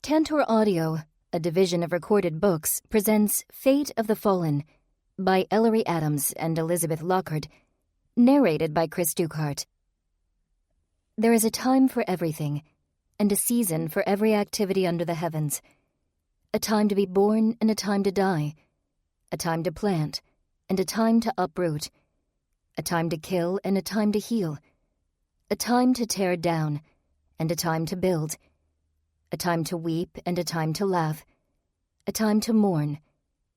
Tantor Audio, a division of Recorded Books, presents Fate of the Fallen by Ellery Adams and Elizabeth Lockhart, narrated by Chris Dukehart. There is a time for everything, and a season for every activity under the heavens. A time to be born and a time to die. A time to plant and a time to uproot. A time to kill and a time to heal. A time to tear down and a time to build. A time to weep and a time to laugh. A time to mourn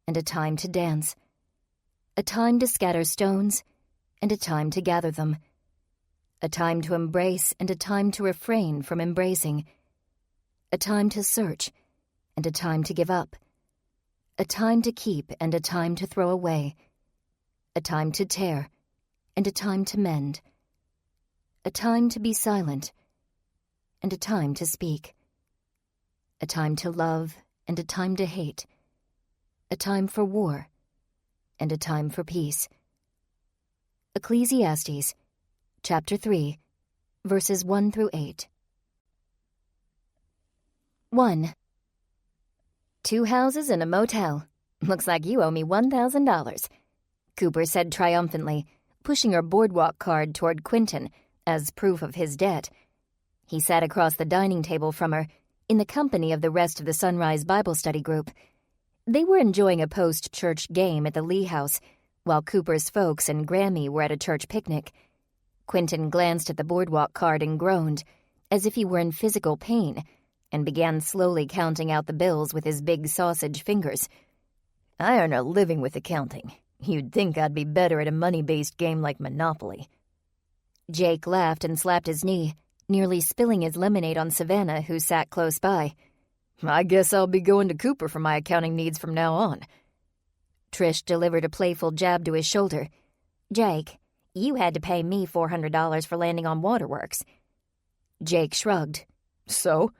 and a time to dance. A time to scatter stones and a time to gather them. A time to embrace and a time to refrain from embracing. A time to search and a time to give up. A time to keep and a time to throw away. A time to tear and a time to mend. A time to be silent and a time to speak. A time to love and a time to hate. A time for war and a time for peace. Ecclesiastes, chapter 3, verses 1 through 8. 1. 2 houses and a motel. Looks like you owe me $1,000, Cooper said triumphantly, pushing her boardwalk card toward Quentin as proof of his debt. He sat across the dining table from her, in the company of the rest of the Sunrise Bible Study group. They were enjoying a post-church game at the Lee House, while Cooper's folks and Grammy were at a church picnic. Quentin glanced at the boardwalk card and groaned, as if he were in physical pain, and began slowly counting out the bills with his big sausage fingers. I earn a living with accounting. You'd think I'd be better at a money-based game like Monopoly. Jake laughed and slapped his knee, nearly spilling his lemonade on Savannah, who sat close by. I guess I'll be going to Cooper for my accounting needs from now on. Trish delivered a playful jab to his shoulder. Jake, you had to pay me $400 for landing on Waterworks. Jake shrugged. So?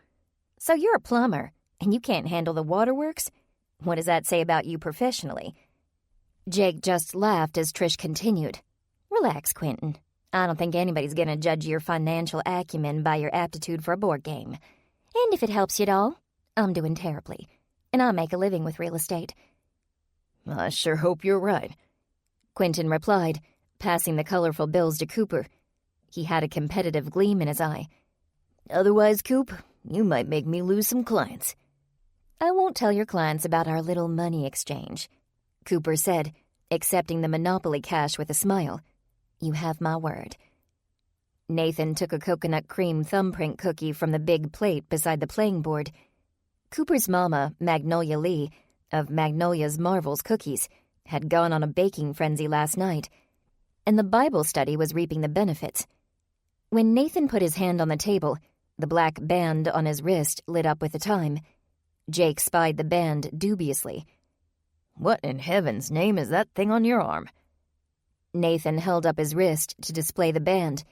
So you're a plumber, and you can't handle the Waterworks? What does that say about you professionally? Jake just laughed as Trish continued. Relax, Quentin. I don't think anybody's gonna judge your financial acumen by your aptitude for a board game. And if it helps you at all, I'm doing terribly, and I make a living with real estate. I sure hope you're right, Quentin replied, passing the colorful bills to Cooper. He had a competitive gleam in his eye. Otherwise, Coop, you might make me lose some clients. I won't tell your clients about our little money exchange, Cooper said, accepting the Monopoly cash with a smile. You have my word. Nathan took a coconut cream thumbprint cookie from the big plate beside the playing board. Cooper's mama, Magnolia Lee, of Magnolia's Marvels Cookies, had gone on a baking frenzy last night, and the Bible study was reaping the benefits. When Nathan put his hand on the table, the black band on his wrist lit up with the time. Jake spied the band dubiously. What in heaven's name is that thing on your arm? Nathan held up his wrist to display the band.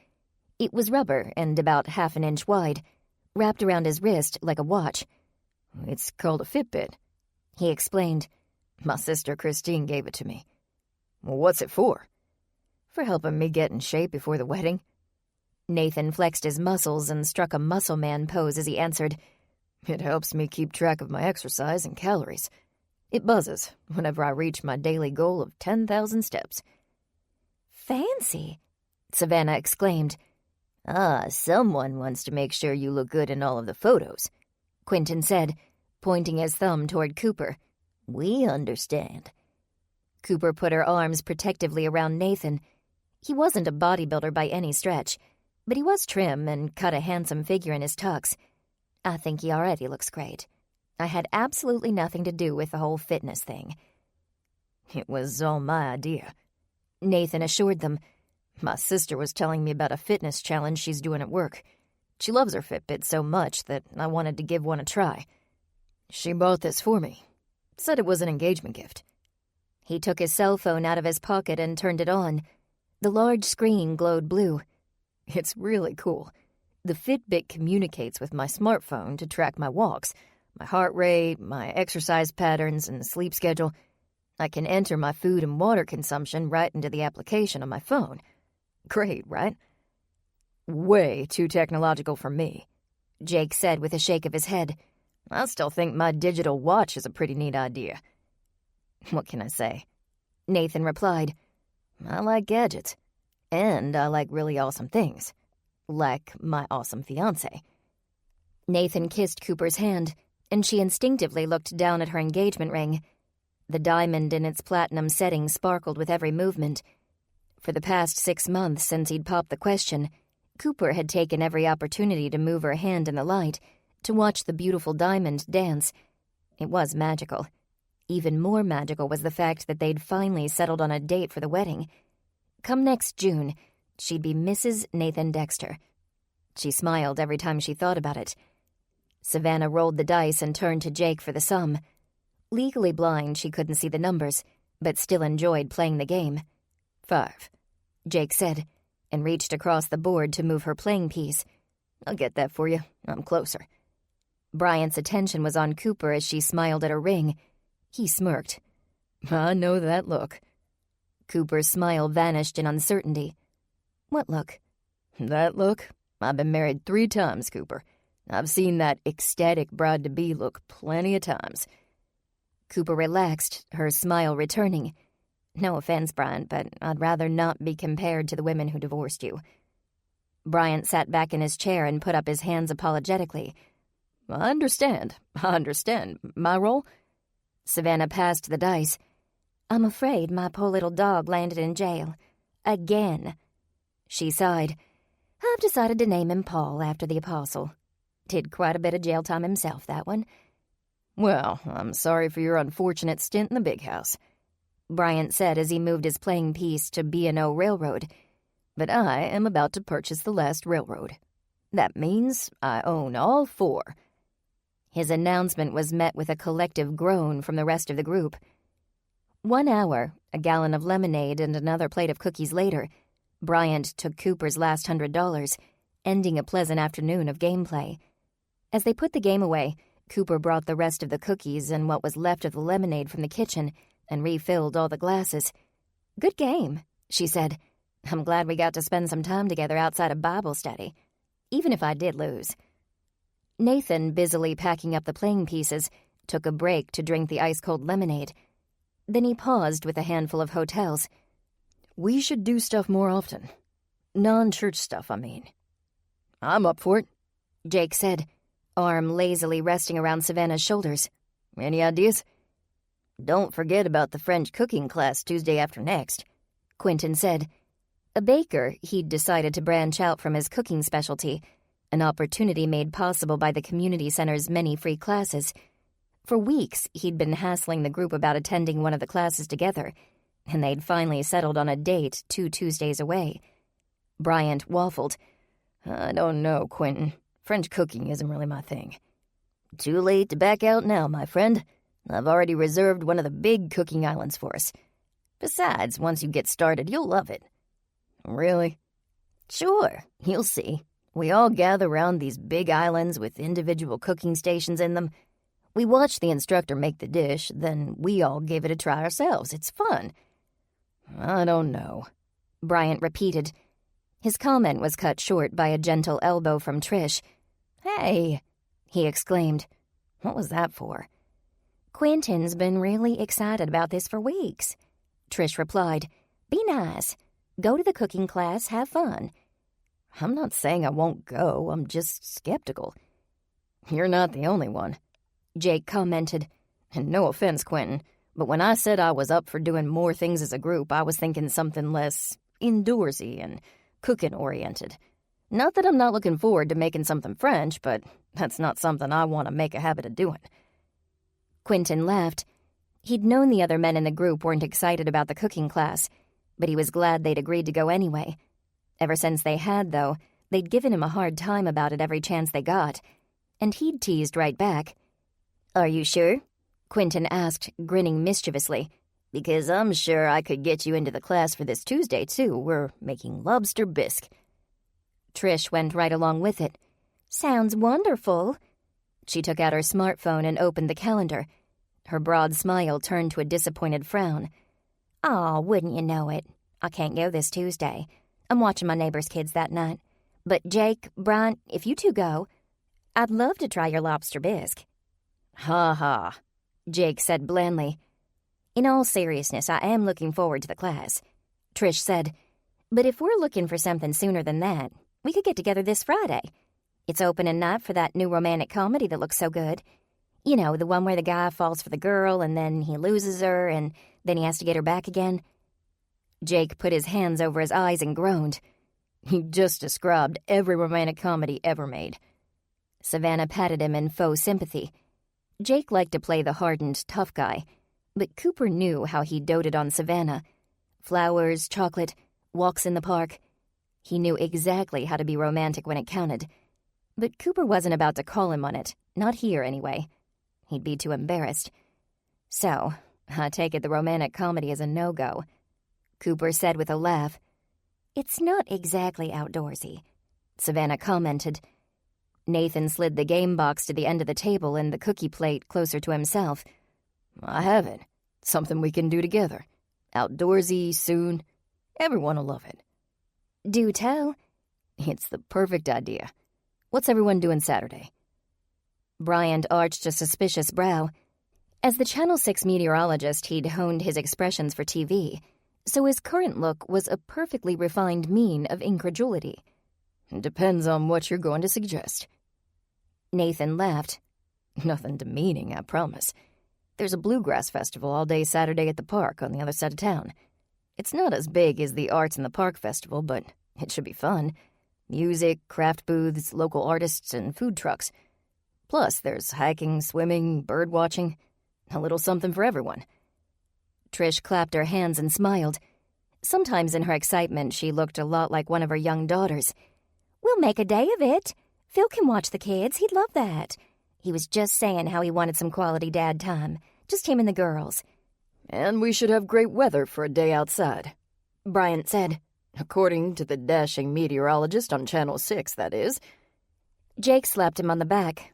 It was rubber and about half an inch wide, wrapped around his wrist like a watch. It's called a Fitbit, he explained. My sister Christine gave it to me. Well, what's it for? For helping me get in shape before the wedding. Nathan flexed his muscles and struck a muscle man pose as he answered. It helps me keep track of my exercise and calories. It buzzes whenever I reach my daily goal of 10,000 steps. Fancy, Savannah exclaimed. Someone wants to make sure you look good in all of the photos, Quentin said, pointing his thumb toward Cooper. We understand. Cooper put her arms protectively around Nathan. He wasn't a bodybuilder by any stretch, but he was trim and cut a handsome figure in his tux. I think he already looks great. I had absolutely nothing to do with the whole fitness thing. It was all my idea, Nathan assured them. My sister was telling me about a fitness challenge she's doing at work. She loves her Fitbit so much that I wanted to give one a try. She bought this for me. Said it was an engagement gift. He took his cell phone out of his pocket and turned it on. The large screen glowed blue. It's really cool. The Fitbit communicates with my smartphone to track my walks, my heart rate, my exercise patterns, and sleep schedule. I can enter my food and water consumption right into the application on my phone. Great, right? Way too technological for me, Jake said with a shake of his head. I still think my digital watch is a pretty neat idea. What can I say? Nathan replied, I like gadgets, and I like really awesome things, like my awesome fiancé. Nathan kissed Cooper's hand, and she instinctively looked down at her engagement ring. The diamond in its platinum setting sparkled with every movement. For the past 6 months since he'd popped the question, Cooper had taken every opportunity to move her hand in the light, to watch the beautiful diamond dance. It was magical. Even more magical was the fact that they'd finally settled on a date for the wedding. Come next June, she'd be Mrs. Nathan Dexter. She smiled every time she thought about it. Savannah rolled the dice and turned to Jake for the sum. Legally blind, she couldn't see the numbers, but still enjoyed playing the game. 5, Jake said, and reached across the board to move her playing piece. I'll get that for you. I'm closer. Bryant's attention was on Cooper as she smiled at her ring. He smirked. I know that look. Cooper's smile vanished in uncertainty. What look? That look? I've been married 3 times, Cooper. I've seen that ecstatic bride-to-be look plenty of times. Cooper relaxed, her smile returning. No offense, Bryant, but I'd rather not be compared to the women who divorced you. Bryant sat back in his chair and put up his hands apologetically. I understand. My role? Savannah passed the dice. I'm afraid my poor little dog landed in jail. Again. She sighed. I've decided to name him Paul after the apostle. Did quite a bit of jail time himself, that one. Well, I'm sorry for your unfortunate stint in the big house, Bryant said as he moved his playing piece to B&O Railroad. But I am about to purchase the last railroad. That means I own all 4. His announcement was met with a collective groan from the rest of the group. 1 hour, a gallon of lemonade, and another plate of cookies later, Bryant took Cooper's last $100, ending a pleasant afternoon of gameplay. As they put the game away, Cooper brought the rest of the cookies and what was left of the lemonade from the kitchen and refilled all the glasses. Good game, she said. I'm glad we got to spend some time together outside of Bible study, even if I did lose. Nathan, busily packing up the playing pieces, took a break to drink the ice-cold lemonade. Then he paused with a handful of hotels. We should do stuff more often. Non-church stuff, I mean. I'm up for it, Jake said, arm lazily resting around Savannah's shoulders. Any ideas? Don't forget about the French cooking class Tuesday after next, Quentin said. A baker, he'd decided to branch out from his cooking specialty, an opportunity made possible by the community center's many free classes. For weeks, he'd been hassling the group about attending one of the classes together, and they'd finally settled on a date 2 Tuesdays away. Bryant waffled. I don't know, Quentin. French cooking isn't really my thing. Too late to back out now, my friend. I've already reserved one of the big cooking islands for us. Besides, once you get started, you'll love it. Really? Sure, you'll see. We all gather around these big islands with individual cooking stations in them. We watch the instructor make the dish, then we all give it a try ourselves. It's fun. I don't know, Bryant repeated. His comment was cut short by a gentle elbow from Trish. Hey, he exclaimed. What was that for? Quentin's been really excited about this for weeks, Trish replied. Be nice. Go to the cooking class, have fun. I'm not saying I won't go, I'm just skeptical. You're not the only one, Jake commented. And no offense, Quentin, but when I said I was up for doing more things as a group, I was thinking something less indoorsy and cooking-oriented. Not that I'm not looking forward to making something French, but that's not something I want to make a habit of doing. Quentin laughed. He'd known the other men in the group weren't excited about the cooking class, but he was glad they'd agreed to go anyway. Ever since they had, though, they'd given him a hard time about it every chance they got, and he'd teased right back. Are you sure? Quentin asked, grinning mischievously. Because I'm sure I could get you into the class for this Tuesday, too. We're making lobster bisque. Trish went right along with it. Sounds wonderful. She took out her smartphone and opened the calendar. Her broad smile turned to a disappointed frown. Aw, wouldn't you know it? I can't go this Tuesday. I'm watching my neighbor's kids that night. But Jake, Bryant, if you two go, I'd love to try your lobster bisque. Ha ha, Jake said blandly. In all seriousness, I am looking forward to the class, Trish said. But if we're looking for something sooner than that, we could get together this Friday. It's opening night for that new romantic comedy that looks so good. You know, the one where the guy falls for the girl and then he loses her and then he has to get her back again. Jake put his hands over his eyes and groaned. You just described every romantic comedy ever made. Savannah patted him in faux sympathy. Jake liked to play the hardened, tough guy, but Cooper knew how he doted on Savannah. Flowers, chocolate, walks in the park. He knew exactly how to be romantic when it counted. But Cooper wasn't about to call him on it, not here anyway. He'd be too embarrassed. So, I take it the romantic comedy is a no-go, Cooper said with a laugh. It's not exactly outdoorsy, Savannah commented. Nathan slid the game box to the end of the table and the cookie plate closer to himself. I have it. Something we can do together. Outdoorsy, soon. Everyone will love it. Do tell. It's the perfect idea. What's everyone doing Saturday? Bryant arched a suspicious brow. As the Channel 6 meteorologist, he'd honed his expressions for TV, so his current look was a perfectly refined mien of incredulity. Depends on what you're going to suggest. Nathan laughed. Nothing demeaning, I promise. There's a bluegrass festival all day Saturday at the park on the other side of town. It's not as big as the Arts in the Park festival, but it should be fun. Music, craft booths, local artists, and food trucks. Plus, there's hiking, swimming, bird watching. A little something for everyone. Trish clapped her hands and smiled. Sometimes in her excitement, she looked a lot like one of her young daughters. We'll make a day of it. Phil can watch the kids. He'd love that. He was just saying how he wanted some quality dad time. Just him and the girls. And we should have great weather for a day outside, Bryant said. According to the dashing meteorologist on Channel 6, that is. Jake slapped him on the back.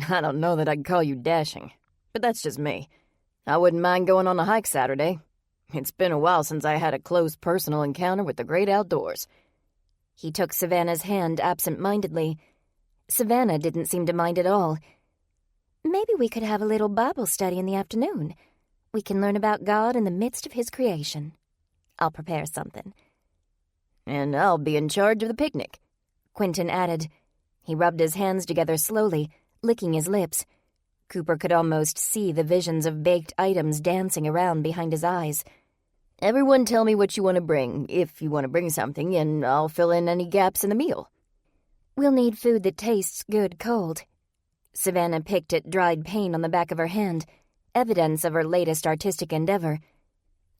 I don't know that I'd call you dashing, but that's just me. I wouldn't mind going on a hike Saturday. It's been a while since I had a close personal encounter with the great outdoors. He took Savannah's hand absent-mindedly. Savannah didn't seem to mind at all. Maybe we could have a little Bible study in the afternoon. We can learn about God in the midst of his creation. I'll prepare something. And I'll be in charge of the picnic, Quentin added. He rubbed his hands together slowly, licking his lips. Cooper could almost see the visions of baked items dancing around behind his eyes. Everyone tell me what you want to bring, if you want to bring something, and I'll fill in any gaps in the meal. We'll need food that tastes good cold. Savannah picked at dried paint on the back of her hand, evidence of her latest artistic endeavor.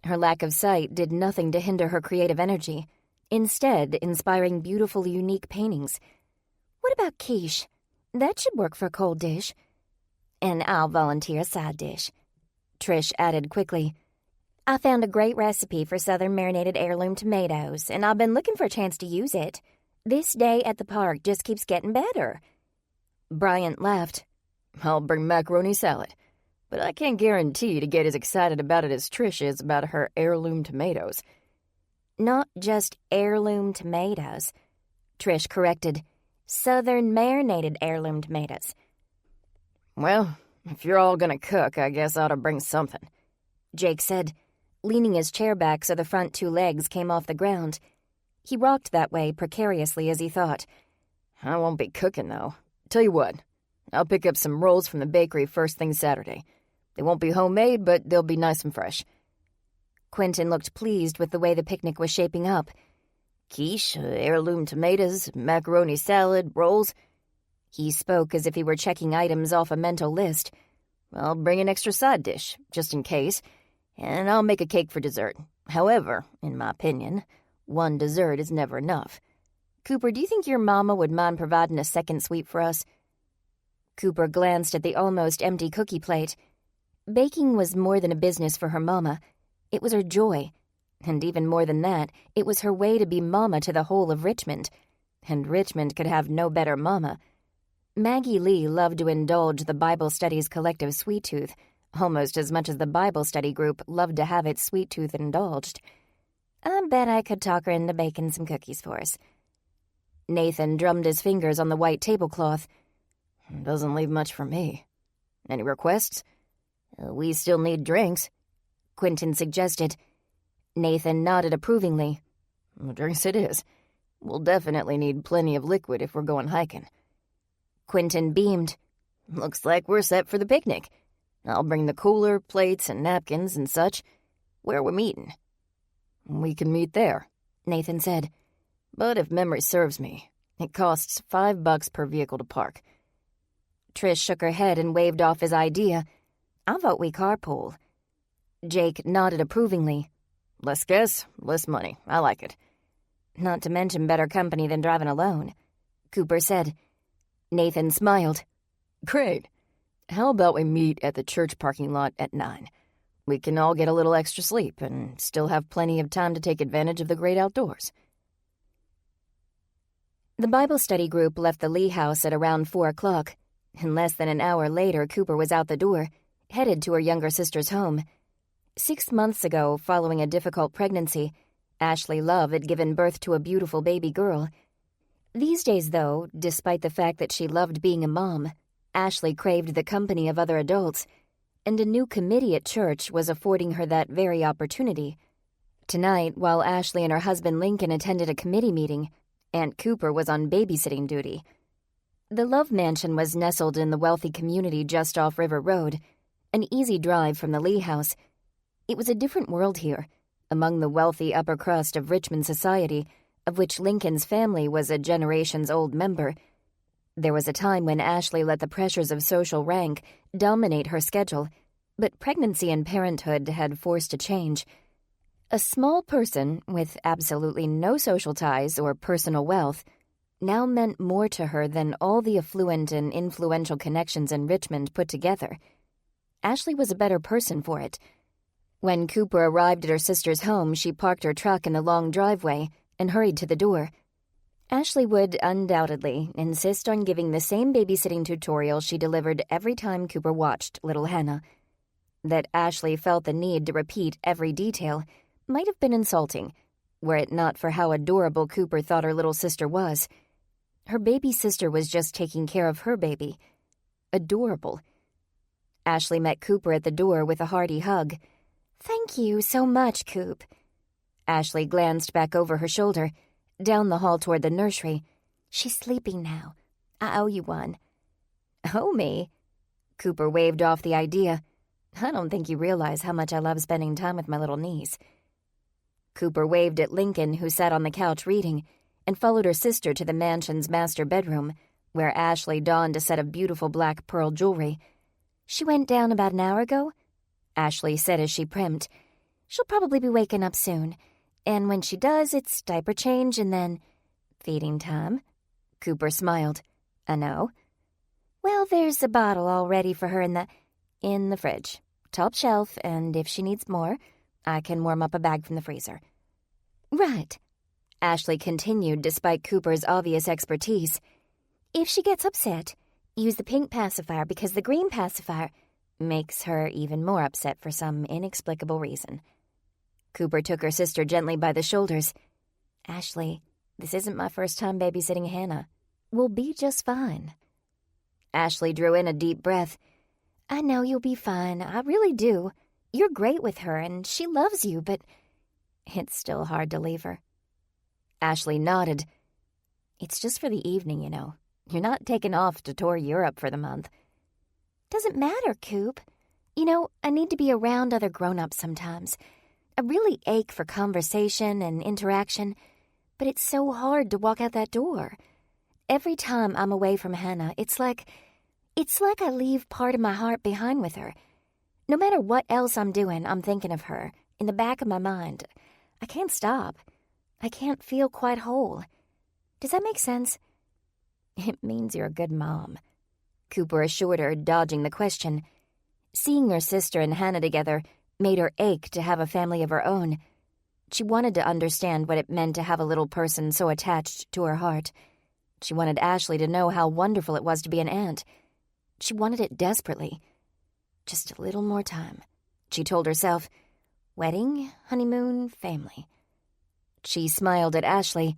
Her lack of sight did nothing to hinder her creative energy, instead inspiring beautiful, unique paintings. What about quiche? That should work for a cold dish. And I'll volunteer a side dish, Trish added quickly. I found a great recipe for southern marinated heirloom tomatoes, and I've been looking for a chance to use it. This day at the park just keeps getting better. Bryant laughed. I'll bring macaroni salad, but I can't guarantee to get as excited about it as Trish is about her heirloom tomatoes. Not just heirloom tomatoes, Trish corrected. Southern marinated heirloom tomatoes. Well, if you're all gonna cook, I guess I ought to bring something, Jake said, leaning his chair back so the front two legs came off the ground. He rocked that way precariously as he thought. I won't be cooking, though. Tell you what, I'll pick up some rolls from the bakery first thing Saturday. They won't be homemade, but they'll be nice and fresh. Quentin looked pleased with the way the picnic was shaping up. Quiche, heirloom tomatoes, macaroni salad, rolls. He spoke as if he were checking items off a mental list. I'll bring an extra side dish, just in case, and I'll make a cake for dessert. However, in my opinion, one dessert is never enough. Cooper, do you think your mama would mind providing a second sweet for us? Cooper glanced at the almost empty cookie plate. Baking was more than a business for her mama. It was her joy. And even more than that, it was her way to be mama to the whole of Richmond. And Richmond could have no better mama. Maggie Lee loved to indulge the Bible study's collective sweet tooth, almost as much as the Bible study group loved to have its sweet tooth indulged. I bet I could talk her into baking some cookies for us. Nathan drummed his fingers on the white tablecloth. Doesn't leave much for me. Any requests? We still need drinks, Quentin suggested. Nathan nodded approvingly. Drinks it is. We'll definitely need plenty of liquid if we're going hiking. Quentin beamed. Looks like we're set for the picnic. I'll bring the cooler, plates, and napkins and such. Where are we meeting? We can meet there, Nathan said. But if memory serves me, it costs $5 per vehicle to park. Trish shook her head and waved off his idea. I vote we carpool. Jake nodded approvingly. Less gas, less money. I like it. Not to mention better company than driving alone, Cooper said. Nathan smiled. Great. How about we meet at the church parking lot at 9? We can all get a little extra sleep and still have plenty of time to take advantage of the great outdoors. The Bible study group left the Lee house at around 4 o'clock, and less than an hour later Cooper was out the door, headed to her younger sister's home. 6 months ago, following a difficult pregnancy, Ashley Love had given birth to a beautiful baby girl. These days, though, despite the fact that she loved being a mom, Ashley craved the company of other adults, and a new committee at church was affording her that very opportunity. Tonight, while Ashley and her husband Lincoln attended a committee meeting, Aunt Cooper was on babysitting duty. The Love Mansion was nestled in the wealthy community just off River Road, an easy drive from the Lee house. It was a different world here, among the wealthy upper crust of Richmond society, of which Lincoln's family was a generations-old member. There was a time when Ashley let the pressures of social rank dominate her schedule, but pregnancy and parenthood had forced a change. A small person with absolutely no social ties or personal wealth now meant more to her than all the affluent and influential connections in Richmond put together. Ashley was a better person for it. When Cooper arrived at her sister's home, she parked her truck in the long driveway and hurried to the door. Ashley would undoubtedly insist on giving the same babysitting tutorial she delivered every time Cooper watched little Hannah. That Ashley felt the need to repeat every detail might have been insulting, were it not for how adorable Cooper thought her little sister was. Her baby sister was just taking care of her baby. Adorable. Ashley met Cooper at the door with a hearty hug. "Thank you so much, Coop." Ashley glanced back over her shoulder, down the hall toward the nursery. "She's sleeping now. I owe you one." "Oh, me?" Cooper waved off the idea. "I don't think you realize how much I love spending time with my little niece." Cooper waved at Lincoln, who sat on the couch reading, and followed her sister to the mansion's master bedroom, where Ashley donned a set of beautiful black pearl jewelry. "She went down about an hour ago," Ashley said as she primped. "She'll probably be waking up soon, and when she does, it's diaper change and then feeding time." Cooper smiled. "I know." "Well, there's a bottle all ready for her in the fridge, top shelf, and if she needs more, I can warm up a bag from the freezer." "Right," Ashley continued despite Cooper's obvious expertise. "If she gets upset, use the pink pacifier because the green pacifier makes her even more upset for some inexplicable reason." Cooper took her sister gently by the shoulders. "Ashley, this isn't my first time babysitting Hannah. We'll be just fine." Ashley drew in a deep breath. "I know you'll be fine. I really do. You're great with her, and she loves you, but it's still hard to leave her." Ashley nodded. "It's just for the evening, you know. You're not taking off to tour Europe for the month." "Doesn't matter, Coop. You know, I need to be around other grown-ups sometimes. I really ache for conversation and interaction, but it's so hard to walk out that door. Every time I'm away from Hannah, it's like I leave part of my heart behind with her. No matter what else I'm doing, I'm thinking of her, in the back of my mind. I can't stop. I can't feel quite whole. Does that make sense?" "It means you're a good mom," Cooper assured her, dodging the question. Seeing her sister and Hannah together made her ache to have a family of her own. She wanted to understand what it meant to have a little person so attached to her heart. She wanted Ashley to know how wonderful it was to be an aunt. She wanted it desperately. Just a little more time, she told herself. Wedding, honeymoon, family. She smiled at Ashley.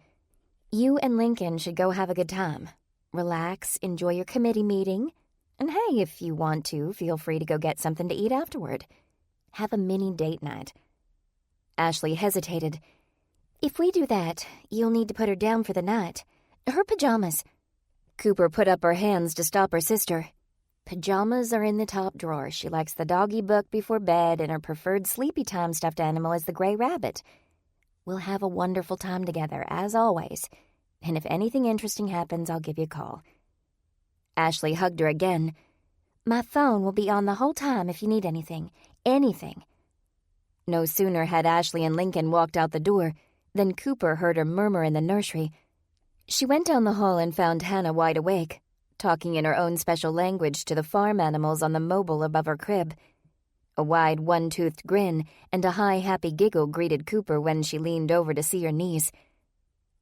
"You and Lincoln should go have a good time. Relax, enjoy your committee meeting. And hey, if you want to, feel free to go get something to eat afterward. Have a mini date night. Ashley hesitated. If we do that, you'll need to put her down for the night. Her pajamas. Cooper put up her hands to stop her sister. Pajamas are in the top drawer. She likes the doggy book before bed, and her preferred sleepy time stuffed animal is the gray rabbit. We'll have a wonderful time together, as always. And if anything interesting happens, I'll give you a call. Ashley hugged her again. My phone will be on the whole time if you need anything. Anything. No sooner had Ashley and Lincoln walked out the door than Cooper heard her murmur in the nursery. She went down the hall and found Hannah wide awake, talking in her own special language to the farm animals on the mobile above her crib. A wide, one-toothed grin and a high, happy giggle greeted Cooper when she leaned over to see her niece.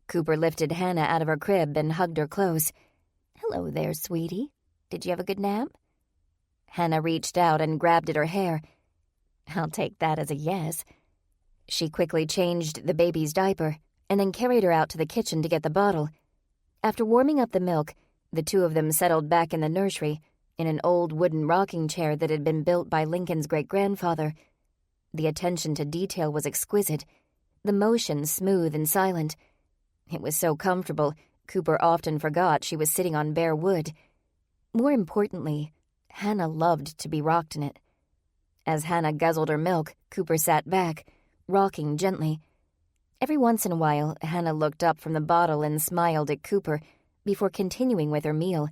Cooper lifted Hannah out of her crib and hugged her close. Hello there, sweetie. Did you have a good nap? Hannah reached out and grabbed at her hair. I'll take that as a yes. She quickly changed the baby's diaper and then carried her out to the kitchen to get the bottle. After warming up the milk, the two of them settled back in the nursery, in an old wooden rocking chair that had been built by Lincoln's great-grandfather. The attention to detail was exquisite, the motion smooth and silent. It was so comfortable, Cooper often forgot she was sitting on bare wood. More importantly, Hannah loved to be rocked in it. As Hannah guzzled her milk, Cooper sat back, rocking gently. Every once in a while, Hannah looked up from the bottle and smiled at Cooper before continuing with her meal.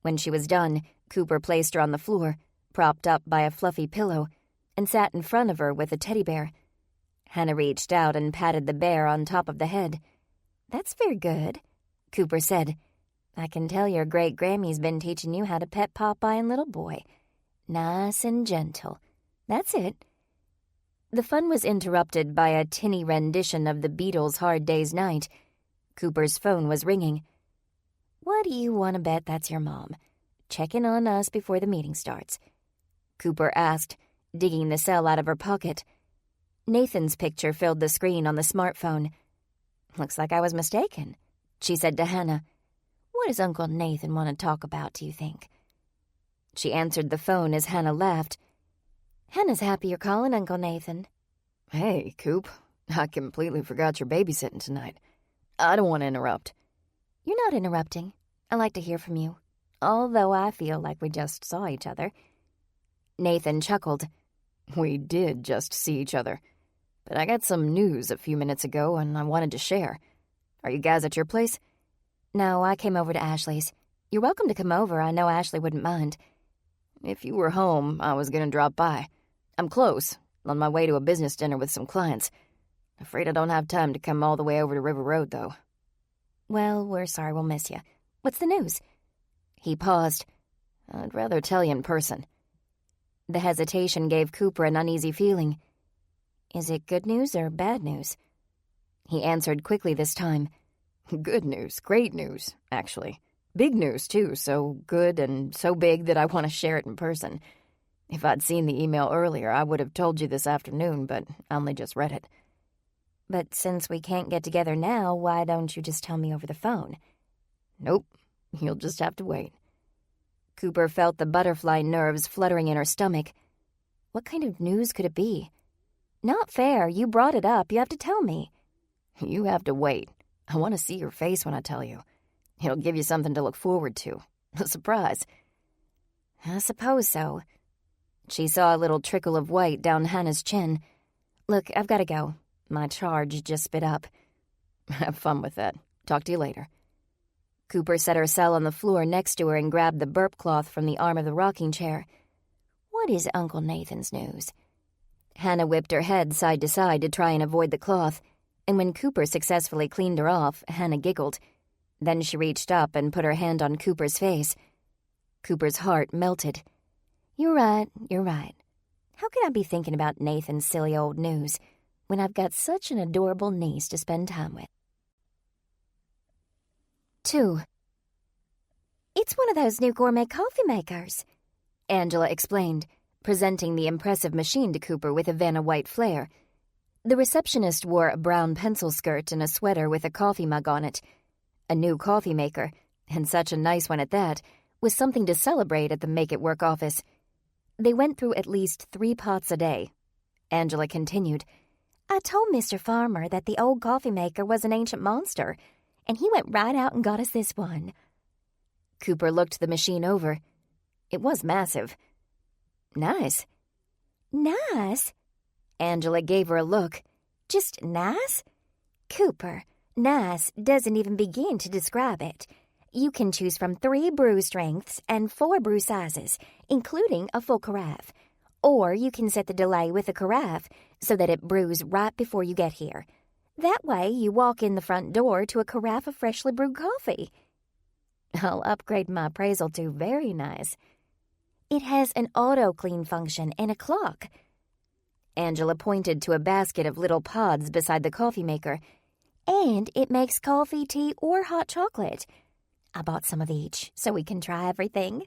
When she was done, Cooper placed her on the floor, propped up by a fluffy pillow, and sat in front of her with a teddy bear. Hannah reached out and patted the bear on top of the head. That's very good, Cooper said. I can tell your great-Grammy's been teaching you how to pet Popeye and Little Boy. Nice and gentle. That's it. The fun was interrupted by a tinny rendition of the Beatles' Hard Day's Night. Cooper's phone was ringing. What do you want to bet that's your mom? Checking on us before the meeting starts, Cooper asked, digging the cell out of her pocket. Nathan's picture filled the screen on the smartphone. Looks like I was mistaken, she said to Hannah. What does Uncle Nathan want to talk about, do you think? She answered the phone as Hannah laughed. Hannah's happy you're calling, Uncle Nathan. Hey, Coop. I completely forgot you're babysitting tonight. I don't want to interrupt. You're not interrupting. I like to hear from you, although I feel like we just saw each other. Nathan chuckled. We did just see each other. But I got some news a few minutes ago, and I wanted to share. Are you guys at your place? No, I came over to Ashley's. You're welcome to come over. I know Ashley wouldn't mind. If you were home, I was going to drop by. I'm close, on my way to a business dinner with some clients. Afraid I don't have time to come all the way over to River Road, though. Well, we're sorry we'll miss you. What's the news? He paused. I'd rather tell you in person. The hesitation gave Cooper an uneasy feeling. Is it good news or bad news? He answered quickly this time. Good news, great news, actually. Big news, too, so good and so big that I want to share it in person. If I'd seen the email earlier, I would have told you this afternoon, but I only just read it. But since we can't get together now, why don't you just tell me over the phone? Nope, you'll just have to wait. Cooper felt the butterfly nerves fluttering in her stomach. What kind of news could it be? Not fair, you brought it up, you have to tell me. You have to wait. I want to see your face when I tell you. It'll give you something to look forward to. A surprise. I suppose so. She saw a little trickle of white down Hannah's chin. Look, I've got to go. My charge just spit up. Have fun with that. Talk to you later. Cooper set her cell on the floor next to her and grabbed the burp cloth from the arm of the rocking chair. What is Uncle Nathan's news? Hannah whipped her head side to side to try and avoid the cloth, and when Cooper successfully cleaned her off, Hannah giggled. Then she reached up and put her hand on Cooper's face. Cooper's heart melted. You're right. How could I be thinking about Nathan's silly old news when I've got such an adorable niece to spend time with? 2. It's one of those new gourmet coffee makers, Angela explained, presenting the impressive machine to Cooper with a Vanna White flair. The receptionist wore a brown pencil skirt and a sweater with a coffee mug on it. A new coffee maker, and such a nice one at that, was something to celebrate at the make-it-work office. They went through at least 3 pots a day. Angela continued, "I told Mr. Farmer that the old coffee maker was an ancient monster, and he went right out and got us this one." Cooper looked the machine over. It was massive. "Nice." "Nice?" Angela gave her a look. "Just nice?" "Cooper, nice doesn't even begin to describe it. You can choose from 3 brew strengths and 4 brew sizes, including a full carafe. Or you can set the delay with a carafe so that it brews right before you get here. That way you walk in the front door to a carafe of freshly brewed coffee." "I'll upgrade my appraisal to very nice." "It has an auto-clean function and a clock." Angela pointed to a basket of little pods beside the coffee maker. "And it makes coffee, tea, or hot chocolate. I bought some of each so we can try everything."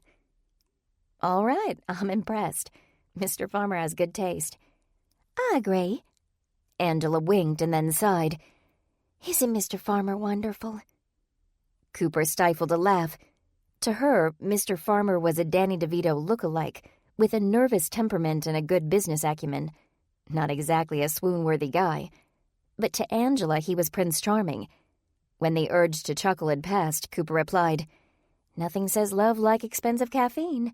"All right, I'm impressed. Mr. Farmer has good taste." "I agree." Angela winked and then sighed. "Isn't Mr. Farmer wonderful?" Cooper stifled a laugh. To her, Mr. Farmer was a Danny DeVito look-alike, with a nervous temperament and a good business acumen. Not exactly a swoon-worthy guy. But to Angela, he was Prince Charming. When the urge to chuckle had passed, Cooper replied, "Nothing says love like expensive caffeine."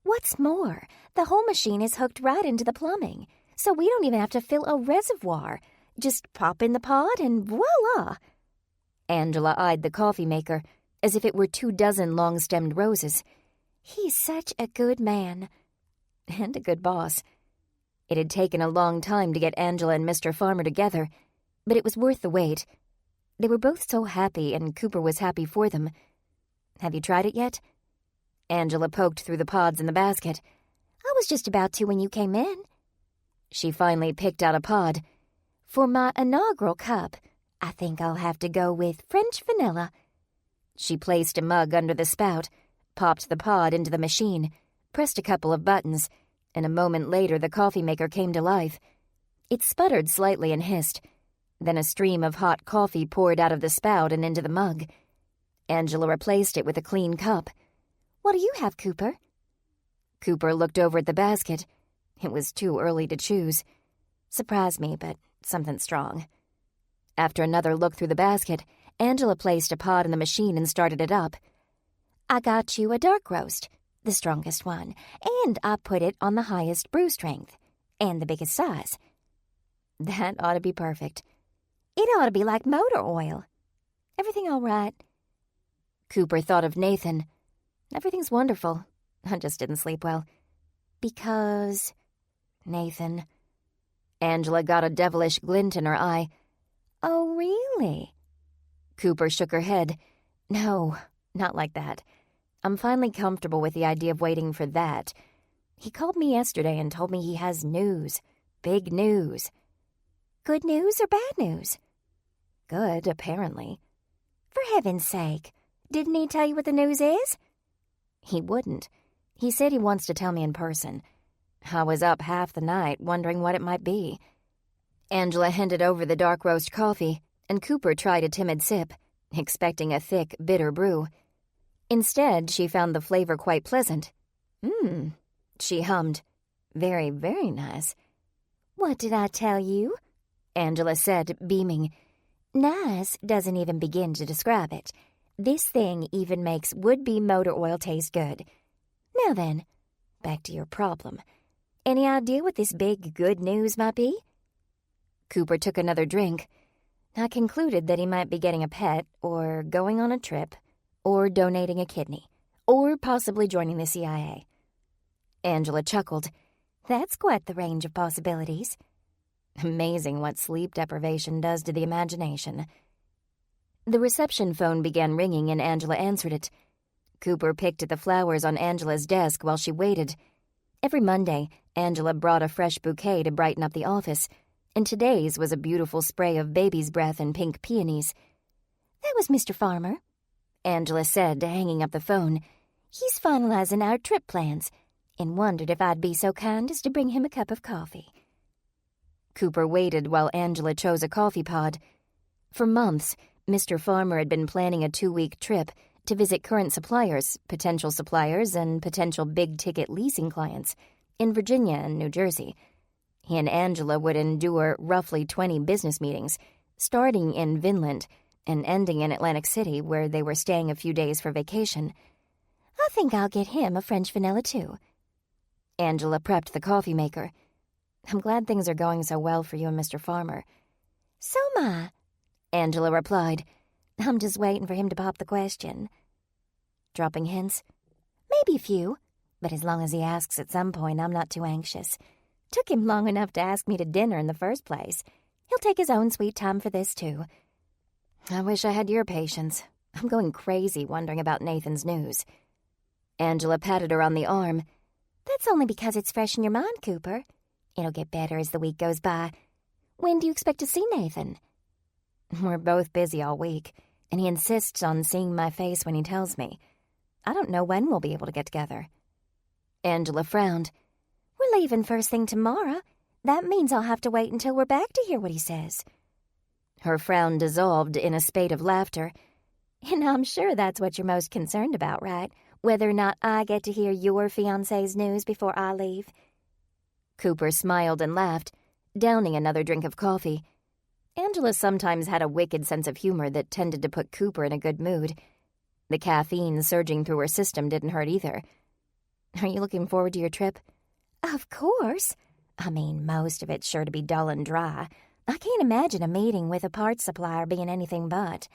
"What's more, the whole machine is hooked right into the plumbing, so we don't even have to fill a reservoir. Just pop in the pod and voila!" Angela eyed the coffee maker as if it were 24 long-stemmed roses. "He's such a good man." And a good boss. It had taken a long time to get Angela and Mr. Farmer together, but it was worth the wait. They were both so happy, and Cooper was happy for them. "Have you tried it yet?" Angela poked through the pods in the basket. "I was just about to when you came in." She finally picked out a pod. "For my inaugural cup, I think I'll have to go with French vanilla." She placed a mug under the spout, popped the pod into the machine, pressed a couple of buttons, and a moment later the coffee maker came to life. It sputtered slightly and hissed. Then a stream of hot coffee poured out of the spout and into the mug. Angela replaced it with a clean cup. "What do you have, Cooper?" Cooper looked over at the basket. It was too early to choose. "Surprised me, but something strong." After another look through the basket, Angela placed a pod in the machine and started it up. "I got you a dark roast, the strongest one, and I put it on the highest brew strength, and the biggest size." "That ought to be perfect." "It ought to be like motor oil." "Everything all right?" Cooper thought of Nathan. "Everything's wonderful. I just didn't sleep well." "Because—" "Nathan." Angela got a devilish glint in her eye. "Oh, really?" Cooper shook her head. "No, not like that. I'm finally comfortable with the idea of waiting for that. He called me yesterday and told me he has news. Big news." "Good news or bad news?" "Good, apparently." "For heaven's sake, didn't he tell you what the news is?" "He wouldn't. He said he wants to tell me in person. I was up half the night wondering what it might be." Angela handed over the dark roast coffee, and Cooper tried a timid sip, expecting a thick, bitter brew. Instead, she found the flavor quite pleasant. She hummed. "Very, very nice." "What did I tell you?" Angela said, beaming. "Nice doesn't even begin to describe it. This thing even makes would-be motor oil taste good. Now then, back to your problem. Any idea what this big good news might be?" Cooper took another drink. I concluded that he might be getting a pet, or going on a trip, or donating a kidney, or possibly joining the CIA. Angela chuckled. "That's quite the range of possibilities." Amazing what sleep deprivation does to the imagination. The reception phone began ringing and Angela answered it. Cooper picked at the flowers on Angela's desk while she waited. Every Monday, Angela brought a fresh bouquet to brighten up the office, and today's was a beautiful spray of baby's breath and pink peonies. "That was Mr. Farmer," Angela said, hanging up the phone. "He's finalizing our trip plans, and wondered if I'd be so kind as to bring him a cup of coffee." Cooper waited while Angela chose a coffee pod. For months, Mr. Farmer had been planning a 2-week trip to visit current suppliers, potential suppliers, and potential big-ticket leasing clients in Virginia and New Jersey. He and Angela would endure roughly 20 business meetings, starting in Vinland and ending in Atlantic City, where they were staying a few days for vacation. "I think I'll get him a French vanilla, too." Angela prepped the coffee maker. "I'm glad things are going so well for you and Mr. Farmer." "So am I," Angela replied. "I'm just waiting for him to pop the question." Dropping hints? "Maybe a few, but as long as he asks at some point, I'm not too anxious. Took him long enough to ask me to dinner in the first place. He'll take his own sweet time for this, too." "I wish I had your patience. I'm going crazy wondering about Nathan's news." Angela patted her on the arm. "That's only because it's fresh in your mind, Cooper. It'll get better as the week goes by. When do you expect to see Nathan?" "We're both busy all week, and he insists on seeing my face when he tells me. I don't know when we'll be able to get together." Angela frowned. "We're leaving first thing tomorrow. That means I'll have to wait until we're back to hear what he says." Her frown dissolved in a spate of laughter. "And I'm sure that's what you're most concerned about, right? Whether or not I get to hear your fiancé's news before I leave." Cooper smiled and laughed, downing another drink of coffee. Angela sometimes had a wicked sense of humor that tended to put Cooper in a good mood. The caffeine surging through her system didn't hurt either. "Are you looking forward to your trip?" "Of course. I mean, most of it's sure to be dull and dry. I can't imagine a meeting with a parts supplier being anything but."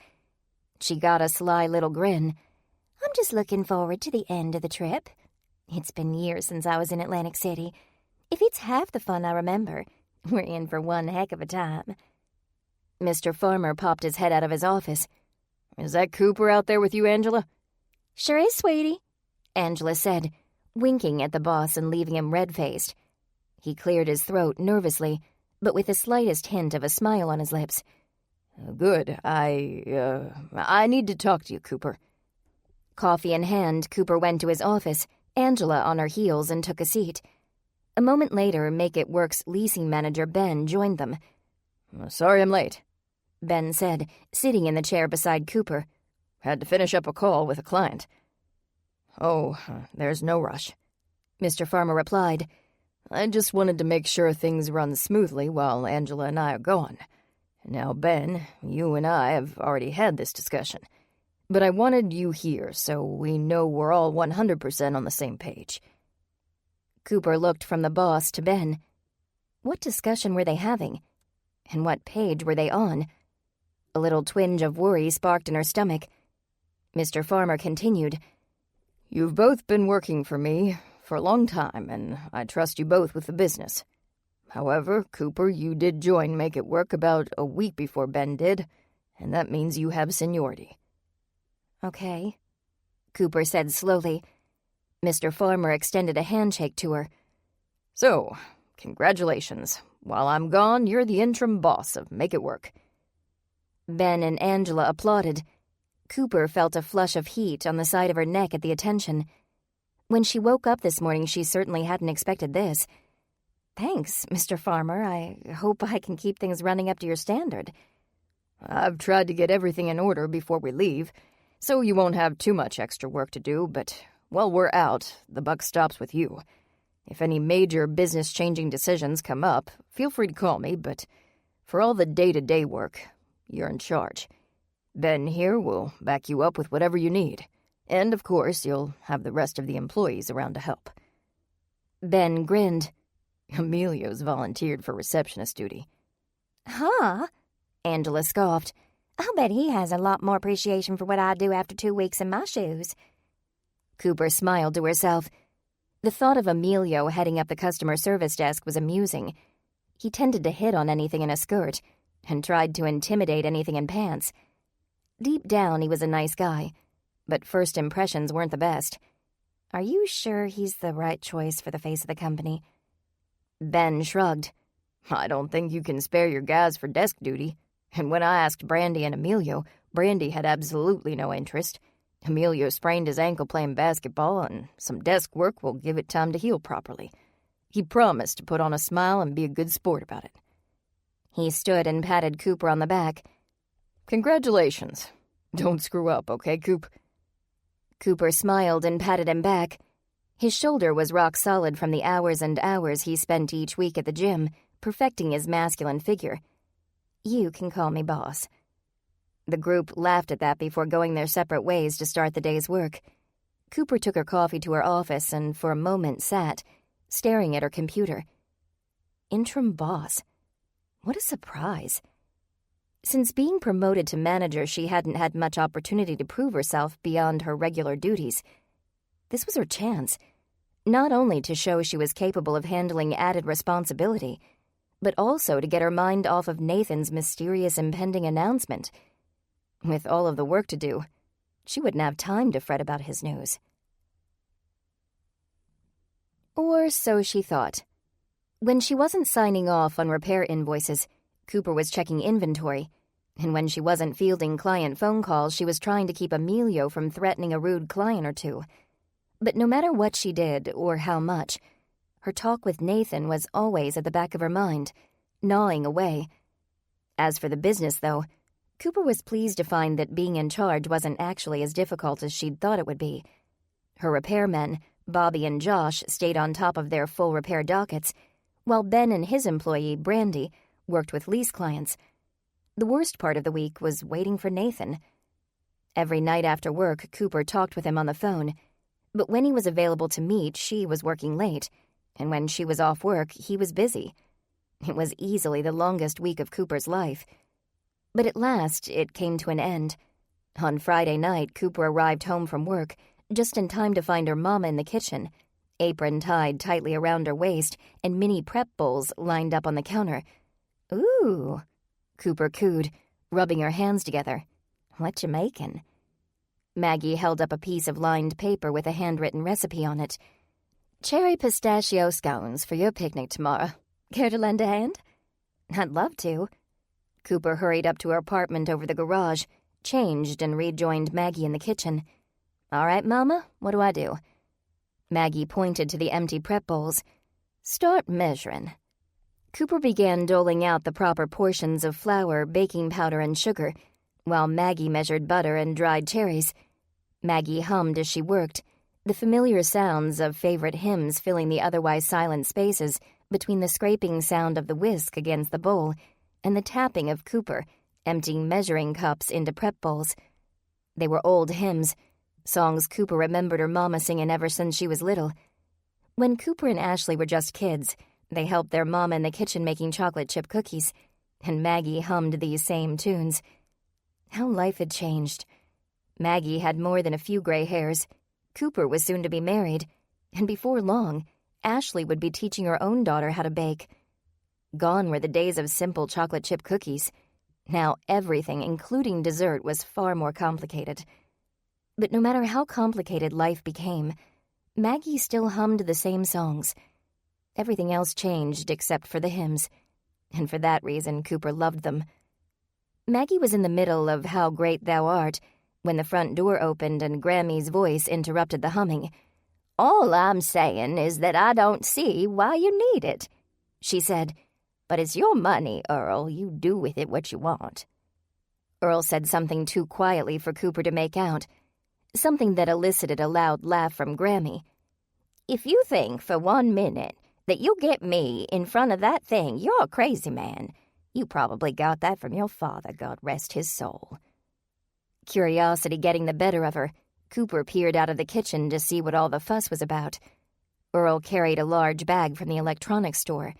She got a sly little grin. "I'm just looking forward to the end of the trip. It's been years since I was in Atlantic City. If it's half the fun I remember, we're in for one heck of a time." Mr. Farmer popped his head out of his office. "Is that Cooper out there with you, Angela?" "Sure is, sweetie," Angela said, winking at the boss and leaving him red-faced. He cleared his throat nervously, but with the slightest hint of a smile on his lips. "Good. I need to talk to you, Cooper." Coffee in hand, Cooper went to his office, Angela on her heels, and took a seat. A moment later, Make It Work's leasing manager, Ben, joined them. "Sorry I'm late," Ben said, sitting in the chair beside Cooper. "Had to finish up a call with a client." "Oh, there's no rush," Mr. Farmer replied. "I just wanted to make sure things run smoothly while Angela and I are gone. Now, Ben, you and I have already had this discussion, but I wanted you here so we know we're all 100% on the same page." Cooper looked from the boss to Ben. What discussion were they having? And what page were they on? A little twinge of worry sparked in her stomach. Mr. Farmer continued, "You've both been working for me for a long time, and I trust you both with the business. However, Cooper, you did join Make It Work about a week before Ben did, and that means you have seniority." "Okay," Cooper said slowly. Mr. Farmer extended a handshake to her. "So, congratulations. While I'm gone, you're the interim boss of Make It Work." Ben and Angela applauded. Cooper felt a flush of heat on the side of her neck at the attention. When she woke up this morning, she certainly hadn't expected this. "Thanks, Mr. Farmer. I hope I can keep things running up to your standard." "I've tried to get everything in order before we leave, so you won't have too much extra work to do, but while we're out, the buck stops with you. If any major business-changing decisions come up, feel free to call me, but for all the day-to-day work, you're in charge. Ben here will back you up with whatever you need, and of course you'll have the rest of the employees around to help." Ben grinned. "Emilio's volunteered for receptionist duty." "Huh?" Angela scoffed. "I'll bet he has a lot more appreciation for what I do after 2 weeks in my shoes." Cooper smiled to herself. The thought of Emilio heading up the customer service desk was amusing. He tended to hit on anything in a skirt and tried to intimidate anything in pants. Deep down, he was a nice guy, but first impressions weren't the best. Are you sure he's the right choice for the face of the company? Ben shrugged. "I don't think you can spare your guys for desk duty. And when I asked Brandy and Emilio, Brandy had absolutely no interest. Emilio sprained his ankle playing basketball, and some desk work will give it time to heal properly. He promised to put on a smile and be a good sport about it." He stood and patted Cooper on the back. "Congratulations. Don't screw up, okay, Coop?" Cooper smiled and patted him back. His shoulder was rock solid from the hours and hours he spent each week at the gym, perfecting his masculine figure. You can call me boss. The group laughed at that before going their separate ways to start the day's work. Cooper took her coffee to her office and for a moment sat, staring at her computer. Interim boss. What a surprise. Since being promoted to manager, she hadn't had much opportunity to prove herself beyond her regular duties. This was her chance, not only to show she was capable of handling added responsibility, but also to get her mind off of Nathan's mysterious impending announcement. With all of the work to do, she wouldn't have time to fret about his news. Or so she thought. When she wasn't signing off on repair invoices, Cooper was checking inventory, and when she wasn't fielding client phone calls, she was trying to keep Emilio from threatening a rude client or two. But no matter what she did, or how much, her talk with Nathan was always at the back of her mind, gnawing away. As for the business, though, Cooper was pleased to find that being in charge wasn't actually as difficult as she'd thought it would be. Her repairmen, Bobby and Josh, stayed on top of their full repair dockets, while Ben and his employee, Brandy, worked with lease clients. The worst part of the week was waiting for Nathan. Every night after work, Cooper talked with him on the phone, but when he was available to meet, she was working late, and when she was off work, he was busy. It was easily the longest week of Cooper's life. But at last, it came to an end. On Friday night, Cooper arrived home from work, just in time to find her mama in the kitchen, apron tied tightly around her waist and mini prep bowls lined up on the counter. "Ooh," Cooper cooed, rubbing her hands together. "What you makin'?" Maggie held up a piece of lined paper with a handwritten recipe on it. "Cherry pistachio scones for your picnic tomorrow. Care to lend a hand?" "I'd love to." Cooper hurried up to her apartment over the garage, changed, and rejoined Maggie in the kitchen. "All right, Mama, what do I do?" Maggie pointed to the empty prep bowls. "Start measuring." Cooper began doling out the proper portions of flour, baking powder, and sugar, while Maggie measured butter and dried cherries. Maggie hummed as she worked, the familiar sounds of favorite hymns filling the otherwise silent spaces between the scraping sound of the whisk against the bowl and the tapping of Cooper, emptying measuring cups into prep bowls. They were old hymns, songs Cooper remembered her mama singing ever since she was little. When Cooper and Ashley were just kids, they helped their mama in the kitchen making chocolate chip cookies, and Maggie hummed these same tunes. How life had changed. Maggie had more than a few gray hairs. Cooper was soon to be married, and before long, Ashley would be teaching her own daughter how to bake. Gone were the days of simple chocolate chip cookies. Now everything, including dessert, was far more complicated. But no matter how complicated life became, Maggie still hummed the same songs. Everything else changed except for the hymns, and for that reason Cooper loved them. Maggie was in the middle of How Great Thou Art when the front door opened and Grammy's voice interrupted the humming. "All I'm saying is that I don't see why you need it," she said. "But it's your money, Earl. You do with it what you want." Earl said something too quietly for Cooper to make out, something that elicited a loud laugh from Grammy. "If you think for 1 minute that you'll get me in front of that thing, you're a crazy man. You probably got that from your father, God rest his soul." Curiosity getting the better of her, Cooper peered out of the kitchen to see what all the fuss was about. Earl carried a large bag from the electronics store.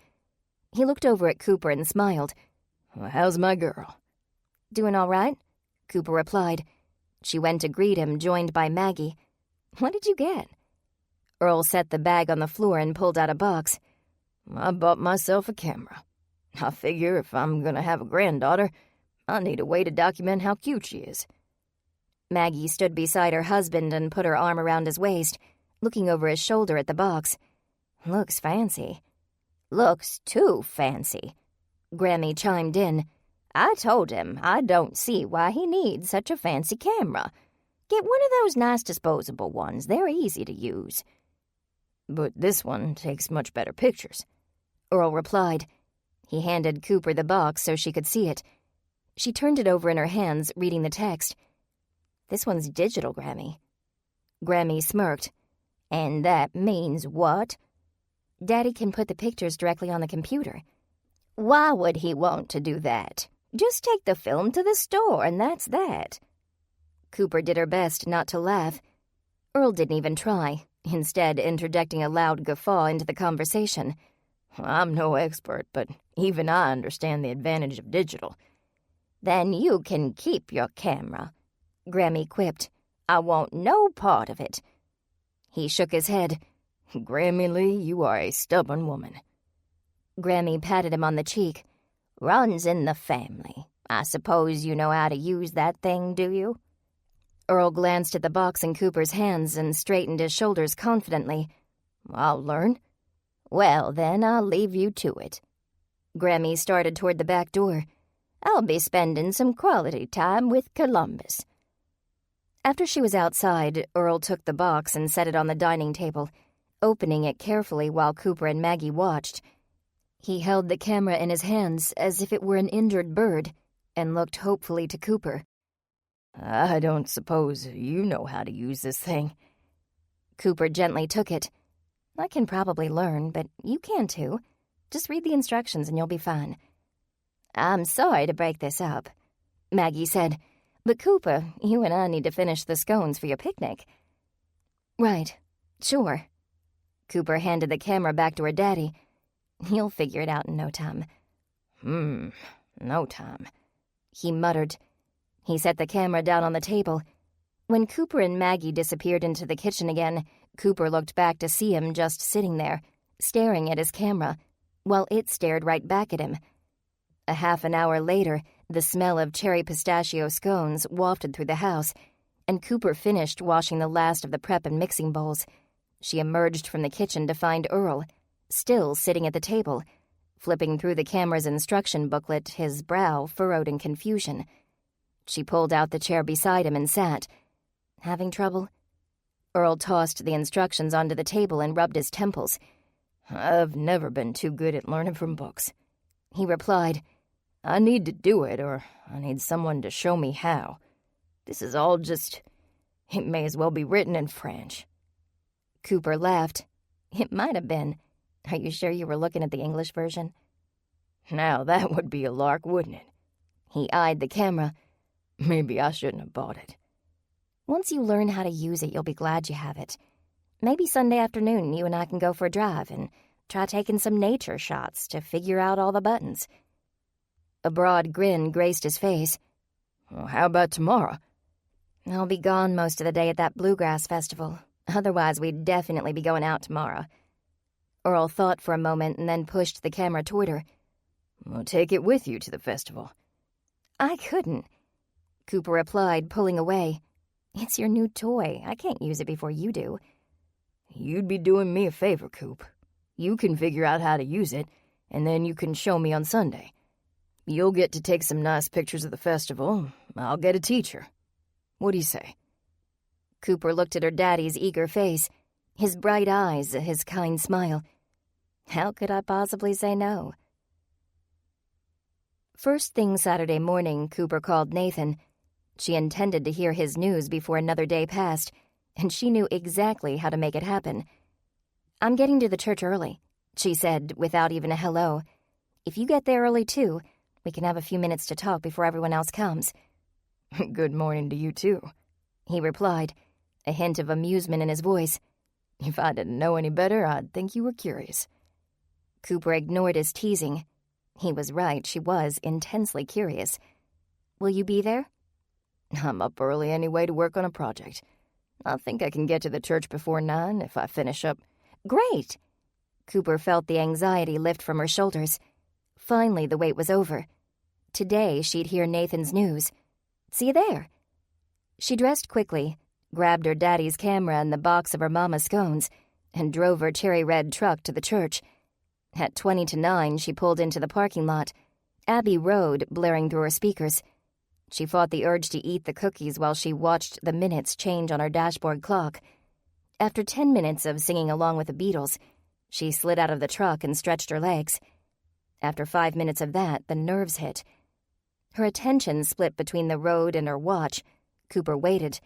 He looked over at Cooper and smiled. "Well, how's my girl?" "Doing all right," Cooper replied. She went to greet him, joined by Maggie. "What did you get?" Earl set the bag on the floor and pulled out a box. "I bought myself a camera. I figure if I'm going to have a granddaughter, I need a way to document how cute she is." Maggie stood beside her husband and put her arm around his waist, looking over his shoulder at the box. "Looks fancy." "Looks too fancy," Grammy chimed in. "I told him I don't see why he needs such a fancy camera. Get one of those nice disposable ones. They're easy to use." "But this one takes much better pictures," Earl replied. He handed Cooper the box so she could see it. She turned it over in her hands, reading the text. "This one's digital, Grammy." Grammy smirked. "And that means what?" "Daddy can put the pictures directly on the computer." "Why would he want to do that? Just take the film to the store and that's that." Cooper did her best not to laugh. Earl didn't even try, instead interjecting a loud guffaw into the conversation. "I'm no expert, but even I understand the advantage of digital." "Then you can keep your camera," Grammy quipped. "I want no part of it." He shook his head. "Grammy Lee, you are a stubborn woman." Grammy patted him on the cheek. "Runs in the family. I suppose you know how to use that thing, do you?" Earl glanced at the box in Cooper's hands and straightened his shoulders confidently. "I'll learn." "Well, then I'll leave you to it." Grammy started toward the back door. "I'll be spending some quality time with Columbus." After she was outside, Earl took the box and set it on the dining table, opening it carefully while Cooper and Maggie watched. He held the camera in his hands as if it were an injured bird and looked hopefully to Cooper. "I don't suppose you know how to use this thing." Cooper gently took it. "I can probably learn, but you can too. Just read the instructions and you'll be fine." "I'm sorry to break this up," Maggie said, "but Cooper, you and I need to finish the scones for your picnic." "Right, sure." Cooper handed the camera back to her daddy. "You'll figure it out in no time." No time," he muttered. He set the camera down on the table. When Cooper and Maggie disappeared into the kitchen again, Cooper looked back to see him just sitting there, staring at his camera, while it stared right back at him. A half an hour later, the smell of cherry pistachio scones wafted through the house, and Cooper finished washing the last of the prep and mixing bowls. She emerged from the kitchen to find Earl, still sitting at the table, flipping through the camera's instruction booklet, his brow furrowed in confusion. She pulled out the chair beside him and sat. "Having trouble?" Earl tossed the instructions onto the table and rubbed his temples. "I've never been too good at learning from books," he replied. "I need to do it, or I need someone to show me how. This is all just... It may as well be written in French." Cooper laughed. "It might have been. Are you sure you were looking at the English version?" "Now that would be a lark, wouldn't it?" He eyed the camera. "Maybe I shouldn't have bought it." "Once you learn how to use it, you'll be glad you have it. Maybe Sunday afternoon you and I can go for a drive and try taking some nature shots to figure out all the buttons." A broad grin graced his face. "Well, how about tomorrow?" "I'll be gone most of the day at that bluegrass festival. Otherwise, we'd definitely be going out tomorrow." Earl thought for a moment and then pushed the camera toward her. "Well, take it with you to the festival." "I couldn't," Cooper replied, pulling away. "It's your new toy. I can't use it before you do." "You'd be doing me a favor, Coop. You can figure out how to use it, and then you can show me on Sunday. You'll get to take some nice pictures of the festival. I'll get a teacher. What do you say?" Cooper looked at her daddy's eager face, his bright eyes, his kind smile. How could I possibly say no? First thing Saturday morning, Cooper called Nathan. She intended to hear his news before another day passed, and she knew exactly how to make it happen. "I'm getting to the church early," she said, without even a hello. "If you get there early, too, we can have a few minutes to talk before everyone else comes." "Good morning to you, too," he replied, a hint of amusement in his voice. "If I didn't know any better, I'd think you were curious." Cooper ignored his teasing. He was right, she was intensely curious. "Will you be there?" "I'm up early anyway to work on a project. I think I can get to the church before 9 if I finish up." "Great!" Cooper felt the anxiety lift from her shoulders. Finally, the wait was over. Today, she'd hear Nathan's news. "See you there." She dressed quickly, grabbed her daddy's camera and the box of her mama's scones, and drove her cherry-red truck to the church. At 20 to 9, she pulled into the parking lot, Abbey Road blaring through her speakers. She fought the urge to eat the cookies while she watched the minutes change on her dashboard clock. After 10 minutes of singing along with the Beatles, she slid out of the truck and stretched her legs. After 5 minutes of that, the nerves hit. Her attention split between the road and her watch. Cooper waited.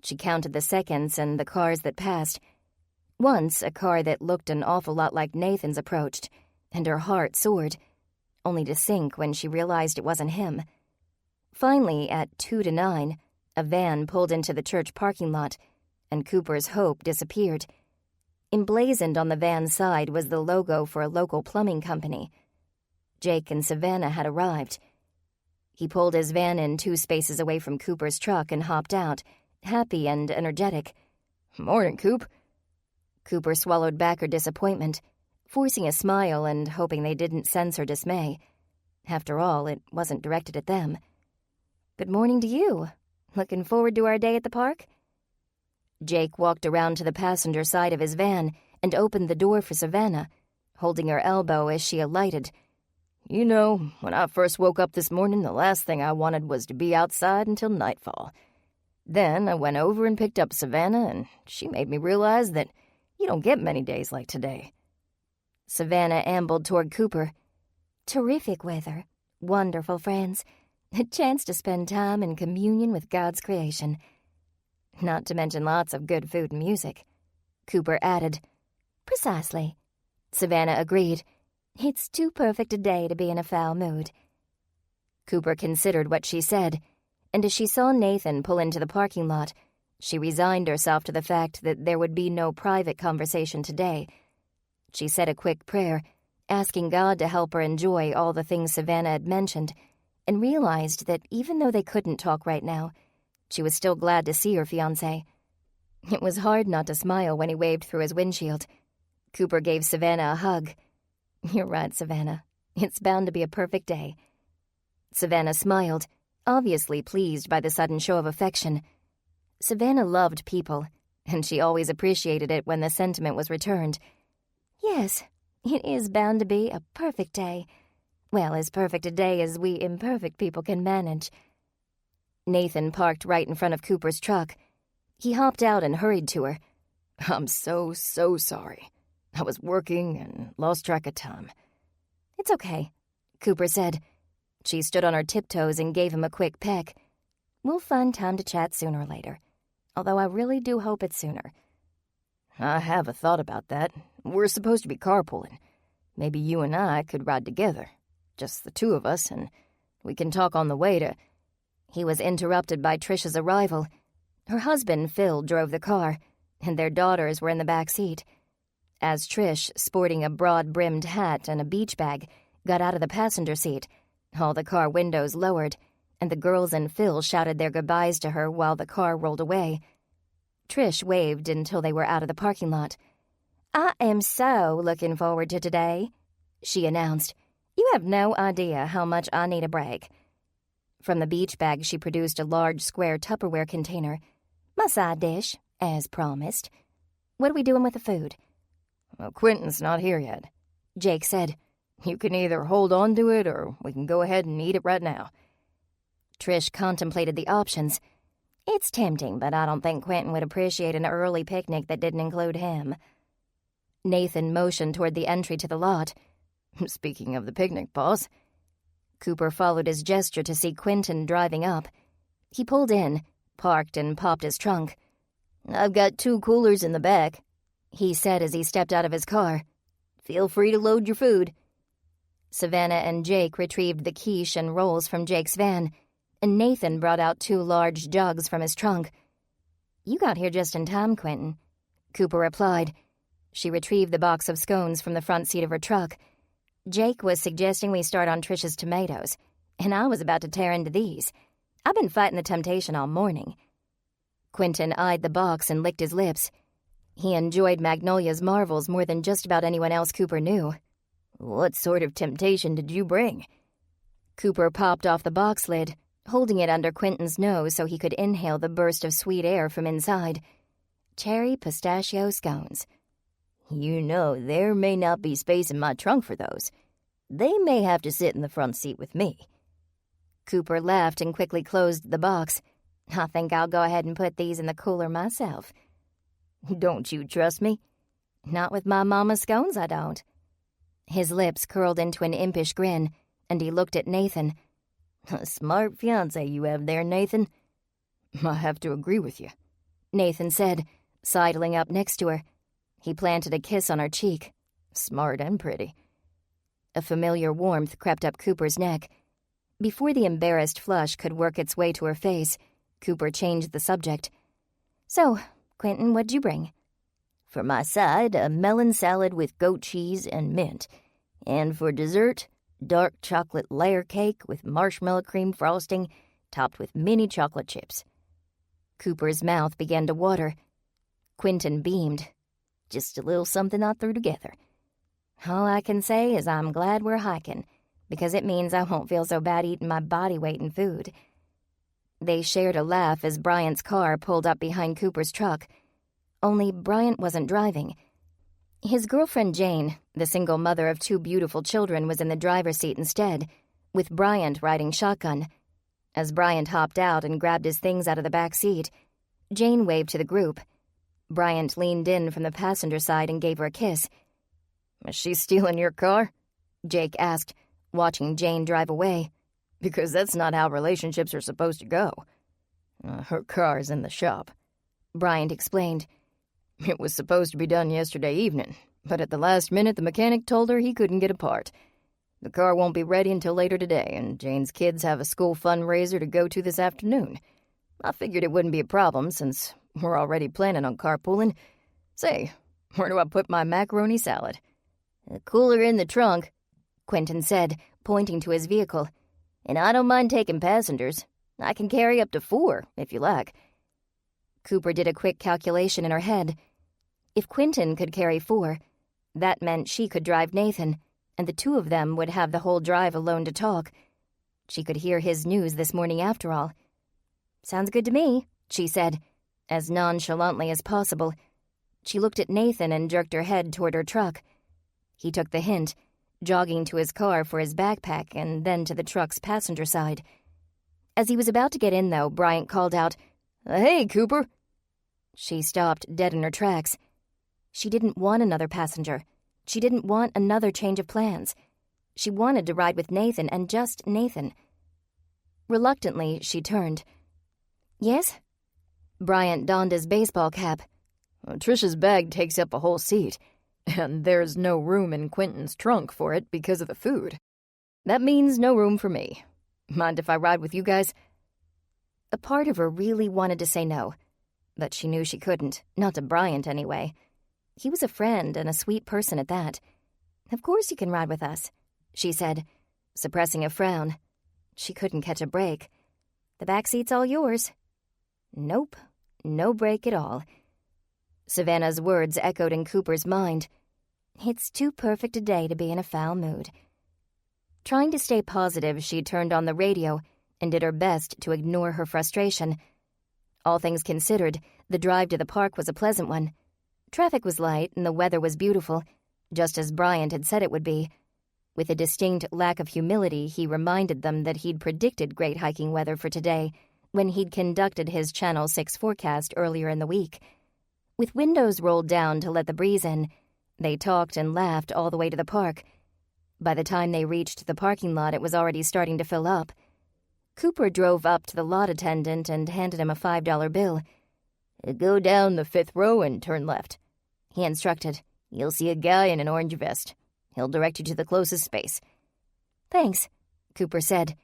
She counted the seconds and the cars that passed. Once, a car that looked an awful lot like Nathan's approached, and her heart soared, only to sink when she realized it wasn't him. Finally, at 2 to 9, a van pulled into the church parking lot, and Cooper's hope disappeared. Emblazoned on the van's side was the logo for a local plumbing company. Jake and Savannah had arrived. He pulled his van in 2 spaces away from Cooper's truck and hopped out, happy and energetic. "Morning, Coop." Cooper swallowed back her disappointment, forcing a smile and hoping they didn't sense her dismay. After all, it wasn't directed at them. "Good morning to you. Looking forward to our day at the park?" Jake walked around to the passenger side of his van and opened the door for Savannah, holding her elbow as she alighted. "You know, when I first woke up this morning, the last thing I wanted was to be outside until nightfall. Then I went over and picked up Savannah, and she made me realize that you don't get many days like today." Savannah ambled toward Cooper. "Terrific weather, wonderful friends, a chance to spend time in communion with God's creation. Not to mention lots of good food and music," Cooper added. "Precisely," Savannah agreed. "It's too perfect a day to be in a foul mood." Cooper considered what she said, and as she saw Nathan pull into the parking lot, she resigned herself to the fact that there would be no private conversation today. She said a quick prayer, asking God to help her enjoy all the things Savannah had mentioned, and realized that even though they couldn't talk right now, she was still glad to see her fiancé. It was hard not to smile when he waved through his windshield. Cooper gave Savannah a hug. "You're right, Savannah. It's bound to be a perfect day." Savannah smiled, obviously pleased by the sudden show of affection. Savannah loved people, and she always appreciated it when the sentiment was returned. "Yes, it is bound to be a perfect day. Well, as perfect a day as we imperfect people can manage." Nathan parked right in front of Cooper's truck. He hopped out and hurried to her. "I'm so sorry. I was working and lost track of time." "It's okay," Cooper said. She stood on her tiptoes and gave him a quick peck. "We'll find time to chat sooner or later, although I really do hope it's sooner." "I have a thought about that. We're supposed to be carpooling. Maybe you and I could ride together, just the 2 of us, and we can talk on the way to—" He was interrupted by Trish's arrival. Her husband, Phil, drove the car, and their daughters were in the back seat. As Trish, sporting a broad-brimmed hat and a beach bag, got out of the passenger seat, all the car windows lowered, and the girls and Phil shouted their goodbyes to her while the car rolled away. Trish waved until they were out of the parking lot. "I am so looking forward to today," she announced. "You have no idea how much I need a break." From the beach bag, she produced a large square Tupperware container. "My side dish, as promised. What are we doing with the food?" "Well, Quentin's not here yet," Jake said. "You can either hold on to it or we can go ahead and eat it right now." Trish contemplated the options. "It's tempting, but I don't think Quentin would appreciate an early picnic that didn't include him." Nathan motioned toward the entry to the lot. "Speaking of the picnic, boss." Cooper followed his gesture to see Quentin driving up. He pulled in, parked, and popped his trunk. "I've got 2 coolers in the back," he said as he stepped out of his car. "Feel free to load your food." Savannah and Jake retrieved the quiche and rolls from Jake's van, and Nathan brought out 2 large jugs from his trunk. "You got here just in time, Quentin," Cooper replied. She retrieved the box of scones from the front seat of her truck. "Jake was suggesting we start on Trish's tomatoes, and I was about to tear into these. I've been fighting the temptation all morning." Quentin eyed the box and licked his lips. He enjoyed Magnolia's marvels more than just about anyone else Cooper knew. "What sort of temptation did you bring?" Cooper popped off the box lid, holding it under Quentin's nose so he could inhale the burst of sweet air from inside. "Cherry pistachio scones." "You know, there may not be space in my trunk for those. They may have to sit in the front seat with me." Cooper laughed and quickly closed the box. "I think I'll go ahead and put these in the cooler myself." "Don't you trust me?" "Not with my mama's scones, I don't." His lips curled into an impish grin, and he looked at Nathan. "A smart fiancé you have there, Nathan." "I have to agree with you." Nathan said, sidling up next to her. He planted a kiss on her cheek. Smart and pretty. A familiar warmth crept up Cooper's neck. Before the embarrassed flush could work its way to her face, Cooper changed the subject. So, Quentin, what'd you bring? For my side, a melon salad with goat cheese and mint. And for dessert, dark chocolate layer cake with marshmallow cream frosting topped with mini chocolate chips. Cooper's mouth began to water. Quentin beamed. Just a little something I threw together. All I can say is I'm glad we're hiking, because it means I won't feel so bad eating my body weight in food. They shared a laugh as Bryant's car pulled up behind Cooper's truck. Only Bryant wasn't driving. His girlfriend Jane, the single mother of 2 beautiful children, was in the driver's seat instead, with Bryant riding shotgun. As Bryant hopped out and grabbed his things out of the back seat, Jane waved to the group. Bryant leaned in from the passenger side and gave her a kiss. Is she stealing your car? Jake asked, watching Jane drive away. Because that's not how relationships are supposed to go. Her car's in the shop, Bryant explained. It was supposed to be done yesterday evening, but at the last minute the mechanic told her he couldn't get a part. The car won't be ready until later today, and Jane's kids have a school fundraiser to go to this afternoon. I figured it wouldn't be a problem since we're already planning on carpooling. Say, where do I put my macaroni salad? A cooler in the trunk, Quentin said, pointing to his vehicle. And I don't mind taking passengers. I can carry up to 4, if you like. Cooper did a quick calculation in her head. If Quentin could carry 4, that meant she could drive Nathan, and the 2 of them would have the whole drive alone to talk. She could hear his news this morning after all. Sounds good to me, she said, as nonchalantly as possible. She looked at Nathan and jerked her head toward her truck. He took the hint, jogging to his car for his backpack and then to the truck's passenger side. As he was about to get in, though, Bryant called out, Hey, Cooper! She stopped dead in her tracks. She didn't want another passenger. She didn't want another change of plans. She wanted to ride with Nathan and just Nathan. Reluctantly, she turned. Yes? Bryant donned his baseball cap. Trisha's bag takes up a whole seat. And there's no room in Quentin's trunk for it because of the food. That means no room for me. Mind if I ride with you guys? A part of her really wanted to say no, but she knew she couldn't, not to Bryant anyway. He was a friend and a sweet person at that. Of course you can ride with us, she said, suppressing a frown. She couldn't catch a break. The back seat's all yours. Nope, no break at all. Savannah's words echoed in Cooper's mind. It's too perfect a day to be in a foul mood. Trying to stay positive, she turned on the radio and did her best to ignore her frustration. All things considered, the drive to the park was a pleasant one. Traffic was light and the weather was beautiful, just as Bryant had said it would be. With a distinct lack of humility, he reminded them that he'd predicted great hiking weather for today when he'd conducted his Channel 6 forecast earlier in the week. With windows rolled down to let the breeze in, they talked and laughed all the way to the park. By the time they reached the parking lot, it was already starting to fill up. Cooper drove up to the lot attendant and handed him a $5 bill. Go down the 5th row and turn left, he instructed. You'll see a guy in an orange vest. He'll direct you to the closest space. Thanks, Cooper said,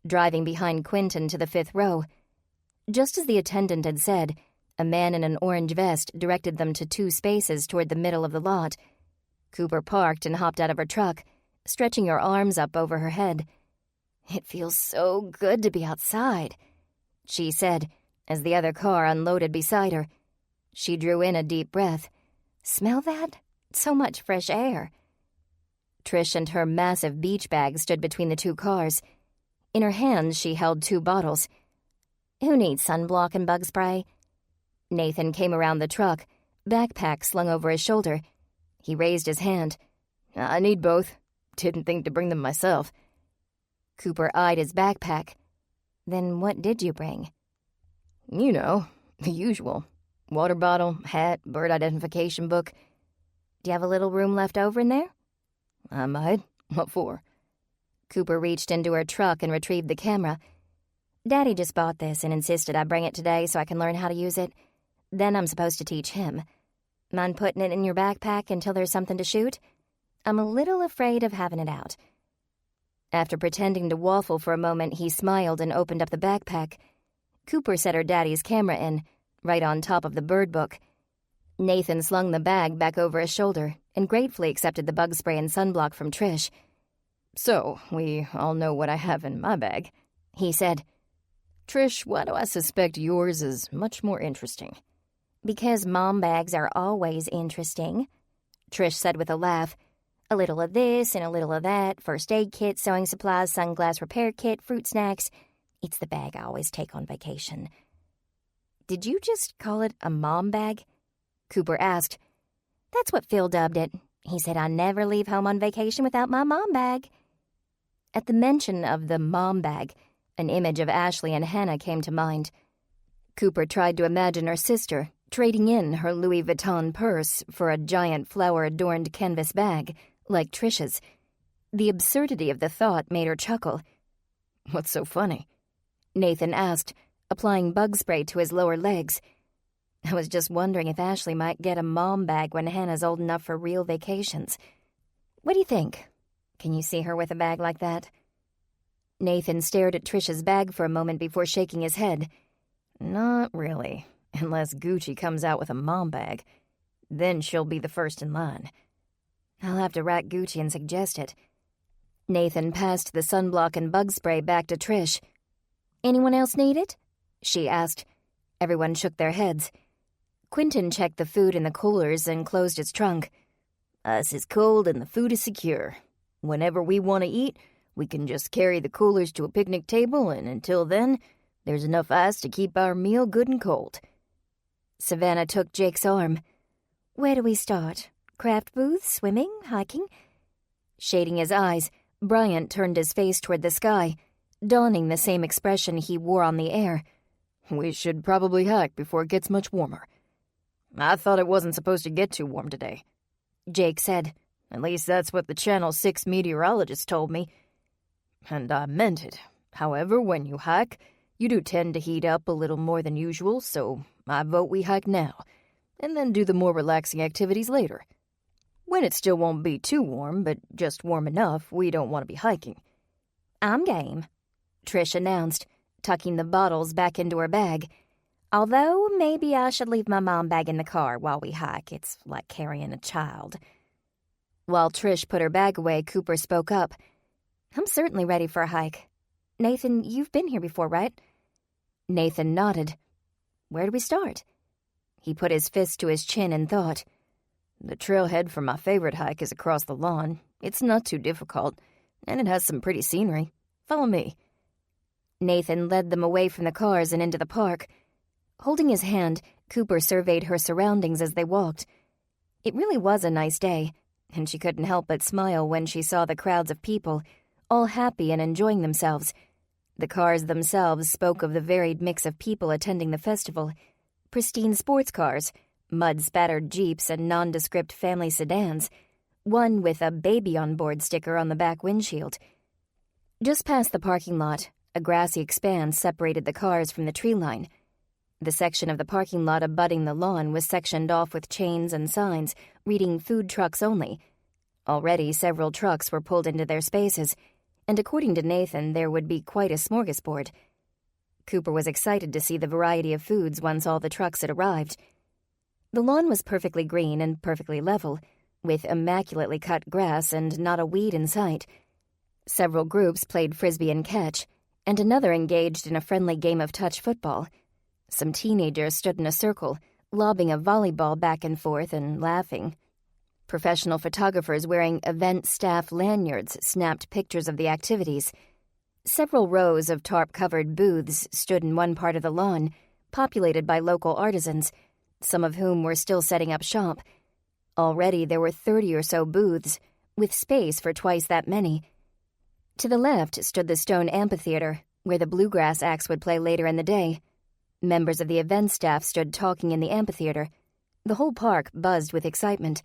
driving behind Quentin to the 5th row. Just as the attendant had said, a man in an orange vest directed them to 2 spaces toward the middle of the lot. Cooper parked and hopped out of her truck, stretching her arms up over her head. It feels so good to be outside, she said, as the other car unloaded beside her. She drew in a deep breath. Smell that? So much fresh air. Trish and her massive beach bag stood between the 2 cars. In her hands, she held 2 bottles. Who needs sunblock and bug spray? Nathan came around the truck, backpack slung over his shoulder. He raised his hand. I need both. Didn't think to bring them myself. Cooper eyed his backpack. Then what did you bring? You know, the usual. Water bottle, hat, bird identification book. Do you have a little room left over in there? I might. What for? Cooper reached into her truck and retrieved the camera. Daddy just bought this and insisted I bring it today so I can learn how to use it. Then I'm supposed to teach him. Mind putting it in your backpack until there's something to shoot? I'm a little afraid of having it out." After pretending to waffle for a moment, he smiled and opened up the backpack. Cooper set her daddy's camera in, right on top of the bird book. Nathan slung the bag back over his shoulder and gratefully accepted the bug spray and sunblock from Trish. "So, we all know what I have in my bag," he said. "Trish, why do I suspect yours is much more interesting?" "Because mom bags are always interesting," Trish said with a laugh. "A little of this and a little of that, first aid kit, sewing supplies, sunglass repair kit, fruit snacks. It's the bag I always take on vacation." "Did you just call it a mom bag?" Cooper asked. "That's what Phil dubbed it. He said I never leave home on vacation without my mom bag." At the mention of the mom bag, an image of Ashley and Hannah came to mind. Cooper tried to imagine her sister trading in her Louis Vuitton purse for a giant flower-adorned canvas bag, like Trish's. The absurdity of the thought made her chuckle. "What's so funny?" Nathan asked, applying bug spray to his lower legs. "I was just wondering if Ashley might get a mom bag when Hannah's old enough for real vacations. What do you think? Can you see her with a bag like that?" Nathan stared at Trish's bag for a moment before shaking his head. "Not really, unless Gucci comes out with a mom bag. Then she'll be the first in line." "I'll have to rat Gucci and suggest it." Nathan passed the sunblock and bug spray back to Trish. "Anyone else need it?" she asked. Everyone shook their heads. Quentin checked the food in the coolers and closed his trunk. "Ice is cold and the food is secure. Whenever we want to eat, we can just carry the coolers to a picnic table, and until then, there's enough ice to keep our meal good and cold." Savannah took Jake's arm. "Where do we start? Craft booths, swimming, hiking?" Shading his eyes, Bryant turned his face toward the sky, donning the same expression he wore on the air. "We should probably hike before it gets much warmer." "I thought it wasn't supposed to get too warm today," Jake said. "At least that's what the Channel 6 meteorologist told me. And I meant it. However, when you hike, you do tend to heat up a little more than usual, so I vote we hike now, and then do the more relaxing activities later. When it still won't be too warm, but just warm enough we don't want to be hiking." "I'm game," Trish announced, tucking the bottles back into her bag. "Although maybe I should leave my mom bag in the car while we hike. It's like carrying a child." While Trish put her bag away, Cooper spoke up. "I'm certainly ready for a hike. Nathan, you've been here before, right?" Nathan nodded. "Where do we start?" He put his fist to his chin and thought. "The trailhead for my favorite hike is across the lawn. It's not too difficult, and it has some pretty scenery. Follow me." Nathan led them away from the cars and into the park. Holding his hand, Cooper surveyed her surroundings as they walked. It really was a nice day, and she couldn't help but smile when she saw the crowds of people, all happy and enjoying themselves. The cars themselves spoke of the varied mix of people attending the festival. Pristine sports cars, mud-spattered Jeeps, and nondescript family sedans, one with a baby on board sticker on the back windshield. Just past the parking lot, a grassy expanse separated the cars from the tree line. The section of the parking lot abutting the lawn was sectioned off with chains and signs reading "Food Trucks Only." Already several trucks were pulled into their spaces, and according to Nathan, there would be quite a smorgasbord. Cooper was excited to see the variety of foods once all the trucks had arrived. The lawn was perfectly green and perfectly level, with immaculately cut grass and not a weed in sight. Several groups played frisbee and catch, and another engaged in a friendly game of touch football. Some teenagers stood in a circle, lobbing a volleyball back and forth and laughing. Professional photographers wearing event staff lanyards snapped pictures of the activities. Several rows of tarp-covered booths stood in one part of the lawn, populated by local artisans, some of whom were still setting up shop. Already there were 30 or so booths, with space for twice that many. To the left stood the stone amphitheater, where the bluegrass acts would play later in the day. Members of the event staff stood talking in the amphitheater. The whole park buzzed with excitement.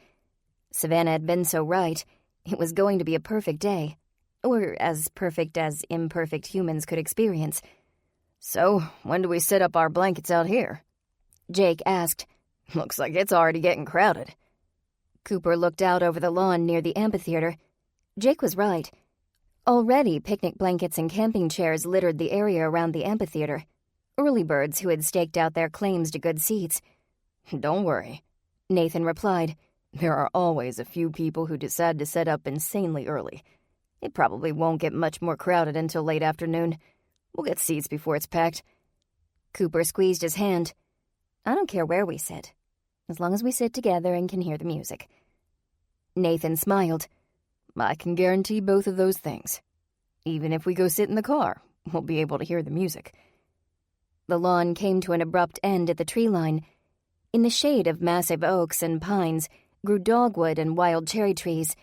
Savannah had been so right. It was going to be a perfect day, or as perfect as imperfect humans could experience. "So, when do we set up our blankets out here?" Jake asked. "Looks like it's already getting crowded." Cooper looked out over the lawn near the amphitheater. Jake was right. Already, picnic blankets and camping chairs littered the area around the amphitheater. Early birds who had staked out their claims to good seats. "Don't worry," Nathan replied. "There are always a few people who decide to set up insanely early. It probably won't get much more crowded until late afternoon. We'll get seats before it's packed." Cooper squeezed his hand. "I don't care where we sit, as long as we sit together and can hear the music." Nathan smiled. "I can guarantee both of those things. Even if we go sit in the car, we'll be able to hear the music." The lawn came to an abrupt end at the tree line. In the shade of massive oaks and pines grew dogwood and wild cherry trees,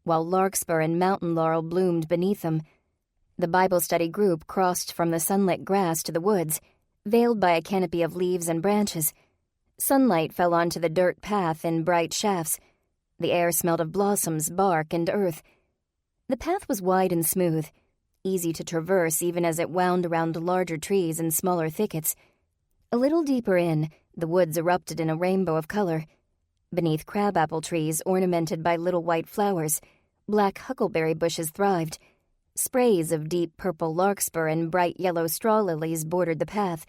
while larkspur and mountain laurel bloomed beneath them. The Bible study group crossed from the sunlit grass to the woods, veiled by a canopy of leaves and branches. Sunlight fell onto the dirt path in bright shafts. The air smelled of blossoms, bark, and earth. The path was wide and smooth, easy to traverse even as it wound around larger trees and smaller thickets. A little deeper in, the woods erupted in a rainbow of color. Beneath crabapple trees ornamented by little white flowers, black huckleberry bushes thrived. Sprays of deep purple larkspur and bright yellow straw lilies bordered the path,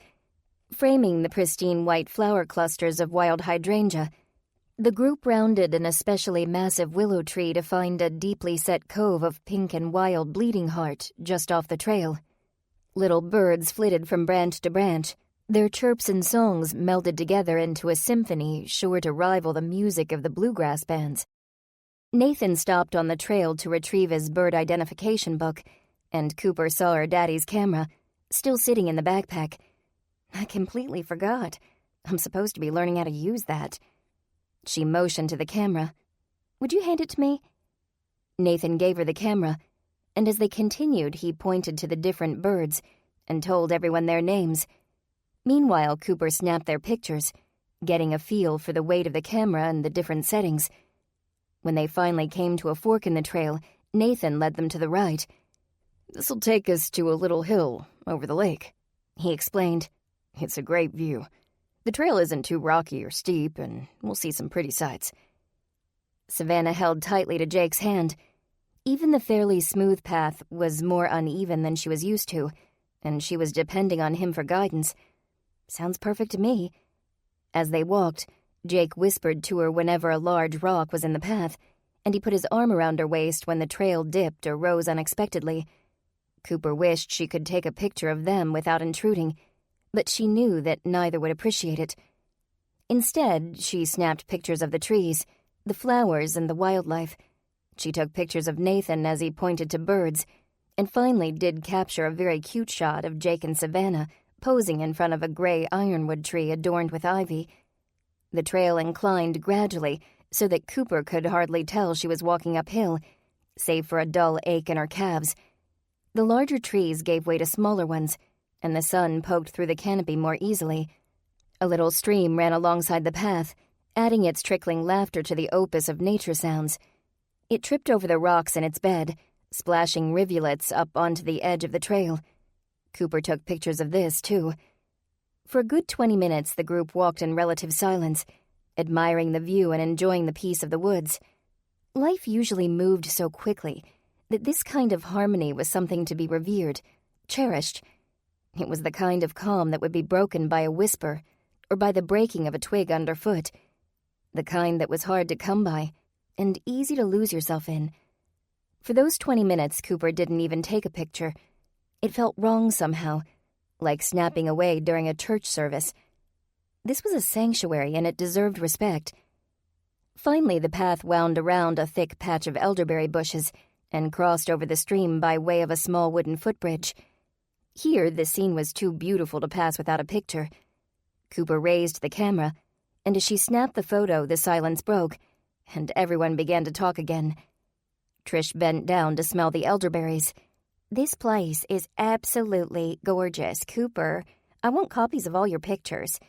framing the pristine white flower clusters of wild hydrangea. The group rounded an especially massive willow tree to find a deeply set cove of pink and wild bleeding heart just off the trail. Little birds flitted from branch to branch. Their chirps and songs melded together into a symphony sure to rival the music of the bluegrass bands. Nathan stopped on the trail to retrieve his bird identification book, and Cooper saw her daddy's camera, still sitting in the backpack. "I completely forgot. I'm supposed to be learning how to use that." She motioned to the camera. "Would you hand it to me?" Nathan gave her the camera, and as they continued, he pointed to the different birds and told everyone their names. Meanwhile, Cooper snapped their pictures, getting a feel for the weight of the camera and the different settings. When they finally came to a fork in the trail, Nathan led them to the right. "This'll take us to a little hill over the lake," he explained. "It's a great view. The trail isn't too rocky or steep, and we'll see some pretty sights." Savannah held tightly to Jake's hand. Even the fairly smooth path was more uneven than she was used to, and she was depending on him for guidance. "Sounds perfect to me." As they walked, Jake whispered to her whenever a large rock was in the path, and he put his arm around her waist when the trail dipped or rose unexpectedly. Cooper wished she could take a picture of them without intruding, but she knew that neither would appreciate it. Instead, she snapped pictures of the trees, the flowers, and the wildlife. She took pictures of Nathan as he pointed to birds, and finally did capture a very cute shot of Jake and Savannah posing in front of a gray ironwood tree adorned with ivy. The trail inclined gradually so that Cooper could hardly tell she was walking uphill, save for a dull ache in her calves. The larger trees gave way to smaller ones, and the sun poked through the canopy more easily. A little stream ran alongside the path, adding its trickling laughter to the opus of nature sounds. It tripped over the rocks in its bed, splashing rivulets up onto the edge of the trail. Cooper took pictures of this, too. For a good 20 minutes, the group walked in relative silence, admiring the view and enjoying the peace of the woods. Life usually moved so quickly that this kind of harmony was something to be revered, cherished. It was the kind of calm that would be broken by a whisper or by the breaking of a twig underfoot, the kind that was hard to come by and easy to lose yourself in. For those 20 minutes, Cooper didn't even take a picture. It felt wrong somehow, like snapping away during a church service. This was a sanctuary, and it deserved respect. Finally, the path wound around a thick patch of elderberry bushes and crossed over the stream by way of a small wooden footbridge. Here, the scene was too beautiful to pass without a picture. Cooper raised the camera, and as she snapped the photo, the silence broke, and everyone began to talk again. Trish bent down to smell the elderberries. "This place is absolutely gorgeous, Cooper. I want copies of all your pictures."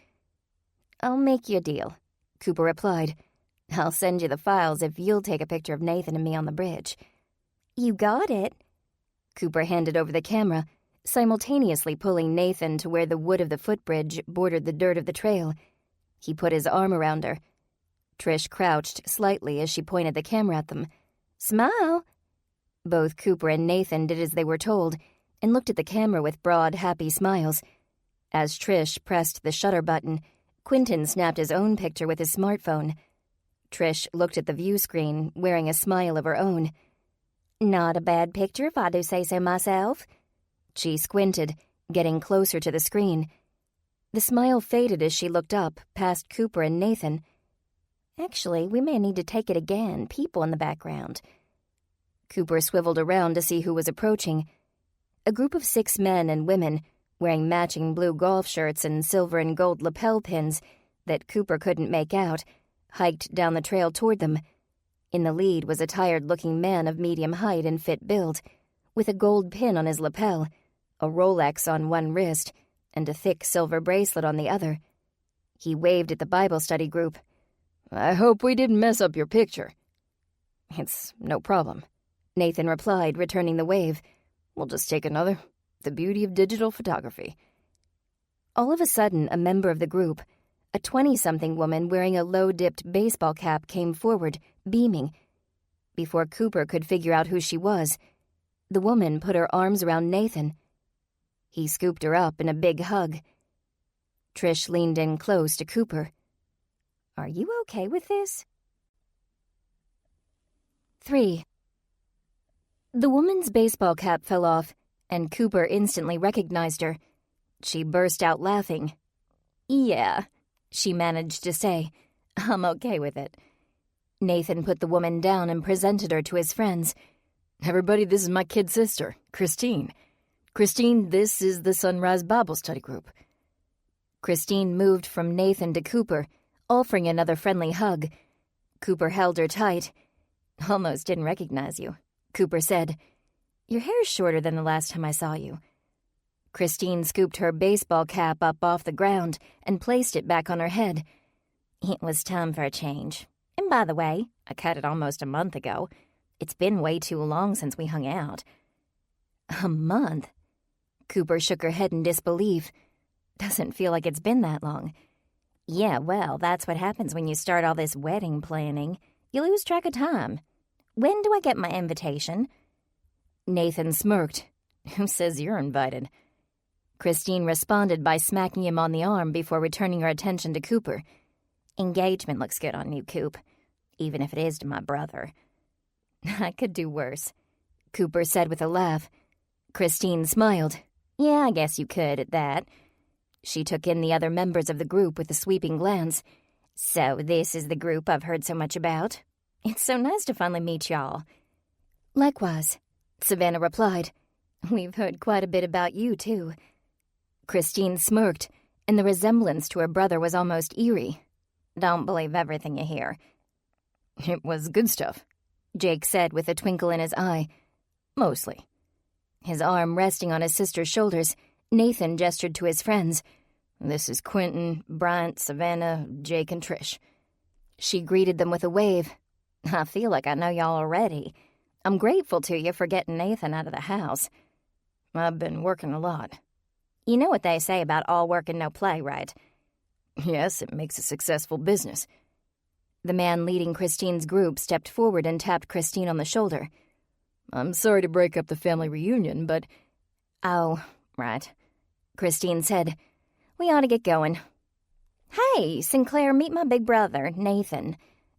"I'll make you a deal," Cooper replied. "I'll send you the files if you'll take a picture of Nathan and me on the bridge." "You got it." Cooper handed over the camera, simultaneously pulling Nathan to where the wood of the footbridge bordered the dirt of the trail. He put his arm around her. Trish crouched slightly as she pointed the camera at them. "Smile!" Both Cooper and Nathan did as they were told and looked at the camera with broad, happy smiles. As Trish pressed the shutter button, Quentin snapped his own picture with his smartphone. Trish looked at the view screen, wearing a smile of her own. "Not a bad picture, if I do say so myself." She squinted, getting closer to the screen. The smile faded as she looked up, past Cooper and Nathan. "Actually, we may need to take it again, people in the background." Cooper swiveled around to see who was approaching. A group of 6 men and women, wearing matching blue golf shirts and silver and gold lapel pins that Cooper couldn't make out, hiked down the trail toward them. In the lead was a tired-looking man of medium height and fit build, with a gold pin on his lapel, a Rolex on one wrist, and a thick silver bracelet on the other. He waved at the Bible study group. "I hope we didn't mess up your picture." "It's no problem," Nathan replied, returning the wave. "We'll just take another. The beauty of digital photography." All of a sudden, a member of the group, a 20-something woman wearing a low-dipped baseball cap, came forward, beaming. Before Cooper could figure out who she was, the woman put her arms around Nathan. He scooped her up in a big hug. Trish leaned in close to Cooper. "Are you okay with this?" 3. The woman's baseball cap fell off, and Cooper instantly recognized her. She burst out laughing. "Yeah," she managed to say. "I'm okay with it." Nathan put the woman down and presented her to his friends. "Everybody, this is my kid sister, Christine. Christine, this is the Sunrise Bible Study Group." Christine moved from Nathan to Cooper, offering another friendly hug. Cooper held her tight. "Almost didn't recognize you," Cooper said. "Your hair's shorter than the last time I saw you." Christine scooped her baseball cap up off the ground and placed it back on her head. "It was time for a change. And by the way, I cut it almost a month ago. It's been way too long since we hung out." "A month?" Cooper shook her head in disbelief. "Doesn't feel like it's been that long." "Yeah, well, that's what happens when you start all this wedding planning. You lose track of time. When do I get my invitation?" Nathan smirked. "Who says you're invited?" Christine responded by smacking him on the arm before returning her attention to Cooper. "Engagement looks good on you, Coop, even if it is to my brother." "I could do worse," Cooper said with a laugh. Christine smiled. "Yeah, I guess you could at that." She took in the other members of the group with a sweeping glance. "So this is the group I've heard so much about. It's so nice to finally meet y'all." "Likewise," Savannah replied. "We've heard quite a bit about you, too." Christine smirked, and the resemblance to her brother was almost eerie. "Don't believe everything you hear." "It was good stuff," Jake said with a twinkle in his eye. "Mostly." His arm resting on his sister's shoulders, Nathan gestured to his friends. "This is Quentin, Bryant, Savannah, Jake, and Trish." She greeted them with a wave. "I feel like I know y'all already. I'm grateful to you for getting Nathan out of the house." "I've been working a lot." "You know what they say about all work and no play, right?" "Yes, it makes a successful business." The man leading Christine's group stepped forward and tapped Christine on the shoulder. "I'm sorry to break up the family reunion, but—" "Oh, right," Christine said. "We ought to get going." "Hey, Sinclair, meet my big brother, Nathan.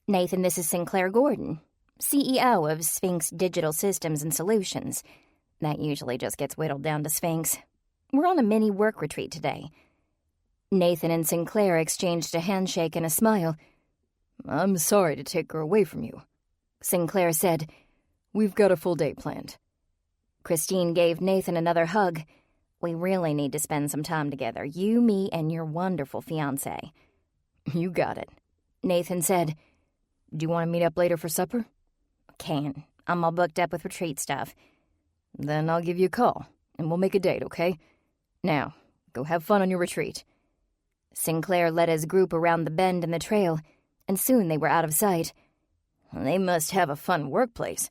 Nathan, this is Sinclair Gordon, CEO of Sphinx Digital Systems and Solutions. That usually just gets whittled down to Sphinx. We're on a mini work retreat today." Nathan and Sinclair exchanged a handshake and a smile. "I'm sorry to take her away from you," Sinclair said. "We've got a full day planned." Christine gave Nathan another hug. "We really need to spend some time together, you, me, and your wonderful fiancé." "You got it," Nathan said. "Do you want to meet up later for supper?" "Can't. I'm all booked up with retreat stuff." "Then I'll give you a call, and we'll make a date, okay? Now, go have fun on your retreat." Sinclair led his group around the bend in the trail, and soon they were out of sight. "They must have a fun workplace,"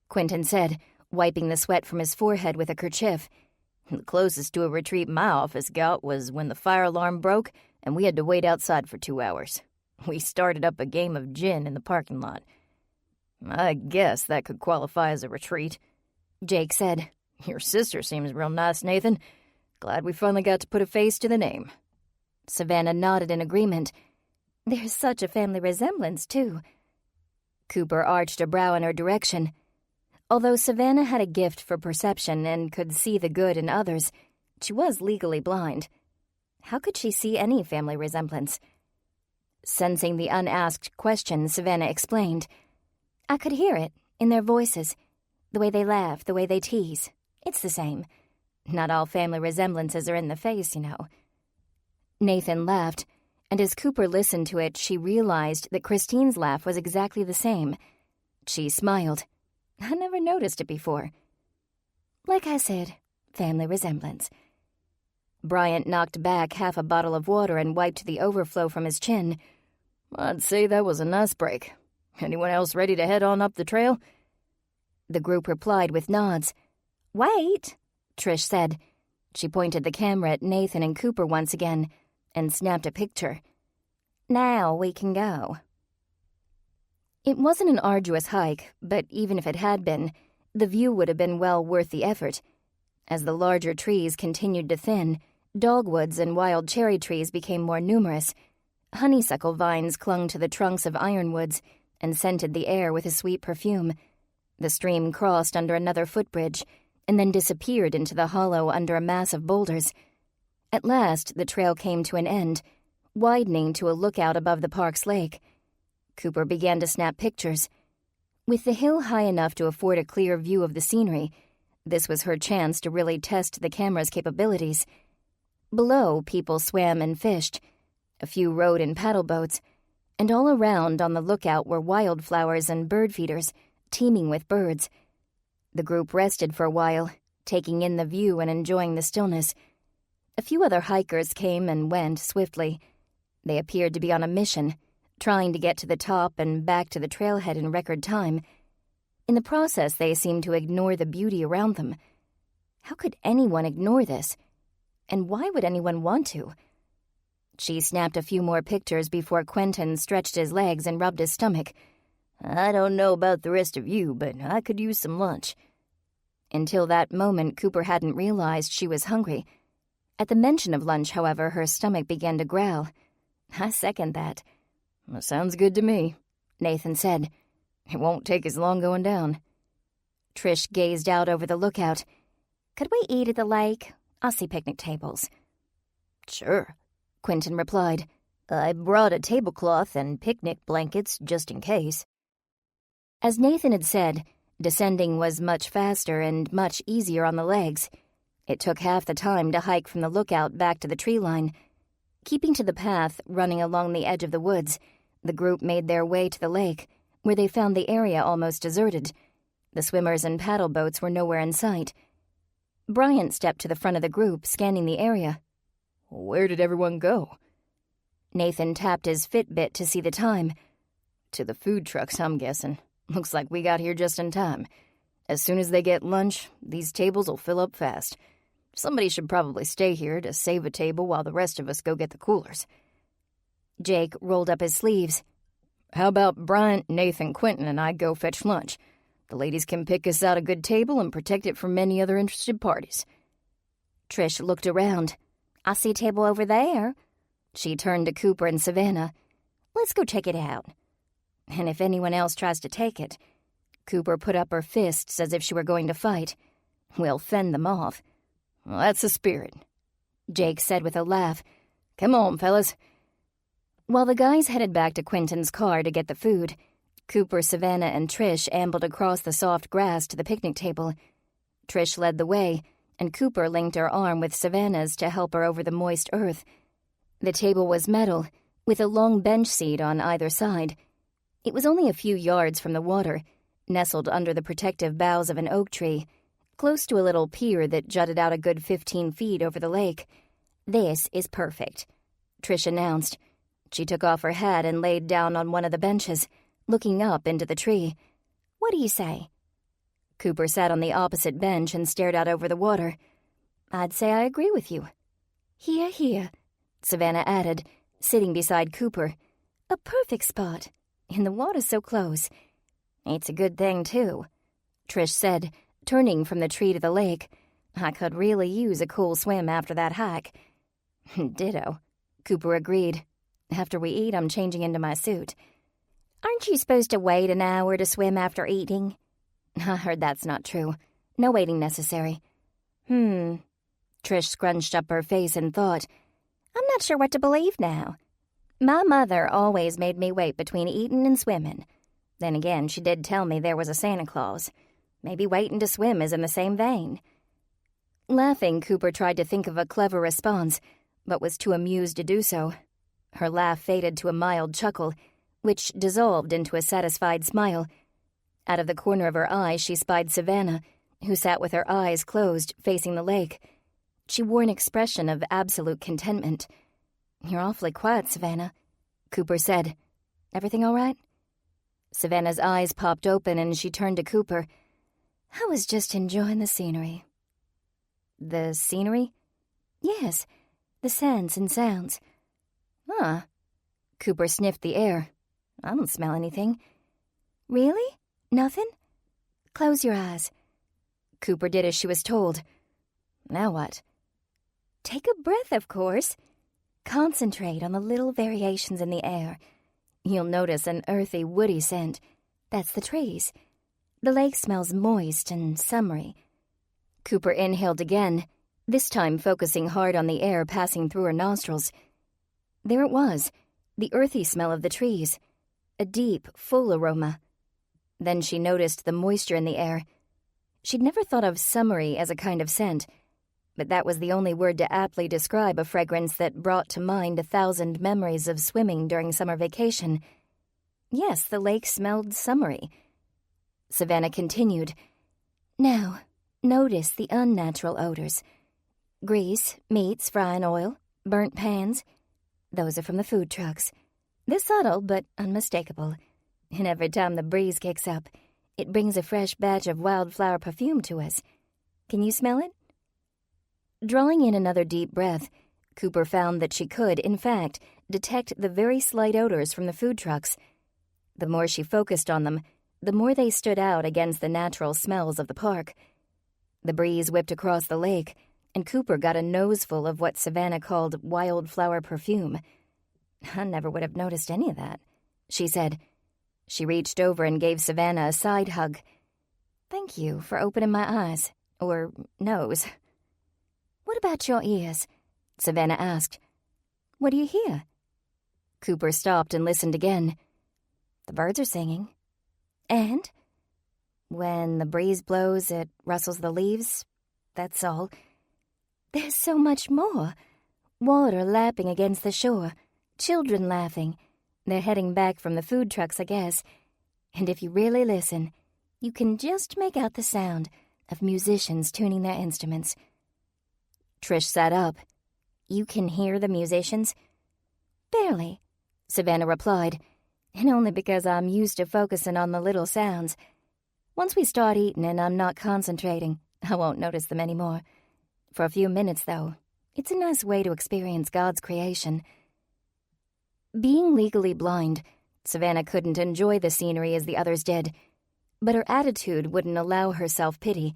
Quentin said, wiping the sweat from his forehead with a kerchief. "The closest to a retreat my office got was when the fire alarm broke and we had to wait outside for 2 hours. We started up a game of gin in the parking lot. I guess that could qualify as a retreat, Jake said. Your sister seems real nice, Nathan. Glad we finally got to put a face to the name. Savannah nodded in agreement. There's such a family resemblance, too. Cooper arched a brow in her direction. Although Savannah had a gift for perception and could see the good in others, she was legally blind. How could she see any family resemblance? Sensing the unasked question, Savannah explained. I could hear it, in their voices. The way they laugh, the way they tease. It's the same. Not all family resemblances are in the face, you know. Nathan laughed, and as Cooper listened to it, she realized that Christine's laugh was exactly the same. She smiled. I never noticed it before. Like I said, family resemblance. Bryant knocked back half a bottle of water and wiped the overflow from his chin. I'd say that was a nice break. Anyone else ready to head on up the trail? The group replied with nods. Wait, Trish said. She pointed the camera at Nathan and Cooper once again and snapped a picture. Now we can go. It wasn't an arduous hike, but even if it had been, the view would have been well worth the effort. As the larger trees continued to thin, dogwoods and wild cherry trees became more numerous. Honeysuckle vines clung to the trunks of ironwoods and scented the air with a sweet perfume. The stream crossed under another footbridge and then disappeared into the hollow under a mass of boulders. At last, the trail came to an end, widening to a lookout above the park's lake. Cooper began to snap pictures. With the hill high enough to afford a clear view of the scenery, this was her chance to really test the camera's capabilities. Below, people swam and fished. A few rowed in paddle boats, and all around on the lookout were wildflowers and bird feeders, teeming with birds. The group rested for a while, taking in the view and enjoying the stillness. A few other hikers came and went swiftly. They appeared to be on a mission, trying to get to the top and back to the trailhead in record time. In the process, they seemed to ignore the beauty around them. How could anyone ignore this? And why would anyone want to? She snapped a few more pictures before Quentin stretched his legs and rubbed his stomach. I don't know about the rest of you, but I could use some lunch. Until that moment, Cooper hadn't realized she was hungry. At the mention of lunch, however, her stomach began to growl. I second that. Well, sounds good to me, Nathan said. It won't take as long going down. Trish gazed out over the lookout. Could we eat at the lake? I'll see picnic tables. Sure, Quentin replied. I brought a tablecloth and picnic blankets just in case. As Nathan had said, descending was much faster and much easier on the legs. It took half the time to hike from the lookout back to the tree line. Keeping to the path running along the edge of the woods, the group made their way to the lake, where they found the area almost deserted. The swimmers and paddle boats were nowhere in sight. Bryant stepped to the front of the group, scanning the area. Where did everyone go? Nathan tapped his Fitbit to see the time. To the food trucks, I'm guessing. Looks like we got here just in time. As soon as they get lunch, these tables will fill up fast. Somebody should probably stay here to save a table while the rest of us go get the coolers. Jake rolled up his sleeves. How about Bryant, Nathan, Quentin, and I go fetch lunch? The ladies can pick us out a good table and protect it from any other interested parties. Trish looked around. I see a table over there. She turned to Cooper and Savannah. Let's go check it out. And if anyone else tries to take it. Cooper put up her fists as if she were going to fight. We'll fend them off. Well, that's the spirit, Jake said with a laugh. Come on, fellas. While the guys headed back to Quentin's car to get the food, Cooper, Savannah, and Trish ambled across the soft grass to the picnic table. Trish led the way, and Cooper linked her arm with Savannah's to help her over the moist earth. The table was metal, with a long bench seat on either side. It was only a few yards from the water, nestled under the protective boughs of an oak tree, close to a little pier that jutted out a good 15 feet over the lake. This is perfect, Trish announced. She took off her hat and laid down on one of the benches, looking up into the tree. What do you say? Cooper sat on the opposite bench and stared out over the water. I'd say I agree with you. Hear, hear, Savannah added, sitting beside Cooper. "A perfect spot. And the water's so close." "It's a good thing, too," Trish said, turning from the tree to the lake. "I could really use a cool swim after that hike." "Ditto," Cooper agreed. "After we eat, I'm changing into my suit." "Aren't you supposed to wait an hour to swim after eating?" "I heard that's not true. No waiting necessary." Trish scrunched up her face and thought, "I'm not sure what to believe now. My mother always made me wait between eating and swimming. Then again, she did tell me there was a Santa Claus. Maybe waiting to swim is in the same vein." Laughing, Cooper tried to think of a clever response, but was too amused to do so. Her laugh faded to a mild chuckle, which dissolved into a satisfied smile. Out of the corner of her eye, she spied Savannah, who sat with her eyes closed, facing the lake. She wore an expression of absolute contentment. "You're awfully quiet, Savannah," Cooper said. "Everything all right?" Savannah's eyes popped open and she turned to Cooper. "I was just enjoying the scenery." "The scenery?" "Yes, the scents and sounds." "Huh." Cooper sniffed the air. "I don't smell anything." "Really? Nothing? Close your eyes." Cooper did as she was told. "Now what?" "Take a breath, of course. Concentrate on the little variations in the air. You'll notice an earthy, woody scent. That's the trees. The lake smells moist and summery." Cooper inhaled again, this time focusing hard on the air passing through her nostrils. There it was, the earthy smell of the trees. A deep, full aroma. Then she noticed the moisture in the air. She'd never thought of summery as a kind of scent, but that was the only word to aptly describe a fragrance that brought to mind 1,000 memories of swimming during summer vacation. Yes, the lake smelled summery. Savannah continued. "Now, notice the unnatural odors. Grease, meats, frying oil, burnt pans. Those are from the food trucks. They're subtle but unmistakable. And every time the breeze kicks up, it brings a fresh batch of wildflower perfume to us. Can you smell it?" Drawing in another deep breath, Cooper found that she could, in fact, detect the very slight odors from the food trucks. The more she focused on them, the more they stood out against the natural smells of the park. The breeze whipped across the lake, and Cooper got a noseful of what Savannah called wildflower perfume. "I never would have noticed any of that," she said. She reached over and gave Savannah a side hug. "Thank you for opening my eyes, or nose." "What about your ears?" Savannah asked. "What do you hear?" Cooper stopped and listened again. "The birds are singing." "And?" "When the breeze blows, it rustles the leaves. That's all." "There's so much more. Water lapping against the shore. Children laughing. They're heading back from the food trucks, I guess. And if you really listen, you can just make out the sound of musicians tuning their instruments." Trish sat up. "You can hear the musicians?" "Barely," Savannah replied, "and only because I'm used to focusing on the little sounds. Once we start eating and I'm not concentrating, I won't notice them anymore. For a few minutes, though, it's a nice way to experience God's creation." Being legally blind, Savannah couldn't enjoy the scenery as the others did, but her attitude wouldn't allow her self-pity,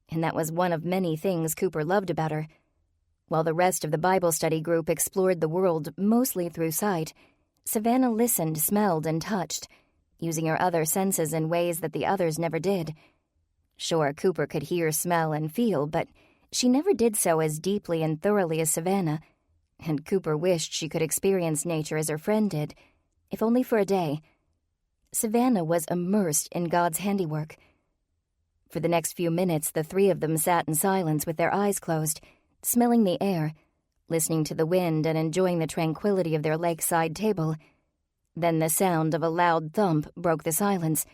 and that was one of many things Cooper loved about her. While the rest of the Bible study group explored the world mostly through sight, Savannah listened, smelled, and touched, using her other senses in ways that the others never did. Sure, Cooper could hear, smell, and feel, but she never did so as deeply and thoroughly as Savannah, and Cooper wished she could experience nature as her friend did, if only for a day. Savannah was immersed in God's handiwork. For the next few minutes, the three of them sat in silence with their eyes closed, smelling the air, listening to the wind and enjoying the tranquility of their lakeside table. Then the sound of a loud thump broke the silence.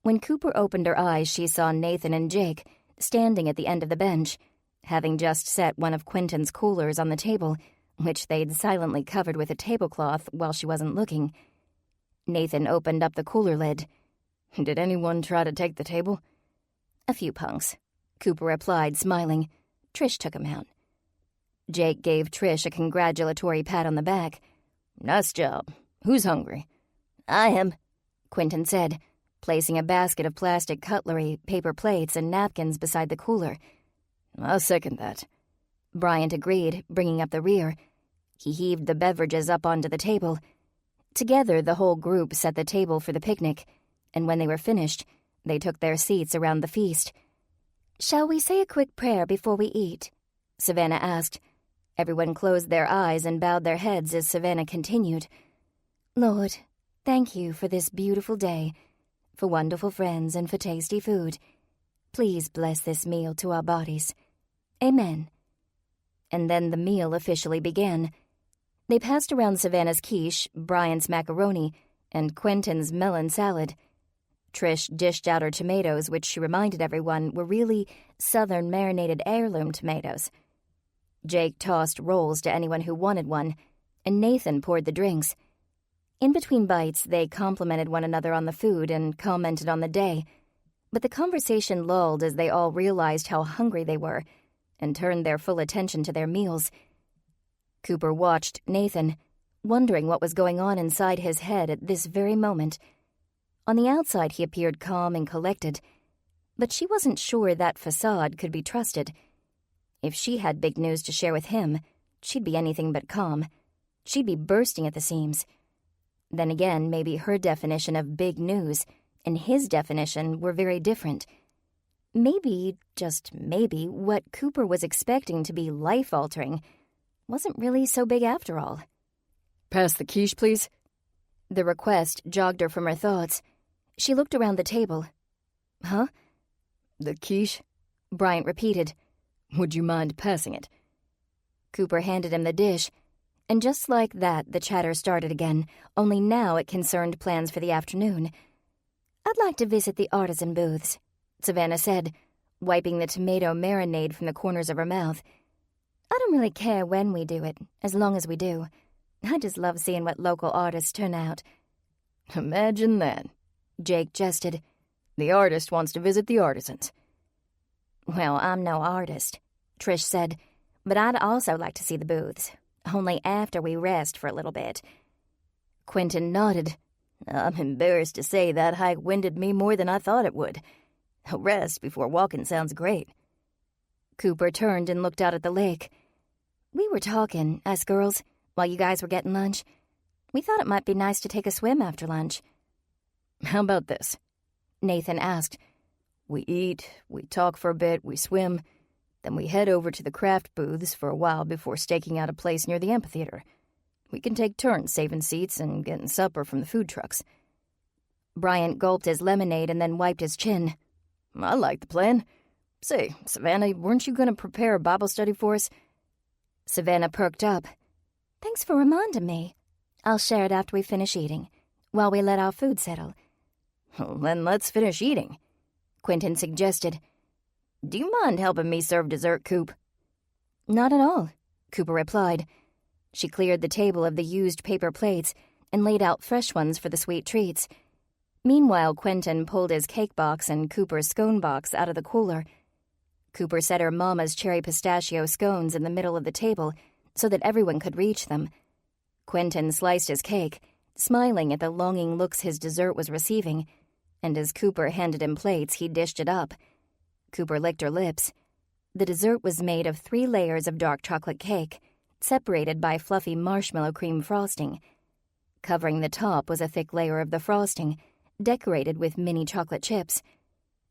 When Cooper opened her eyes, she saw Nathan and Jake standing at the end of the bench, having just set one of Quentin's coolers on the table, which they'd silently covered with a tablecloth while she wasn't looking. Nathan opened up the cooler lid. "Did anyone try to take the table?" "A few punks," Cooper replied, smiling. "Trish took 'em out." Jake gave Trish a congratulatory pat on the back. "Nice job. Who's hungry?" "I am," Quentin said, placing a basket of plastic cutlery, paper plates, and napkins beside the cooler. "I'll second that," Bryant agreed, bringing up the rear. He heaved the beverages up onto the table. Together, the whole group set the table for the picnic, and when they were finished, they took their seats around the feast. "Shall we say a quick prayer before we eat?" Savannah asked. Everyone closed their eyes and bowed their heads as Savannah continued. "Lord, thank you for this beautiful day, for wonderful friends and for tasty food. Please bless this meal to our bodies. Amen." And then the meal officially began. They passed around Savannah's quiche, Bryant's macaroni, and Quentin's melon salad. Trish dished out her tomatoes, which she reminded everyone were really Southern marinated heirloom tomatoes. Jake tossed rolls to anyone who wanted one, and Nathan poured the drinks. In between bites, they complimented one another on the food and commented on the day, but the conversation lulled as they all realized how hungry they were and turned their full attention to their meals. Cooper watched Nathan, wondering what was going on inside his head at this very moment. On the outside, he appeared calm and collected, but she wasn't sure that facade could be trusted. If she had big news to share with him, she'd be anything but calm. She'd be bursting at the seams. Then again, maybe her definition of big news and his definition were very different. Maybe, just maybe, what Cooper was expecting to be life-altering wasn't really so big after all. "Pass the quiche, please." The request jogged her from her thoughts. She looked around the table. "Huh?" "The quiche," Bryant repeated. "Would you mind passing it?" Cooper handed him the dish, and just like that, the chatter started again, only now it concerned plans for the afternoon. "I'd like to visit the artisan booths," Savannah said, wiping the tomato marinade from the corners of her mouth. "I don't really care when we do it, as long as we do. I just love seeing what local artists turn out." "Imagine that," Jake jested. "The artist wants to visit the artisans." "Well, I'm no artist," Trish said, "but I'd also like to see the booths, only after we rest for a little bit." Quentin nodded. "I'm embarrassed to say that hike winded me more than I thought it would. A rest before walking sounds great." Cooper turned and looked out at the lake. "We were talking, us girls, while you guys were getting lunch. We thought it might be nice to take a swim after lunch." "How about this?" Nathan asked. "We eat, we talk for a bit, we swim, then we head over to the craft booths for a while before staking out a place near the amphitheater. We can take turns saving seats and getting supper from the food trucks." Bryant gulped his lemonade and then wiped his chin. "I like the plan. Say, Savannah, weren't you going to prepare a Bible study for us?" Savannah perked up. "Thanks for reminding me. I'll share it after we finish eating, while we let our food settle." "Well, then let's finish eating," Quentin suggested. "Do you mind helping me serve dessert, Coop?" "Not at all," Cooper replied. She cleared the table of the used paper plates and laid out fresh ones for the sweet treats. Meanwhile, Quentin pulled his cake box and Cooper's scone box out of the cooler. Cooper set her mama's cherry pistachio scones in the middle of the table so that everyone could reach them. Quentin sliced his cake, smiling at the longing looks his dessert was receiving, and as Cooper handed him plates, he dished it up. Cooper licked her lips. The dessert was made of 3 layers of dark chocolate cake, separated by fluffy marshmallow cream frosting. Covering the top was a thick layer of the frosting, decorated with mini chocolate chips.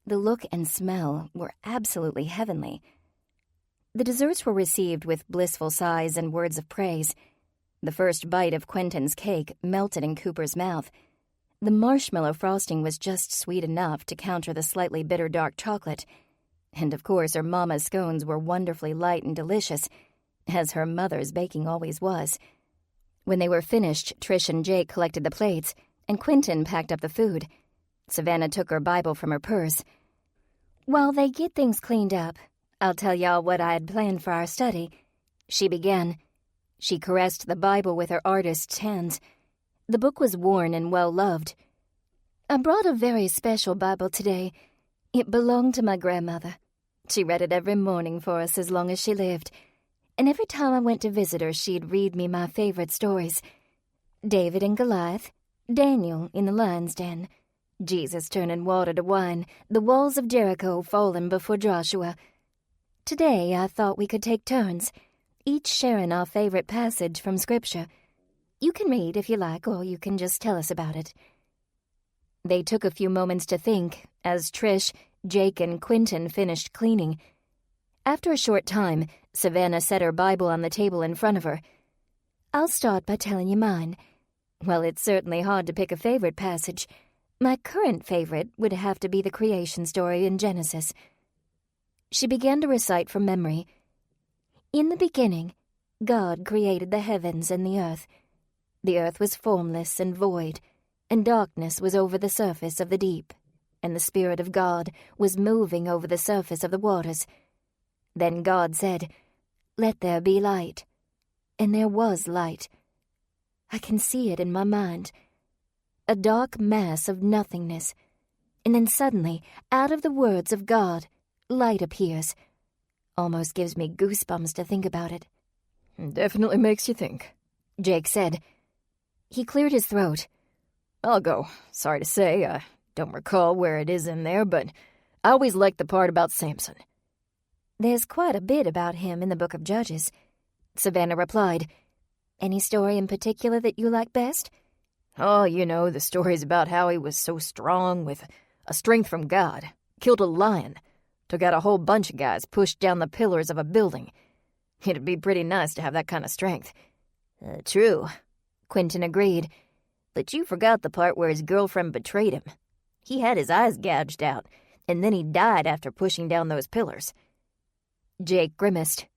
The look and smell were absolutely heavenly. The desserts were received with blissful sighs and words of praise. The first bite of Quentin's cake melted in Cooper's mouth. The marshmallow frosting was just sweet enough to counter the slightly bitter dark chocolate. And of course, her mama's scones were wonderfully light and delicious, as her mother's baking always was. When they were finished, Trish and Jake collected the plates, and Quentin packed up the food. Savannah took her Bible from her purse. "While they get things cleaned up, I'll tell y'all what I had planned for our study," she began. She caressed the Bible with her artist's hands. The book was worn and well-loved. "I brought a very special Bible today. It belonged to my grandmother. She read it every morning for us as long as she lived. and every time I went to visit her, she'd read me my favorite stories. David and Goliath, Daniel in the lion's den, Jesus turning water to wine, the walls of Jericho falling before Joshua. Today I thought we could take turns, each sharing our favorite passage from Scripture. You can read if you like, or you can just tell us about it. They took a few moments to think as Trish, Jake, and Quentin finished cleaning. After a short time, Savannah set her Bible on the table in front of her. I'll start by telling you mine. Well, it's certainly hard to pick a favorite passage. My current favorite would have to be the creation story in Genesis. She began to recite from memory. In the beginning, God created the heavens and the earth. The earth was formless and void, and darkness was over the surface of the deep, and the Spirit of God was moving over the surface of the waters. Then God said, "Let there be light." And there was light. I can see it in my mind. A dark mass of nothingness. And then suddenly, out of the words of God, light appears. Almost gives me goosebumps to think about it. Definitely makes you think, Jake said. He cleared his throat. I'll go. Sorry to say, I don't recall where it is in there, but I always liked the part about Samson. There's quite a bit about him in the book of Judges, Savannah replied. Any story in particular that you like best? Oh, you know, the stories about how he was so strong with a strength from God, killed a lion, took out a whole bunch of guys, pushed down the pillars of a building. It'd be pretty nice to have that kind of strength. True, Quentin agreed. But you forgot the part where his girlfriend betrayed him. He had his eyes gouged out, and then he died after pushing down those pillars. Jake grimaced.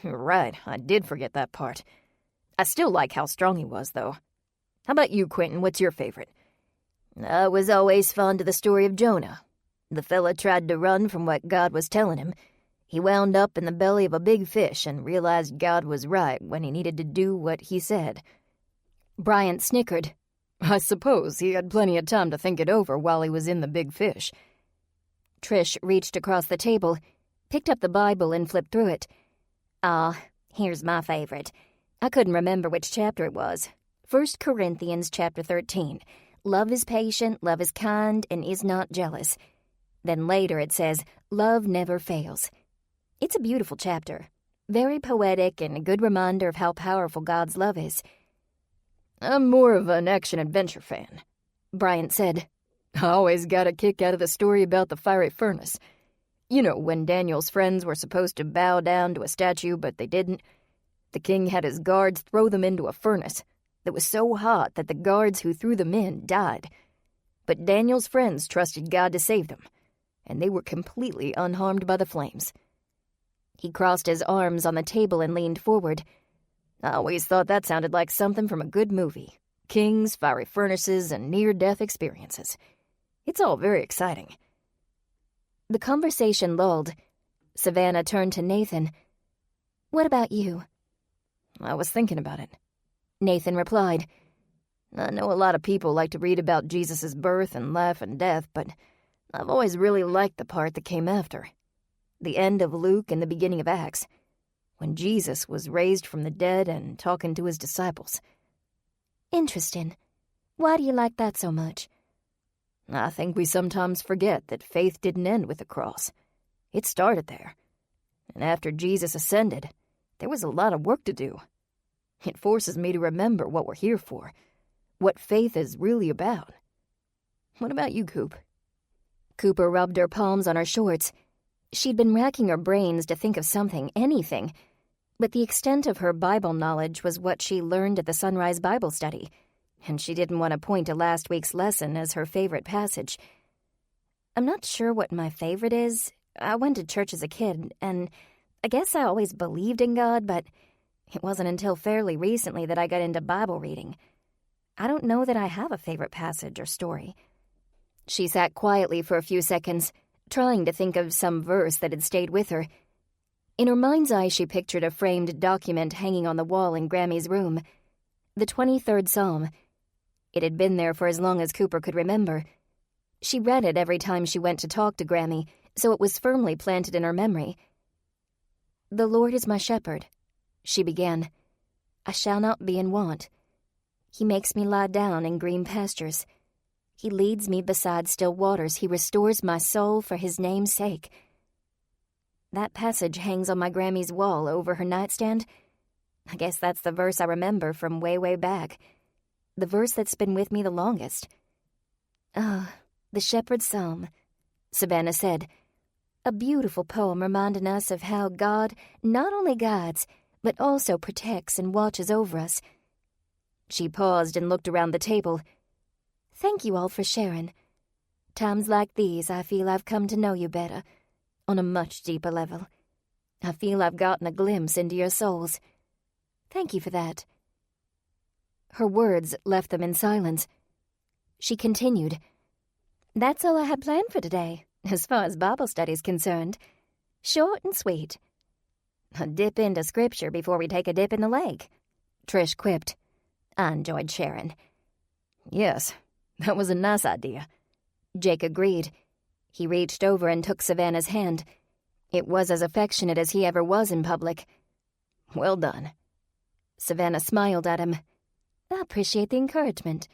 Right, I did forget that part. I still like how strong he was, though. How about you, Quentin? What's your favorite? I was always fond of the story of Jonah. The fella tried to run from what God was telling him. He wound up in the belly of a big fish and realized God was right when he needed to do what he said. Bryant snickered. I suppose he had plenty of time to think it over while he was in the big fish. Trish reached across the table, picked up the Bible and flipped through it. Here's my favorite. I couldn't remember which chapter it was. 1 Corinthians chapter 13. Love is patient, love is kind, and is not jealous. Then later it says, love never fails. It's a beautiful chapter. Very poetic and a good reminder of how powerful God's love is. I'm more of an action-adventure fan, Bryant said. I always got a kick out of the story about the fiery furnace. You know, when Daniel's friends were supposed to bow down to a statue, but they didn't. The king had his guards throw them into a furnace that was so hot that the guards who threw them in died. But Daniel's friends trusted God to save them, and they were completely unharmed by the flames. He crossed his arms on the table and leaned forward. I always thought that sounded like something from a good movie. Kings, fiery furnaces, and near-death experiences. It's all very exciting. The conversation lulled. Savannah turned to Nathan. What about you? I was thinking about it, Nathan replied. I know a lot of people like to read about Jesus' birth and life and death, but I've always really liked the part that came after. The end of Luke and the beginning of Acts, when Jesus was raised from the dead and talking to his disciples. Interesting. Why do you like that so much? I think we sometimes forget that faith didn't end with the cross. It started there. And after Jesus ascended, there was a lot of work to do. It forces me to remember what we're here for, what faith is really about. What about you, Coop? Cooper rubbed her palms on her shorts. She'd been racking her brains to think of something, anything. But the extent of her Bible knowledge was what she learned at the Sunrise Bible Study, and she didn't want to point to last week's lesson as her favorite passage. I'm not sure what my favorite is. I went to church as a kid, and I guess I always believed in God, but it wasn't until fairly recently that I got into Bible reading. I don't know that I have a favorite passage or story. She sat quietly for a few seconds, trying to think of some verse that had stayed with her. In her mind's eye, she pictured a framed document hanging on the wall in Grammy's room. The 23rd Psalm. It had been there for as long as Cooper could remember. She read it every time she went to talk to Grammy, so it was firmly planted in her memory. The Lord is my shepherd. she began. "I shall not be in want. He makes me lie down in green pastures. He leads me beside still waters. He restores my soul for his name's sake." That passage hangs on my Grammy's wall over her nightstand. I guess that's the verse I remember from way, way back. The verse that's been with me the longest. "Oh, the Shepherd's Psalm," Savannah said. "A beautiful poem reminding us of how God not only guides, but also protects and watches over us." She paused and looked around the table. "Thank you all for sharing. Times like these, I feel I've come to know you better, on a much deeper level. I feel I've gotten a glimpse into your souls. Thank you for that." Her words left them in silence. She continued, "That's all I had planned for today, as far as Bible study's concerned. Short and sweet. A dip into scripture before we take a dip in the lake," Trish quipped. I enjoyed sharing. "Yes, that was a nice idea," Jake agreed. He reached over and took Savannah's hand. It was as affectionate as he ever was in public. "Well done." Savannah smiled at him. "I appreciate the encouragement."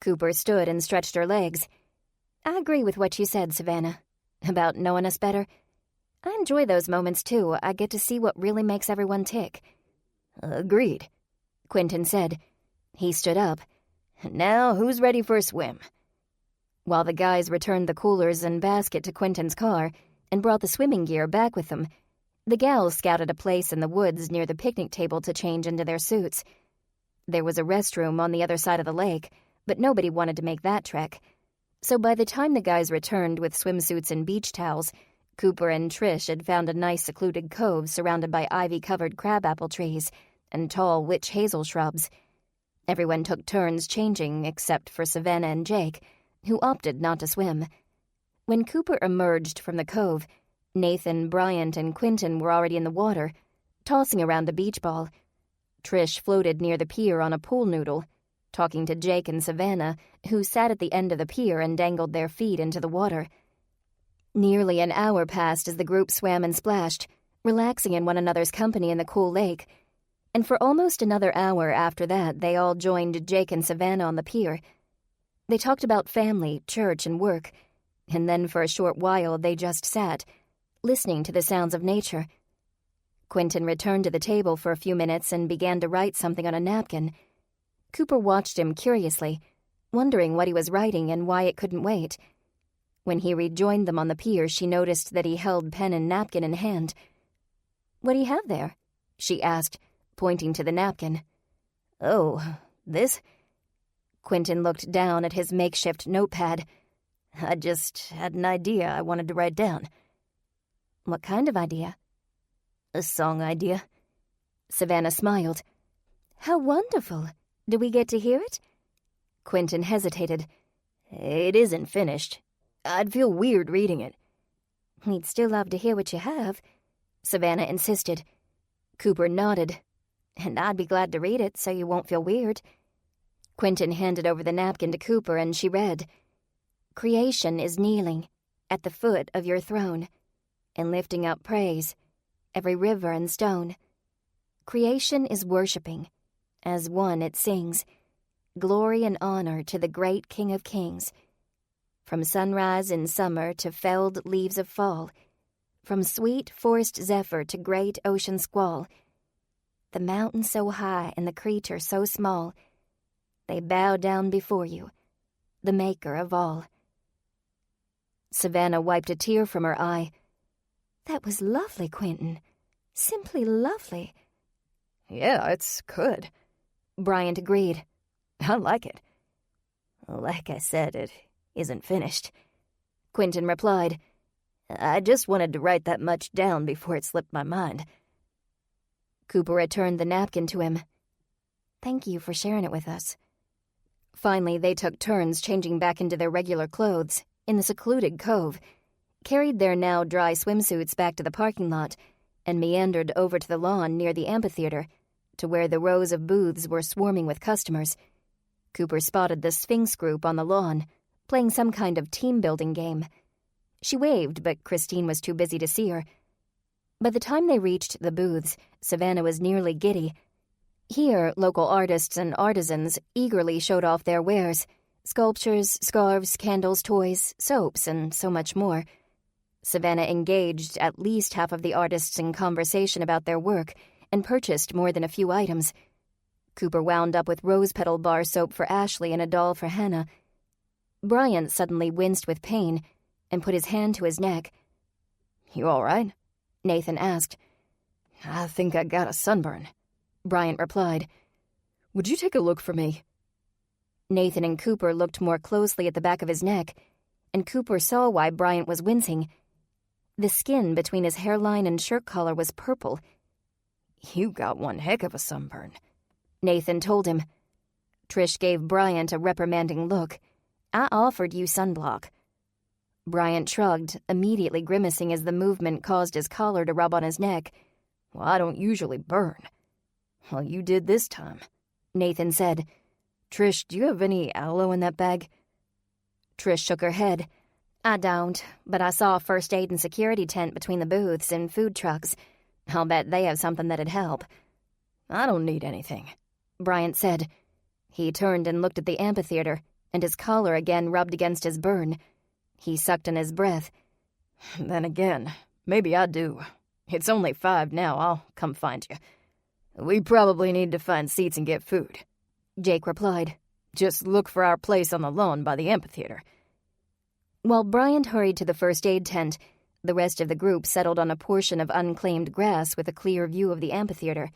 Cooper stood and stretched her legs. "I agree with what you said, Savannah, about knowing us better. I enjoy those moments, too. I get to see what really makes everyone tick." "Agreed," Quentin said. He stood up. "Now, who's ready for a swim?" While the guys returned the coolers and basket to Quentin's car and brought the swimming gear back with them, the gals scouted a place in the woods near the picnic table to change into their suits. There was a restroom on the other side of the lake, but nobody wanted to make that trek. So by the time the guys returned with swimsuits and beach towels, Cooper and Trish had found a nice secluded cove surrounded by ivy-covered crabapple trees and tall witch hazel shrubs. Everyone took turns changing except for Savannah and Jake, who opted not to swim. When Cooper emerged from the cove, Nathan, Bryant, and Quentin were already in the water, tossing around a beach ball. Trish floated near the pier on a pool noodle, talking to Jake and Savannah, who sat at the end of the pier and dangled their feet into the water. Nearly an hour passed as the group swam and splashed, relaxing in one another's company in the cool lake, and for almost another hour after that they all joined Jake and Savannah on the pier. They talked about family, church, and work, and then for a short while they just sat, listening to the sounds of nature. Quentin returned to the table for a few minutes and began to write something on a napkin. Cooper watched him curiously, wondering what he was writing and why it couldn't wait. When he rejoined them on the pier, she noticed that he held pen and napkin in hand. "What do you have there?" she asked, pointing to the napkin. "Oh, this?" Quentin looked down at his makeshift notepad. "I just had an idea I wanted to write down." "What kind of idea?" "A song idea." Savannah smiled. "How wonderful. Do we get to hear it?" Quentin hesitated. "It isn't finished. I'd feel weird reading it." "We'd still love to hear what you have," Savannah insisted. Cooper nodded. "And I'd be glad to read it so you won't feel weird." Quentin handed over the napkin to Cooper and she read, "Creation is kneeling at the foot of your throne and lifting up praise, every river and stone. Creation is worshiping, as one it sings, glory and honor to the great King of Kings. From sunrise in summer to felled leaves of fall, from sweet forest zephyr to great ocean squall, the mountain so high and the creature so small, they bow down before you, the maker of all." Savannah wiped a tear from her eye. "That was lovely, Quentin. Simply lovely." "Yeah, it's good," Bryant agreed. "I like it." "Like I said, it isn't finished," Quentin replied. "I just wanted to write that much down before it slipped my mind." Cooper returned the napkin to him. "Thank you for sharing it with us." Finally, they took turns changing back into their regular clothes in the secluded cove, carried their now dry swimsuits back to the parking lot, and meandered over to the lawn near the amphitheater, to where the rows of booths were swarming with customers. Cooper spotted the Sphinx group on the lawn, playing some kind of team-building game. She waved, but Christine was too busy to see her. By the time they reached the booths, Savannah was nearly giddy. Here, local artists and artisans eagerly showed off their wares: sculptures, scarves, candles, toys, soaps, and so much more. Savannah engaged at least half of the artists in conversation about their work and purchased more than a few items. Cooper wound up with rose petal bar soap for Ashley and a doll for Hannah. Bryant suddenly winced with pain and put his hand to his neck. "You all right?" Nathan asked. "I think I got a sunburn," Bryant replied. "Would you take a look for me?" Nathan and Cooper looked more closely at the back of his neck, and Cooper saw why Bryant was wincing. The skin between his hairline and shirt collar was purple. "You got one heck of a sunburn," Nathan told him. Trish gave Bryant a reprimanding look. "I offered you sunblock." Bryant shrugged, immediately grimacing as the movement caused his collar to rub on his neck. "Well, I don't usually burn." "Well, you did this time," Nathan said. "Trish, do you have any aloe in that bag?" Trish shook her head. "I don't, but I saw a first aid and security tent between the booths and food trucks. I'll bet they have something that'd help." "I don't need anything," Bryant said. He turned and looked at the amphitheater, and his collar again rubbed against his burn. He sucked in his breath. "Then again, maybe I do. It's only 5 now. I'll come find you. We probably need to find seats and get food," Jake replied. "Just look for our place on the lawn by the amphitheater." While Bryant hurried to the first aid tent, the rest of the group settled on a portion of unclaimed grass with a clear view of the amphitheater.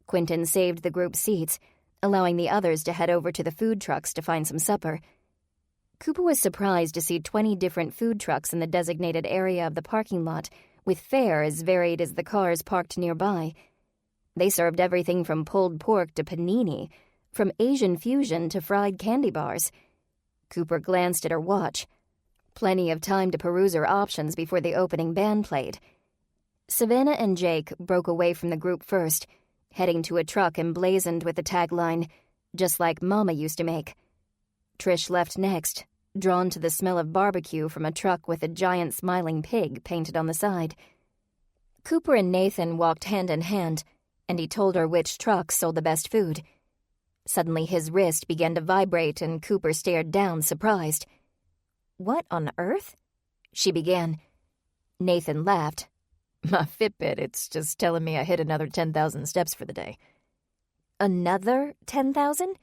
Quentin saved the group's seats, allowing the others to head over to the food trucks to find some supper. Cooper was surprised to see 20 different food trucks in the designated area of the parking lot, with fare as varied as the cars parked nearby. They served everything from pulled pork to panini, from Asian fusion to fried candy bars. Cooper glanced at her watch. Plenty of time to peruse her options before the opening band played. Savannah and Jake broke away from the group first, heading to a truck emblazoned with the tagline, "Just like Mama used to make." Trish left next, drawn to the smell of barbecue from a truck with a giant smiling pig painted on the side. Cooper and Nathan walked hand in hand, and he told her which truck sold the best food. Suddenly his wrist began to vibrate, and Cooper stared down, surprised. "What on earth?" she began. Nathan laughed. "My Fitbit, it's just telling me I hit another 10,000 steps for the day." "Another 10,000?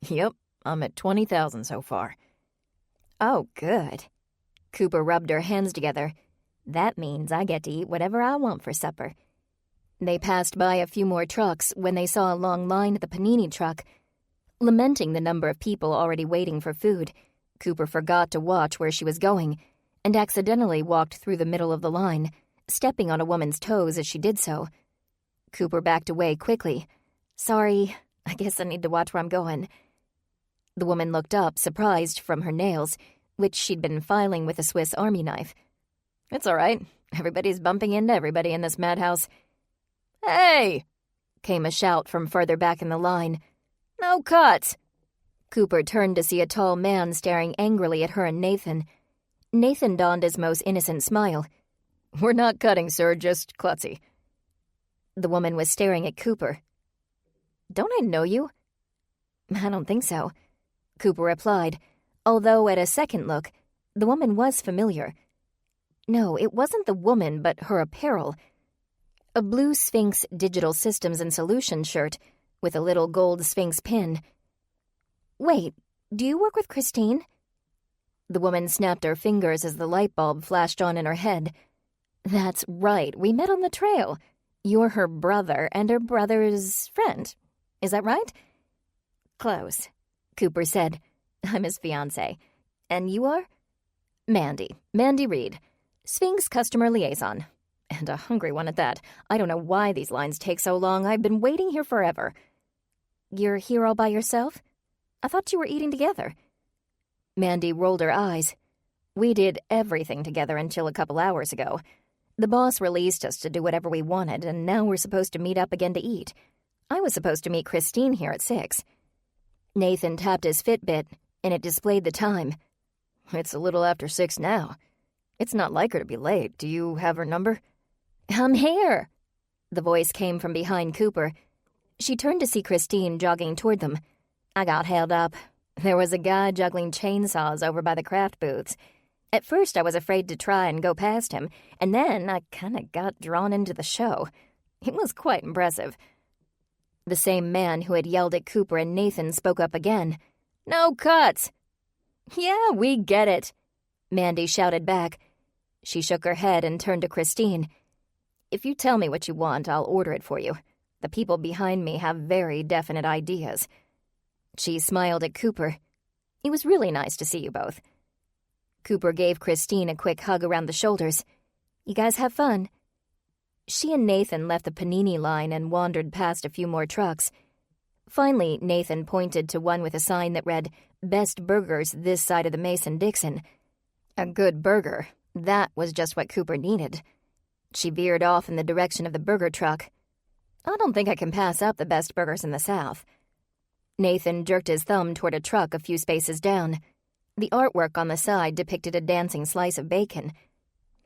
"Yep, I'm at 20,000 so far." "Oh, good." Cooper rubbed her hands together. "That means I get to eat whatever I want for supper." They passed by a few more trucks when they saw a long line at the panini truck. Lamenting the number of people already waiting for food, Cooper forgot to watch where she was going and accidentally walked through the middle of the line, stepping on a woman's toes as she did so. Cooper backed away quickly. "Sorry, I guess I need to watch where I'm going." The woman looked up, surprised, from her nails, which she'd been filing with a Swiss Army knife. "It's all right. Everybody's bumping into everybody in this madhouse." "Hey!" came a shout from further back in the line. "No cuts!" Cooper turned to see a tall man staring angrily at her and Nathan. Nathan donned his most innocent smile. "We're not cutting, sir, just klutzy." The woman was staring at Cooper. "Don't I know you?" "I don't think so," Cooper replied, although at a second look, the woman was familiar. No, it wasn't the woman, but her apparel. A blue Sphinx Digital Systems and Solutions shirt with a little gold Sphinx pin. "Wait, do you work with Christine?" The woman snapped her fingers as the light bulb flashed on in her head. "That's right, we met on the trail. You're her brother and her brother's friend. Is that right?" "Close," Cooper said. "I'm his fiancé. And you are?" Mandy Reed, Sphinx Customer Liaison. And a hungry one at that. I don't know why these lines take so long. I've been waiting here forever." "You're here all by yourself? I thought you were eating together." Mandy rolled her eyes. "We did everything together until a couple hours ago. The boss released us to do whatever we wanted, and now we're supposed to meet up again to eat. I was supposed to meet Christine here at 6. Nathan tapped his Fitbit, and it displayed the time. "It's a little after 6 now. It's not like her to be late. Do you have her number?" "I'm here!" The voice came from behind Cooper. She turned to see Christine jogging toward them. I got held up. There was a guy juggling chainsaws over by the craft booths. At first, I was afraid to try and go past him, and then I kind of got drawn into the show. It was quite impressive. The same man who had yelled at Cooper and Nathan spoke up again. "No cuts!" "Yeah, we get it," Mandy shouted back. She shook her head and turned to Christine. "If you tell me what you want, I'll order it for you. The people behind me have very definite ideas." She smiled at Cooper. "It was really nice to see you both." Cooper gave Christine a quick hug around the shoulders. "You guys have fun." She and Nathan left the panini line and wandered past a few more trucks. Finally, Nathan pointed to one with a sign that read, "Best burgers this side of the Mason-Dixon." A good burger. That was just what Cooper needed. She veered off in the direction of the burger truck. "I don't think I can pass up the best burgers in the South." Nathan jerked his thumb toward a truck a few spaces down. The artwork on the side depicted a dancing slice of bacon.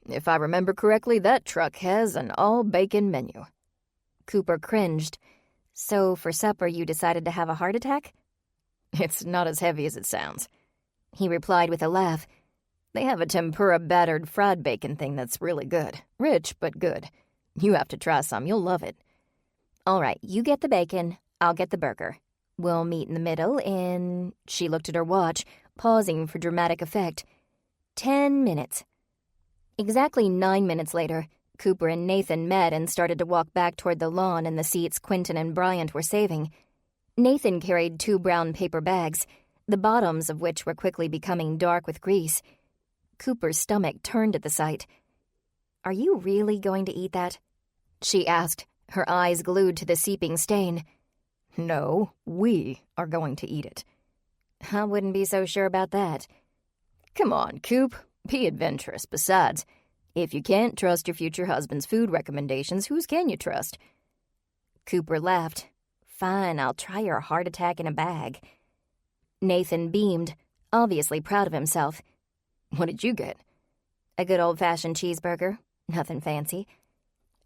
"If I remember correctly, that truck has an all-bacon menu." Cooper cringed. "So for supper you decided to have a heart attack?" "It's not as heavy as it sounds," he replied with a laugh. "They have a tempura battered fried bacon thing that's really good. Rich, but good. You have to try some. You'll love it." "All right, you get the bacon. I'll get the burger. We'll meet in the middle in..." She looked at her watch, pausing for dramatic effect. 10 minutes. Exactly 9 minutes later, Cooper and Nathan met and started to walk back toward the lawn and the seats Quentin and Bryant were saving. Nathan carried 2 brown paper bags, the bottoms of which were quickly becoming dark with grease. Cooper's stomach turned at the sight. "Are you really going to eat that?" she asked, her eyes glued to the seeping stain. "No, we are going to eat it." "I wouldn't be so sure about that." "Come on, Coop. Be adventurous. Besides, if you can't trust your future husband's food recommendations, whose can you trust?" Cooper laughed. "Fine, I'll try your heart attack in a bag." Nathan beamed, obviously proud of himself. "What did you get?" "A good old-fashioned cheeseburger. Nothing fancy."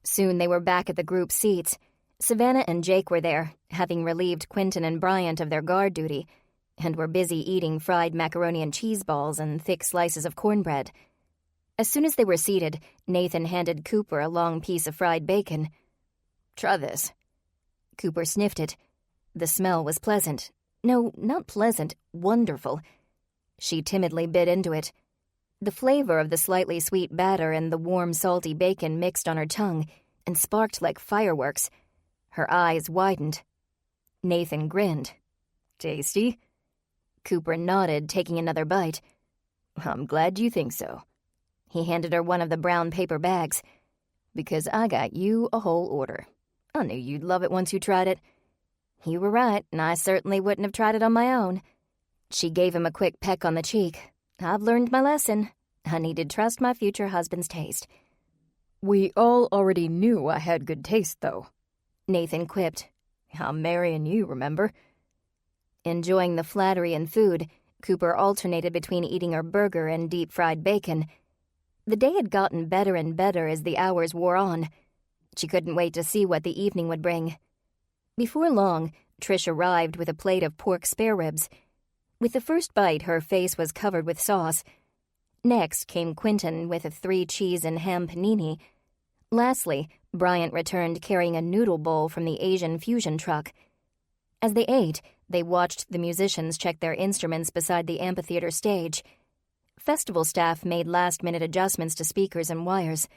Soon they were back at the group seats. Savannah and Jake were there, having relieved Quentin and Bryant of their guard duty, and were busy eating fried macaroni and cheese balls and thick slices of cornbread. As soon as they were seated, Nathan handed Cooper a long piece of fried bacon. "Try this." Cooper sniffed it. The smell was pleasant. No, not pleasant, wonderful. She timidly bit into it. The flavor of the slightly sweet batter and the warm, salty bacon mixed on her tongue and sparked like fireworks. Her eyes widened. Nathan grinned. "Tasty?" Cooper nodded, taking another bite. "I'm glad you think so." He handed her one of the brown paper bags. "Because I got you a whole order. I knew you'd love it once you tried it." "You were right, and I certainly wouldn't have tried it on my own." She gave him a quick peck on the cheek. "I've learned my lesson. I need to trust my future husband's taste." "We all already knew I had good taste, though," Nathan quipped. "I'm marrying you, remember?" Enjoying the flattery and food, Cooper alternated between eating her burger and deep-fried bacon. The day had gotten better and better as the hours wore on. She couldn't wait to see what the evening would bring. Before long, Trish arrived with a plate of pork spare ribs. With the first bite, her face was covered with sauce. Next came Quentin with a 3-cheese and ham panini. Lastly, Bryant returned carrying a noodle bowl from the Asian fusion truck. As they ate, they watched the musicians check their instruments beside the amphitheater stage. Festival staff made last-minute adjustments to speakers and wires.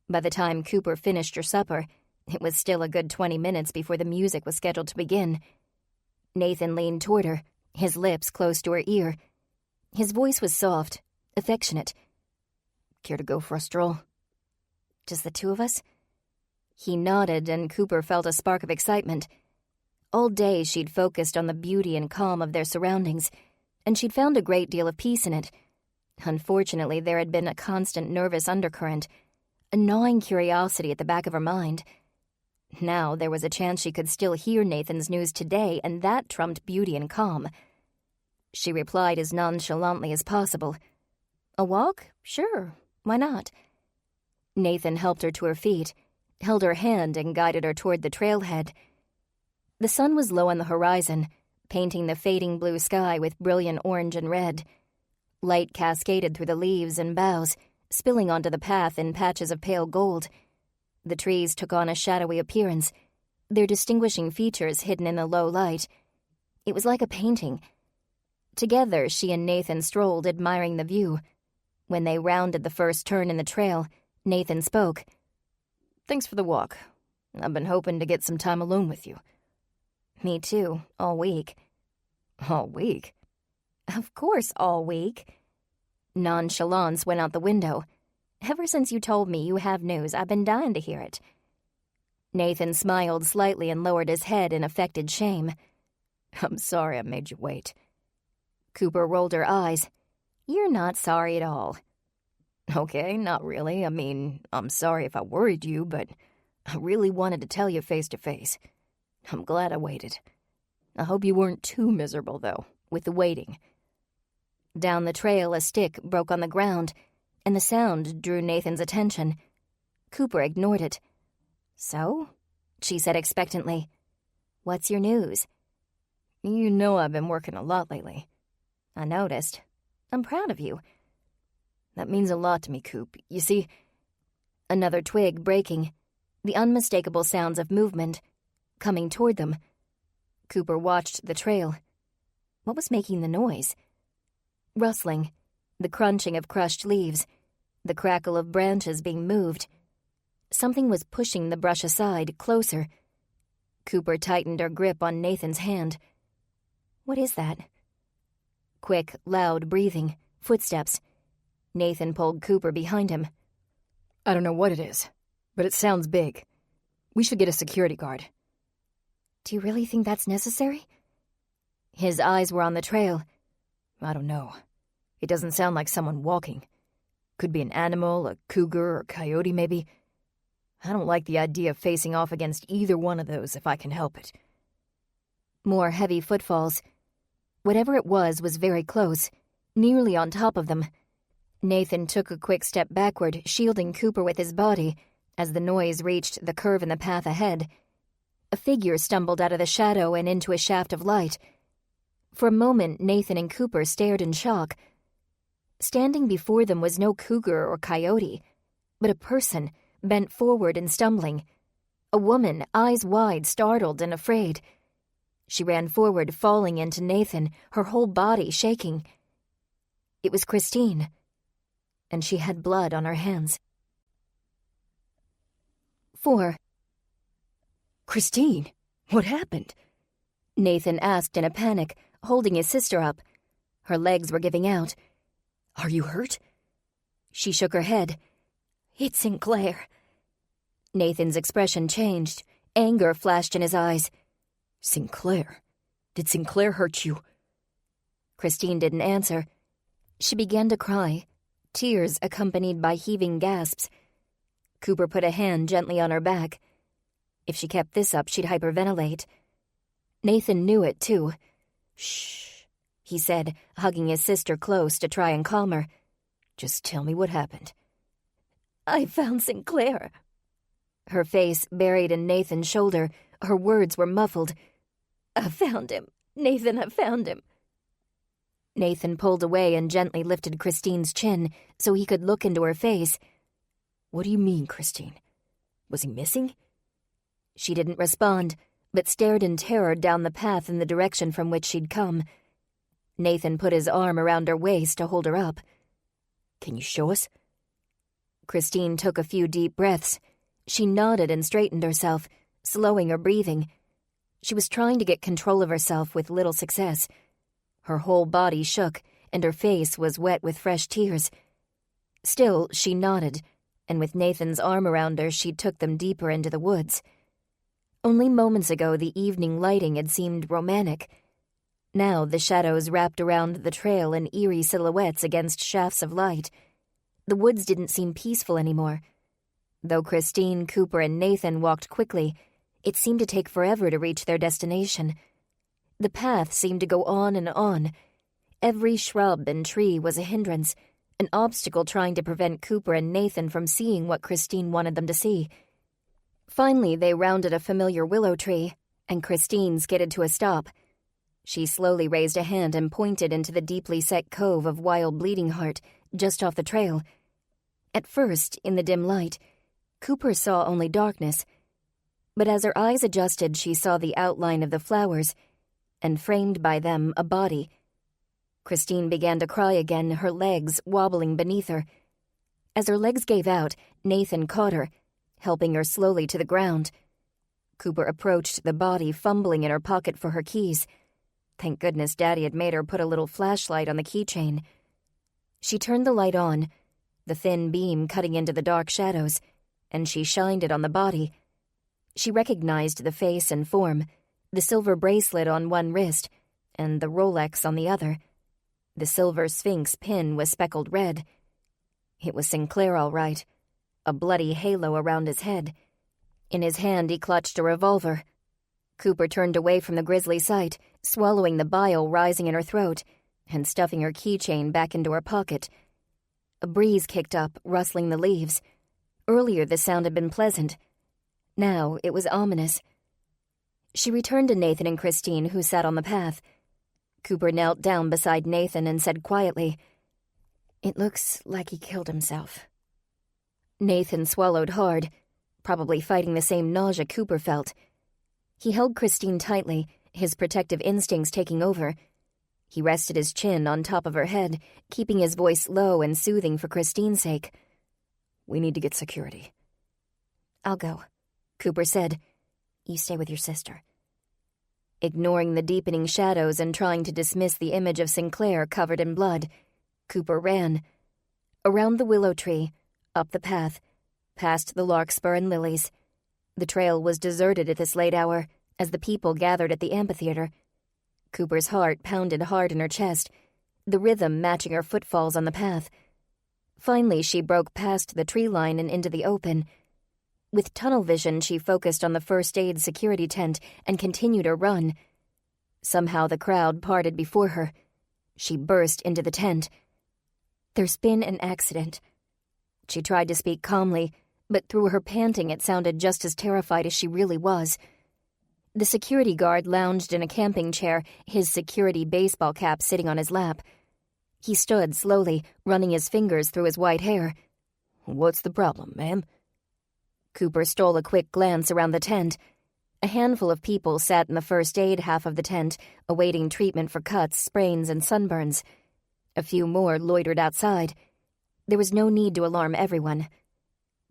By the time Cooper finished her supper, it was still a good 20 minutes before the music was scheduled to begin. Nathan leaned toward her, his lips close to her ear. His voice was soft, affectionate. "Care to go for a stroll?" "Just the 2 of us?" He nodded, and Cooper felt a spark of excitement. All day she'd focused on the beauty and calm of their surroundings, and she'd found a great deal of peace in it. Unfortunately, there had been a constant nervous undercurrent, a gnawing curiosity at the back of her mind. Now there was a chance she could still hear Nathan's news today, and that trumped beauty and calm. She replied as nonchalantly as possible. "A walk? Sure. Why not?" Nathan helped her to her feet, held her hand and guided her toward the trailhead. The sun was low on the horizon, painting the fading blue sky with brilliant orange and red. Light cascaded through the leaves and boughs, spilling onto the path in patches of pale gold. The trees took on a shadowy appearance, their distinguishing features hidden in the low light. It was like a painting. Together, she and Nathan strolled, admiring the view. When they rounded the first turn in the trail, Nathan spoke. "Thanks for the walk. I've been hoping to get some time alone with you." "Me too, all week." "All week?" "Of course, all week." Nonchalance went out the window. "Ever since you told me you have news, I've been dying to hear it." Nathan smiled slightly and lowered his head in affected shame. "I'm sorry I made you wait." Cooper rolled her eyes. "You're not sorry at all." "Okay, not really. I mean, I'm sorry if I worried you, but I really wanted to tell you face to face. I'm glad I waited. I hope you weren't too miserable, though, with the waiting." Down the trail, a stick broke on the ground, and the sound drew Nathan's attention. Cooper ignored it. "So?" she said expectantly. "What's your news?" "You know I've been working a lot lately." "I noticed. I'm proud of you." "That means a lot to me, Coop. You see—" Another twig breaking, the unmistakable sounds of movement, coming toward them. Cooper watched the trail. What was making the noise? Rustling, the crunching of crushed leaves, the crackle of branches being moved. Something was pushing the brush aside, closer. Cooper tightened her grip on Nathan's hand. "What is that?" Quick, loud breathing, footsteps. Nathan pulled Cooper behind him. "I don't know what it is, but it sounds big. We should get a security guard." "Do you really think that's necessary?" His eyes were on the trail. "I don't know. It doesn't sound like someone walking. Could be an animal, a cougar or coyote maybe. I don't like the idea of facing off against either one of those if I can help it." More heavy footfalls. Whatever it was very close, nearly on top of them. Nathan took a quick step backward, shielding Cooper with his body, as the noise reached the curve in the path ahead. A figure stumbled out of the shadow and into a shaft of light. For a moment, Nathan and Cooper stared in shock. Standing before them was no cougar or coyote, but a person, bent forward and stumbling. A woman, eyes wide, startled and afraid. She ran forward, falling into Nathan, her whole body shaking. It was Christine, and she had blood on her hands. 4. "Christine, what happened?" Nathan asked in a panic, holding his sister up. Her legs were giving out. "Are you hurt?" She shook her head. "It's Sinclair." Nathan's expression changed. Anger flashed in his eyes. "Sinclair? Did Sinclair hurt you?" Christine didn't answer. She began to cry, tears accompanied by heaving gasps. Cooper put a hand gently on her back. If she kept this up, she'd hyperventilate. Nathan knew it, too. "Shh," he said, hugging his sister close to try and calm her. "Just tell me what happened." "I found Sinclair." Her face buried in Nathan's shoulder, her words were muffled. "I found him. Nathan, I found him." Nathan pulled away and gently lifted Christine's chin so he could look into her face. "What do you mean, Christine? Was he missing?" She didn't respond, but stared in terror down the path in the direction from which she'd come. Nathan put his arm around her waist to hold her up. "Can you show us?" Christine took a few deep breaths. She nodded and straightened herself, slowing her breathing. She was trying to get control of herself with little success. Her whole body shook, and her face was wet with fresh tears. Still, she nodded, and with Nathan's arm around her, she took them deeper into the woods. Only moments ago, the evening lighting had seemed romantic. Now the shadows wrapped around the trail in eerie silhouettes against shafts of light. The woods didn't seem peaceful anymore. Though Christine, Cooper, and Nathan walked quickly, it seemed to take forever to reach their destination. The path seemed to go on and on. Every shrub and tree was a hindrance, an obstacle trying to prevent Cooper and Nathan from seeing what Christine wanted them to see. Finally, they rounded a familiar willow tree, and Christine skidded to a stop. She slowly raised a hand and pointed into the deeply set cove of Wild Bleeding Heart, just off the trail. At first, in the dim light, Cooper saw only darkness, but as her eyes adjusted, she saw the outline of the flowers, and framed by them, a body. Christine began to cry again, her legs wobbling beneath her. As her legs gave out, Nathan caught her, helping her slowly to the ground. Cooper approached the body, fumbling in her pocket for her keys. Thank goodness Daddy had made her put a little flashlight on the keychain. She turned the light on, the thin beam cutting into the dark shadows, and she shined it on the body. She recognized the face and form, the silver bracelet on one wrist, and the Rolex on the other. The silver Sphinx pin was speckled red. It was Sinclair, all right, a bloody halo around his head. In his hand, he clutched a revolver. Cooper turned away from the grisly sight, swallowing the bile rising in her throat, and stuffing her keychain back into her pocket. A breeze kicked up, rustling the leaves. Earlier, the sound had been pleasant. Now, it was ominous. She returned to Nathan and Christine, who sat on the path. Cooper knelt down beside Nathan and said quietly, "It looks like he killed himself." Nathan swallowed hard, probably fighting the same nausea Cooper felt. He held Christine tightly, his protective instincts taking over. He rested his chin on top of her head, keeping his voice low and soothing for Christine's sake. "We need to get security." "I'll go," Cooper said. "You stay with your sister." Ignoring the deepening shadows and trying to dismiss the image of Sinclair covered in blood, Cooper ran. Around the willow tree, up the path, past the larkspur and lilies. The trail was deserted at this late hour, as the people gathered at the amphitheater. Cooper's heart pounded hard in her chest, the rhythm matching her footfalls on the path. Finally, she broke past the tree line and into the open. With tunnel vision, she focused on the first aid security tent and continued her run. Somehow the crowd parted before her. She burst into the tent. "There's been an accident." She tried to speak calmly, but through her panting it sounded just as terrified as she really was. The security guard lounged in a camping chair, his security baseball cap sitting on his lap. He stood slowly, running his fingers through his white hair. "What's the problem, ma'am?" Cooper stole a quick glance around the tent. A handful of people sat in the first aid half of the tent, awaiting treatment for cuts, sprains, and sunburns. A few more loitered outside. There was no need to alarm everyone.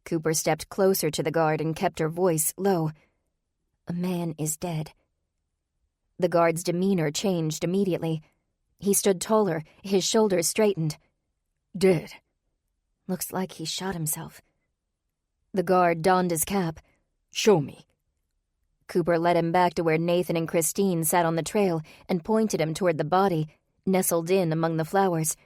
Cooper stepped closer to the guard and kept her voice low. "A man is dead." The guard's demeanor changed immediately. He stood taller, his shoulders straightened. "Dead?" "Looks like he shot himself." The guard donned his cap. "Show me." Cooper led him back to where Nathan and Christine sat on the trail and pointed him toward the body, nestled in among the flowers.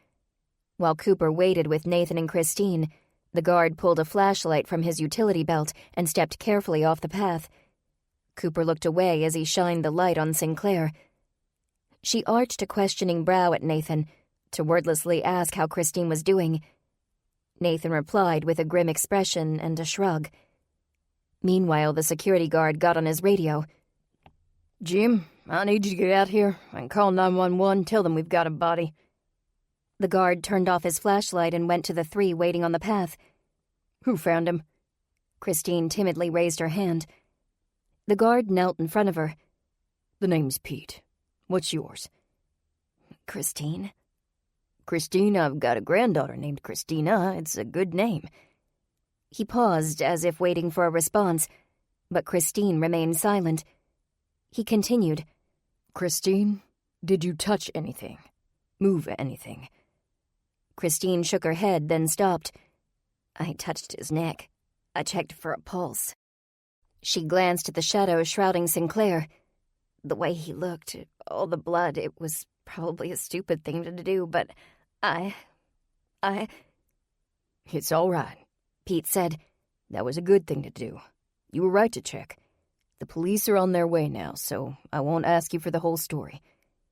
While Cooper waited with Nathan and Christine, the guard pulled a flashlight from his utility belt and stepped carefully off the path. Cooper looked away as he shined the light on Sinclair. She arched a questioning brow at Nathan to wordlessly ask how Christine was doing. Nathan replied with a grim expression and a shrug. Meanwhile, the security guard got on his radio. "Jim, I need you to get out here and call 911. Tell them we've got a body." The guard turned off his flashlight and went to the three waiting on the path. "Who found him?" Christine timidly raised her hand. The guard knelt in front of her. "The name's Pete. What's yours?" "Christine." "Christine, I've got a granddaughter named Christina. It's a good name." He paused as if waiting for a response, but Christine remained silent. He continued. "Christine, did you touch anything? Move anything?" Christine shook her head, then stopped. "I touched his neck. I checked for a pulse." She glanced at the shadow shrouding Sinclair. The way he looked, all the blood, it was probably a stupid thing to do, but I... "It's all right," Pete said. "That was a good thing to do. You were right to check. The police are on their way now, so I won't ask you for the whole story.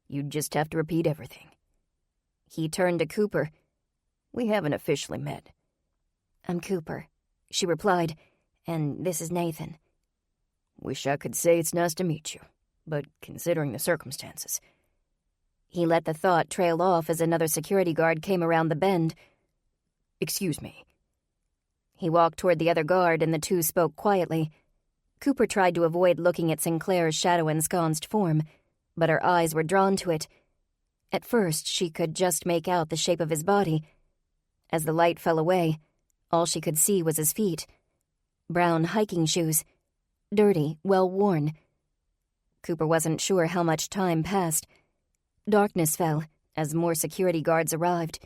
You just have to repeat everything." He turned to Cooper. We haven't officially met." "I'm Cooper," she replied, "and this is Nathan." "Wish I could say it's nice to meet you, but considering the circumstances." He let the thought trail off as another security guard came around the bend. "Excuse me." He walked toward the other guard, and the two spoke quietly. Cooper tried to avoid looking at Sinclair's shadow-ensconced form, but her eyes were drawn to it. At first, she could just make out the shape of his body. As the light fell away, all she could see was his feet. Brown hiking shoes. Dirty, well-worn. Cooper wasn't sure how much time passed. Darkness fell as more security guards arrived.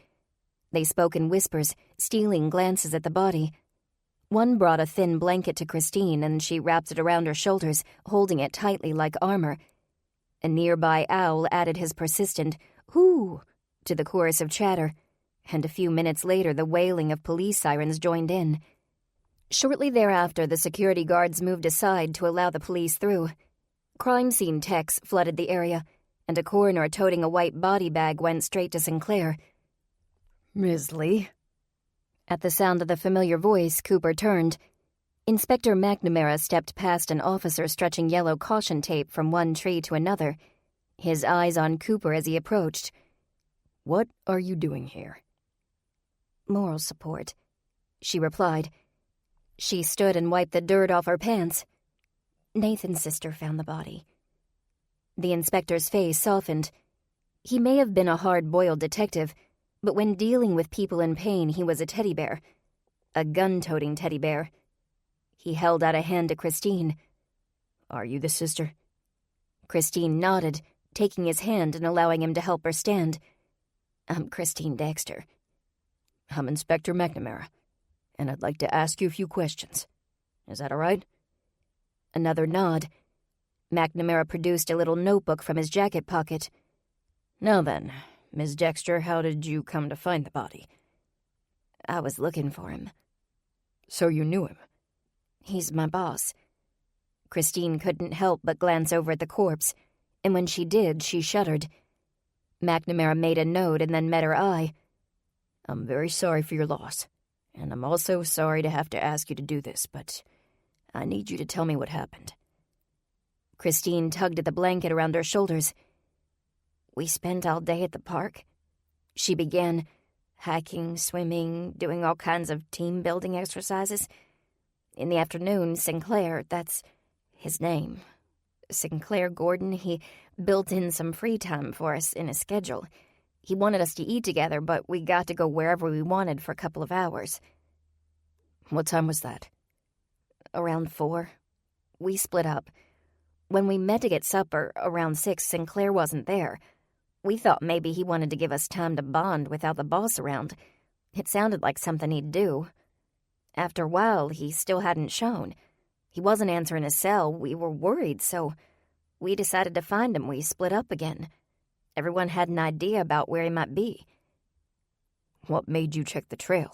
They spoke in whispers, stealing glances at the body. One brought a thin blanket to Christine, and she wrapped it around her shoulders, holding it tightly like armor. A nearby owl added his persistent "hoo" to the chorus of chatter, and a few minutes later the wailing of police sirens joined in. Shortly thereafter, the security guards moved aside to allow the police through. Crime scene techs flooded the area, and a coroner toting a white body bag went straight to Sinclair. "Ms. Lee?" At the sound of the familiar voice, Cooper turned. Inspector McNamara stepped past an officer stretching yellow caution tape from one tree to another, his eyes on Cooper as he approached. "What are you doing here?" "Moral support," she replied. She stood and wiped the dirt off her pants. "Nathan's sister found the body." The inspector's face softened. He may have been a hard-boiled detective, but when dealing with people in pain, he was a teddy bear. A gun-toting teddy bear. He held out a hand to Christine. "Are you the sister?" Christine nodded, taking his hand and allowing him to help her stand. "I'm Christine Dexter." "I'm Inspector McNamara, and I'd like to ask you a few questions. Is that all right?" Another nod. McNamara produced a little notebook from his jacket pocket. "Now then, Miss Dexter, how did you come to find the body?" "I was looking for him." "So you knew him?" "He's my boss." Christine couldn't help but glance over at the corpse, and when she did, she shuddered. McNamara made a note and then met her eye. "I'm very sorry for your loss, and I'm also sorry to have to ask you to do this, but I need you to tell me what happened." Christine tugged at the blanket around her shoulders. "We spent all day at the park," she began, hiking, swimming, doing all kinds of team-building exercises. In the afternoon, Sinclair, that's his name, Sinclair Gordon, he built in some free time for us in his schedule. He wanted us to eat together, but we got to go wherever we wanted for a couple of hours. "What time was that?" "Around 4. We split up. When we met to get supper, around 6, Sinclair wasn't there. We thought maybe he wanted to give us time to bond without the boss around. It sounded like something he'd do. After a while, he still hadn't shown. He wasn't answering his cell. We were worried, so we decided to find him. We split up again. Everyone had an idea about where he might be." "What made you check the trail?"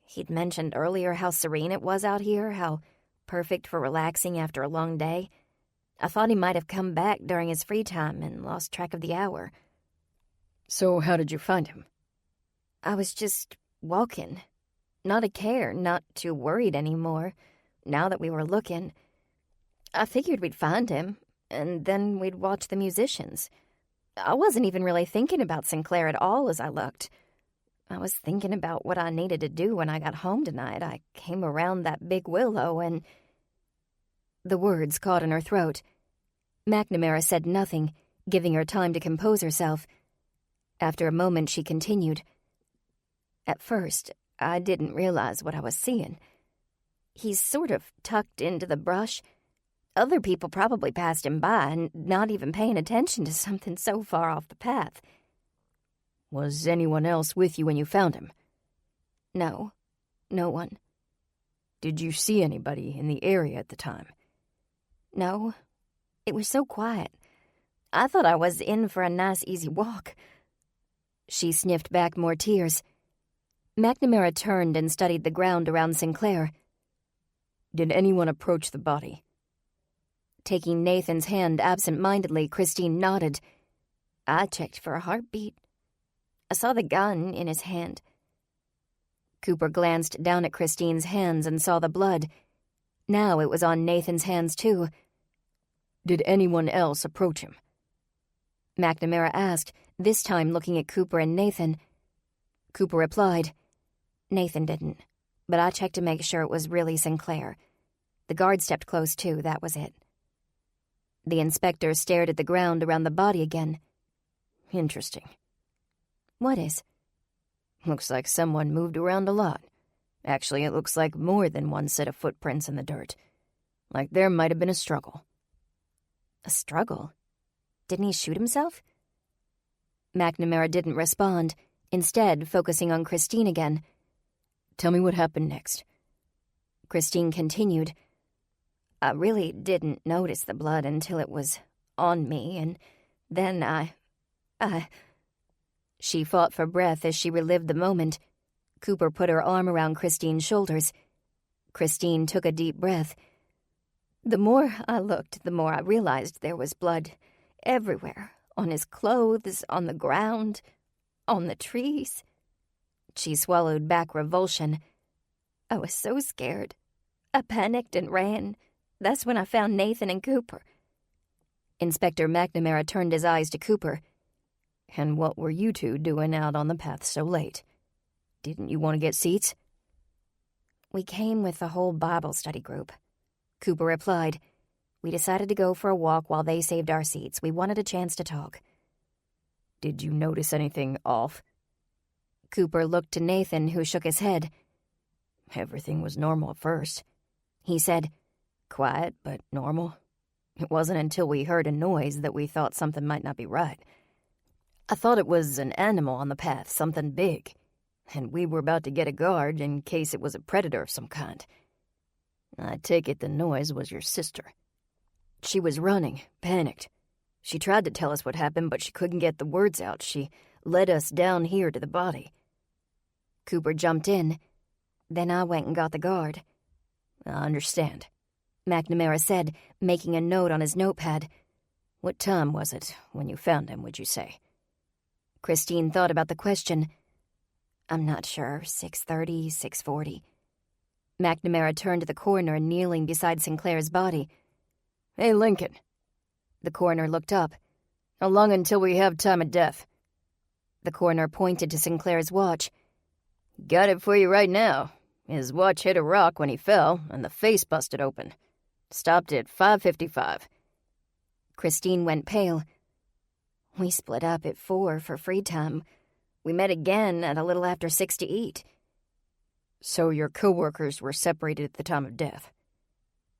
"He'd mentioned earlier how serene it was out here, how perfect for relaxing after a long day. I thought he might have come back during his free time and lost track of the hour." "So how did you find him?" "I was just walking. Not a care, not too worried anymore, now that we were looking. I figured we'd find him, and then we'd watch the musicians. I wasn't even really thinking about Sinclair at all as I looked. I was thinking about what I needed to do when I got home tonight. I came around that big willow and—" The words caught in her throat. McNamara said nothing, giving her time to compose herself. After a moment, she continued. "At first, I didn't realize what I was seeing. He's sort of tucked into the brush. Other people probably passed him by and not even paying attention to something so far off the path." "Was anyone else with you when you found him?" "No, no one." "Did you see anybody in the area at the time?" "No. It was so quiet. I thought I was in for a nice, easy walk." She sniffed back more tears. McNamara turned and studied the ground around Sinclair. "Did anyone approach the body?" Taking Nathan's hand absent-mindedly, Christine nodded. "I checked for a heartbeat. I saw the gun in his hand. Cooper glanced down at Christine's hands and saw the blood. Now it was on Nathan's hands, too. Did anyone else approach him? McNamara asked, this time looking at Cooper and Nathan. Cooper replied, Nathan didn't, but I checked to make sure it was really Sinclair. The guard stepped close, too, that was it. The inspector stared at the ground around the body again. Interesting. What is? Looks like someone moved around a lot. Actually, it looks like more than one set of footprints in the dirt. Like there might have been a struggle. A struggle? Didn't he shoot himself? McNamara didn't respond, instead focusing on Christine again. Tell me what happened next. Christine continued. I really didn't notice the blood until it was on me, and then I... She fought for breath as she relived the moment. Cooper put her arm around Christine's shoulders. Christine took a deep breath. The more I looked, the more I realized there was blood everywhere. On his clothes, on the ground, on the trees. She swallowed back revulsion. I was so scared. I panicked and ran. That's when I found Nathan and Cooper. Inspector McNamara turned his eyes to Cooper. And what were you two doing out on the path so late? Didn't you want to get seats? We came with the whole Bible study group. Cooper replied. We decided to go for a walk while they saved our seats. We wanted a chance to talk. Did you notice anything off? Cooper looked to Nathan, who shook his head. Everything was normal at first. He said, quiet, but normal. It wasn't until we heard a noise that we thought something might not be right. I thought it was an animal on the path, something big, and we were about to get a guard in case it was a predator of some kind. I take it the noise was your sister. She was running, panicked. She tried to tell us what happened, but she couldn't get the words out. She led us down here to the body. Cooper jumped in. Then I went and got the guard. I understand, McNamara said, making a note on his notepad. What time was it when you found him, would you say? Christine thought about the question. I'm not sure, 6:30, 6:40. McNamara turned to the coroner kneeling beside Sinclair's body. Hey, Lincoln. The coroner looked up. How long until we have time of death? The coroner pointed to Sinclair's watch. Got it for you right now. His watch hit a rock when he fell, and the face busted open. Stopped at 5:55. Christine went pale. We split up at 4 for free time. We met again at a little after 6 to eat. So your co-workers were separated at the time of death.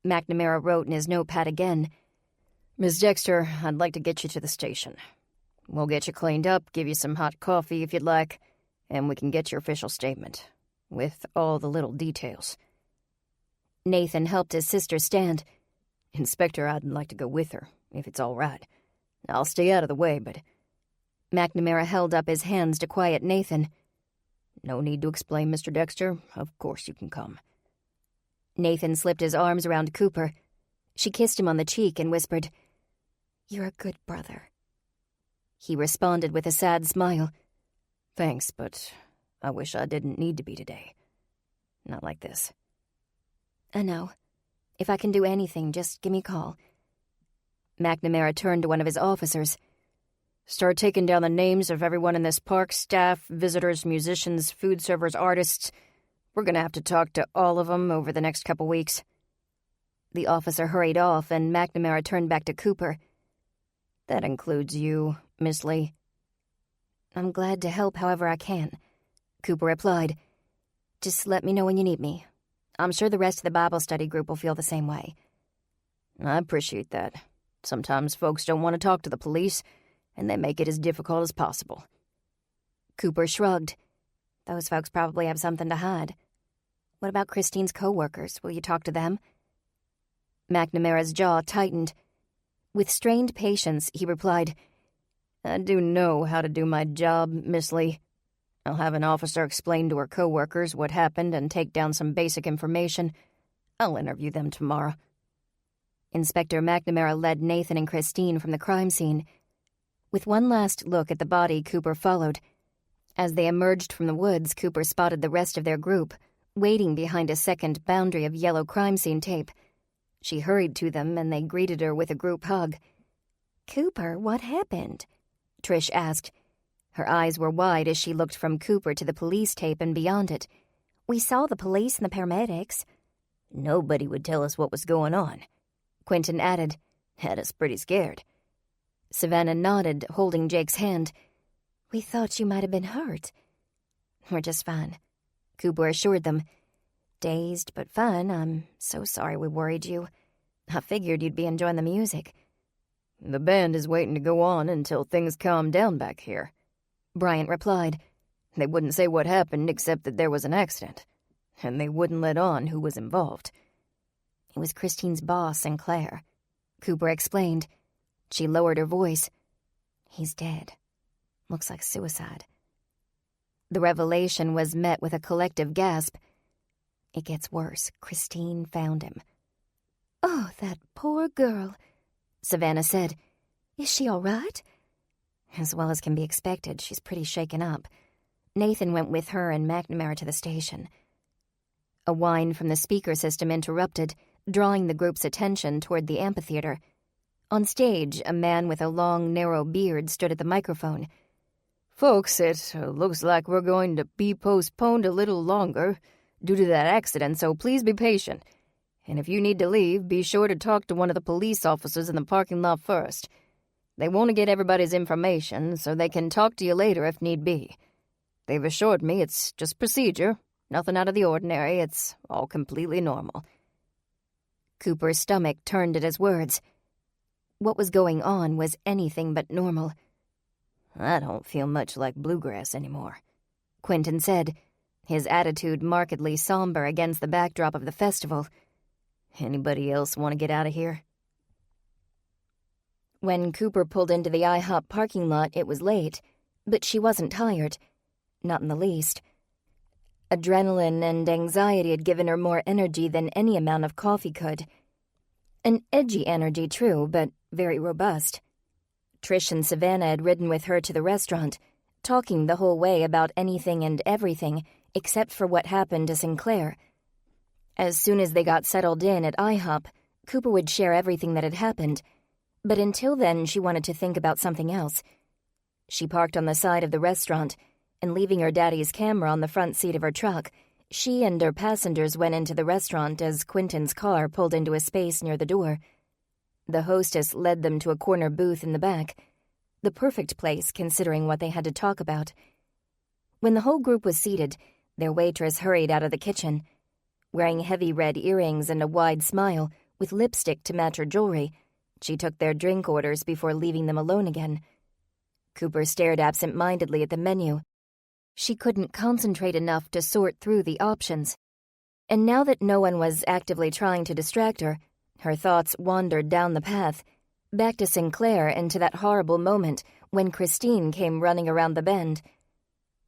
McNamara wrote in his notepad again. Ms. Dexter, I'd like to get you to the station. We'll get you cleaned up, give you some hot coffee if you'd like, and we can get your official statement, with all the little details. Nathan helped his sister stand. Inspector, I'd like to go with her, if it's all right. I'll stay out of the way, but... McNamara held up his hands to quiet Nathan. No need to explain, Mr. Dexter. Of course you can come. Nathan slipped his arms around Cooper. She kissed him on the cheek and whispered, You're a good brother. He responded with a sad smile. Thanks, but I wish I didn't need to be today. Not like this. I know. If I can do anything, just give me a call. McNamara turned to one of his officers. Start taking down the names of everyone in this park, staff, visitors, musicians, food servers, artists. We're gonna have to talk to all of them over the next couple weeks. The officer hurried off, and McNamara turned back to Cooper. That includes you, Miss Lee. I'm glad to help however I can, Cooper replied. Just let me know when you need me. I'm sure the rest of the Bible study group will feel the same way. I appreciate that. Sometimes folks don't want to talk to the police, and they make it as difficult as possible. Cooper shrugged. Those folks probably have something to hide. What about Christine's co-workers? Will you talk to them? McNamara's jaw tightened. With strained patience, he replied, I do know how to do my job, Miss Lee. I'll have an officer explain to her co-workers what happened and take down some basic information. I'll interview them tomorrow. Inspector McNamara led Nathan and Christine from the crime scene. With one last look at the body, Cooper followed. As they emerged from the woods, Cooper spotted the rest of their group, waiting behind a second boundary of yellow crime scene tape. She hurried to them, and they greeted her with a group hug. "Cooper, what happened?" Trish asked. Her eyes were wide as she looked from Cooper to the police tape and beyond it. "We saw the police and the paramedics." "Nobody would tell us what was going on," Quentin added. "Had us pretty scared." Savannah nodded, holding Jake's hand. "We thought you might have been hurt." "We're just fine," Cooper assured them. "Dazed, but fine. I'm so sorry we worried you. I figured you'd be enjoying the music." "The band is waiting to go on until things calm down back here," Bryant replied. "They wouldn't say what happened except that there was an accident, and they wouldn't let on who was involved." "It was Christine's boss, Sinclair," Cooper explained. She lowered her voice. "He's dead. Looks like suicide." The revelation was met with a collective gasp. "It gets worse. Christine found him." "Oh, that poor girl," Savannah said. "Is she all right?" "As well as can be expected. She's pretty shaken up. Nathan went with her and McNamara to the station." A whine from the speaker system interrupted, drawing the group's attention toward the amphitheater. On stage, a man with a long, narrow beard stood at the microphone. "Folks, it looks like we're going to be postponed a little longer due to that accident, so please be patient. And if you need to leave, be sure to talk to one of the police officers in the parking lot first. They want to get everybody's information so they can talk to you later if need be. They've assured me it's just procedure, nothing out of the ordinary, it's all completely normal." Cooper's stomach turned at his words. What was going on was anything but normal. "I don't feel much like bluegrass anymore," Quentin said, his attitude markedly somber against the backdrop of the festival. "Anybody else want to get out of here?" When Cooper pulled into the IHOP parking lot, it was late, but she wasn't tired. Not in the least. Adrenaline and anxiety had given her more energy than any amount of coffee could. An edgy energy, true, but very robust. Trish and Savannah had ridden with her to the restaurant, talking the whole way about anything and everything except for what happened to Sinclair. As soon as they got settled in at IHOP, Cooper would share everything that had happened, but until then she wanted to think about something else. She parked on the side of the restaurant, and leaving her daddy's camera on the front seat of her truck, she and her passengers went into the restaurant as Quentin's car pulled into a space near the door. The hostess led them to a corner booth in the back, the perfect place considering what they had to talk about. When the whole group was seated, their waitress hurried out of the kitchen. Wearing heavy red earrings and a wide smile, with lipstick to match her jewelry, she took their drink orders before leaving them alone again. Cooper stared absent-mindedly at the menu. She couldn't concentrate enough to sort through the options. And now that no one was actively trying to distract her, her thoughts wandered down the path, back to Sinclair and to that horrible moment when Christine came running around the bend.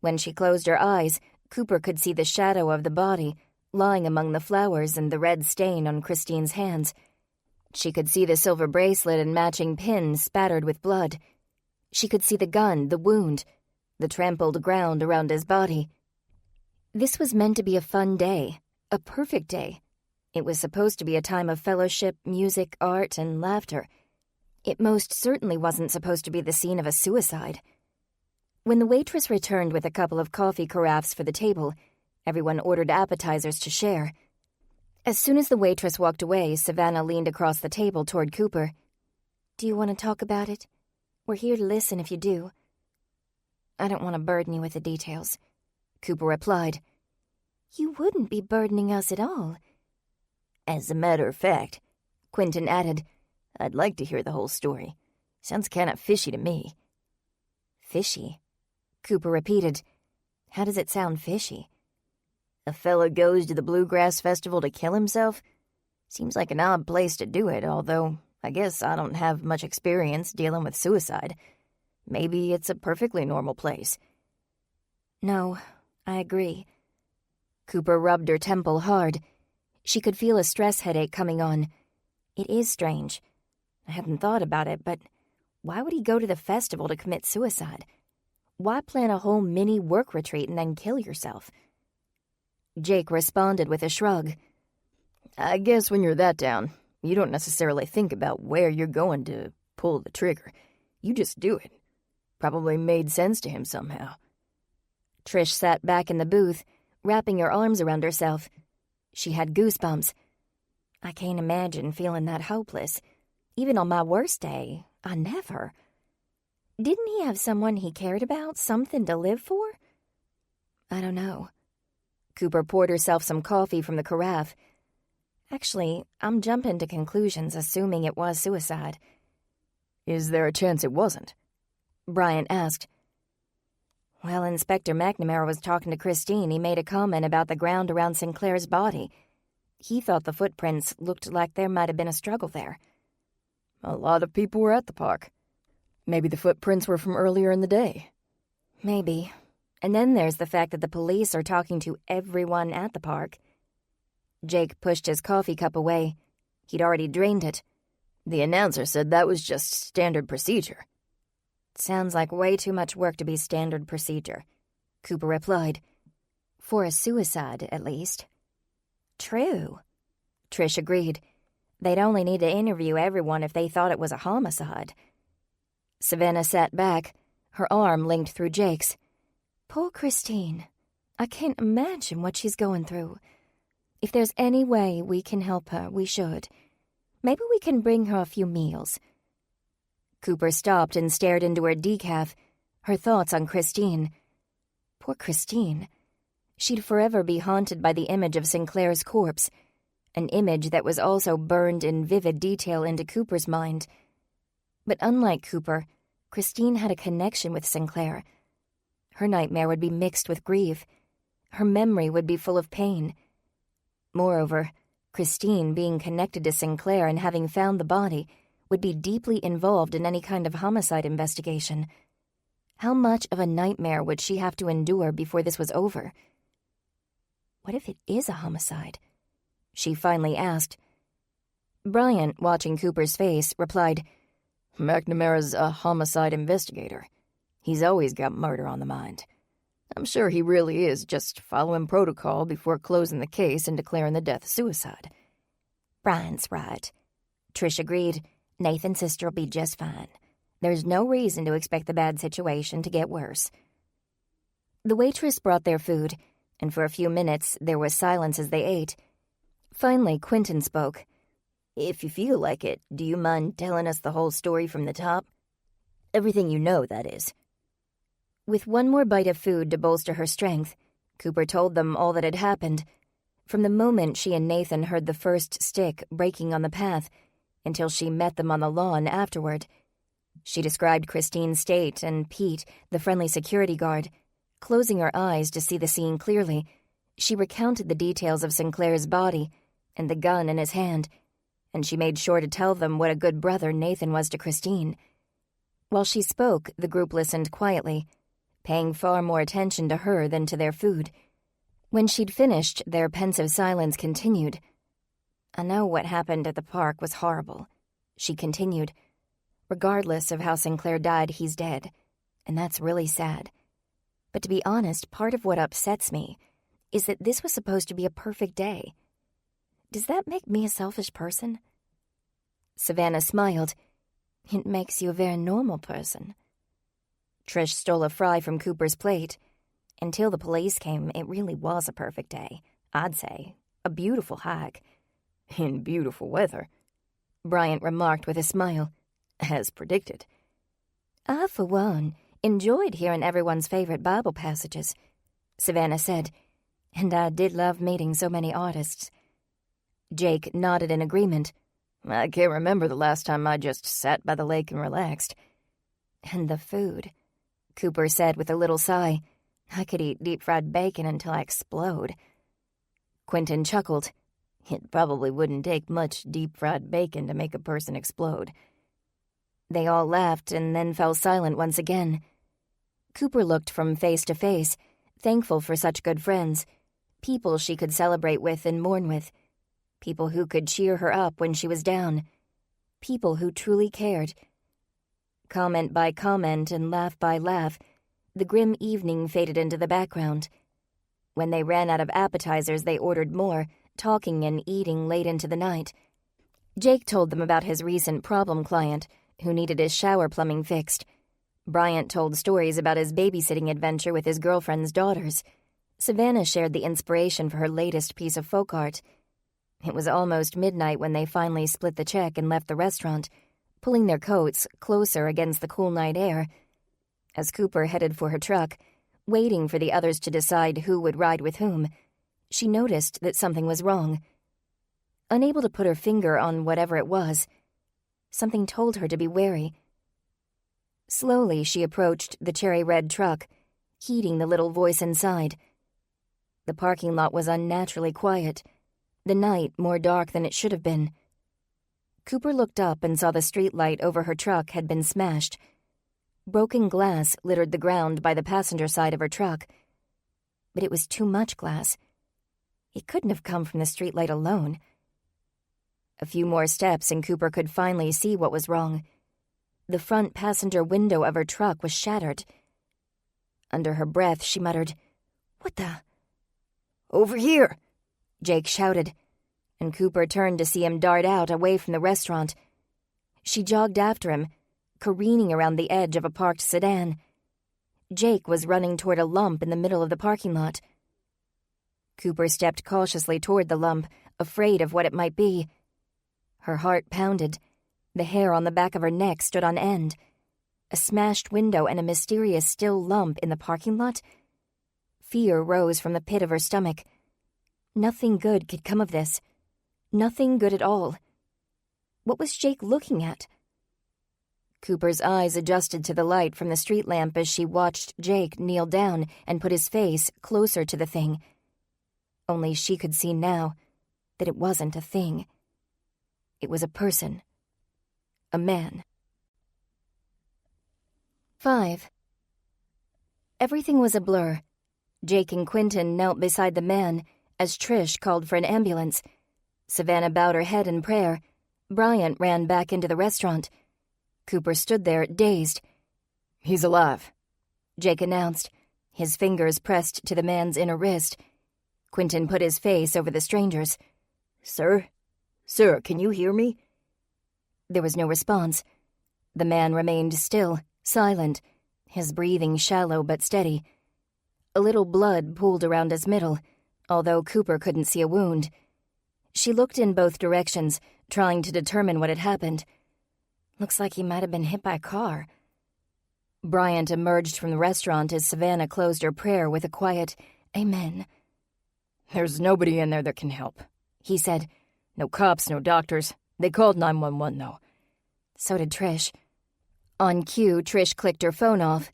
When she closed her eyes, Cooper could see the shadow of the body lying among the flowers and the red stain on Christine's hands. She could see the silver bracelet and matching pin spattered with blood. She could see the gun, the wound, the trampled ground around his body. This was meant to be a fun day, a perfect day. It was supposed to be a time of fellowship, music, art, and laughter. It most certainly wasn't supposed to be the scene of a suicide. When the waitress returned with a couple of coffee carafes for the table, everyone ordered appetizers to share. As soon as the waitress walked away, Savannah leaned across the table toward Cooper. "Do you want to talk about it? We're here to listen if you do." "I don't want to burden you with the details," Cooper replied. "You wouldn't be burdening us at all." "As a matter of fact," Quentin added, "I'd like to hear the whole story. Sounds kind of fishy to me." "Fishy?" Cooper repeated. "How does it sound fishy?" "A fella goes to the Bluegrass Festival to kill himself? Seems like an odd place to do it, although I guess I don't have much experience dealing with suicide. Maybe it's a perfectly normal place." "No, I agree." Cooper rubbed her temple hard. She could feel a stress headache coming on. It is strange. I hadn't thought about it, but why would he go to the festival to commit suicide? Why plan a whole mini work retreat and then kill yourself? Jake responded with a shrug. I guess when you're that down, you don't necessarily think about where you're going to pull the trigger. You just do it. Probably made sense to him somehow. Trish sat back in the booth, wrapping her arms around herself. She had goosebumps. I can't imagine feeling that hopeless. Even on my worst day, I never. Didn't he have someone he cared about, something to live for? I don't know. Cooper poured herself some coffee from the carafe. Actually, I'm jumping to conclusions assuming it was suicide. Is there a chance it wasn't? Bryant asked. Well, Inspector McNamara was talking to Christine. He made a comment about the ground around Sinclair's body. He thought the footprints looked like there might have been a struggle there. A lot of people were at the park. Maybe the footprints were from earlier in the day. Maybe. And then there's the fact that the police are talking to everyone at the park. Jake pushed his coffee cup away. He'd already drained it. The announcer said that was just standard procedure. Sounds like way too much work to be standard procedure, Cooper replied. For a suicide, at least. True, Trish agreed. They'd only need to interview everyone if they thought it was a homicide. Savannah sat back, her arm linked through Jake's. Poor Christine. I can't imagine what she's going through. If there's any way we can help her, we should. Maybe we can bring her a few meals. Cooper stopped and stared into her decaf, her thoughts on Christine. Poor Christine. She'd forever be haunted by the image of Sinclair's corpse, an image that was also burned in vivid detail into Cooper's mind. But unlike Cooper, Christine had a connection with Sinclair. Her nightmare would be mixed with grief. Her memory would be full of pain. Moreover, Christine, being connected to Sinclair and having found the body, would be deeply involved in any kind of homicide investigation. How much of a nightmare would she have to endure before this was over? What if it is a homicide? She finally asked. Bryant, watching Cooper's face, replied, McNamara's a homicide investigator. He's always got murder on the mind. I'm sure he really is just following protocol before closing the case and declaring the death suicide. Bryant's right. Trish agreed. Nathan's sister will be just fine. There's no reason to expect the bad situation to get worse. The waitress brought their food, and for a few minutes there was silence as they ate. Finally, Quentin spoke. If you feel like it, do you mind telling us the whole story from the top? Everything you know, that is. With one more bite of food to bolster her strength, Cooper told them all that had happened, from the moment she and Nathan heard the first stick breaking on the path until she met them on the lawn afterward. She described Christine's state and Pete, the friendly security guard. Closing her eyes to see the scene clearly, she recounted the details of Sinclair's body and the gun in his hand, and she made sure to tell them what a good brother Nathan was to Christine. While she spoke, the group listened quietly, paying far more attention to her than to their food. When she'd finished, their pensive silence continued. I know what happened at the park was horrible, she continued. Regardless of how Sinclair died, he's dead, and that's really sad. But to be honest, part of what upsets me is that this was supposed to be a perfect day. Does that make me a selfish person? Savannah smiled. It makes you a very normal person. Trish stole a fry from Cooper's plate. Until the police came, it really was a perfect day, I'd say. A beautiful hike. In beautiful weather, Bryant remarked with a smile. As predicted. I, for one, enjoyed hearing everyone's favorite Bible passages, Savannah said, and I did love meeting so many artists. Jake nodded in agreement. I can't remember the last time I just sat by the lake and relaxed. And the food, Cooper said with a little sigh. I could eat deep-fried bacon until I explode. Quentin chuckled. It probably wouldn't take much deep-fried bacon to make a person explode. They all laughed and then fell silent once again. Cooper looked from face to face, thankful for such good friends, people she could celebrate with and mourn with, people who could cheer her up when she was down, people who truly cared. Comment by comment and laugh by laugh, The grim evening faded into the background. When they ran out of appetizers, they ordered more, talking and eating late into the night. Jake told them about his recent problem client, who needed his shower plumbing fixed. Bryant told stories about his babysitting adventure with his girlfriend's daughters. Savannah shared the inspiration for her latest piece of folk art. It was almost midnight when they finally split the check and left the restaurant, pulling their coats closer against the cool night air. As Cooper headed for her truck, waiting for the others to decide who would ride with whom, she noticed that something was wrong. Unable to put her finger on whatever it was, something told her to be wary. Slowly, she approached the cherry-red truck, heeding the little voice inside. The parking lot was unnaturally quiet, the night more dark than it should have been. Cooper looked up and saw the streetlight over her truck had been smashed. Broken glass littered the ground by the passenger side of her truck. But it was too much glass. It couldn't have come from the streetlight alone. A few more steps and Cooper could finally see what was wrong. The front passenger window of her truck was shattered. Under her breath, she muttered, "What the—" "Over here!" Jake shouted, and Cooper turned to see him dart out away from the restaurant. She jogged after him, careening around the edge of a parked sedan. Jake was running toward a lump in the middle of the parking lot. Cooper stepped cautiously toward the lump, afraid of what it might be. Her heart pounded. The hair on the back of her neck stood on end. A smashed window and a mysterious still lump in the parking lot? Fear rose from the pit of her stomach. Nothing good could come of this. Nothing good at all. What was Jake looking at? Cooper's eyes adjusted to the light from the street lamp as she watched Jake kneel down and put his face closer to the thing. Only she could see now that it wasn't a thing. It was a person. A man. 5. Everything was a blur. Jake and Quentin knelt beside the man as Trish called for an ambulance. Savannah bowed her head in prayer. Bryant ran back into the restaurant. Cooper stood there, dazed. "He's alive," Jake announced, his fingers pressed to the man's inner wrist. Quentin put his face over the stranger's. "Sir? Sir, can you hear me?" There was no response. The man remained still, silent, his breathing shallow but steady. A little blood pooled around his middle, although Cooper couldn't see a wound. She looked in both directions, trying to determine what had happened. "Looks like he might have been hit by a car." Bryant emerged from the restaurant as Savannah closed her prayer with a quiet, "Amen." "There's nobody in there that can help," he said. "No cops, no doctors. They called 911, though." So did Trish. On cue, Trish clicked her phone off.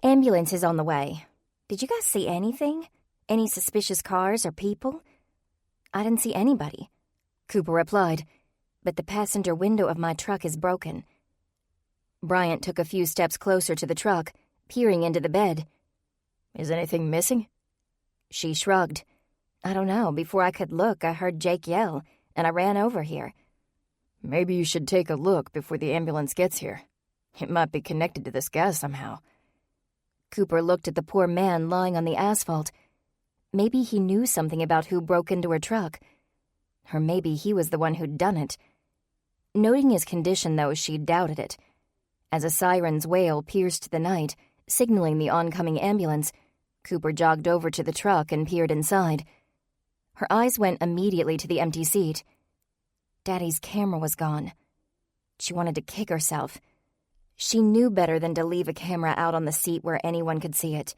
"Ambulance is on the way. Did you guys see anything? Any suspicious cars or people?" "I didn't see anybody," Cooper replied, "but the passenger window of my truck is broken." Bryant took a few steps closer to the truck, peering into the bed. "Is anything missing?" She shrugged. "I don't know. Before I could look, I heard Jake yell, and I ran over here." "Maybe you should take a look before the ambulance gets here. It might be connected to this gas somehow." Cooper looked at the poor man lying on the asphalt. Maybe he knew something about who broke into her truck. Or maybe he was the one who'd done it. Noting his condition, though, she doubted it. As a siren's wail pierced the night, signaling the oncoming ambulance, Cooper jogged over to the truck and peered inside. Her eyes went immediately to the empty seat. Daddy's camera was gone. She wanted to kick herself. She knew better than to leave a camera out on the seat where anyone could see it.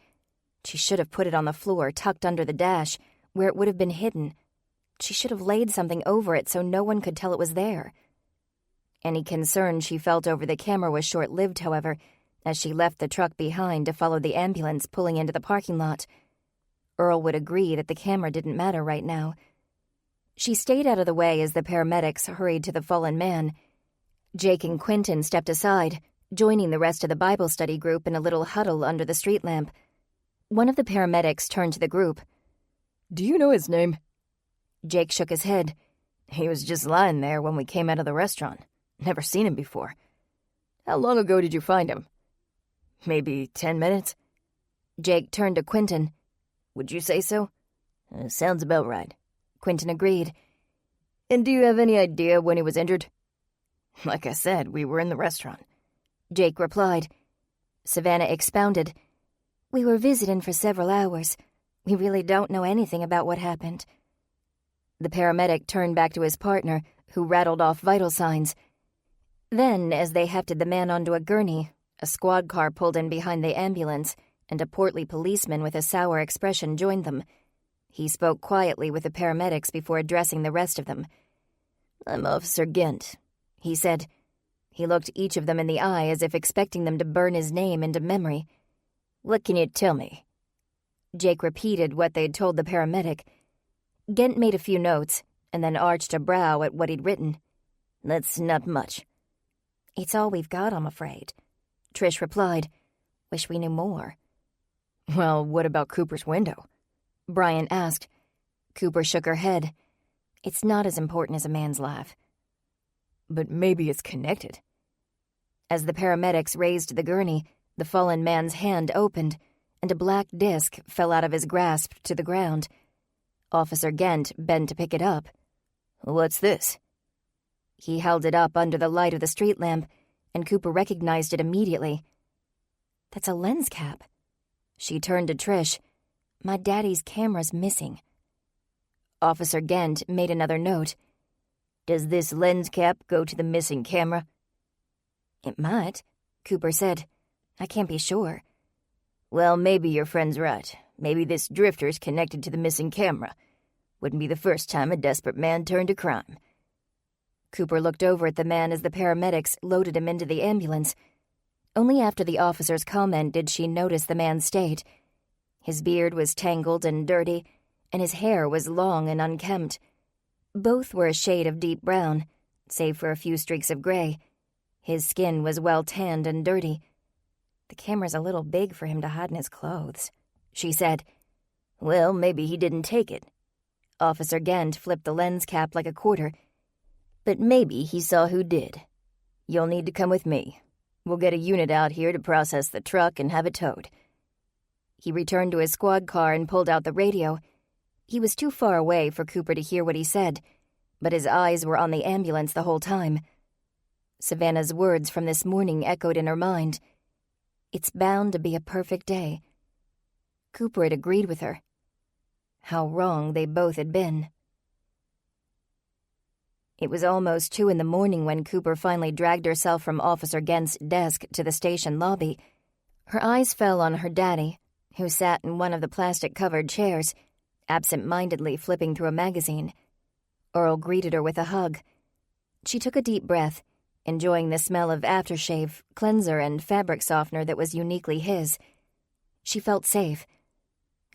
She should have put it on the floor, tucked under the dash, where it would have been hidden. She should have laid something over it so no one could tell it was there. Any concern she felt over the camera was short-lived, however, as she left the truck behind to follow the ambulance pulling into the parking lot. Earl would agree that the camera didn't matter right now. She stayed out of the way as the paramedics hurried to the fallen man. Jake and Quentin stepped aside, joining the rest of the Bible study group in a little huddle under the street lamp. One of the paramedics turned to the group. "Do you know his name?" Jake shook his head. "He was just lying there when we came out of the restaurant. Never seen him before." "How long ago did you find him?" "Maybe 10 minutes." Jake turned to Quentin. Would you say so? Sounds about right. Quentin agreed. And do you have any idea when he was injured? Like I said, we were in the restaurant. Jake replied. Savannah expounded. We were visiting for several hours. We really don't know anything about what happened. The paramedic turned back to his partner, who rattled off vital signs. Then, as they hefted the man onto a gurney, a squad car pulled in behind the ambulance, and a portly policeman with a sour expression joined them. He spoke quietly with the paramedics before addressing the rest of them. I'm Officer Gent, he said. He looked each of them in the eye as if expecting them to burn his name into memory. What can you tell me? Jake repeated what they'd told the paramedic. Gent made a few notes, and then arched a brow at what he'd written. That's not much. It's all we've got, I'm afraid. Trish replied. Wish we knew more. Well, what about Cooper's window? Brian asked. Cooper shook her head. It's not as important as a man's life. But maybe it's connected. As the paramedics raised the gurney, the fallen man's hand opened, and a black disc fell out of his grasp to the ground. Officer Gent bent to pick it up. What's this? He held it up under the light of the street lamp, and Cooper recognized it immediately. That's a lens cap. She turned to Trish. My daddy's camera's missing. Officer Gent made another note. Does this lens cap go to the missing camera? It might, Cooper said. I can't be sure. Well, maybe your friend's right. Maybe this drifter's connected to the missing camera. Wouldn't be the first time a desperate man turned to crime. Cooper looked over at the man as the paramedics loaded him into the ambulance. Only after the officer's comment did she notice the man's state. His beard was tangled and dirty, and his hair was long and unkempt. Both were a shade of deep brown, save for a few streaks of gray. His skin was well tanned and dirty. The camera's a little big for him to hide in his clothes, she said. Well, maybe he didn't take it. Officer Gent flipped the lens cap like a quarter. But maybe he saw who did. You'll need to come with me. We'll get a unit out here to process the truck and have it towed. He returned to his squad car and pulled out the radio. He was too far away for Cooper to hear what he said, but his eyes were on the ambulance the whole time. Savannah's words from this morning echoed in her mind. It's bound to be a perfect day. Cooper had agreed with her. How wrong they both had been. It was almost 2 a.m. when Cooper finally dragged herself from Officer Gent's desk to the station lobby. Her eyes fell on her daddy, who sat in one of the plastic-covered chairs, absent-mindedly flipping through a magazine. Earl greeted her with a hug. She took a deep breath, enjoying the smell of aftershave, cleanser, and fabric softener that was uniquely his. She felt safe.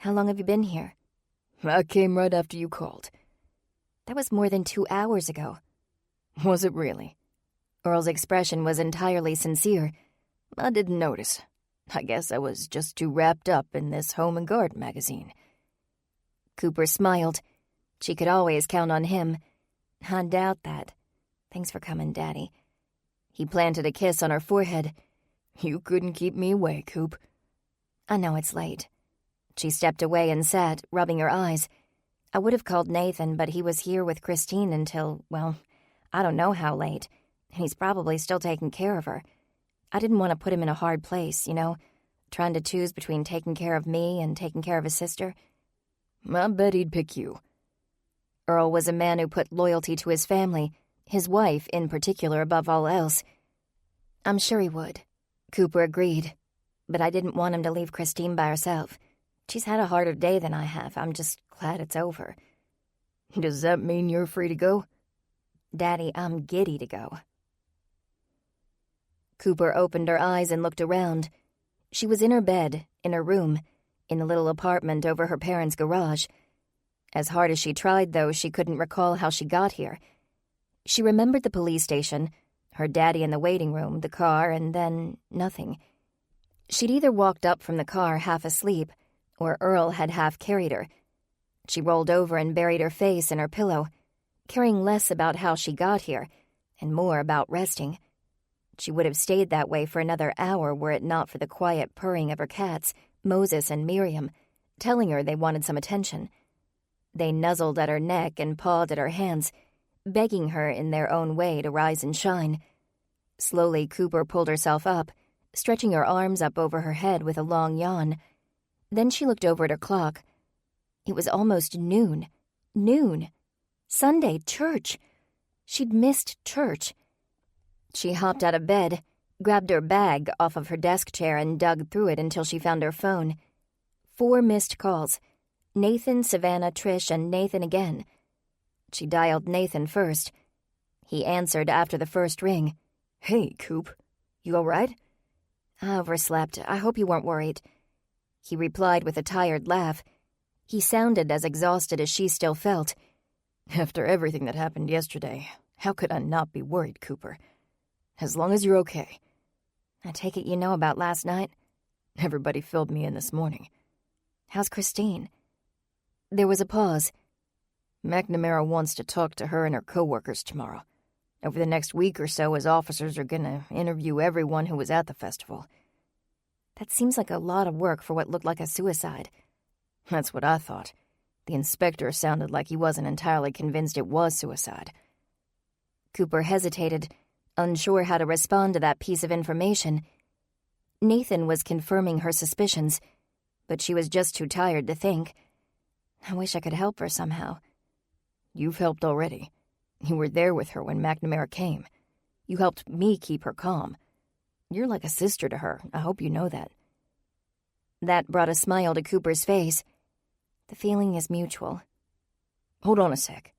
How long have you been here? I came right after you called. That was more than 2 hours ago. Was it really? Earl's expression was entirely sincere. I didn't notice. I guess I was just too wrapped up in this Home and Garden magazine. Cooper smiled. She could always count on him. I doubt that. Thanks for coming, Daddy. He planted a kiss on her forehead. You couldn't keep me away, Coop. I know it's late. She stepped away and sat, rubbing her eyes. I would have called Nathan, but he was here with Christine until, well, I don't know how late. And he's probably still taking care of her. I didn't want to put him in a hard place, trying to choose between taking care of me and taking care of his sister. I bet he'd pick you. Earl was a man who put loyalty to his family, his wife in particular above all else. I'm sure he would, Cooper agreed. But I didn't want him to leave Christine by herself. She's had a harder day than I have. I'm just glad it's over. Does that mean you're free to go? Daddy, I'm giddy to go. Cooper opened her eyes and looked around. She was in her bed, in her room, in the little apartment over her parents' garage. As hard as she tried, though, she couldn't recall how she got here. She remembered the police station, her daddy in the waiting room, the car, and then nothing. She'd either walked up from the car half asleep, or Earl had half carried her. She rolled over and buried her face in her pillow, caring less about how she got here, and more about resting. She would have stayed that way for another hour were it not for the quiet purring of her cats, Moses and Miriam, telling her they wanted some attention. They nuzzled at her neck and pawed at her hands, begging her in their own way to rise and shine. Slowly, Cooper pulled herself up, stretching her arms up over her head with a long yawn. Then she looked over at her clock. It was almost noon. Noon. Sunday, church. She'd missed church. She hopped out of bed, grabbed her bag off of her desk chair and dug through it until she found her phone. 4 missed calls. Nathan, Savannah, Trish, and Nathan again. She dialed Nathan first. He answered after the first ring. "Hey, Coop. You all right?" "I overslept. I hope you weren't worried." He replied with a tired laugh. He sounded as exhausted as she still felt. "After everything that happened yesterday, how could I not be worried, Cooper? As long as you're okay." "I take it you know about last night?" "Everybody filled me in this morning." "How's Christine?" There was a pause. "McNamara wants to talk to her and her coworkers tomorrow. Over the next week or so, his officers are going to interview everyone who was at the festival." "That seems like a lot of work for what looked like a suicide." "That's what I thought. The inspector sounded like he wasn't entirely convinced it was suicide." Cooper hesitated, unsure how to respond to that piece of information. Nathan was confirming her suspicions, but she was just too tired to think. "I wish I could help her somehow." "You've helped already. You were there with her when McNamara came. You helped me keep her calm. You're like a sister to her. I hope you know that." That brought a smile to Cooper's face. "The feeling is mutual." "Hold on a sec."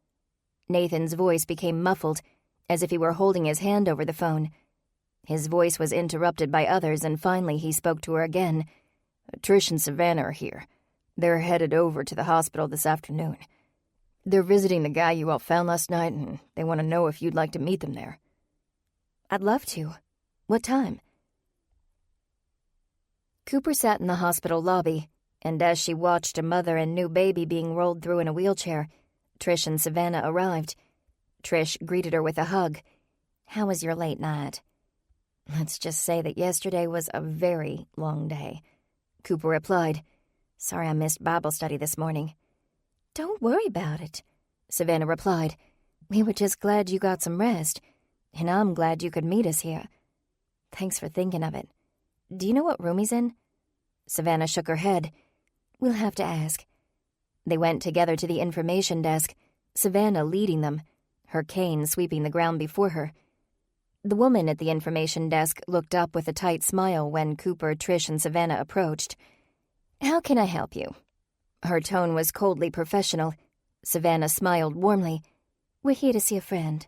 Nathan's voice became muffled, as if he were holding his hand over the phone. His voice was interrupted by others, and finally he spoke to her again. "Trish and Savannah are here. They're headed over to the hospital this afternoon. They're visiting the guy you all found last night, and they want to know if you'd like to meet them there." "I'd love to. What time?" Cooper sat in the hospital lobby, and as she watched a mother and new baby being rolled through in a wheelchair, Trish and Savannah arrived. Trish greeted her with a hug. "How was your late night?" "Let's just say that yesterday was a very long day," Cooper replied. "Sorry I missed Bible study this morning." "Don't worry about it," Savannah replied. "We were just glad you got some rest, and I'm glad you could meet us here. Thanks for thinking of it. Do you know what room he's in?" Savannah shook her head. "We'll have to ask." They went together to the information desk, Savannah leading them, her cane sweeping the ground before her. The woman at the information desk looked up with a tight smile when Cooper, Trish, and Savannah approached. "How can I help you?" Her tone was coldly professional. Savannah smiled warmly. "We're here to see a friend.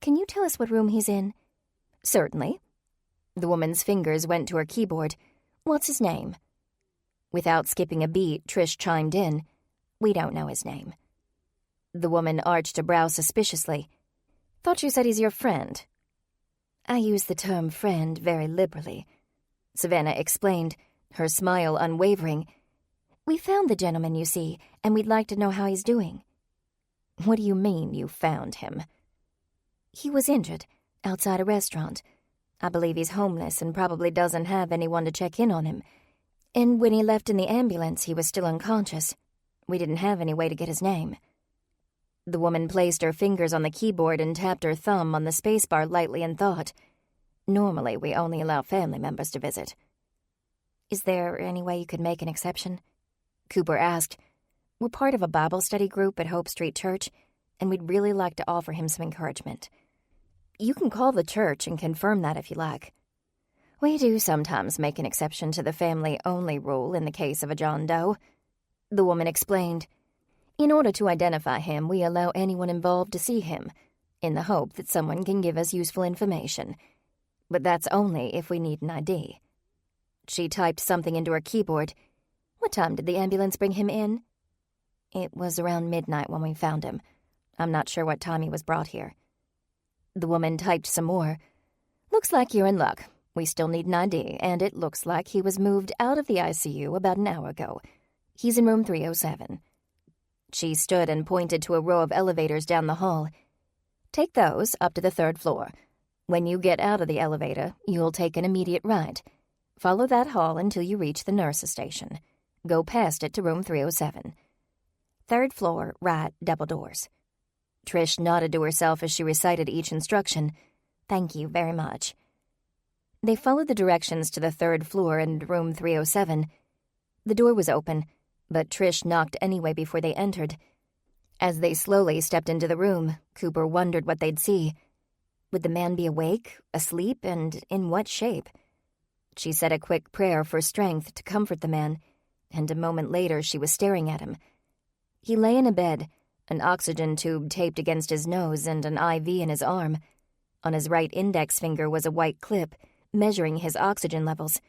Can you tell us what room he's in?" "Certainly." The woman's fingers went to her keyboard. "What's his name?" Without skipping a beat, Trish chimed in. "We don't know his name." The woman arched a brow suspiciously. "Thought you said he's your friend." "I use the term friend very liberally," Savannah explained, her smile unwavering. "We found the gentleman, you see, and we'd like to know how he's doing." "What do you mean, you found him?" "He was injured, outside a restaurant. I believe he's homeless and probably doesn't have anyone to check in on him. And when he left in the ambulance, he was still unconscious. We didn't have any way to get his name." The woman placed her fingers on the keyboard and tapped her thumb on the spacebar lightly and thought. "Normally, we only allow family members to visit." "Is there any way you could make an exception?" Cooper asked. "We're part of a Bible study group at Hope Street Church, and we'd really like to offer him some encouragement." "You can call the church and confirm that if you like." "We do sometimes make an exception to the family-only rule in the case of a John Doe," the woman explained. "In order to identify him, we allow anyone involved to see him, in the hope that someone can give us useful information. But that's only if we need an ID." She typed something into her keyboard. "What time did the ambulance bring him in?" "It was around midnight when we found him. I'm not sure what time he was brought here." The woman typed some more. "Looks like you're in luck. We still need an ID, and it looks like he was moved out of the ICU about an hour ago. He's in room 307. She stood and pointed to a row of elevators down the hall. "Take those up to the 3rd floor. When you get out of the elevator, you'll take an immediate right. Follow that hall until you reach the nurse's station. Go past it to room 307. Third floor, right, double doors. Trish nodded to herself as she recited each instruction. Thank you very much. They followed the directions to the third floor and room 307. The door was open, but Trish knocked anyway before they entered. As they slowly stepped into the room, Cooper wondered what they'd see. Would the man be awake, asleep, and in what shape? She said a quick prayer for strength to comfort the man, and a moment later she was staring at him. He lay in a bed, an oxygen tube taped against his nose and an IV in his arm. On his right index finger was a white clip, measuring his oxygen levels.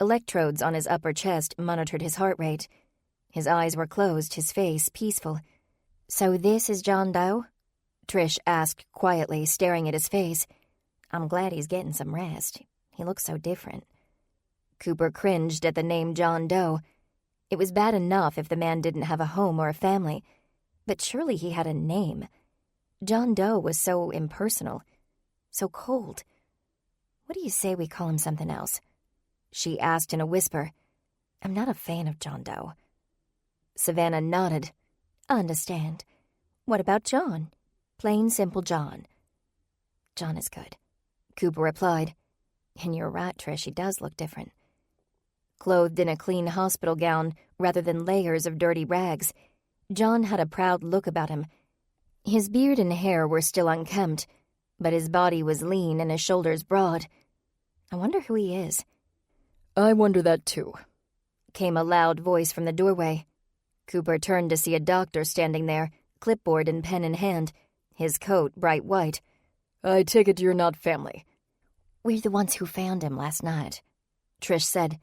Electrodes on his upper chest monitored his heart rate. His eyes were closed, his face peaceful. "So this is John Doe?" Trish asked quietly, staring at his face. "I'm glad he's getting some rest. He looks so different." Cooper cringed at the name John Doe. It was bad enough if the man didn't have a home or a family, but surely he had a name. John Doe was so impersonal, so cold. "What do you say we call him something else?" she asked in a whisper. "I'm not a fan of John Doe." Savannah nodded. "I understand. What about John? Plain simple John." "John is good," Cooper replied. "And you're right, Trish, he does look different." Clothed in a clean hospital gown rather than layers of dirty rags, John had a proud look about him. His beard and hair were still unkempt, but his body was lean and his shoulders broad. "I wonder who he is." "I wonder that too," came a loud voice from the doorway. Cooper turned to see a doctor standing there, clipboard and pen in hand, his coat bright white. "I take it you're not family." "We're the ones who found him last night," Trish said.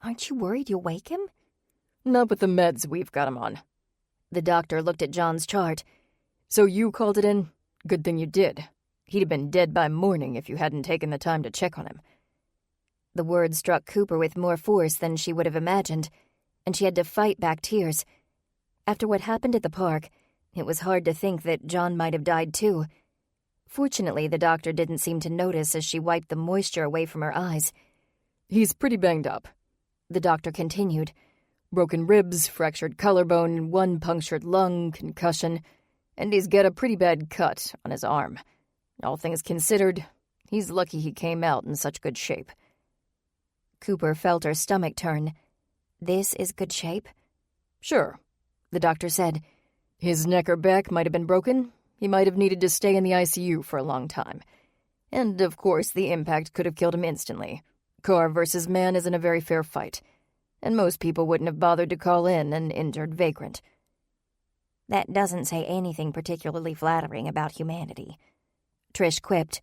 "Aren't you worried you'll wake him?" "Not with the meds we've got him on." The doctor looked at John's chart. "So you called it in? Good thing you did. He'd have been dead by morning if you hadn't taken the time to check on him." The word struck Cooper with more force than she would have imagined, and she had to fight back tears. After what happened at the park, it was hard to think that John might have died too. Fortunately, the doctor didn't seem to notice as she wiped the moisture away from her eyes. "He's pretty banged up," the doctor continued. "Broken ribs, fractured collarbone, one punctured lung, concussion, and he's got a pretty bad cut on his arm. All things considered, he's lucky he came out in such good shape." Cooper felt her stomach turn. "This is good shape?" "Sure," the doctor said. "His neck or back might have been broken. He might have needed to stay in the ICU for a long time. And, of course, the impact could have killed him instantly. Car versus man isn't a very fair fight, and most people wouldn't have bothered to call in an injured vagrant." "That doesn't say anything particularly flattering about humanity," Trish quipped.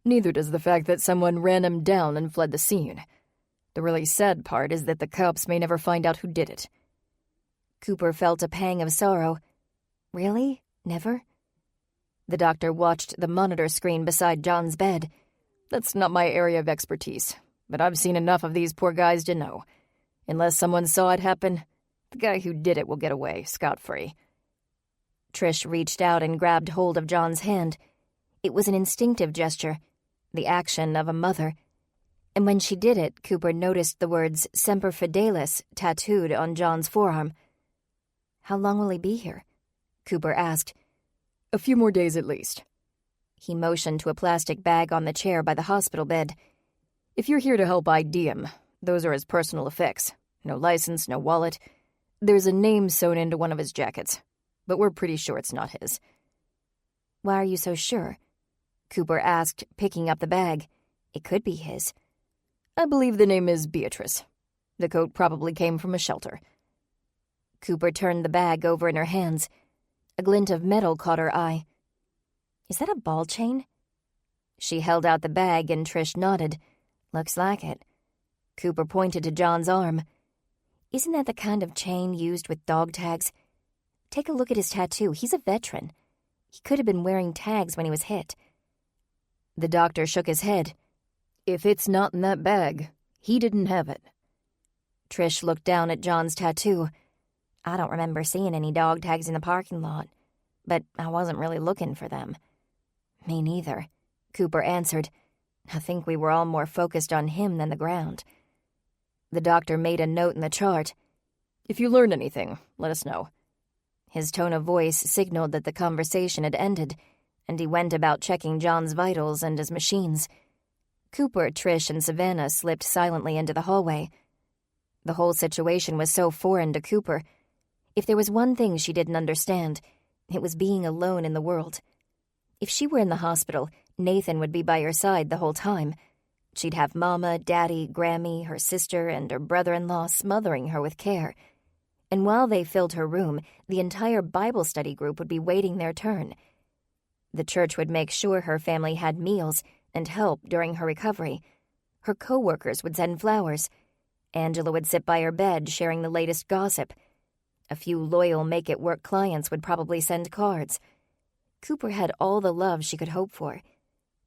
"Neither does the fact that someone ran him down and fled the scene. The really sad part is that the cops may never find out who did it." Cooper felt a pang of sorrow. "Really? Never?" The doctor watched the monitor screen beside John's bed. "That's not my area of expertise, but I've seen enough of these poor guys to know. Unless someone saw it happen, the guy who did it will get away scot-free." Trish reached out and grabbed hold of John's hand. It was an instinctive gesture, the action of a mother. And when she did it, Cooper noticed the words Semper Fidelis tattooed on John's forearm. "How long will he be here?" Cooper asked. "A few more days at least." He motioned to a plastic bag on the chair by the hospital bed. "If you're here to help ID him, those are his personal effects. No license, no wallet. There's a name sewn into one of his jackets, but we're pretty sure it's not his." "Why are you so sure?" Cooper asked, picking up the bag. "It could be his." "I believe the name is Beatrice. The coat probably came from a shelter." Cooper turned the bag over in her hands. A glint of metal caught her eye. "Is that a ball chain?" She held out the bag and Trish nodded. "Looks like it." Cooper pointed to John's arm. "Isn't that the kind of chain used with dog tags? Take a look at his tattoo. He's a veteran. He could have been wearing tags when he was hit." The doctor shook his head. "If it's not in that bag, he didn't have it." Trish looked down at John's tattoo. "I don't remember seeing any dog tags in the parking lot, but I wasn't really looking for them." "Me neither," Cooper answered. "I think we were all more focused on him than the ground." The doctor made a note in the chart. If you learned anything, let us know. His tone of voice signaled that the conversation had ended, and he went about checking John's vitals and his machines. Cooper, Trish, and Savannah slipped silently into the hallway. The whole situation was so foreign to Cooper. If there was one thing she didn't understand, it was being alone in the world. If she were in the hospital, Nathan would be by her side the whole time. She'd have Mama, Daddy, Grammy, her sister, and her brother-in-law smothering her with care. And while they filled her room, the entire Bible study group would be waiting their turn. The church would make sure her family had meals and help during her recovery. Her co-workers would send flowers. Angela would sit by her bed sharing the latest gossip. A few loyal make-it-work clients would probably send cards. Cooper had all the love she could hope for.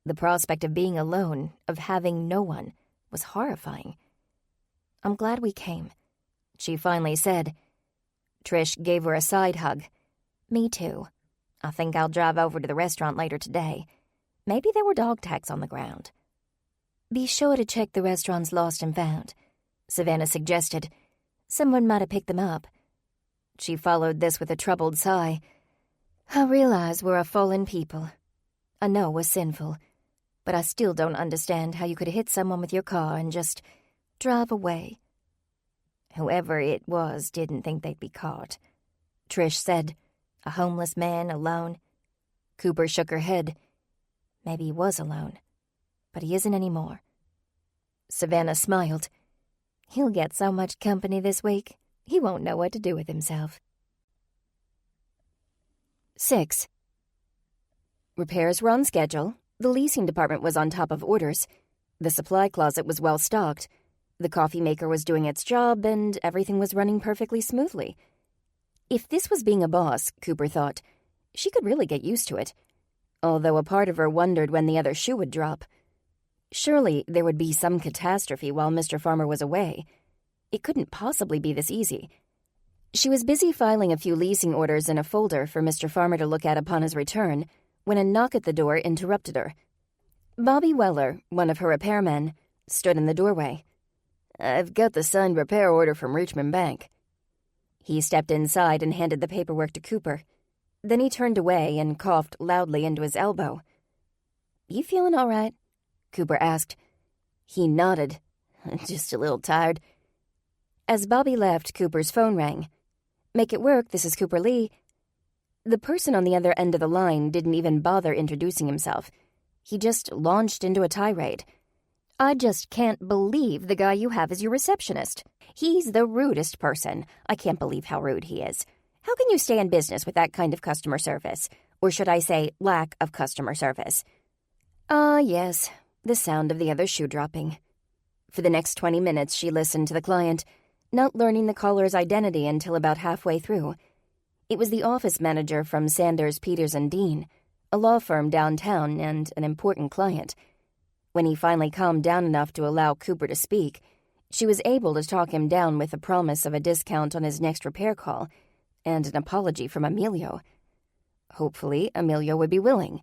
The prospect of being alone, of having no one, was horrifying. "I'm glad we came," she finally said. Trish gave her a side hug. "Me too. I think I'll drive over to the restaurant later today. Maybe there were dog tags on the ground." "Be sure to check the restaurant's lost and found," Savannah suggested. "Someone might have picked them up." She followed this with a troubled sigh. "I realize we're a fallen people. I know we're sinful, but I still don't understand how you could hit someone with your car and just drive away." "Whoever it was didn't think they'd be caught," Trish said. "A homeless man alone." Cooper shook her head. "Maybe he was alone, but he isn't anymore." Savannah smiled. "He'll get so much company this week, he won't know what to do with himself." 6. Repairs were on schedule. The leasing department was on top of orders. The supply closet was well stocked. The coffee maker was doing its job, and everything was running perfectly smoothly. If this was being a boss, Cooper thought, she could really get used to it, although a part of her wondered when the other shoe would drop. Surely there would be some catastrophe while Mr. Farmer was away. It couldn't possibly be this easy. She was busy filing a few leasing orders in a folder for Mr. Farmer to look at upon his return when a knock at the door interrupted her. Bobby Weller, one of her repairmen, stood in the doorway. "I've got the signed repair order from Richmond Bank." He stepped inside and handed the paperwork to Cooper. Then he turned away and coughed loudly into his elbow. "You feeling all right?" Cooper asked. He nodded. "Just a little tired." As Bobby left, Cooper's phone rang. "Make it work, this is Cooper Lee." The person on the other end of the line didn't even bother introducing himself. He just launched into a tirade. "I just can't believe the guy you have as your receptionist. He's the rudest person. I can't believe how rude he is. How can you stay in business with that kind of customer service? Or should I say, lack of customer service?" Yes, the sound of the other shoe dropping. For the next 20 minutes, she listened to the client, not learning the caller's identity until about halfway through. It was the office manager from Sanders, Peters & Dean, a law firm downtown and an important client. When he finally calmed down enough to allow Cooper to speak, she was able to talk him down with the promise of a discount on his next repair call and an apology from Emilio. Hopefully, Emilio would be willing.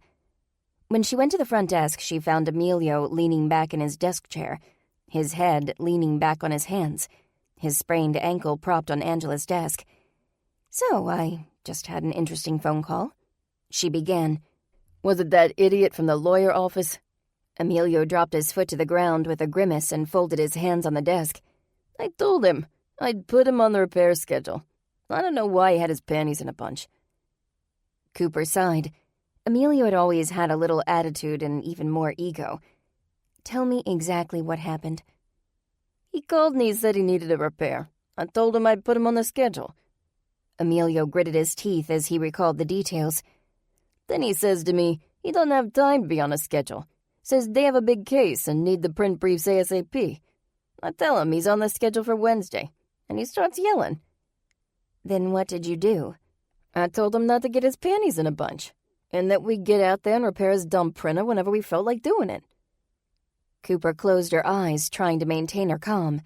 When she went to the front desk, she found Emilio leaning back in his desk chair, his head leaning back on his hands, his sprained ankle propped on Angela's desk. "So, I just had an interesting phone call," she began. "Was it that idiot from the lawyer office?" Emilio dropped his foot to the ground with a grimace and folded his hands on the desk. "I told him I'd put him on the repair schedule. I don't know why he had his panties in a bunch." Cooper sighed. Emilio had always had a little attitude and even more ego. "Tell me exactly what happened." "He called and he said he needed a repair. I told him I'd put him on the schedule." Emilio gritted his teeth as he recalled the details. "Then he says to me he doesn't have time to be on a schedule. Says they have a big case and need the print briefs ASAP. I tell him he's on the schedule for Wednesday, and he starts yelling." "Then what did you do?" "I told him not to get his panties in a bunch, and that we'd get out there and repair his dumb printer whenever we felt like doing it." Cooper closed her eyes, trying to maintain her calm.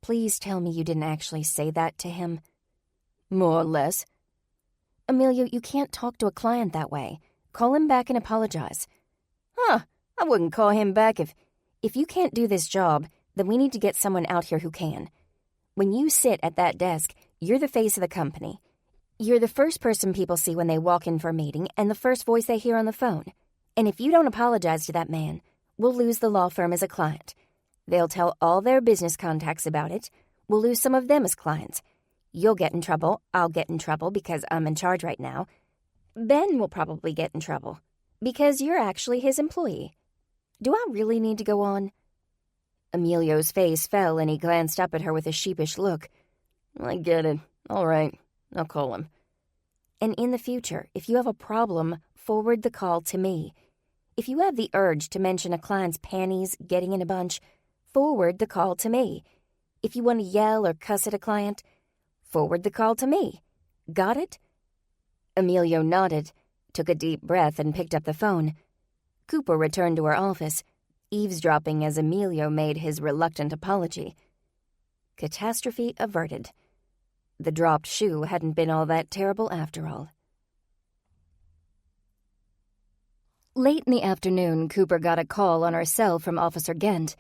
"Please tell me you didn't actually say that to him." "More or less." "Emilio, you can't talk to a client that way. Call him back and apologize." "Huh, I wouldn't call him back if you can't do this job, then we need to get someone out here who can. When you sit at that desk, you're the face of the company. You're the first person people see when they walk in for a meeting and the first voice they hear on the phone. And if you don't apologize to that man, we'll lose the law firm as a client. They'll tell all their business contacts about it. We'll lose some of them as clients. You'll get in trouble. I'll get in trouble because I'm in charge right now. Ben will probably get in trouble because you're actually his employee. Do I really need to go on? Emilio's face fell and he glanced up at her with a sheepish look. I get it. All right. I'll call him. And in the future, if you have a problem, forward the call to me. If you have the urge to mention a client's panties getting in a bunch, forward the call to me. If you want to yell or cuss at a client, forward the call to me. Got it? Emilio nodded, took a deep breath, and picked up the phone. Cooper returned to her office, eavesdropping as Emilio made his reluctant apology. Catastrophe averted. The dropped shoe hadn't been all that terrible after all. Late in the afternoon, Cooper got a call on her cell from Officer Gent.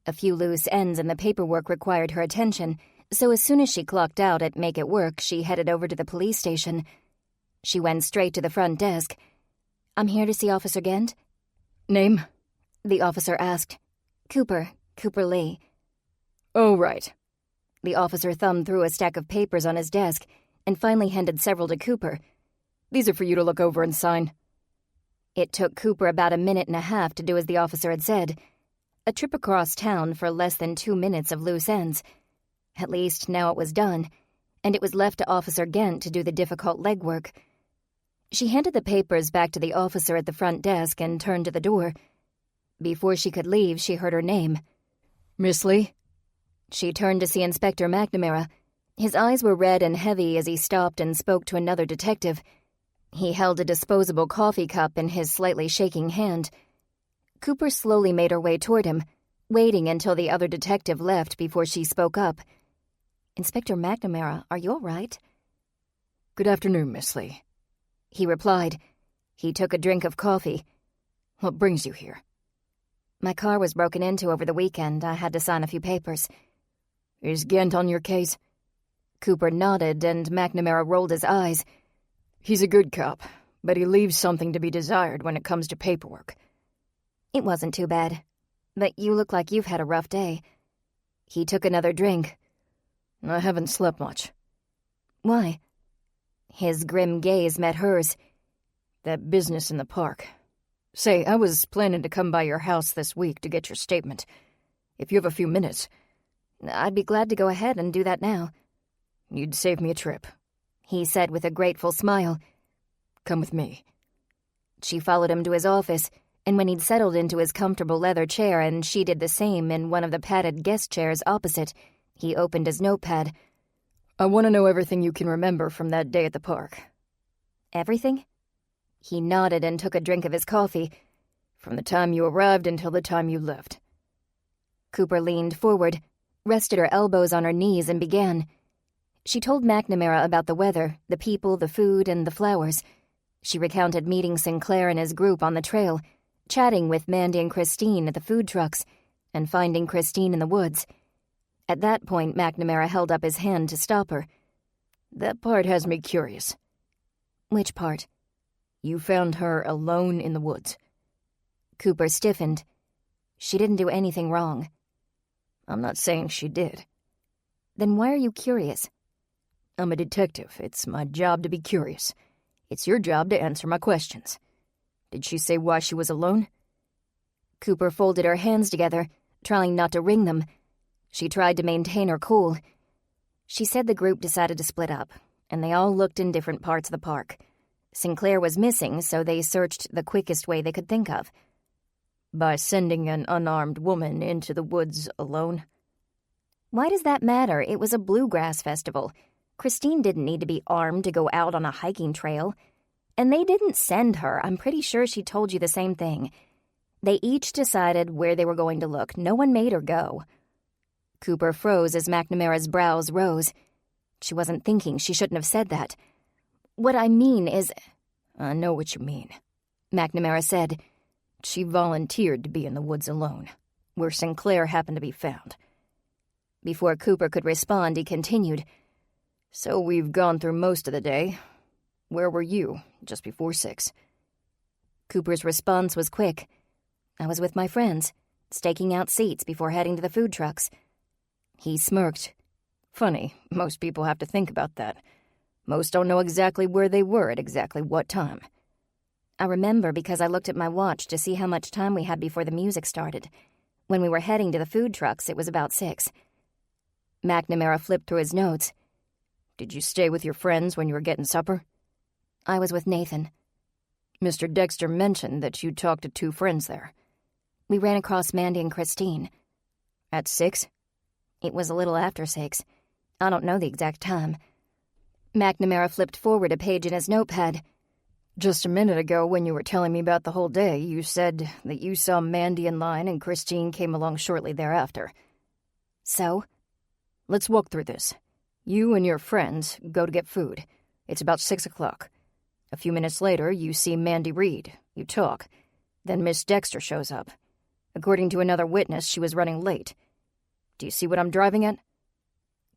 A few loose ends in the paperwork required her attention, so as soon as she clocked out at Make It Work, she headed over to the police station. She went straight to the front desk. I'm here to see Officer Gent. Name? The officer asked. Cooper Lee. Oh, right. The officer thumbed through a stack of papers on his desk and finally handed several to Cooper. These are for you to look over and sign. It took Cooper about a minute and a half to do as the officer had said. A trip across town for less than 2 minutes of loose ends. At least now it was done, and it was left to Officer Gent to do the difficult legwork. She handed the papers back to the officer at the front desk and turned to the door. Before she could leave, she heard her name. Miss Lee? She turned to see Inspector McNamara. His eyes were red and heavy as he stopped and spoke to another detective. He held a disposable coffee cup in his slightly shaking hand. Cooper slowly made her way toward him, waiting until the other detective left before she spoke up. Inspector McNamara, are you all right? Good afternoon, Miss Lee. He replied. He took a drink of coffee. What brings you here? My car was broken into over the weekend. I had to sign a few papers. Is Gent on your case? Cooper nodded, and McNamara rolled his eyes. He's a good cop, but he leaves something to be desired when it comes to paperwork. It wasn't too bad, but you look like you've had a rough day. He took another drink. I haven't slept much. Why? His grim gaze met hers. That business in the park. Say, I was planning to come by your house this week to get your statement. If you have a few minutes. I'd be glad to go ahead and do that now. You'd save me a trip, he said with a grateful smile. Come with me. She followed him to his office, and when he'd settled into his comfortable leather chair and she did the same in one of the padded guest chairs opposite, he opened his notepad. I want to know everything you can remember from that day at the park. Everything? He nodded and took a drink of his coffee. From the time you arrived until the time you left. Cooper leaned forward, rested her elbows on her knees, and began. She told McNamara about the weather, the people, the food, and the flowers. She recounted meeting Sinclair and his group on the trail, chatting with Mandy and Christine at the food trucks, and finding Christine in the woods. At that point, McNamara held up his hand to stop her. That part has me curious. Which part? You found her alone in the woods. Cooper stiffened. She didn't do anything wrong. I'm not saying she did. Then why are you curious? I'm a detective. It's my job to be curious. It's your job to answer my questions. Did she say why she was alone? Cooper folded her hands together, trying not to wring them. She tried to maintain her cool. She said the group decided to split up, and they all looked in different parts of the park. Sinclair was missing, so they searched the quickest way they could think of. By sending an unarmed woman into the woods alone? Why does that matter? It was a bluegrass festival. Christine didn't need to be armed to go out on a hiking trail. And they didn't send her. I'm pretty sure she told you the same thing. They each decided where they were going to look. No one made her go. Cooper froze as McNamara's brows rose. She wasn't thinking. She shouldn't have said that. What I mean is... I know what you mean, McNamara said. She volunteered to be in the woods alone. where Sinclair happened to be found. Before Cooper could respond, he continued, "So we've gone through most of the day. Where were you, just before 6? Cooper's response was quick. I was with my friends, staking out seats before heading to the food trucks. He smirked. Funny, most people have to think about that. Most don't know exactly where they were at exactly what time. I remember because I looked at my watch to see how much time we had before the music started. When we were heading to the food trucks, it was about 6. McNamara flipped through his notes. Did you stay with your friends when you were getting supper? I was with Nathan. Mr. Dexter mentioned that you talked to 2 friends there. We ran across Mandy and Christine. At 6? It was a little after 6. I don't know the exact time. McNamara flipped forward a page in his notepad. Just a minute ago, when you were telling me about the whole day, you said that you saw Mandy in line and Christine came along shortly thereafter. So? Let's walk through this. You and your friends go to get food. It's about 6 o'clock. A few minutes later, you see Mandy Reed. You talk. Then Miss Dexter shows up. According to another witness, she was running late. Do you see what I'm driving at?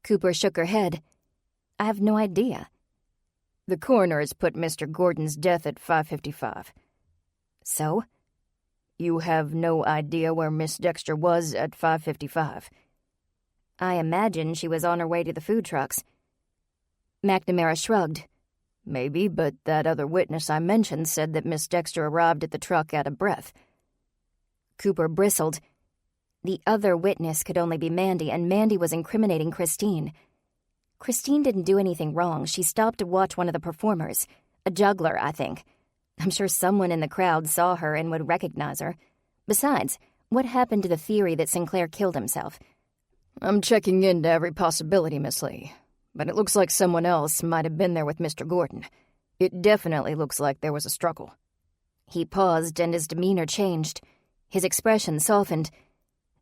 Cooper shook her head. I have no idea. The coroner has put Mr. Gordon's death at 5:55. So? You have no idea where Miss Dexter was at 5:55. I imagine she was on her way to the food trucks. McNamara shrugged. Maybe, but that other witness I mentioned said that Miss Dexter arrived at the truck out of breath. Cooper bristled. The other witness could only be Mandy, and Mandy was incriminating Christine. Christine didn't do anything wrong. She stopped to watch one of the performers. A juggler, I think. I'm sure someone in the crowd saw her and would recognize her. Besides, what happened to the theory that Sinclair killed himself? I'm checking into every possibility, Miss Lee. But it looks like someone else might have been there with Mr. Gordon. It definitely looks like there was a struggle. He paused, and his demeanor changed. His expression softened.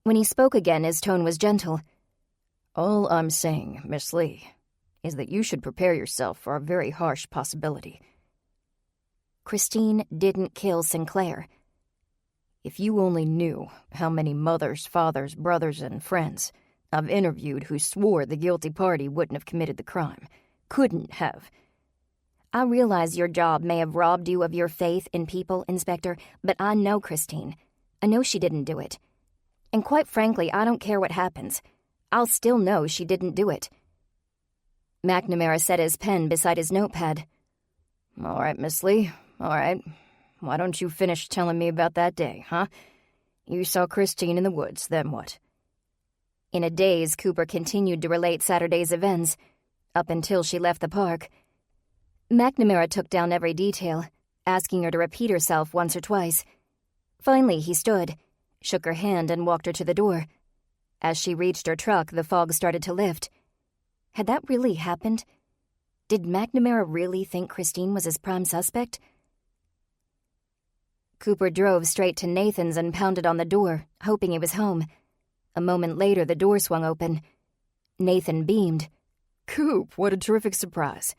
When he spoke again, his tone was gentle. All I'm saying, Miss Lee, is that you should prepare yourself for a very harsh possibility. Christine didn't kill Sinclair. If you only knew how many mothers, fathers, brothers, and friends I've interviewed who swore the guilty party wouldn't have committed the crime. Couldn't have. I realize your job may have robbed you of your faith in people, Inspector, but I know Christine. I know she didn't do it. And quite frankly, I don't care what happens. I'll still know she didn't do it. McNamara set his pen beside his notepad. All right, Miss Lee, all right. Why don't you finish telling me about that day, huh? You saw Christine in the woods, then what? In a daze, Cooper continued to relate Saturday's events, up until she left the park. McNamara took down every detail, asking her to repeat herself once or twice. Finally, he stood, shook her hand, and walked her to the door. As she reached her truck, the fog started to lift. Had that really happened? Did McNamara really think Christine was his prime suspect? Cooper drove straight to Nathan's and pounded on the door, hoping he was home. A moment later, the door swung open. Nathan beamed. Coop, what a terrific surprise.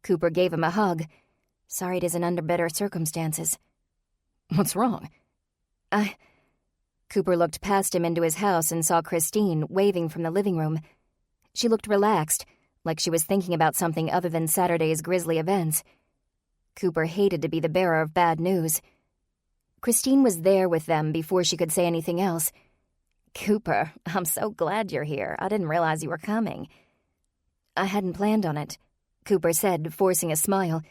Cooper gave him a hug. Sorry it isn't under better circumstances. What's wrong? Cooper looked past him into his house and saw Christine waving from the living room. She looked relaxed, like she was thinking about something other than Saturday's grisly events. Cooper hated to be the bearer of bad news. Christine was there with them before she could say anything else. Cooper, I'm so glad you're here. I didn't realize you were coming. I hadn't planned on it, Cooper said, forcing a smile.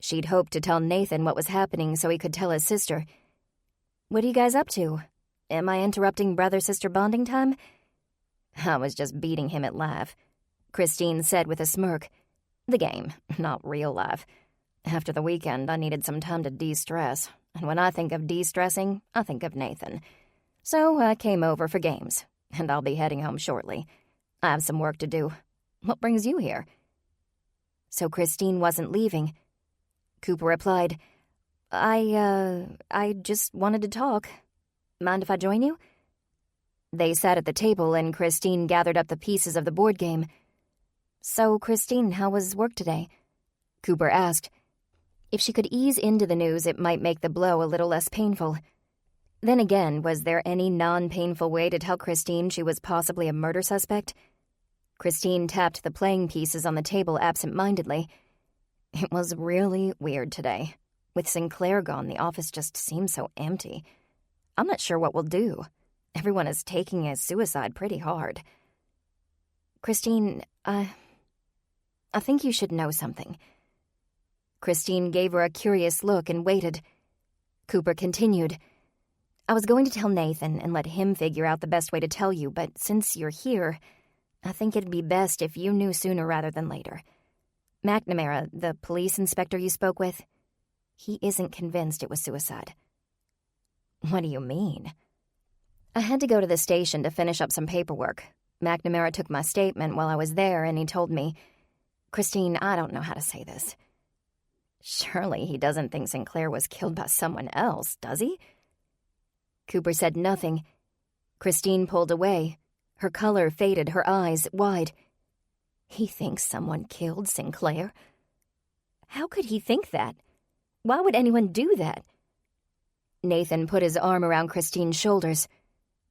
She'd hoped to tell Nathan what was happening so he could tell his sister. What are you guys up to? Am I interrupting brother-sister bonding time? I was just beating him at life, Christine said with a smirk. The game, not real life. After the weekend, I needed some time to de-stress. And when I think of de-stressing, I think of Nathan. So I came over for games, and I'll be heading home shortly. I have some work to do. What brings you here? So Christine wasn't leaving. Cooper replied, I just wanted to talk. Mind if I join you? They sat at the table, and Christine gathered up the pieces of the board game. So, Christine, how was work today? Cooper asked. If she could ease into the news, it might make the blow a little less painful. Then again, was there any non-painful way to tell Christine she was possibly a murder suspect? Christine tapped the playing pieces on the table absent-mindedly. It was really weird today. With Sinclair gone, the office just seems so empty. I'm not sure what we'll do. Everyone is taking his suicide pretty hard. Christine, I think you should know something. Christine gave her a curious look and waited. Cooper continued. I was going to tell Nathan and let him figure out the best way to tell you, but since you're here, I think it'd be best if you knew sooner rather than later. McNamara, the police inspector you spoke with, he isn't convinced it was suicide. What do you mean? I had to go to the station to finish up some paperwork. McNamara took my statement while I was there, and he told me, Christine, I don't know how to say this. Surely he doesn't think Sinclair was killed by someone else, does he? Cooper said nothing. Christine pulled away. Her color faded, her eyes wide. He thinks someone killed Sinclair? How could he think that? Why would anyone do that? Nathan put his arm around Christine's shoulders.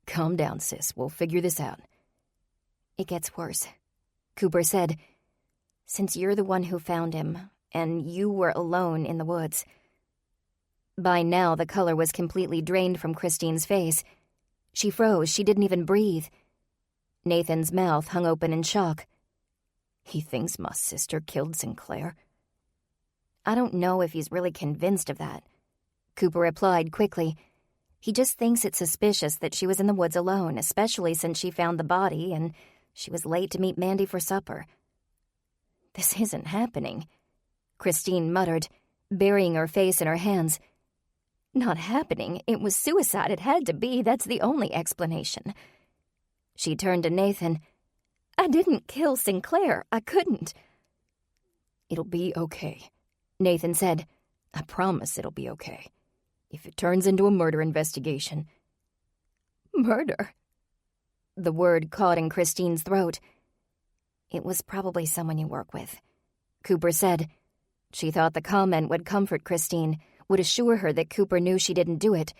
Calm down, sis. We'll figure this out. It gets worse, Cooper said. Since you're the one who found him, and you were alone in the woods. By now, the color was completely drained from Christine's face. She froze. She didn't even breathe. Nathan's mouth hung open in shock. He thinks my sister killed Sinclair. I don't know if he's really convinced of that, Cooper replied quickly. He just thinks it's suspicious that she was in the woods alone, especially since she found the body and she was late to meet Mandy for supper. This isn't happening, Christine muttered, burying her face in her hands. Not happening. It was suicide. It had to be. That's the only explanation. She turned to Nathan. I didn't kill Sinclair. I couldn't. It'll be okay, Nathan said. I promise it'll be okay. If it turns into a murder investigation. Murder? The word caught in Christine's throat. It was probably someone you work with, Cooper said. She thought the comment would comfort Christine, would assure her that Cooper knew she didn't do it.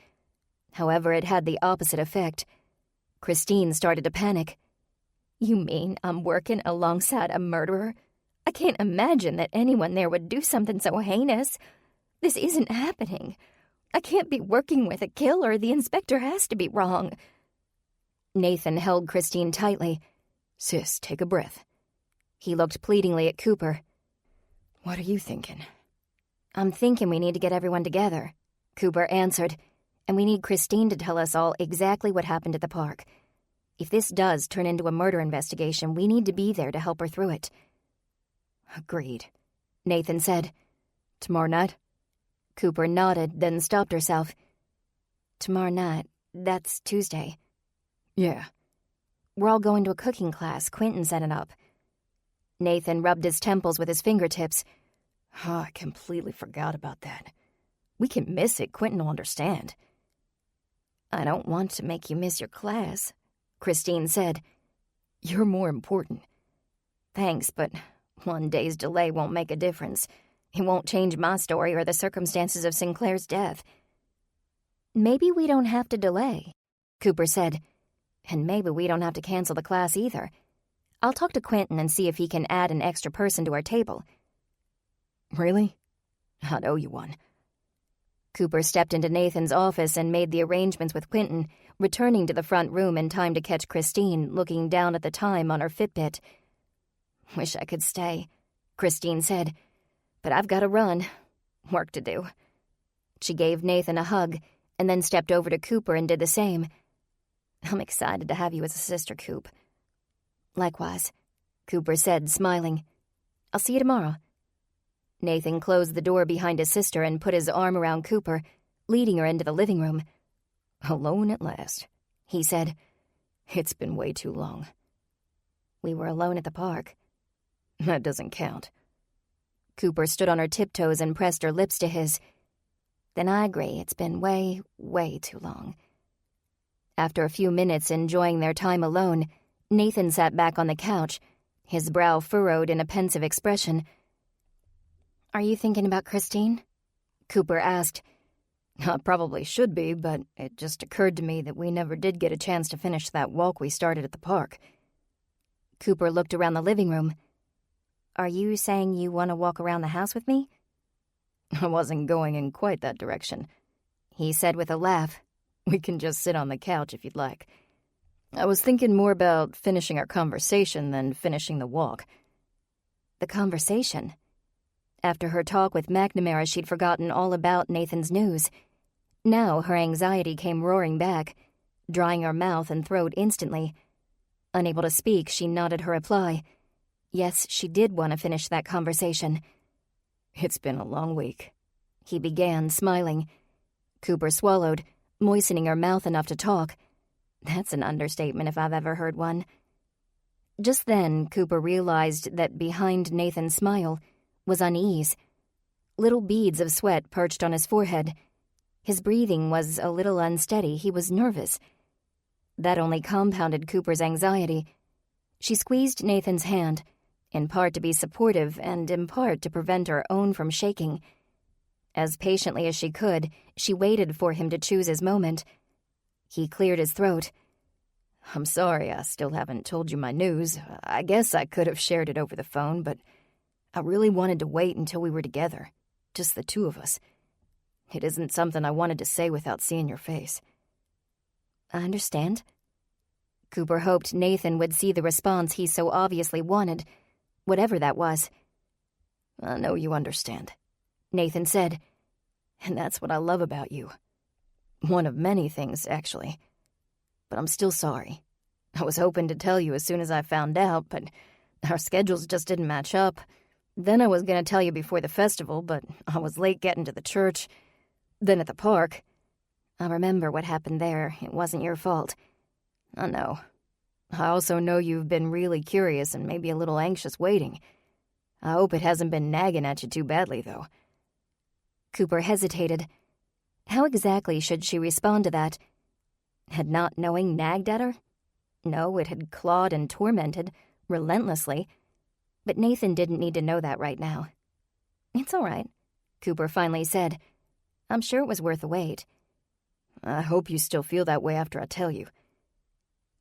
However, it had the opposite effect. Christine started to panic. You mean I'm working alongside a murderer? I can't imagine that anyone there would do something so heinous. This isn't happening. I can't be working with a killer. The inspector has to be wrong. Nathan held Christine tightly. Sis, take a breath. He looked pleadingly at Cooper. What are you thinking? I'm thinking we need to get everyone together, Cooper answered, and we need Christine to tell us all exactly what happened at the park. If this does turn into a murder investigation, we need to be there to help her through it. Agreed, Nathan said. Tomorrow night? Cooper nodded, then stopped herself. Tomorrow night, that's Tuesday. Yeah. We're all going to a cooking class. Quentin set it up. Nathan rubbed his temples with his fingertips. Oh, I completely forgot about that. We can miss it. Quentin will understand. I don't want to make you miss your class, Christine said. You're more important. Thanks, but one day's delay won't make a difference. It won't change my story or the circumstances of Sinclair's death. Maybe we don't have to delay, Cooper said. And maybe we don't have to cancel the class either. I'll talk to Quentin and see if he can add an extra person to our table. Really? I'd owe you one. Cooper stepped into Nathan's office and made the arrangements with Quentin, returning to the front room in time to catch Christine looking down at the time on her Fitbit. Wish I could stay, Christine said, but I've got to run. Work to do. She gave Nathan a hug and then stepped over to Cooper and did the same. I'm excited to have you as a sister, Coop. Likewise, Cooper said, smiling. I'll see you tomorrow. Nathan closed the door behind his sister and put his arm around Cooper, leading her into the living room. Alone at last, he said. It's been way too long. We were alone at the park. That doesn't count. Cooper stood on her tiptoes and pressed her lips to his. Then I agree, it's been way, way too long. After a few minutes enjoying their time alone, Nathan sat back on the couch, his brow furrowed in a pensive expression. Are you thinking about Christine? Cooper asked. I probably should be, but it just occurred to me that we never did get a chance to finish that walk we started at the park. Cooper looked around the living room. Are you saying you want to walk around the house with me? I wasn't going in quite that direction, he said with a laugh. We can just sit on the couch if you'd like. I was thinking more about finishing our conversation than finishing the walk. The conversation? After her talk with McNamara, she'd forgotten all about Nathan's news. Now her anxiety came roaring back, drying her mouth and throat instantly. Unable to speak, she nodded her reply. Yes, she did want to finish that conversation. It's been a long week, he began, smiling. Cooper swallowed, moistening her mouth enough to talk. That's an understatement if I've ever heard one. Just then, Cooper realized that behind Nathan's smile was unease. Little beads of sweat perched on his forehead. His breathing was a little unsteady. He was nervous. That only compounded Cooper's anxiety. She squeezed Nathan's hand, in part to be supportive and in part to prevent her own from shaking. As patiently as she could, she waited for him to choose his moment. He cleared his throat. I'm sorry I still haven't told you my news. I guess I could have shared it over the phone, but I really wanted to wait until we were together, just the two of us. It isn't something I wanted to say without seeing your face. I understand. Cooper hoped Nathan would see the response he so obviously wanted, whatever that was. I know you understand, Nathan said, and that's what I love about you. One of many things, actually. But I'm still sorry. I was hoping to tell you as soon as I found out, but our schedules just didn't match up. Then I was going to tell you before the festival, but I was late getting to the church. Then at the park. I remember what happened there. It wasn't your fault. I know. I also know you've been really curious and maybe a little anxious waiting. I hope it hasn't been nagging at you too badly, though. Cooper hesitated. How exactly should she respond to that? Had not knowing nagged at her? No, it had clawed and tormented, relentlessly. But Nathan didn't need to know that right now. It's all right, Cooper finally said. I'm sure it was worth the wait. I hope you still feel that way after I tell you.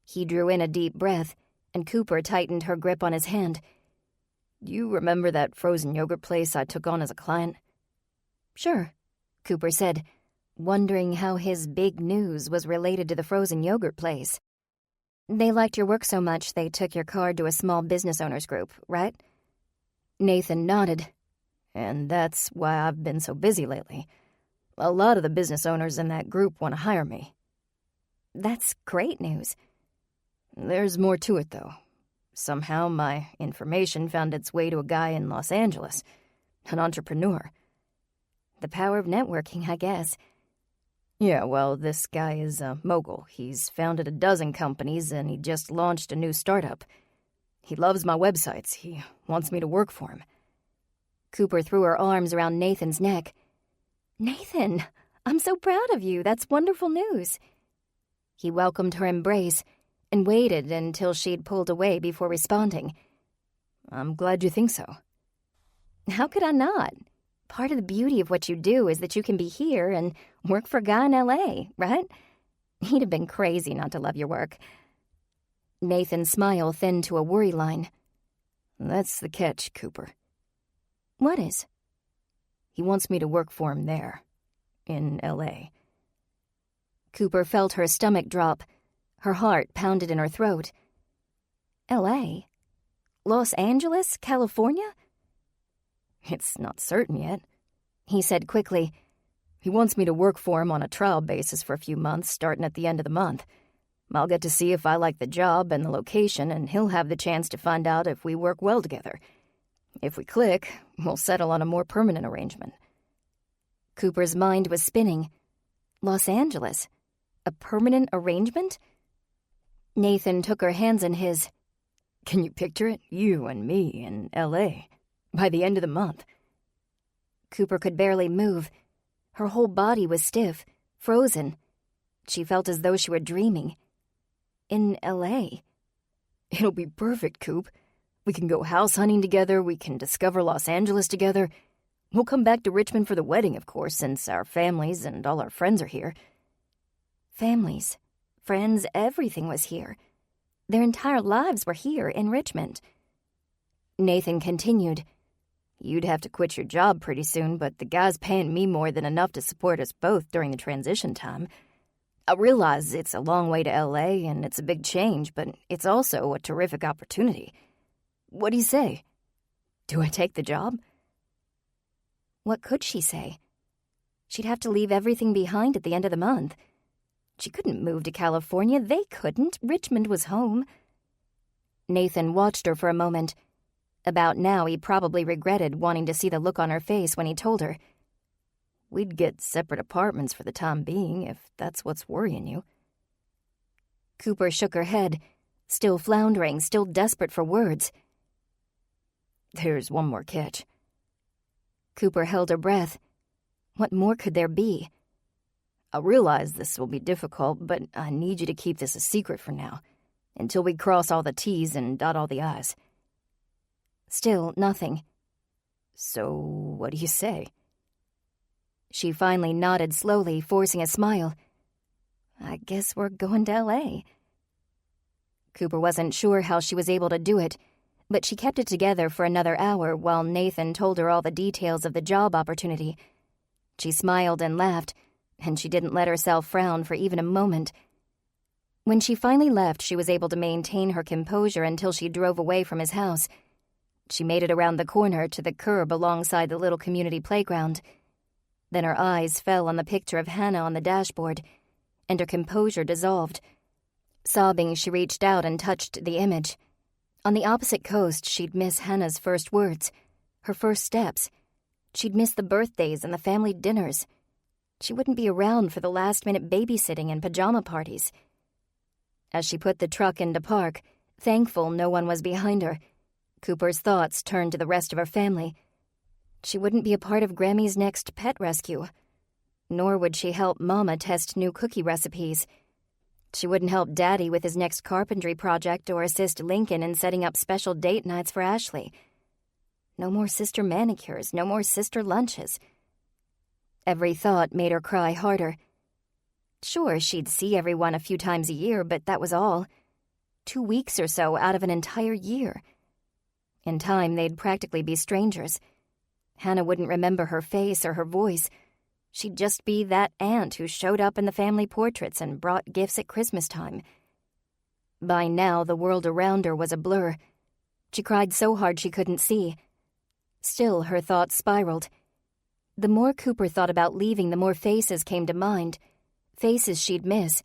He drew in a deep breath, and Cooper tightened her grip on his hand. You remember that frozen yogurt place I took on as a client? Sure, Cooper said, wondering how his big news was related to the frozen yogurt place. They liked your work so much they took your card to a small business owners group, right? Nathan nodded. And that's why I've been so busy lately. A lot of the business owners in that group want to hire me. That's great news. There's more to it, though. Somehow my information found its way to a guy in Los Angeles, an entrepreneur. The power of networking, I guess. Yeah, well, this guy is a mogul. He's founded a dozen companies, and he just launched a new startup. He loves my websites. He wants me to work for him. Cooper threw her arms around Nathan's neck. Nathan, I'm so proud of you. That's wonderful news. He welcomed her embrace and waited until she'd pulled away before responding. I'm glad you think so. How could I not? Part of the beauty of what you do is that you can be here and work for a guy in L.A., right? He'd have been crazy not to love your work. Nathan's smile thinned to a worry line. That's the catch, Cooper. What is? He wants me to work for him there, in L.A. Cooper felt her stomach drop. Her heart pounded in her throat. L.A.? Los Angeles, California? It's not certain yet, he said quickly. He wants me to work for him on a trial basis for a few months, starting at the end of the month. I'll get to see if I like the job and the location, and he'll have the chance to find out if we work well together. If we click, we'll settle on a more permanent arrangement. Cooper's mind was spinning. Los Angeles? A permanent arrangement? Nathan took her hands in his. Can you picture it? You and me in L.A. by the end of the month. Cooper could barely move. Her whole body was stiff, frozen. She felt as though she were dreaming. In L.A. It'll be perfect, Coop. We can go house hunting together. We can discover Los Angeles together. We'll come back to Richmond for the wedding, of course, since our families and all our friends are here." Families, friends, everything was here. Their entire lives were here in Richmond. Nathan continued, "You'd have to quit your job pretty soon, but the guy's paying me more than enough to support us both during the transition time. I realize it's a long way to L.A. and it's a big change, but it's also a terrific opportunity. What do you say? Do I take the job?" What could she say? She'd have to leave everything behind at the end of the month. She couldn't move to California. They couldn't. Richmond was home. Nathan watched her for a moment. About now, he probably regretted wanting to see the look on her face when he told her. "We'd get separate apartments for the time being, if that's what's worrying you." Cooper shook her head, still floundering, still desperate for words. "There's one more catch." Cooper held her breath. What more could there be? "I realize this will be difficult, but I need you to keep this a secret for now, until we cross all the T's and dot all the I's." Still nothing. "So, what do you say?" She finally nodded slowly, forcing a smile. "I guess we're going to L.A." Cooper wasn't sure how she was able to do it, but she kept it together for another hour while Nathan told her all the details of the job opportunity. She smiled and laughed, and she didn't let herself frown for even a moment. When she finally left, she was able to maintain her composure until she drove away from his house. She made it around the corner to the curb alongside the little community playground. Then her eyes fell on the picture of Hannah on the dashboard, and her composure dissolved. Sobbing, she reached out and touched the image. On the opposite coast, she'd miss Hannah's first words, her first steps. She'd miss the birthdays and the family dinners. She wouldn't be around for the last-minute babysitting and pajama parties. As she put the truck into park, thankful no one was behind her, Cooper's thoughts turned to the rest of her family. She wouldn't be a part of Grammy's next pet rescue, nor would she help Mama test new cookie recipes. She wouldn't help Daddy with his next carpentry project or assist Lincoln in setting up special date nights for Ashley. No more sister manicures, no more sister lunches. Every thought made her cry harder. Sure, she'd see everyone a few times a year, but that was all. 2 weeks or so out of an entire year. In time, they'd practically be strangers. Hannah wouldn't remember her face or her voice. She'd just be that aunt who showed up in the family portraits and brought gifts at Christmas time. By now, the world around her was a blur. She cried so hard she couldn't see. Still, her thoughts spiraled. The more Cooper thought about leaving, the more faces came to mind. Faces she'd miss.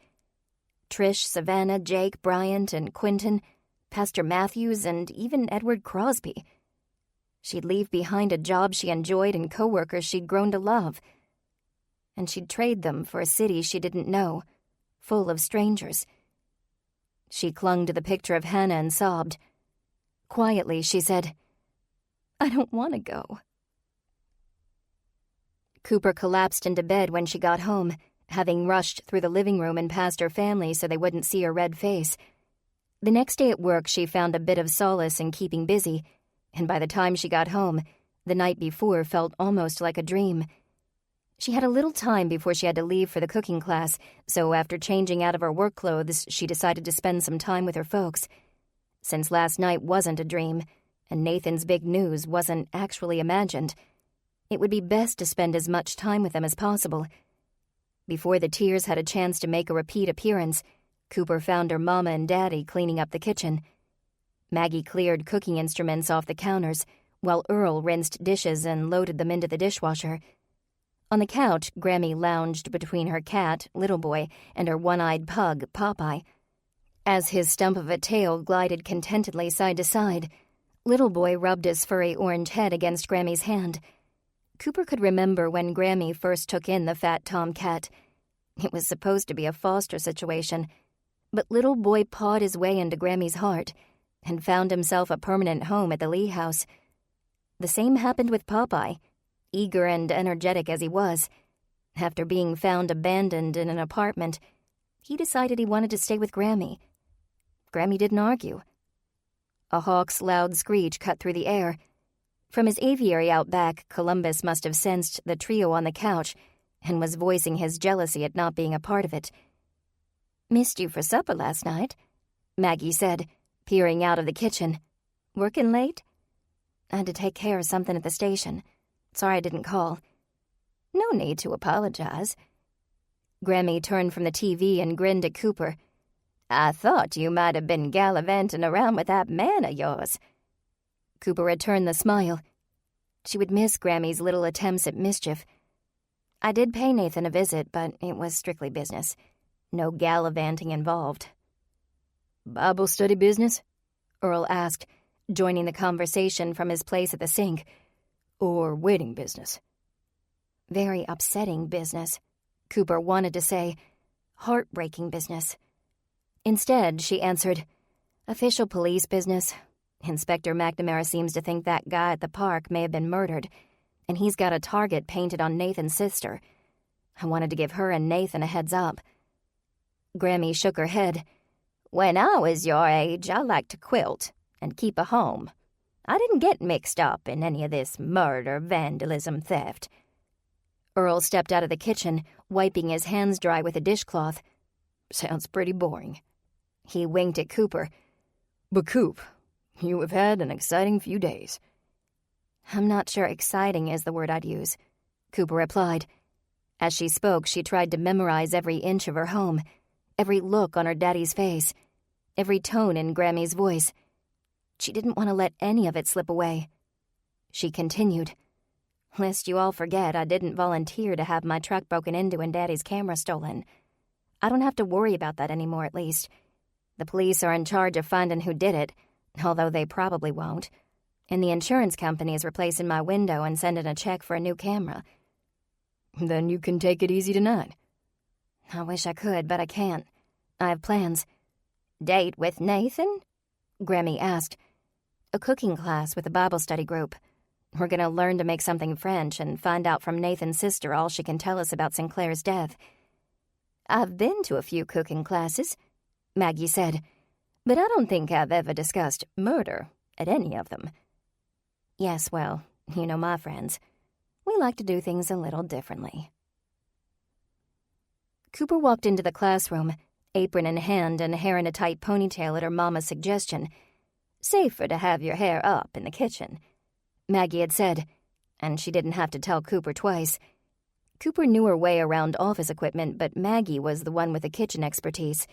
Trish, Savannah, Jake, Bryant, and Quentin, Pastor Matthews, and even Edward Crosby. She'd leave behind a job she enjoyed and coworkers she'd grown to love. And she'd trade them for a city she didn't know, full of strangers. She clung to the picture of Hannah and sobbed. Quietly, she said, "I don't want to go." Cooper collapsed into bed when she got home, having rushed through the living room and past her family so they wouldn't see her red face. The next day at work, she found a bit of solace in keeping busy, and by the time she got home, the night before felt almost like a dream. She had a little time before she had to leave for the cooking class, so after changing out of her work clothes, she decided to spend some time with her folks. Since last night wasn't a dream, and Nathan's big news wasn't actually imagined, it would be best to spend as much time with them as possible. Before the tears had a chance to make a repeat appearance, Cooper found her Mama and Daddy cleaning up the kitchen. Maggie cleared cooking instruments off the counters, while Earl rinsed dishes and loaded them into the dishwasher. On the couch, Grammy lounged between her cat, Little Boy, and her one-eyed pug, Popeye. As his stump of a tail glided contentedly side to side, Little Boy rubbed his furry orange head against Grammy's hand. Cooper could remember when Grammy first took in the fat tomcat. It was supposed to be a foster situation, but Little Boy pawed his way into Grammy's heart and found himself a permanent home at the Lee house. The same happened with Popeye. Eager and energetic as he was, after being found abandoned in an apartment, he decided he wanted to stay with Grammy. Grammy didn't argue. A hawk's loud screech cut through the air. From his aviary out back, Columbus must have sensed the trio on the couch and was voicing his jealousy at not being a part of it. "Missed you for supper last night," Maggie said, peering out of the kitchen. "Working late?" "I had to take care of something at the station. Sorry I didn't call." "No need to apologize." Grammy turned from the TV and grinned at Cooper. "I thought you might have been gallivanting around with that man of yours." Cooper returned the smile. She would miss Grammy's little attempts at mischief. "I did pay Nathan a visit, but it was strictly business. No gallivanting involved." "Bible study business?" Earl asked, joining the conversation from his place at the sink. "Or wedding business?" "Very upsetting business," Cooper wanted to say. "Heartbreaking business." Instead, she answered, "Official police business. Inspector McNamara seems to think that guy at the park may have been murdered, and he's got a target painted on Nathan's sister. I wanted to give her and Nathan a heads up." Grammy shook her head. "When I was your age, I liked to quilt and keep a home. I didn't get mixed up in any of this murder, vandalism, theft." Earl stepped out of the kitchen, wiping his hands dry with a dishcloth. "Sounds pretty boring." He winked at Cooper. "But Coop, you have had an exciting few days." "I'm not sure exciting is the word I'd use," Cooper replied. As she spoke, she tried to memorize every inch of her home, every look on her daddy's face, every tone in Grammy's voice. She didn't want to let any of it slip away. She continued, "Lest you all forget, I didn't volunteer to have my truck broken into and Daddy's camera stolen. I don't have to worry about that anymore, at least. The police are in charge of finding who did it, although they probably won't. And the insurance company is replacing my window and sending a check for a new camera." "Then you can take it easy tonight." "I wish I could, but I can't. I have plans." "Date with Nathan?" Grammy asked. "A cooking class with a Bible study group. We're going to learn to make something French and find out from Nathan's sister all she can tell us about Sinclair's death." "I've been to a few cooking classes," Maggie said, "but I don't think I've ever discussed murder at any of them." "Yes, well, you know my friends. We like to do things a little differently." Cooper walked into the classroom, apron in hand and hair in a tight ponytail at her mama's suggestion. "Safer to have your hair up in the kitchen," Maggie had said, and she didn't have to tell Cooper twice. Cooper knew her way around office equipment, but Maggie was the one with the kitchen expertise.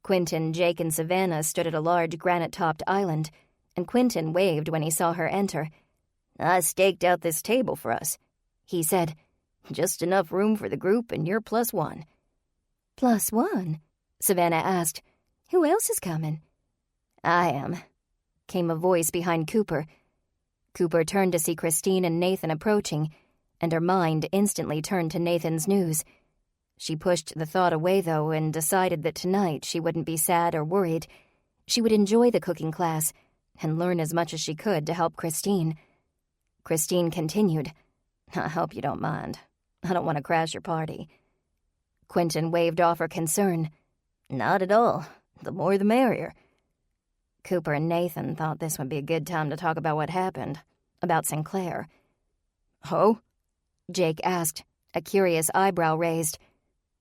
Quentin, Jake, and Savannah stood at a large granite-topped island, and Quentin waved when he saw her enter. "I staked out this table for us," he said. "Just enough room for the group, and you're +1. "+1?" Savannah asked. "Who else is coming?" "I am," came a voice behind Cooper. Cooper turned to see Christine and Nathan approaching, and her mind instantly turned to Nathan's news. She pushed the thought away, though, and decided that tonight she wouldn't be sad or worried. She would enjoy the cooking class and learn as much as she could to help Christine. Christine continued, "I hope you don't mind. I don't want to crash your party." Quentin waved off her concern. "Not at all. The more the merrier." Cooper and Nathan thought this would be a good time to talk about what happened, about Sinclair. "Oh?" Jake asked, a curious eyebrow raised.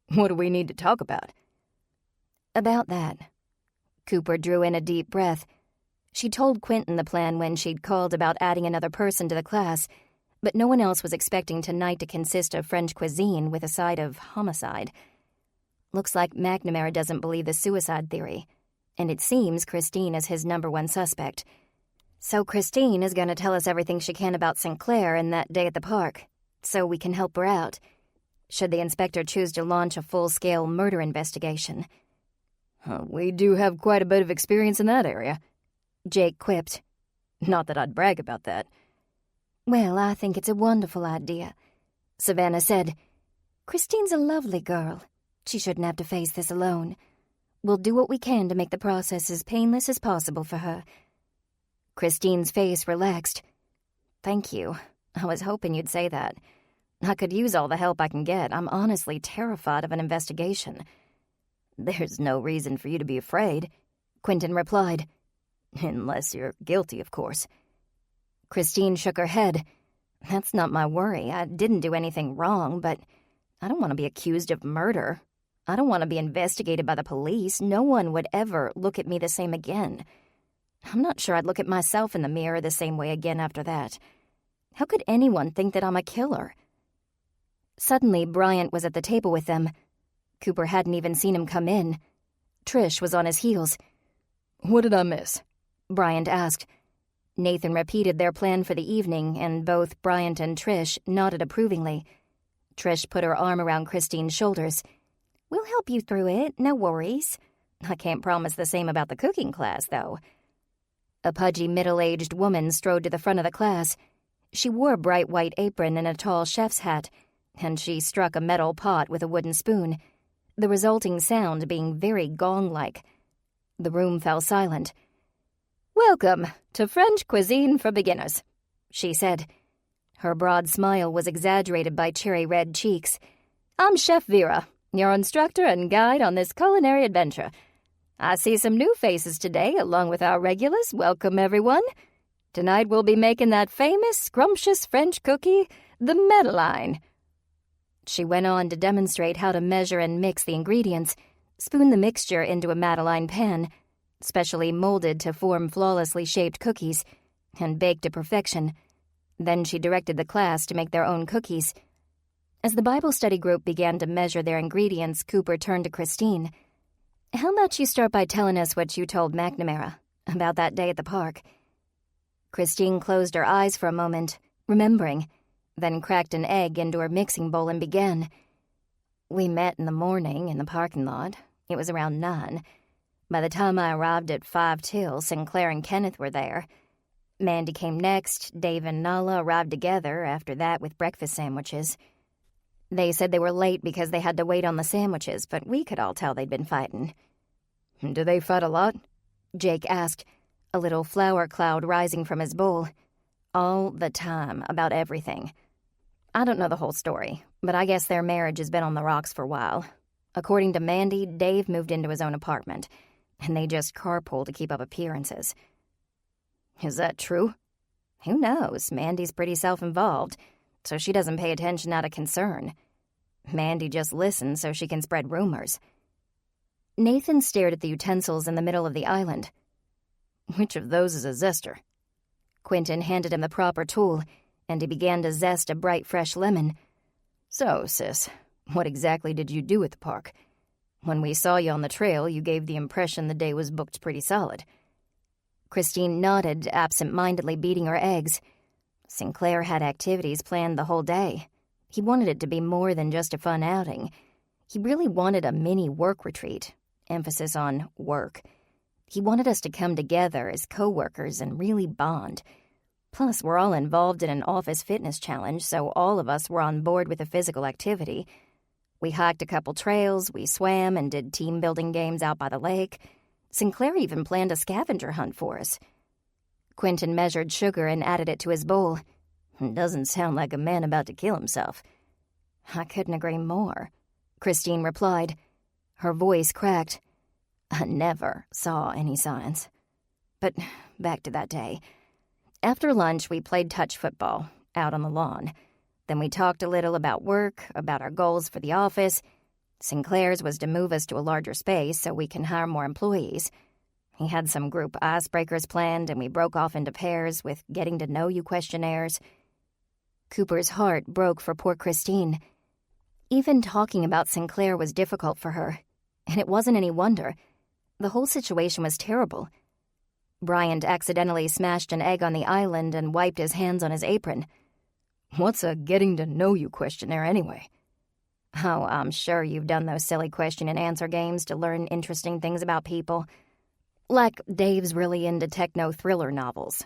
"What do we need to talk about?" "About that." Cooper drew in a deep breath. She told Quentin the plan when she'd called about adding another person to the class, but no one else was expecting tonight to consist of French cuisine with a side of homicide. Looks like McNamara doesn't believe the suicide theory, and it seems Christine is his #1 suspect. So Christine is going to tell us everything she can about Sinclair and that day at the park, so we can help her out, should the inspector choose to launch a full-scale murder investigation. We do have quite a bit of experience in that area," Jake quipped. "Not that I'd brag about that." "Well, I think it's a wonderful idea," Savannah said. "Christine's a lovely girl. She shouldn't have to face this alone. We'll do what we can to make the process as painless as possible for her." Christine's face relaxed. "Thank you. I was hoping you'd say that. I could use all the help I can get. I'm honestly terrified of an investigation." "There's no reason for you to be afraid," Quentin replied. "Unless you're guilty, of course." Christine shook her head. That's not my worry. I didn't do anything wrong, but I don't want to be accused of murder. I don't want to be investigated by the police. No one would ever look at me the same again. I'm not sure I'd look at myself in the mirror the same way again after that. How could anyone think that I'm a killer? Suddenly, Bryant was at the table with them. Cooper hadn't even seen him come in. Trish was on his heels. "What did I miss?" Bryant asked. Nathan repeated their plan for the evening, and both Bryant and Trish nodded approvingly. Trish put her arm around Christine's shoulders. "We'll help you through it, no worries. I can't promise the same about the cooking class, though." A pudgy, middle-aged woman strode to the front of the class. She wore a bright white apron and a tall chef's hat, and she struck a metal pot with a wooden spoon, the resulting sound being very gong-like. The room fell silent. "Welcome to French Cuisine for Beginners," she said. Her broad smile was exaggerated by cherry-red cheeks. "I'm Chef Vera, your instructor and guide on this culinary adventure. I see some new faces today, along with our regulars. Welcome, everyone. Tonight we'll be making that famous, scrumptious French cookie, the Madeleine." She went on to demonstrate how to measure and mix the ingredients, spoon the mixture into a Madeleine pan, specially molded to form flawlessly shaped cookies, and bake to perfection. Then she directed the class to make their own cookies. As the Bible study group began to measure their ingredients, Cooper turned to Christine. "How about you start by telling us what you told McNamara about that day at the park?" Christine closed her eyes for a moment, remembering, then cracked an egg into her mixing bowl and began. "We met in the morning in the parking lot. It was around 9. By the time I arrived at 5 till, Sinclair and Kenneth were there. Mandy came next. Dave and Nala arrived together after that with breakfast sandwiches. They said they were late because they had to wait on the sandwiches, but we could all tell they'd been fighting." "Do they fight a lot?" Jake asked, a little flour cloud rising from his bowl. "All the time, about everything. I don't know the whole story, but I guess their marriage has been on the rocks for a while. According to Mandy, Dave moved into his own apartment, and they just carpool to keep up appearances." "Is that true?" "Who knows? Mandy's pretty self-involved, so she doesn't pay attention out of concern. Mandy just listens so she can spread rumors." Nathan stared at the utensils in the middle of the island. "Which of those is a zester?" Quentin handed him the proper tool, and he began to zest a bright, fresh lemon. "So, sis, what exactly did you do at the park? When we saw you on the trail, you gave the impression the day was booked pretty solid." Christine nodded, absent-mindedly beating her eggs. Sinclair had activities planned the whole day. He wanted it to be more than just a fun outing. He really wanted a mini work retreat, emphasis on work. He wanted us to come together as co-workers and really bond. Plus, we're all involved in an office fitness challenge, so all of us were on board with a physical activity. We hiked a couple trails, we swam and did team-building games out by the lake. Sinclair even planned a scavenger hunt for us. Quentin measured sugar and added it to his bowl. "Doesn't sound like a man about to kill himself." "I couldn't agree more," Christine replied. Her voice cracked. "I never saw any signs." But back to that day. After lunch, we played touch football out on the lawn. Then we talked a little about work, about our goals for the office. Sinclair's was to move us to a larger space so we can hire more employees. He had some group icebreakers planned, and we broke off into pairs with getting-to-know-you questionnaires. Cooper's heart broke for poor Christine. Even talking about Sinclair was difficult for her, and it wasn't any wonder. The whole situation was terrible. Bryant accidentally smashed an egg on the island and wiped his hands on his apron. "What's a getting-to-know-you questionnaire anyway?" "Oh, I'm sure you've done those silly question-and-answer games to learn interesting things about people. Like Dave's really into techno-thriller novels.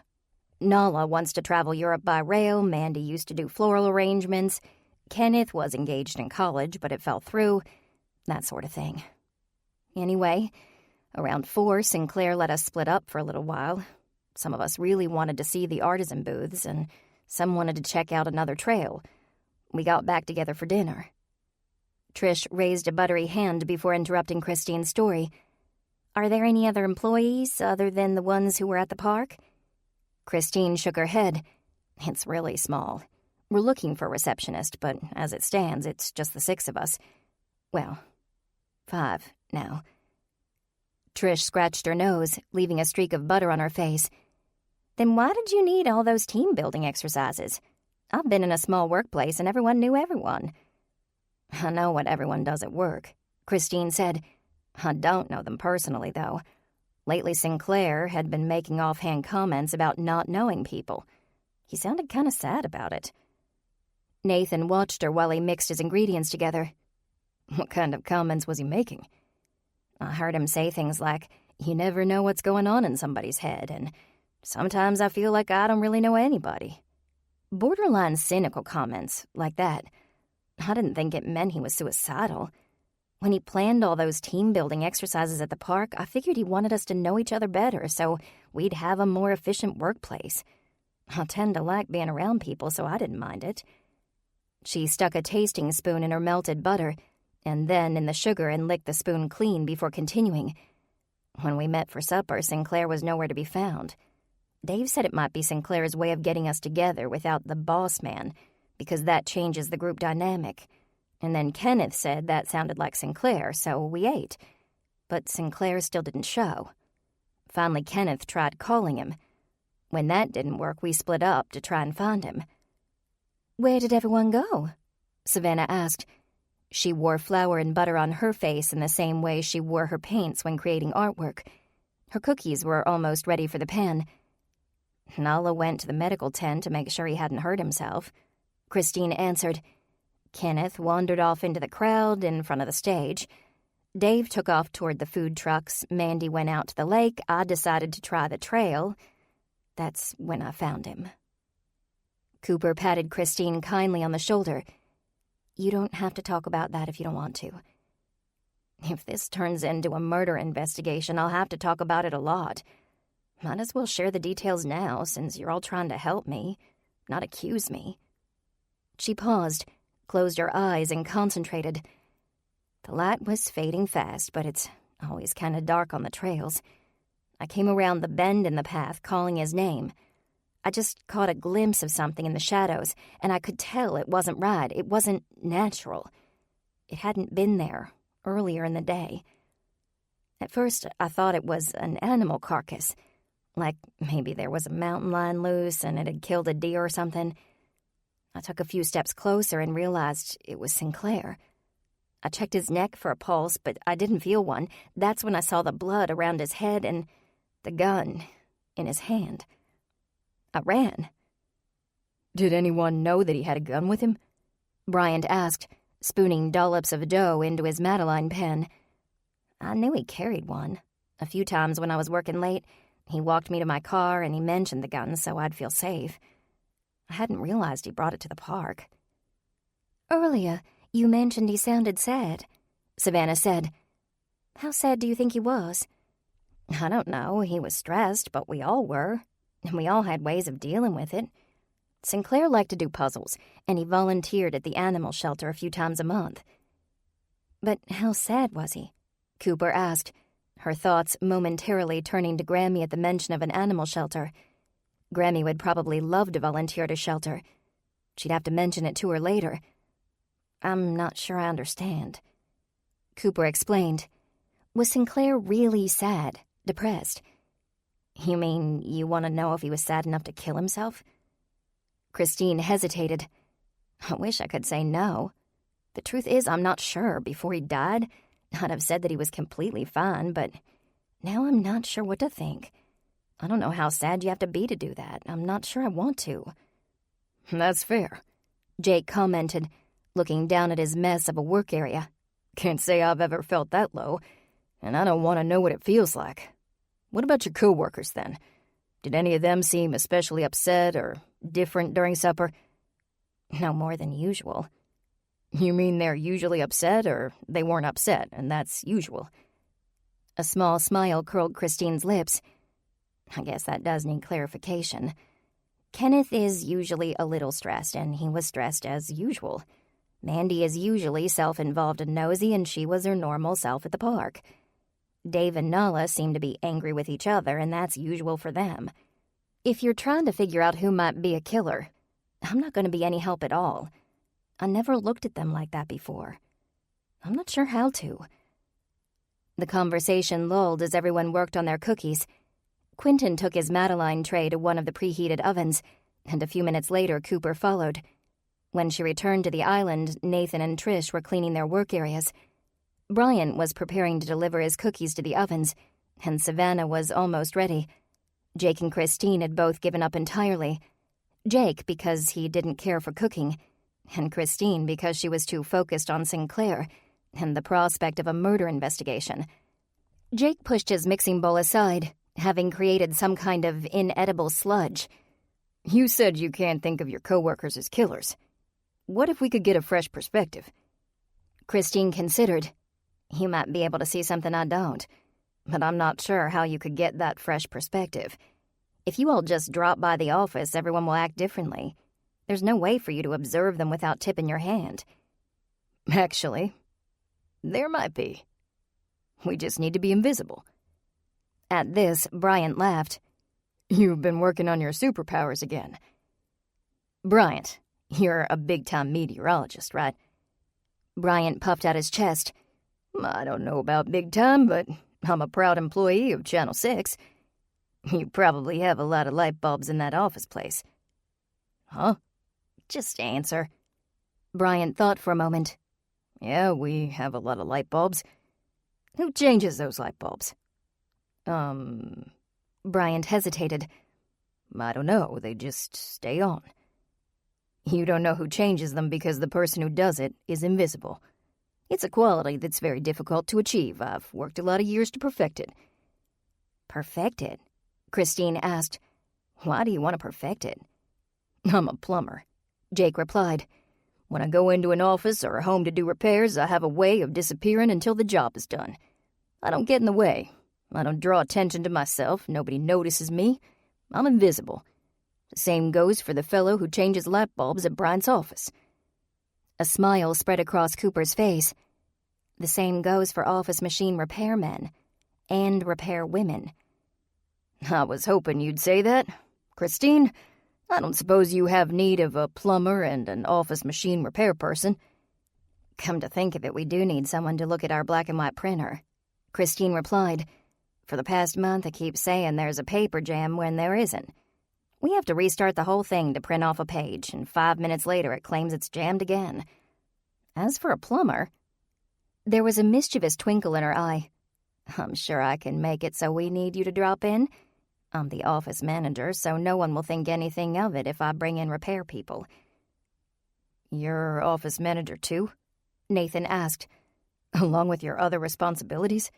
Nala wants to travel Europe by rail. Mandy used to do floral arrangements. Kenneth was engaged in college, but it fell through. That sort of thing. Anyway, around 4, Sinclair let us split up for a little while. Some of us really wanted to see the artisan booths, and some wanted to check out another trail. We got back together for dinner." Trish raised a buttery hand before interrupting Christine's story. "Are there any other employees other than the ones who were at the park?" Christine shook her head. It's really small. We're looking for a receptionist, but as it stands, it's just the 6 of us. Well, 5 now. Trish scratched her nose, leaving a streak of butter on her face. Then why did you need all those team-building exercises? I've been in a small workplace and everyone knew everyone. I know what everyone does at work, Christine said. I don't know them personally, though. Lately, Sinclair had been making offhand comments about not knowing people. He sounded kind of sad about it. Nathan watched her while he mixed his ingredients together. What kind of comments was he making? I heard him say things like, you never know what's going on in somebody's head, and sometimes I feel like I don't really know anybody. Borderline cynical comments like that. I didn't think it meant he was suicidal. When he planned all those team-building exercises at the park, I figured he wanted us to know each other better so we'd have a more efficient workplace. I tend to like being around people, so I didn't mind it. She stuck a tasting spoon in her melted butter and then in the sugar and licked the spoon clean before continuing. When we met for supper, Sinclair was nowhere to be found. Dave said it might be Sinclair's way of getting us together without the boss man, because that changes the group dynamic. And then Kenneth said that sounded like Sinclair, so we ate. But Sinclair still didn't show. Finally, Kenneth tried calling him. When that didn't work, we split up to try and find him. "Where did everyone go?" Savannah asked. She wore flour and butter on her face in the same way she wore her paints when creating artwork. Her cookies were almost ready for the pen. Nala went to the medical tent to make sure he hadn't hurt himself. Christine answered. Kenneth wandered off into the crowd in front of the stage. Dave took off toward the food trucks. Mandy went out to the lake. I decided to try the trail. That's when I found him. Cooper patted Christine kindly on the shoulder. You don't have to talk about that if you don't want to. If this turns into a murder investigation, I'll have to talk about it a lot. Might as well share the details now, since you're all trying to help me, not accuse me. She paused, closed her eyes, and concentrated. The light was fading fast, but it's always kind of dark on the trails. I came around the bend in the path, calling his name. I just caught a glimpse of something in the shadows, and I could tell it wasn't right. It wasn't natural. It hadn't been there earlier in the day. At first, I thought it was an animal carcass, like maybe there was a mountain lion loose and it had killed a deer or something. I took a few steps closer and realized it was Sinclair. I checked his neck for a pulse, but I didn't feel one. That's when I saw the blood around his head and the gun in his hand. I ran. Did anyone know that he had a gun with him? Bryant asked, spooning dollops of dough into his Madeline pen. I knew he carried one. A few times when I was working late, he walked me to my car and he mentioned the gun so I'd feel safe. I hadn't realized he brought it to the park. Earlier, you mentioned he sounded sad, Savannah said. How sad do you think he was? I don't know. He was stressed, but we all were. And we all had ways of dealing with it. Sinclair liked to do puzzles, and he volunteered at the animal shelter a few times a month. But how sad was he? Cooper asked, her thoughts momentarily turning to Grammy at the mention of an animal shelter. Grammy would probably love to volunteer at a shelter. She'd have to mention it to her later. I'm not sure I understand. Cooper explained. Was Sinclair really sad, depressed? You mean you want to know if he was sad enough to kill himself? Christine hesitated. I wish I could say no. The truth is, I'm not sure. Before he died, I'd have said that he was completely fine, but now I'm not sure what to think. I don't know how sad you have to be to do that. I'm not sure I want to. That's fair, Jake commented, looking down at his mess of a work area. Can't say I've ever felt that low, and I don't want to know what it feels like. What about your co-workers, then? Did any of them seem especially upset or different during supper? No more than usual. You mean they're usually upset, or they weren't upset, and that's usual? A small smile curled Christine's lips. I guess that does need clarification. Kenneth is usually a little stressed, and he was stressed as usual. Mandy is usually self-involved and nosy, and she was her normal self at the park. Dave and Nala seem to be angry with each other, and that's usual for them. If you're trying to figure out who might be a killer, I'm not going to be any help at all. I never looked at them like that before. I'm not sure how to." The conversation lulled as everyone worked on their cookies. Quentin took his Madeline tray to one of the preheated ovens, and a few minutes later Cooper followed. When she returned to the island, Nathan and Trish were cleaning their work areas. Bryant was preparing to deliver his cookies to the ovens, and Savannah was almost ready. Jake and Christine had both given up entirely. Jake because he didn't care for cooking, and Christine because she was too focused on Sinclair and the prospect of a murder investigation. Jake pushed his mixing bowl aside, having created some kind of inedible sludge. "You said you can't think of your coworkers as killers. What if we could get a fresh perspective?" Christine considered. "You might be able to see something I don't, but I'm not sure how you could get that fresh perspective. If you all just drop by the office, everyone will act differently. There's no way for you to observe them without tipping your hand." "Actually, there might be. We just need to be invisible." At this, Bryant laughed. "You've been working on your superpowers again." "Bryant, you're a big-time meteorologist, right?" Bryant puffed out his chest. "I don't know about big time, but I'm a proud employee of Channel 6. You probably have a lot of light bulbs in that office place." "Huh?" "Just answer." Bryant thought for a moment. "Yeah, we have a lot of light bulbs." "Who changes those light bulbs?" Bryant hesitated. "I don't know, they just stay on." "You don't know who changes them because the person who does it is invisible. It's a quality that's very difficult to achieve. I've worked a lot of years to perfect it." "Perfect it?" Christine asked. "Why do you want to perfect it?" "I'm a plumber," Jake replied. "When I go into an office or a home to do repairs, I have a way of disappearing until the job is done. I don't get in the way. I don't draw attention to myself. Nobody notices me. I'm invisible. The same goes for the fellow who changes light bulbs at Bryant's office." A smile spread across Cooper's face. "The same goes for office machine repairmen and repairwomen." "I was hoping you'd say that. Christine, I don't suppose you have need of a plumber and an office machine repair person." "Come to think of it, we do need someone to look at our black and white printer," Christine replied. "For the past month, I keep saying there's a paper jam when there isn't. We have to restart the whole thing to print off a page, and 5 minutes later it claims it's jammed again. As for a plumber..." There was a mischievous twinkle in her eye. "I'm sure I can make it so we need you to drop in. I'm the office manager, so no one will think anything of it if I bring in repair people." "You're office manager too?" Nathan asked. "Along with your other responsibilities?"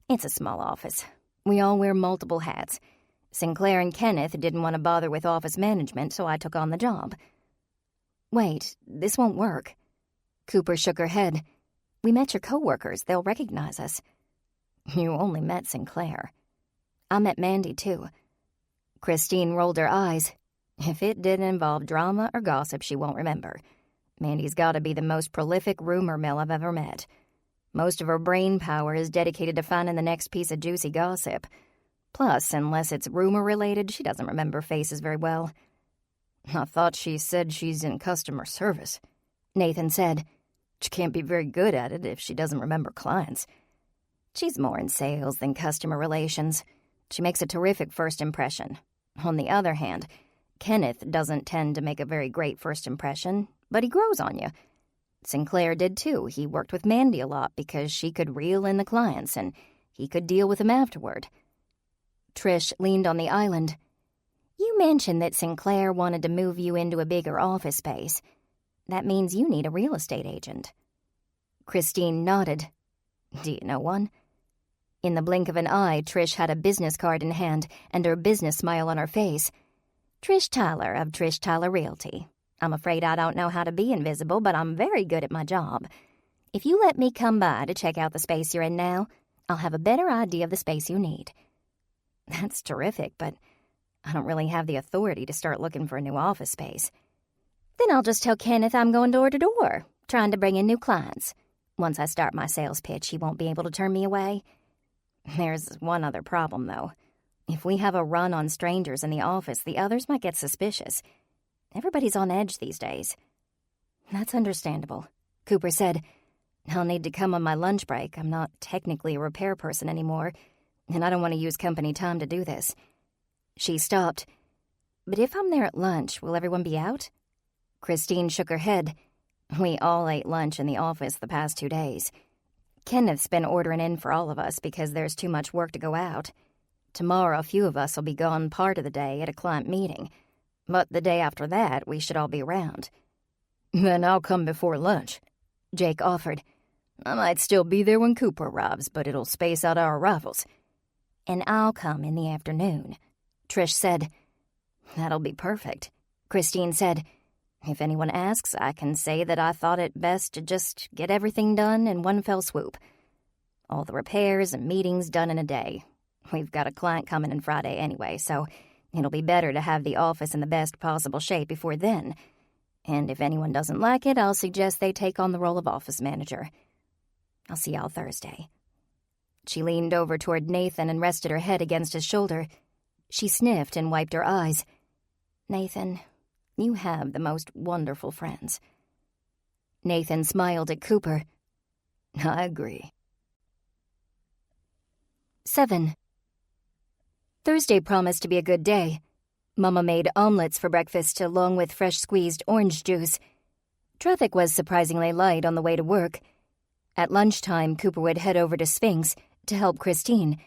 "It's a small office. We all wear multiple hats. Sinclair and Kenneth didn't want to bother with office management, so I took on the job." "Wait, this won't work." Cooper shook her head. "We met your coworkers. They'll recognize us." "You only met Sinclair." "I met Mandy, too." Christine rolled her eyes. If it didn't involve drama or gossip, she won't remember. Mandy's got to be the most prolific rumor mill I've ever met. Most of her brain power is dedicated to finding the next piece of juicy gossip. Plus, unless it's rumor-related, she doesn't remember faces very well. "I thought she said she's in customer service," Nathan said. "She can't be very good at it if she doesn't remember clients." "She's more in sales than customer relations. She makes a terrific first impression. On the other hand, Kenneth doesn't tend to make a very great first impression, but he grows on you. Sinclair did too. He worked with Mandy a lot because she could reel in the clients and he could deal with them afterward." Trish leaned on the island. "You mentioned that Sinclair wanted to move you into a bigger office space. That means you need a real estate agent." Christine nodded. "Do you know one?" In the blink of an eye, Trish had a business card in hand and her business smile on her face. "Trish Tyler of Trish Tyler Realty. I'm afraid I don't know how to be invisible, but I'm very good at my job. If you let me come by to check out the space you're in now, I'll have a better idea of the space you need." "That's terrific, but I don't really have the authority to start looking for a new office space." "Then I'll just tell Kenneth I'm going door to door, trying to bring in new clients. Once I start my sales pitch, he won't be able to turn me away. There's one other problem, though. If we have a run on strangers in the office, the others might get suspicious. Everybody's on edge these days." "That's understandable," Cooper said. "I'll need to come on my lunch break. I'm not technically a repair person anymore, and I don't want to use company time to do this." She stopped. "But if I'm there at lunch, will everyone be out?" Christine shook her head. "We all ate lunch in the office the past 2 days. Kenneth's been ordering in for all of us because there's too much work to go out. Tomorrow, a few of us will be gone part of the day at a client meeting, but the day after that, we should all be around." "Then I'll come before lunch," Jake offered. "I might still be there when Cooper arrives, but it'll space out our arrivals." "And I'll come in the afternoon," Trish said. "That'll be perfect," Christine said. "If anyone asks, I can say that I thought it best to just get everything done in one fell swoop. All the repairs and meetings done in a day. We've got a client coming in Friday anyway, so it'll be better to have the office in the best possible shape before then. And if anyone doesn't like it, I'll suggest they take on the role of office manager. I'll see y'all Thursday." She leaned over toward Nathan and rested her head against his shoulder. She sniffed and wiped her eyes. "Nathan, you have the most wonderful friends." Nathan smiled at Cooper. "I agree." 7. Thursday promised to be a good day. Mama made omelets for breakfast along with fresh squeezed orange juice. Traffic was surprisingly light on the way to work. At lunchtime, Cooper would head over to Sphinx to help Christine,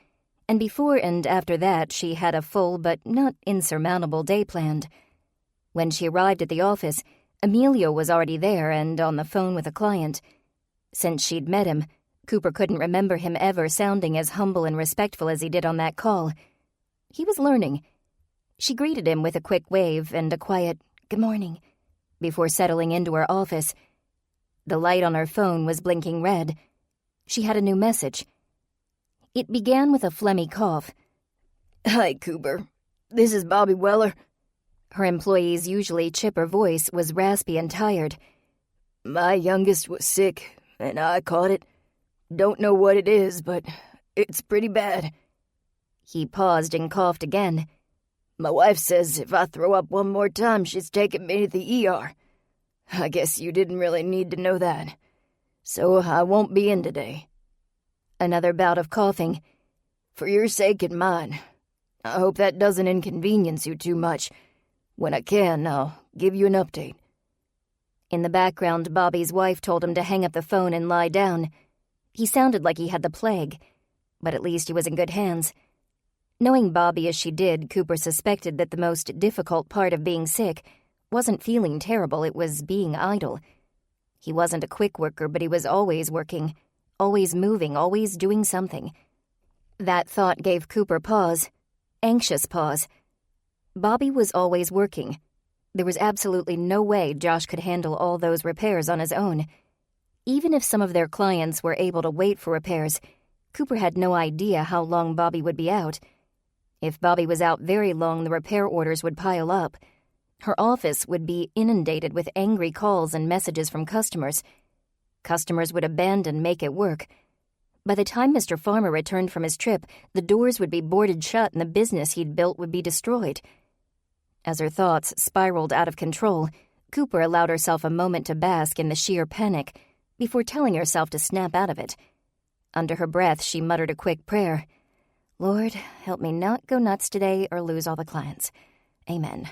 and before and after that she had a full but not insurmountable day planned. When she arrived at the office, Emilio was already there and on the phone with a client. Since she'd met him, Cooper couldn't remember him ever sounding as humble and respectful as he did on that call. He was learning. She greeted him with a quick wave and a quiet, "Good morning," before settling into her office. The light on her phone was blinking red. She had a new message. It began with a phlegmy cough. "Hi, Cooper. This is Bobby Weller." Her employee's usually chipper voice was raspy and tired. "My youngest was sick, and I caught it. Don't know what it is, but it's pretty bad." He paused and coughed again. "My wife says if I throw up one more time, she's taking me to the ER. I guess you didn't really need to know that. So I won't be in today." Another bout of coughing. "For your sake and mine. I hope that doesn't inconvenience you too much. When I can, I'll give you an update." In the background, Bobby's wife told him to hang up the phone and lie down. He sounded like he had the plague, but at least he was in good hands. Knowing Bobby as she did, Cooper suspected that the most difficult part of being sick wasn't feeling terrible, it was being idle. He wasn't a quick worker, but he was always working, always moving, always doing something. That thought gave Cooper pause, anxious pause. Bobby was always working. There was absolutely no way Josh could handle all those repairs on his own. Even if some of their clients were able to wait for repairs, Cooper had no idea how long Bobby would be out. If Bobby was out very long, the repair orders would pile up. Her office would be inundated with angry calls and messages from customers. Customers would abandon Make It Work. By the time Mr. Farmer returned from his trip, the doors would be boarded shut and the business he'd built would be destroyed. As her thoughts spiraled out of control, Cooper allowed herself a moment to bask in the sheer panic before telling herself to snap out of it. Under her breath, she muttered a quick prayer. "Lord, help me not go nuts today or lose all the clients. Amen."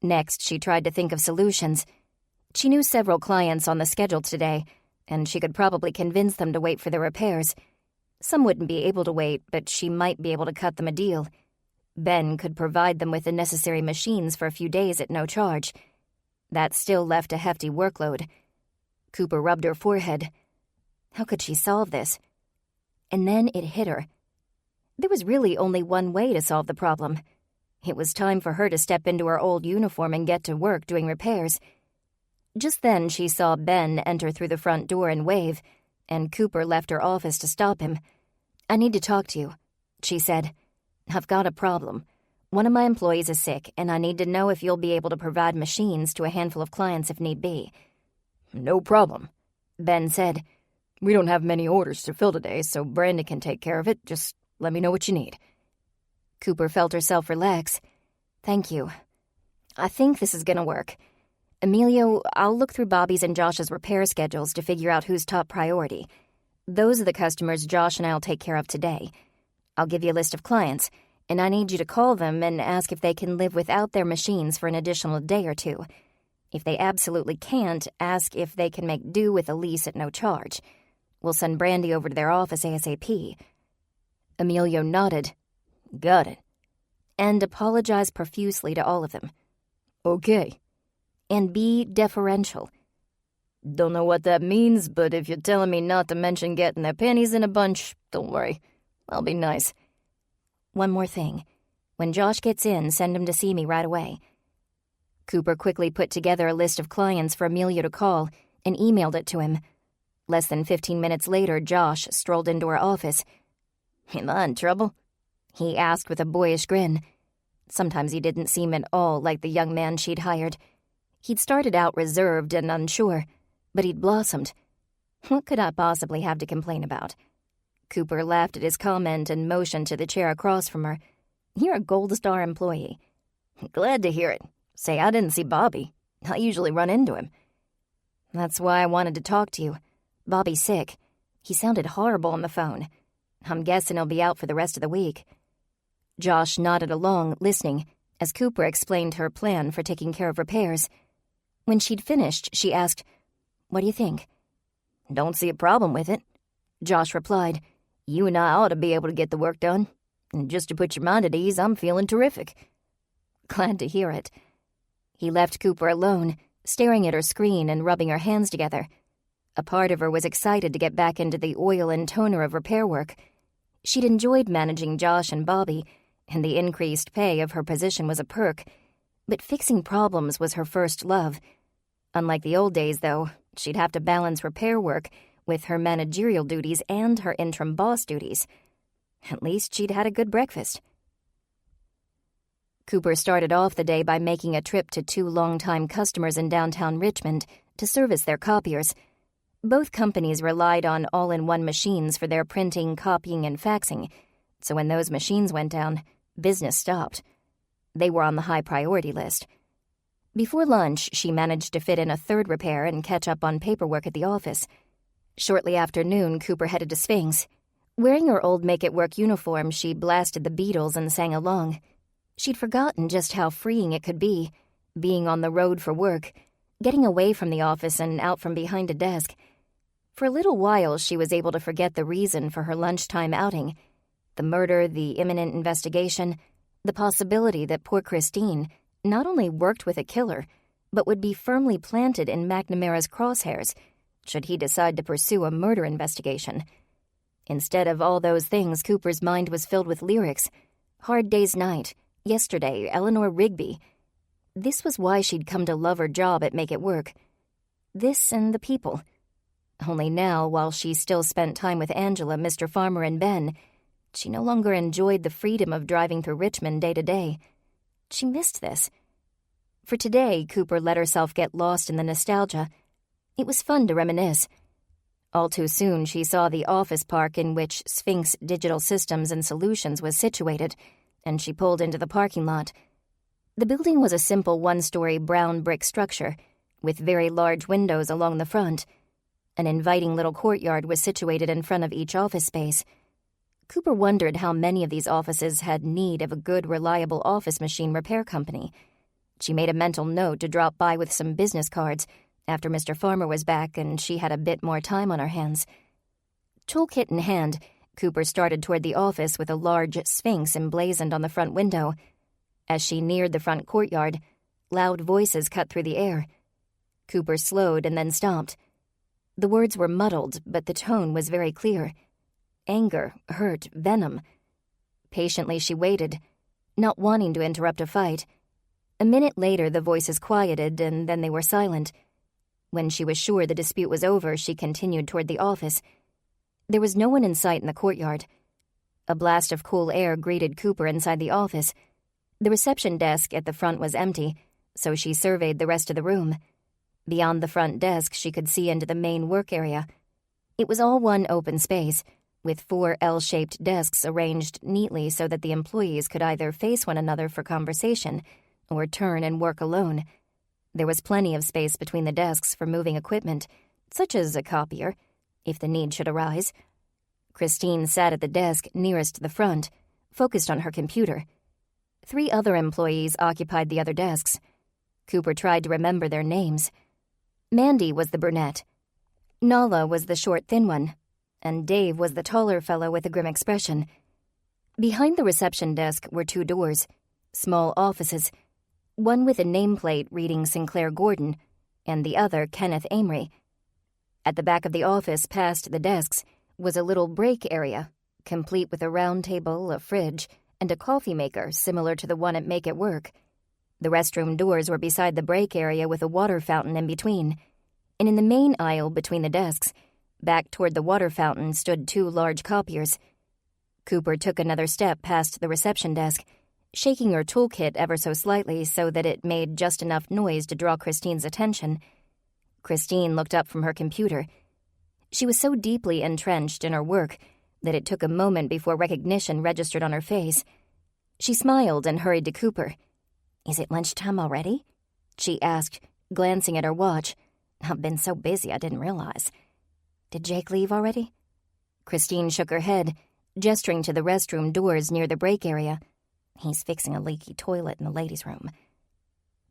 Next, she tried to think of solutions. She knew several clients on the schedule today, and she could probably convince them to wait for the repairs. Some wouldn't be able to wait, but she might be able to cut them a deal. Ben could provide them with the necessary machines for a few days at no charge. That still left a hefty workload. Cooper rubbed her forehead. How could she solve this? And then it hit her. There was really only one way to solve the problem. It was time for her to step into her old uniform and get to work doing repairs. Just then she saw Ben enter through the front door and wave, and Cooper left her office to stop him. "I need to talk to you," she said. "I've got a problem. One of my employees is sick, and I need to know if you'll be able to provide machines to a handful of clients if need be." "No problem," Ben said. "We don't have many orders to fill today, so Brandon can take care of it. Just let me know what you need." Cooper felt herself relax. "Thank you. I think this is gonna work. Emilio, I'll look through Bobby's and Josh's repair schedules to figure out who's top priority. Those are the customers Josh and I'll take care of today. I'll give you a list of clients, and I need you to call them and ask if they can live without their machines for an additional day or two. If they absolutely can't, ask if they can make do with a lease at no charge. We'll send Brandy over to their office ASAP." Emilio nodded. "Got it." And apologized profusely to all of them. "Okay." And be deferential. "Don't know what that means, but if you're telling me not to mention getting their panties in a bunch, don't worry. I'll be nice. One more thing. When Josh gets in, send him to see me right away." Cooper quickly put together a list of clients for Emilio to call and emailed it to him. Less than 15 minutes later, Josh strolled into her office. "Am I in trouble?" he asked with a boyish grin. Sometimes he didn't seem at all like the young man she'd hired. He'd started out reserved and unsure, but he'd blossomed. What could I possibly have to complain about? Cooper laughed at his comment and motioned to the chair across from her. "You're a Gold Star employee." "Glad to hear it. Say, I didn't see Bobby. I usually run into him." "That's why I wanted to talk to you. Bobby's sick. He sounded horrible on the phone. I'm guessing he'll be out for the rest of the week." Josh nodded along, listening, as Cooper explained her plan for taking care of repairs. When she'd finished, she asked, "What do you think?" "Don't see a problem with it," Josh replied. "You and I ought to be able to get the work done. And just to put your mind at ease, I'm feeling terrific." "Glad to hear it." He left Cooper alone, staring at her screen and rubbing her hands together. A part of her was excited to get back into the oil and toner of repair work. She'd enjoyed managing Josh and Bobby, and the increased pay of her position was a perk, but fixing problems was her first love. Unlike the old days, though, she'd have to balance repair work with her managerial duties and her interim boss duties. At least she'd had a good breakfast. Cooper started off the day by making a trip to 2 longtime customers in downtown Richmond to service their copiers. Both companies relied on all-in-one machines for their printing, copying, and faxing, so when those machines went down, business stopped. They were on the high priority list. Before lunch, she managed to fit in a third repair and catch up on paperwork at the office. Shortly after noon, Cooper headed to Sphinx. Wearing her old make-it-work uniform, she blasted the Beatles and sang along. She'd forgotten just how freeing it could be, being on the road for work, getting away from the office and out from behind a desk. For a little while, she was able to forget the reason for her lunchtime outing. The murder, the imminent investigation, the possibility that poor Christine not only worked with a killer, but would be firmly planted in McNamara's crosshairs should he decide to pursue a murder investigation. Instead of all those things, Cooper's mind was filled with lyrics. Hard Day's Night, Yesterday, Eleanor Rigby. This was why she'd come to love her job at Make It Work. This and the people. Only now, while she still spent time with Angela, Mr. Farmer, and Ben, she no longer enjoyed the freedom of driving through Richmond day to day. She missed this. For today, Cooper let herself get lost in the nostalgia. It was fun to reminisce. All too soon, she saw the office park in which Sphinx Digital Systems and Solutions was situated, and she pulled into the parking lot. The building was a simple 1-story brown brick structure, with very large windows along the front. An inviting little courtyard was situated in front of each office space. Cooper wondered how many of these offices had need of a good, reliable office machine repair company. She made a mental note to drop by with some business cards after Mr. Farmer was back and she had a bit more time on her hands. Toolkit in hand, Cooper started toward the office with a large Sphinx emblazoned on the front window. As she neared the front courtyard, loud voices cut through the air. Cooper slowed and then stopped. The words were muddled, but the tone was very clear. Anger, hurt, venom. Patiently she waited, not wanting to interrupt a fight. A minute later the voices quieted, and then they were silent. When she was sure the dispute was over, she continued toward the office. There was no one in sight in the courtyard. A blast of cool air greeted Cooper inside the office. The reception desk at the front was empty, so she surveyed the rest of the room. Beyond the front desk, she could see into the main work area. It was all one open space, with 4 L-shaped desks arranged neatly so that the employees could either face one another for conversation or turn and work alone. There was plenty of space between the desks for moving equipment, such as a copier, if the need should arise. Christine sat at the desk nearest the front, focused on her computer. 3 other employees occupied the other desks. Cooper tried to remember their names. Mandy was the brunette. Nala was the short, thin one, and Dave was the taller fellow with a grim expression. Behind the reception desk were 2 doors, small offices, one with a nameplate reading Sinclair Gordon, and the other Kenneth Amory. At the back of the office, past the desks, was a little break area, complete with a round table, a fridge, and a coffee maker similar to the one at Make It Work. The restroom doors were beside the break area with a water fountain in between, and in the main aisle between the desks, back toward the water fountain, stood 2 large copiers. Cooper took another step past the reception desk, shaking her toolkit ever so slightly so that it made just enough noise to draw Christine's attention. Christine looked up from her computer. She was so deeply entrenched in her work that it took a moment before recognition registered on her face. She smiled and hurried to Cooper. "Is it lunchtime already?" she asked, glancing at her watch. "I've been so busy I didn't realize. Did Jake leave already?" Christine shook her head, gesturing to the restroom doors near the break area. "He's fixing a leaky toilet in the ladies' room."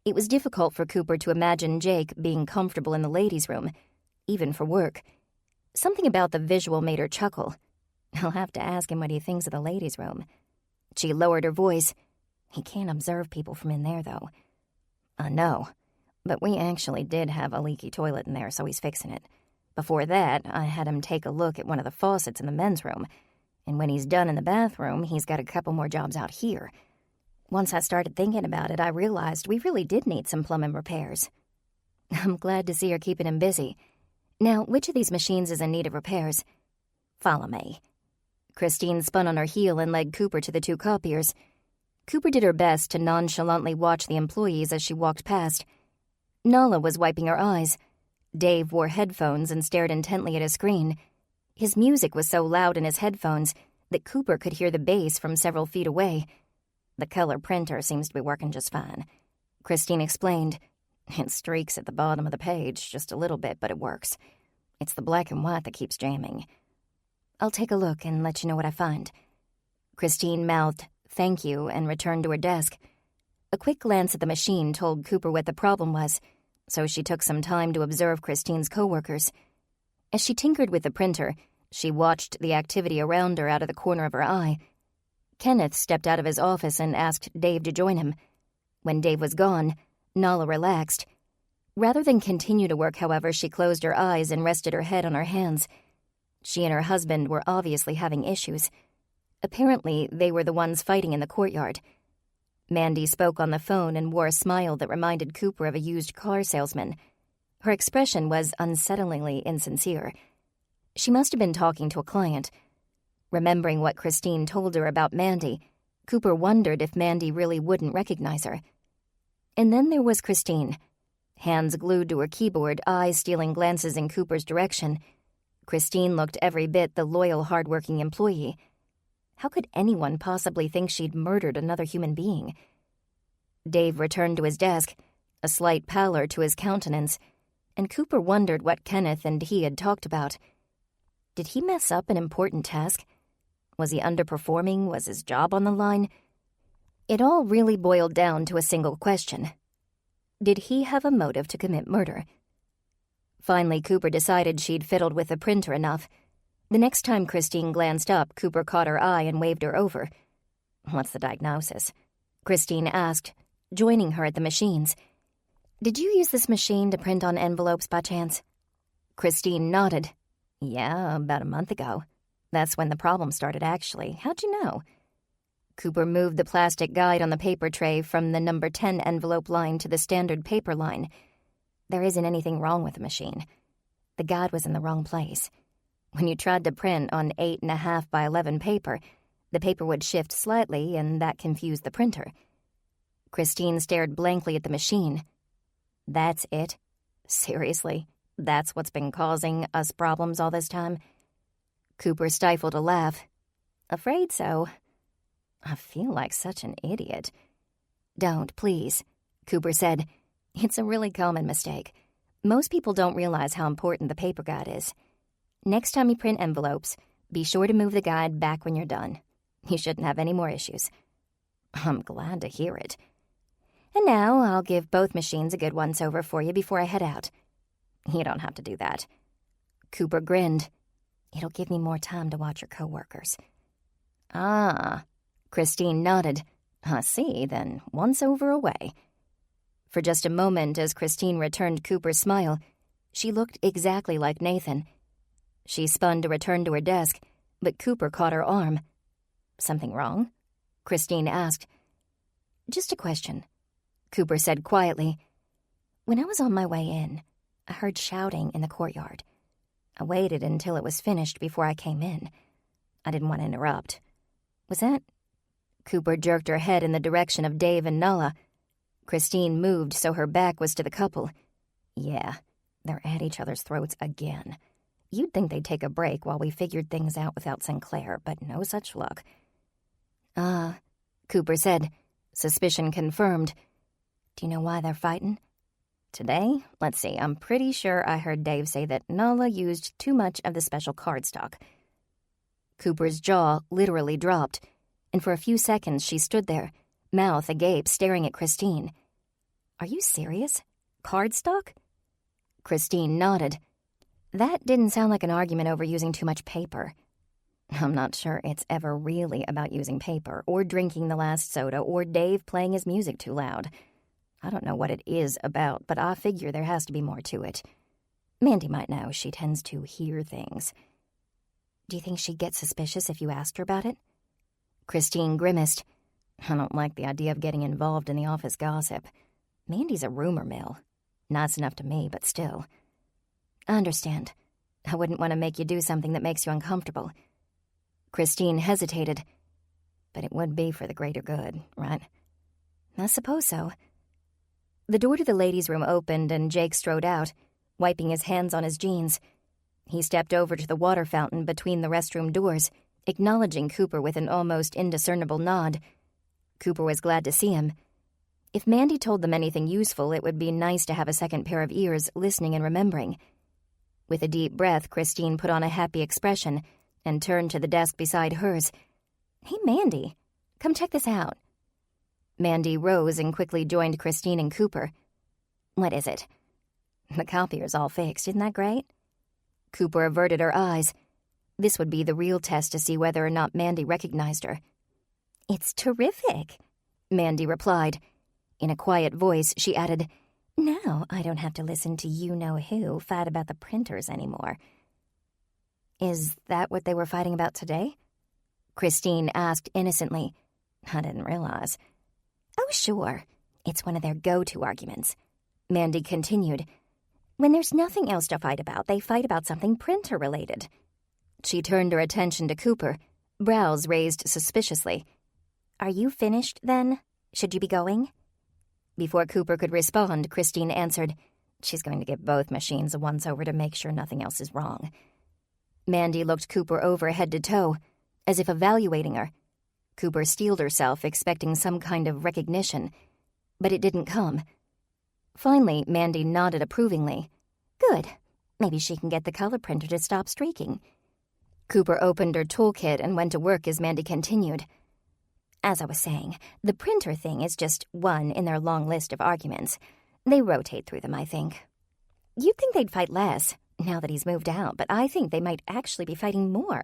It was difficult for Cooper to imagine Jake being comfortable in the ladies' room, even for work. Something about the visual made her chuckle. "I'll have to ask him what he thinks of the ladies' room." She lowered her voice. "He can't observe people from in there, though." "I know, but we actually did have a leaky toilet in there, so he's fixing it. Before that, I had him take a look at one of the faucets in the men's room, and when he's done in the bathroom, he's got a couple more jobs out here. Once I started thinking about it, I realized we really did need some plumbing repairs." "I'm glad to see you're keeping him busy. Now, which of these machines is in need of repairs?" "Follow me." Christine spun on her heel and led Cooper to the 2 copiers. Cooper did her best to nonchalantly watch the employees as she walked past. Nala was wiping her eyes. Dave wore headphones and stared intently at his screen. His music was so loud in his headphones that Cooper could hear the bass from several feet away. "The color printer seems to be working just fine," Christine explained. "It streaks at the bottom of the page just a little bit, but it works. It's the black and white that keeps jamming." "I'll take a look and let you know what I find." Christine mouthed "thank you" and returned to her desk. A quick glance at the machine told Cooper what the problem was, so she took some time to observe Christine's coworkers. As she tinkered with the printer, she watched the activity around her out of the corner of her eye. Kenneth stepped out of his office and asked Dave to join him. When Dave was gone, Nala relaxed. Rather than continue to work, however, she closed her eyes and rested her head on her hands. She and her husband were obviously having issues. Apparently, they were the ones fighting in the courtyard. Mandy spoke on the phone and wore a smile that reminded Cooper of a used car salesman. Her expression was unsettlingly insincere. She must have been talking to a client. Remembering what Christine told her about Mandy, Cooper wondered if Mandy really wouldn't recognize her. And then there was Christine. Hands glued to her keyboard, eyes stealing glances in Cooper's direction. Christine looked every bit the loyal, hard-working employee. How could anyone possibly think she'd murdered another human being? Dave returned to his desk, a slight pallor to his countenance, and Cooper wondered what Kenneth and he had talked about. Did he mess up an important task? Was he underperforming? Was his job on the line? It all really boiled down to a single question. Did he have a motive to commit murder? Finally, Cooper decided she'd fiddled with the printer enough. The next time Christine glanced up, Cooper caught her eye and waved her over. "What's the diagnosis?" Christine asked, joining her at the machines. "Did you use this machine to print on envelopes by chance?" Christine nodded. "Yeah, about a month ago. That's when the problem started, actually. How'd you know?" Cooper moved the plastic guide on the paper tray from the number 10 envelope line to the standard paper line. "There isn't anything wrong with the machine. The guide was in the wrong place. When you tried to print on 8.5 by 11 paper, the paper would shift slightly, and that confused the printer." Christine stared blankly at the machine. "That's it? Seriously? That's what's been causing us problems all this time?" Cooper stifled a laugh. Afraid so. I feel like such an idiot. Don't, please, Cooper said. It's a really common mistake. Most people don't realize how important the paper guide is. Next time you print envelopes, be sure to move the guide back when you're done. You shouldn't have any more issues. I'm glad to hear it. And now I'll give both machines a good once-over for you before I head out. You don't have to do that. Cooper grinned. It'll give me more time to watch your coworkers. Ah, Christine nodded. I see, then once-over away. For just a moment, as Christine returned Cooper's smile, she looked exactly like Nathan. She spun to return to her desk, but Cooper caught her arm. Something wrong? Christine asked. Just a question, Cooper said quietly. When I was on my way in, I heard shouting in the courtyard. I waited until it was finished before I came in. I didn't want to interrupt. Was that... Cooper jerked her head in the direction of Dave and Nala. Christine moved so her back was to the couple. Yeah, they're at each other's throats again. You'd think they'd take a break while we figured things out without Sinclair, but no such luck. Cooper said, suspicion confirmed. Do you know why they're fighting? Today? Let's see, I'm pretty sure I heard Dave say that Nala used too much of the special cardstock. Cooper's jaw literally dropped, and for a few seconds she stood there, mouth agape, staring at Christine. Are you serious? Cardstock? Christine nodded. That didn't sound like an argument over using too much paper. I'm not sure it's ever really about using paper, or drinking the last soda, or Dave playing his music too loud. I don't know what it is about, but I figure there has to be more to it. Mandy might know. She tends to hear things. Do you think she'd get suspicious if you asked her about it? Christine grimaced. I don't like the idea of getting involved in the office gossip. Mandy's a rumor mill. Nice enough to me, but still. I understand. I wouldn't want to make you do something that makes you uncomfortable. Christine hesitated. But it would be for the greater good, right? I suppose so. The door to the ladies' room opened and Jake strode out, wiping his hands on his jeans. He stepped over to the water fountain between the restroom doors, acknowledging Cooper with an almost indiscernible nod. Cooper was glad to see him. If Mandy told them anything useful, it would be nice to have a second pair of ears listening and remembering. With a deep breath, Christine put on a happy expression and turned to the desk beside hers. Hey, Mandy, come check this out. Mandy rose and quickly joined Christine and Cooper. What is it? The copier's all fixed, isn't that great? Cooper averted her eyes. This would be the real test to see whether or not Mandy recognized her. It's terrific, Mandy replied. In a quiet voice, she added, Now I don't have to listen to you-know-who fight about the printers anymore. Is that what they were fighting about today? Christine asked innocently. I didn't realize. Oh, sure. It's one of their go-to arguments. Mandy continued. When there's nothing else to fight about, they fight about something printer-related. She turned her attention to Cooper, brows raised suspiciously. Are you finished, then? Should you be going? Before Cooper could respond, Christine answered, She's going to give both machines a once-over to make sure nothing else is wrong. Mandy looked Cooper over head to toe, as if evaluating her. Cooper steeled herself, expecting some kind of recognition, but it didn't come. Finally, Mandy nodded approvingly. Good. Maybe she can get the color printer to stop streaking. Cooper opened her toolkit and went to work as Mandy continued. As I was saying, the printer thing is just one in their long list of arguments. They rotate through them, I think. You'd think they'd fight less, now that he's moved out, but I think they might actually be fighting more.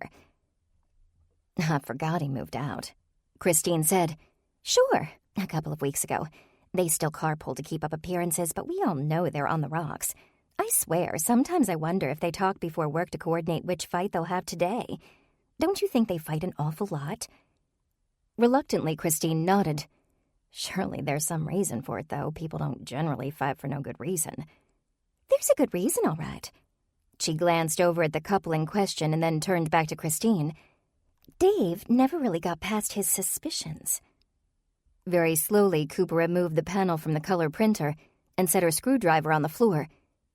I forgot he moved out, Christine said. Sure, a couple of weeks ago. They still carpool to keep up appearances, but we all know they're on the rocks. I swear, sometimes I wonder if they talk before work to coordinate which fight they'll have today. Don't you think they fight an awful lot? Reluctantly, Christine nodded. Surely there's some reason for it, though. People don't generally fight for no good reason. There's a good reason, all right. She glanced over at the couple in question and then turned back to Christine. Dave never really got past his suspicions. Very slowly, Cooper removed the panel from the color printer and set her screwdriver on the floor,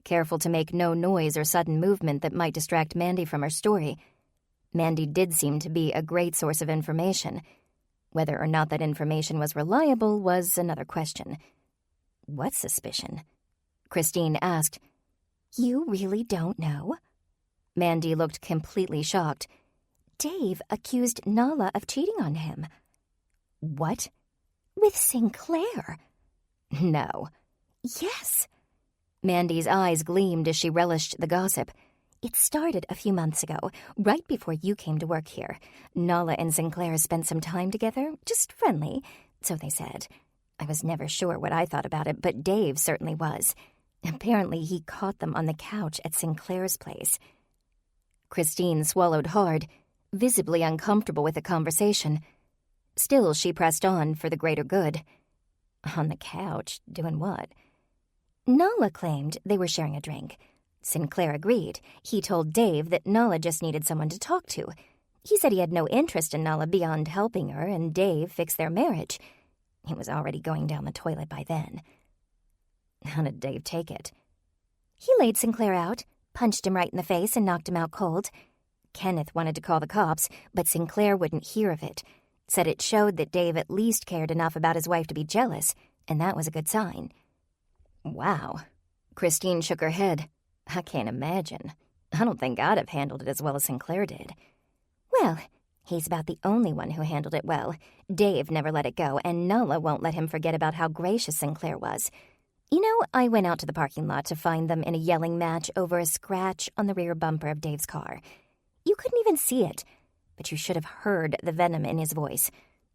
careful to make no noise or sudden movement that might distract Mandy from her story. Mandy did seem to be a great source of information. Whether or not that information was reliable was another question. What suspicion? Christine asked. You really don't know? Mandy looked completely shocked. Dave accused Nala of cheating on him. What? With Sinclair? No. Yes. Mandy's eyes gleamed as she relished the gossip. It started a few months ago, right before you came to work here. Nala and Sinclair spent some time together, just friendly, so they said. I was never sure what I thought about it, but Dave certainly was. Apparently he caught them on the couch at Sinclair's place. Christine swallowed hard, visibly uncomfortable with the conversation. Still, she pressed on for the greater good. On the couch? Doing what? Nala claimed they were sharing a drink. Sinclair agreed. He told Dave that Nala just needed someone to talk to. He said he had no interest in Nala beyond helping her, and Dave fixed their marriage. He was already going down the toilet by then. How did Dave take it? He laid Sinclair out, punched him right in the face, and knocked him out cold. Kenneth wanted to call the cops, but Sinclair wouldn't hear of it. Said it showed that Dave at least cared enough about his wife to be jealous, and that was a good sign. Wow. Christine shook her head. I can't imagine. I don't think I'd have handled it as well as Sinclair did. Well, he's about the only one who handled it well. Dave never let it go, and Nala won't let him forget about how gracious Sinclair was. You know, I went out to the parking lot to find them in a yelling match over a scratch on the rear bumper of Dave's car. You couldn't even see it, but you should have heard the venom in his voice.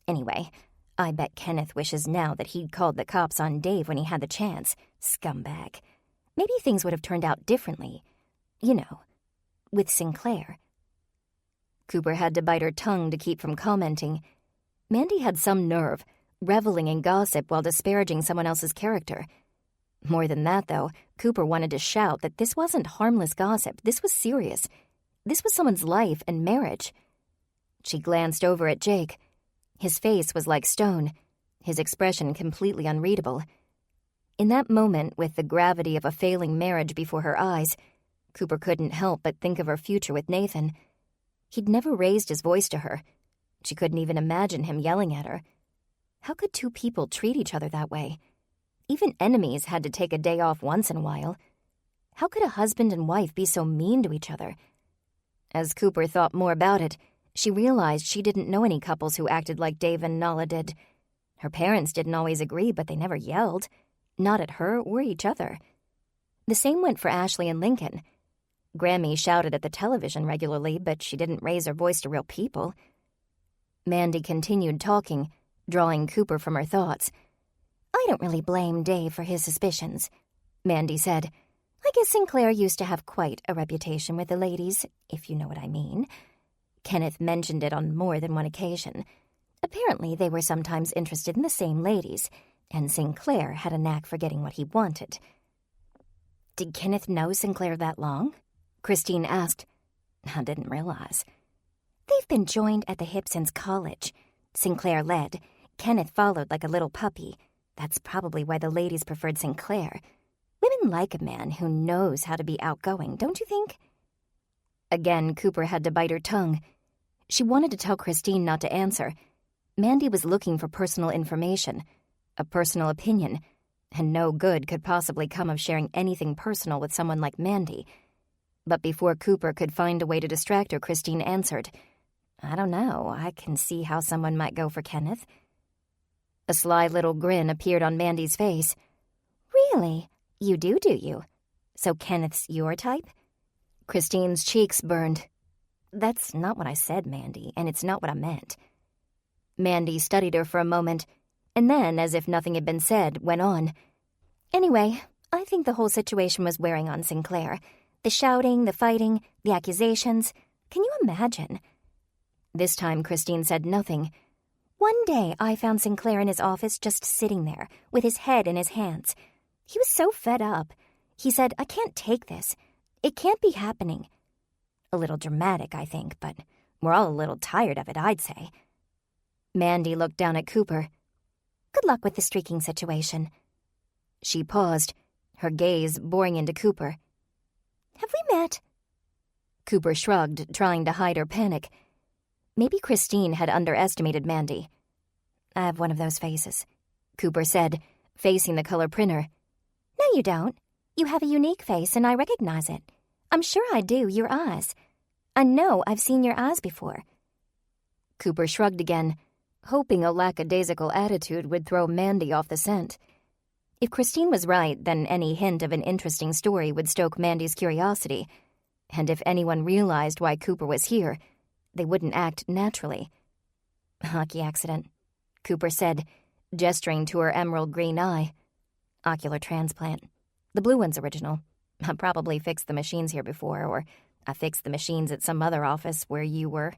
Anyway, I bet Kenneth wishes now that he'd called the cops on Dave when he had the chance. Scumbag. Maybe things would have turned out differently. You know, with Sinclair. Cooper had to bite her tongue to keep from commenting. Mandy had some nerve, reveling in gossip while disparaging someone else's character. More than that, though, Cooper wanted to shout that this wasn't harmless gossip. This was serious. This was someone's life and marriage. She glanced over at Jake. His face was like stone, his expression completely unreadable. In that moment, with the gravity of a failing marriage before her eyes, Cooper couldn't help but think of her future with Nathan. He'd never raised his voice to her. She couldn't even imagine him yelling at her. How could two people treat each other that way? Even enemies had to take a day off once in a while. How could a husband and wife be so mean to each other? As Cooper thought more about it, she realized she didn't know any couples who acted like Dave and Nala did. Her parents didn't always agree, but they never yelled. Not at her or each other. The same went for Ashley and Lincoln. Grammy shouted at the television regularly, but she didn't raise her voice to real people. Mandy continued talking, drawing Cooper from her thoughts. I don't really blame Dave for his suspicions, Mandy said. I guess Sinclair used to have quite a reputation with the ladies, if you know what I mean. Kenneth mentioned it on more than one occasion. Apparently they were sometimes interested in the same ladies, and Sinclair had a knack for getting what he wanted. Did Kenneth know Sinclair that long? Christine asked. I didn't realize. They've been joined at the hip since college. Sinclair led. Kenneth followed like a little puppy. That's probably why the ladies preferred Sinclair. Women like a man who knows how to be outgoing, don't you think? Again, Cooper had to bite her tongue. She wanted to tell Christine not to answer. Mandy was looking for personal information, a personal opinion, and no good could possibly come of sharing anything personal with someone like Mandy. But before Cooper could find a way to distract her, Christine answered, I don't know. I can see how someone might go for Kenneth. A sly little grin appeared on Mandy's face. Really? You do you? So Kenneth's your type? Christine's cheeks burned. That's not what I said, Mandy, and it's not what I meant. Mandy studied her for a moment, and then, as if nothing had been said, went on. Anyway, I think the whole situation was wearing on Sinclair. The shouting, the fighting, the accusations. Can you imagine? This time Christine said nothing. One day I found Sinclair in his office just sitting there, with his head in his hands. He was so fed up. He said, I can't take this. It can't be happening. A little dramatic, I think, but we're all a little tired of it, I'd say. Mandy looked down at Cooper. Good luck with the streaking situation. She paused, her gaze boring into Cooper. Have we met? Cooper shrugged, trying to hide her panic. Maybe Christine had underestimated Mandy. I have one of those faces, Cooper said, facing the color printer. No, you don't. You have a unique face, and I recognize it. I'm sure I do, your eyes. I know I've seen your eyes before. Cooper shrugged again, hoping a lackadaisical attitude would throw Mandy off the scent. If Christine was right, then any hint of an interesting story would stoke Mandy's curiosity, and if anyone realized why Cooper was here, they wouldn't act naturally. Hockey accident, Cooper said, gesturing to her emerald green eye. Ocular transplant. The blue one's original. I probably fixed the machines here before, or I fixed the machines at some other office where you were.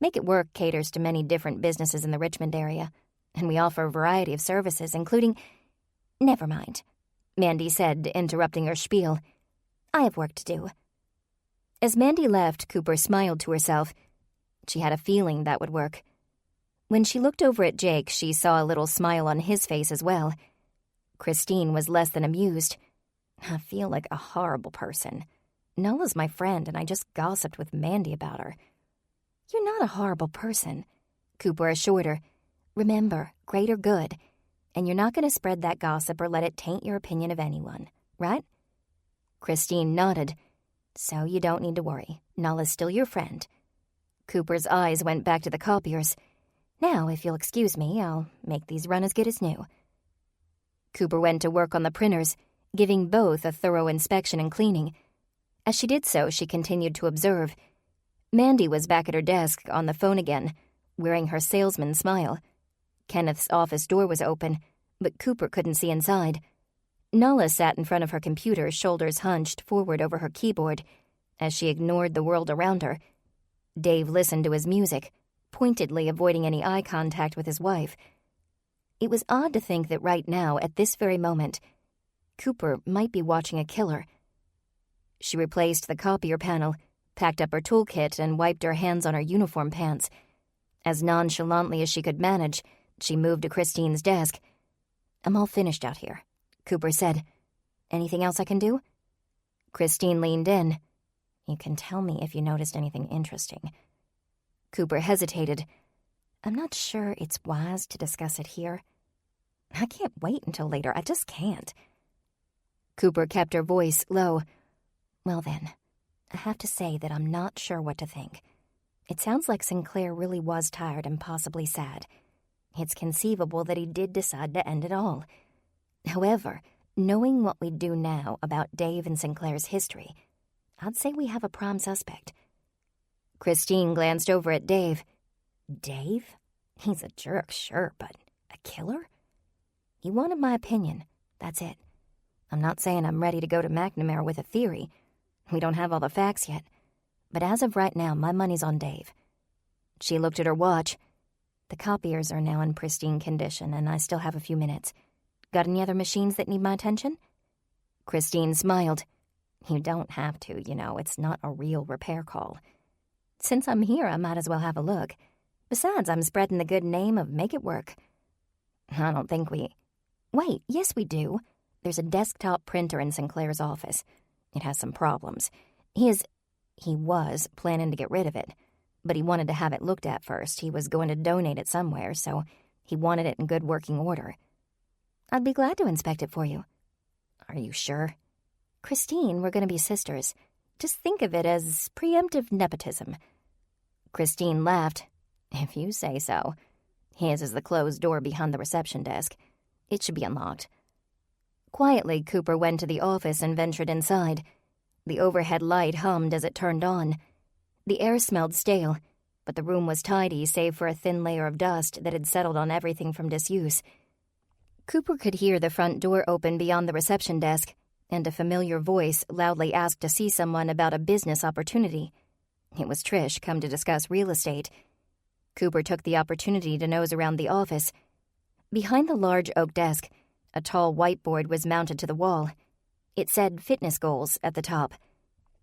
Make It Work caters to many different businesses in the Richmond area, and we offer a variety of services, including— Never mind, Mandy said, interrupting her spiel. I have work to do. As Mandy left, Cooper smiled to herself. She had a feeling that would work. When she looked over at Jake, she saw a little smile on his face as well. Christine was less than amused. I feel like a horrible person. Nola's my friend, and I just gossiped with Mandy about her. You're not a horrible person, Cooper assured her. Remember, greater good. And you're not going to spread that gossip or let it taint your opinion of anyone, right? Christine nodded. So you don't need to worry. Nola's still your friend. Cooper's eyes went back to the copiers. Now, if you'll excuse me, I'll make these run as good as new. Cooper went to work on the printers, giving both a thorough inspection and cleaning. As she did so, she continued to observe. Mandy was back at her desk on the phone again, wearing her salesman smile. Kenneth's office door was open, but Cooper couldn't see inside. Nola sat in front of her computer, shoulders hunched forward over her keyboard, as she ignored the world around her. Dave listened to his music, pointedly avoiding any eye contact with his wife. It was odd to think that right now, at this very moment, Cooper might be watching a killer. She replaced the copier panel, packed up her toolkit, and wiped her hands on her uniform pants. As nonchalantly as she could manage, she moved to Christine's desk. I'm all finished out here, Cooper said. Anything else I can do? Christine leaned in. You can tell me if you noticed anything interesting. Cooper hesitated. I'm not sure it's wise to discuss it here. I can't wait until later. I just can't. Cooper kept her voice low. Well then, I have to say that I'm not sure what to think. It sounds like Sinclair really was tired and possibly sad. It's conceivable that he did decide to end it all. However, knowing what we do now about Dave and Sinclair's history, I'd say we have a prime suspect. Christine glanced over at Dave. Dave? He's a jerk, sure, but a killer? He wanted my opinion. That's it. I'm not saying I'm ready to go to McNamara with a theory. We don't have all the facts yet. But as of right now, my money's on Dave. She looked at her watch. The copiers are now in pristine condition, and I still have a few minutes. Got any other machines that need my attention? Christine smiled. You don't have to, it's not a real repair call. Since I'm here, I might as well have a look. Besides, I'm spreading the good name of Make It Work. I don't think we... Wait, yes we do. There's a desktop printer in Sinclair's office. It has some problems. He was planning to get rid of it, but he wanted to have it looked at first. He was going to donate it somewhere, so he wanted it in good working order. I'd be glad to inspect it for you. Are you sure? Christine, we're going to be sisters. Just think of it as preemptive nepotism. Christine laughed. If you say so. His is the closed door behind the reception desk. It should be unlocked. Quietly, Cooper went to the office and ventured inside. The overhead light hummed as it turned on. The air smelled stale, but the room was tidy save for a thin layer of dust that had settled on everything from disuse. Cooper could hear the front door open beyond the reception desk, and a familiar voice loudly asked to see someone about a business opportunity. It was Trish, come to discuss real estate. Cooper took the opportunity to nose around the office. Behind the large oak desk, a tall whiteboard was mounted to the wall. It said fitness goals at the top,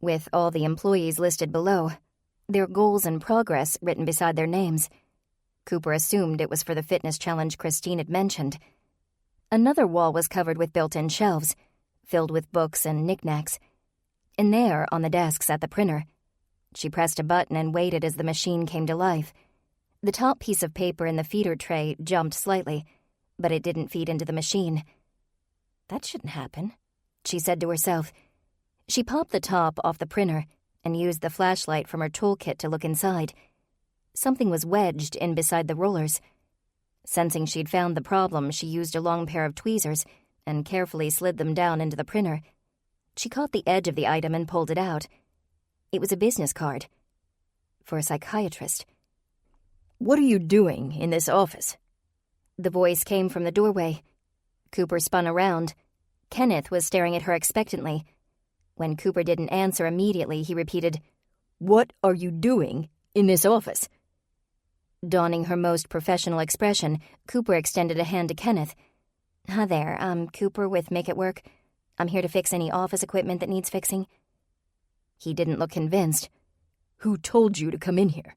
with all the employees listed below, their goals and progress written beside their names. Cooper assumed it was for the fitness challenge Christine had mentioned. Another wall was covered with built-in shelves, filled with books and knickknacks. And there, on the desk, sat the printer. She pressed a button and waited as the machine came to life. The top piece of paper in the feeder tray jumped slightly, but it didn't feed into the machine. That shouldn't happen, she said to herself. She popped the top off the printer and used the flashlight from her toolkit to look inside. Something was wedged in beside the rollers. Sensing she'd found the problem, she used a long pair of tweezers and carefully slid them down into the printer. She caught the edge of the item and pulled it out. It was a business card. For a psychiatrist. "What are you doing in this office?" The voice came from the doorway. Cooper spun around. Kenneth was staring at her expectantly. When Cooper didn't answer immediately, he repeated, "What are you doing in this office?" Donning her most professional expression, Cooper extended a hand to Kenneth. "Hi there, I'm Cooper with Make It Work. I'm here to fix any office equipment that needs fixing." He didn't look convinced. "Who told you to come in here?"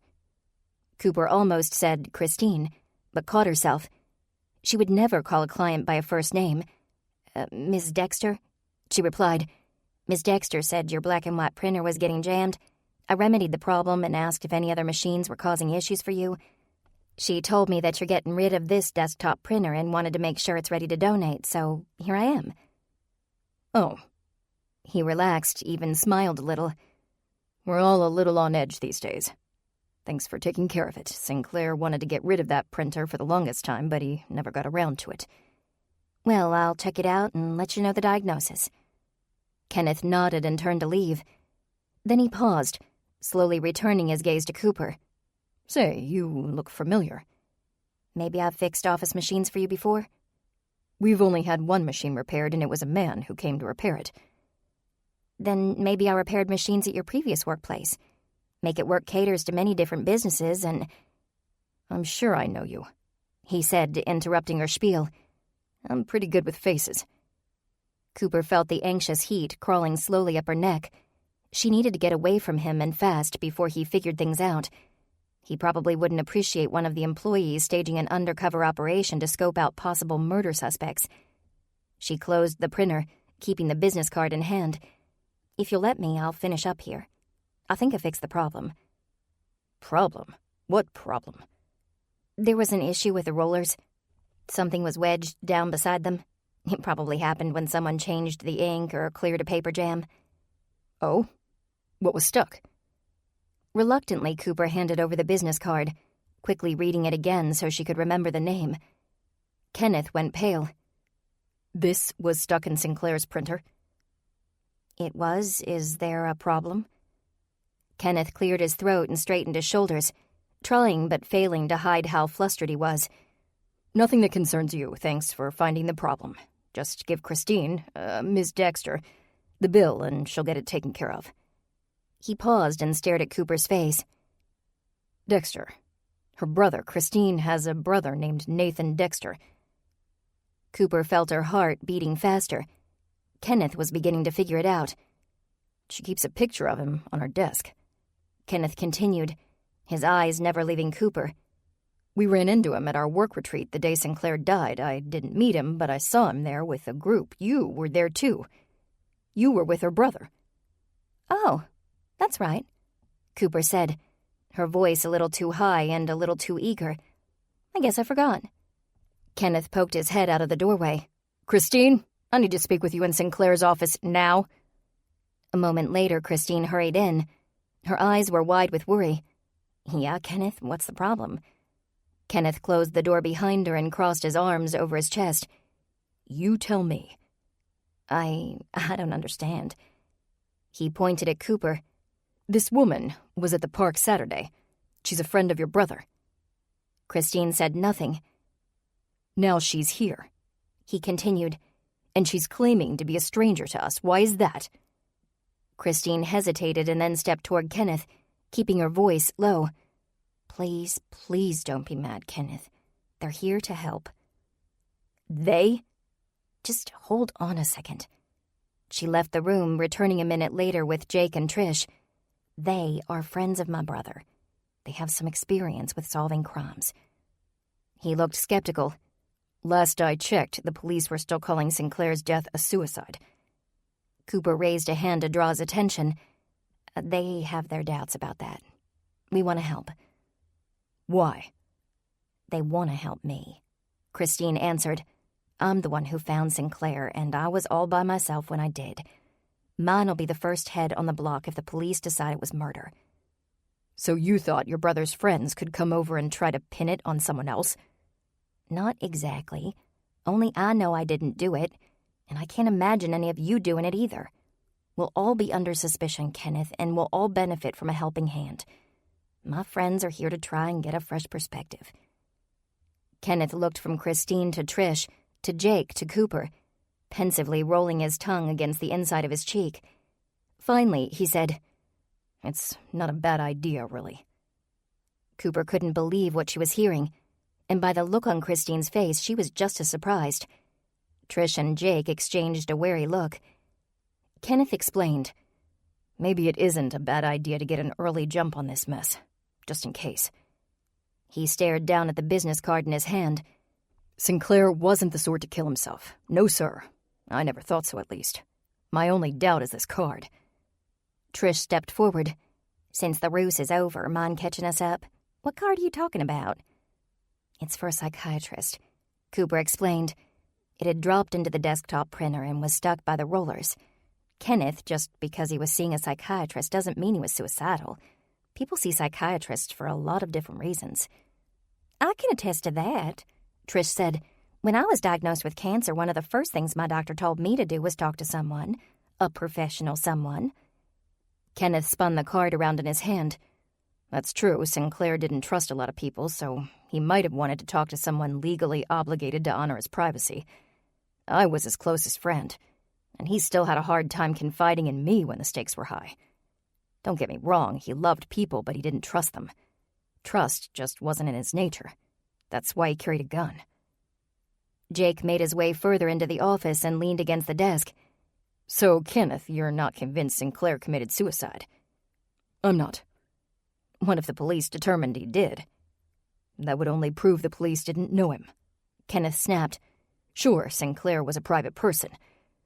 Cooper almost said Christine, but caught herself. She would never call a client by a first name. "Miss Dexter?" she replied. "Miss Dexter said your black and white printer was getting jammed. I remedied the problem and asked if any other machines were causing issues for you. She told me that you're getting rid of this desktop printer and wanted to make sure it's ready to donate, so here I am." "Oh." He relaxed, even smiled a little. "We're all a little on edge these days. Thanks for taking care of it. Sinclair wanted to get rid of that printer for the longest time, but he never got around to it." "Well, I'll check it out and let you know the diagnosis." Kenneth nodded and turned to leave. Then he paused, slowly returning his gaze to Cooper. "Say, you look familiar." "Maybe I've fixed office machines for you before?" "We've only had one machine repaired, and it was a man who came to repair it." "Then maybe I repaired machines at your previous workplace. Make It Work caters to many different businesses and—" "I'm sure I know you," he said, interrupting her spiel. "I'm pretty good with faces." Cooper felt the anxious heat crawling slowly up her neck. She needed to get away from him and fast before he figured things out. He probably wouldn't appreciate one of the employees staging an undercover operation to scope out possible murder suspects. She closed the printer, keeping the business card in hand. "If you'll let me, I'll finish up here. I think I fixed the problem." "Problem? What problem?" "There was an issue with the rollers. Something was wedged down beside them. It probably happened when someone changed the ink or cleared a paper jam." "Oh? What was stuck?" Reluctantly, Cooper handed over the business card, quickly reading it again so she could remember the name. Kenneth went pale. "This was stuck in Sinclair's printer?" "It was. Is there a problem?" Kenneth cleared his throat and straightened his shoulders, trying but failing to hide how flustered he was. "Nothing that concerns you. Thanks for finding the problem. Just give Christine, Ms. Dexter, the bill and she'll get it taken care of." He paused and stared at Cooper's face. "Dexter. Her brother, Christine, has a brother named Nathan Dexter." Cooper felt her heart beating faster. Kenneth was beginning to figure it out. "She keeps a picture of him on her desk," Kenneth continued, his eyes never leaving Cooper. "We ran into him at our work retreat the day Sinclair died. I didn't meet him, but I saw him there with a group. You were there, too. You were with her brother." "Oh, that's right," Cooper said, her voice a little too high and a little too eager. "I guess I forgot." Kenneth poked his head out of the doorway. "Christine, I need to speak with you in Sinclair's office now." A moment later, Christine hurried in. Her eyes were wide with worry. "Yeah, Kenneth, what's the problem?" Kenneth closed the door behind her and crossed his arms over his chest. "You tell me." I don't understand." He pointed at Cooper. "This woman was at the park Saturday. She's a friend of your brother." Christine said nothing. "Now she's here," he continued, "and she's claiming to be a stranger to us. Why is that?" Christine hesitated and then stepped toward Kenneth, keeping her voice low. "Please, please don't be mad, Kenneth. They're here to help." "They?" "Just hold on a second." She left the room, returning a minute later with Jake and Trish. "They are friends of my brother. They have some experience with solving crimes." He looked skeptical. "Last I checked, the police were still calling Sinclair's death a suicide." Cooper raised a hand to draw his attention. They have their doubts about that. We want to help. Why? They want to help me. Christine answered. I'm the one who found Sinclair, and I was all by myself when I did. Mine'll be the first head on the block if the police decide it was murder. So you thought your brother's friends could come over and try to pin it on someone else? Not exactly. Only I know I didn't do it, and I can't imagine any of you doing it either. We'll all be under suspicion, Kenneth, and we'll all benefit from a helping hand. My friends are here to try and get a fresh perspective. Kenneth looked from Christine to Trish, to Jake, to Cooper, pensively rolling his tongue against the inside of his cheek. Finally, he said, It's not a bad idea, really. Cooper couldn't believe what she was hearing, and by the look on Christine's face, she was just as surprised. Trish and Jake exchanged a wary look. Kenneth explained, Maybe it isn't a bad idea to get an early jump on this mess, just in case. He stared down at the business card in his hand. Sinclair wasn't the sort to kill himself. No, sir. I never thought so, at least. My only doubt is this card. Trish stepped forward. Since the ruse is over, mind catching us up? What card are you talking about? It's for a psychiatrist, Cooper explained. It had dropped into the desktop printer and was stuck by the rollers. Kenneth, just because he was seeing a psychiatrist doesn't mean he was suicidal. People see psychiatrists for a lot of different reasons. I can attest to that, Trish said. When I was diagnosed with cancer, one of the first things my doctor told me to do was talk to someone, a professional someone. Kenneth spun the card around in his hand. That's true, Sinclair didn't trust a lot of people, so he might have wanted to talk to someone legally obligated to honor his privacy. I was his closest friend, and he still had a hard time confiding in me when the stakes were high. Don't get me wrong, he loved people, but he didn't trust them. Trust just wasn't in his nature. That's why he carried a gun. Jake made his way further into the office and leaned against the desk. So, Kenneth, you're not convinced Sinclair committed suicide? I'm not. What if the police determined he did? That would only prove the police didn't know him. Kenneth snapped. Sure, Sinclair was a private person.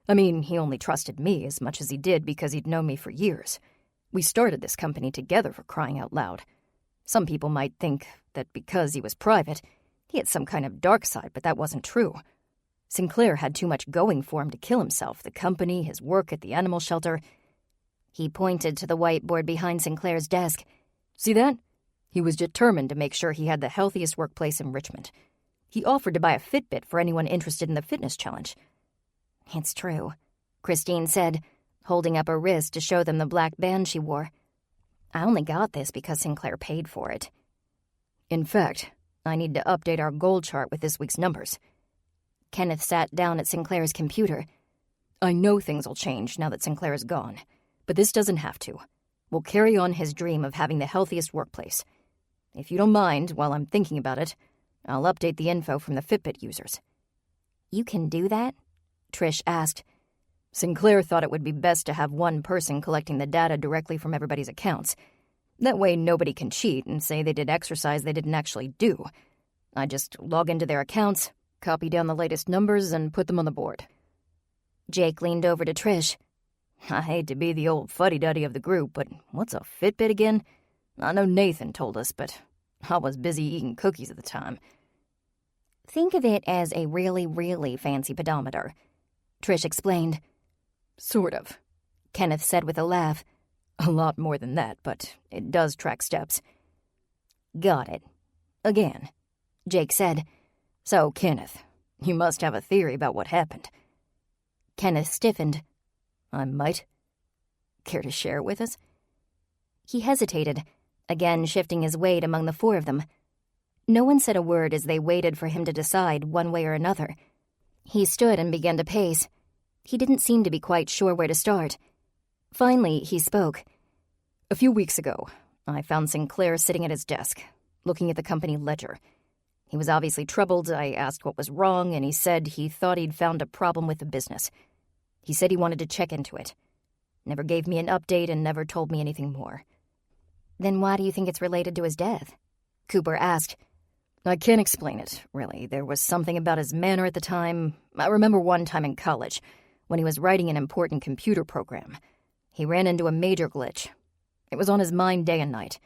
I mean, he only trusted me as much as he did because he'd known me for years. We started this company together, for crying out loud. Some people might think that because he was private, he had some kind of dark side, but that wasn't true. Sinclair had too much going for him to kill himself, the company, his work at the animal shelter. He pointed to the whiteboard behind Sinclair's desk. See that? He was determined to make sure he had the healthiest workplace in Richmond. He offered to buy a Fitbit for anyone interested in the fitness challenge. It's true, Christine said, holding up her wrist to show them the black band she wore. I only got this because Sinclair paid for it. In fact, I need to update our goal chart with this week's numbers. Kenneth sat down at Sinclair's computer. I know things will change now that Sinclair is gone, but this doesn't have to. We'll carry on his dream of having the healthiest workplace. If you don't mind, while I'm thinking about it, I'll update the info from the Fitbit users. You can do that? Trish asked. Sinclair thought it would be best to have one person collecting the data directly from everybody's accounts. That way nobody can cheat and say they did exercise they didn't actually do. I just log into their accounts, copy down the latest numbers, and put them on the board. Jake leaned over to Trish. I hate to be the old fuddy-duddy of the group, but what's a Fitbit again? I know Nathan told us, but I was busy eating cookies at the time. Think of it as a really, really fancy pedometer, Trish explained. Sort of, Kenneth said with a laugh. A lot more than that, but it does track steps. Got it. Again, Jake said. So, Kenneth, you must have a theory about what happened. Kenneth stiffened. I might. Care to share it with us? He hesitated, again shifting his weight among the four of them. No one said a word as they waited for him to decide one way or another. He stood and began to pace. He didn't seem to be quite sure where to start. Finally, he spoke. A few weeks ago, I found Sinclair sitting at his desk, looking at the company ledger. He was obviously troubled. I asked what was wrong, and he said he thought he'd found a problem with the business. He said he wanted to check into it. Never gave me an update and never told me anything more. Then why do you think it's related to his death? Cooper asked. I can't explain it, really. There was something about his manner at the time. I remember one time in college, when he was writing an important computer program. He ran into a major glitch. It was on his mind day and night.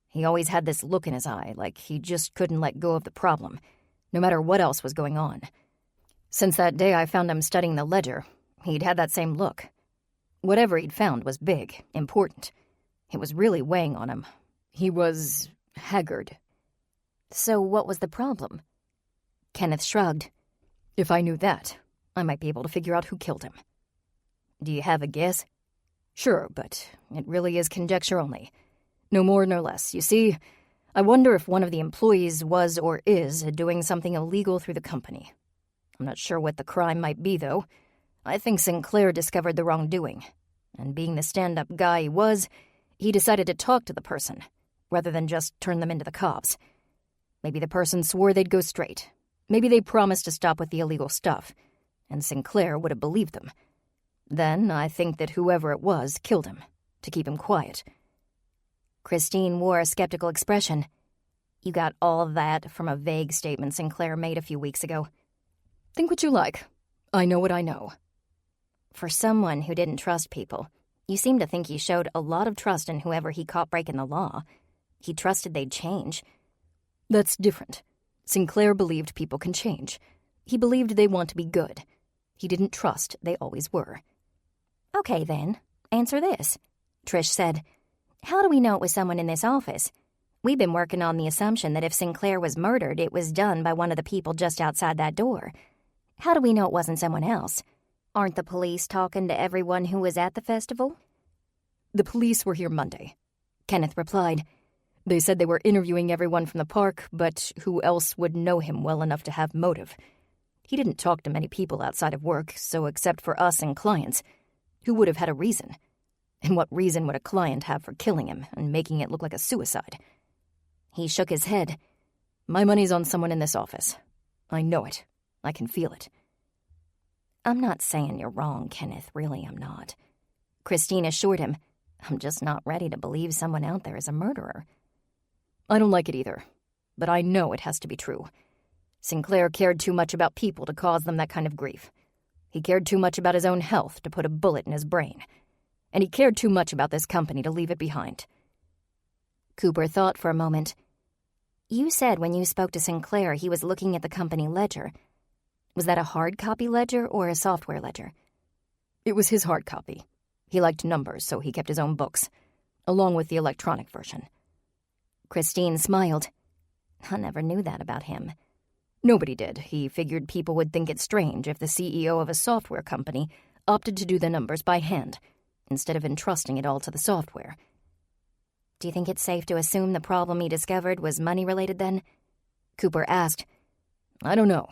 He always had this look in his eye, like he just couldn't let go of the problem, no matter what else was going on. Since that day I found him studying the ledger, he'd had that same look. Whatever he'd found was big, important. It was really weighing on him. He was haggard. So what was the problem? Kenneth shrugged. If I knew that, I might be able to figure out who killed him. Do you have a guess? Sure, but it really is conjecture only. No more nor less. You see, I wonder if one of the employees was or is doing something illegal through the company. I'm not sure what the crime might be, though. I think Sinclair discovered the wrongdoing, and being the stand-up guy he was, he decided to talk to the person, rather than just turn them into the cops. Maybe the person swore they'd go straight. Maybe they promised to stop with the illegal stuff, and Sinclair would have believed them. Then I think that whoever it was killed him, to keep him quiet. Christine wore a skeptical expression. You got all that from a vague statement Sinclair made a few weeks ago. Think what you like. I know what I know. For someone who didn't trust people, you seem to think he showed a lot of trust in whoever he caught breaking the law. He trusted they'd change. That's different. Sinclair believed people can change. He believed they want to be good. He didn't trust they always were. Okay, then. Answer this. Trish said, how do we know it was someone in this office? We've been working on the assumption that if Sinclair was murdered, it was done by one of the people just outside that door. How do we know it wasn't someone else? Aren't the police talking to everyone who was at the festival? The police were here Monday, Kenneth replied. They said they were interviewing everyone from the park, but who else would know him well enough to have motive? He didn't talk to many people outside of work, so except for us and clients, who would have had a reason? And what reason would a client have for killing him and making it look like a suicide? He shook his head. My money's on someone in this office. I know it. I can feel it. I'm not saying you're wrong, Kenneth. Really, I'm not. Christine assured him. I'm just not ready to believe someone out there is a murderer. I don't like it either, but I know it has to be true. Sinclair cared too much about people to cause them that kind of grief. He cared too much about his own health to put a bullet in his brain. And he cared too much about this company to leave it behind. Cooper thought for a moment. You said when you spoke to Sinclair he was looking at the company ledger. Was that a hard copy ledger or a software ledger? It was his hard copy. He liked numbers, so he kept his own books, along with the electronic version. Christine smiled. I never knew that about him. Nobody did. He figured people would think it strange if the CEO of a software company opted to do the numbers by hand, instead of entrusting it all to the software. Do you think it's safe to assume the problem he discovered was money-related then? Cooper asked. I don't know.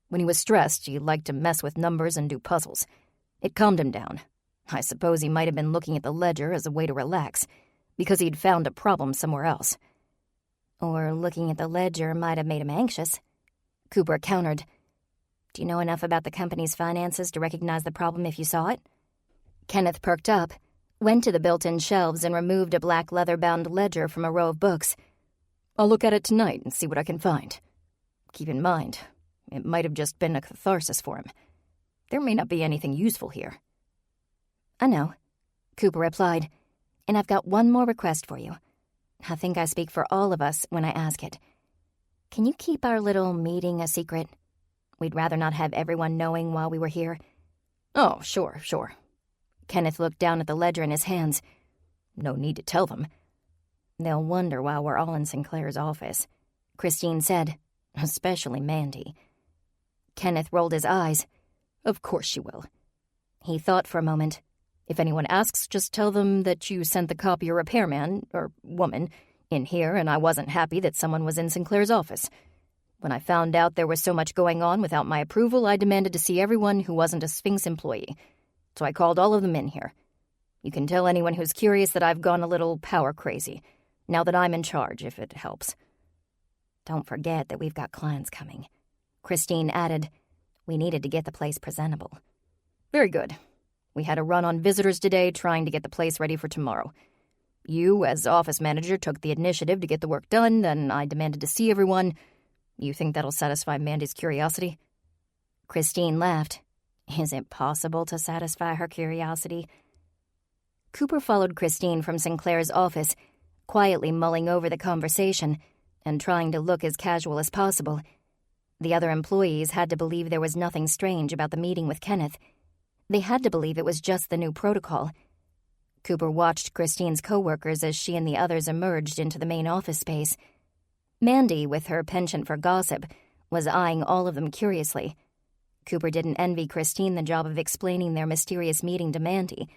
When he was stressed, he liked to mess with numbers and do puzzles. It calmed him down. I suppose he might have been looking at the ledger as a way to relax, because he'd found a problem somewhere else. Or looking at the ledger might have made him anxious. Cooper countered. Do you know enough about the company's finances to recognize the problem if you saw it? Kenneth perked up, went to the built-in shelves and removed a black leather-bound ledger from a row of books. I'll look at it tonight and see what I can find. Keep in mind, it might have just been a catharsis for him. There may not be anything useful here. I know, Cooper replied, and I've got one more request for you. I think I speak for all of us when I ask it. Can you keep our little meeting a secret? We'd rather not have everyone knowing while we were here. Oh, sure. Kenneth looked down at the ledger in his hands. No need to tell them. They'll wonder while we're all in Sinclair's office, Christine said, especially Mandy. Kenneth rolled his eyes. Of course she will. He thought for a moment. If anyone asks, just tell them that you sent the copier repairman, or woman, in here and I wasn't happy that someone was in Sinclair's office. When I found out there was so much going on without my approval, I demanded to see everyone who wasn't a Sphinx employee. So I called all of them in here. You can tell anyone who's curious that I've gone a little power crazy, now that I'm in charge, if it helps. Don't forget that we've got clients coming. Christine added, we needed to get the place presentable. Very good. We had a run on visitors today trying to get the place ready for tomorrow. You, as office manager, took the initiative to get the work done, then I demanded to see everyone. You think that'll satisfy Mandy's curiosity? Christine laughed. Is it possible to satisfy her curiosity? Cooper followed Christine from Sinclair's office, quietly mulling over the conversation and trying to look as casual as possible. The other employees had to believe there was nothing strange about the meeting with Kenneth. They had to believe it was just the new protocol. Cooper watched Christine's coworkers as she and the others emerged into the main office space. Mandy, with her penchant for gossip, was eyeing all of them curiously. Cooper didn't envy Christine the job of explaining their mysterious meeting to Mandy.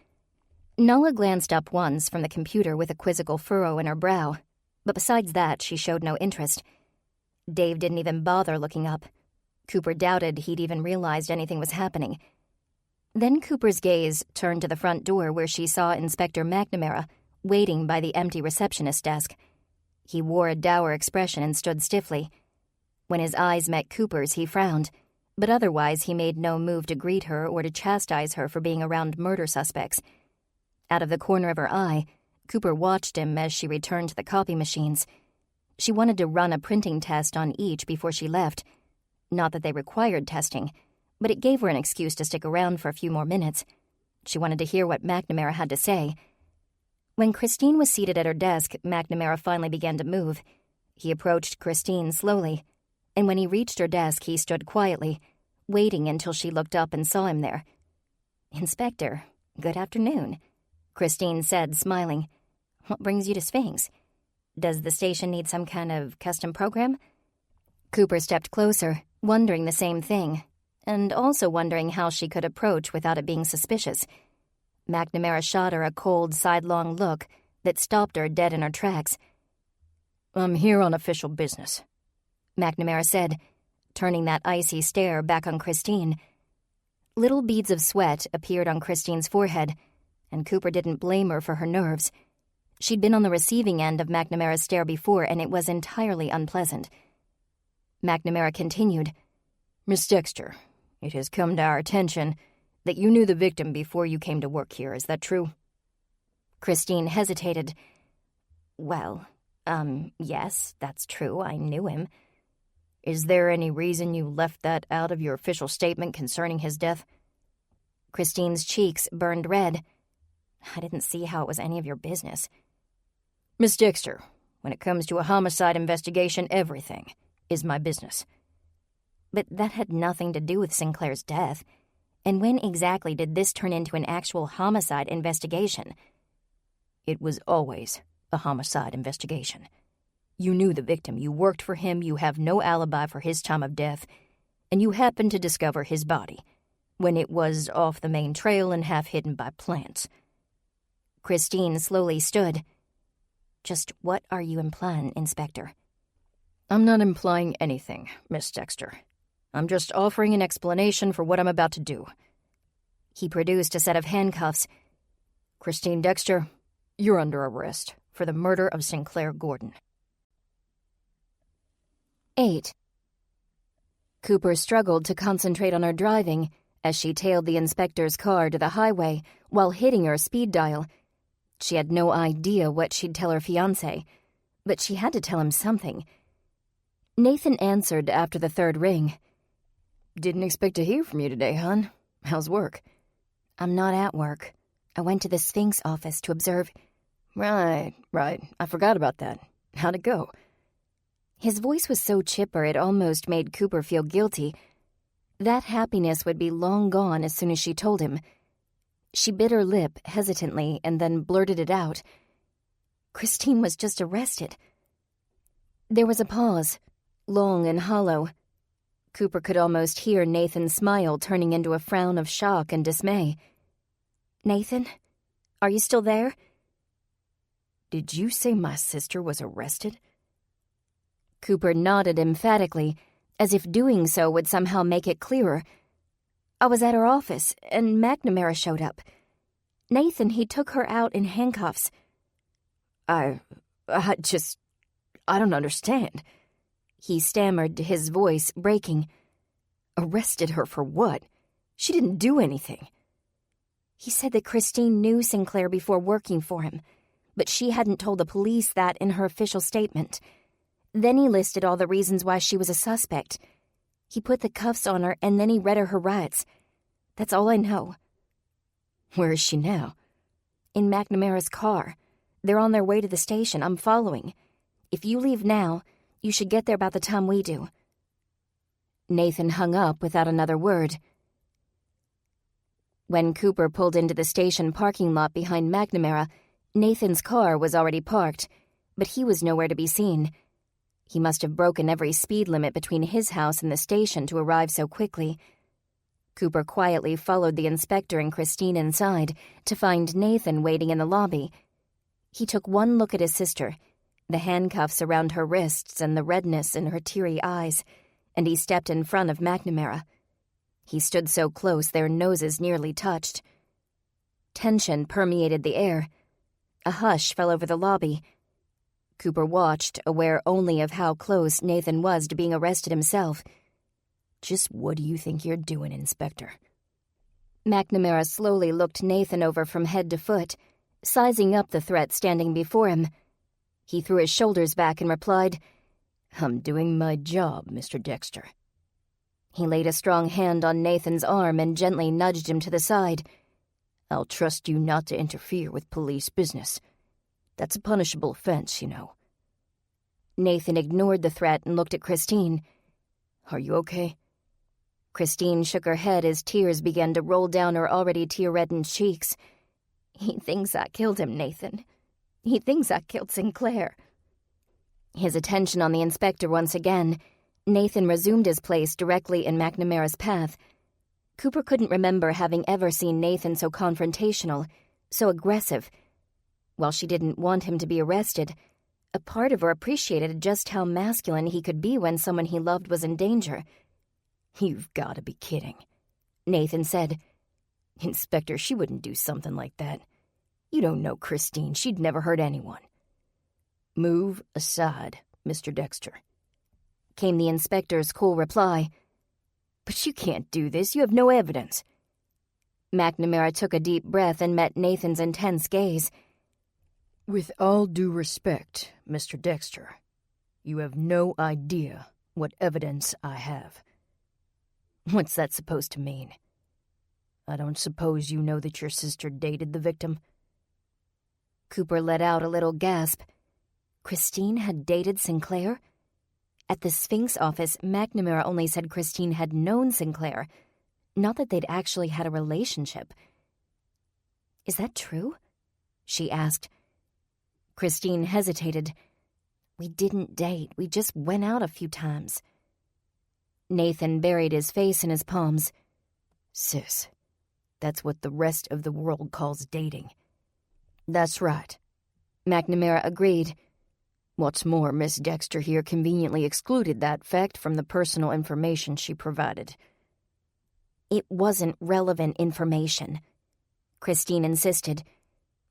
Nala glanced up once from the computer with a quizzical furrow in her brow, but besides that, she showed no interest. Dave didn't even bother looking up. Cooper doubted he'd even realized anything was happening. Then Cooper's gaze turned to the front door where she saw Inspector McNamara waiting by the empty receptionist desk. He wore a dour expression and stood stiffly. When his eyes met Cooper's, he frowned, but otherwise he made no move to greet her or to chastise her for being around murder suspects. Out of the corner of her eye, Cooper watched him as she returned to the copy machines. She wanted to run a printing test on each before she left. Not that they required testing, but it gave her an excuse to stick around for a few more minutes. She wanted to hear what McNamara had to say. When Christine was seated at her desk, McNamara finally began to move. He approached Christine slowly, and when he reached her desk, he stood quietly, waiting until she looked up and saw him there. "Inspector, good afternoon," Christine said, smiling. "What brings you to Sphinx? Does the station need some kind of custom program?" Cooper stepped closer, wondering the same thing, and also wondering how she could approach without it being suspicious. McNamara shot her a cold, sidelong look that stopped her dead in her tracks. "I'm here on official business," McNamara said, turning that icy stare back on Christine. Little beads of sweat appeared on Christine's forehead, and Cooper didn't blame her for her nerves. She'd been on the receiving end of McNamara's stare before, and it was entirely unpleasant. McNamara continued, "Miss Dexter, it has come to our attention that you knew the victim before you came to work here. Is that true?" Christine hesitated. Well, yes, that's true. I knew him." "Is there any reason you left that out of your official statement concerning his death?" Christine's cheeks burned red. "I didn't see how it was any of your business." "Miss Dexter, when it comes to a homicide investigation, everything is my business." "But that had nothing to do with Sinclair's death. And when exactly did this turn into an actual homicide investigation?" "It was always a homicide investigation. You knew the victim, you worked for him, you have no alibi for his time of death, and you happened to discover his body when it was off the main trail and half hidden by plants." Christine slowly stood. "Just what are you implying, Inspector?" "I'm not implying anything, Miss Dexter. I'm just offering an explanation for what I'm about to do." He produced a set of handcuffs. "Christine Dexter, you're under arrest for the murder of Sinclair Gordon." 8. Cooper struggled to concentrate on her driving as she tailed the inspector's car to the highway while hitting her speed dial. She had no idea what she'd tell her fiancé, but she had to tell him something. Nathan answered after the third ring. "Didn't expect to hear from you today, hon. How's work?" "I'm not at work. I went to the Sphinx office to observe." Right. I forgot about that. How'd it go?" His voice was so chipper it almost made Cooper feel guilty. That happiness would be long gone as soon as she told him. She bit her lip hesitantly and then blurted it out. Christine was just arrested. There was a pause, long and hollow. Cooper could almost hear Nathan's smile turning into a frown of shock and dismay. "Nathan, are you still there?" "Did you say my sister was arrested?" Cooper nodded emphatically, as if doing so would somehow make it clearer. "I was at her office, and McNamara showed up. Nathan, he took her out in handcuffs." I don't understand." He stammered, his voice breaking. "Arrested her for what? She didn't do anything." He said that Christine knew Sinclair before working for him, but she hadn't told the police that in her official statement. Then he listed all the reasons why she was a suspect. He put the cuffs on her, and then he read her rights. That's all I know." "Where is she now?" In McNamara's car. They're on their way to the station. I'm following. If you leave now, you should get there about the time we do." Nathan hung up without another word. When Cooper pulled into the station parking lot behind McNamara, Nathan's car was already parked, but he was nowhere to be seen. He must have broken every speed limit between his house and the station to arrive so quickly. Cooper quietly followed the inspector and Christine inside to find Nathan waiting in the lobby. He took one look at his sister, the handcuffs around her wrists and the redness in her teary eyes, and he stepped in front of McNamara. He stood so close their noses nearly touched. Tension permeated the air. A hush fell over the lobby. Cooper watched, aware only of how close Nathan was to being arrested himself. "Just what do you think you're doing, Inspector?" McNamara slowly looked Nathan over from head to foot, sizing up the threat standing before him. He threw his shoulders back and replied, "I'm doing my job, Mr. Dexter." He laid a strong hand on Nathan's arm and gently nudged him to the side. "I'll trust you not to interfere with police business. That's a punishable offense, you know." Nathan ignored the threat and looked at Christine. "Are you okay?" Christine shook her head as tears began to roll down her already tear-reddened cheeks. "He thinks I killed him, Nathan. He thinks I killed Sinclair." His attention on the inspector once again, Nathan resumed his place directly in McNamara's path. Cooper couldn't remember having ever seen Nathan so confrontational, so aggressive. While she didn't want him to be arrested, a part of her appreciated just how masculine he could be when someone he loved was in danger. "You've got to be kidding," Nathan said. "Inspector, she wouldn't do something like that. You don't know Christine. She'd never hurt anyone." "Move aside, Mr. Dexter," came the inspector's cool reply. "But you can't do this. You have no evidence." McNamara took a deep breath and met Nathan's intense gaze. "With all due respect, Mr. Dexter, you have no idea what evidence I have." "What's that supposed to mean?" "I don't suppose you know that your sister dated the victim?" Cooper let out a little gasp. Christine had dated Sinclair? At the Sphinx office, McNamara only said Christine had known Sinclair, not that they'd actually had a relationship. "Is that true?" she asked. Christine hesitated. "We didn't date. We just went out a few times." Nathan buried his face in his palms. "Sis, that's what the rest of the world calls dating." "That's right," McNamara agreed. "What's more, Miss Dexter here conveniently excluded that fact from the personal information she provided." "It wasn't relevant information," Christine insisted.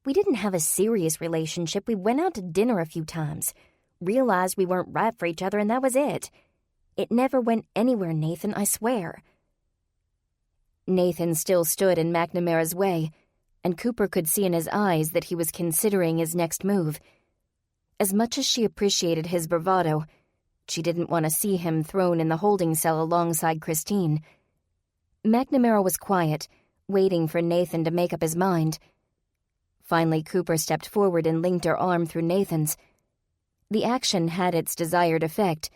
"We didn't have a serious relationship. We went out to dinner a few times, realized we weren't right for each other, and that was it. It never went anywhere, Nathan, I swear." Nathan still stood in McNamara's way, and Cooper could see in his eyes that he was considering his next move. As much as she appreciated his bravado, she didn't want to see him thrown in the holding cell alongside Christine. McNamara was quiet, waiting for Nathan to make up his mind. Finally, Cooper stepped forward and linked her arm through Nathan's. The action had its desired effect,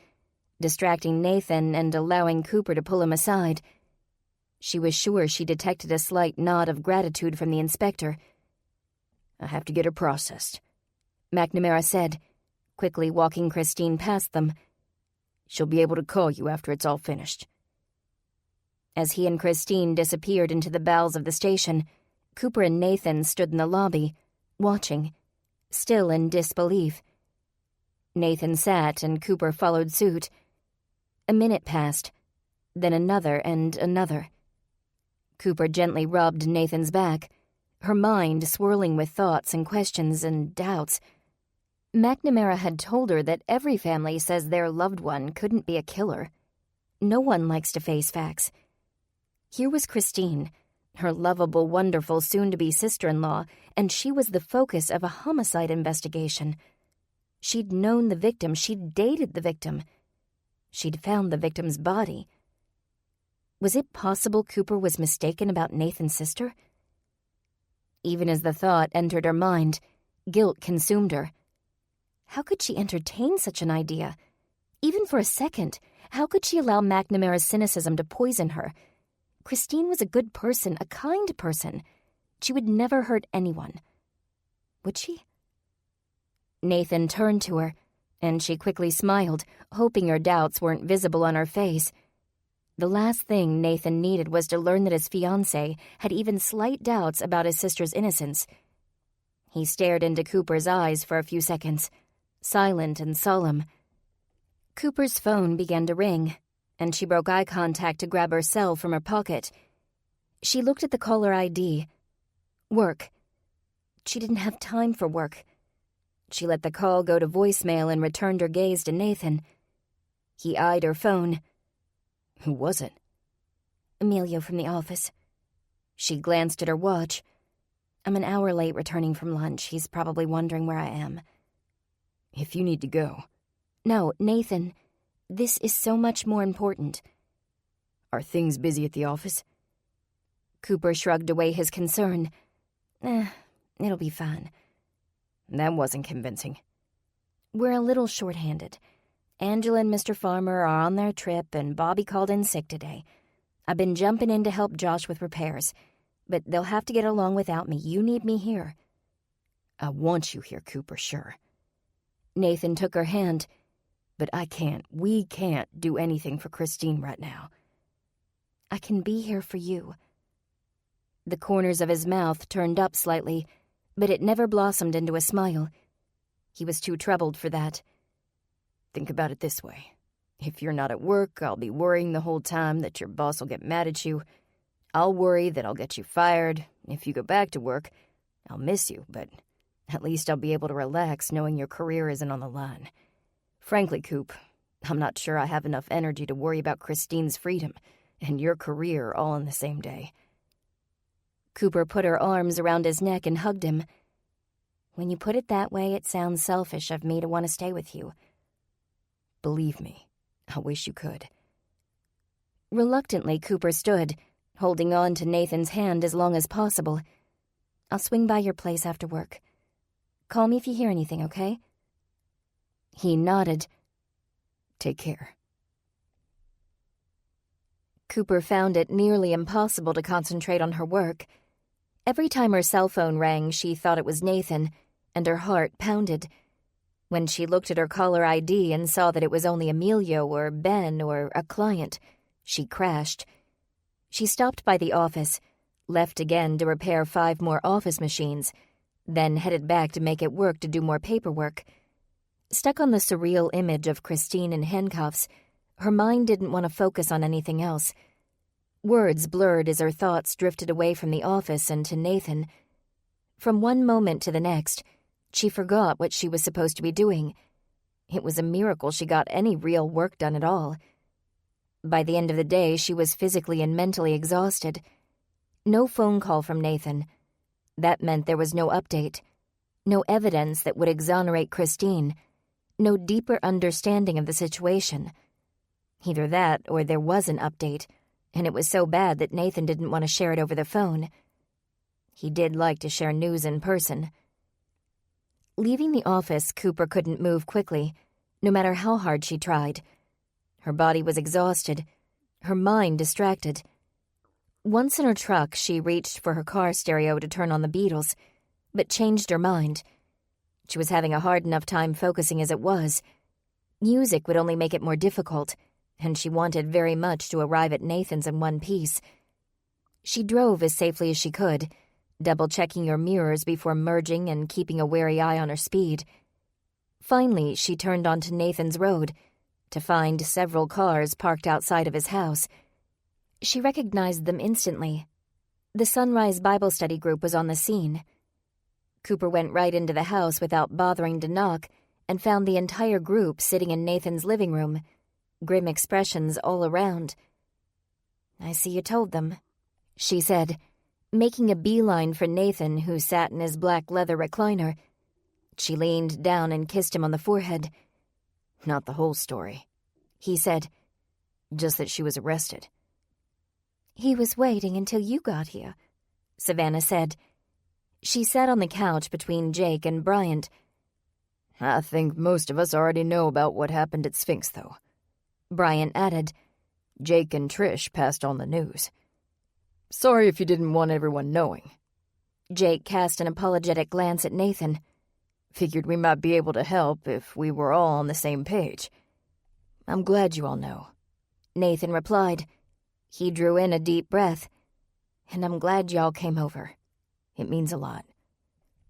distracting Nathan and allowing Cooper to pull him aside. She was sure she detected a slight nod of gratitude from the inspector. "I have to get her processed," McNamara said, quickly walking Christine past them. "She'll be able to call you after it's all finished." As he and Christine disappeared into the bowels of the station, Cooper and Nathan stood in the lobby, watching, still in disbelief. Nathan sat and Cooper followed suit. A minute passed, then another and another. Cooper gently rubbed Nathan's back, her mind swirling with thoughts and questions and doubts. McNamara had told her that every family says their loved one couldn't be a killer. No one likes to face facts. Here was Christine, her lovable, wonderful soon-to-be sister-in-law, and she was the focus of a homicide investigation. She'd known the victim, she'd dated the victim. She'd found the victim's body. Was it possible Cooper was mistaken about Nathan's sister? Even as the thought entered her mind, guilt consumed her. How could she entertain such an idea? Even for a second, how could she allow McNamara's cynicism to poison her? Christine was a good person, a kind person. She would never hurt anyone. Would she? Nathan turned to her, and she quickly smiled, hoping her doubts weren't visible on her face. The last thing Nathan needed was to learn that his fiancée had even slight doubts about his sister's innocence. He stared into Cooper's eyes for a few seconds, silent and solemn. Cooper's phone began to ring, and she broke eye contact to grab her cell from her pocket. She looked at the caller ID. Work. She didn't have time for work. She let the call go to voicemail and returned her gaze to Nathan. He eyed her phone. Who was it? Emilio from the office. She glanced at her watch. I'm an hour late returning from lunch. He's probably wondering where I am. If you need to go. No, Nathan. This is so much more important. Are things busy at the office? Cooper shrugged away his concern. It'll be fine. That wasn't convincing. We're a little short-handed. Angela and Mr. Farmer are on their trip, and Bobby called in sick today. I've been jumping in to help Josh with repairs, but they'll have to get along without me. You need me here. I want you here, Cooper, sure. Nathan took her hand. But we can't do anything for Christine right now. I can be here for you. The corners of his mouth turned up slightly, but it never blossomed into a smile. He was too troubled for that. Think about it this way. If you're not at work, I'll be worrying the whole time that your boss will get mad at you. I'll worry that I'll get you fired. If you go back to work, I'll miss you, but at least I'll be able to relax knowing your career isn't on the line. Frankly, Coop, I'm not sure I have enough energy to worry about Christine's freedom and your career all in the same day. Cooper put her arms around his neck and hugged him. When you put it that way, it sounds selfish of me to want to stay with you. Believe me, I wish you could. Reluctantly, Cooper stood, holding on to Nathan's hand as long as possible. I'll swing by your place after work. Call me if you hear anything, okay? He nodded. Take care. Cooper found it nearly impossible to concentrate on her work. Every time her cell phone rang, she thought it was Nathan, and her heart pounded. When she looked at her caller ID and saw that it was only Emilio or Ben or a client, she crashed. She stopped by the office, left again to repair 5 more office machines, then headed back to make it work to do more paperwork. Stuck on the surreal image of Christine in handcuffs, her mind didn't want to focus on anything else. Words blurred as her thoughts drifted away from the office and to Nathan. From one moment to the next, she forgot what she was supposed to be doing. It was a miracle she got any real work done at all. By the end of the day, she was physically and mentally exhausted. No phone call from Nathan. That meant there was no update, no evidence that would exonerate Christine, no deeper understanding of the situation. Either that or there was an update, and it was so bad that Nathan didn't want to share it over the phone. He did like to share news in person. Leaving the office, Cooper couldn't move quickly, no matter how hard she tried. Her body was exhausted, her mind distracted. Once in her truck, she reached for her car stereo to turn on the Beatles, but changed her mind. She was having a hard enough time focusing as it was. Music would only make it more difficult, and she wanted very much to arrive at Nathan's in one piece. She drove as safely as she could, double-checking her mirrors before merging and keeping a wary eye on her speed. Finally, she turned onto Nathan's road to find several cars parked outside of his house. She recognized them instantly. The Sunrise Bible Study group was on the scene. Cooper went right into the house without bothering to knock and found the entire group sitting in Nathan's living room, grim expressions all around. "I see you told them," she said, making a beeline for Nathan, who sat in his black leather recliner. She leaned down and kissed him on the forehead. "Not the whole story," he said. "Just that she was arrested." "He was waiting until you got here," Savannah said. She sat on the couch between Jake and Bryant. I think most of us already know about what happened at Sphinx, though. Bryant added. Jake and Trish passed on the news. Sorry if you didn't want everyone knowing. Jake cast an apologetic glance at Nathan. Figured we might be able to help if we were all on the same page. I'm glad you all know. Nathan replied. He drew in a deep breath. And I'm glad y'all came over. It means a lot.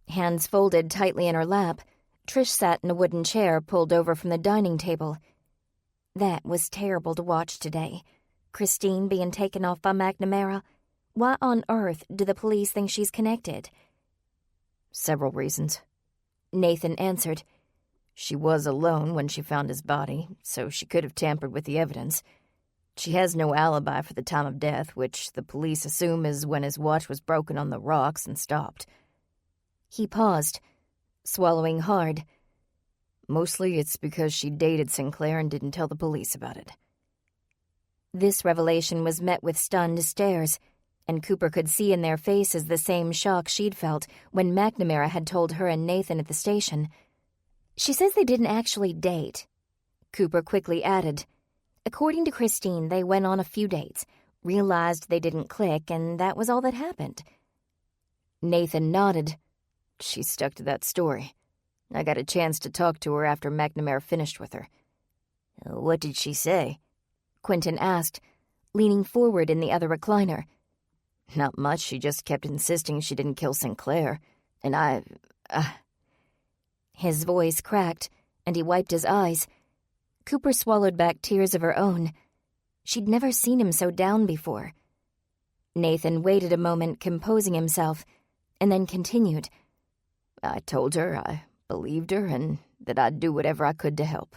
Hands folded tightly in her lap, Trish sat in a wooden chair pulled over from the dining table. That was terrible to watch today. Christine being taken off by McNamara. Why on earth do the police think she's connected? Several reasons. Nathan answered. She was alone when she found his body, so she could have tampered with the evidence. She has no alibi for the time of death, which the police assume is when his watch was broken on the rocks and stopped. He paused, swallowing hard. Mostly it's because she dated Sinclair and didn't tell the police about it. This revelation was met with stunned stares, and Cooper could see in their faces the same shock she'd felt when McNamara had told her and Nathan at the station. She says they didn't actually date. Cooper quickly added. According to Christine, they went on a few dates, realized they didn't click, and that was all that happened. Nathan nodded. She stuck to that story. I got a chance to talk to her after McNamara finished with her. What did she say? Quentin asked, leaning forward in the other recliner. Not much, she just kept insisting she didn't kill Sinclair, and His voice cracked, and he wiped his eyes. Cooper swallowed back tears of her own. She'd never seen him so down before. Nathan waited a moment, composing himself, and then continued. I told her I believed her and that I'd do whatever I could to help.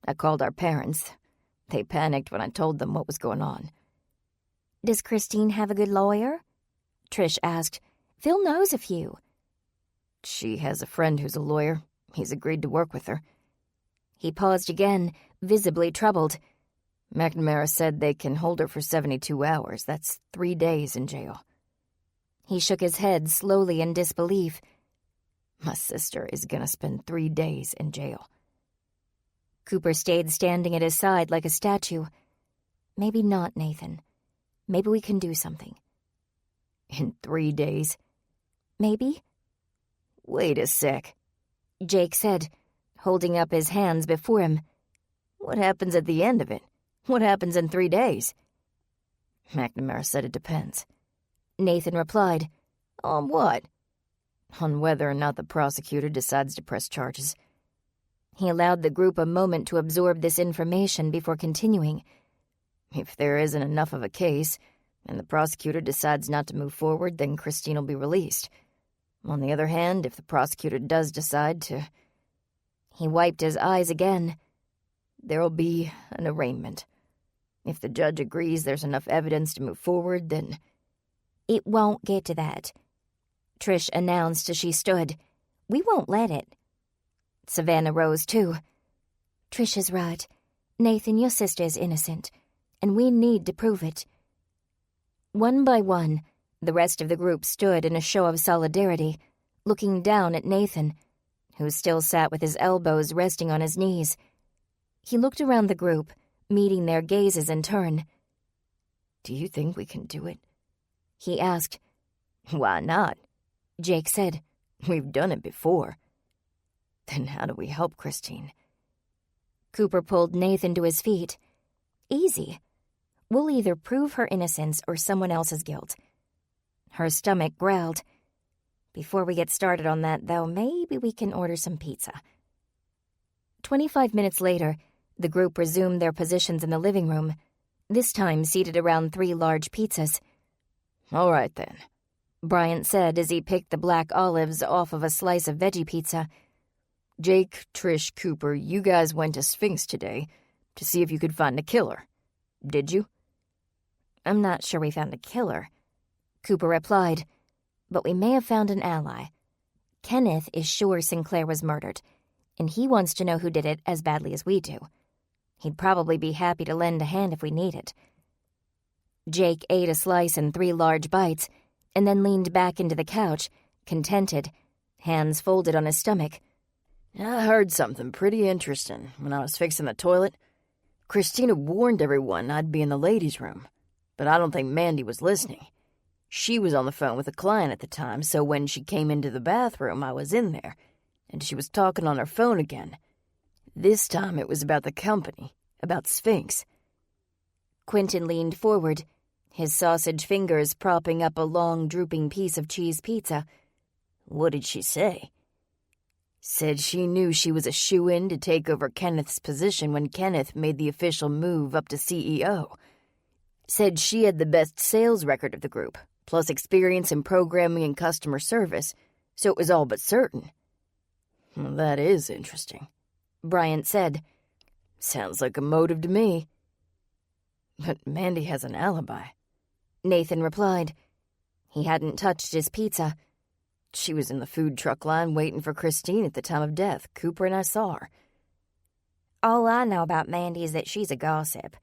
I called our parents. They panicked when I told them what was going on. Does Christine have a good lawyer? Trish asked. Phil knows a few. She has a friend who's a lawyer. He's agreed to work with her. He paused again, visibly troubled. McNamara said they can hold her for 72 hours. That's 3 days in jail. He shook his head slowly in disbelief. My sister is gonna spend 3 days in jail. Cooper stayed standing at his side like a statue. Maybe not, Nathan. Maybe we can do something. In 3 days? Maybe. Wait a sec, Jake said, holding up his hands before him. What happens at the end of it? What happens in 3 days? McNamara said it depends. Nathan replied. On what? On whether or not the prosecutor decides to press charges. He allowed the group a moment to absorb this information before continuing. If there isn't enough of a case, and the prosecutor decides not to move forward, then Christine will be released. On the other hand, if the prosecutor does decide to... He wiped his eyes again. There'll be an arraignment. If the judge agrees there's enough evidence to move forward, then... It won't get to that, Trish announced as she stood. We won't let it. Savannah rose too. Trish is right. Nathan, your sister is innocent, and we need to prove it. One by one, the rest of the group stood in a show of solidarity, looking down at Nathan, who still sat with his elbows resting on his knees. He looked around the group, meeting their gazes in turn. Do you think we can do it? He asked. Why not? Jake said. We've done it before. Then how do we help Christine? Cooper pulled Nathan to his feet. Easy. We'll either prove her innocence or someone else's guilt. Her stomach growled. Before we get started on that, though, maybe we can order some pizza. 25 minutes later, the group resumed their positions in the living room, this time seated around 3 large pizzas. All right, then, Bryant said as he picked the black olives off of a slice of veggie pizza. Jake, Trish, Cooper, you guys went to Sphinx today to see if you could find a killer. Did you? I'm not sure we found a killer, Cooper replied, but we may have found an ally. Kenneth is sure Sinclair was murdered, and he wants to know who did it as badly as we do. He'd probably be happy to lend a hand if we need it. Jake ate a slice in 3 large bites, and then leaned back into the couch, contented, hands folded on his stomach. I heard something pretty interesting when I was fixing the toilet. Christina warned everyone I'd be in the ladies' room, but I don't think Mandy was listening. She was on the phone with a client at the time, so when she came into the bathroom, I was in there, and she was talking on her phone again. This time it was about the company, about Sphinx. Quentin leaned forward, his sausage fingers propping up a long, drooping piece of cheese pizza. What did she say? Said she knew she was a shoo-in to take over Kenneth's position when Kenneth made the official move up to CEO. Said she had the best sales record of the group, plus experience in programming and customer service, so it was all but certain. Well, that is interesting, Bryant said. Sounds like a motive to me. But Mandy has an alibi, Nathan replied. He hadn't touched his pizza. She was in the food truck line waiting for Christine at the time of death. Cooper and I saw her. All I know about Mandy is that she's a gossip,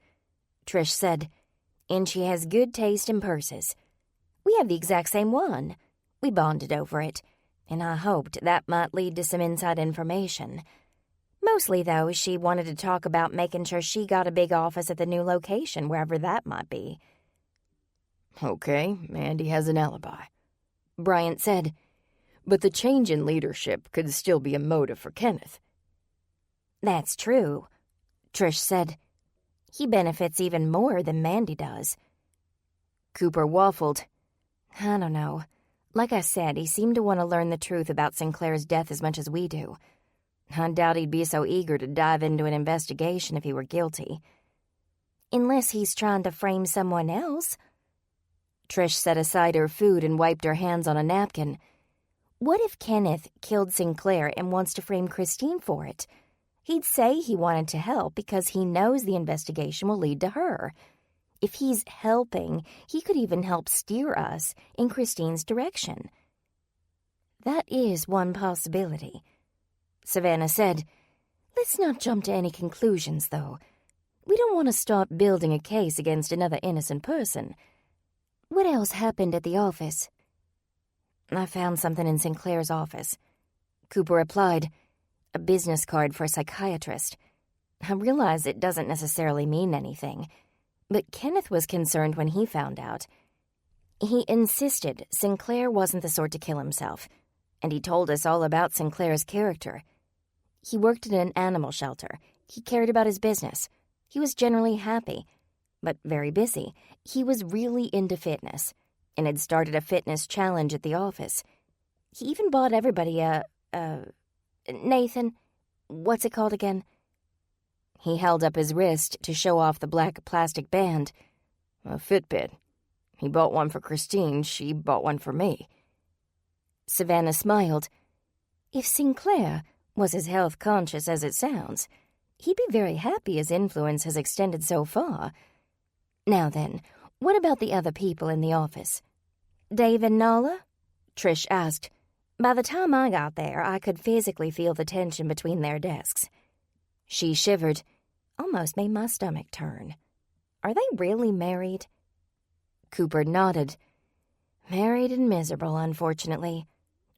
Trish said, and she has good taste in purses. We have the exact same one. We bonded over it, and I hoped that might lead to some inside information. Mostly, though, she wanted to talk about making sure she got a big office at the new location, wherever that might be. Okay, Mandy has an alibi, Bryant said. But the change in leadership could still be a motive for Kenneth. That's true, Trish said. He benefits even more than Mandy does. Cooper waffled. I don't know. Like I said, he seemed to want to learn the truth about Sinclair's death as much as we do. I doubt he'd be so eager to dive into an investigation if he were guilty. Unless he's trying to frame someone else. Trish set aside her food and wiped her hands on a napkin. What if Kenneth killed Sinclair and wants to frame Christine for it? He'd say he wanted to help because he knows the investigation will lead to her. If he's helping, he could even help steer us in Christine's direction. That is one possibility, Savannah said. Let's not jump to any conclusions, though. We don't want to start building a case against another innocent person. What else happened at the office? I found something in Sinclair's office, Cooper replied. A business card for a psychiatrist. I realize it doesn't necessarily mean anything, but Kenneth was concerned when he found out. He insisted Sinclair wasn't the sort to kill himself, and he told us all about Sinclair's character. He worked in an animal shelter. He cared about his business. He was generally happy, but very busy. He was really into fitness, and had started a fitness challenge at the office. He even bought everybody Nathan, what's it called again? He held up his wrist to show off the black plastic band. A Fitbit. He bought one for Christine, she bought one for me. Savannah smiled. If Sinclair was as health-conscious as it sounds, he'd be very happy his influence has extended so far. Now then, what about the other people in the office? Dave and Nala? Trish asked. By the time I got there, I could physically feel the tension between their desks. She shivered, almost made my stomach turn. Are they really married? Cooper nodded. Married and miserable, unfortunately.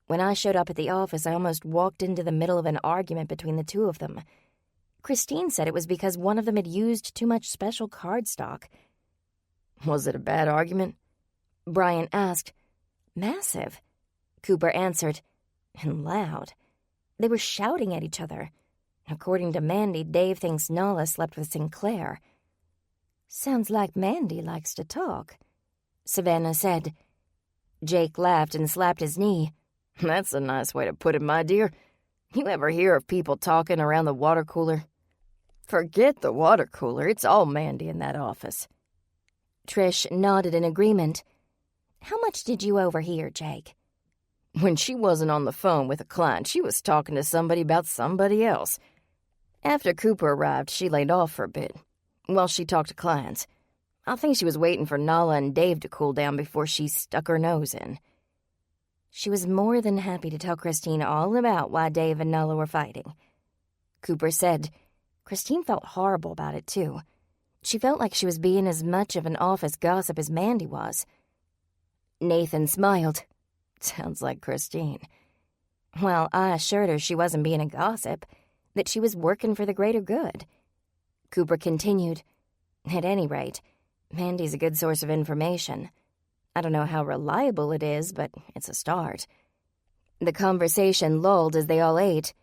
When I showed up at the office, I almost walked into the middle of an argument between the two of them. Christine said it was because one of them had used too much special cardstock. Was it a bad argument? Bryant asked. Massive, Cooper answered, and loud. They were shouting at each other. According to Mandy, Dave thinks Nala slept with Sinclair. Sounds like Mandy likes to talk, Savannah said. Jake laughed and slapped his knee. That's a nice way to put it, my dear. You ever hear of people talking around the water cooler? Forget the water cooler, it's all Mandy in that office. Trish nodded in agreement. How much did you overhear, Jake? When she wasn't on the phone with a client, she was talking to somebody about somebody else. After Cooper arrived, she laid off for a bit, while she talked to clients. I think she was waiting for Nala and Dave to cool down before she stuck her nose in. She was more than happy to tell Christine all about why Dave and Nala were fighting. Cooper said Christine felt horrible about it, too. She felt like she was being as much of an office gossip as Mandy was. Nathan smiled. Sounds like Christine. Well, I assured her she wasn't being a gossip, that she was working for the greater good. Cooper continued, At any rate, Mandy's a good source of information. I don't know how reliable it is, but it's a start. The conversation lulled as they all ate.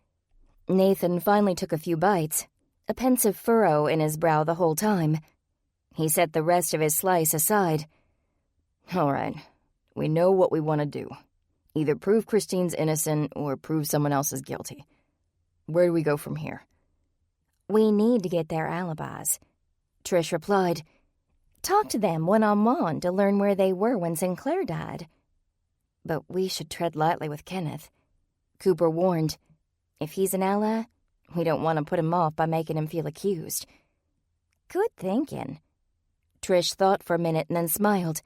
Nathan finally took a few bites, a pensive furrow in his brow the whole time. He set the rest of his slice aside. All right, we know what we want to do. Either prove Christine's innocent or prove someone else is guilty. Where do we go from here? We need to get their alibis, Trish replied. Talk to them one-on-one to learn where they were when Sinclair died. But we should tread lightly with Kenneth, Cooper warned. If he's an ally, we don't want to put him off by making him feel accused. Good thinking. Trish thought for a minute and then smiled.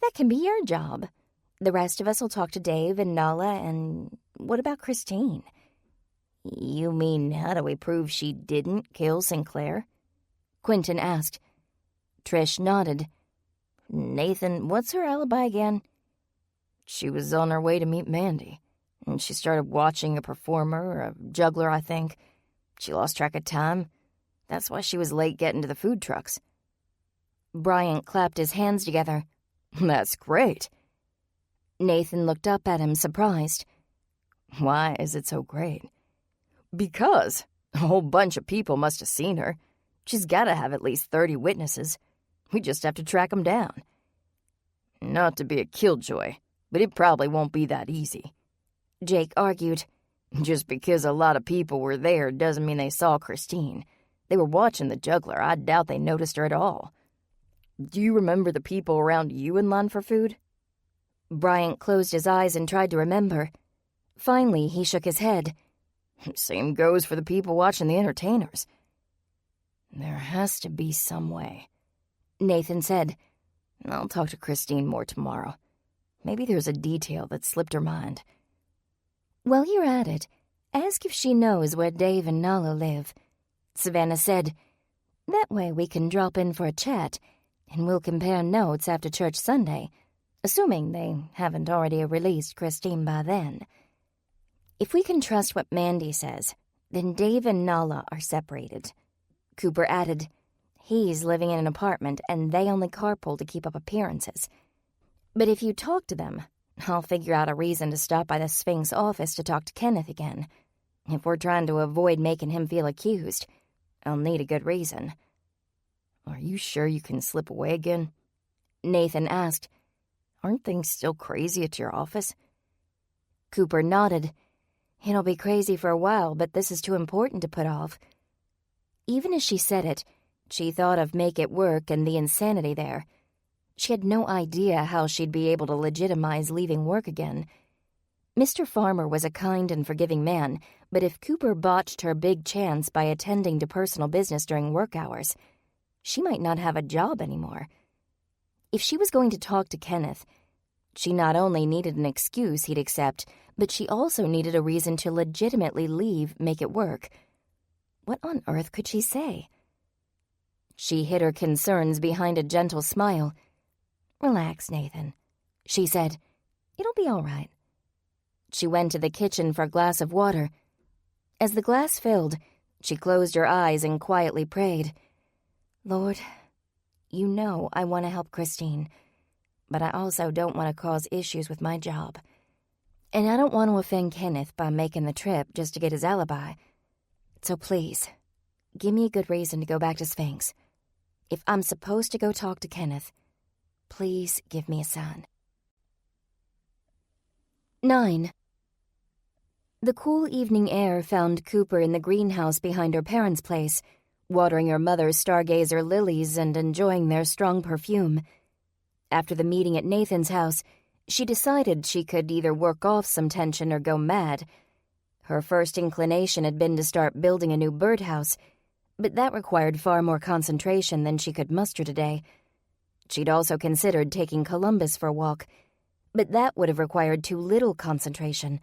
That can be your job. The rest of us will talk to Dave and Nala and... what about Christine? You mean, how do we prove she didn't kill Sinclair? Quentin asked. Trish nodded. Nathan, what's her alibi again? She was on her way to meet Mandy, and she started watching a performer, a juggler, I think. She lost track of time. That's why she was late getting to the food trucks. Bryant clapped his hands together. That's great. Nathan looked up at him, surprised. Why is it so great? Because a whole bunch of people must have seen her. She's got to have at least 30 witnesses. We just have to track them down. Not to be a killjoy, but it probably won't be that easy, Jake argued. Just because a lot of people were there doesn't mean they saw Christine. They were watching the juggler. I doubt they noticed her at all. Do you remember the people around you in line for food? Bryant closed his eyes and tried to remember. Finally, he shook his head. Same goes for the people watching the entertainers. There has to be some way, Nathan said. I'll talk to Christine more tomorrow. Maybe there's a detail that slipped her mind. While you're at it, ask if she knows where Dave and Nala live, Savannah said. That way we can drop in for a chat, and we'll compare notes after church Sunday, assuming they haven't already released Christine by then. If we can trust what Mandy says, then Dave and Nala are separated, Cooper added. He's living in an apartment, and they only carpool to keep up appearances. But if you talk to them, I'll figure out a reason to stop by the Sphinx office to talk to Kenneth again. If we're trying to avoid making him feel accused, I'll need a good reason. Are you sure you can slip away again? Nathan asked. Aren't things still crazy at your office? Cooper nodded. It'll be crazy for a while, but this is too important to put off. Even as she said it, she thought of Make It Work and the insanity there. She had no idea how she'd be able to legitimize leaving work again. Mr. Farmer was a kind and forgiving man, but if Cooper botched her big chance by attending to personal business during work hours, she might not have a job anymore. If she was going to talk to Kenneth, she not only needed an excuse he'd accept, but she also needed a reason to legitimately leave Make It Work. What on earth could she say? She hid her concerns behind a gentle smile. Relax, Nathan, she said. It'll be all right. She went to the kitchen for a glass of water. As the glass filled, she closed her eyes and quietly prayed. Lord, you know I want to help Christine, but I also don't want to cause issues with my job. And I don't want to offend Kenneth by making the trip just to get his alibi. So please, give me a good reason to go back to Sphinx. If I'm supposed to go talk to Kenneth, please give me a sign. 9. The cool evening air found Cooper in the greenhouse behind her parents' place, watering her mother's stargazer lilies and enjoying their strong perfume. After the meeting at Nathan's house, she decided she could either work off some tension or go mad. Her first inclination had been to start building a new birdhouse, but that required far more concentration than she could muster today. She'd also considered taking Columbus for a walk, but that would have required too little concentration.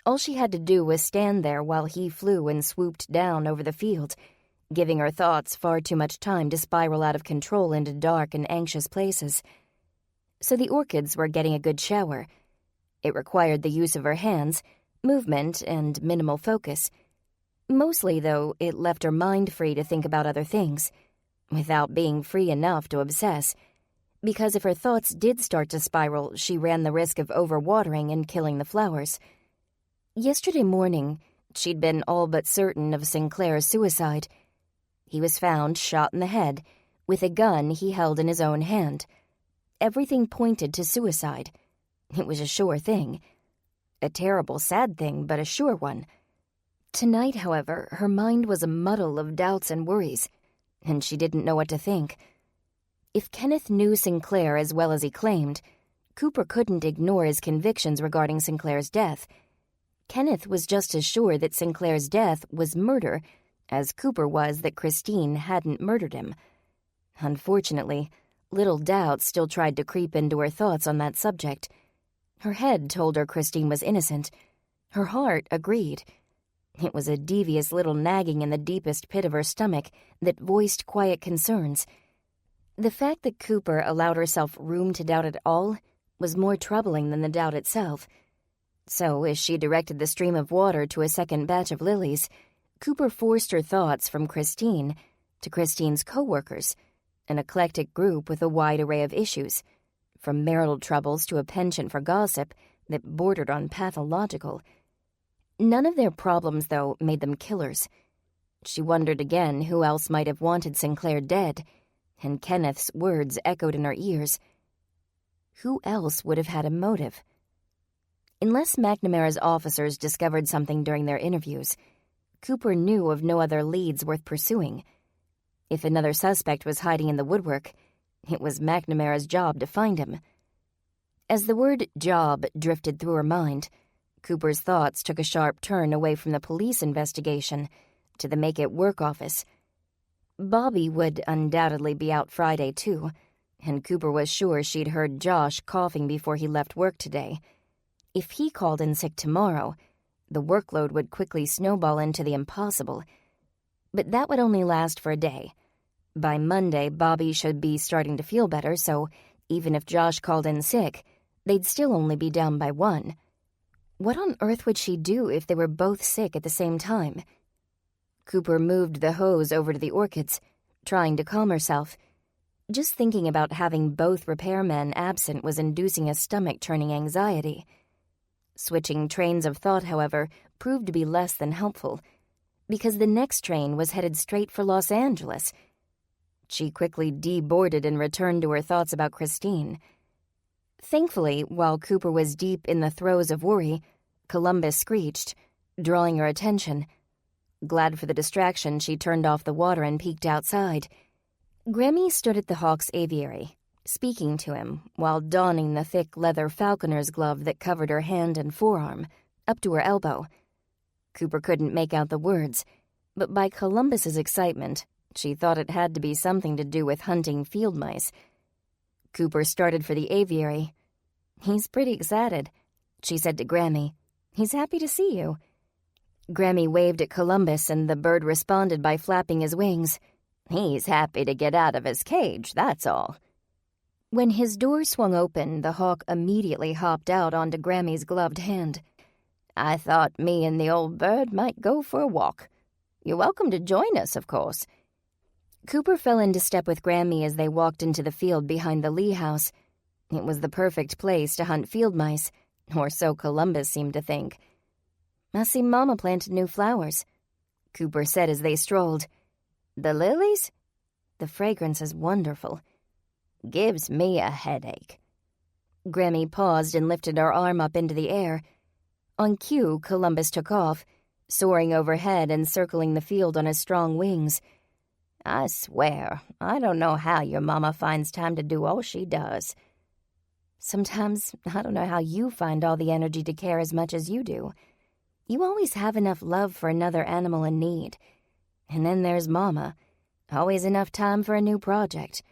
All she had to do was stand there while he flew and swooped down over the field, giving her thoughts far too much time to spiral out of control into dark and anxious places. So the orchids were getting a good shower. It required the use of her hands, movement, and minimal focus. Mostly, though, it left her mind free to think about other things, without being free enough to obsess, because if her thoughts did start to spiral, she ran the risk of overwatering and killing the flowers. Yesterday morning, she'd been all but certain of Sinclair's suicide. He was found shot in the head, with a gun he held in his own hand. Everything pointed to suicide. It was a sure thing. A terrible, sad thing, but a sure one. Tonight, however, her mind was a muddle of doubts and worries, and she didn't know what to think. If Kenneth knew Sinclair as well as he claimed, Cooper couldn't ignore his convictions regarding Sinclair's death. Kenneth was just as sure that Sinclair's death was murder as Cooper was that Christine hadn't murdered him. Unfortunately, little doubt still tried to creep into her thoughts on that subject. Her head told her Christine was innocent. Her heart agreed. It was a devious little nagging in the deepest pit of her stomach that voiced quiet concerns. The fact that Cooper allowed herself room to doubt at all was more troubling than the doubt itself. So, as she directed the stream of water to a second batch of lilies, Cooper forced her thoughts from Christine to Christine's co-workers, an eclectic group with a wide array of issues, from marital troubles to a penchant for gossip that bordered on pathological. None of their problems, though, made them killers. She wondered again who else might have wanted Sinclair dead, and Kenneth's words echoed in her ears. Who else would have had a motive? Unless McNamara's officers discovered something during their interviews, Cooper knew of no other leads worth pursuing. If another suspect was hiding in the woodwork, it was McNamara's job to find him. As the word job drifted through her mind, Cooper's thoughts took a sharp turn away from the police investigation to the make-it-work office. Bobby would undoubtedly be out Friday, too, and Cooper was sure she'd heard Josh coughing before he left work today. If he called in sick tomorrow, the workload would quickly snowball into the impossible. But that would only last for a day. By Monday, Bobby should be starting to feel better, so even if Josh called in sick, they'd still only be down by one. What on earth would she do if they were both sick at the same time? Cooper moved the hose over to the orchids, trying to calm herself. Just thinking about having both repairmen absent was inducing a stomach-churning anxiety. Switching trains of thought, however, proved to be less than helpful, because the next train was headed straight for Los Angeles. She quickly deboarded and returned to her thoughts about Christine. Thankfully, while Cooper was deep in the throes of worry, Columbus screeched, drawing her attention. Glad for the distraction, she turned off the water and peeked outside. Grammy stood at the hawk's aviary, speaking to him while donning the thick leather falconer's glove that covered her hand and forearm, up to her elbow. Cooper couldn't make out the words, but by Columbus's excitement, she thought it had to be something to do with hunting field mice. Cooper started for the aviary. "He's pretty excited," she said to Grammy. "He's happy to see you." Grammy waved at Columbus, and the bird responded by flapping his wings. "He's happy to get out of his cage, that's all." When his door swung open, the hawk immediately hopped out onto Grammy's gloved hand. "I thought me and the old bird might go for a walk. You're welcome to join us, of course." Cooper fell into step with Grammy as they walked into the field behind the Lee house. It was the perfect place to hunt field mice, or so Columbus seemed to think. "I see Mama planted new flowers," Cooper said as they strolled. "The lilies? The fragrance is wonderful. Gives me a headache." Grammy paused and lifted her arm up into the air. On cue, Columbus took off, soaring overhead and circling the field on his strong wings. "I swear, I don't know how your mama finds time to do all she does." "Sometimes I don't know how you find all the energy to care as much as you do. You always have enough love for another animal in need. And then there's Mama, always enough time for a new project.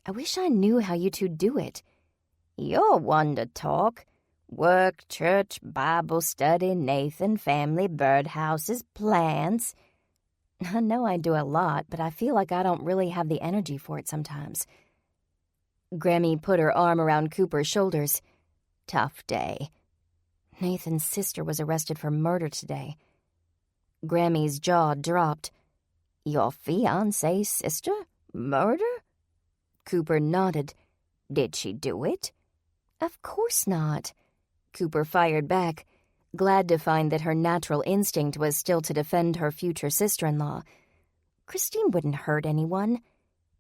I wish I knew how you two do it." "You're one to talk. Work, church, Bible study, Nathan, family, birdhouses, plants." "I know I do a lot, but I feel like I don't really have the energy for it sometimes." Grammy put her arm around Cooper's shoulders. "Tough day. Nathan's sister was arrested for murder today. Grammy's jaw dropped. Your fiancé's sister? Murder? Cooper nodded. Did she do it? Of course not. Cooper fired back, glad to find that her natural instinct was still to defend her future sister-in-law. Christine wouldn't hurt anyone.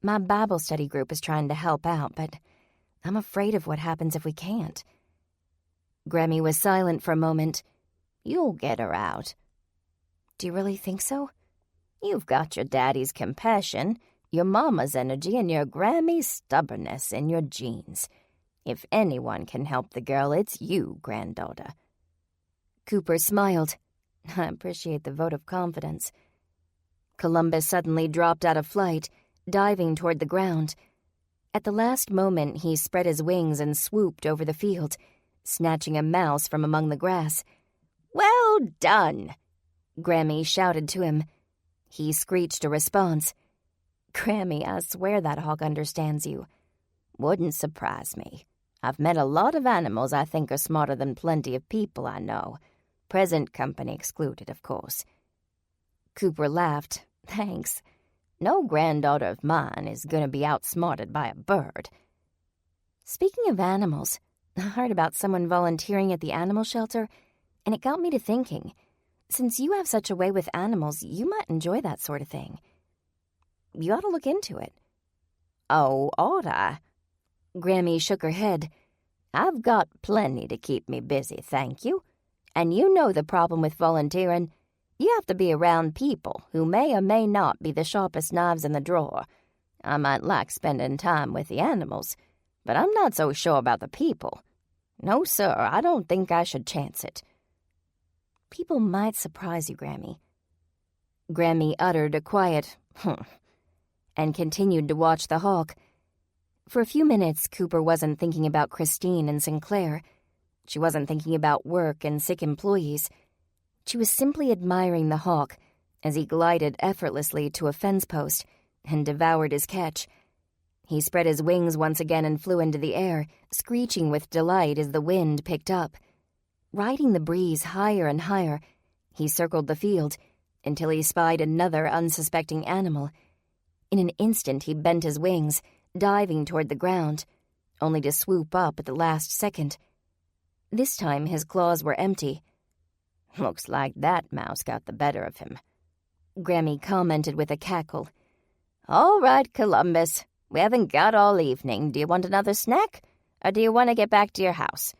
My Bible study group is trying to help out, but I'm afraid of what happens if we can't. Grammy was silent for a moment. You'll get her out. Do you really think so? You've got your daddy's compassion, your mama's energy, and your Grammy's stubbornness in your genes. If anyone can help the girl, it's you, granddaughter. Cooper smiled. I appreciate the vote of confidence. Columbus suddenly dropped out of flight, diving toward the ground. At the last moment, he spread his wings and swooped over the field, snatching a mouse from among the grass. Well done! Grammy shouted to him. He screeched a response. Grammy, I swear that hawk understands you. Wouldn't surprise me. I've met a lot of animals I think are smarter than plenty of people I know. Present company excluded, of course. Cooper laughed. Thanks. No granddaughter of mine is going to be outsmarted by a bird. Speaking of animals, I heard about someone volunteering at the animal shelter, and it got me to thinking. Since you have such a way with animals, you might enjoy that sort of thing. You ought to look into it. Oh, ought I? Grammy shook her head. I've got plenty to keep me busy, thank you. And you know the problem with volunteering. You have to be around people who may or may not be the sharpest knives in the drawer. I might like spending time with the animals, but I'm not so sure about the people. No, sir, I don't think I should chance it. People might surprise you, Grammy. Grammy uttered a quiet, and continued to watch the hawk. For a few minutes, Cooper wasn't thinking about Christine and Sinclair. She wasn't thinking about work and sick employees. She was simply admiring the hawk as he glided effortlessly to a fence post and devoured his catch. He spread his wings once again and flew into the air, screeching with delight as the wind picked up. Riding the breeze higher and higher, he circled the field until he spied another unsuspecting animal. In an instant, he bent his wings, diving toward the ground, only to swoop up at the last second. This time, his claws were empty. Looks like that mouse got the better of him, Grammy commented with a cackle. All right, Columbus. We haven't got all evening. Do you want another snack, or do you want to get back to your house?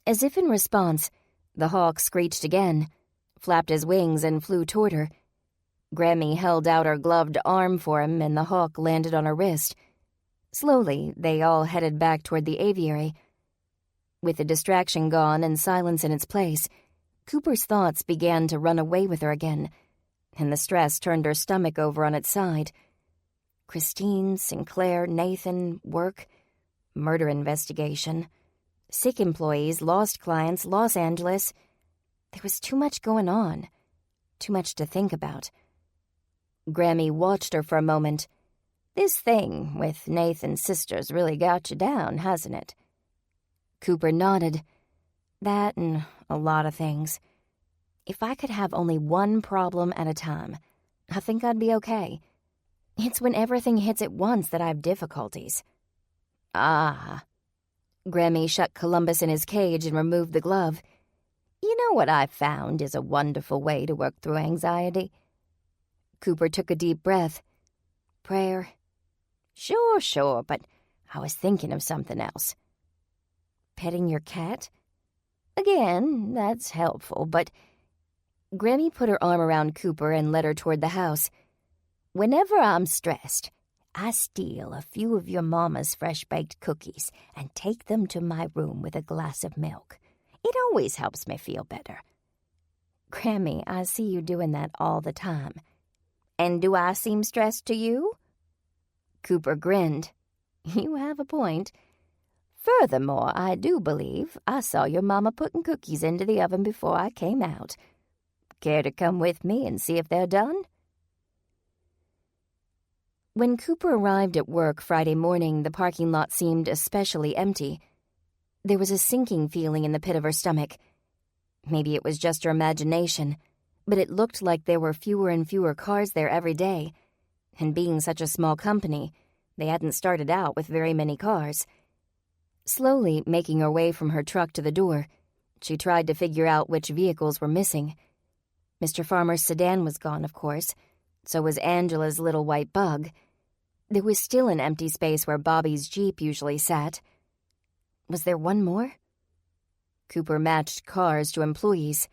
As if in response, the hawk screeched again, flapped his wings, and flew toward her. Grammy held out her gloved arm for him, and the hawk landed on her wrist. Slowly, they all headed back toward the aviary. With the distraction gone and silence in its place, Cooper's thoughts began to run away with her again, and the stress turned her stomach over on its side. Christine, Sinclair, Nathan, work, murder investigation, sick employees, lost clients, Los Angeles. There was too much going on, too much to think about. Grammy watched her for a moment. This thing with Nathan's sisters really got you down, hasn't it? Cooper nodded. That and a lot of things. If I could have only one problem at a time, I think I'd be okay. It's when everything hits at once that I have difficulties. Ah. Grammy shut Columbus in his cage and removed the glove. You know what I've found is a wonderful way to work through anxiety? Cooper took a deep breath. Prayer? Sure, but I was thinking of something else. Petting your cat? Again, that's helpful, but... Grammy put her arm around Cooper and led her toward the house. Whenever I'm stressed, I steal a few of your mama's fresh-baked cookies and take them to my room with a glass of milk. It always helps me feel better. Grammy, I see you doing that all the time. And do I seem stressed to you? Cooper grinned. You have a point. Furthermore, I do believe I saw your mama putting cookies into the oven before I came out. Care to come with me and see if they're done? When Cooper arrived at work Friday morning, the parking lot seemed especially empty. There was a sinking feeling in the pit of her stomach. Maybe it was just her imagination, but it looked like there were fewer and fewer cars there every day, and being such a small company, they hadn't started out with very many cars. Slowly making her way from her truck to the door, she tried to figure out which vehicles were missing. Mr. Farmer's sedan was gone, of course. So was Angela's little white bug. There was still an empty space where Bobby's Jeep usually sat. Was there one more? Cooper matched cars to employees.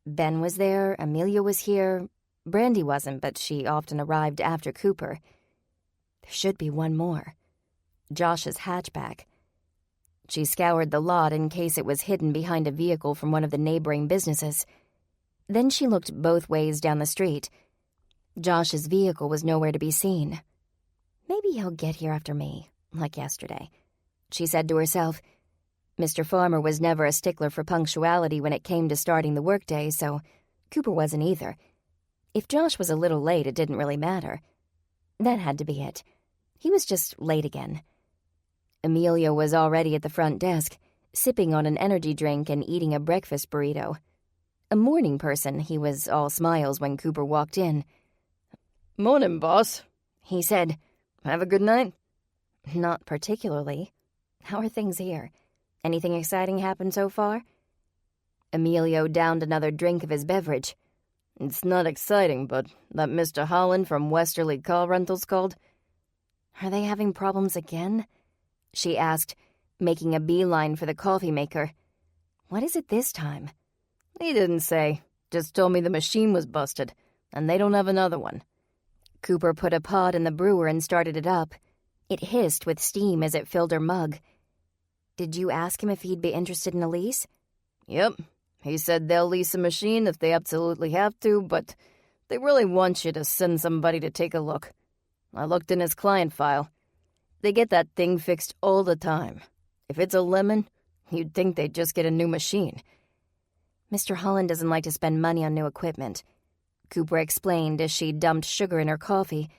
Ben was there, Amelia was here. Brandy wasn't, but she often arrived after Cooper. There should be one more. Josh's hatchback. She scoured the lot in case it was hidden behind a vehicle from one of the neighboring businesses. Then she looked both ways down the street. Josh's vehicle was nowhere to be seen. Maybe he'll get here after me, like yesterday, she said to herself. Mr. Farmer was never a stickler for punctuality when it came to starting the workday, so Cooper wasn't either. If Josh was a little late, it didn't really matter. That had to be it. He was just late again. Amelia was already at the front desk, sipping on an energy drink and eating a breakfast burrito. A morning person, he was all smiles when Cooper walked in. "Morning, boss," he said. "Have a good night?" "Not particularly. How are things here? Anything exciting happened so far?" Emilio downed another drink of his beverage. "It's not exciting, but that Mr. Holland from Westerly Car Rentals called." "Are they having problems again?" she asked, making a beeline for the coffee maker. "What is it this time?" "He didn't say. Just told me the machine was busted, and they don't have another one." Cooper put a pod in the brewer and started it up. It hissed with steam as it filled her mug. "Did you ask him if he'd be interested in a lease?" "Yep. He said they'll lease a machine if they absolutely have to, but they really want you to send somebody to take a look. I looked in his client file. They get that thing fixed all the time. If it's a lemon, you'd think they'd just get a new machine." "Mr. Holland doesn't like to spend money on new equipment," Cooper explained as she dumped sugar in her coffee.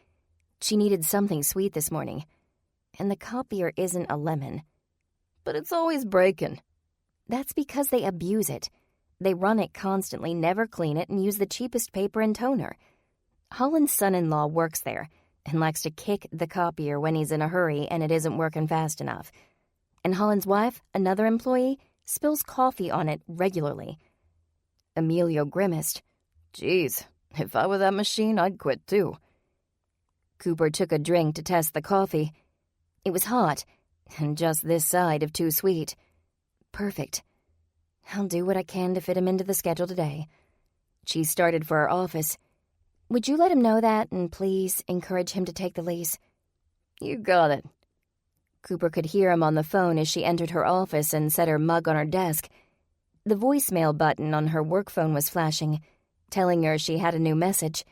She needed something sweet this morning. And the copier isn't a lemon. "But it's always breaking." "That's because they abuse it. They run it constantly, never clean it, and use the cheapest paper and toner. Holland's son-in-law works there and likes to kick the copier when he's in a hurry and it isn't working fast enough. And Holland's wife, another employee, spills coffee on it regularly." Emilio grimaced. "Geez, if I were that machine, I'd quit too." Cooper took a drink to test the coffee. It was hot, and just this side of too sweet. Perfect. I'll do what I can to fit him into the schedule today. She started for her office. "Would you let him know that, and please encourage him to take the lease?" "You got it." Cooper could hear him on the phone as she entered her office and set her mug on her desk. The voicemail button on her work phone was flashing, telling her she had a new message.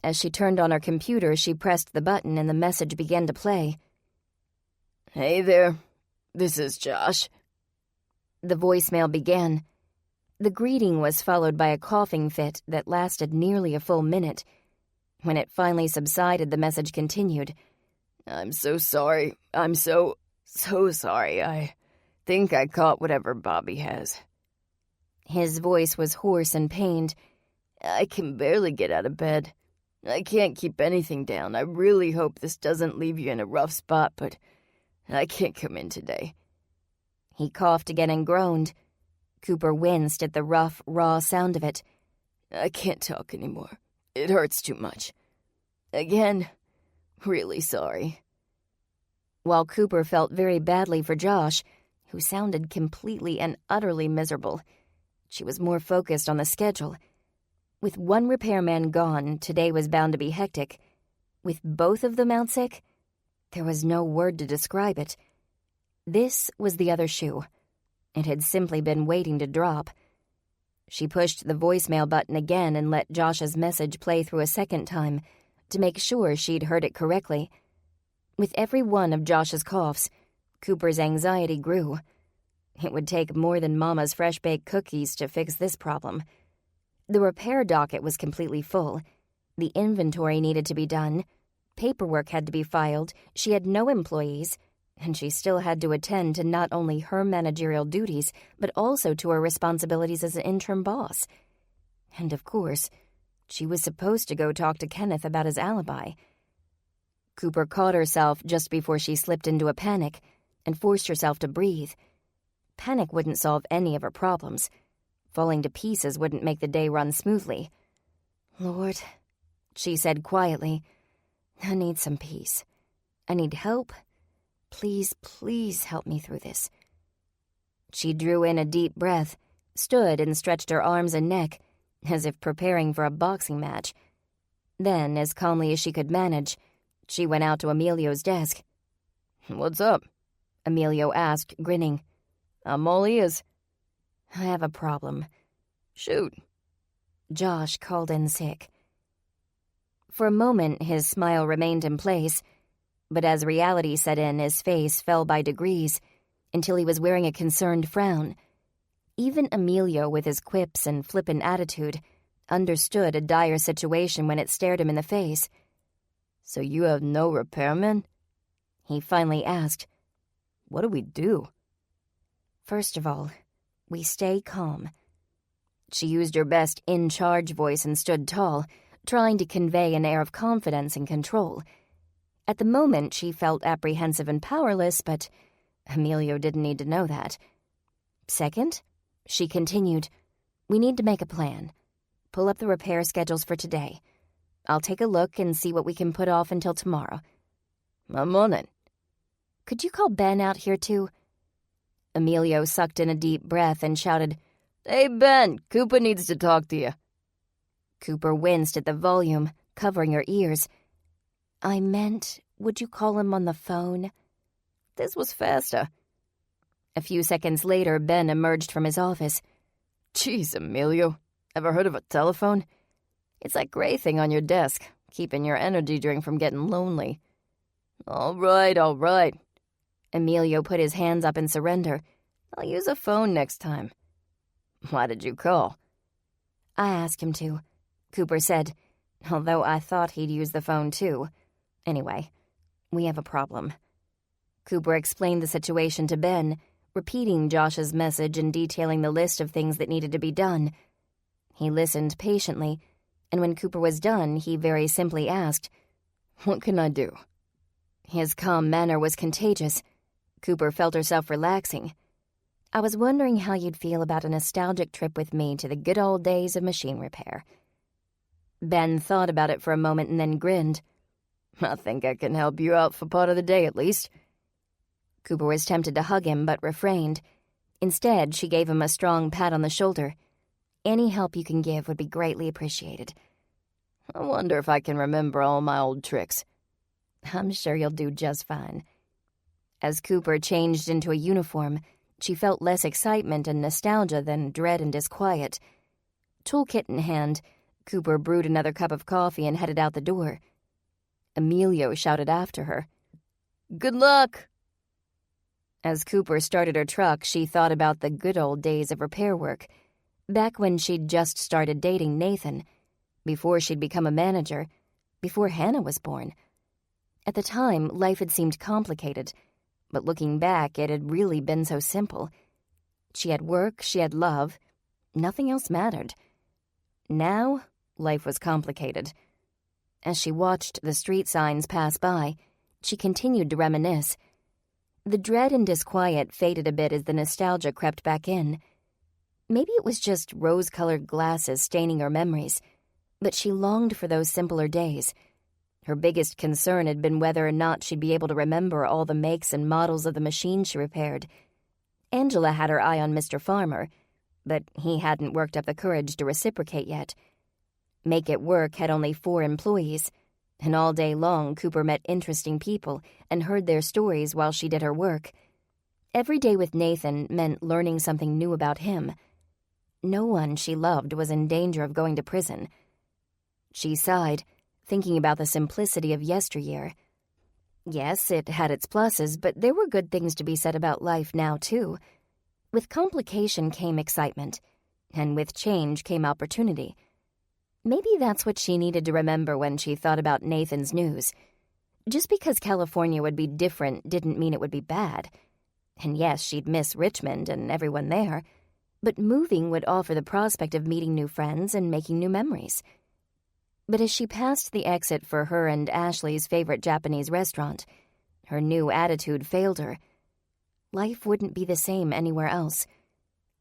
As she turned on her computer, she pressed the button and the message began to play. "Hey there, this is Josh." The voicemail began. The greeting was followed by a coughing fit that lasted nearly a full minute. When it finally subsided, the message continued. "I'm so sorry. I'm so sorry. I think I caught whatever Bobby has." His voice was hoarse and pained. "I can barely get out of bed. I can't keep anything down. I really hope this doesn't leave you in a rough spot, but I can't come in today." He coughed again and groaned. Cooper winced at the rough, raw sound of it. "I can't talk anymore. It hurts too much. Again, really sorry." While Cooper felt very badly for Josh, who sounded completely and utterly miserable, she was more focused on the schedule. With one repairman gone, today was bound to be hectic. With both of them out sick, there was no word to describe it. This was the other shoe. It had simply been waiting to drop. She pushed the voicemail button again and let Josh's message play through a second time to make sure she'd heard it correctly. With every one of Josh's coughs, Cooper's anxiety grew. It would take more than Mama's fresh-baked cookies to fix this problem. The repair docket was completely full. The inventory needed to be done. Paperwork had to be filed. She had no employees. and she still had to attend to not only her managerial duties, but also to her responsibilities as an interim boss. And of course, she was supposed to go talk to Kenneth about his alibi. Cooper caught herself just before she slipped into a panic and forced herself to breathe. Panic wouldn't solve any of her problems. Falling to pieces wouldn't make the day run smoothly. "Lord," she said quietly, "I need some peace. I need help. Please, please help me through this." She drew in a deep breath, stood and stretched her arms and neck, as if preparing for a boxing match. Then, as calmly as she could manage, she went out to Emilio's desk. "What's up?" Emilio asked, grinning. "I'm all ears." "I have a problem." "Shoot." Josh called in sick. For a moment, his smile remained in place, but as reality set in, his face fell by degrees until he was wearing a concerned frown. Even Emilio, with his quips and flippant attitude, understood a dire situation when it stared him in the face. "So you have no repairman?" he finally asked. "What do we do?" "First of all, we stay calm." She used her best in-charge voice and stood tall, trying to convey an air of confidence and control. At the moment, she felt apprehensive and powerless, but Emilio didn't need to know that. "Second," she continued, "we need to make a plan. Pull up the repair schedules for today. I'll take a look and see what we can put off until tomorrow." "I'm on it." "Could you call Ben out here, too?" Emilio sucked in a deep breath and shouted, "Hey, Ben, Cooper needs to talk to you." Cooper winced at the volume, covering her ears. "I meant, would you call him on the phone?" This was faster. A few seconds later, Ben emerged from his office. "Jeez, Emilio, ever heard of a telephone? It's that gray thing on your desk, keeping your energy drink from getting lonely." All right. Emilio put his hands up in surrender. "I'll use a phone next time." "Why did you call?" "I asked him to," Cooper said, although I thought he'd use the phone too. "Anyway, we have a problem." Cooper explained the situation to Ben, repeating Josh's message and detailing the list of things that needed to be done. He listened patiently, and when Cooper was done, he very simply asked, "What can I do?" His calm manner was contagious. Cooper felt herself relaxing. "I was wondering how you'd feel about a nostalgic trip with me to the good old days of machine repair." Ben thought about it for a moment and then grinned. "I think I can help you out for part of the day at least." Cooper was tempted to hug him, but refrained. Instead, she gave him a strong pat on the shoulder. "Any help you can give would be greatly appreciated." "I wonder if I can remember all my old tricks." "I'm sure you'll do just fine." As Cooper changed into a uniform, she felt less excitement and nostalgia than dread and disquiet. Toolkit in hand, Cooper brewed another cup of coffee and headed out the door. Emilio shouted after her, "Good luck!" As Cooper started her truck, she thought about the good old days of repair work, back when she'd just started dating Nathan, before she'd become a manager, before Hannah was born. At the time, life had seemed complicated, but looking back, it had really been so simple. She had work, she had love, nothing else mattered. Now, life was complicated. As she watched the street signs pass by, she continued to reminisce. The dread and disquiet faded a bit as the nostalgia crept back in. Maybe it was just rose-colored glasses staining her memories, but she longed for those simpler days. Her biggest concern had been whether or not she'd be able to remember all the makes and models of the machines she repaired. Angela had her eye on Mr. Farmer, but he hadn't worked up the courage to reciprocate yet. Make It Work had only 4 employees, and all day long Cooper met interesting people and heard their stories while she did her work. Every day with Nathan meant learning something new about him. No one she loved was in danger of going to prison. She sighed, thinking about the simplicity of yesteryear. Yes, it had its pluses, but there were good things to be said about life now, too. With complication came excitement, and with change came opportunity. Maybe that's what she needed to remember when she thought about Nathan's news. Just because California would be different didn't mean it would be bad. And yes, she'd miss Richmond and everyone there, but moving would offer the prospect of meeting new friends and making new memories. But as she passed the exit for her and Ashley's favorite Japanese restaurant, her new attitude failed her. Life wouldn't be the same anywhere else.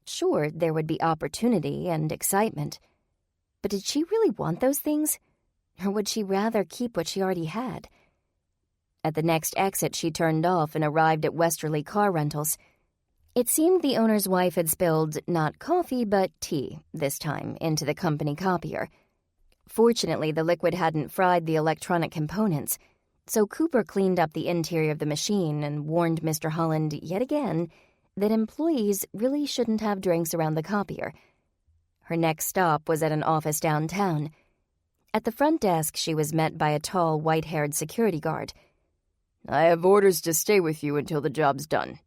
Sure, there would be opportunity and excitement, but did she really want those things? Or would she rather keep what she already had? At the next exit, she turned off and arrived at Westerly Car Rentals. It seemed the owner's wife had spilled not coffee, but tea, this time, into the company copier. Fortunately, the liquid hadn't fried the electronic components, so Cooper cleaned up the interior of the machine and warned Mr. Holland yet again that employees really shouldn't have drinks around the copier. Her next stop was at an office downtown. At the front desk, she was met by a tall, white-haired security guard. "I have orders to stay with you until the job's done,"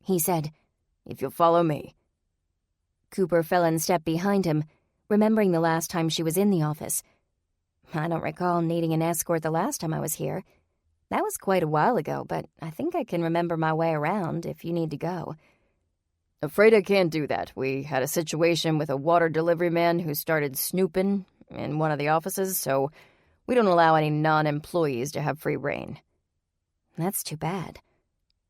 he said, "if you'll follow me." Cooper fell in step behind him, remembering the last time she was in the office. I don't recall needing an escort the last time I was here. That was quite a while ago, but I think I can remember my way around if you need to go. "Afraid I can't do that. We had a situation with a water delivery man who started snooping in one of the offices, so we don't allow any non-employees to have free reign." That's too bad.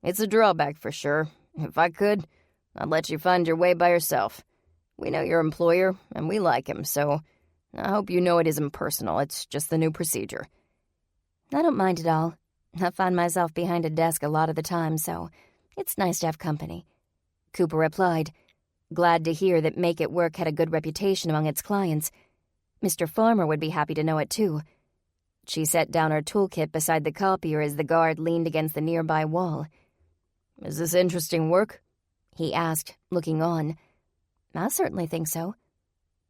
"It's a drawback for sure. If I could, I'd let you find your way by yourself. We know your employer, and we like him, so I hope you know it isn't personal. It's just the new procedure." I don't mind at all. I find myself behind a desk a lot of the time, so it's nice to have company. Cooper replied, glad to hear that Make It Work had a good reputation among its clients. Mr. Farmer would be happy to know it, too. She set down her toolkit beside the copier as the guard leaned against the nearby wall. "Is this interesting work?" he asked, looking on. I certainly think so.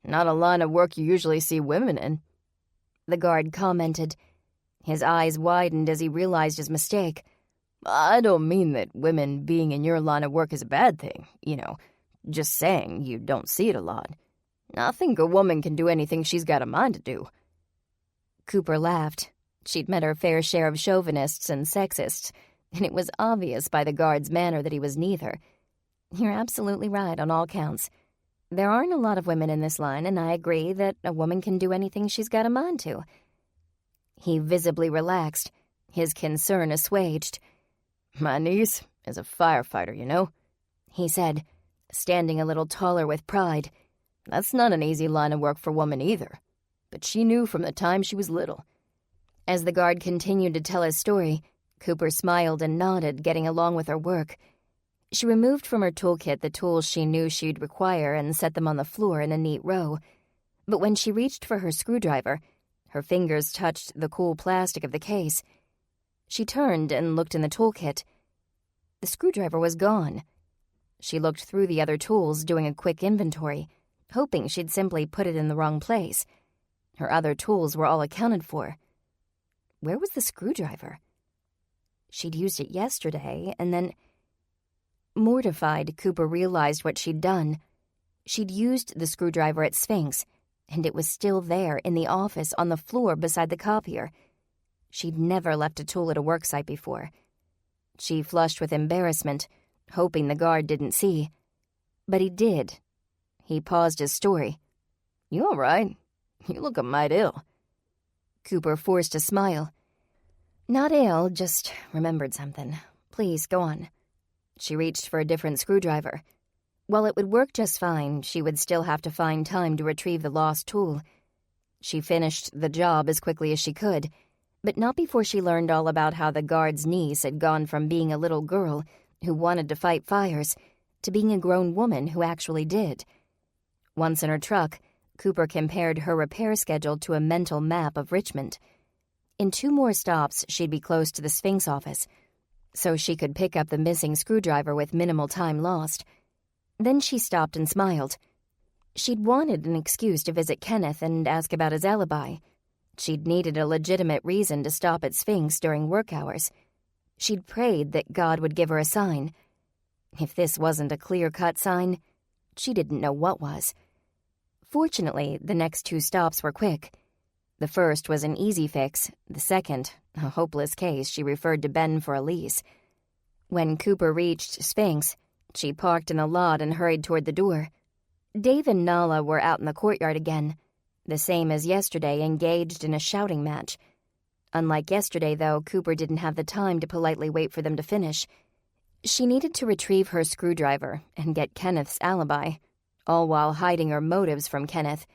"Not a line of work you usually see women in," the guard commented. His eyes widened as he realized his mistake. "I don't mean that women being in your line of work is a bad thing, just saying you don't see it a lot. I think a woman can do anything she's got a mind to do." Cooper laughed. She'd met her fair share of chauvinists and sexists, and it was obvious by the guard's manner that he was neither. You're absolutely right on all counts. There aren't a lot of women in this line, and I agree that a woman can do anything she's got a mind to. He visibly relaxed, his concern assuaged. "My niece is a firefighter, he said, standing a little taller with pride. That's not an easy line of work for women either, but she knew from the time she was little." As the guard continued to tell his story, Cooper smiled and nodded, getting along with her work. She removed from her toolkit the tools she knew she'd require and set them on the floor in a neat row. But when she reached for her screwdriver, her fingers touched the cool plastic of the case. She turned and looked in the toolkit. The screwdriver was gone. She looked through the other tools, doing a quick inventory, hoping she'd simply put it in the wrong place. Her other tools were all accounted for. Where was the screwdriver? She'd used it yesterday, and then... Mortified, Cooper realized what she'd done. She'd used the screwdriver at Sphinx, and it was still there in the office on the floor beside the copier. She'd never left a tool at a worksite before. She flushed with embarrassment, hoping the guard didn't see. But he did. He paused his story. "You all right? You look a mite ill." Cooper forced a smile. Not ill, just remembered something. Please, go on. She reached for a different screwdriver. While it would work just fine, she would still have to find time to retrieve the lost tool. She finished the job as quickly as she could, but not before she learned all about how the guard's niece had gone from being a little girl who wanted to fight fires to being a grown woman who actually did. Once in her truck, Cooper compared her repair schedule to a mental map of Richmond. In 2 more stops, she'd be close to the Sphinx office, so she could pick up the missing screwdriver with minimal time lost. Then she stopped and smiled. She'd wanted an excuse to visit Kenneth and ask about his alibi. She'd needed a legitimate reason to stop at Sphinx during work hours. She'd prayed that God would give her a sign. If this wasn't a clear-cut sign, she didn't know what was. Fortunately, the next 2 stops were quick. The first was an easy fix, the second A hopeless case, she referred to Ben for a lease. When Cooper reached Sphinx, she parked in the lot and hurried toward the door. Dave and Nala were out in the courtyard again, the same as yesterday, engaged in a shouting match. Unlike yesterday, though, Cooper didn't have the time to politely wait for them to finish. She needed to retrieve her screwdriver and get Kenneth's alibi, all while hiding her motives from Kenneth,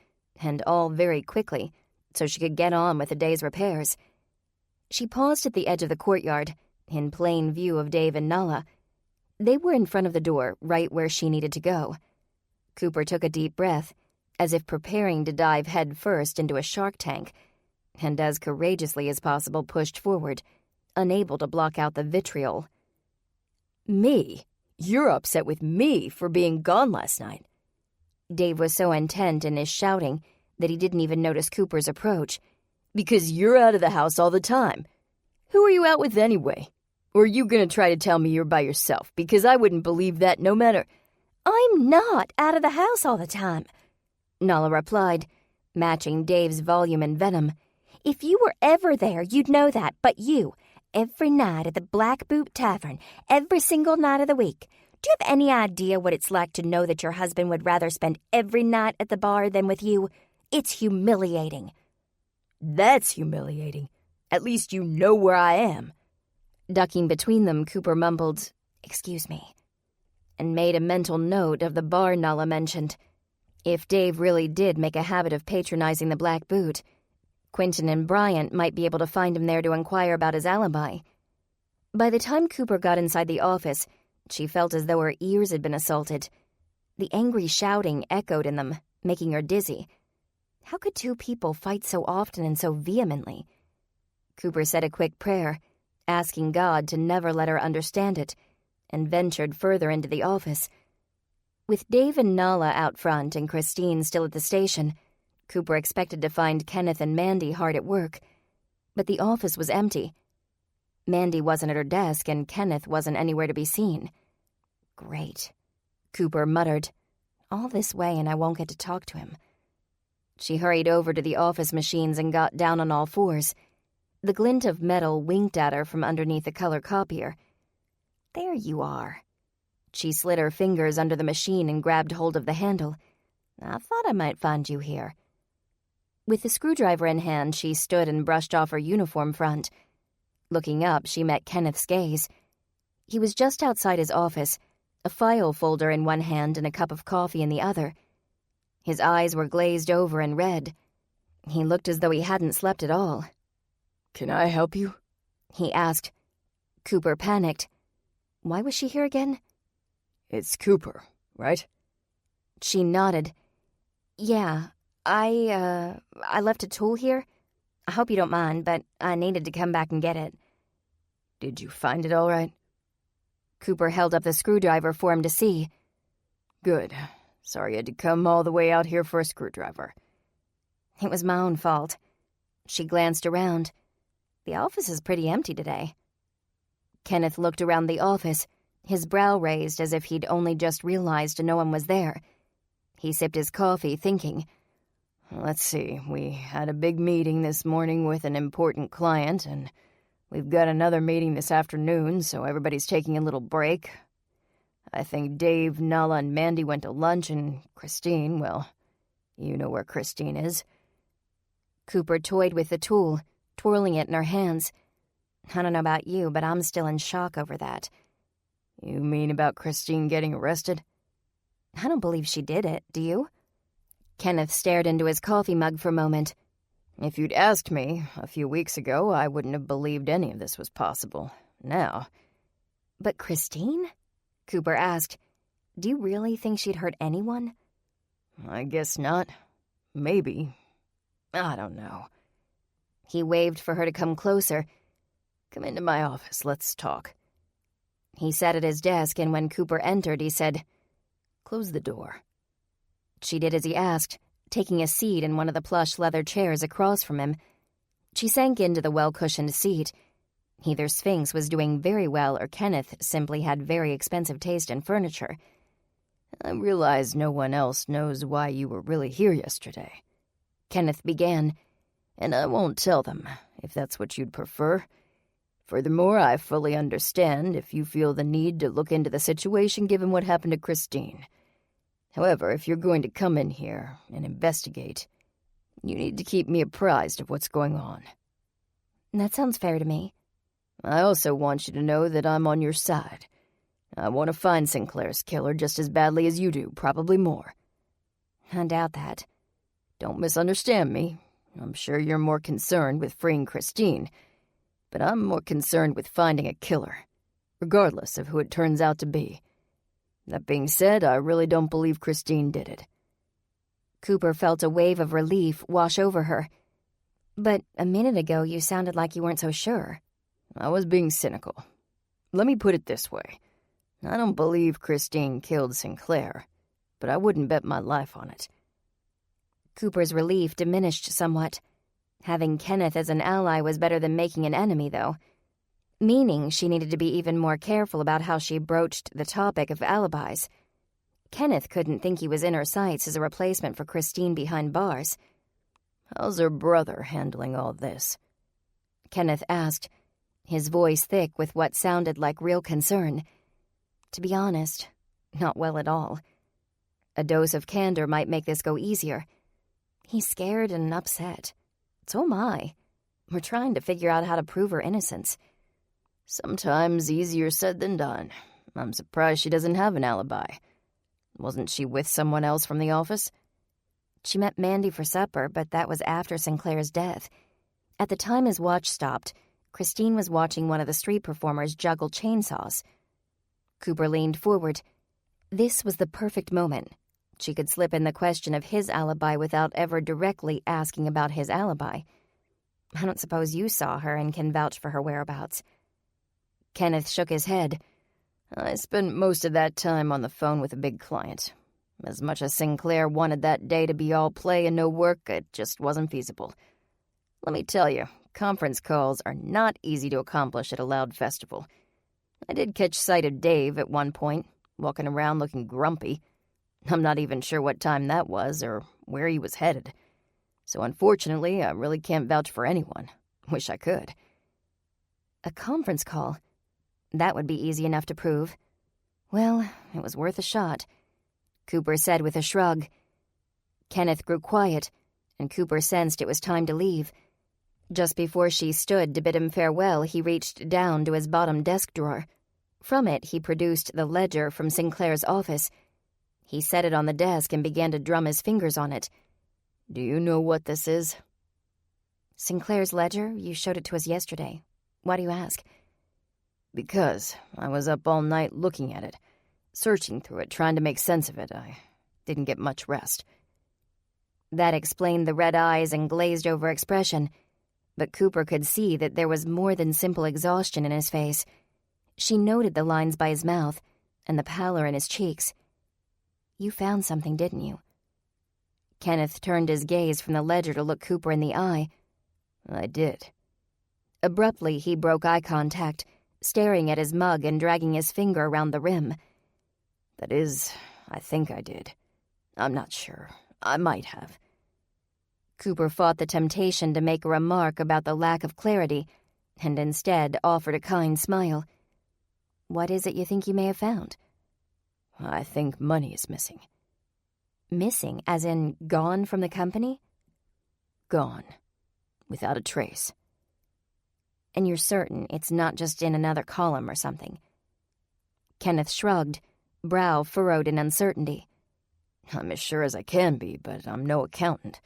and all very quickly, so she could get on with the day's repairs. She paused at the edge of the courtyard, in plain view of Dave and Nala. They were in front of the door, right where she needed to go. Cooper took a deep breath, as if preparing to dive headfirst into a shark tank, and as courageously as possible pushed forward, unable to block out the vitriol. Me? You're upset with me for being gone last night. Dave was so intent in his shouting that he didn't even notice Cooper's approach. Because you're out of the house all the time. Who are you out with anyway? Or are you gonna try to tell me you're by yourself? Because I wouldn't believe that no matter. I'm not out of the house all the time, Nala replied, matching Dave's volume and venom. If you were ever there, you'd know that, but you, every night at the Black Boot Tavern, every single night of the week. Do you have any idea what it's like to know that your husband would rather spend every night at the bar than with you? It's humiliating. That's humiliating. At least you know where I am. Ducking between them, Cooper mumbled, "Excuse me," and made a mental note of the bar Nala mentioned. If Dave really did make a habit of patronizing the Black Boot, Quentin and Bryant might be able to find him there to inquire about his alibi. By the time Cooper got inside the office, she felt as though her ears had been assaulted. The angry shouting echoed in them, making her dizzy. How could two people fight so often and so vehemently? Cooper said a quick prayer, asking God to never let her understand it, and ventured further into the office. With Dave and Nala out front and Christine still at the station, Cooper expected to find Kenneth and Mandy hard at work. But the office was empty. Mandy wasn't at her desk, and Kenneth wasn't anywhere to be seen. Great, Cooper muttered. All this way and I won't get to talk to him. She hurried over to the office machines and got down on all fours. The glint of metal winked at her from underneath the color copier. There you are. She slid her fingers under the machine and grabbed hold of the handle. I thought I might find you here. With the screwdriver in hand, she stood and brushed off her uniform front. Looking up, she met Kenneth's gaze. He was just outside his office, a file folder in one hand and a cup of coffee in the other. His eyes were glazed over and red. He looked as though he hadn't slept at all. "Can I help you?" he asked. Cooper panicked. Why was she here again? "It's Cooper, right?" She nodded. Yeah, I left a tool here. I hope you don't mind, but I needed to come back and get it. "Did you find it all right?" Cooper held up the screwdriver for him to see. "Good. Sorry you had to come all the way out here for a screwdriver." It was my own fault. She glanced around. The office is pretty empty today. Kenneth looked around the office, his brow raised as if he'd only just realized no one was there. He sipped his coffee, thinking, "Let's see, we had a big meeting this morning with an important client, and we've got another meeting this afternoon, so everybody's taking a little break. I think Dave, Nala, and Mandy went to lunch, and Christine, well, you know where Christine is." Cooper toyed with the tool, twirling it in her hands. I don't know about you, but I'm still in shock over that. "You mean about Christine getting arrested?" I don't believe she did it, do you? Kenneth stared into his coffee mug for a moment. "If you'd asked me a few weeks ago, I wouldn't have believed any of this was possible. Now." But Christine? Cooper asked. Do you really think she'd hurt anyone? "I guess not. Maybe. I don't know." He waved for her to come closer. "Come into my office, let's talk." He sat at his desk, and when Cooper entered, he said, "Close the door." She did as he asked, taking a seat in one of the plush leather chairs across from him. She sank into the well-cushioned seat. Either Sphinx was doing very well or Kenneth simply had very expensive taste in furniture. "I realize no one else knows why you were really here yesterday," Kenneth began, and I won't tell them, if that's what you'd prefer. Furthermore, I fully understand if you feel the need to look into the situation given what happened to Christine. However, if you're going to come in here and investigate, you need to keep me apprised of what's going on. That sounds fair to me. I also want you to know that I'm on your side. I want to find Sinclair's killer just as badly as you do, probably more. I doubt that. Don't misunderstand me. I'm sure you're more concerned with freeing Christine, but I'm more concerned with finding a killer, regardless of who it turns out to be. That being said, I really don't believe Christine did it. Cooper felt a wave of relief wash over her. But a minute ago you sounded like you weren't so sure. I was being cynical. Let me put it this way. I don't believe Christine killed Sinclair, but I wouldn't bet my life on it. Cooper's relief diminished somewhat. Having Kenneth as an ally was better than making an enemy, though. Meaning she needed to be even more careful about how she broached the topic of alibis. Kenneth couldn't think he was in her sights as a replacement for Christine behind bars. How's her brother handling all this? Kenneth asked, his voice thick with what sounded like real concern. To be honest, not well at all. A dose of candor might make this go easier. He's scared and upset. So am I. We're trying to figure out how to prove her innocence. Sometimes easier said than done. I'm surprised she doesn't have an alibi. Wasn't she with someone else from the office? She met Mandy for supper, but that was after Sinclair's death. At the time his watch stopped, Christine was watching one of the street performers juggle chainsaws. Cooper leaned forward. This was the perfect moment. She could slip in the question of his alibi without ever directly asking about his alibi. I don't suppose you saw her and can vouch for her whereabouts. Kenneth shook his head. I spent most of that time on the phone with a big client. As much as Sinclair wanted that day to be all play and no work, it just wasn't feasible. Let me tell you, conference calls are not easy to accomplish at a loud festival. I did catch sight of Dave at one point, walking around looking grumpy. I'm not even sure what time that was or where he was headed. So unfortunately, I really can't vouch for anyone. Wish I could. A conference call? That would be easy enough to prove. Well, it was worth a shot, Cooper said with a shrug. Kenneth grew quiet, and Cooper sensed it was time to leave. Just before she stood to bid him farewell, he reached down to his bottom desk drawer. From it, he produced the ledger from Sinclair's office. He set it on the desk and began to drum his fingers on it. Do you know what this is? Sinclair's ledger? You showed it to us yesterday. Why do you ask? Because I was up all night looking at it, searching through it, trying to make sense of it. I didn't get much rest. That explained the red eyes and glazed-over expression, but Cooper could see that there was more than simple exhaustion in his face. She noted the lines by his mouth and the pallor in his cheeks. You found something, didn't you? Kenneth turned his gaze from the ledger to look Cooper in the eye. I did. Abruptly, he broke eye contact, staring at his mug and dragging his finger around the rim. That is, I think I did. I'm not sure. I might have. Cooper fought the temptation to make a remark about the lack of clarity, and instead offered a kind smile. What is it you think you may have found? I think money is missing. Missing, as in gone from the company? Gone. Without a trace. And you're certain it's not just in another column or something? Kenneth shrugged, brow furrowed in uncertainty. I'm as sure as I can be, but I'm no accountant.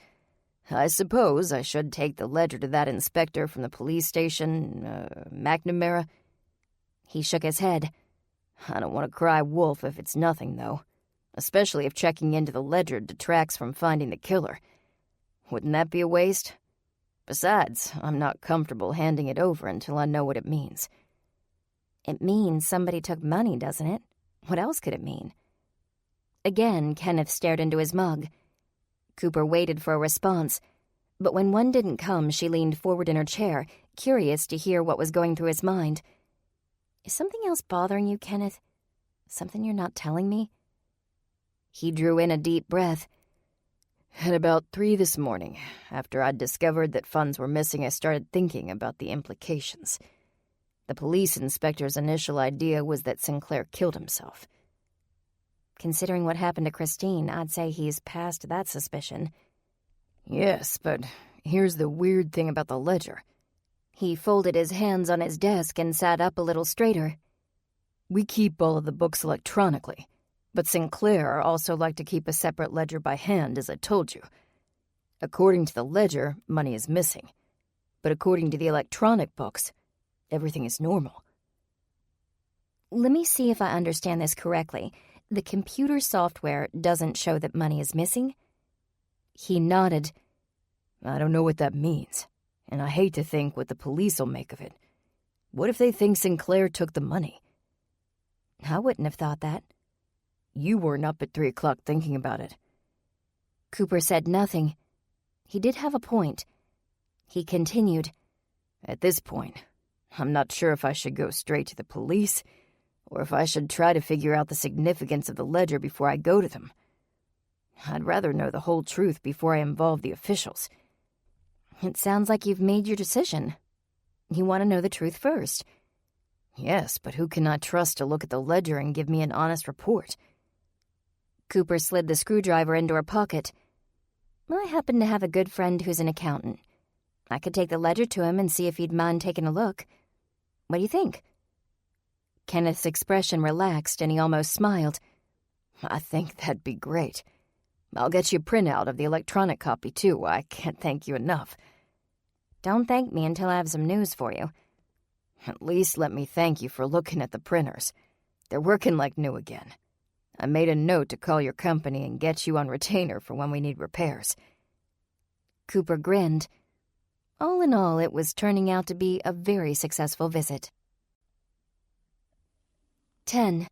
I suppose I should take the ledger to that inspector from the police station, McNamara. He shook his head. I don't want to cry wolf if it's nothing, though. Especially if checking into the ledger detracts from finding the killer. Wouldn't that be a waste? Besides, I'm not comfortable handing it over until I know what it means. It means somebody took money, doesn't it? What else could it mean? Again, Kenneth stared into his mug. Cooper waited for a response, but when one didn't come, she leaned forward in her chair, curious to hear what was going through his mind. Is something else bothering you, Kenneth? Something you're not telling me? He drew in a deep breath. At about 3 this morning, after I'd discovered that funds were missing, I started thinking about the implications. The police inspector's initial idea was that Sinclair killed himself. Considering what happened to Christine, I'd say he's past that suspicion. Yes, but here's the weird thing about the ledger. He folded his hands on his desk and sat up a little straighter. We keep all of the books electronically, but Sinclair also liked to keep a separate ledger by hand, as I told you. According to the ledger, money is missing. But according to the electronic books, everything is normal. Let me see if I understand this correctly. The computer software doesn't show that money is missing? He nodded. I don't know what that means, and I hate to think what the police will make of it. What if they think Sinclair took the money? I wouldn't have thought that. You weren't up at 3 o'clock thinking about it. Cooper said nothing. He did have a point. He continued. At this point, I'm not sure if I should go straight to the police or if I should try to figure out the significance of the ledger before I go to them. I'd rather know the whole truth before I involve the officials. It sounds like you've made your decision. You want to know the truth first. Yes, but who can I trust to look at the ledger and give me an honest report? Cooper slid the screwdriver into her pocket. I happen to have a good friend who's an accountant. I could take the ledger to him and see if he'd mind taking a look. What do you think? Kenneth's expression relaxed and he almost smiled. I think that'd be great. I'll get you a printout of the electronic copy, too. I can't thank you enough. Don't thank me until I have some news for you. At least let me thank you for looking at the printers. They're working like new again. I made a note to call your company and get you on retainer for when we need repairs. Cooper grinned. All in all, it was turning out to be a very successful visit. 10.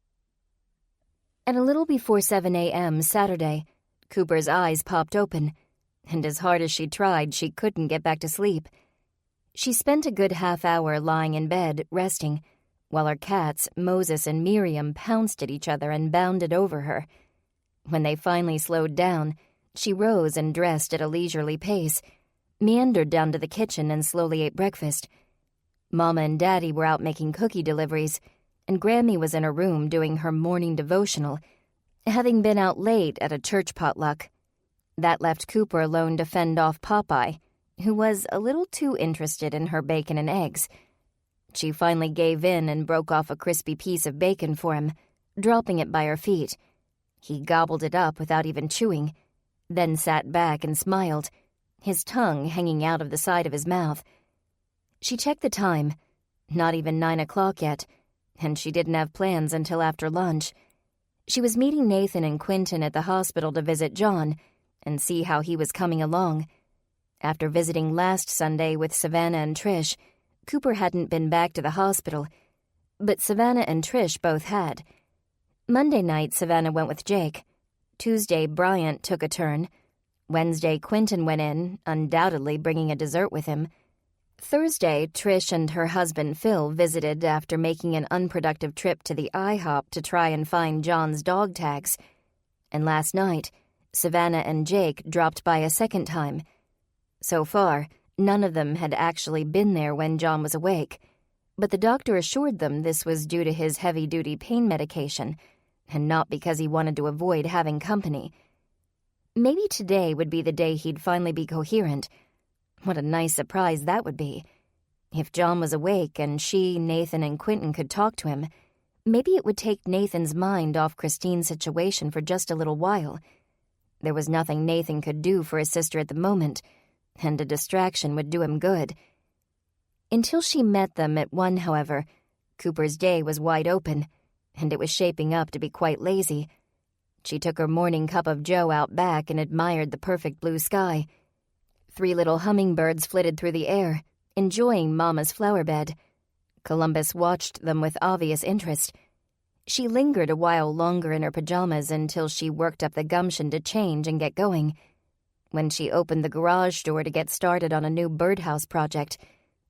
At a little before 7 a.m. Saturday, Cooper's eyes popped open, and as hard as she tried, she couldn't get back to sleep. She spent a good half hour lying in bed, resting, while her cats, Moses and Miriam, pounced at each other and bounded over her. When they finally slowed down, she rose and dressed at a leisurely pace, meandered down to the kitchen and slowly ate breakfast. Mama and Daddy were out making cookie deliveries, and Grammy was in her room doing her morning devotional, having been out late at a church potluck. That left Cooper alone to fend off Popeye, who was a little too interested in her bacon and eggs. She finally gave in and broke off a crispy piece of bacon for him, dropping it by her feet. He gobbled it up without even chewing, then sat back and smiled, his tongue hanging out of the side of his mouth. She checked the time. Not even 9 o'clock yet, and she didn't have plans until after lunch. She was meeting Nathan and Quentin at the hospital to visit John and see how he was coming along. After visiting last Sunday with Savannah and Trish, Cooper hadn't been back to the hospital, but Savannah and Trish both had. Monday night, Savannah went with Jake. Tuesday, Bryant took a turn. Wednesday, Quentin went in, undoubtedly bringing a dessert with him. Thursday, Trish and her husband Phil visited after making an unproductive trip to the IHOP to try and find John's dog tags. And last night, Savannah and Jake dropped by a second time. So far, none of them had actually been there when John was awake, but the doctor assured them this was due to his heavy-duty pain medication, and not because he wanted to avoid having company. Maybe today would be the day he'd finally be coherent. What a nice surprise that would be. If John was awake and she, Nathan, and Quentin could talk to him, maybe it would take Nathan's mind off Christine's situation for just a little while. There was nothing Nathan could do for his sister at the moment, and a distraction would do him good. Until she met them at 1, however, Cooper's day was wide open, and it was shaping up to be quite lazy. She took her morning cup of joe out back and admired the perfect blue sky. 3 little hummingbirds flitted through the air, enjoying Mama's flower bed. Columbus watched them with obvious interest. She lingered a while longer in her pajamas until she worked up the gumption to change and get going. When she opened the garage door to get started on a new birdhouse project,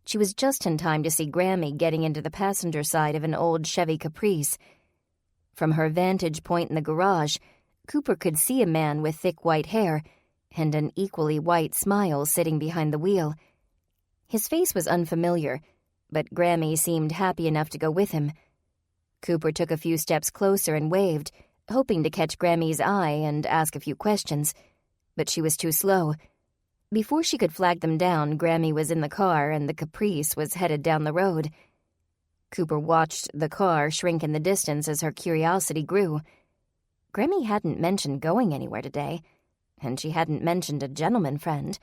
she was just in time to see Grammy getting into the passenger side of an old Chevy Caprice. From her vantage point in the garage, Cooper could see a man with thick white hair. and an equally white smile sitting behind the wheel. His face was unfamiliar, but Grammy seemed happy enough to go with him. Cooper took a few steps closer and waved, hoping to catch Grammy's eye and ask a few questions, but she was too slow. Before she could flag them down, Grammy was in the car and the Caprice was headed down the road. Cooper watched the car shrink in the distance as her curiosity grew. Grammy hadn't mentioned going anywhere today, and she hadn't mentioned a gentleman friend.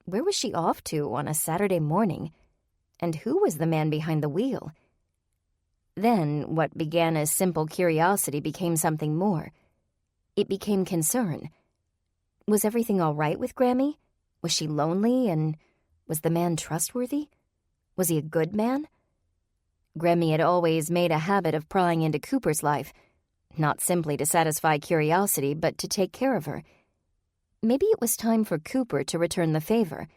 Where was she off to on a Saturday morning? And who was the man behind the wheel? Then, what began as simple curiosity became something more. It became concern. Was everything all right with Grammy? Was she lonely, and was the man trustworthy? Was he a good man? Grammy had always made a habit of prying into Cooper's life, not simply to satisfy curiosity, but to take care of her. Maybe it was time for Cooper to return the favor.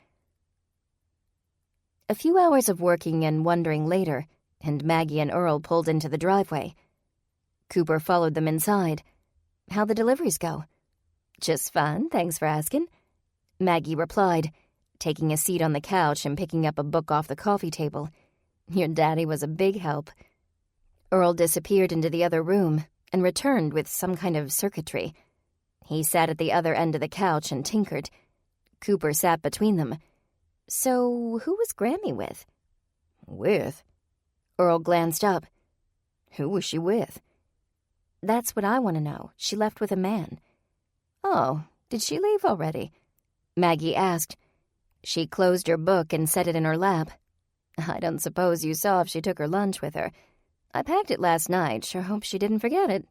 A few hours of working and wondering later, and Maggie and Earl pulled into the driveway. Cooper followed them inside. "How'd the deliveries go?" "Just fine, thanks for asking," Maggie replied, taking a seat on the couch and picking up a book off the coffee table. "Your daddy was a big help." Earl disappeared into the other room and returned with some kind of circuitry. He sat at the other end of the couch and tinkered. Cooper sat between them. "So, who was Grammy with?" "With?" Earl glanced up. "Who was she with?" "That's what I want to know. She left with a man." "Oh, did she leave already?" Maggie asked. She closed her book and set it in her lap. "I don't suppose you saw if she took her lunch with her. I packed it last night. Sure hope she didn't forget it."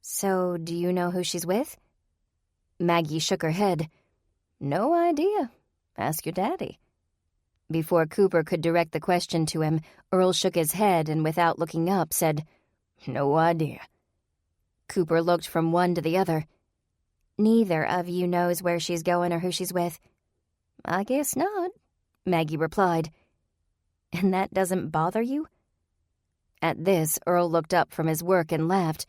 "So, do you know who she's with?" Maggie shook her head. "No idea. Ask your daddy." Before Cooper could direct the question to him, Earl shook his head and, without looking up, said, "No idea." Cooper looked from one to the other. "Neither of you knows where she's going or who she's with?" "I guess not," Maggie replied. "And that doesn't bother you?" At this, Earl looked up from his work and laughed.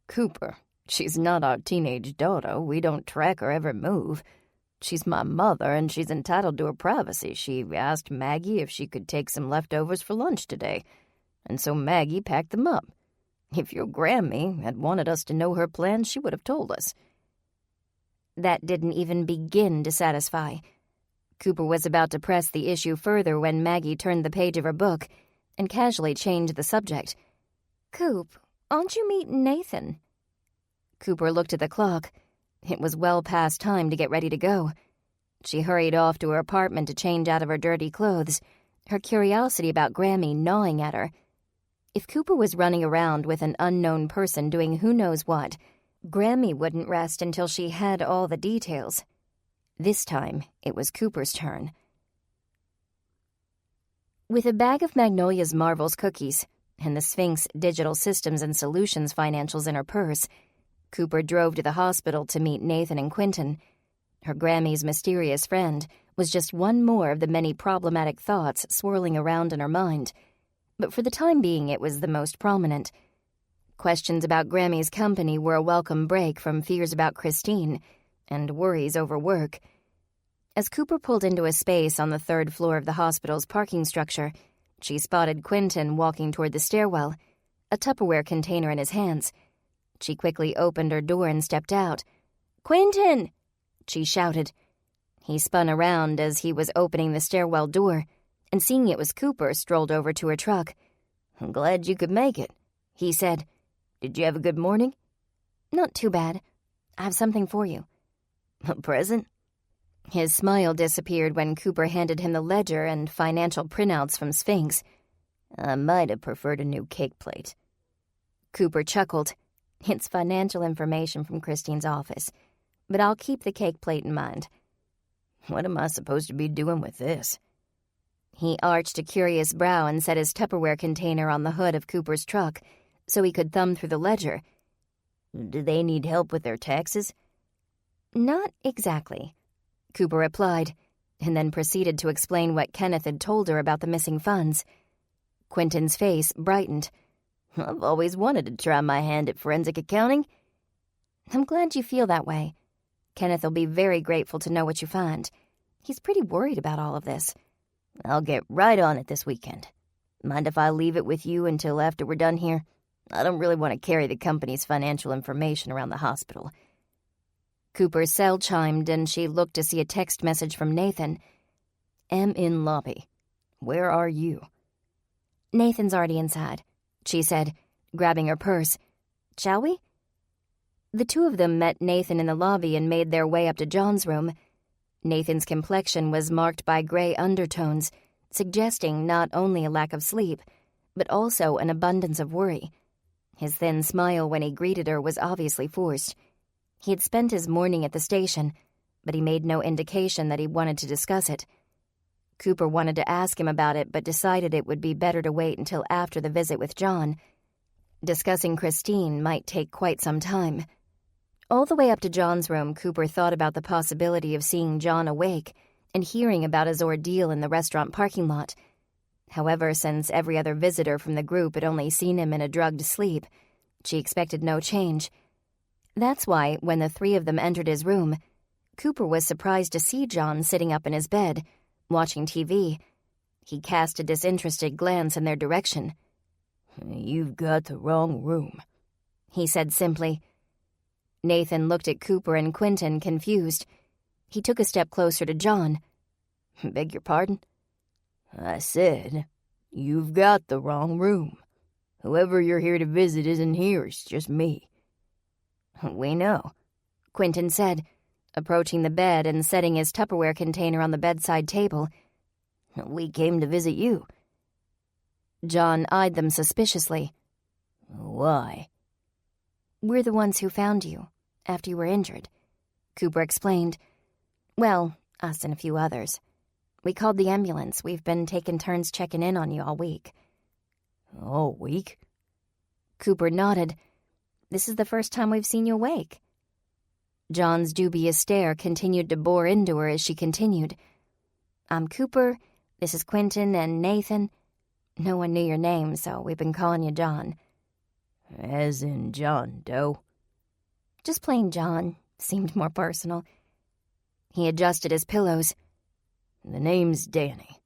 "Cooper, she's not our teenage daughter. We don't track her every move. She's my mother, and she's entitled to her privacy. She asked Maggie if she could take some leftovers for lunch today, and so Maggie packed them up. If your Grammy had wanted us to know her plans, she would have told us." That didn't even begin to satisfy. Cooper was about to press the issue further when Maggie turned the page of her book and casually changed the subject. "Coop, aren't you meeting Nathan?" Cooper looked at the clock. It was well past time to get ready to go. She hurried off to her apartment to change out of her dirty clothes, her curiosity about Grammy gnawing at her. If Cooper was running around with an unknown person doing who knows what, Grammy wouldn't rest until she had all the details. This time, it was Cooper's turn. With a bag of Magnolia's Marvel's cookies and the Sphinx Digital Systems and Solutions financials in her purse, Cooper drove to the hospital to meet Nathan and Quentin. Her Grammy's mysterious friend was just one more of the many problematic thoughts swirling around in her mind. But for the time being, it was the most prominent. Questions about Grammy's company were a welcome break from fears about Christine and worries over work. As Cooper pulled into a space on the third floor of the hospital's parking structure, she spotted Quentin walking toward the stairwell, a Tupperware container in his hands. She quickly opened her door and stepped out. "Quentin!" she shouted. He spun around as he was opening the stairwell door, and seeing it was Cooper, strolled over to her truck. "I'm glad you could make it," he said. "Did you have a good morning?" "Not too bad. I have something for you." "A present?" His smile disappeared when Cooper handed him the ledger and financial printouts from Sphinx. "I might have preferred a new cake plate." Cooper chuckled. "It's financial information from Christine's office, but I'll keep the cake plate in mind." "What am I supposed to be doing with this?" He arched a curious brow and set his Tupperware container on the hood of Cooper's truck so he could thumb through the ledger. "Do they need help with their taxes?" "Not exactly," Cooper replied, and then proceeded to explain what Kenneth had told her about the missing funds. Quentin's face brightened. "I've always wanted to try my hand at forensic accounting." "I'm glad you feel that way. Kenneth'll be very grateful to know what you find. He's pretty worried about all of this. I'll get right on it this weekend. Mind if I leave it with you until after we're done here? I don't really want to carry the company's financial information around the hospital. Cooper's cell chimed and she looked to see a text message from Nathan. Am in lobby. Where are you? Nathan's already inside, she said, grabbing her purse. Shall we? The two of them met Nathan in the lobby and made their way up to John's room. Nathan's complexion was marked by gray undertones, suggesting not only a lack of sleep, but also an abundance of worry. His thin smile when he greeted her was obviously forced. He had spent his morning at the station, but he made no indication that he wanted to discuss it. Cooper wanted to ask him about it, but decided it would be better to wait until after the visit with John. Discussing Christine might take quite some time. All the way up to John's room, Cooper thought about the possibility of seeing John awake and hearing about his ordeal in the restaurant parking lot. However, since every other visitor from the group had only seen him in a drugged sleep, she expected no change. That's why, when the three of them entered his room, Cooper was surprised to see John sitting up in his bed, watching TV. He cast a disinterested glance in their direction. You've got the wrong room, he said simply. Nathan looked at Cooper and Quentin, confused. He took a step closer to John. Beg your pardon? I said, you've got the wrong room. Whoever you're here to visit isn't here, it's just me. We know, Quentin said, approaching the bed and setting his Tupperware container on the bedside table. We came to visit you. John eyed them suspiciously. Why? We're the ones who found you, after you were injured, Cooper explained. Well, us and a few others. We called the ambulance. We've been taking turns checking in on you all week. All week? Cooper nodded. This is the first time we've seen you awake. John's dubious stare continued to bore into her as she continued. I'm Cooper, this is Quentin and Nathan. No one knew your name, so we've been calling you John. As in John Doe? Just plain John. Seemed more personal. He adjusted his pillows. The name's Danny.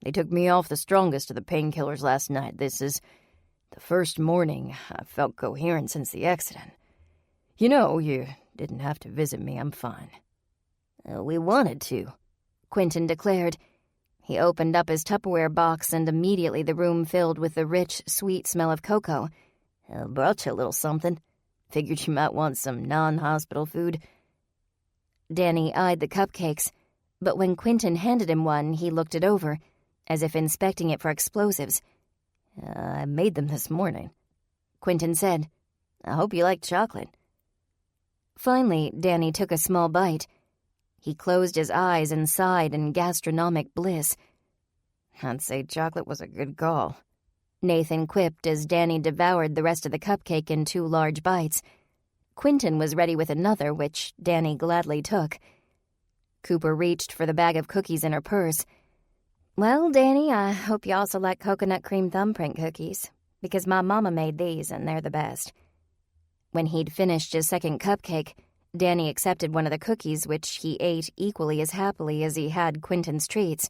They took me off the strongest of the painkillers last night. This is the first morning I've felt coherent since the accident. You know, you didn't have to visit me. I'm fine. We wanted to, Quentin declared. He opened up his Tupperware box and immediately the room filled with the rich, sweet smell of cocoa. I brought you a little something. Figured you might want some non-hospital food. Danny eyed the cupcakes, but when Quentin handed him one, he looked it over, as if inspecting it for explosives. I made them this morning, Quentin said. I hope you like chocolate. Finally, Danny took a small bite. He closed his eyes and sighed in gastronomic bliss. I'd say chocolate was a good call, Nathan quipped as Danny devoured the rest of the cupcake in 2 large bites. Quentin was ready with another, which Danny gladly took. Cooper reached for the bag of cookies in her purse. Well, Danny, I hope you also like coconut cream thumbprint cookies, because my mama made these and they're the best. When he'd finished his second cupcake, Danny accepted one of the cookies, which he ate equally as happily as he had Quentin's treats,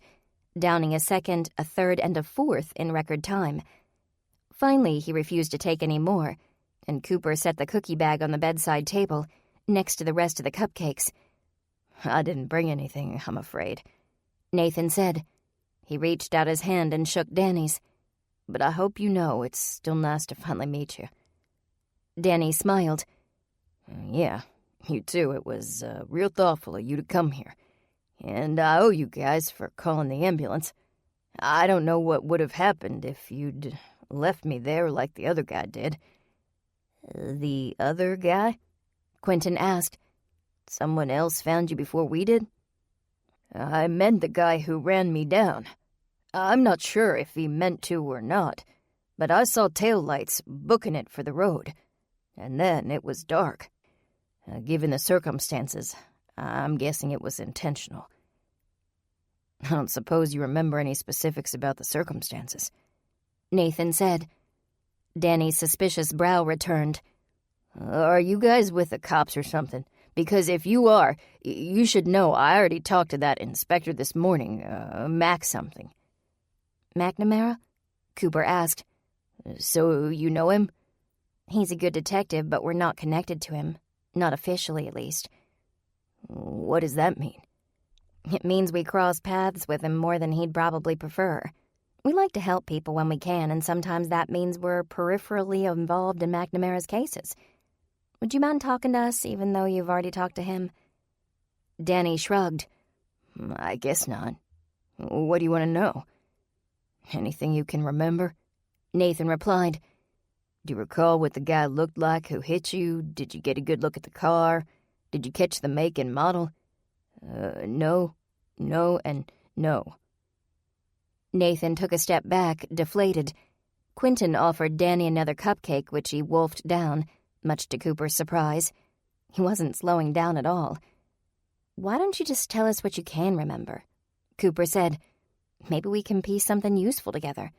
downing a second, a third, and a fourth in record time. Finally, he refused to take any more, and Cooper set the cookie bag on the bedside table, next to the rest of the cupcakes. I didn't bring anything, I'm afraid, Nathan said. He reached out his hand and shook Danny's. But I hope you know it's still nice to finally meet you. Danny smiled. Yeah, you too. It was real thoughtful of you to come here. And I owe you guys for calling the ambulance. I don't know what would have happened if you'd left me there like the other guy did. The other guy? Quentin asked. Someone else found you before we did? I meant the guy who ran me down. I'm not sure if he meant to or not, but I saw taillights booking it for the road. And then it was dark. Given the circumstances, I'm guessing it was intentional. I don't suppose you remember any specifics about the circumstances, Nathan said. Danny's suspicious brow returned. Are you guys with the cops or something? Because if you are, you should know I already talked to that inspector this morning, Mac something." "McNamara?" Cooper asked. "So you know him?" "He's a good detective, but we're not connected to him. Not officially, at least." "What does that mean?" "It means we cross paths with him more than he'd probably prefer. We like to help people when we can, and sometimes that means we're peripherally involved in McNamara's cases. Would you mind talking to us, even though you've already talked to him?" Danny shrugged. "I guess not. What do you want to know?" "Anything you can remember?" Nathan replied. "Do you recall what the guy looked like who hit you? Did you get a good look at the car? Did you catch the make and model?" No, and no." Nathan took a step back, deflated. Quentin offered Danny another cupcake, which he wolfed down, much to Cooper's surprise. He wasn't slowing down at all. "Why don't you just tell us what you can remember?" Cooper said. "Maybe we can piece something useful together."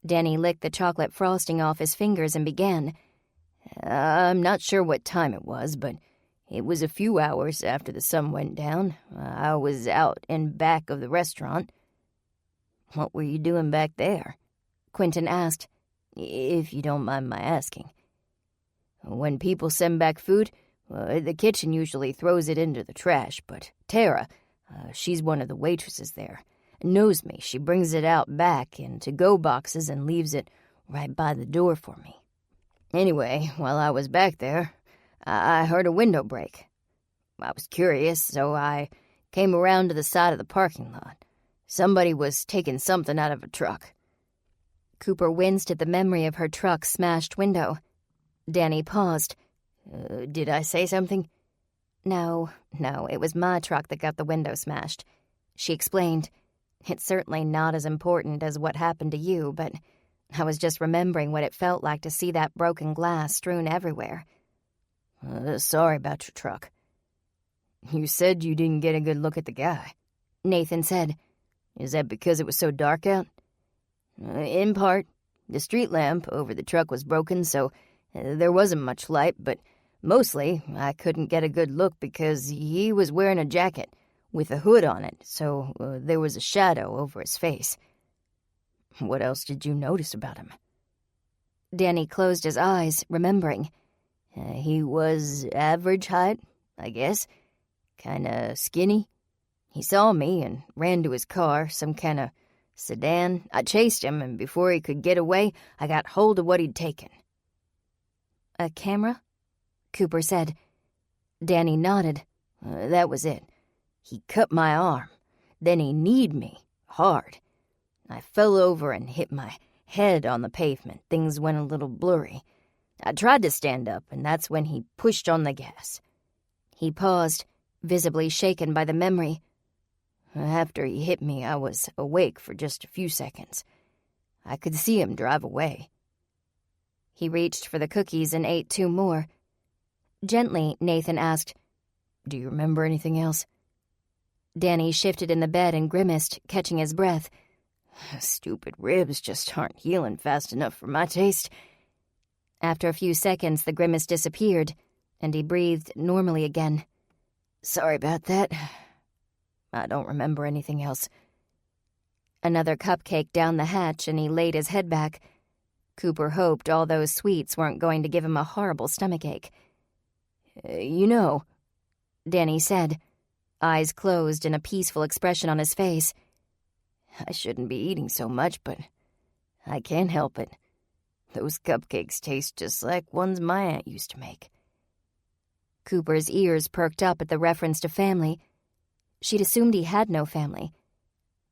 Danny licked the chocolate frosting off his fingers and began. "I'm not sure what time it was, but it was a few hours after the sun went down. I was out in back of the restaurant." "What were you doing back there?" Quentin asked. "If you don't mind my asking." "When people send back food, the kitchen usually throws it into the trash, but Tara, she's one of the waitresses there, knows me. She brings it out back in to-go boxes and leaves it right by the door for me. Anyway, while I was back there, I heard a window break. I was curious, so I came around to the side of the parking lot. Somebody was taking something out of a truck." Cooper winced at the memory of her truck's smashed window. Danny paused. Did I say something?" No, it was my truck that got the window smashed," she explained. "It's certainly not as important as what happened to you, but I was just remembering what it felt like to see that broken glass strewn everywhere." Sorry about your truck." "You said you didn't get a good look at the guy," Nathan said. "Is that because it was so dark out?" In part. The street lamp over the truck was broken, so there wasn't much light, but mostly I couldn't get a good look because he was wearing a jacket with a hood on it, so there was a shadow over his face." "What else did you notice about him?" Danny closed his eyes, remembering. He was average height, I guess. Kinda skinny. He saw me and ran to his car, some kinda sedan. I chased him, and before he could get away, I got hold of what he'd taken." "A camera?" Cooper said. Danny nodded. That was it. He cut my arm. Then he kneed me, hard. I fell over and hit my head on the pavement. Things went a little blurry. I tried to stand up, and that's when he pushed on the gas. He paused, visibly shaken by the memory. After he hit me, I was awake for just a few seconds. I could see him drive away. He reached for the cookies and ate 2 more. Gently, Nathan asked, "Do you remember anything else?" Danny shifted in the bed and grimaced, catching his breath. "Stupid ribs just aren't healing fast enough for my taste." After a few seconds, the grimace disappeared, and he breathed normally again. "Sorry about that. I don't remember anything else." Another cupcake down the hatch, and he laid his head back. Cooper hoped all those sweets weren't going to give him a horrible stomachache. You know," Danny said, eyes closed and a peaceful expression on his face. "I shouldn't be eating so much, but I can't help it. Those cupcakes taste just like ones my aunt used to make." Cooper's ears perked up at the reference to family. She'd assumed he had no family.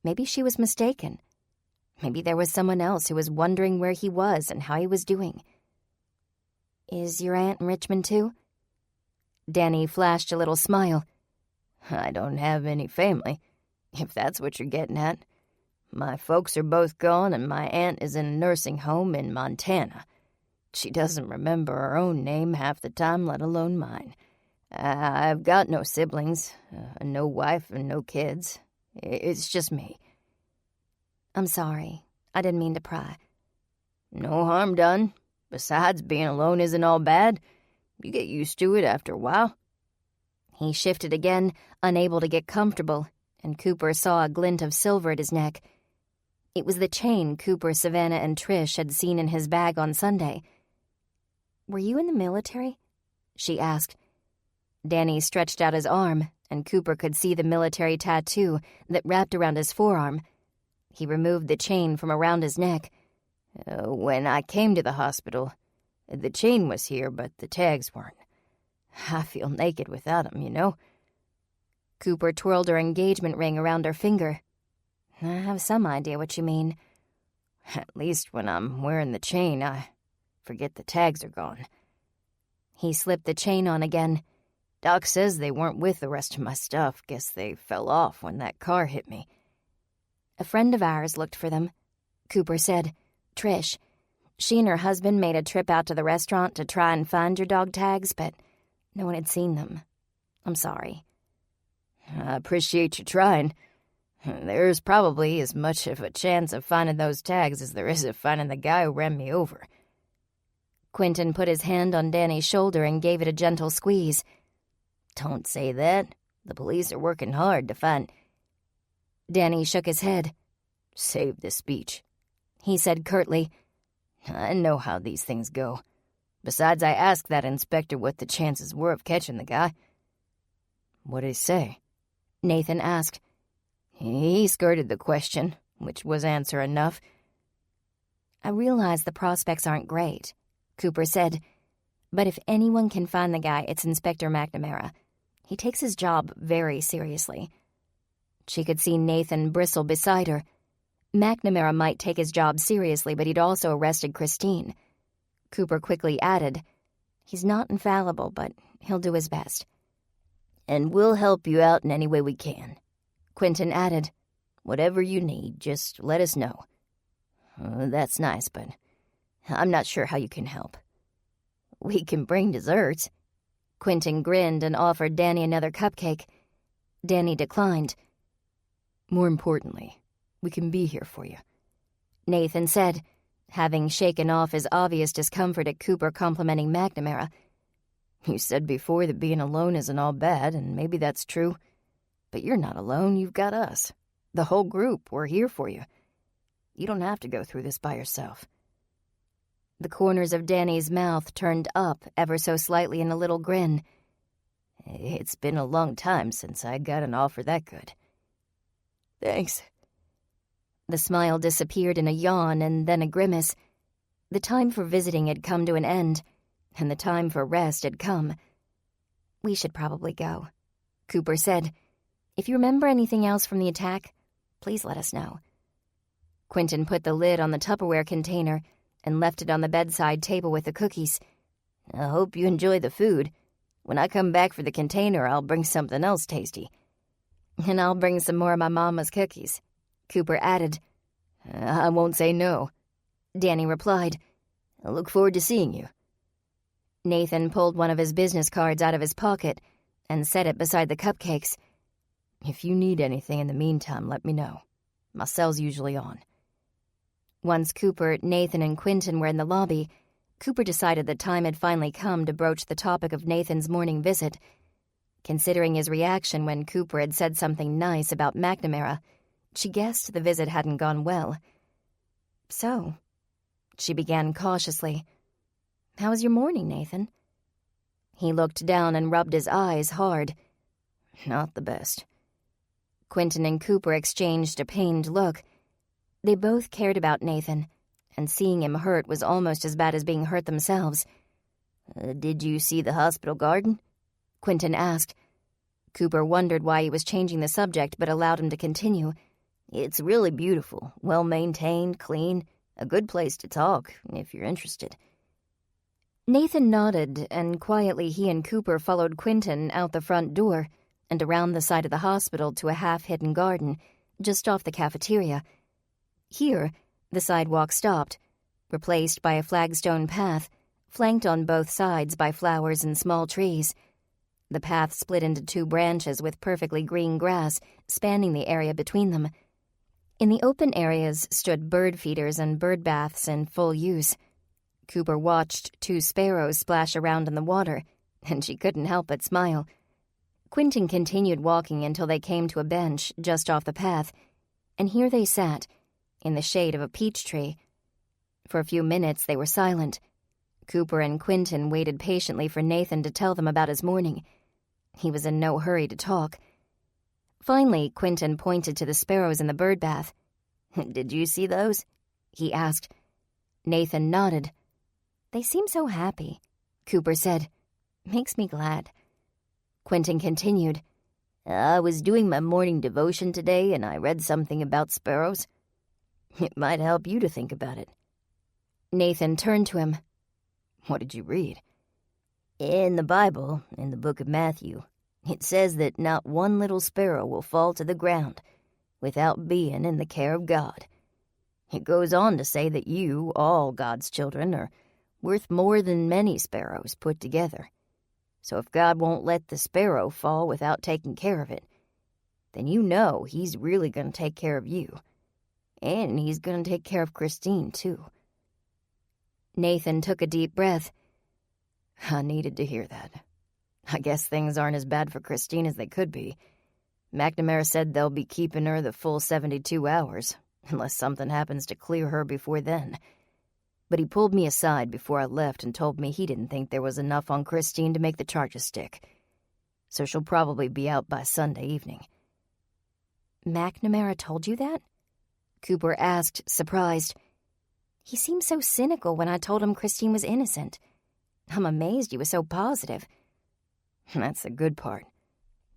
Maybe she was mistaken. Maybe there was someone else who was wondering where he was and how he was doing. "Is your aunt in Richmond, too?" Danny flashed a little smile. "I don't have any family, if that's what you're getting at. My folks are both gone, and my aunt is in a nursing home in Montana. She doesn't remember her own name half the time, let alone mine. I've got no siblings, no wife and no kids. It's just me." "I'm sorry. I didn't mean to pry." "No harm done. Besides, being alone isn't all bad. You get used to it after a while." He shifted again, unable to get comfortable, and Cooper saw a glint of silver at his neck. It was the chain Cooper, Savannah, and Trish had seen in his bag on Sunday. "Were you in the military?" she asked. Danny stretched out his arm, and Cooper could see the military tattoo that wrapped around his forearm. He removed the chain from around his neck. When I came to the hospital, the chain was here, but the tags weren't. I feel naked without 'em, you know." Cooper twirled her engagement ring around her finger. "I have some idea what you mean." "At least when I'm wearing the chain, I forget the tags are gone." He slipped the chain on again. "Doc says they weren't with the rest of my stuff. Guess they fell off when that car hit me." "A friend of ours looked for them," Cooper said. "Trish. She and her husband made a trip out to the restaurant to try and find your dog tags, but no one had seen them. I'm sorry." "I appreciate you trying. There's probably as much of a chance of finding those tags as there is of finding the guy who ran me over." Quentin put his hand on Danny's shoulder and gave it a gentle squeeze. "Don't say that. The police are working hard to find—" Danny shook his head. "Save the speech," he said curtly. "I know how these things go. Besides, I asked that inspector what the chances were of catching the guy." "What'd he say?" Nathan asked. He skirted the question, which was answer enough. "I realize the prospects aren't great," Cooper said. "But if anyone can find the guy, it's Inspector McNamara. He takes his job very seriously." She could see Nathan bristle beside her. McNamara might take his job seriously, but he'd also arrested Christine. Cooper quickly added, "He's not infallible, but he'll do his best." "And we'll help you out in any way we can," Quentin added. "Whatever you need, just let us know." "That's nice, but I'm not sure how you can help." "We can bring desserts." Quentin grinned and offered Danny another cupcake. Danny declined. "More importantly, we can be here for you," Nathan said, having shaken off his obvious discomfort at Cooper complimenting McNamara. "You said before that being alone isn't all bad, and maybe that's true. But you're not alone, you've got us. The whole group, we're here for you. You don't have to go through this by yourself." The corners of Danny's mouth turned up ever so slightly in a little grin. "It's been a long time since I got an offer that good." "Thanks." The smile disappeared in a yawn and then a grimace. The time for visiting had come to an end, and the time for rest had come. "We should probably go," Cooper said. "If you remember anything else from the attack, please let us know." Quentin put the lid on the Tupperware container and left it on the bedside table with the cookies. "I hope you enjoy the food. When I come back for the container, I'll bring something else tasty." "And I'll bring some more of my mama's cookies," Cooper added. "I won't say no," Danny replied. "I look forward to seeing you." Nathan pulled one of his business cards out of his pocket and set it beside the cupcakes. "If you need anything in the meantime, let me know. My cell's usually on." Once Cooper, Nathan, and Quentin were in the lobby, Cooper decided the time had finally come to broach the topic of Nathan's morning visit. Considering his reaction when Cooper had said something nice about McNamara, she guessed the visit hadn't gone well. "So," she began cautiously, "how was your morning, Nathan?" He looked down and rubbed his eyes hard. "Not the best." Quentin and Cooper exchanged a pained look. They both cared about Nathan, and seeing him hurt was almost as bad as being hurt themselves. Did you see the hospital garden?" Quentin asked. Cooper wondered why he was changing the subject, but allowed him to continue. "It's really beautiful, well-maintained, clean, a good place to talk, if you're interested." Nathan nodded, and quietly he and Cooper followed Quentin out the front door and around the side of the hospital to a half-hidden garden just off the cafeteria. Here, the sidewalk stopped, replaced by a flagstone path, flanked on both sides by flowers and small trees. The path split into two branches with perfectly green grass spanning the area between them. In the open areas stood bird feeders and bird baths in full use. Cooper watched two sparrows splash around in the water, and she couldn't help but smile. Quentin continued walking until they came to a bench just off the path, and here they sat, in the shade of a peach tree. For a few minutes they were silent. Cooper and Quentin waited patiently for Nathan to tell them about his morning. He was in no hurry to talk. Finally, Quentin pointed to the sparrows in the bird bath. "Did you see those?" he asked. Nathan nodded. "They seem so happy," Cooper said. "Makes me glad." Quentin continued. "I was doing my morning devotion today, and I read something about sparrows. It might help you to think about it." Nathan turned to him. "What did you read?" "In the Bible, in the book of Matthew, it says that not one little sparrow will fall to the ground without being in the care of God. It goes on to say that you, all God's children, are worth more than many sparrows put together. So if God won't let the sparrow fall without taking care of it, then you know he's really going to take care of you. And he's going to take care of Christine, too." Nathan took a deep breath. "I needed to hear that. I guess things aren't as bad for Christine as they could be. McNamara said they'll be keeping her the full 72 hours, unless something happens to clear her before then. But he pulled me aside before I left and told me he didn't think there was enough on Christine to make the charges stick. So she'll probably be out by Sunday evening." "McNamara told you that?" Cooper asked, surprised. "He seemed so cynical when I told him Christine was innocent. I'm amazed he was so positive." "That's the good part.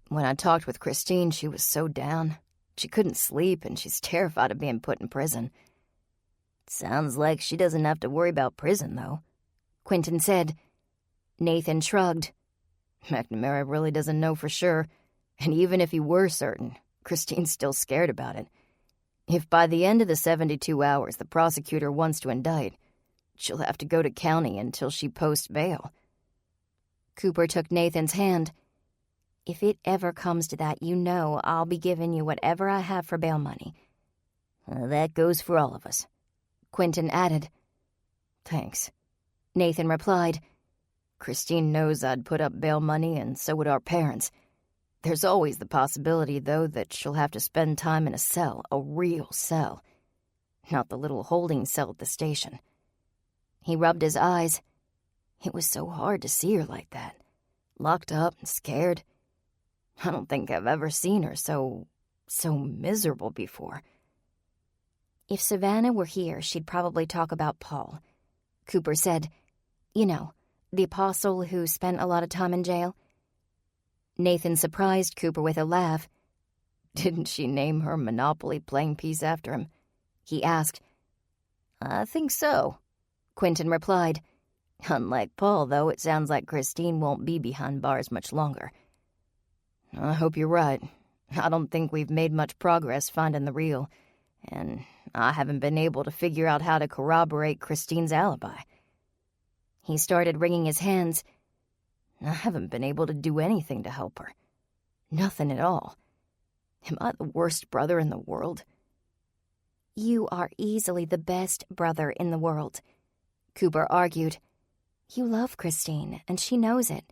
When I talked with Christine, she was so down. She couldn't sleep, and she's terrified of being put in prison." "Sounds like she doesn't have to worry about prison, though," Quentin said. Nathan shrugged. "McNamara really doesn't know for sure, and even if he were certain, Christine's still scared about it. If by the end of the 72 hours the prosecutor wants to indict, she'll have to go to county until she posts bail." Cooper took Nathan's hand. "If it ever comes to that, you know I'll be giving you whatever I have for bail money." "That goes for all of us," Quentin added. "Thanks," Nathan replied. "Christine knows I'd put up bail money, and so would our parents. There's always the possibility, though, that she'll have to spend time in a cell, a real cell. Not the little holding cell at the station." He rubbed his eyes. It was so hard to see her like that, locked up and scared. I don't think I've ever seen her so miserable before. "If Savannah were here, she'd probably talk about Paul," Cooper said. "You know, the apostle who spent a lot of time in jail." Nathan surprised Cooper with a laugh. "Didn't she name her Monopoly playing piece after him?" he asked. "I think so," Quentin replied. "Unlike Paul, though, it sounds like Christine won't be behind bars much longer." "I hope you're right. I don't think we've made much progress finding the real, and I haven't been able to figure out how to corroborate Christine's alibi." He started wringing his hands. "I haven't been able to do anything to help her. Nothing at all. Am I the worst brother in the world?" "You are easily the best brother in the world," Cooper argued. "You love Christine, and she knows it.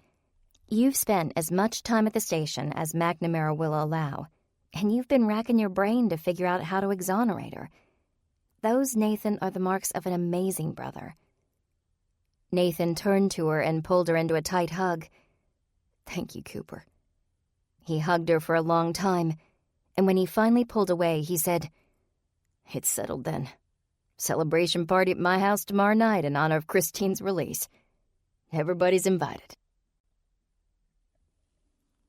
You've spent as much time at the station as McNamara will allow, and you've been racking your brain to figure out how to exonerate her. Those, Nathan, are the marks of an amazing brother." Nathan turned to her and pulled her into a tight hug. "Thank you, Cooper." He hugged her for a long time, and when he finally pulled away, he said, "It's settled then. Celebration party at my house tomorrow night in honor of Christine's release. Everybody's invited."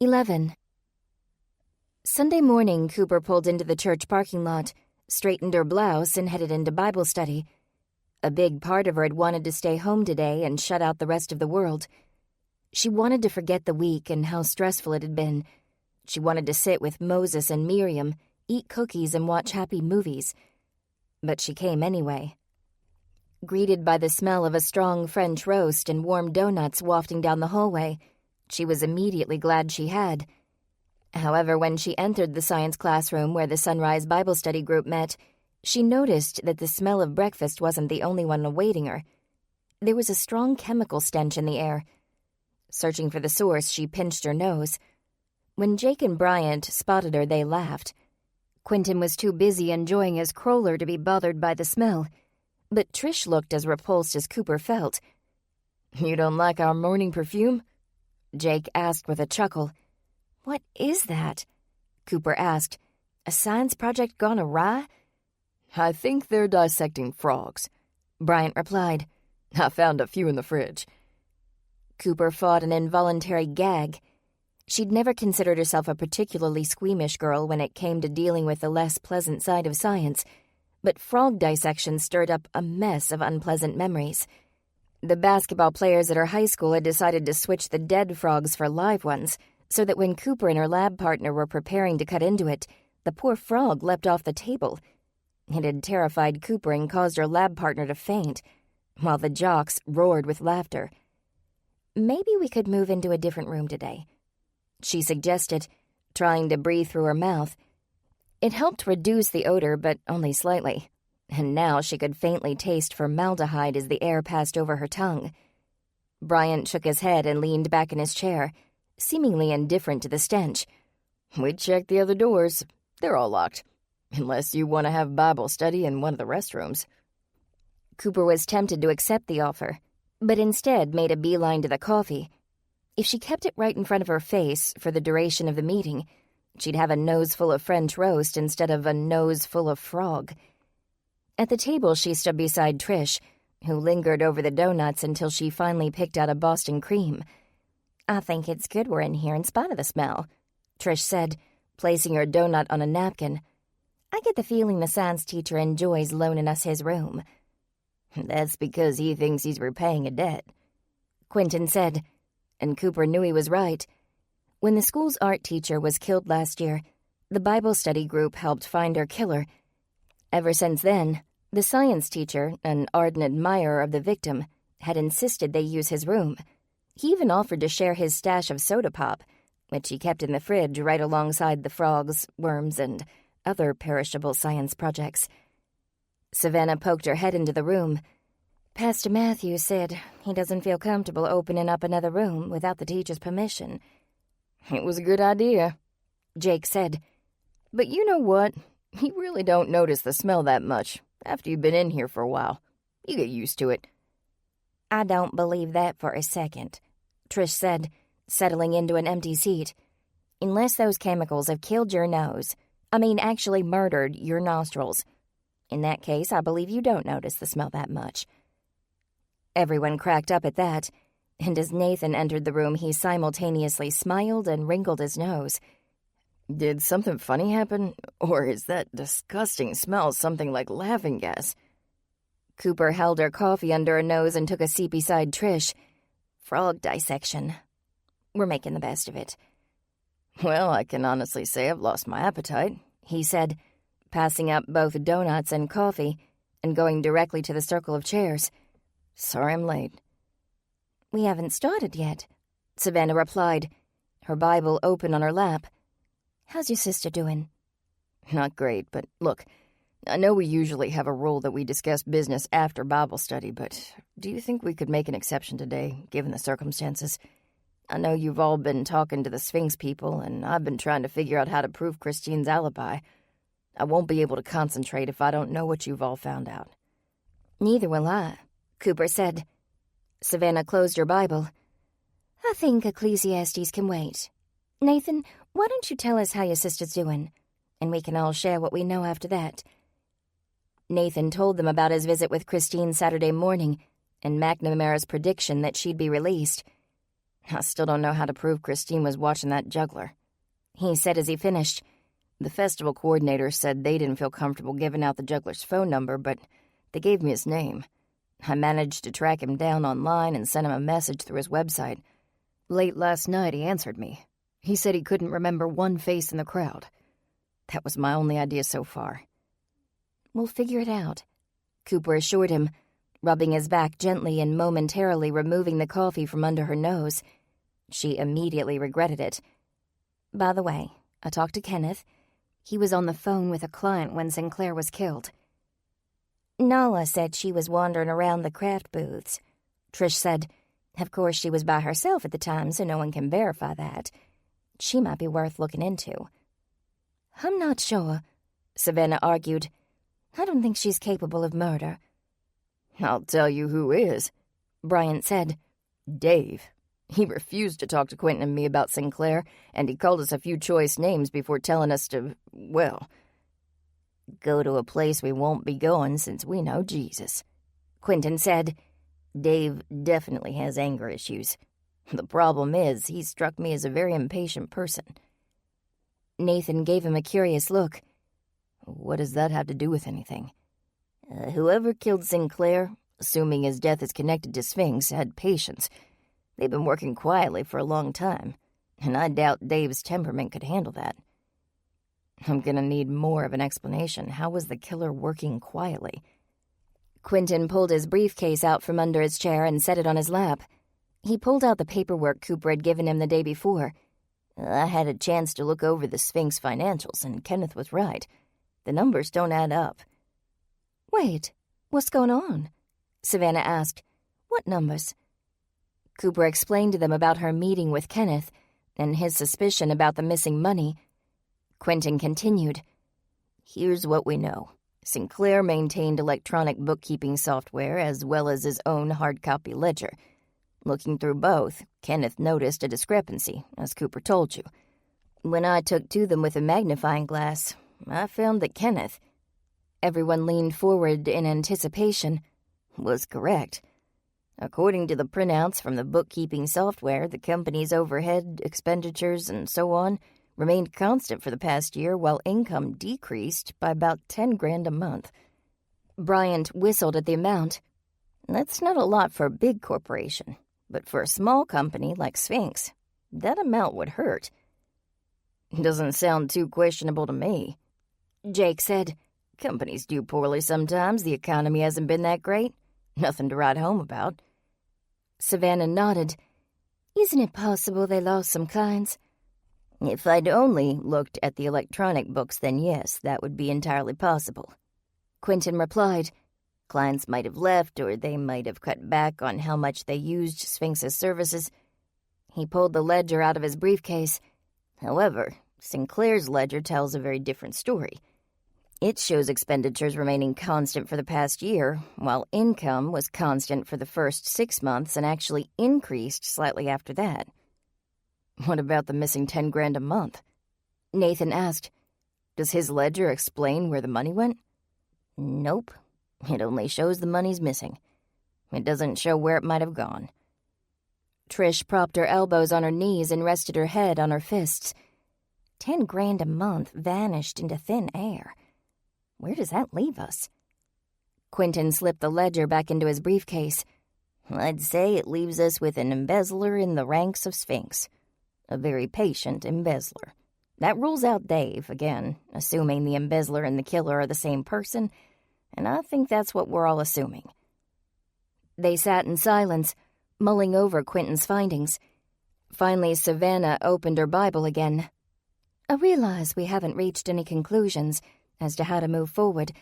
11. Sunday morning, Cooper pulled into the church parking lot, straightened her blouse, and headed into Bible study. A big part of her had wanted to stay home today and shut out the rest of the world. She wanted to forget the week and how stressful it had been. She wanted to sit with Moses and Miriam, eat cookies, and watch happy movies. But she came anyway. Greeted by the smell of a strong French roast and warm donuts wafting down the hallway, she was immediately glad she had. However, when she entered the science classroom where the Sunrise Bible Study group met, she noticed that the smell of breakfast wasn't the only one awaiting her. There was a strong chemical stench in the air. Searching for the source, she pinched her nose. When Jake and Bryant spotted her, they laughed. Quentin was too busy enjoying his crawler to be bothered by the smell, but Trish looked as repulsed as Cooper felt. "You don't like our morning perfume?" Jake asked with a chuckle. "What is that?" Cooper asked. "A science project gone awry?" "I think they're dissecting frogs," Bryant replied. "I found a few in the fridge." Cooper fought an involuntary gag. She'd never considered herself a particularly squeamish girl when it came to dealing with the less pleasant side of science, but frog dissection stirred up a mess of unpleasant memories. The basketball players at her high school had decided to switch the dead frogs for live ones, so that when Cooper and her lab partner were preparing to cut into it, the poor frog leapt off the table. It had terrified Cooper and caused her lab partner to faint, while the jocks roared with laughter. "Maybe we could move into a different room today," she suggested, trying to breathe through her mouth. It helped reduce the odor, but only slightly, and now she could faintly taste formaldehyde as the air passed over her tongue. Bryant shook his head and leaned back in his chair, seemingly indifferent to the stench. "We checked the other doors. They're all locked, unless you want to have Bible study in one of the restrooms." Cooper was tempted to accept the offer, but instead made a beeline to the coffee. If she kept it right in front of her face for the duration of the meeting, she'd have a nose full of French roast instead of a nose full of frog. At the table, she stood beside Trish, who lingered over the donuts until she finally picked out a Boston cream. "I think it's good we're in here in spite of the smell," Trish said, placing her donut on a napkin. "I get the feeling the science teacher enjoys loaning us his room." "That's because he thinks he's repaying a debt," Quentin said, and Cooper knew he was right. When the school's art teacher was killed last year, the Bible study group helped find her killer. Ever since then, the science teacher, an ardent admirer of the victim, had insisted they use his room. He even offered to share his stash of soda pop, which he kept in the fridge right alongside the frogs, worms, and other perishable science projects. Savannah poked her head into the room. "Pastor Matthew said he doesn't feel comfortable opening up another room without the teacher's permission." "It was a good idea," Jake said. "But you know what? You really don't notice the smell that much after you've been in here for a while. You get used to it." "I don't believe that for a second," Trish said, settling into an empty seat. "Unless those chemicals have killed your nose. Actually murdered your nostrils. In that case, I believe you don't notice the smell that much." Everyone cracked up at that, and as Nathan entered the room, he simultaneously smiled and wrinkled his nose. "Did something funny happen? Or is that disgusting smell something like laughing gas?" Cooper held her coffee under her nose and took a seat beside Trish. "Frog dissection. We're making the best of it." "Well, I can honestly say I've lost my appetite," he said, passing up both donuts and coffee and going directly to the circle of chairs. "Sorry I'm late." "We haven't started yet," Savannah replied, her Bible open on her lap. "How's your sister doing?" "Not great, but look, I know we usually have a rule that we discuss business after Bible study, but do you think we could make an exception today, given the circumstances? I know you've all been talking to the Sphinx people, and I've been trying to figure out how to prove Christine's alibi. I won't be able to concentrate if I don't know what you've all found out." "Neither will I," Cooper said. Savannah closed her Bible. "I think Ecclesiastes can wait. Nathan, why don't you tell us how your sister's doing? And we can all share what we know after that." Nathan told them about his visit with Christine Saturday morning and McNamara's prediction that she'd be released. "I still don't know how to prove Christine was watching that juggler," he said as he finished. "The festival coordinator said they didn't feel comfortable giving out the juggler's phone number, but they gave me his name. I managed to track him down online and sent him a message through his website. Late last night, he answered me. He said he couldn't remember one face in the crowd. That was my only idea so far." "We'll figure it out," Cooper assured him, rubbing his back gently and momentarily removing the coffee from under her nose. She immediately regretted it. "By the way, I talked to Kenneth. He was on the phone with a client when Sinclair was killed." "Nala said she was wandering around the craft booths," Trish said. "Of course, she was by herself at the time, so no one can verify that. She might be worth looking into. I'm not sure, Savannah argued. I don't think she's capable of murder. I'll tell you who is, Bryant said. Dave. He refused to talk to Quentin and me about Sinclair, and he called us a few choice names before telling us to, well, go to a place we won't be going since we know Jesus. Quentin said. Dave definitely has anger issues. The problem is, he struck me as a very impatient person. Nathan gave him a curious look. What does that have to do with anything? Whoever killed Sinclair, assuming his death is connected to Sphinx, had patience. They've been working quietly for a long time, and I doubt Dave's temperament could handle that. I'm gonna need more of an explanation. How was the killer working quietly? Quentin pulled his briefcase out from under his chair and set it on his lap. He pulled out the paperwork Cooper had given him the day before. I had a chance to look over the Sphinx financials, and Kenneth was right. The numbers don't add up. Wait, what's going on? Savannah asked. What numbers? Cooper explained to them about her meeting with Kenneth and his suspicion about the missing money. Quentin continued. Here's what we know. Sinclair maintained electronic bookkeeping software as well as his own hard copy ledger. Looking through both, Kenneth noticed a discrepancy, as Cooper told you. When I took to them with a magnifying glass, I found that Kenneth, everyone leaned forward in anticipation, was correct. According to the printouts from the bookkeeping software, the company's overhead, expenditures, and so on remained constant for the past year while income decreased by about $10,000 a month. Bryant whistled at the amount. That's not a lot for a big corporation, but for a small company like Sphinx, that amount would hurt. Doesn't sound too questionable to me, Jake said. Companies do poorly sometimes. The economy hasn't been that great. Nothing to write home about. Savannah nodded. Isn't it possible they lost some clients? If I'd only looked at the electronic books, then yes, that would be entirely possible. Quentin replied. Clients might have left, or they might have cut back on how much they used Sphinx's services. He pulled the ledger out of his briefcase. However, Sinclair's ledger tells a very different story. It shows expenditures remaining constant for the past year, while income was constant for the first 6 months and actually increased slightly after that. What about the missing $10,000 a month? Nathan asked. Does his ledger explain where the money went? Nope. It only shows the money's missing. It doesn't show where it might have gone. Trish propped her elbows on her knees and rested her head on her fists. $10,000 a month vanished into thin air. Where does that leave us? Quentin slipped the ledger back into his briefcase. I'd say it leaves us with an embezzler in the ranks of Sphinx. A very patient embezzler. That rules out Dave, again, assuming the embezzler and the killer are the same person, and I think that's what we're all assuming. They sat in silence, mulling over Quentin's findings. Finally, Savannah opened her Bible again. I realize we haven't reached any conclusions as to how to move forward,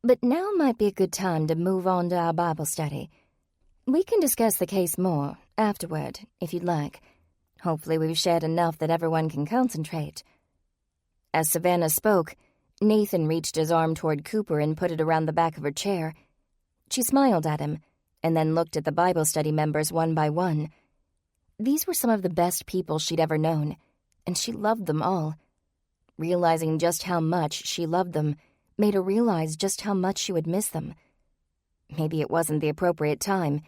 but now might be a good time to move on to our Bible study. We can discuss the case more afterward, if you'd like. Hopefully we've shared enough that everyone can concentrate. As Savannah spoke, Nathan reached his arm toward Cooper and put it around the back of her chair. She smiled at him, and then looked at the Bible study members one by one. These were some of the best people she'd ever known, and she loved them all. Realizing just how much she loved them made her realize just how much she would miss them. Maybe it wasn't the appropriate time,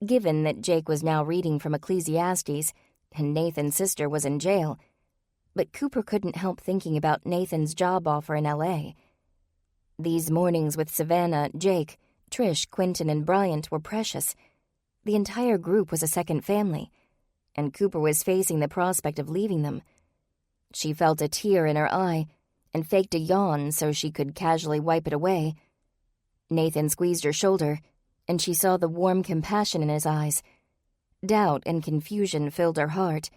given that Jake was now reading from Ecclesiastes and Nathan's sister was in jail. But Cooper couldn't help thinking about Nathan's job offer in L.A. These mornings with Savannah, Jake, Trish, Quentin, and Bryant were precious. The entire group was a second family, and Cooper was facing the prospect of leaving them. She felt a tear in her eye and faked a yawn so she could casually wipe it away. Nathan squeezed her shoulder, and she saw the warm compassion in his eyes. Doubt and confusion filled her heart.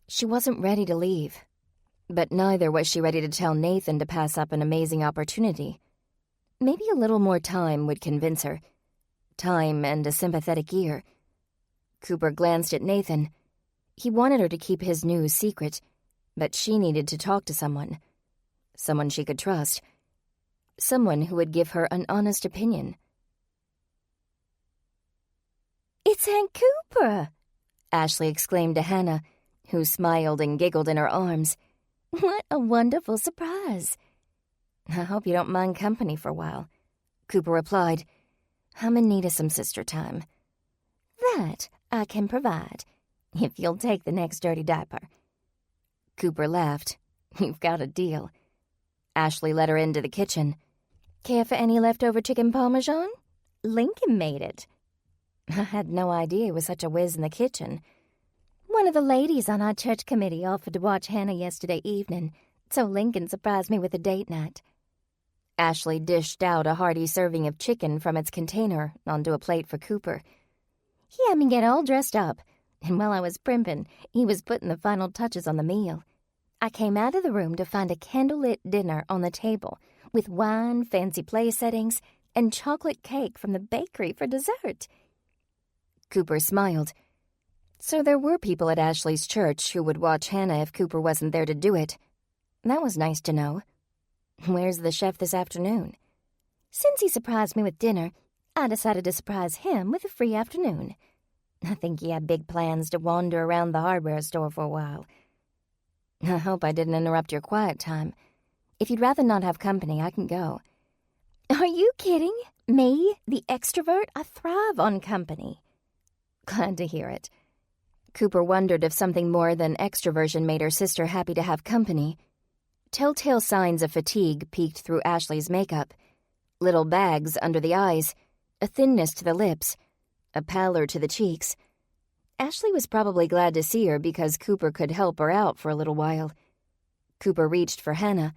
She wasn't ready to leave, but neither was she ready to tell Nathan to pass up an amazing opportunity. Maybe a little more time would convince her. Time and a sympathetic ear. Cooper glanced at Nathan. He wanted her to keep his news secret, But she needed to talk to someone. Someone she could trust. Someone who would give her an honest opinion. "It's Aunt Cooper!" Ashley exclaimed to Hannah, who smiled and giggled in her arms. "What a wonderful surprise." "I hope you don't mind company for a while," Cooper replied. "I'm in need of some sister time." "That I can provide, if you'll take the next dirty diaper." Cooper laughed. "You've got a deal." Ashley led her into the kitchen. "Care for any leftover chicken parmesan? Lincoln made it." I had no idea he was such a whiz in the kitchen. "One of the ladies on our church committee offered to watch Hannah yesterday evening, so Lincoln surprised me with a date night." Ashley dished out a hearty serving of chicken from its container onto a plate for Cooper. "He had me get all dressed up, and while I was primping, he was putting the final touches on the meal. I came out of the room to find a candlelit dinner on the table, with wine, fancy place settings, and chocolate cake from the bakery for dessert." Cooper smiled. So there were people at Ashley's church who would watch Hannah if Cooper wasn't there to do it. That was nice to know. Where's the chef this afternoon? "Since he surprised me with dinner, I decided to surprise him with a free afternoon. I think he had big plans to wander around the hardware store for a while." "I hope I didn't interrupt your quiet time. If you'd rather not have company, I can go." "Are you kidding? Me, the extrovert? I thrive on company." Glad to hear it. Cooper wondered if something more than extroversion made her sister happy to have company. Telltale signs of fatigue peeked through Ashley's makeup. Little bags under the eyes, a thinness to the lips, a pallor to the cheeks. Ashley was probably glad to see her because Cooper could help her out for a little while. Cooper reached for Hannah.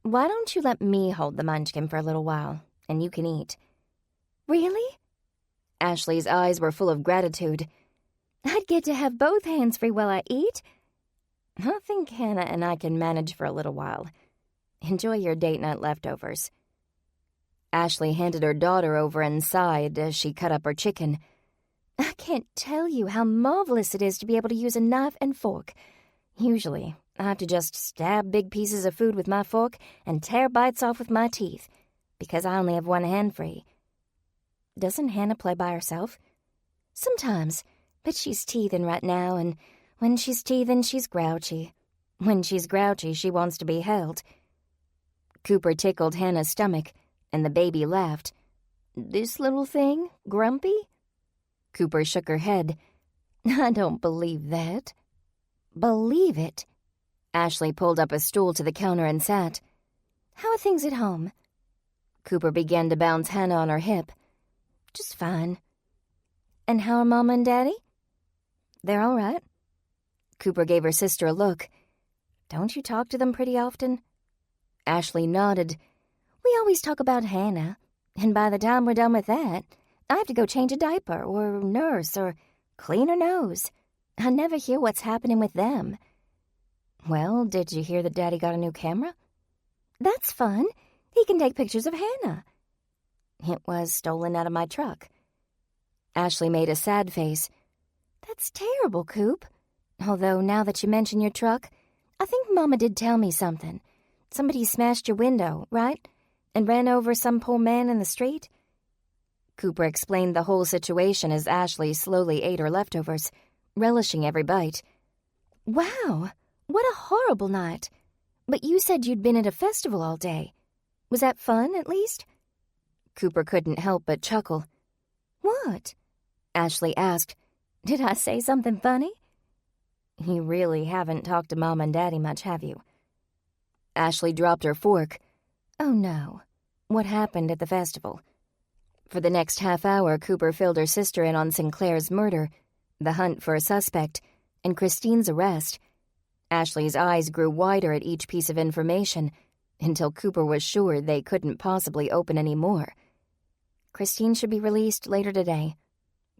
"Why don't you let me hold the munchkin for a little while, and you can eat?" "Really?" Ashley's eyes were full of gratitude. "I'd get to have both hands free while I eat." "I think Hannah and I can manage for a little while. Enjoy your date night leftovers." Ashley handed her daughter over and sighed as she cut up her chicken. "I can't tell you how marvelous it is to be able to use a knife and fork. Usually, I have to just stab big pieces of food with my fork and tear bites off with my teeth, because I only have one hand free." "Doesn't Hannah play by herself?" "Sometimes, but she's teething right now, and when she's teething, she's grouchy. When she's grouchy, she wants to be held." Cooper tickled Hannah's stomach, and the baby laughed. "This little thing, grumpy?" Cooper shook her head. "I don't believe that." "Believe it." Ashley pulled up a stool to the counter and sat. "How are things at home?" Cooper began to bounce Hannah on her hip. "Just fine." "And how are Mama and Daddy?" "They're all right." Cooper gave her sister a look. "Don't you talk to them pretty often?" Ashley nodded. "We always talk about Hannah, and by the time we're done with that, I have to go change a diaper, or nurse, or clean her nose. I never hear what's happening with them." "Well, did you hear that Daddy got a new camera?" "That's fun. He can take pictures of Hannah." "It was stolen out of my truck." Ashley made a sad face. "That's terrible, Coop. Although, now that you mention your truck, I think Mama did tell me something. Somebody smashed your window, right? And ran over some poor man in the street?" Cooper explained the whole situation as Ashley slowly ate her leftovers, relishing every bite. "Wow, what a horrible night. But you said you'd been at a festival all day. Was that fun, at least?" Cooper couldn't help but chuckle. "What?" Ashley asked. "Did I say something funny?" "You really haven't talked to Mom and Daddy much, have you?" Ashley dropped her fork. "Oh, no. What happened at the festival?" For the next half hour, Cooper filled her sister in on Sinclair's murder, the hunt for a suspect, and Christine's arrest. Ashley's eyes grew wider at each piece of information, until Cooper was sure they couldn't possibly open any more. "Christine should be released later today,"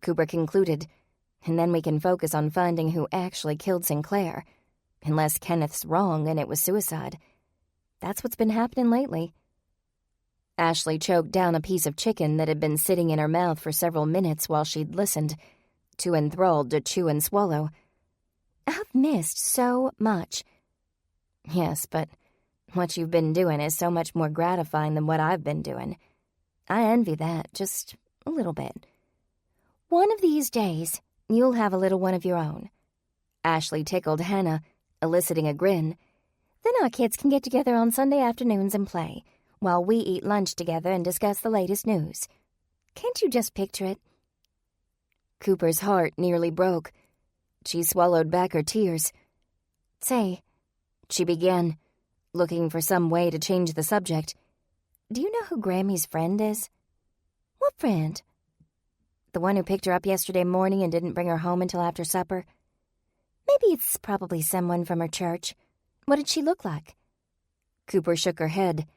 Cooper concluded, "and then we can focus on finding who actually killed Sinclair, unless Kenneth's wrong and it was suicide. That's what's been happening lately." Ashley choked down a piece of chicken that had been sitting in her mouth for several minutes while she'd listened, too enthralled to chew and swallow. "I've missed so much. Yes, but what you've been doing is so much more gratifying than what I've been doing. I envy that, just a little bit. One of these days, you'll have a little one of your own. Ashley tickled Hannah, eliciting a grin. Then our kids can get together on Sunday afternoons and play, while we eat lunch together and discuss the latest news. Can't you just picture it? Cooper's heart nearly broke. She swallowed back her tears. Say, she began, looking for some way to change the subject. Do you know who Grammy's friend is? What friend? The one who picked her up yesterday morning and didn't bring her home until after supper? Maybe it's probably someone from her church. What did she look like? Cooper shook her head.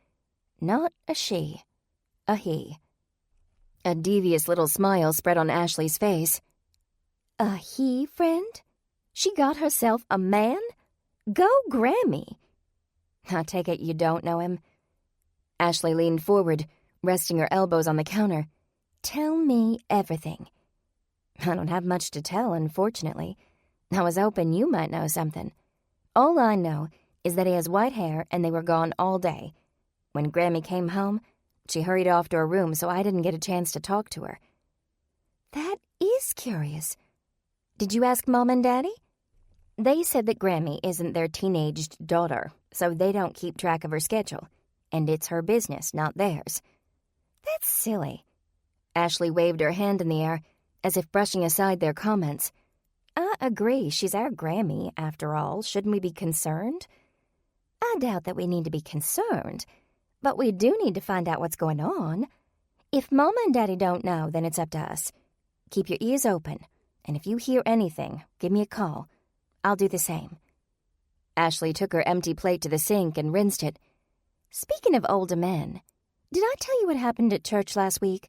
Not a she, a he. A devious little smile spread on Ashley's face. A he, friend? She got herself a man? Go Grammy! I take it you don't know him? Ashley leaned forward, resting her elbows on the counter. Tell me everything. I don't have much to tell, unfortunately. I was hoping you might know something. All I know is that he has white hair and they were gone all day. When Grammy came home, she hurried off to her room, so I didn't get a chance to talk to her. That is curious. Did you ask Mom and Daddy? They said that Grammy isn't their teenaged daughter, so they don't keep track of her schedule, and it's her business, not theirs. That's silly. Ashley waved her hand in the air, as if brushing aside their comments. I agree, she's our Grammy, after all. Shouldn't we be concerned? I doubt that we need to be concerned, but we do need to find out what's going on. If Mama and Daddy don't know, then it's up to us. Keep your ears open, and if you hear anything, give me a call. I'll do the same. Ashley took her empty plate to the sink and rinsed it. Speaking of older men, did I tell you what happened at church last week?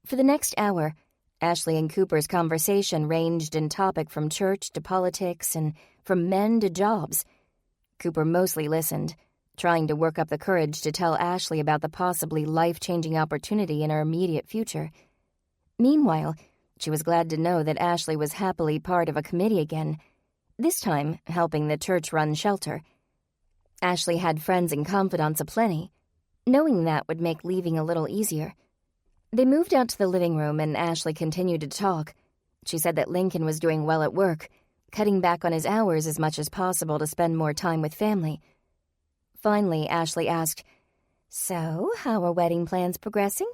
For the next hour, Ashley and Cooper's conversation ranged in topic from church to politics and from men to jobs. Cooper mostly listened, trying to work up the courage to tell Ashley about the possibly life-changing opportunity in her immediate future. Meanwhile, she was glad to know that Ashley was happily part of a committee again, this time helping the church-run shelter. Ashley had friends and confidants aplenty. Knowing that would make leaving a little easier. They moved out to the living room and Ashley continued to talk. She said that Lincoln was doing well at work, cutting back on his hours as much as possible to spend more time with family. Finally, Ashley asked, So, how are wedding plans progressing?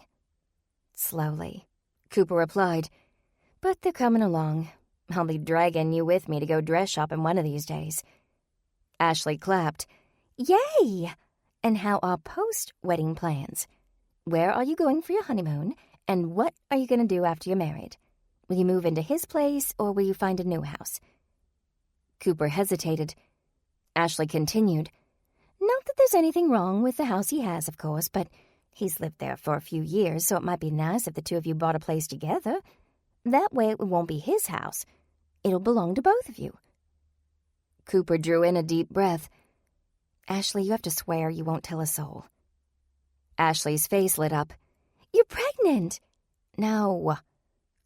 Slowly, Cooper replied, But they're coming along. I'll be dragging you with me to go dress shopping one of these days. Ashley clapped. Yay! And how are post-wedding plans? Where are you going for your honeymoon, and what are you going to do after you're married? Will you move into his place, or will you find a new house? Cooper hesitated. Ashley continued. Not that there's anything wrong with the house he has, of course, but he's lived there for a few years, so it might be nice if the two of you bought a place together. That way it won't be his house. It'll belong to both of you. Cooper drew in a deep breath. Ashley, you have to swear you won't tell a soul. Ashley's face lit up. You're pregnant! No.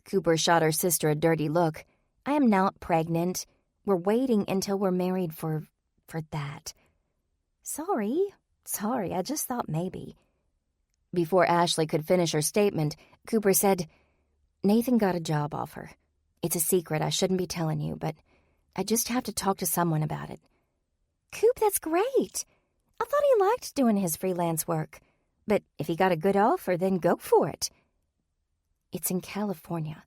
Cooper shot her sister a dirty look. I am not pregnant. We're waiting until we're married for that. Sorry, I just thought maybe. Before Ashley could finish her statement, Cooper said, Nathan got a job offer. It's a secret, I shouldn't be telling you, but I just have to talk to someone about it. Coop, that's great. I thought he liked doing his freelance work. But if he got a good offer, then go for it. It's in California.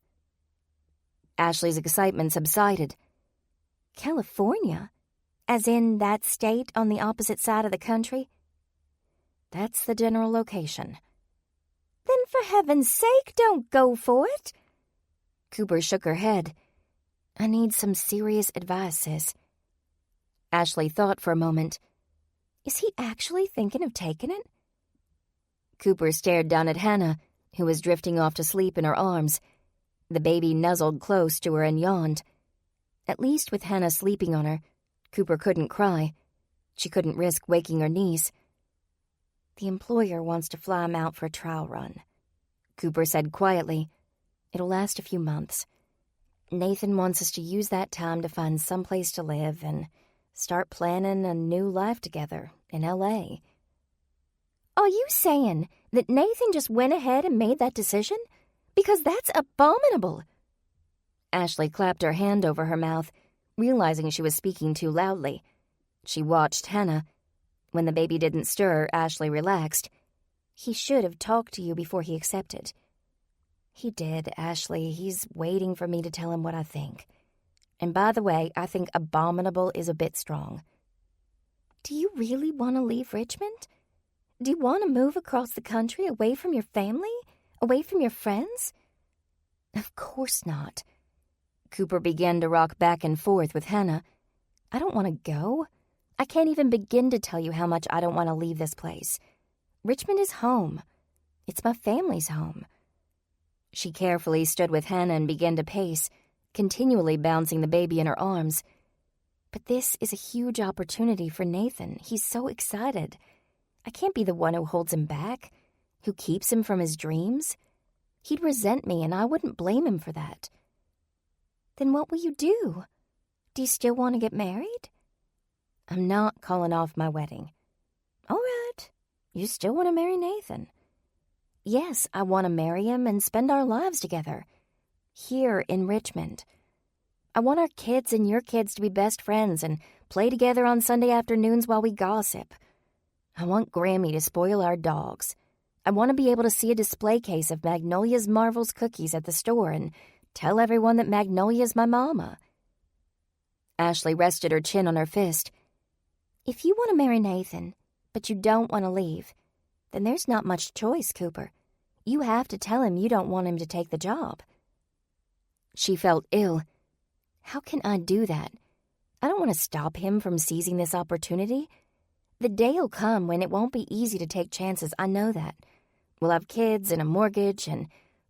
Ashley's excitement subsided. California? As in that state on the opposite side of the country? That's the general location. Then for heaven's sake, don't go for it. Cooper shook her head. I need some serious advice, sis. Ashley thought for a moment. Is he actually thinking of taking it? Cooper stared down at Hannah, who was drifting off to sleep in her arms. The baby nuzzled close to her and yawned. At least with Hannah sleeping on her, Cooper couldn't cry. She couldn't risk waking her niece. The employer wants to fly him out for a trial run. Cooper said quietly, It'll last a few months. Nathan wants us to use that time to find someplace to live and Start planning a new life together in L.A. Are you saying that Nathan just went ahead and made that decision? Because that's abominable. Ashley clapped her hand over her mouth, realizing she was speaking too loudly. She watched Hannah. When the baby didn't stir, Ashley relaxed. He should have talked to you before he accepted. He did, Ashley. He's waiting for me to tell him what I think. And by the way, I think abominable is a bit strong. Do you really want to leave Richmond? Do you want to move across the country away from your family? Away from your friends? Of course not. Cooper began to rock back and forth with Hannah. I don't want to go. I can't even begin to tell you how much I don't want to leave this place. Richmond is home. It's my family's home. She carefully stood with Hannah and began to pace, continually bouncing the baby in her arms. But this is a huge opportunity for Nathan. He's so excited. I can't be the one who holds him back, who keeps him from his dreams. He'd resent me, and I wouldn't blame him for that. Then what will you do? Do you still want to get married? I'm not calling off my wedding. All right. You still want to marry Nathan? Yes, I want to marry him and spend our lives together. Here in Richmond. I want our kids and your kids to be best friends and play together on Sunday afternoons while we gossip. I want Grammy to spoil our dogs. I want to be able to see a display case of Magnolia's Marvel's cookies at the store and tell everyone that Magnolia's my mama. Ashley rested her chin on her fist. If you want to marry Nathan, but you don't want to leave, then there's not much choice, Cooper. You have to tell him you don't want him to take the job. She felt ill. How can I do that? I don't want to stop him from seizing this opportunity. The day'll come when it won't be easy to take chances, I know that. We'll have kids and a mortgage, and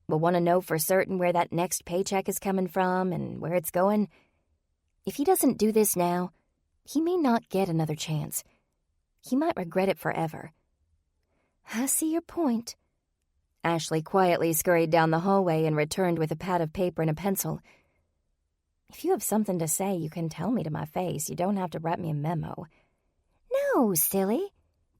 we'll want to know for certain where that next paycheck is coming from and where it's going. If he doesn't do this now, he may not get another chance. He might regret it forever. I see your point. Ashley quietly scurried down the hallway and returned with a pad of paper and a pencil. If you have something to say, you can tell me to my face. You don't have to write me a memo. No, silly.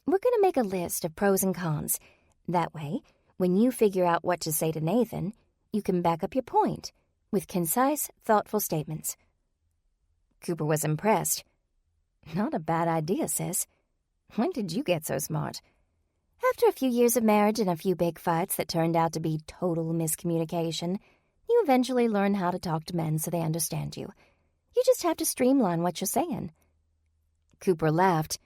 We're going to make a list of pros and cons. That way, when you figure out what to say to Nathan, you can back up your point with concise, thoughtful statements. Cooper was impressed. Not a bad idea, sis. When did you get so smart? After a few years of marriage and a few big fights that turned out to be total miscommunication, you eventually learn how to talk to men so they understand you. You just have to streamline what you're saying. Cooper laughed.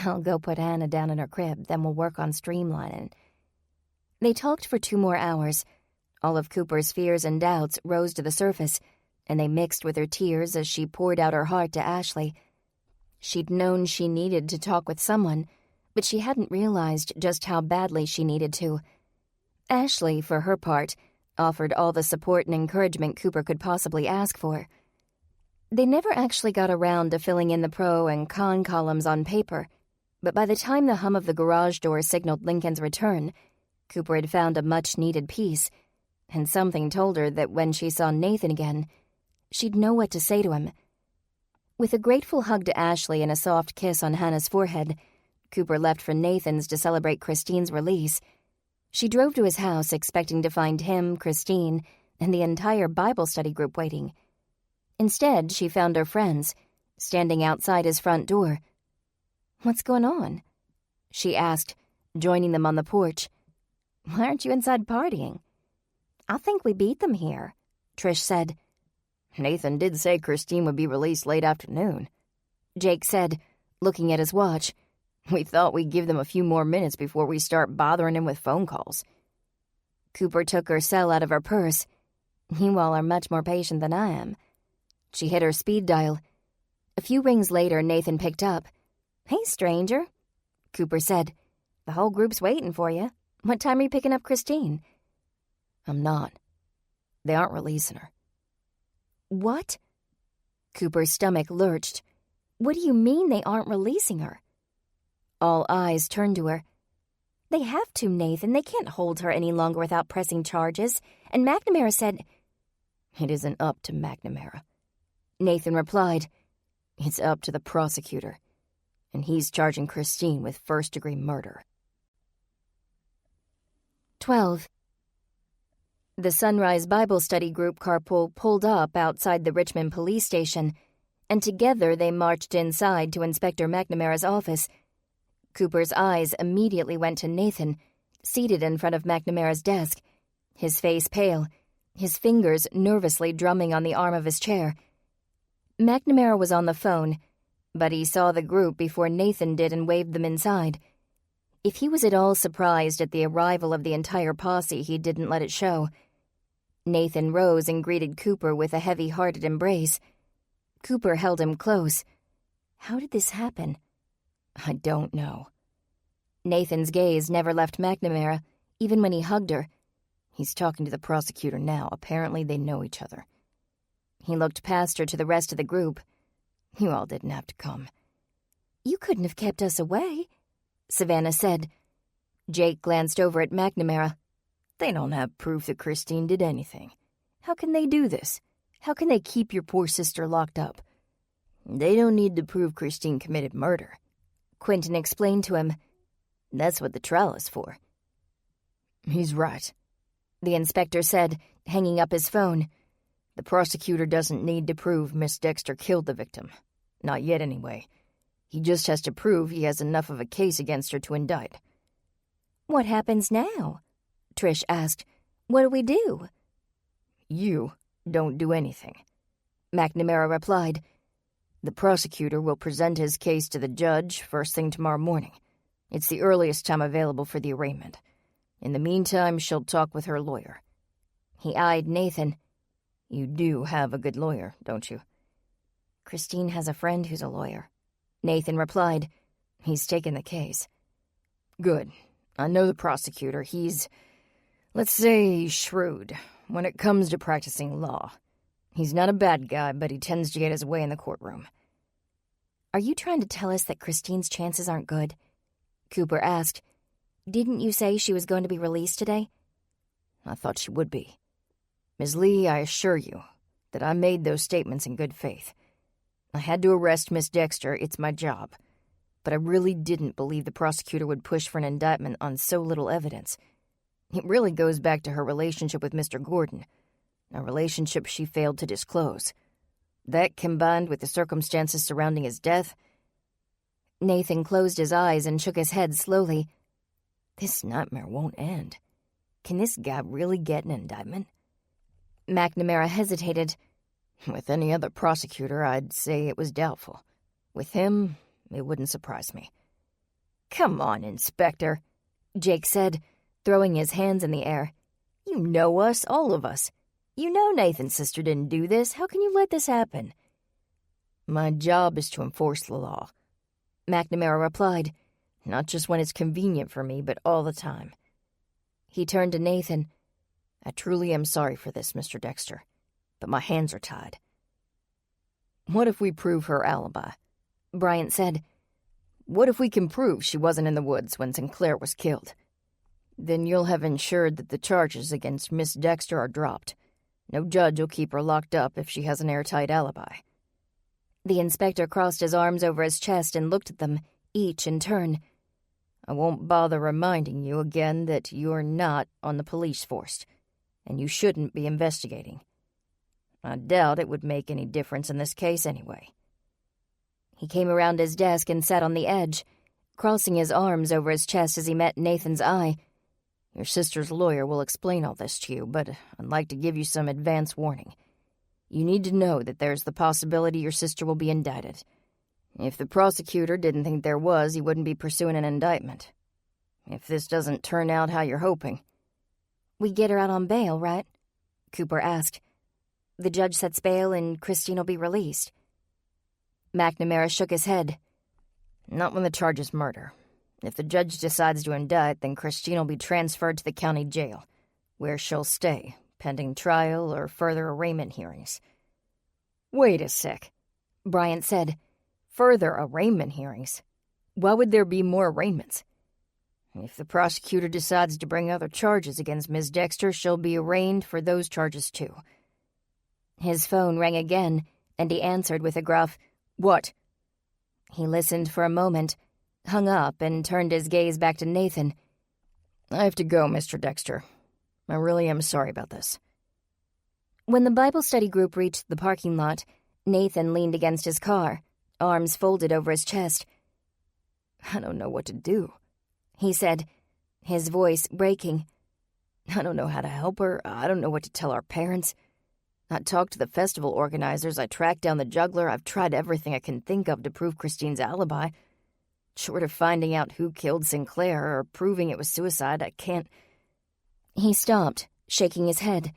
I'll go put Hannah down in her crib, then we'll work on streamlining. They talked for 2 more hours. All of Cooper's fears and doubts rose to the surface, and they mixed with her tears as she poured out her heart to Ashley. She'd known she needed to talk with someone, but she hadn't realized just how badly she needed to. Ashley, for her part, offered all the support and encouragement Cooper could possibly ask for. They never actually got around to filling in the pro and con columns on paper, but by the time the hum of the garage door signaled Lincoln's return, Cooper had found a much-needed piece, and something told her that when she saw Nathan again, she'd know what to say to him. With a grateful hug to Ashley and a soft kiss on Hannah's forehead, Cooper left for Nathan's to celebrate Christine's release. She drove to his house expecting to find him, Christine, and the entire Bible study group waiting. Instead, she found her friends, standing outside his front door. "What's going on?" she asked, joining them on the porch. "Why aren't you inside partying?" "I think we beat them here," Trish said. "Nathan did say Christine would be released late afternoon," Jake said, looking at his watch. "We thought we'd give them a few more minutes before we start bothering him with phone calls." Cooper took her cell out of her purse. "You all are much more patient than I am." She hit her speed dial. A few rings later, Nathan picked up. "Hey, stranger," Cooper said. "The whole group's waiting for you. What time are you picking up Christine?" "I'm not. They aren't releasing her." "What?" Cooper's stomach lurched. "What do you mean they aren't releasing her?" All eyes turned to her. "They have to, Nathan. They can't hold her any longer without pressing charges. And McNamara said—" "It isn't up to McNamara," Nathan replied. It's up to the prosecutor, and he's charging Christine with first-degree murder. 12. The Sunrise Bible Study Group carpool pulled up outside the Richmond police station, and together they marched inside to Inspector McNamara's office. Cooper's eyes immediately went to Nathan, seated in front of McNamara's desk, his face pale, his fingers nervously drumming on the arm of his chair. McNamara was on the phone, but he saw the group before Nathan did and waved them inside. If he was at all surprised at the arrival of the entire posse, he didn't let it show. Nathan rose and greeted Cooper with a heavy-hearted embrace. Cooper held him close. How did this happen? I don't know. Nathan's gaze never left McNamara, even when he hugged her. He's talking to the prosecutor now. Apparently they know each other. He looked past her to the rest of the group. You all didn't have to come. You couldn't have kept us away, Savannah said. Jake glanced over at McNamara. They don't have proof that Christine did anything. How can they do this? How can they keep your poor sister locked up? They don't need to prove Christine committed murder, Quentin explained to him. That's what the trial is for. He's right, the inspector said, hanging up his phone. The prosecutor doesn't need to prove Miss Dexter killed the victim. Not yet, anyway. He just has to prove he has enough of a case against her to indict. What happens now? Trish asked. What do we do? You don't do anything, McNamara replied. The prosecutor will present his case to the judge first thing tomorrow morning. It's the earliest time available for the arraignment. In the meantime, she'll talk with her lawyer. He eyed Nathan. You do have a good lawyer, don't you? Christine has a friend who's a lawyer, Nathan replied. He's taken the case. Good. I know the prosecutor. He's, let's say, shrewd when it comes to practicing law. He's not a bad guy, but he tends to get his way in the courtroom. Are you trying to tell us that Christine's chances aren't good? Cooper asked. Didn't you say she was going to be released today? I thought she would be. Ms. Lee, I assure you that I made those statements in good faith. I had to arrest Miss Dexter, it's my job. But I really didn't believe the prosecutor would push for an indictment on so little evidence. It really goes back to her relationship with Mr. Gordon, a relationship she failed to disclose. That, combined with the circumstances surrounding his death... Nathan closed his eyes and shook his head slowly. This nightmare won't end. Can this guy really get an indictment? McNamara hesitated. With any other prosecutor, I'd say it was doubtful. With him, it wouldn't surprise me. Come on, Inspector, Jake said, throwing his hands in the air. You know us, all of us. You know Nathan's sister didn't do this. How can you let this happen? My job is to enforce the law, McNamara replied. Not just when it's convenient for me, but all the time. He turned to Nathan. I truly am sorry for this, Mr. Dexter, but my hands are tied. What if we prove her alibi? Bryant said. What if we can prove she wasn't in the woods when Sinclair was killed? Then you'll have ensured that the charges against Miss Dexter are dropped. No judge will keep her locked up if she has an airtight alibi. The inspector crossed his arms over his chest and looked at them, each in turn. I won't bother reminding you again that you're not on the police force, and you shouldn't be investigating. I doubt it would make any difference in this case anyway. He came around his desk and sat on the edge, crossing his arms over his chest as he met Nathan's eye. Your sister's lawyer will explain all this to you, but I'd like to give you some advance warning. You need to know that there's the possibility your sister will be indicted. If the prosecutor didn't think there was, he wouldn't be pursuing an indictment. If this doesn't turn out how you're hoping... We get her out on bail, right? Cooper asked. The judge sets bail and Christine will be released. McNamara shook his head. Not when the charge is murder. If the judge decides to indict, then Christine will be transferred to the county jail, where she'll stay, pending trial or further arraignment hearings. Wait a sec, Bryant said. Further arraignment hearings? Why would there be more arraignments? If the prosecutor decides to bring other charges against Ms. Dexter, she'll be arraigned for those charges too. His phone rang again, and he answered with a gruff, What? He listened for a moment, hung up, and turned his gaze back to Nathan. I have to go, Mr. Dexter. I really am sorry about this. When the Bible study group reached the parking lot, Nathan leaned against his car, arms folded over his chest. I don't know what to do, he said, his voice breaking. I don't know how to help her. I don't know what to tell our parents. I talked to the festival organizers. I tracked down the juggler. I've tried everything I can think of to prove Christine's alibi. Short of finding out who killed Sinclair or proving it was suicide, I can't... He stopped, shaking his head.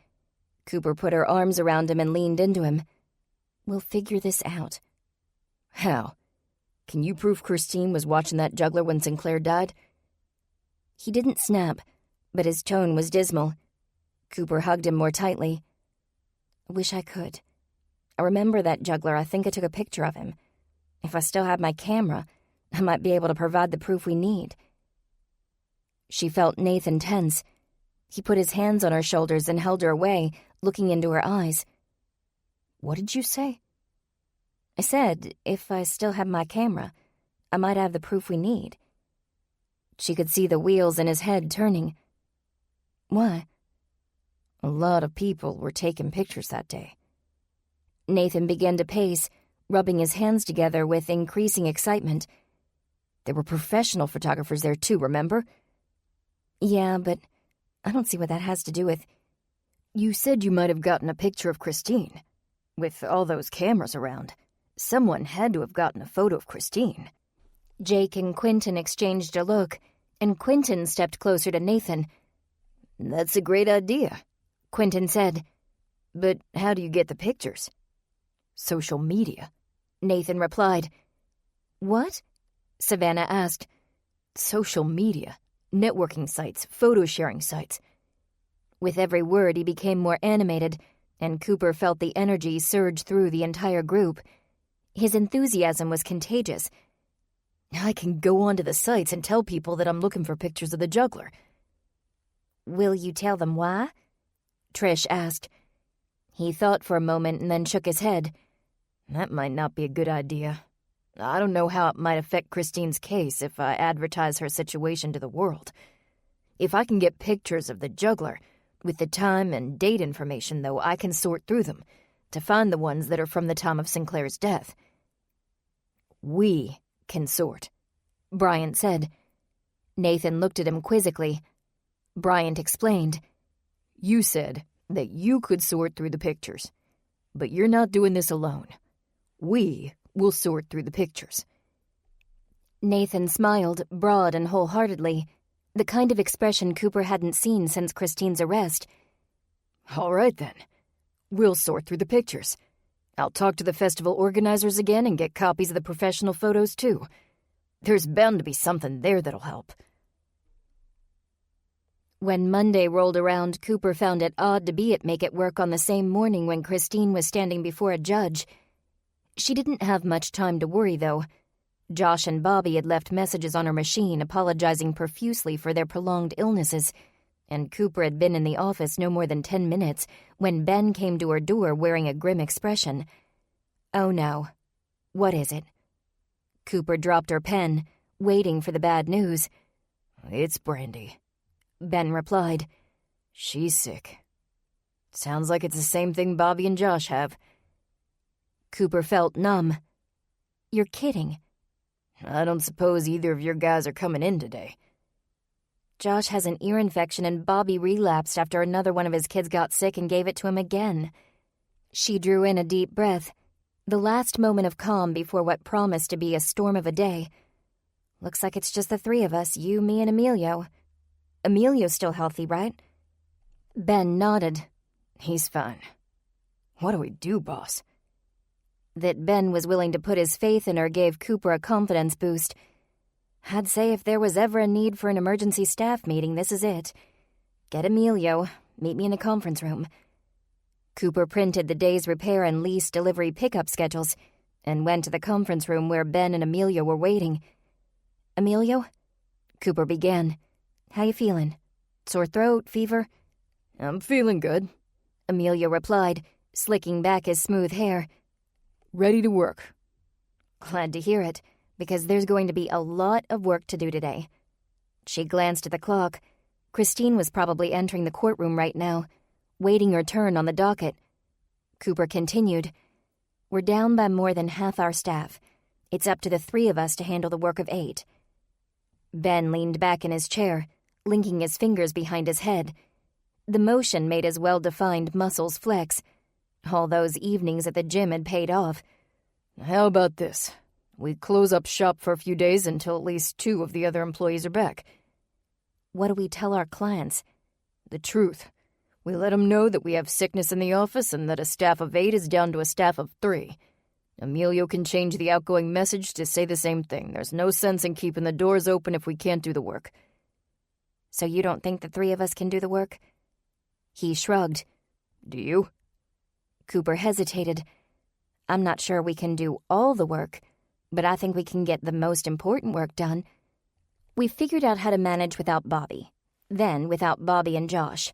Cooper put her arms around him and leaned into him. We'll figure this out. How? Can you prove Christine was watching that juggler when Sinclair died? He didn't snap, but his tone was dismal. Cooper hugged him more tightly. I wish I could. I remember that juggler. I think I took a picture of him. If I still had my camera, I might be able to provide the proof we need. She felt Nathan tense. He put his hands on her shoulders and held her away, looking into her eyes. What did you say? I said, if I still had my camera, I might have the proof we need. She could see the wheels in his head turning. Why? A lot of people were taking pictures that day. Nathan began to pace, rubbing his hands together with increasing excitement. There were professional photographers there too, remember? Yeah, but I don't see what that has to do with... You said you might have gotten a picture of Christine. With all those cameras around, someone had to have gotten a photo of Christine. Jake and Quentin exchanged a look, and Quentin stepped closer to Nathan. That's a great idea, Quentin said. But how do you get the pictures? Social media, Nathan replied. What? Savannah asked. Social media, networking sites, photo-sharing sites. With every word, he became more animated, and Cooper felt the energy surge through the entire group. His enthusiasm was contagious. I can go onto the sites and tell people that I'm looking for pictures of the juggler. Will you tell them why? Trish asked. He thought for a moment and then shook his head. That might not be a good idea. I don't know how it might affect Christine's case if I advertise her situation to the world. If I can get pictures of the juggler, with the time and date information, though, I can sort through them to find the ones that are from the time of Sinclair's death. We can sort, Bryant said. Nathan looked at him quizzically. Bryant explained. You said that you could sort through the pictures, but you're not doing this alone. We will sort through the pictures. Nathan smiled, broad and wholeheartedly, the kind of expression Cooper hadn't seen since Christine's arrest. All right, then. We'll sort through the pictures. I'll talk to the festival organizers again and get copies of the professional photos, too. There's bound to be something there that'll help. When Monday rolled around, Cooper found it odd to be at Make It Work on the same morning when Christine was standing before a judge. She didn't have much time to worry, though. Josh and Bobby had left messages on her machine apologizing profusely for their prolonged illnesses, and Cooper had been in the office no more than 10 minutes when Ben came to her door wearing a grim expression. Oh no. What is it? Cooper dropped her pen, waiting for the bad news. It's Brandy, Ben replied. She's sick. Sounds like it's the same thing Bobby and Josh have. Cooper felt numb. You're kidding. I don't suppose either of your guys are coming in today. Josh has an ear infection and Bobby relapsed after another one of his kids got sick and gave it to him again. She drew in a deep breath, the last moment of calm before what promised to be a storm of a day. Looks like it's just the three of us, you, me, and Emilio. Emilio's still healthy, right? Ben nodded. He's fine. What do we do, boss? That Ben was willing to put his faith in her gave Cooper a confidence boost. I'd say if there was ever a need for an emergency staff meeting, this is it. Get Emilio. Meet me in a conference room. Cooper printed the day's repair and lease delivery pickup schedules and went to the conference room where Ben and Emilio were waiting. Emilio? Cooper began. How you feeling? Sore throat, fever? I'm feeling good, Emilio replied, slicking back his smooth hair. Ready to work. Glad to hear it, because there's going to be a lot of work to do today. She glanced at the clock. Christine was probably entering the courtroom right now, waiting her turn on the docket. Cooper continued, "We're down by more than half our staff. It's up to the 3 of us to handle the work of 8. Ben leaned back in his chair, linking his fingers behind his head. The motion made his well-defined muscles flex. All those evenings at the gym had paid off. How about this? We close up shop for a few days until at least 2 of the other employees are back. What do we tell our clients? The truth. We let them know that we have sickness in the office and that a staff of 8 is down to a staff of 3. Emilio can change the outgoing message to say the same thing. There's no sense in keeping the doors open if we can't do the work. So you don't think the 3 of us can do the work? He shrugged. Do you? Cooper hesitated. I'm not sure we can do all the work, but I think we can get the most important work done. We figured out how to manage without Bobby. Then without Bobby and Josh.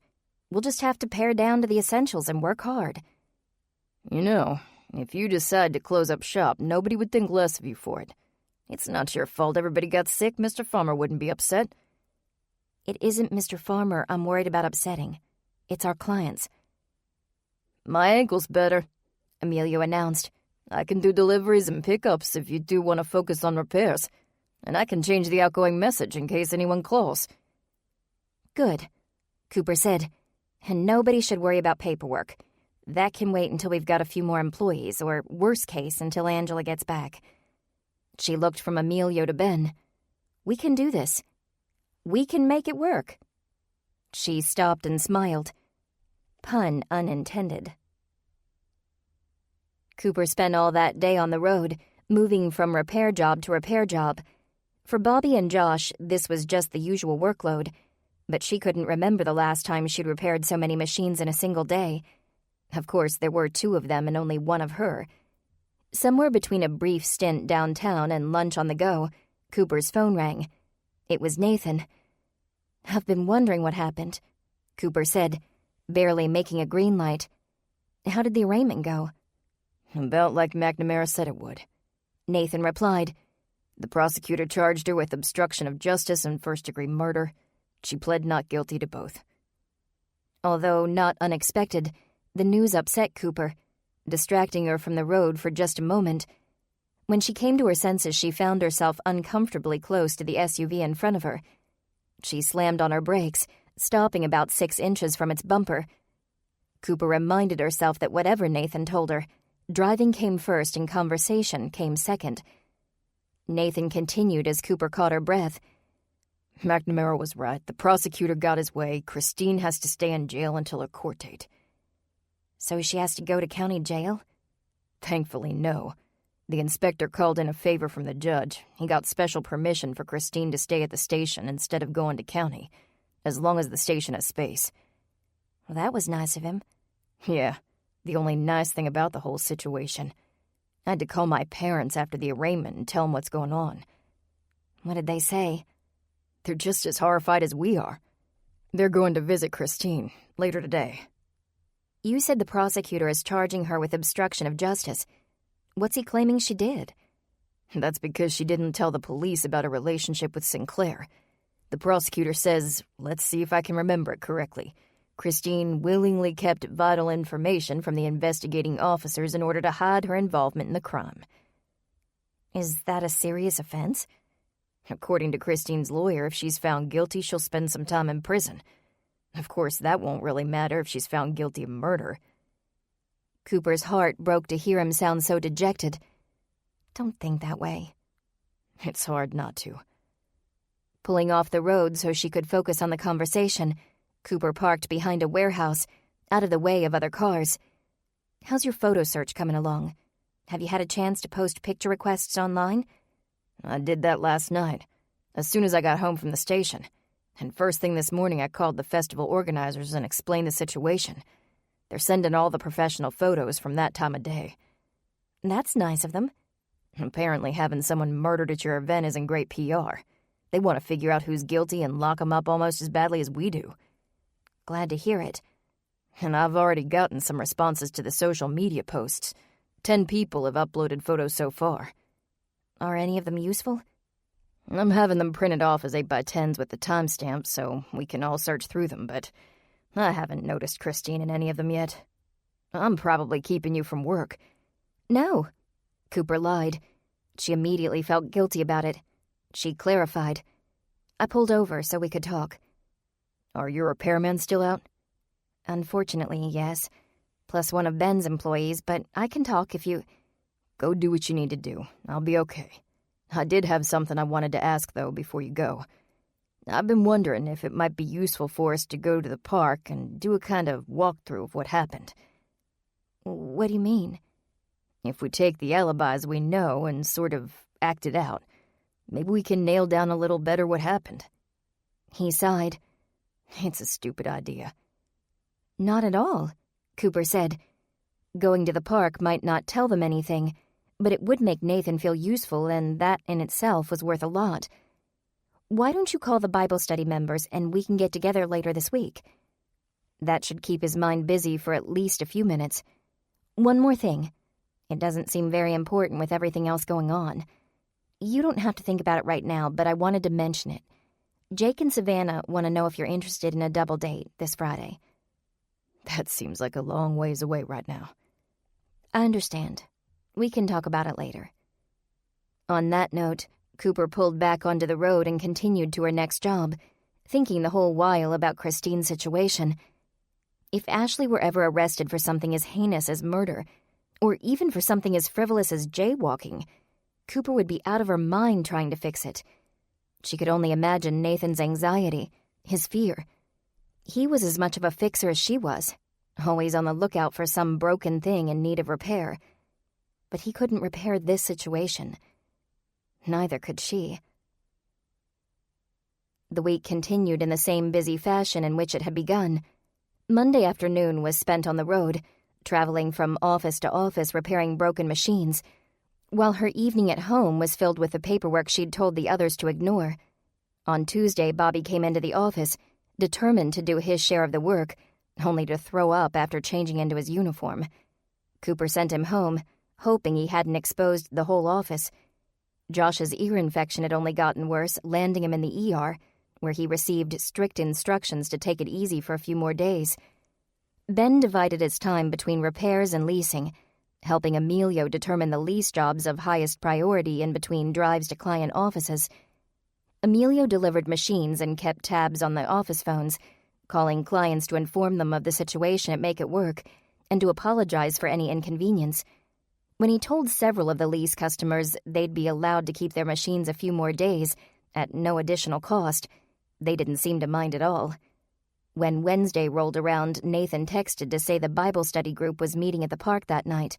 We'll just have to pare down to the essentials and work hard. You know, if you decide to close up shop, nobody would think less of you for it. It's not your fault everybody got sick. Mr. Farmer wouldn't be upset. It isn't Mr. Farmer I'm worried about upsetting. It's our clients. My ankle's better, Emilio announced. I can do deliveries and pickups if you do want to focus on repairs. And I can change the outgoing message in case anyone calls. Good, Cooper said. And nobody should worry about paperwork. That can wait until we've got a few more employees, or worst case, until Angela gets back. She looked from Emilio to Ben. We can do this. We can make it work. She stopped and smiled. Pun unintended. Cooper spent all that day on the road, moving from repair job to repair job. For Bobby and Josh, this was just the usual workload, but she couldn't remember the last time she'd repaired so many machines in a single day. Of course, there were 2 of them and only 1 of her. Somewhere between a brief stint downtown and lunch on the go, Cooper's phone rang. It was Nathan. I've been wondering what happened, Cooper said, barely making a green light. How did the arraignment go? About like McNamara said it would, Nathan replied. The prosecutor charged her with obstruction of justice and first-degree murder. She pled not guilty to both. Although not unexpected, the news upset Cooper, distracting her from the road for just a moment. When she came to her senses, she found herself uncomfortably close to the SUV in front of her. She slammed on her brakes, stopping about 6 inches from its bumper. Cooper reminded herself that whatever Nathan told her, driving came first and conversation came second. Nathan continued as Cooper caught her breath. McNamara was right. The prosecutor got his way. Christine has to stay in jail until her court date. So she has to go to county jail? Thankfully, no. The inspector called in a favor from the judge. He got special permission for Christine to stay at the station instead of going to county, as long as the station has space. Well, that was nice of him. Yeah, the only nice thing about the whole situation. I had to call my parents after the arraignment and tell them what's going on. What did they say? They're just as horrified as we are. They're going to visit Christine later today. You said the prosecutor is charging her with obstruction of justice. What's he claiming she did? That's because she didn't tell the police about her relationship with Sinclair. The prosecutor says, let's see if I can remember it correctly, Christine willingly kept vital information from the investigating officers in order to hide her involvement in the crime. Is that a serious offense? According to Christine's lawyer, if she's found guilty, she'll spend some time in prison. Of course, that won't really matter if she's found guilty of murder. Cooper's heart broke to hear him sound so dejected. Don't think that way. It's hard not to. Pulling off the road so she could focus on the conversation, Cooper parked behind a warehouse, out of the way of other cars. How's your photo search coming along? Have you had a chance to post picture requests online? I did that last night, as soon as I got home from the station. And first thing this morning I called the festival organizers and explained the situation. They're sending all the professional photos from that time of day. That's nice of them. Apparently having someone murdered at your event isn't great PR. They want to figure out who's guilty and lock them up almost as badly as we do. Glad to hear it. And I've already gotten some responses to the social media posts. 10 people have uploaded photos so far. Are any of them useful? I'm having them printed off as 8x10s with the timestamp so we can all search through them, but I haven't noticed Christine in any of them yet. I'm probably keeping you from work. No. Cooper lied. She immediately felt guilty about it. She clarified. I pulled over so we could talk. Are your repairmen still out? Unfortunately, yes. Plus one of Ben's employees, but I can talk if you... Go do what you need to do. I'll be okay. I did have something I wanted to ask, though, before you go. I've been wondering if it might be useful for us to go to the park and do a kind of walkthrough of what happened. What do you mean? If we take the alibis we know and sort of act it out, maybe we can nail down a little better what happened. He sighed. It's a stupid idea. Not at all, Cooper said. Going to the park might not tell them anything, but it would make Nathan feel useful, and that in itself was worth a lot. Why don't you call the Bible study members and we can get together later this week? That should keep his mind busy for at least a few minutes. One more thing. It doesn't seem very important with everything else going on. You don't have to think about it right now, but I wanted to mention it. Jake and Savannah want to know if you're interested in a double date this Friday. That seems like a long ways away right now. I understand. We can talk about it later. On that note, Cooper pulled back onto the road and continued to her next job, thinking the whole while about Christine's situation. If Ashley were ever arrested for something as heinous as murder, or even for something as frivolous as jaywalking, Cooper would be out of her mind trying to fix it. She could only imagine Nathan's anxiety, his fear. He was as much of a fixer as she was, always on the lookout for some broken thing in need of repair. But he couldn't repair this situation. Neither could she. The week continued in the same busy fashion in which it had begun. Monday afternoon was spent on the road, traveling from office to office repairing broken machines, while her evening at home was filled with the paperwork she'd told the others to ignore. On Tuesday, Bobby came into the office, determined to do his share of the work, only to throw up after changing into his uniform. Cooper sent him home, hoping he hadn't exposed the whole office. Josh's ear infection had only gotten worse, landing him in the ER, where he received strict instructions to take it easy for a few more days. Ben divided his time between repairs and leasing, helping Emilio determine the lease jobs of highest priority in between drives to client offices. Emilio delivered machines and kept tabs on the office phones, calling clients to inform them of the situation at Make It Work and to apologize for any inconvenience. When he told several of the lease customers they'd be allowed to keep their machines a few more days at no additional cost, they didn't seem to mind at all. When Wednesday rolled around, Nathan texted to say the Bible study group was meeting at the park that night.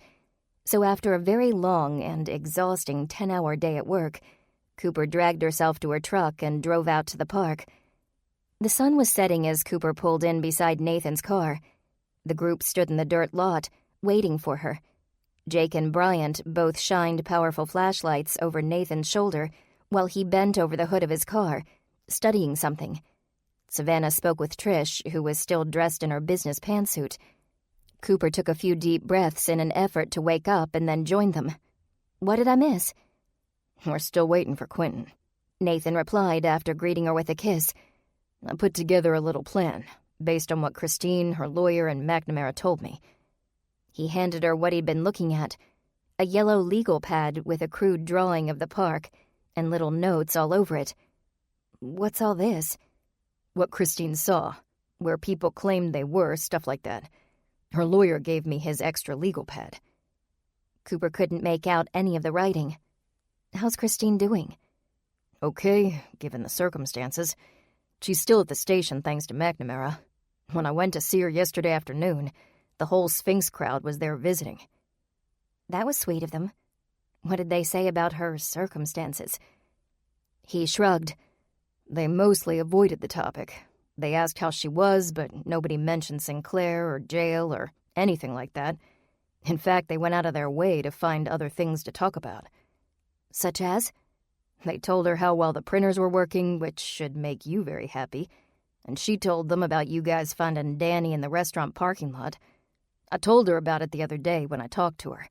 So after a very long and exhausting 10-hour day at work, Cooper dragged herself to her truck and drove out to the park. The sun was setting as Cooper pulled in beside Nathan's car. The group stood in the dirt lot, waiting for her. Jake and Bryant both shined powerful flashlights over Nathan's shoulder while he bent over the hood of his car, studying something. Savannah spoke with Trish, who was still dressed in her business pantsuit. Cooper took a few deep breaths in an effort to wake up and then joined them. "What did I miss?" "We're still waiting for Quentin," Nathan replied after greeting her with a kiss. "I put together a little plan, based on what Christine, her lawyer, and McNamara told me." He handed her what he'd been looking at, a yellow legal pad with a crude drawing of the park and little notes all over it. "What's all this?" "What Christine saw, where people claimed they were, stuff like that. Her lawyer gave me his extra legal pad." Cooper couldn't make out any of the writing. "How's Christine doing?" "Okay, given the circumstances. She's still at the station thanks to McNamara. When I went to see her yesterday afternoon, the whole Sphinx crowd was there visiting." "That was sweet of them. What did they say about her circumstances?" He shrugged. "They mostly avoided the topic. They asked how she was, but nobody mentioned Sinclair or jail or anything like that. In fact, they went out of their way to find other things to talk about." "Such as?" "They told her how well the printers were working, which should make you very happy. And she told them about you guys finding Danny in the restaurant parking lot. I told her about it the other day when I talked to her.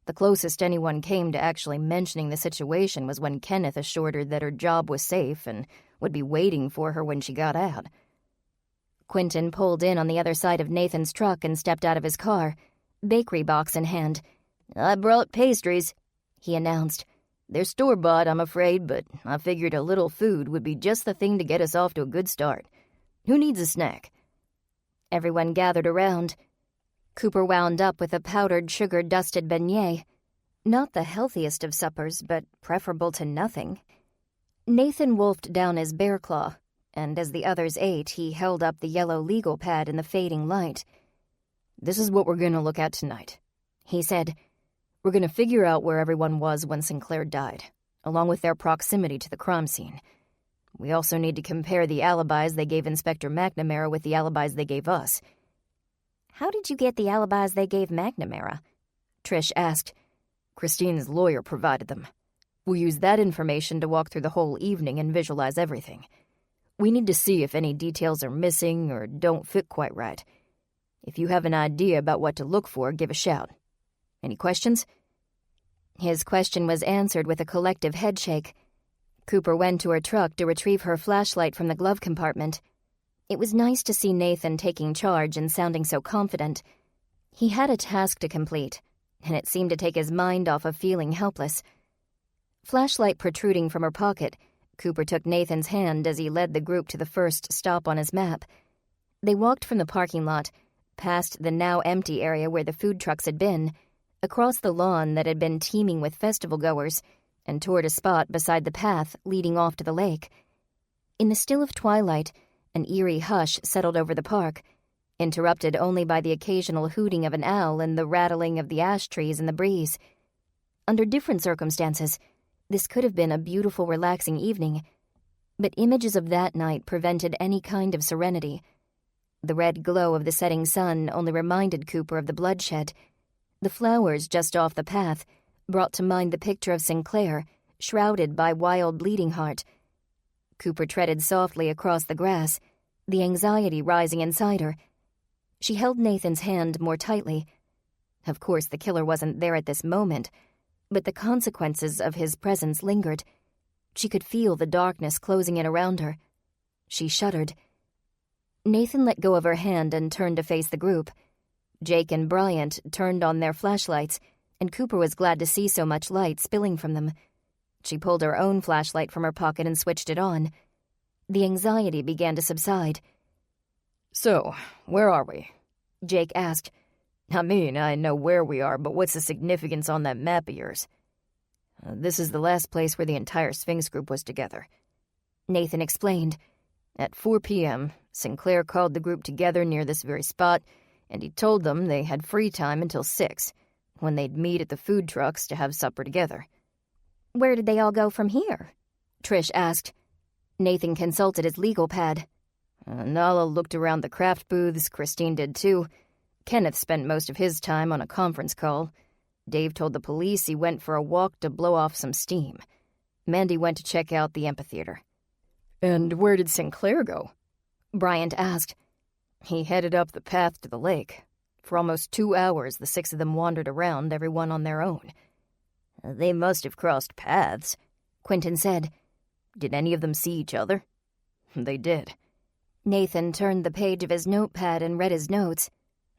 The closest anyone came to actually mentioning the situation was when Kenneth assured her that her job was safe and would be waiting for her when she got out. Quentin pulled in on the other side of Nathan's truck and stepped out of his car, bakery box in hand. "I brought pastries," he announced. "They're store-bought, I'm afraid, but I figured a little food would be just the thing to get us off to a good start. Who needs a snack?" Everyone gathered around. Cooper wound up with a powdered sugar-dusted beignet. Not the healthiest of suppers, but preferable to nothing. Nathan wolfed down his bear claw, and as the others ate, he held up the yellow legal pad in the fading light. "This is what we're going to look at tonight," he said. "We're going to figure out where everyone was when Sinclair died, along with their proximity to the crime scene. We also need to compare the alibis they gave Inspector McNamara with the alibis they gave us." "How did you get the alibis they gave McNamara?" Trish asked. "Christine's lawyer provided them. We'll use that information to walk through the whole evening and visualize everything. We need to see if any details are missing or don't fit quite right. If you have an idea about what to look for, give a shout. Any questions?" His question was answered with a collective headshake. Cooper went to her truck to retrieve her flashlight from the glove compartment. It was nice to see Nathan taking charge and sounding so confident. He had a task to complete, and it seemed to take his mind off of feeling helpless. Flashlight protruding from her pocket, Cooper took Nathan's hand as he led the group to the first stop on his map. They walked from the parking lot, past the now empty area where the food trucks had been, across the lawn that had been teeming with festival-goers, and toward a spot beside the path leading off to the lake. In the still of twilight, an eerie hush settled over the park, interrupted only by the occasional hooting of an owl and the rattling of the ash trees in the breeze. Under different circumstances, this could have been a beautiful, relaxing evening, but images of that night prevented any kind of serenity. The red glow of the setting sun only reminded Cooper of the bloodshed. The flowers just off the path brought to mind the picture of Sinclair, shrouded by wild bleeding heart. Cooper treaded softly across the grass, the anxiety rising inside her. She held Nathan's hand more tightly. Of course, the killer wasn't there at this moment, but the consequences of his presence lingered. She could feel the darkness closing in around her. She shuddered. Nathan let go of her hand and turned to face the group. Jake and Bryant turned on their flashlights, and Cooper was glad to see so much light spilling from them. She pulled her own flashlight from her pocket and switched it on. The anxiety began to subside. "So, where are we?" Jake asked. "I mean, I know where we are, but what's the significance on that map of yours?" "This is the last place where the entire Sphinx group was together," Nathan explained. "At 4 p.m., Sinclair called the group together near this very spot, and he told them they had free time until 6, when they'd meet at the food trucks to have supper together." "Where did they all go from here?" Trish asked. Nathan consulted his legal pad. Nala looked around the craft booths, Christine did too. Kenneth spent most of his time on a conference call. Dave told the police he went for a walk to blow off some steam. Mandy went to check out the amphitheater. "And where did Sinclair go?" Bryant asked. "He headed up the path to the lake. For almost 2 hours, the 6 of them wandered around, everyone on their own." "They must have crossed paths," Quentin said. "Did any of them see each other?" "They did." Nathan turned the page of his notepad and read his notes.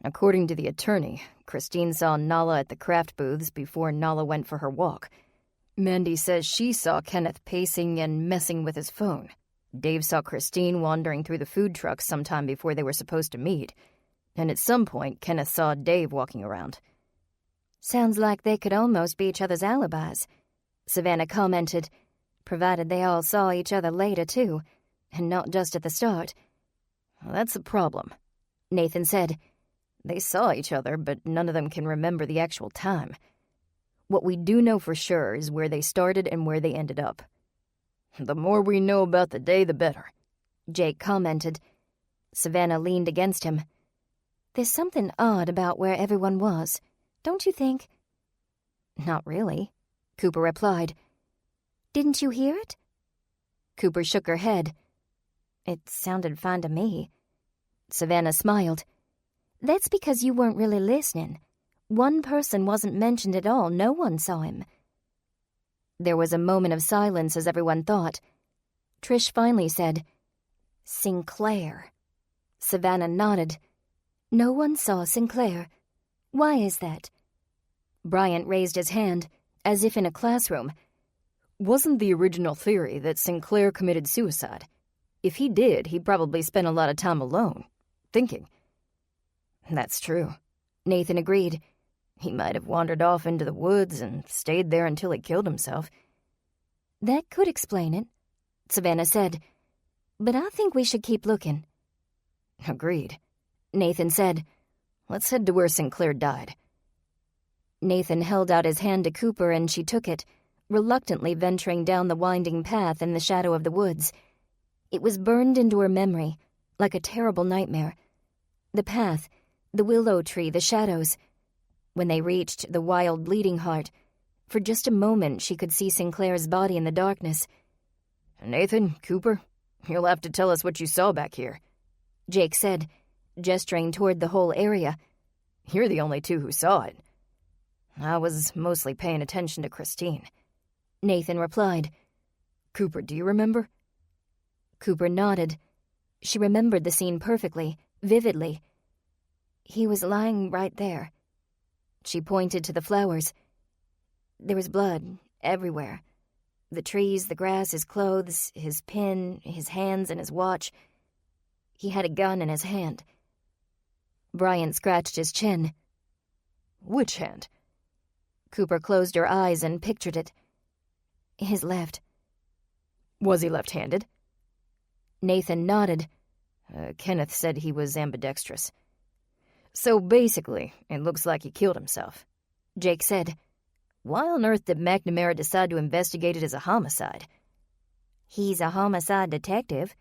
"According to the attorney, Christine saw Nala at the craft booths before Nala went for her walk. Mandy says she saw Kenneth pacing and messing with his phone. Dave saw Christine wandering through the food trucks sometime before they were supposed to meet. And at some point, Kenneth saw Dave walking around." "Sounds like they could almost be each other's alibis," Savannah commented, "provided they all saw each other later, too, and not just at the start." "That's the problem," Nathan said. "They saw each other, but none of them can remember the actual time. What we do know for sure is where they started and where they ended up. The more we know about the day, the better," Jake commented. Savannah leaned against him. "There's something odd about where everyone was, don't you think?" "Not really," Cooper replied. "Didn't you hear it?" Cooper shook her head. "It sounded fine to me." Savannah smiled. "That's because you weren't really listening. One person wasn't mentioned at all. No one saw him. There was a moment of silence as everyone thought. Trish finally said, "Sinclair." Savannah nodded. "No one saw Sinclair. Why is that?" Bryant raised his hand, as if in a classroom. Wasn't the original theory that Sinclair committed suicide? If he did, he probably spent a lot of time alone, thinking. That's true, Nathan agreed. He might have wandered off into the woods and stayed there until he killed himself. That could explain it, Savannah said. But I think we should keep looking. Agreed, Nathan said. Let's head to where Sinclair died. Nathan held out his hand to Cooper and she took it, reluctantly venturing down the winding path in the shadow of the woods. It was burned into her memory, like a terrible nightmare. The path, the willow tree, the shadows. When they reached the wild bleeding heart, for just a moment she could see Sinclair's body in the darkness. Nathan, Cooper, you'll have to tell us what you saw back here, Jake said, gesturing toward the whole area. You're the only two who saw it. I was mostly paying attention to Christine, Nathan replied. Cooper, do you remember? Cooper nodded. She remembered the scene perfectly, vividly. He was lying right there. She pointed to the flowers. There was blood everywhere. The trees, the grass, his clothes, his pin, his hands, and his watch. He had a gun in his hand. Bryant scratched his chin. Which hand? Cooper closed her eyes and pictured it. His left. Was he left-handed? Nathan nodded. Kenneth said he was ambidextrous. So basically, it looks like he killed himself, Jake said. Why on earth did McNamara decide to investigate it as a homicide? He's a homicide detective,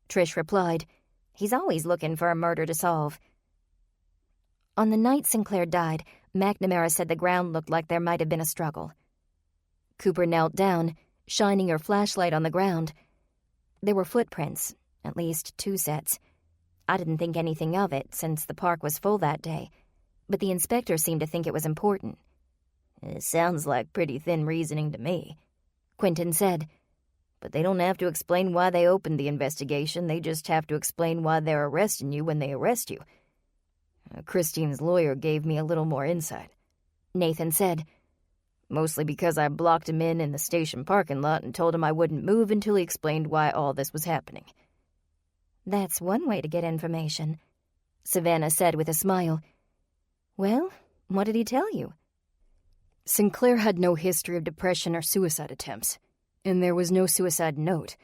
Trish replied. He's always looking for a murder to solve. On the night Sinclair died, McNamara said the ground looked like there might have been a struggle. Cooper knelt down, shining her flashlight on the ground. There were footprints, at least 2 sets. I didn't think anything of it, since the park was full that day, but the inspector seemed to think it was important. It sounds like pretty thin reasoning to me, Quentin said. But they don't have to explain why they opened the investigation, they just have to explain why they're arresting you when they arrest you. Christine's lawyer gave me a little more insight, Nathan said. Mostly because I blocked him in the station parking lot and told him I wouldn't move until he explained why all this was happening. That's one way to get information, Savannah said with a smile. Well, what did he tell you? Sinclair had no history of depression or suicide attempts, and there was no suicide note.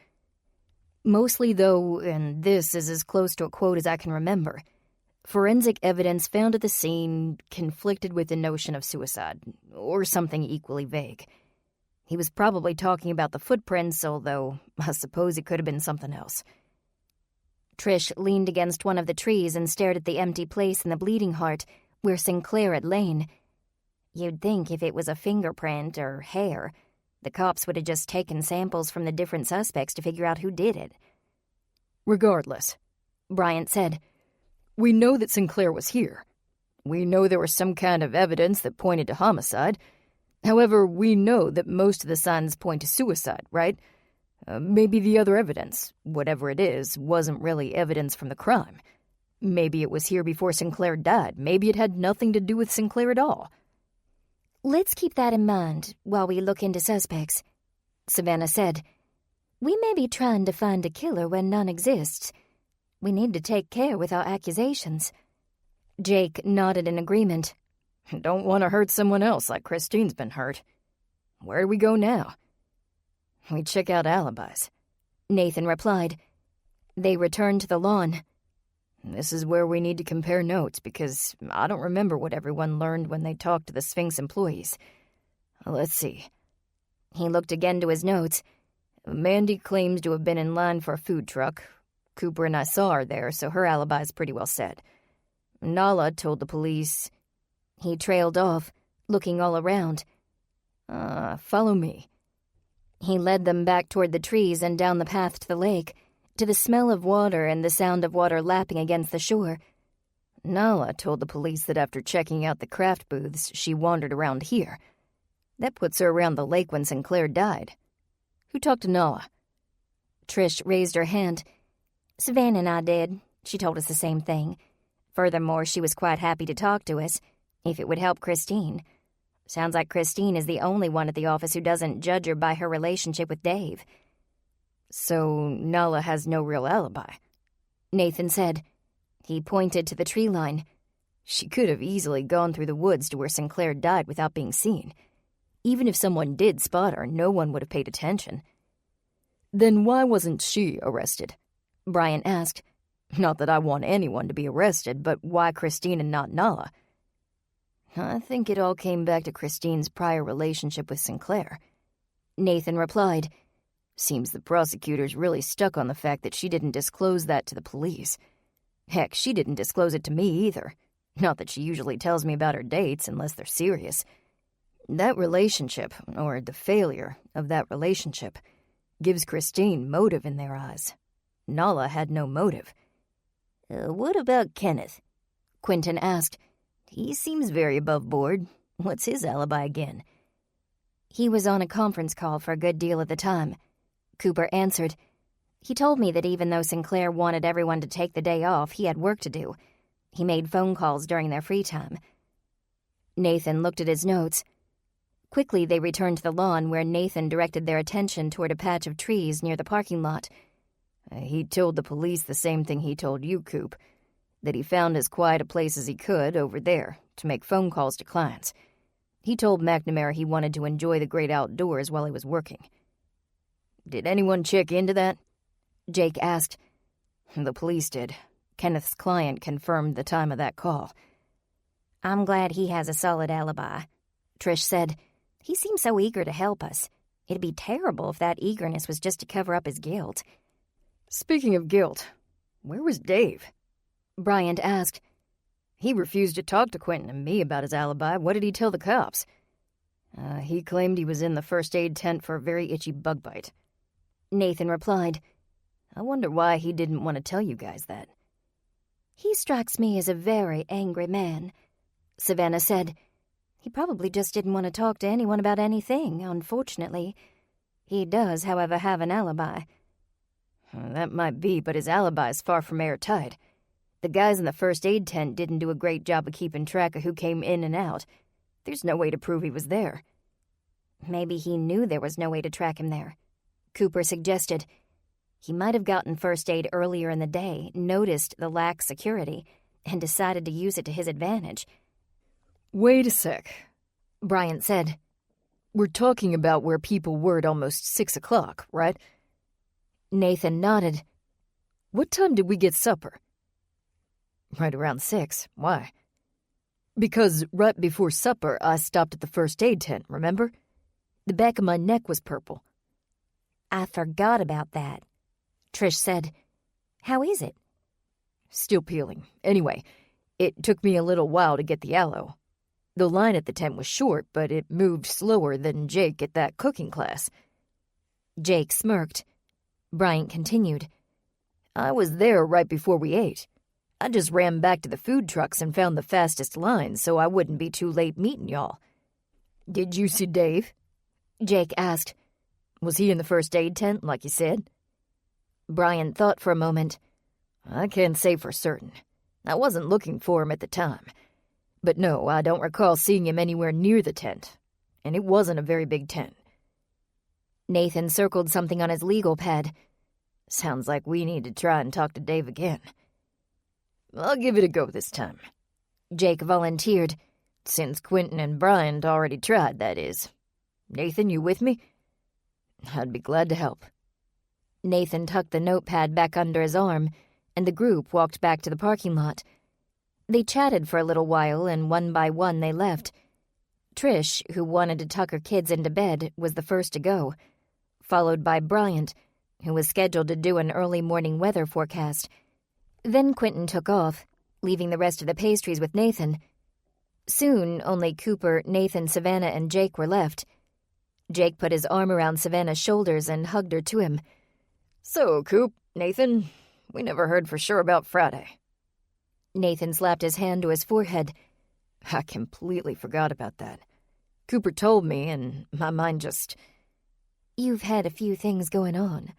Mostly, though, and this is as close to a quote as I can remember, forensic evidence found at the scene conflicted with the notion of suicide, or something equally vague. He was probably talking about the footprints, although I suppose it could have been something else. Trish leaned against one of the trees and stared at the empty place in the bleeding heart where Sinclair had lain. You'd think if it was a fingerprint or hair, the cops would have just taken samples from the different suspects to figure out who did it. Regardless, Bryant said, we know that Sinclair was here. We know there was some kind of evidence that pointed to homicide. However, we know that most of the signs point to suicide, right? Maybe the other evidence, whatever it is, wasn't really evidence from the crime. Maybe it was here before Sinclair died. Maybe it had nothing to do with Sinclair at all. Let's keep that in mind while we look into suspects, Savannah said. We may be trying to find a killer when none exists. We need to take care with our accusations. Jake nodded in agreement. Don't want to hurt someone else like Christine's been hurt. Where do we go now? We check out alibis, Nathan replied. They returned to the lawn. This is where we need to compare notes, because I don't remember what everyone learned when they talked to the Sphinx employees. Let's see. He looked again to his notes. Mandy claims to have been in line for a food truck. Cooper and I saw her there, so her alibi's pretty well set. Nala told the police. He trailed off, looking all around. Follow me. He led them back toward the trees and down the path to the lake, to the smell of water and the sound of water lapping against the shore. Nala told the police that after checking out the craft booths, she wandered around here. That puts her around the lake when Sinclair died. Who talked to Nala? Trish raised her hand. Savannah and I did. She told us the same thing. Furthermore, she was quite happy to talk to us, if it would help Christine. Sounds like Christine is the only one at the office who doesn't judge her by her relationship with Dave. So Nala has no real alibi, Nathan said. He pointed to the tree line. She could have easily gone through the woods to where Sinclair died without being seen. Even if someone did spot her, no one would have paid attention. Then why wasn't she arrested? Brian asked. Not that I want anyone to be arrested, but why Christine and not Nala? I think it all came back to Christine's prior relationship with Sinclair. Nathan replied. Seems the prosecutor's really stuck on the fact that she didn't disclose that to the police. Heck, she didn't disclose it to me either. Not that she usually tells me about her dates unless they're serious. That relationship, or the failure of that relationship, gives Christine motive in their eyes. Nala had no motive. What about Kenneth? Quentin asked. He seems very above board. What's his alibi again? He was on a conference call for a good deal of the time. Cooper answered. He told me that even though Sinclair wanted everyone to take the day off, he had work to do. He made phone calls during their free time. Nathan looked at his notes. Quickly, they returned to the lawn where Nathan directed their attention toward a patch of trees near the parking lot. He told the police the same thing he told you, Coop, that he found as quiet a place as he could over there to make phone calls to clients. He told McNamara he wanted to enjoy the great outdoors while he was working. Did anyone check into that? Jake asked. The police did. Kenneth's client confirmed the time of that call. I'm glad he has a solid alibi, Trish said. He seems so eager to help us. It'd be terrible if that eagerness was just to cover up his guilt. Speaking of guilt, where was Dave? Bryant asked. He refused to talk to Quentin and me about his alibi. What did he tell the cops? He claimed he was in the first aid tent for a very itchy bug bite. Nathan replied. I wonder why he didn't want to tell you guys that. He strikes me as a very angry man, Savannah said. He probably just didn't want to talk to anyone about anything, unfortunately. He does, however, have an alibi. That might be, but his alibi is far from airtight. The guys in the first aid tent didn't do a great job of keeping track of who came in and out. There's no way to prove he was there. Maybe he knew there was no way to track him there, Cooper suggested. He might have gotten first aid earlier in the day, noticed the lax security, and decided to use it to his advantage. Wait a sec, Bryant said. We're talking about where people were at almost 6 o'clock, right? Nathan nodded. What time did we get supper? Right around 6. Why? Because right before supper, I stopped at the first aid tent, remember? The back of my neck was purple. I forgot about that, Trish said. How is it? Still peeling. Anyway, it took me a little while to get the aloe. The line at the tent was short, but it moved slower than Jake at that cooking class. Jake smirked. Bryant continued. I was there right before we ate. I just ran back to the food trucks and found the fastest line so I wouldn't be too late meeting y'all. Did you see Dave? Jake asked. Was he in the first aid tent, like you said? Bryant thought for a moment. I can't say for certain. I wasn't looking for him at the time. But no, I don't recall seeing him anywhere near the tent. And it wasn't a very big tent. Nathan circled something on his legal pad. Sounds like we need to try and talk to Dave again. I'll give it a go this time, Jake volunteered, since Quentin and Bryant already tried, that is. Nathan, you with me? I'd be glad to help. Nathan tucked the notepad back under his arm, and the group walked back to the parking lot. They chatted for a little while, and one by one they left. Trish, who wanted to tuck her kids into bed, was the first to go, followed by Bryant, who was scheduled to do an early morning weather forecast. Then Quentin took off, leaving the rest of the pastries with Nathan. Soon, only Cooper, Nathan, Savannah, and Jake were left. Jake put his arm around Savannah's shoulders and hugged her to him. So, Coop, Nathan, we never heard for sure about Friday. Nathan slapped his hand to his forehead. I completely forgot about that. Cooper told me, and my mind just... You've had a few things going on,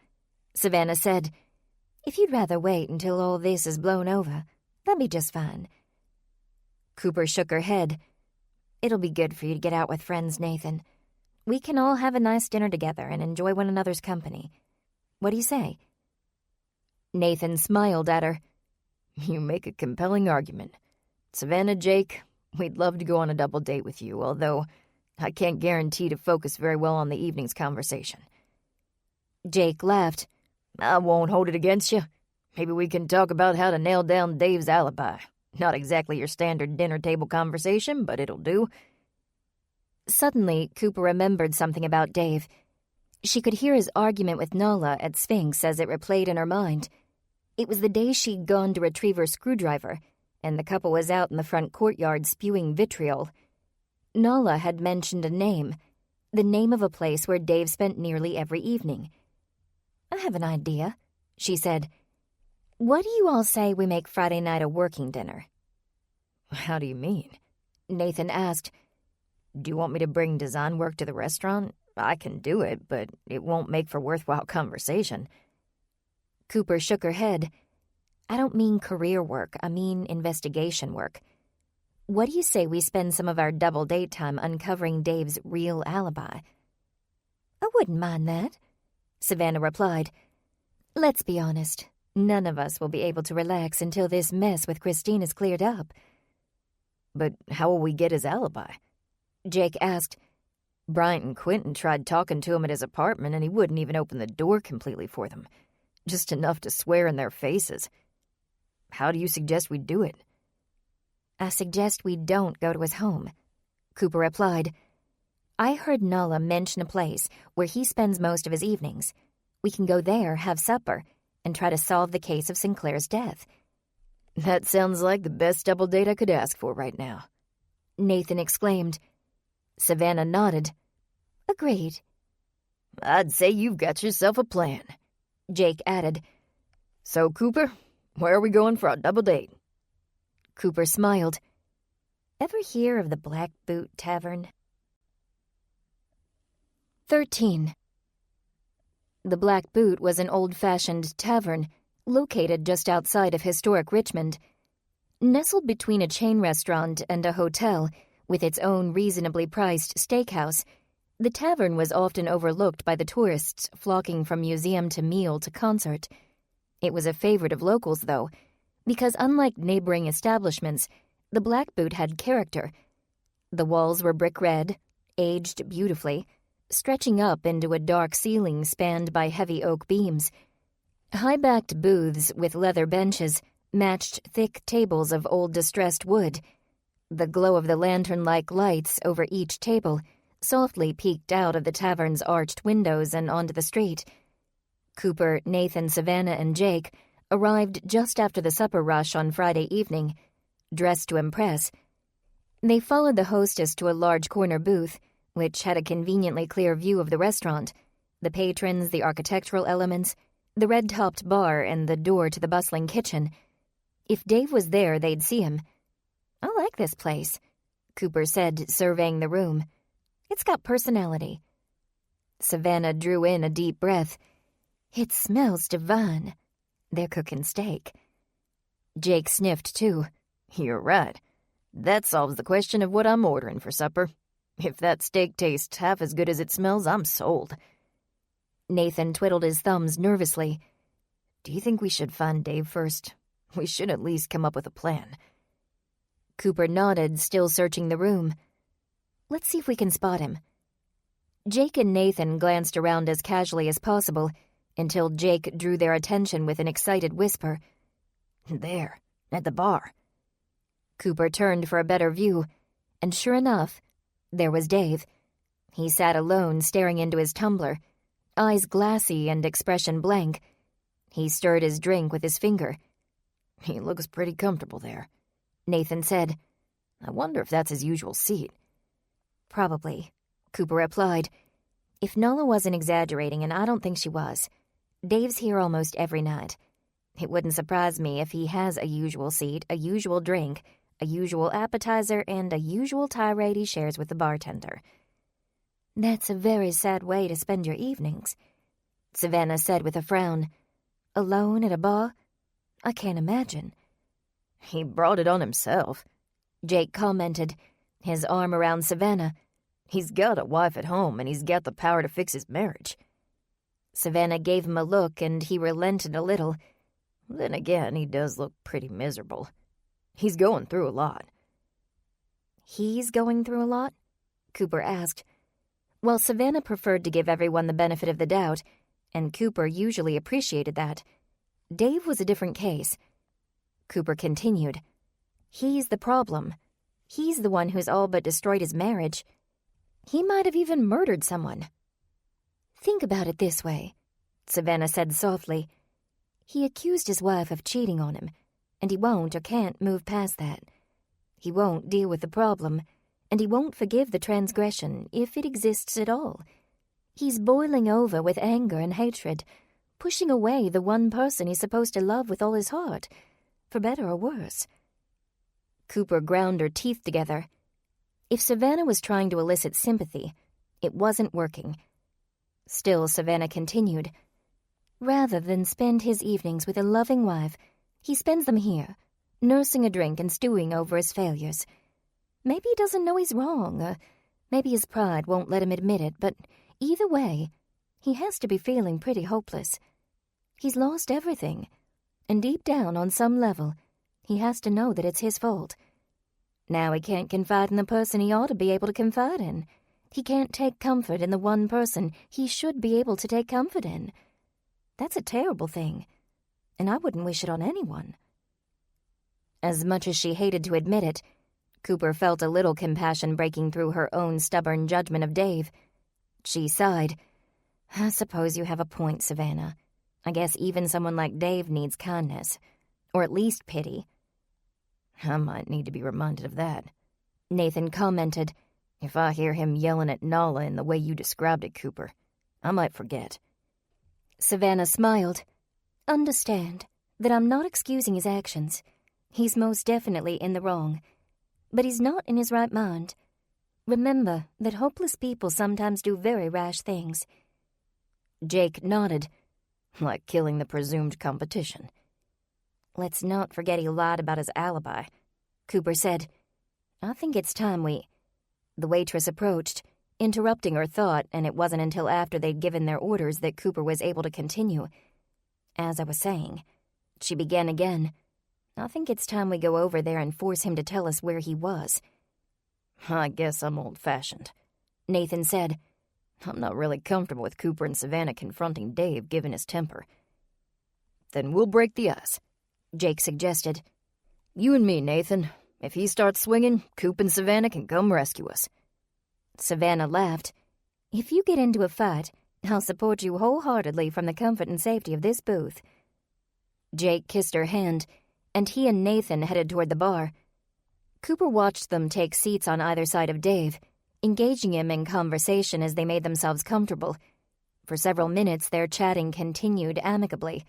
Savannah said. If you'd rather wait until all this is blown over, that'd be just fine. Cooper shook her head. It'll be good for you to get out with friends, Nathan. We can all have a nice dinner together and enjoy one another's company. What do you say? Nathan smiled at her. You make a compelling argument. Savannah, Jake, we'd love to go on a double date with you, although I can't guarantee to focus very well on the evening's conversation. Jake laughed. I won't hold it against you. Maybe we can talk about how to nail down Dave's alibi. Not exactly your standard dinner table conversation, but it'll do. Suddenly, Cooper remembered something about Dave. She could hear his argument with Nala at Sphinx as it replayed in her mind. It was the day she'd gone to retrieve her screwdriver, and the couple was out in the front courtyard spewing vitriol. Nala had mentioned a name, the name of a place where Dave spent nearly every evening. I have an idea, she said. What do you all say we make Friday night a working dinner? How do you mean? Nathan asked. Do you want me to bring design work to the restaurant? I can do it, but it won't make for worthwhile conversation. Cooper shook her head. I don't mean career work, I mean investigation work. What do you say we spend some of our double date time uncovering Dave's real alibi? I wouldn't mind that, Savannah replied. Let's be honest. None of us will be able to relax until this mess with Christine is cleared up. But how will we get his alibi? Jake asked. Bryant and Quentin tried talking to him at his apartment, and he wouldn't even open the door completely for them. Just enough to swear in their faces. How do you suggest we do it? I suggest we don't go to his home, Cooper replied. I heard Nala mention a place where he spends most of his evenings. We can go there, have supper, and try to solve the case of Sinclair's death. That sounds like the best double date I could ask for right now, Nathan exclaimed. Savannah nodded. Agreed. I'd say you've got yourself a plan, Jake added. So, Cooper, where are we going for our double date? Cooper smiled. Ever hear of the Black Boot Tavern? 13. The Black Boot was an old-fashioned tavern located just outside of historic Richmond. Nestled between a chain restaurant and a hotel with its own reasonably priced steakhouse, the tavern was often overlooked by the tourists flocking from museum to meal to concert. It was a favorite of locals, though, because unlike neighboring establishments, the Black Boot had character. The walls were brick red, aged beautifully, stretching up into a dark ceiling spanned by heavy oak beams. High-backed booths with leather benches matched thick tables of old distressed wood. The glow of the lantern-like lights over each table softly peeked out of the tavern's arched windows and onto the street. Cooper, Nathan, Savannah, and Jake arrived just after the supper rush on Friday evening, dressed to impress. They followed the hostess to a large corner booth, which had a conveniently clear view of the restaurant, the patrons, the architectural elements, the red-topped bar, and the door to the bustling kitchen. If Dave was there, they'd see him. I like this place, Cooper said, surveying the room. It's got personality. Savannah drew in a deep breath. It smells divine. They're cooking steak. Jake sniffed, too. You're right. That solves the question of what I'm ordering for supper. If that steak tastes half as good as it smells, I'm sold. Nathan twiddled his thumbs nervously. Do you think we should find Dave first? We should at least come up with a plan. Cooper nodded, still searching the room. Let's see if we can spot him. Jake and Nathan glanced around as casually as possible until Jake drew their attention with an excited whisper. There, at the bar. Cooper turned for a better view, and sure enough, there was Dave. He sat alone, staring into his tumbler, eyes glassy and expression blank. He stirred his drink with his finger. He looks pretty comfortable there, Nathan said. I wonder if that's his usual seat. Probably, Cooper replied. If Nala wasn't exaggerating, and I don't think she was, Dave's here almost every night. It wouldn't surprise me if he has a usual seat, a usual drink, a usual appetizer, and a usual tirade he shares with the bartender. That's a very sad way to spend your evenings, Savannah said with a frown. Alone at a bar? I can't imagine. He brought it on himself, Jake commented, his arm around Savannah. He's got a wife at home, and he's got the power to fix his marriage. Savannah gave him a look, and he relented a little. Then again, he does look pretty miserable. He's going through a lot. He's going through a lot? Cooper asked. While Savannah preferred to give everyone the benefit of the doubt, and Cooper usually appreciated that, Dave was a different case. Cooper continued. He's the problem. He's the one who's all but destroyed his marriage. He might have even murdered someone. Think about it this way, Savannah said softly. He accused his wife of cheating on him, and he won't or can't move past that. He won't deal with the problem, and he won't forgive the transgression if it exists at all. He's boiling over with anger and hatred, pushing away the one person he's supposed to love with all his heart, for better or worse. Cooper ground her teeth together. If Savannah was trying to elicit sympathy, it wasn't working. Still, Savannah continued. Rather than spend his evenings with a loving wife, he spends them here, nursing a drink and stewing over his failures. Maybe he doesn't know he's wrong, or maybe his pride won't let him admit it, but either way, he has to be feeling pretty hopeless. He's lost everything, and deep down on some level, he has to know that it's his fault. Now he can't confide in the person he ought to be able to confide in. He can't take comfort in the one person he should be able to take comfort in. That's a terrible thing, and I wouldn't wish it on anyone. As much as she hated to admit it, Cooper felt a little compassion breaking through her own stubborn judgment of Dave. She sighed. I suppose you have a point, Savannah. I guess even someone like Dave needs kindness, or at least pity. I might need to be reminded of that, Nathan commented. If I hear him yelling at Nala in the way you described it, Cooper, I might forget. Savannah smiled. Understand that I'm not excusing his actions. He's most definitely in the wrong. But he's not in his right mind. Remember that hopeless people sometimes do very rash things. Jake nodded. Like killing the presumed competition. Let's not forget he lied about his alibi, Cooper said. I think it's time we... The waitress approached, interrupting her thought, and it wasn't until after they'd given their orders that Cooper was able to continue. As I was saying, she began again. I think it's time we go over there and force him to tell us where he was. I guess I'm old-fashioned, Nathan said. I'm not really comfortable with Cooper and Savannah confronting Dave given his temper. Then we'll break the ice, Jake suggested. You and me, Nathan. If he starts swinging, Coop and Savannah can come rescue us. Savannah laughed. If you get into a fight, I'll support you wholeheartedly from the comfort and safety of this booth. Jake kissed her hand, and he and Nathan headed toward the bar. Cooper watched them take seats on either side of Dave, engaging him in conversation as they made themselves comfortable. For several minutes, their chatting continued amicably.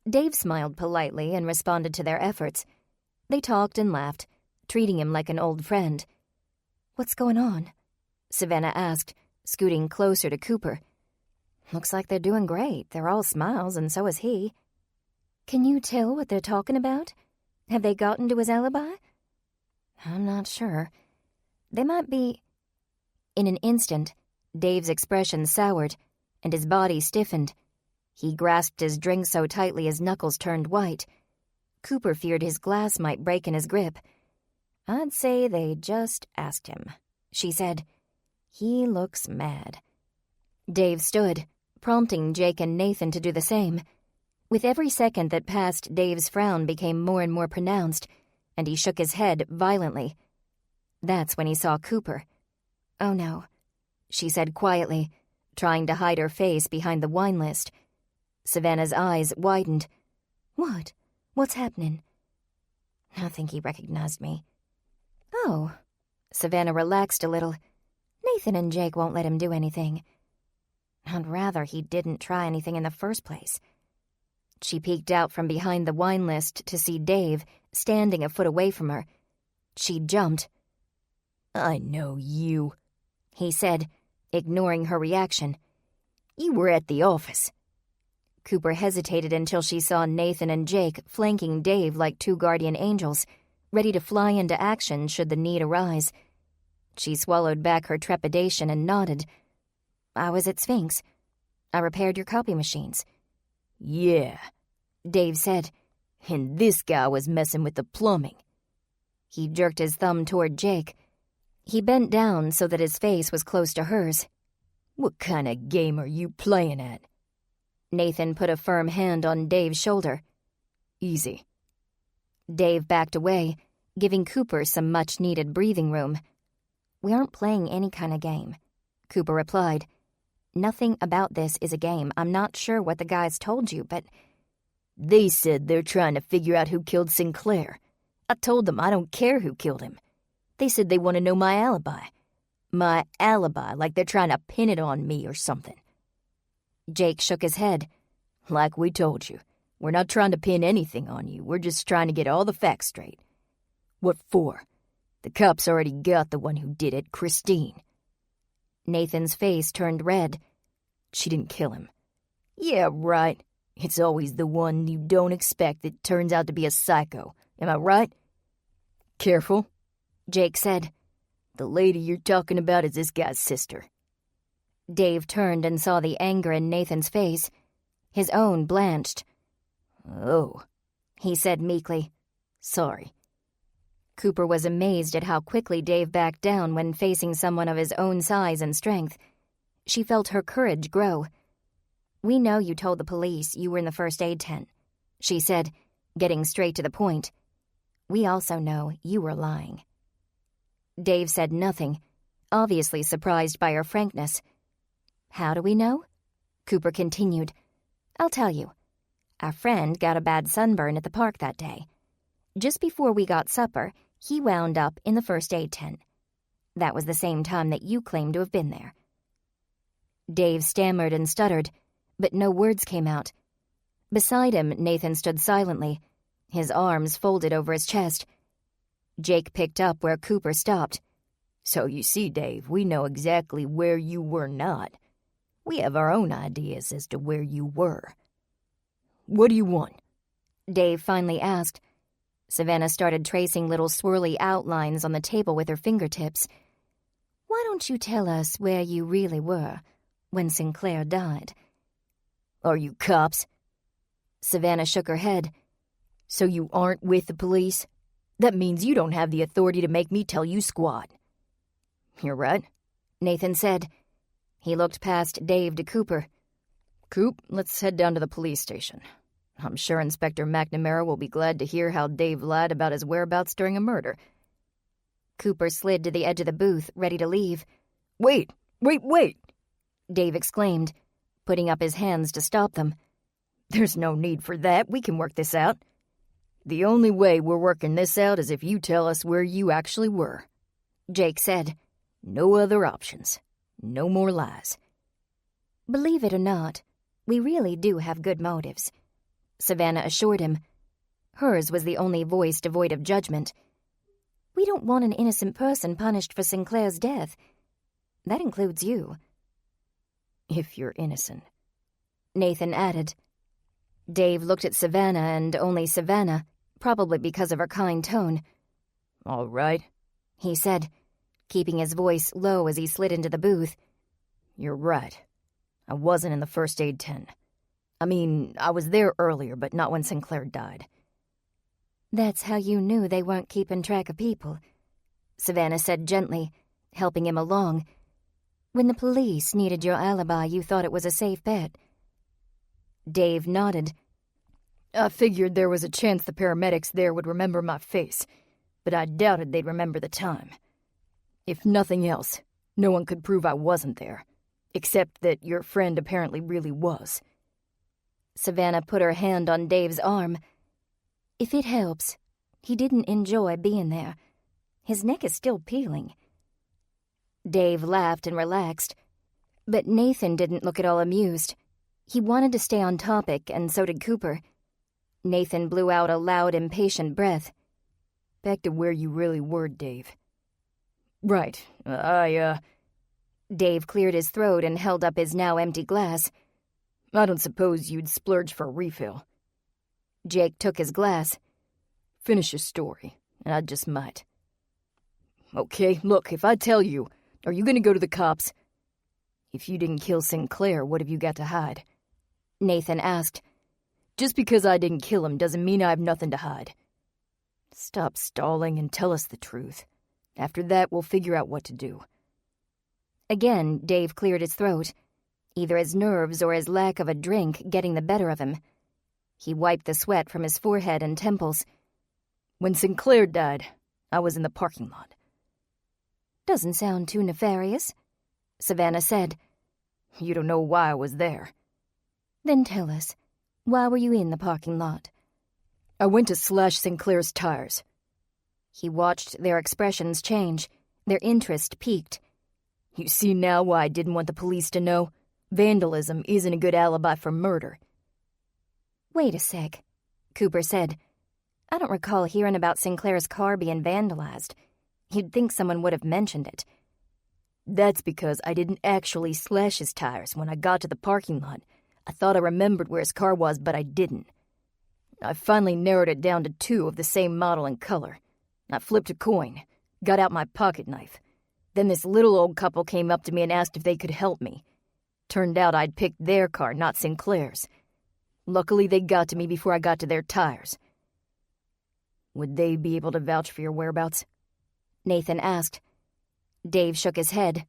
Dave smiled politely and responded to their efforts. They talked and laughed, treating him like an old friend. What's going on? Savannah asked, scooting closer to Cooper. Looks like they're doing great. They're all smiles, and so is he. Can you tell what they're talking about? Have they gotten to his alibi? I'm not sure. They might be... In an instant, Dave's expression soured, and his body stiffened. He grasped his drink so tightly his knuckles turned white. Cooper feared his glass might break in his grip. I'd say they just asked him, she said. He looks mad. Dave stood, prompting Jake and Nathan to do the same. With every second that passed, Dave's frown became more and more pronounced, and he shook his head violently. That's when he saw Cooper. Oh no, she said quietly, trying to hide her face behind the wine list. Savannah's eyes widened. What? What's happening? I think he recognized me. Oh. Savannah relaxed a little. Nathan and Jake won't let him do anything. I'd rather he didn't try anything in the first place. She peeked out from behind the wine list to see Dave standing a foot away from her. She jumped. "I know you," he said, ignoring her reaction. "You were at the office." Cooper hesitated until she saw Nathan and Jake flanking Dave like two guardian angels, ready to fly into action should the need arise. She swallowed back her trepidation and nodded. "I was at Sphinx. I repaired your copy machines." "Yeah," Dave said. "And this guy was messing with the plumbing." He jerked his thumb toward Jake. He bent down so that his face was close to hers. "What kind of game are you playing at?" Nathan put a firm hand on Dave's shoulder. "Easy." Dave backed away, giving Cooper some much-needed breathing room. "We aren't playing any kind of game," Cooper replied. "Nothing about this is a game. I'm not sure what the guys told you, but—" "They said they're trying to figure out who killed Sinclair. I told them I don't care who killed him. They said they want to know my alibi. My alibi, like they're trying to pin it on me or something." Jake shook his head. "Like we told you, we're not trying to pin anything on you. We're just trying to get all the facts straight." "What for? The cops already got the one who did it, Christine." Nathan's face turned red. "She didn't kill him." "Yeah, right. It's always the one you don't expect that turns out to be a psycho. Am I right?" "Careful," Jake said. "The lady you're talking about is this guy's sister." Dave turned and saw the anger in Nathan's face. His own blanched. "Oh," he said meekly. "Sorry." Cooper was amazed at how quickly Dave backed down when facing someone of his own size and strength. She felt her courage grow. "We know you told the police you were in the first aid tent," she said, getting straight to the point. "We also know you were lying." Dave said nothing, obviously surprised by her frankness. "How do we know?" Cooper continued. "I'll tell you. Our friend got a bad sunburn at the park that day. Just before we got supper, he wound up in the first aid tent. That was the same time that you claimed to have been there." Dave stammered and stuttered, but no words came out. Beside him, Nathan stood silently, his arms folded over his chest. Jake picked up where Cooper stopped. "So you see, Dave, we know exactly where you were not. We have our own ideas as to where you were." "What do you want?" Dave finally asked. Savannah started tracing little swirly outlines on the table with her fingertips. "Why don't you tell us where you really were when Sinclair died?" "Are you cops?" Savannah shook her head. "So you aren't with the police? That means you don't have the authority to make me tell you squat." "You're right," Nathan said. He looked past Dave to Cooper. "Coop, let's head down to the police station. I'm sure Inspector McNamara will be glad to hear how Dave lied about his whereabouts during a murder." Cooper slid to the edge of the booth, ready to leave. Wait! Dave exclaimed, putting up his hands to stop them. "There's no need for that. We can work this out. The only way we're working this out is if you tell us where you actually were," Jake said. "No other options. No more lies." "Believe it or not, we really do have good motives," Savannah assured him. Hers was the only voice devoid of judgment. "We don't want an innocent person punished for Sinclair's death. That includes you." "If you're innocent," Nathan added. Dave looked at Savannah and only Savannah, probably because of her kind tone. "All right," he said, keeping his voice low as he slid into the booth. "You're right. I wasn't in the first aid tent. I mean, I was there earlier, but not when Sinclair died." "That's how you knew they weren't keeping track of people," Savannah said gently, helping him along. "When the police needed your alibi, you thought it was a safe bet." Dave nodded. "I figured there was a chance the paramedics there would remember my face, but I doubted they'd remember the time. If nothing else, no one could prove I wasn't there, except that your friend apparently really was." Savannah put her hand on Dave's arm. "If it helps, he didn't enjoy being there. His neck is still peeling." Dave laughed and relaxed, but Nathan didn't look at all amused. He wanted to stay on topic, and so did Cooper. Nathan blew out a loud, impatient breath. Back to where you really were, Dave. Right. Dave cleared his throat and held up his now empty glass. I don't suppose you'd splurge for a refill. Jake took his glass. Finish your story, and I just might. Okay, look, if I tell you, are you gonna go to the cops? If you didn't kill Sinclair, what have you got to hide? Nathan asked. Just because I didn't kill him doesn't mean I have nothing to hide. Stop stalling and tell us the truth. After that, we'll figure out what to do. Again, Dave cleared his throat, either his nerves or his lack of a drink getting the better of him. He wiped the sweat from his forehead and temples. When Sinclair died, I was in the parking lot. Doesn't sound too nefarious, Savannah said. You don't know why I was there. Then tell us, why were you in the parking lot? I went to slash Sinclair's tires. He watched their expressions change. Their interest peaked. You see now why I didn't want the police to know? Vandalism isn't a good alibi for murder. Wait a sec, Cooper said. I don't recall hearing about Sinclair's car being vandalized. You'd think someone would have mentioned it. That's because I didn't actually slash his tires when I got to the parking lot. I thought I remembered where his car was, but I didn't. I finally narrowed it down to 2 of the same model and color. I flipped a coin, got out my pocket knife. Then this little old couple came up to me and asked if they could help me. Turned out I'd picked their car, not Sinclair's. Luckily, they got to me before I got to their tires. Would they be able to vouch for your whereabouts? Nathan asked. Dave shook his head.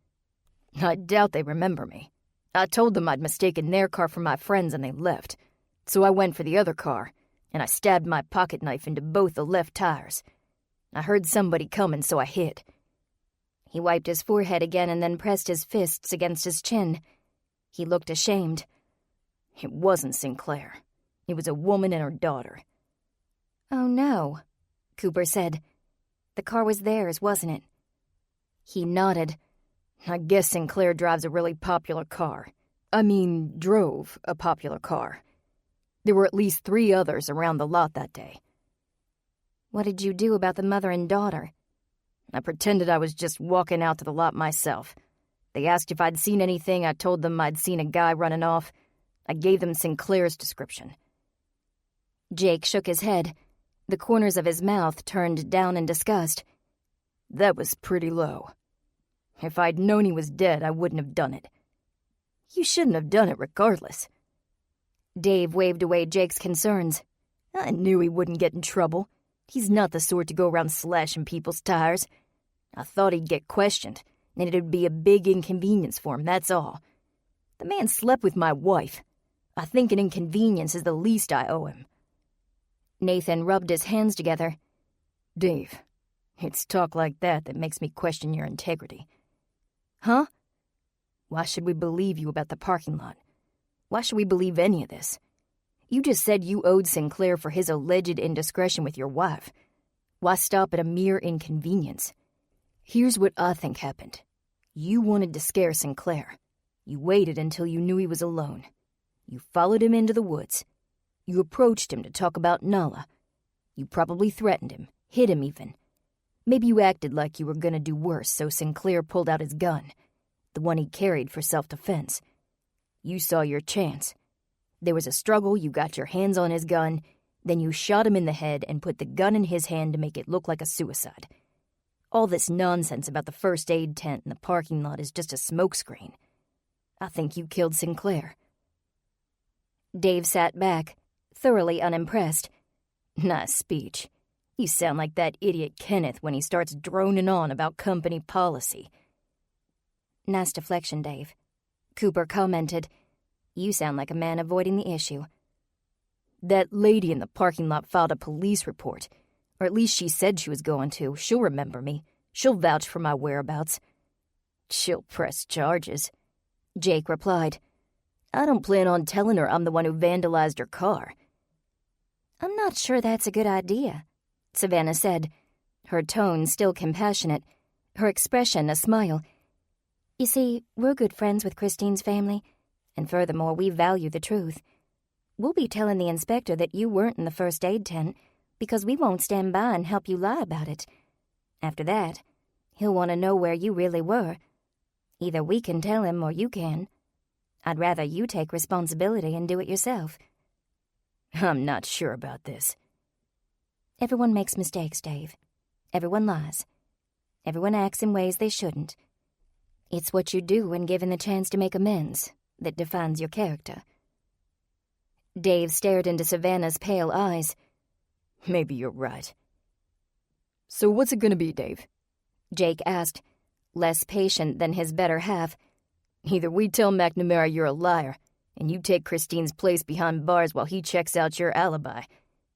I doubt they remember me. I told them I'd mistaken their car for my friend's and they left. So I went for the other car, and I stabbed my pocket knife into both the left tires. I heard somebody coming, so I hid. He wiped his forehead again and then pressed his fists against his chin. He looked ashamed. It wasn't Sinclair. It was a woman and her daughter. Oh, no, Cooper said. The car was theirs, wasn't it? He nodded. I guess Sinclair drives a really popular car. Drove a popular car. There were at least 3 others around the lot that day. What did you do about the mother and daughter? I pretended I was just walking out to the lot myself. They asked if I'd seen anything. I told them I'd seen a guy running off. I gave them Sinclair's description. Jake shook his head. The corners of his mouth turned down in disgust. That was pretty low. If I'd known he was dead, I wouldn't have done it. You shouldn't have done it regardless. Dave waved away Jake's concerns. I knew he wouldn't get in trouble. He's not the sort to go around slashing people's tires. I thought he'd get questioned, and it'd be a big inconvenience for him, that's all. The man slept with my wife. I think an inconvenience is the least I owe him. Nathan rubbed his hands together. Dave, it's talk like that makes me question your integrity. Huh? Why should we believe you about the parking lot? Why should we believe any of this? You just said you owed Sinclair for his alleged indiscretion with your wife. Why stop at a mere inconvenience? Here's what I think happened. You wanted to scare Sinclair. You waited until you knew he was alone. You followed him into the woods. You approached him to talk about Nala. You probably threatened him, hit him even. Maybe you acted like you were gonna do worse, so Sinclair pulled out his gun, the one he carried for self-defense. You saw your chance. There was a struggle, you got your hands on his gun, then you shot him in the head and put the gun in his hand to make it look like a suicide. All this nonsense about the first aid tent in the parking lot is just a smokescreen. I think you killed Sinclair. Dave sat back, thoroughly unimpressed. Nice speech. You sound like that idiot Kenneth when he starts droning on about company policy. Nice deflection, Dave. Cooper commented. You sound like a man avoiding the issue. That lady in the parking lot filed a police report. Or at least she said she was going to. She'll remember me. She'll vouch for my whereabouts. She'll press charges, Jake replied. I don't plan on telling her I'm the one who vandalized her car. I'm not sure that's a good idea, Savannah said, her tone still compassionate, her expression a smile. You see, we're good friends with Christine's family, And furthermore, we value the truth. We'll be telling the inspector that you weren't in the first aid tent because we won't stand by and help you lie about it. After that, he'll want to know where you really were. Either we can tell him or you can. I'd rather you take responsibility and do it yourself. I'm not sure about this. Everyone makes mistakes, Dave. Everyone lies. Everyone acts in ways they shouldn't. It's what you do when given the chance to make amends that defines your character. Dave stared into Savannah's pale eyes. Maybe you're right. So what's it gonna be, Dave? Jake asked, less patient than his better half. Either we tell McNamara you're a liar, and you take Christine's place behind bars while he checks out your alibi,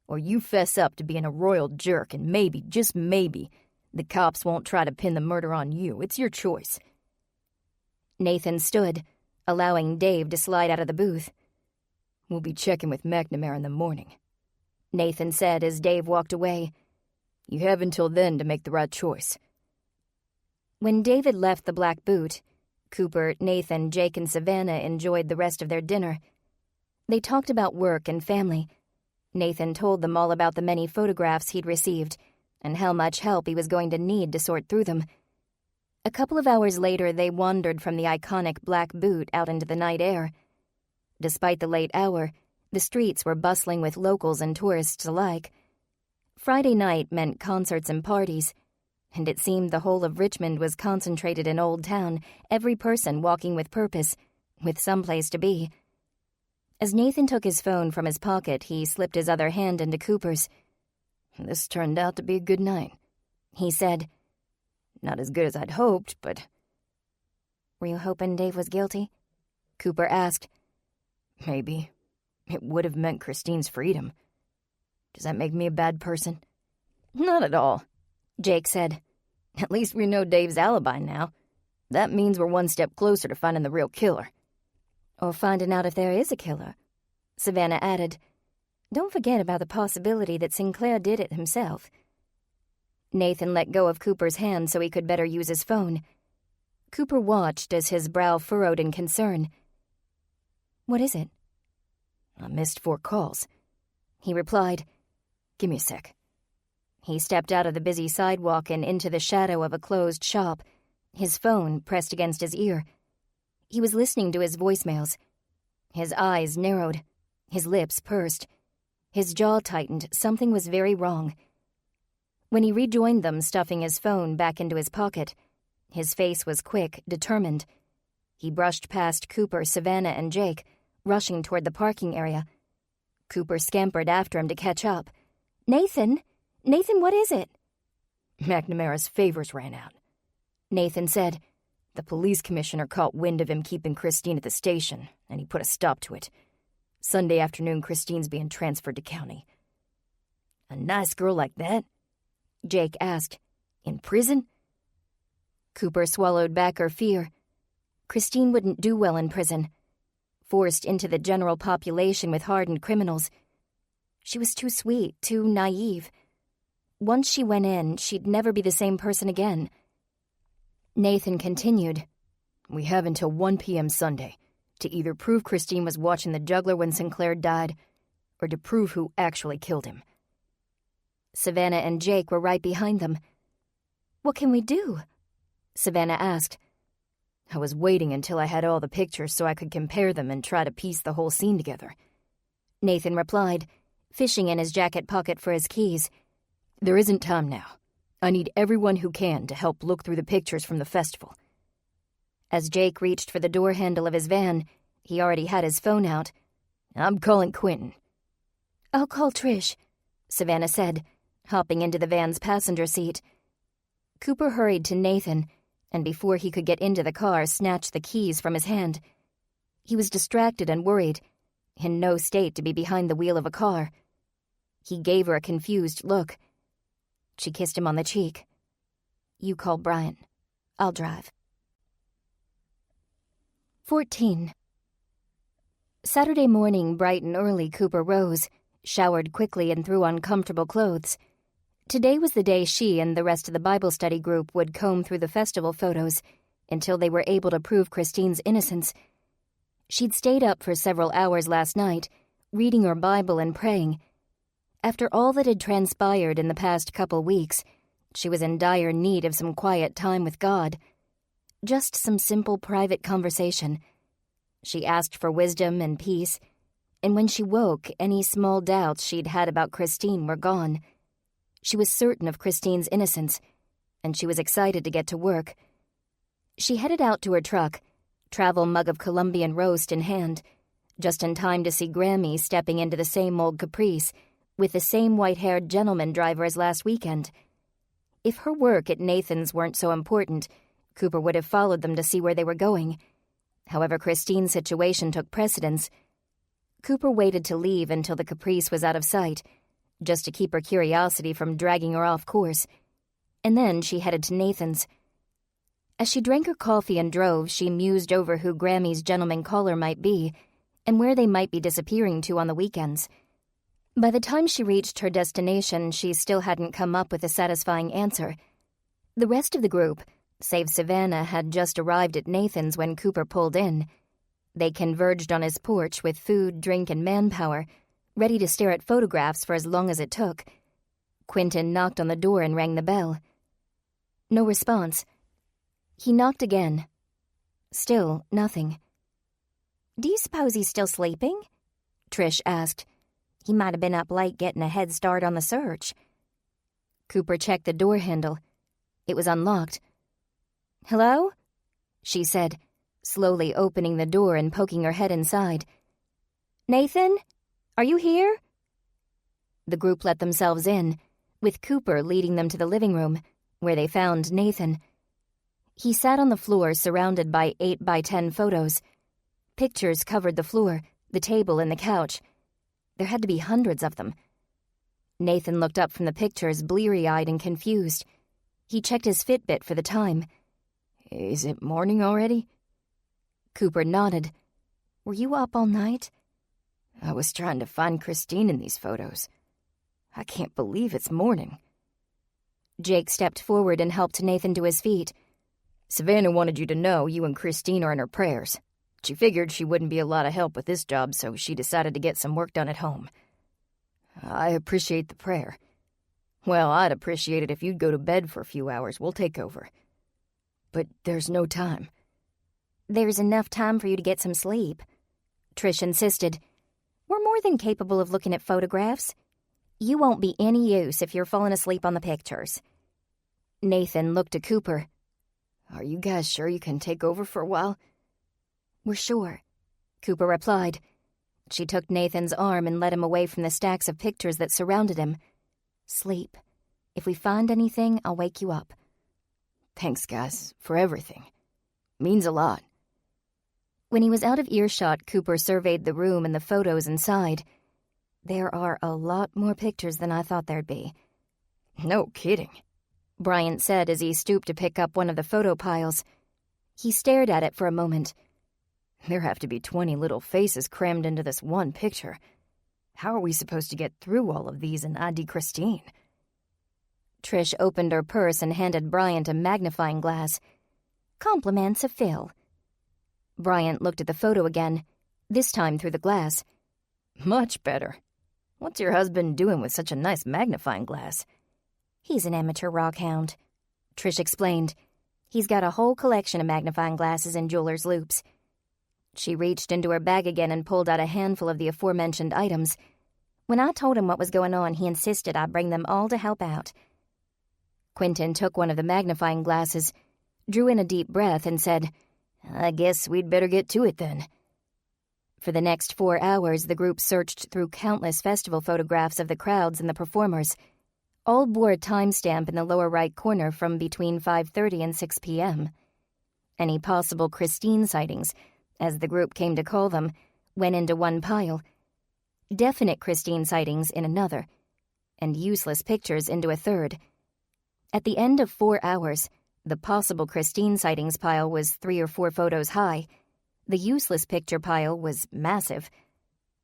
or you fess up to being a royal jerk and maybe, just maybe, the cops won't try to pin the murder on you. It's your choice. Nathan stood, allowing Dave to slide out of the booth. We'll be checking with McNamara in the morning, Nathan said as Dave walked away. You have until then to make the right choice. When David left the Black Boot, Cooper, Nathan, Jake, and Savannah enjoyed the rest of their dinner. They talked about work and family. Nathan told them all about the many photographs he'd received and how much help he was going to need to sort through them. A couple of hours later, they wandered from the iconic Black Boot out into the night air. Despite the late hour, the streets were bustling with locals and tourists alike. Friday night meant concerts and parties, and it seemed the whole of Richmond was concentrated in Old Town, every person walking with purpose, with someplace to be. As Nathan took his phone from his pocket, he slipped his other hand into Cooper's. This turned out to be a good night, he said. Not as good as I'd hoped, but... Were you hoping Dave was guilty? Cooper asked. Maybe. It would have meant Christine's freedom. Does that make me a bad person? Not at all, Jake said. At least we know Dave's alibi now. That means we're one step closer to finding the real killer. Or finding out if there is a killer, Savannah added. Don't forget about the possibility that Sinclair did it himself. Nathan let go of Cooper's hand so he could better use his phone. Cooper watched as his brow furrowed in concern. What is it? I missed 4 calls, he replied. Give me a sec. He stepped out of the busy sidewalk and into the shadow of a closed shop, his phone pressed against his ear. He was listening to his voicemails. His eyes narrowed, his lips pursed. His jaw tightened. Something was very wrong. When he rejoined them, stuffing his phone back into his pocket, his face was quick, determined. He brushed past Cooper, Savannah, and Jake, rushing toward the parking area. Cooper scampered after him to catch up. Nathan, what is it? McNamara's favors ran out, Nathan said. The police commissioner caught wind of him keeping Christine at the station, and he put a stop to it. Sunday afternoon, Christine's being transferred to county. A nice girl like that? Jake asked. In prison? Cooper swallowed back her fear. Christine wouldn't do well in prison. Forced into the general population with hardened criminals. She was too sweet, too naive. Once she went in, she'd never be the same person again. Nathan continued. We have until 1 p.m. Sunday to either prove Christine was watching the juggler when Sinclair died, or to prove who actually killed him. Savannah and Jake were right behind them. What can we do? Savannah asked. I was waiting until I had all the pictures so I could compare them and try to piece the whole scene together, Nathan replied, fishing in his jacket pocket for his keys. There isn't time now. I need everyone who can to help look through the pictures from the festival. As Jake reached for the door handle of his van, he already had his phone out. I'm calling Quentin. I'll call Trish, Savannah said, hopping into the van's passenger seat. Cooper hurried to Nathan, and before he could get into the car, snatched the keys from his hand. He was distracted and worried, in no state to be behind the wheel of a car. He gave her a confused look. She kissed him on the cheek. You call Brian. I'll drive. 14. Saturday morning, bright and early, Cooper rose, showered quickly and threw on comfortable clothes. Today was the day she and the rest of the Bible study group would comb through the festival photos until they were able to prove Christine's innocence. She'd stayed up for several hours last night, reading her Bible and praying. After all that had transpired in the past couple weeks, she was in dire need of some quiet time with God. Just some simple private conversation. She asked for wisdom and peace, and when she woke, any small doubts she'd had about Christine were gone. She was certain of Christine's innocence, and she was excited to get to work. She headed out to her truck, travel mug of Colombian roast in hand, just in time to see Grammy stepping into the same old Caprice with the same white-haired gentleman driver as last weekend. If her work at Nathan's weren't so important, Cooper would have followed them to see where they were going. However, Christine's situation took precedence. Cooper waited to leave until the Caprice was out of sight, just to keep her curiosity from dragging her off course. And then she headed to Nathan's. As she drank her coffee and drove, she mused over who Grammy's gentleman caller might be and where they might be disappearing to on the weekends. By the time she reached her destination, she still hadn't come up with a satisfying answer. The rest of the group, save Savannah, had just arrived at Nathan's when Cooper pulled in. They converged on his porch with food, drink, and manpower, ready to stare at photographs for as long as it took. Quentin knocked on the door and rang the bell. No response. He knocked again. Still nothing. "Do you suppose he's still sleeping?" Trish asked. "He might have been up late getting a head start on the search." Cooper checked the door handle. It was unlocked. "Hello?" she said, slowly opening the door and poking her head inside. "Nathan? Are you here?" The group let themselves in, with Cooper leading them to the living room, where they found Nathan. He sat on the floor surrounded by 8x10 photos. Pictures covered the floor, the table, and the couch. There had to be hundreds of them. Nathan looked up from the pictures, bleary-eyed and confused. He checked his Fitbit for the time. "Is it morning already?" Cooper nodded. "Were you up all night?" "I was trying to find Christine in these photos. I can't believe it's morning." Jake stepped forward and helped Nathan to his feet. "Savannah wanted you to know you and Christine are in her prayers. She figured she wouldn't be a lot of help with this job, so she decided to get some work done at home." "I appreciate the prayer. Well, I'd appreciate it if you'd go to bed for a few hours. We'll take over." "But there's no time." "There's enough time for you to get some sleep," Trish insisted. "We're more than capable of looking at photographs. You won't be any use if you're falling asleep on the pictures." Nathan looked at Cooper. "Are you guys sure you can take over for a while?" "We're sure," Cooper replied. She took Nathan's arm and led him away from the stacks of pictures that surrounded him. "Sleep. If we find anything, I'll wake you up." "Thanks, guys, for everything. Means a lot." When he was out of earshot, Cooper surveyed the room and the photos inside. "There are a lot more pictures than I thought there'd be." "No kidding," Bryant said as he stooped to pick up one of the photo piles. He stared at it for a moment. "There have to be 20 little faces crammed into this one picture. How are we supposed to get through all of these and ID Christine?" Trish opened her purse and handed Bryant a magnifying glass. "Compliments of Phil." Bryant looked at the photo again, this time through the glass. "Much better. What's your husband doing with such a nice magnifying glass?" "He's an amateur rockhound," Trish explained. "He's got a whole collection of magnifying glasses and jeweler's loupes." She reached into her bag again and pulled out a handful of the aforementioned items. "When I told him what was going on, he insisted I bring them all to help out." Quentin took one of the magnifying glasses, drew in a deep breath, and said, "I guess we'd better get to it then." For the next 4 hours, the group searched through countless festival photographs of the crowds and the performers. All bore a timestamp in the lower right corner from between 5:30 and 6 p.m. Any possible Christine sightings, as the group came to call them, went into one pile, definite Christine sightings in another, and useless pictures into a third. At the end of 4 hours, the possible Christine sightings pile was 3 or 4 photos high. The useless picture pile was massive.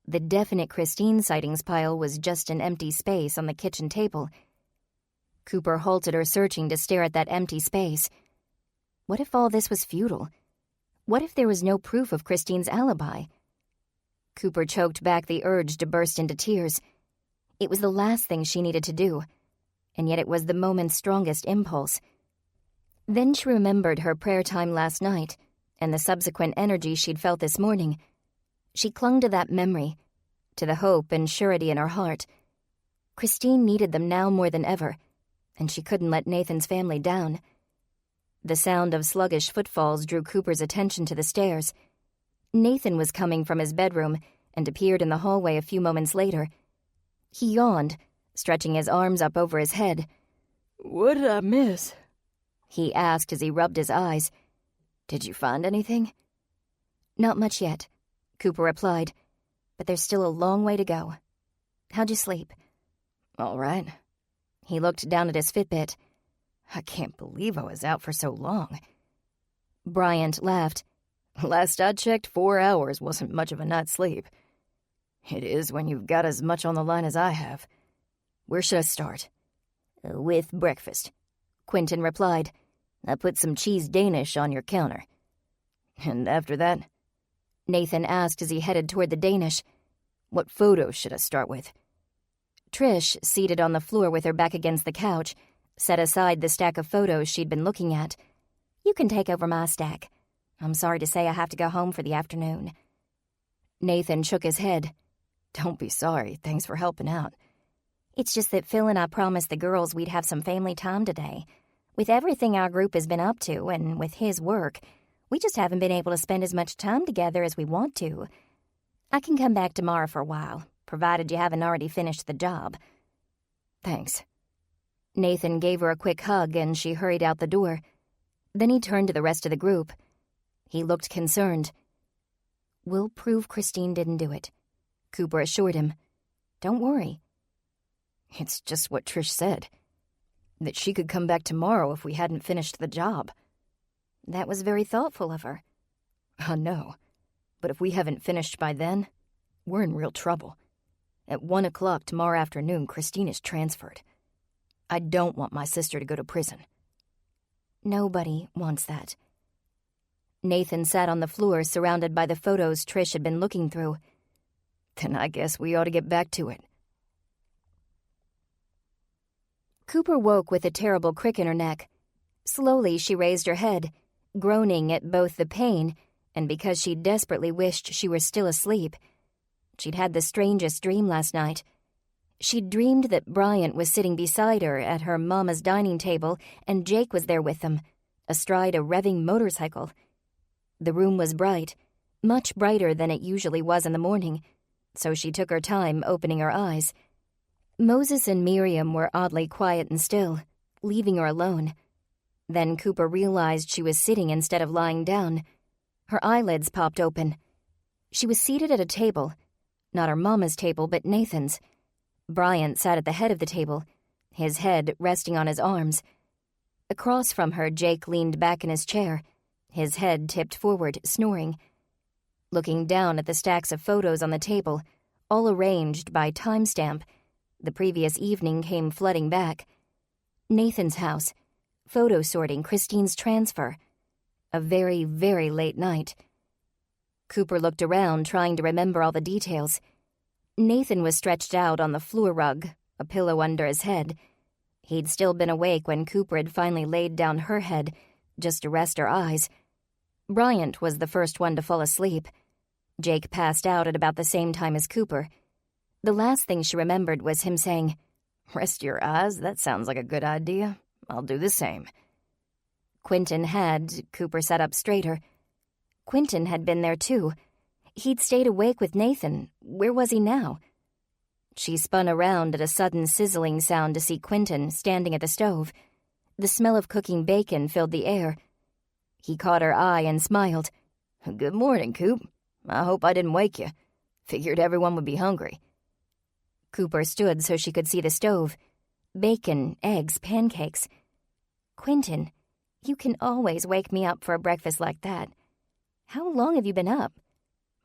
The definite Christine sightings pile was just an empty space on the kitchen table. Cooper halted her searching to stare at that empty space. What if all this was futile? What if there was no proof of Christine's alibi? Cooper choked back the urge to burst into tears. It was the last thing she needed to do, and yet it was the moment's strongest impulse. Then she remembered her prayer time last night and the subsequent energy she'd felt this morning. She clung to that memory, to the hope and surety in her heart. Christine needed them now more than ever, and she couldn't let Nathan's family down. The sound of sluggish footfalls drew Cooper's attention to the stairs. Nathan was coming from his bedroom and appeared in the hallway a few moments later. He yawned, stretching his arms up over his head. "What did I miss?" he asked as he rubbed his eyes. "Did you find anything?" "Not much yet," Cooper replied, "but there's still a long way to go. How'd you sleep?" "All right." He looked down at his Fitbit. "I can't believe I was out for so long." Bryant laughed. "Last I checked, 4 hours wasn't much of a night's sleep. It is when you've got as much on the line as I have. Where should I start?" "With breakfast," Quentin replied. "I put some cheese Danish on your counter." "And after that?" Nathan asked as he headed toward the Danish. "What photos should I start with?" Trish, seated on the floor with her back against the couch, set aside the stack of photos she'd been looking at. "You can take over my stack. I'm sorry to say I have to go home for the afternoon." Nathan shook his head. "Don't be sorry. Thanks for helping out." "It's just that Phil and I promised the girls we'd have some family time today. With everything our group has been up to, and with his work, we just haven't been able to spend as much time together as we want to. I can come back tomorrow for a while, provided you haven't already finished the job." "Thanks." Nathan gave her a quick hug and she hurried out the door. Then he turned to the rest of the group. He looked concerned. "We'll prove Christine didn't do it," Cooper assured him. "Don't worry." "It's just what Trish said. That she could come back tomorrow if we hadn't finished the job." "That was very thoughtful of her." "I know. But if we haven't finished by then, we're in real trouble. At 1 o'clock tomorrow afternoon, Christine is transferred. I don't want my sister to go to prison." "Nobody wants that." Nathan sat on the floor surrounded by the photos Trish had been looking through. "Then I guess we ought to get back to it." Cooper woke with a terrible crick in her neck. Slowly she raised her head, groaning at both the pain and because she desperately wished she were still asleep. She'd had the strangest dream last night. She'd dreamed that Bryant was sitting beside her at her mama's dining table and Jake was there with them, astride a revving motorcycle. The room was bright, much brighter than it usually was in the morning, so she took her time opening her eyes. Moses and Miriam were oddly quiet and still, leaving her alone. Then Cooper realized she was sitting instead of lying down. Her eyelids popped open. She was seated at a table, not her mama's table, but Nathan's. Bryant sat at the head of the table, his head resting on his arms. Across from her, Jake leaned back in his chair, his head tipped forward, snoring. Looking down at the stacks of photos on the table, all arranged by timestamp, the previous evening came flooding back. Nathan's house, photo sorting, Christine's transfer. A very, very late night. Cooper looked around, trying to remember all the details. Nathan was stretched out on the floor rug, a pillow under his head. He'd still been awake when Cooper had finally laid down her head, just to rest her eyes. Bryant was the first one to fall asleep. Jake passed out at about the same time as Cooper. The last thing she remembered was him saying, "Rest your eyes, that sounds like a good idea. I'll do the same." Quentin had. Cooper sat up straighter. Quentin had been there too. He'd stayed awake with Nathan. Where was he now? She spun around at a sudden sizzling sound to see Quentin standing at the stove. The smell of cooking bacon filled the air. He caught her eye and smiled. "Good morning, Coop. I hope I didn't wake you. Figured everyone would be hungry." Cooper stood so she could see the stove. Bacon, eggs, pancakes. "Quentin, you can always wake me up for a breakfast like that. How long have you been up?"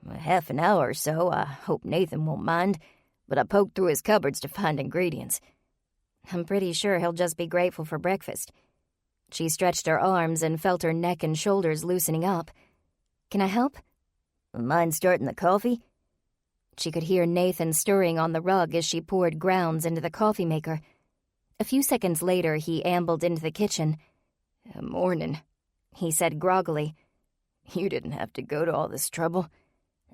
"Half an hour or so. I hope Nathan won't mind, but I poked through his cupboards to find ingredients." "I'm pretty sure he'll just be grateful for breakfast." She stretched her arms and felt her neck and shoulders loosening up. Can I help? Mind starting the coffee? She could hear Nathan stirring on the rug as she poured grounds into the coffee maker. A few seconds later, he ambled into the kitchen. Morning, he said groggily. You didn't have to go to all this trouble.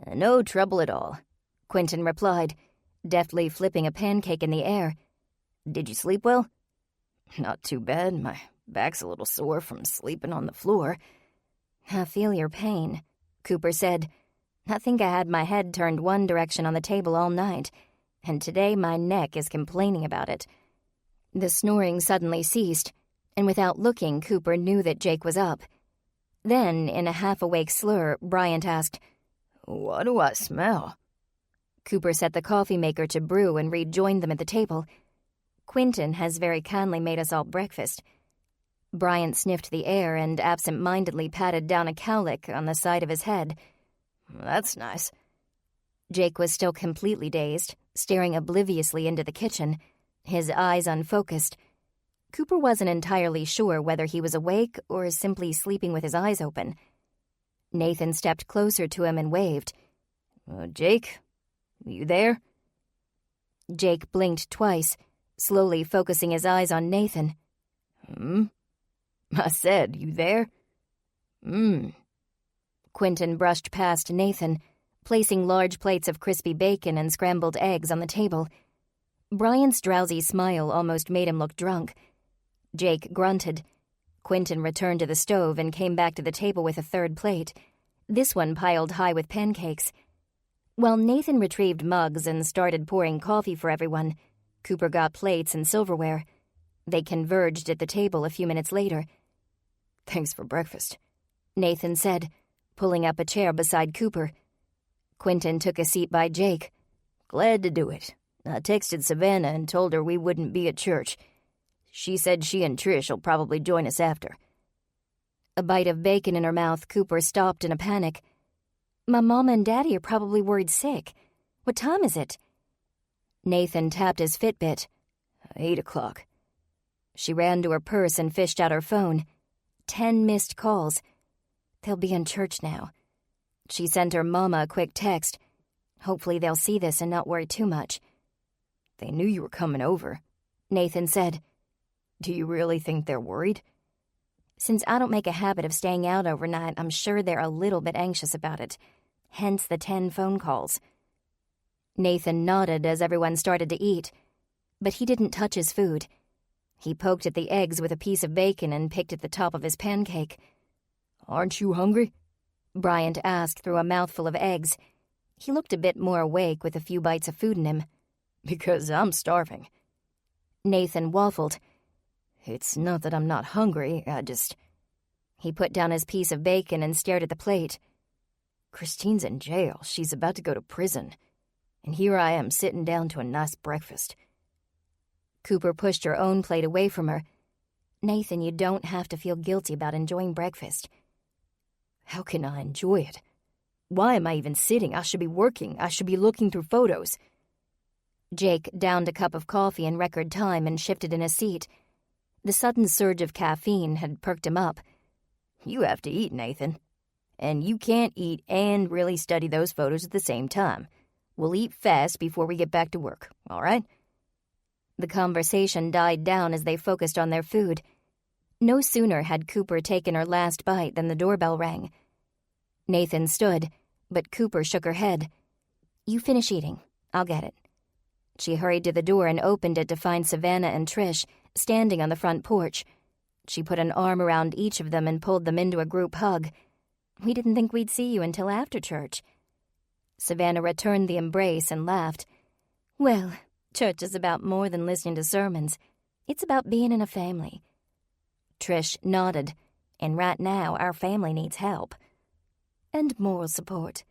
No trouble at all, Quentin replied, deftly flipping a pancake in the air. Did you sleep well? Not too bad. My back's a little sore from sleeping on the floor. I feel your pain, Cooper said. I think I had my head turned one direction on the table all night, and today my neck is complaining about it. The snoring suddenly ceased, and without looking, Cooper knew that Jake was up. Then, in a half-awake slur, Bryant asked, What do I smell? Cooper set the coffee maker to brew and rejoined them at the table. Quentin has very kindly made us all breakfast. Bryant sniffed the air and absent-mindedly patted down a cowlick on the side of his head. That's nice. Jake was still completely dazed, staring obliviously into the kitchen, his eyes unfocused. Cooper wasn't entirely sure whether he was awake or simply sleeping with his eyes open. Nathan stepped closer to him and waved. Jake, you there? Jake blinked twice, slowly focusing his eyes on Nathan. I said, you there? Quentin brushed past Nathan, placing large plates of crispy bacon and scrambled eggs on the table. Bryant's drowsy smile almost made him look drunk. Jake grunted. Quentin returned to the stove and came back to the table with a third plate, this one piled high with pancakes. While Nathan retrieved mugs and started pouring coffee for everyone, Cooper got plates and silverware. They converged at the table a few minutes later. Thanks for breakfast, Nathan said, pulling up a chair beside Cooper. Quentin took a seat by Jake. Glad to do it. I texted Savannah and told her we wouldn't be at church. She said she and Trish will probably join us after. A bite of bacon in her mouth, Cooper stopped in a panic. My mama and daddy are probably worried sick. What time is it? Nathan tapped his Fitbit. 8 o'clock. She ran to her purse and fished out her phone. 10 missed calls. They'll be in church now. She sent her mama a quick text. Hopefully they'll see this and not worry too much. They knew you were coming over, Nathan said. Do you really think they're worried? Since I don't make a habit of staying out overnight, I'm sure they're a little bit anxious about it. Hence the 10 phone calls. Nathan nodded as everyone started to eat, but he didn't touch his food. He poked at the eggs with a piece of bacon and picked at the top of his pancake. Aren't you hungry? Bryant asked through a mouthful of eggs. He looked a bit more awake with a few bites of food in him. Because I'm starving. Nathan waffled. It's not that I'm not hungry, He put down his piece of bacon and stared at the plate. Christine's in jail. She's about to go to prison. And here I am sitting down to a nice breakfast. Cooper pushed her own plate away from her. Nathan, you don't have to feel guilty about enjoying breakfast. How can I enjoy it? Why am I even sitting? I should be working. I should be looking through photos. Jake downed a cup of coffee in record time and shifted in his seat. The sudden surge of caffeine had perked him up. You have to eat, Nathan. And you can't eat and really study those photos at the same time. We'll eat fast before we get back to work, all right? The conversation died down as they focused on their food. No sooner had Cooper taken her last bite than the doorbell rang. Nathan stood, but Cooper shook her head. You finish eating. I'll get it. She hurried to the door and opened it to find Savannah and Trish standing on the front porch. She put an arm around each of them and pulled them into a group hug. We didn't think we'd see you until after church. Savannah returned the embrace and laughed. Well, church is about more than listening to sermons. It's about being in a family. Trish nodded, and right now our family needs help. And moral support,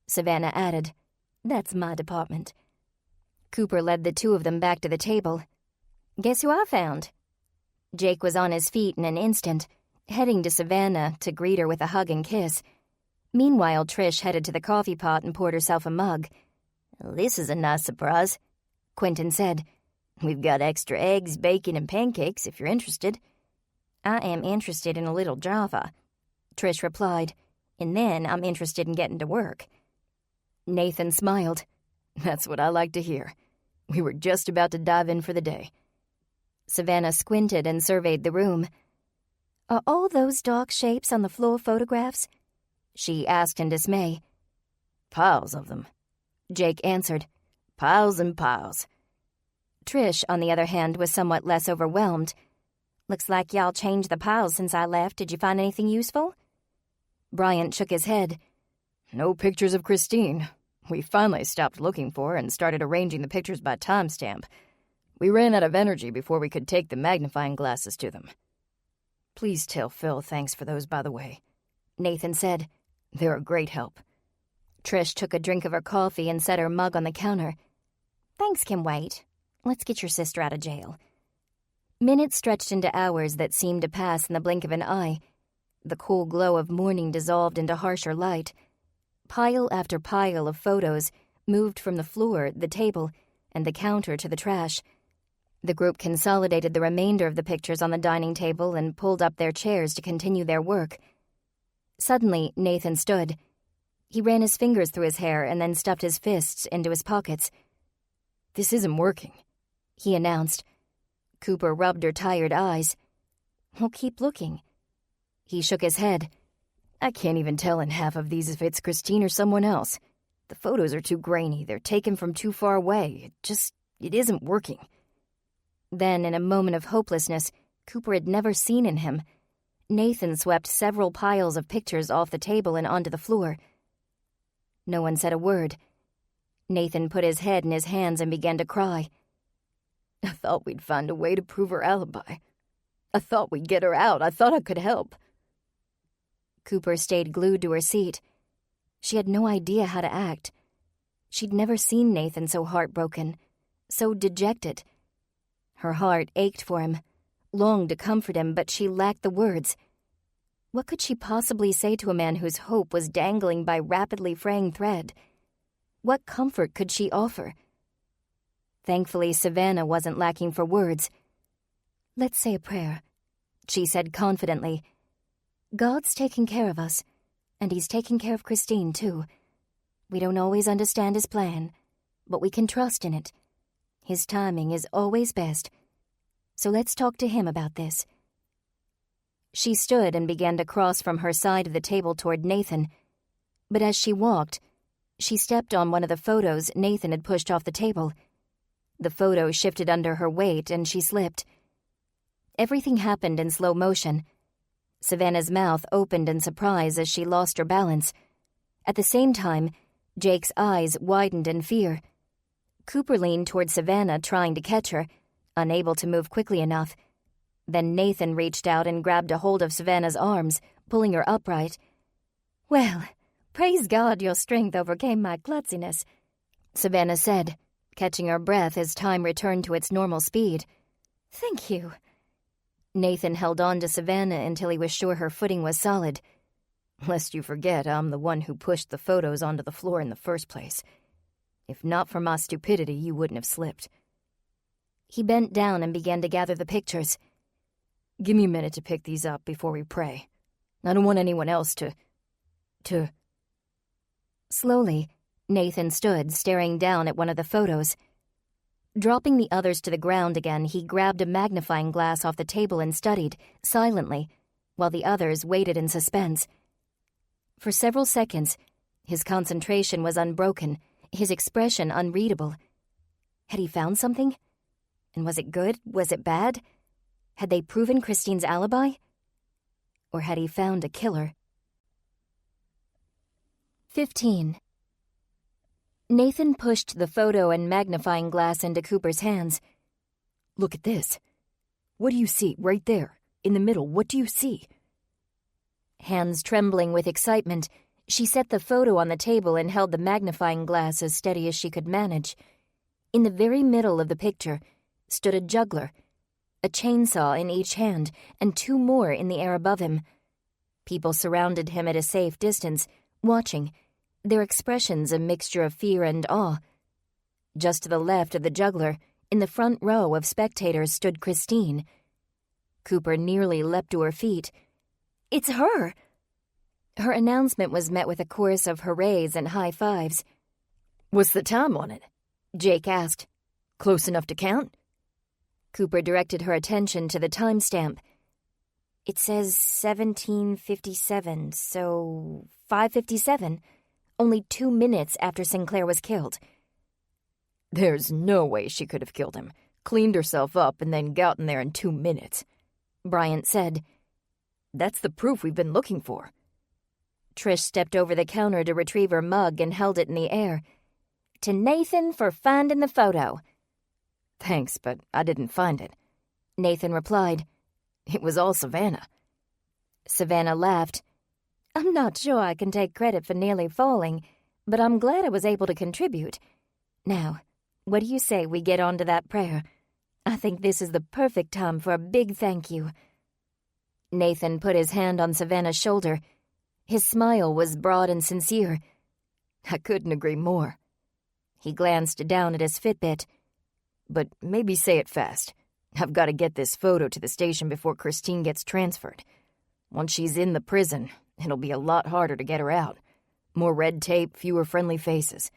Savannah added. That's my department. Cooper led the two of them back to the table. Guess who I found? Jake was on his feet in an instant, heading to Savannah to greet her with a hug and kiss. Meanwhile, Trish headed to the coffee pot and poured herself a mug. This is a nice surprise, Quentin said. We've got extra eggs, bacon, and pancakes if you're interested. I am interested in a little Java, Trish replied. And then I'm interested in getting to work." Nathan smiled. "That's what I like to hear. We were just about to dive in for the day." Savannah squinted and surveyed the room. "Are all those dark shapes on the floor photographs?" she asked in dismay. "Piles of them," Jake answered. "Piles and piles." Trish, on the other hand, was somewhat less overwhelmed. "Looks like y'all changed the piles since I left. Did you find anything useful?" Bryant shook his head. "No pictures of Christine. We finally stopped looking for her and started arranging the pictures by timestamp. We ran out of energy before we could take the magnifying glasses to them. Please tell Phil thanks for those, by the way," Nathan said. "They're a great help." Trish took a drink of her coffee and set her mug on the counter. "Thanks can wait. Let's get your sister out of jail." Minutes stretched into hours that seemed to pass in the blink of an eye. The cool glow of morning dissolved into harsher light. Pile after pile of photos moved from the floor, the table, and the counter to the trash. The group consolidated the remainder of the pictures on the dining table and pulled up their chairs to continue their work. Suddenly, Nathan stood. He ran his fingers through his hair and then stuffed his fists into his pockets. "This isn't working," he announced. Cooper rubbed her tired eyes. "We'll keep looking." He shook his head. "I can't even tell in half of these if it's Christine or someone else. The photos are too grainy. They're taken from too far away. It isn't working." Then, in a moment of hopelessness Cooper had never seen in him, Nathan swept several piles of pictures off the table and onto the floor. No one said a word. Nathan put his head in his hands and began to cry. "I thought we'd find a way to prove her alibi. I thought we'd get her out. I thought I could help." Cooper stayed glued to her seat. She had no idea how to act. She'd never seen Nathan so heartbroken, so dejected. Her heart ached for him, longed to comfort him, but she lacked the words. What could she possibly say to a man whose hope was dangling by rapidly fraying thread? What comfort could she offer? Thankfully, Savannah wasn't lacking for words. "Let's say a prayer," she said confidently. "God's taking care of us, and he's taking care of Christine, too. We don't always understand his plan, but we can trust in it. His timing is always best. So let's talk to him about this." She stood and began to cross from her side of the table toward Nathan. But as she walked, she stepped on one of the photos Nathan had pushed off the table. The photo shifted under her weight and she slipped. Everything happened in slow motion. Savannah's mouth opened in surprise as she lost her balance. At the same time, Jake's eyes widened in fear. Cooper leaned toward Savannah, trying to catch her, unable to move quickly enough. Then Nathan reached out and grabbed a hold of Savannah's arms, pulling her upright. "Well, praise God your strength overcame my klutziness," Savannah said, catching her breath as time returned to its normal speed. "Thank you." Nathan held on to Savannah until he was sure her footing was solid. "Lest you forget, I'm the one who pushed the photos onto the floor in the first place. If not for my stupidity, you wouldn't have slipped." He bent down and began to gather the pictures. "Give me a minute to pick these up before we pray. I don't want anyone else to... Slowly, Nathan stood, staring down at one of the photos. Dropping the others to the ground again, he grabbed a magnifying glass off the table and studied, silently, while the others waited in suspense. For several seconds, his concentration was unbroken, his expression unreadable. Had he found something? And was it good? Was it bad? Had they proven Christine's alibi? Or had he found a killer? 15. Nathan pushed the photo and magnifying glass into Cooper's hands. "Look at this. What do you see right there? In the middle, what do you see?" Hands trembling with excitement, she set the photo on the table and held the magnifying glass as steady as she could manage. In the very middle of the picture stood a juggler, a chainsaw in each hand, and two more in the air above him. People surrounded him at a safe distance, watching, their expressions a mixture of fear and awe. Just to the left of the juggler, in the front row of spectators, stood Christine. Cooper nearly leapt to her feet. "It's her!" Her announcement was met with a chorus of hoorays and high fives. "What's the time on it?" Jake asked. "Close enough to count?" Cooper directed her attention to the timestamp. "It says 17:57, so 5:57. Only 2 minutes after Sinclair was killed." "There's no way she could have killed him, cleaned herself up, and then gotten there in 2 minutes," Bryant said. "That's the proof we've been looking for." Trish stepped over the counter to retrieve her mug and held it in the air. "To Nathan for finding the photo." "Thanks, but I didn't find it," Nathan replied. "It was all Savannah." Savannah laughed. "I'm not sure I can take credit for nearly falling, but I'm glad I was able to contribute. Now, what do you say we get on to that prayer? I think this is the perfect time for a big thank you." Nathan put his hand on Savannah's shoulder. His smile was broad and sincere. "I couldn't agree more." He glanced down at his Fitbit. "But maybe say it fast. I've got to get this photo to the station before Christine gets transferred. Once she's in the prison, it'll be a lot harder to get her out. More red tape, fewer friendly faces."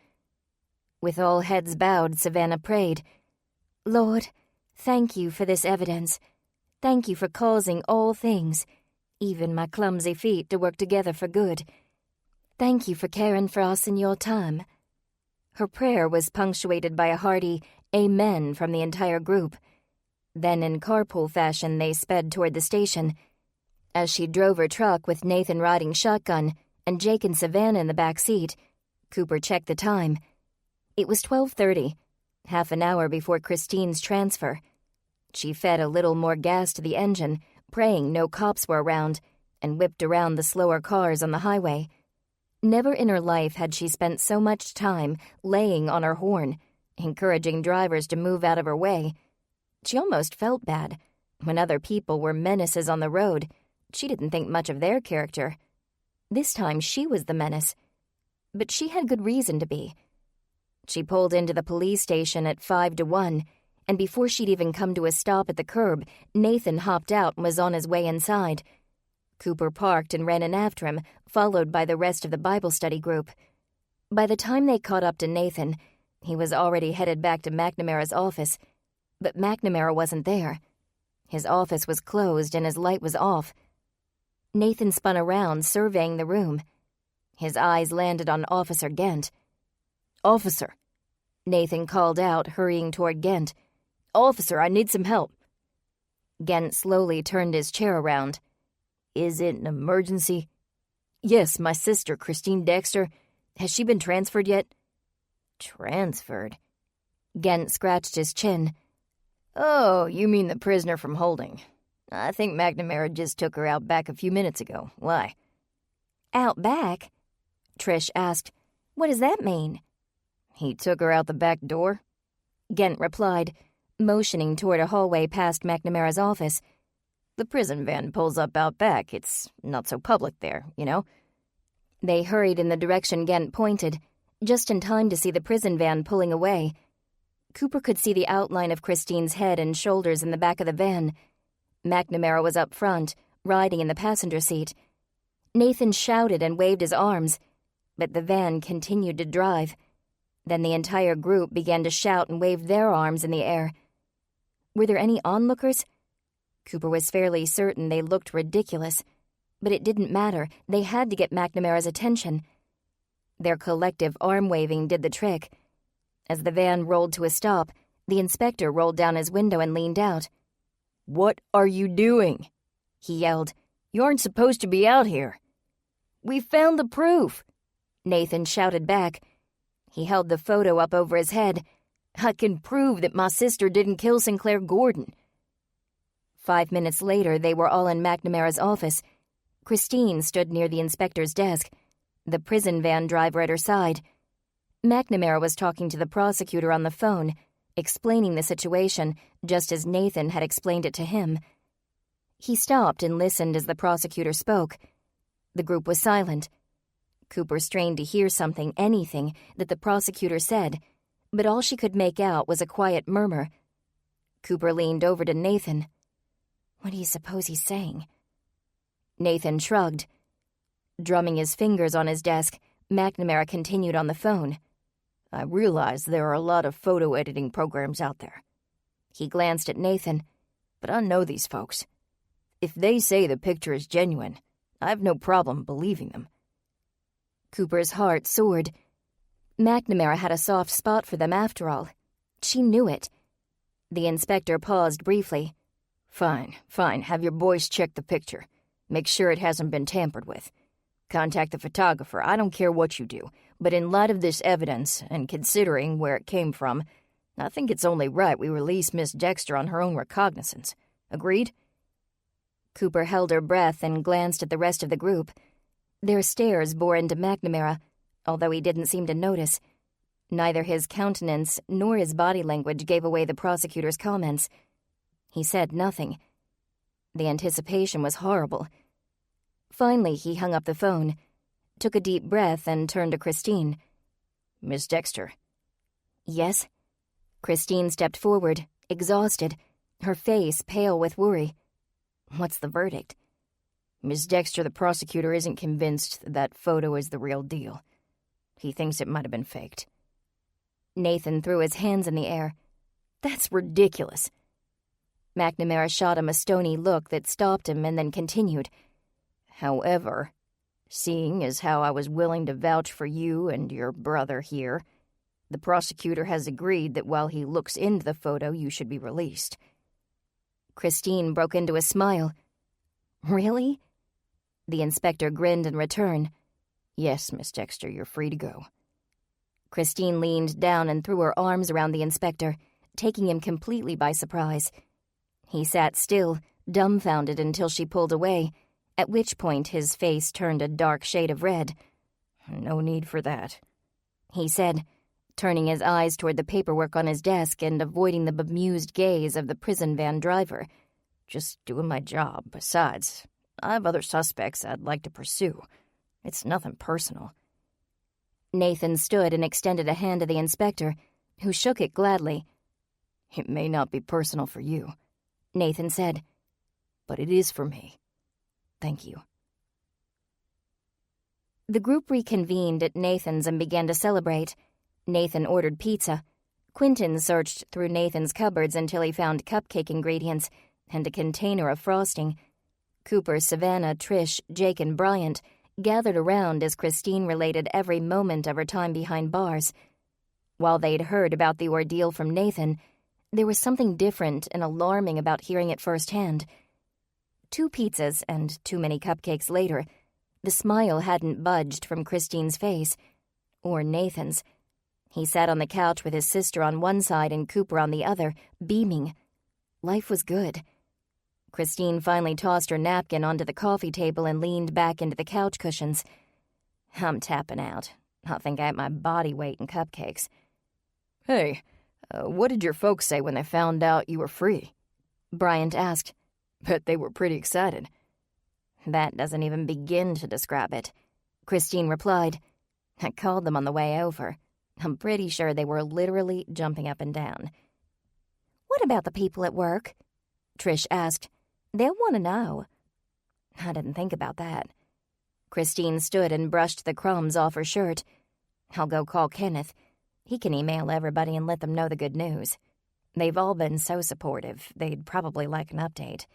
With all heads bowed, Savannah prayed, "Lord, thank you for this evidence. Thank you for causing all things, even my clumsy feet, to work together for good. Thank you for caring for us in your time." Her prayer was punctuated by a hearty amen from the entire group. Then in carpool fashion they sped toward the station. As she drove her truck with Nathan riding shotgun and Jake and Savannah in the back seat, Cooper checked the time. It was 12:30, half an hour before Christine's transfer. She fed a little more gas to the engine, praying no cops were around, and whipped around the slower cars on the highway. Never in her life had she spent so much time laying on her horn, encouraging drivers to move out of her way. She almost felt bad. When other people were menaces on the road, she didn't think much of their character. This time she was the menace. But she had good reason to be. She pulled into the police station at 5:01, and before she'd even come to a stop at the curb, Nathan hopped out and was on his way inside. Cooper parked and ran in after him, followed by the rest of the Bible study group. By the time they caught up to Nathan, he was already headed back to McNamara's office. But McNamara wasn't there. His office was closed and his light was off. Nathan spun around, surveying the room. His eyes landed on Officer Gent. "Officer," Nathan called out, hurrying toward Gent. "Officer, I need some help." Gent slowly turned his chair around. "Is it an emergency?" "Yes, my sister, Christine Dexter. Has she been transferred yet?" "Transferred?" Gent scratched his chin. "Oh, you mean the prisoner from holding. I think McNamara just took her out back a few minutes ago. Why?" "Out back?" Trish asked. "What does that mean?" "He took her out the back door," Gent replied, motioning toward a hallway past McNamara's office. "The prison van pulls up out back. It's not so public there, you know." They hurried in the direction Gent pointed, just in time to see the prison van pulling away. Cooper could see the outline of Christine's head and shoulders in the back of the van. McNamara was up front, riding in the passenger seat. Nathan shouted and waved his arms, but the van continued to drive. Then the entire group began to shout and wave their arms in the air. Were there any onlookers? Cooper was fairly certain they looked ridiculous, but it didn't matter. They had to get McNamara's attention. Their collective arm-waving did the trick. As the van rolled to a stop, the inspector rolled down his window and leaned out. "What are you doing?" he yelled. "You aren't supposed to be out here." "We found the proof," Nathan shouted back. He held the photo up over his head. "I can prove that my sister didn't kill Sinclair Gordon." 5 minutes later, they were all in McNamara's office. Christine stood near the inspector's desk, the prison van driver at her side. McNamara was talking to the prosecutor on the phone, explaining the situation just as Nathan had explained it to him. He stopped and listened as the prosecutor spoke. The group was silent. Cooper strained to hear something, anything, that the prosecutor said, but all she could make out was a quiet murmur. Cooper leaned over to Nathan. "What do you suppose he's saying?" Nathan shrugged. Drumming his fingers on his desk, McNamara continued on the phone. I realize there are a lot of photo editing programs out there. He glanced at Nathan. But I know these folks. If they say the picture is genuine, I have no problem believing them. Cooper's heart soared. McNamara had a soft spot for them after all. She knew it. The inspector paused briefly. Fine. Have your boys check the picture. Make sure it hasn't been tampered with. Contact the photographer. I don't care what you do. But in light of this evidence, and considering where it came from, I think it's only right we release Miss Dexter on her own recognizance. Agreed? Cooper held her breath and glanced at the rest of the group. Their stares bore into McNamara, although he didn't seem to notice. Neither his countenance nor his body language gave away the prosecutor's comments. He said nothing. The anticipation was horrible. Finally, he hung up the phone, took a deep breath, and turned to Christine. Miss Dexter. Yes? Christine stepped forward, exhausted, her face pale with worry. What's the verdict? Miss Dexter, the prosecutor isn't convinced that photo is the real deal. He thinks it might have been faked. Nathan threw his hands in the air. That's ridiculous. McNamara shot him a stony look that stopped him and then continued. However, seeing as how I was willing to vouch for you and your brother here, the prosecutor has agreed that while he looks into the photo, you should be released. Christine broke into a smile. Really? The inspector grinned in return. Yes, Miss Dexter, you're free to go. Christine leaned down and threw her arms around the inspector, taking him completely by surprise. He sat still, dumbfounded until she pulled away, at which point his face turned a dark shade of red. No need for that, he said, turning his eyes toward the paperwork on his desk and avoiding the bemused gaze of the prison van driver. Just doing my job. Besides, I have other suspects I'd like to pursue. It's nothing personal. Nathan stood and extended a hand to the inspector, who shook it gladly. It may not be personal for you, Nathan said, but it is for me. Thank you. The group reconvened at Nathan's and began to celebrate. Nathan ordered pizza. Quentin searched through Nathan's cupboards until he found cupcake ingredients and a container of frosting. Cooper, Savannah, Trish, Jake, and Bryant gathered around as Christine related every moment of her time behind bars. While they'd heard about the ordeal from Nathan, there was something different and alarming about hearing it firsthand. 2 pizzas and too many cupcakes later, the smile hadn't budged from Christine's face, or Nathan's. He sat on the couch with his sister on one side and Cooper on the other, beaming. Life was good. Christine finally tossed her napkin onto the coffee table and leaned back into the couch cushions. I'm tapping out. I think I ate my body weight in cupcakes. Hey, what did your folks say when they found out you were free? Bryant asked. Bet they were pretty excited. That doesn't even begin to describe it, Christine replied. I called them on the way over. I'm pretty sure they were literally jumping up and down. What about the people at work? Trish asked. They'll want to know. I didn't think about that. Christine stood and brushed the crumbs off her shirt. I'll go call Kenneth. He can email everybody and let them know the good news. They've all been so supportive, they'd probably like an update.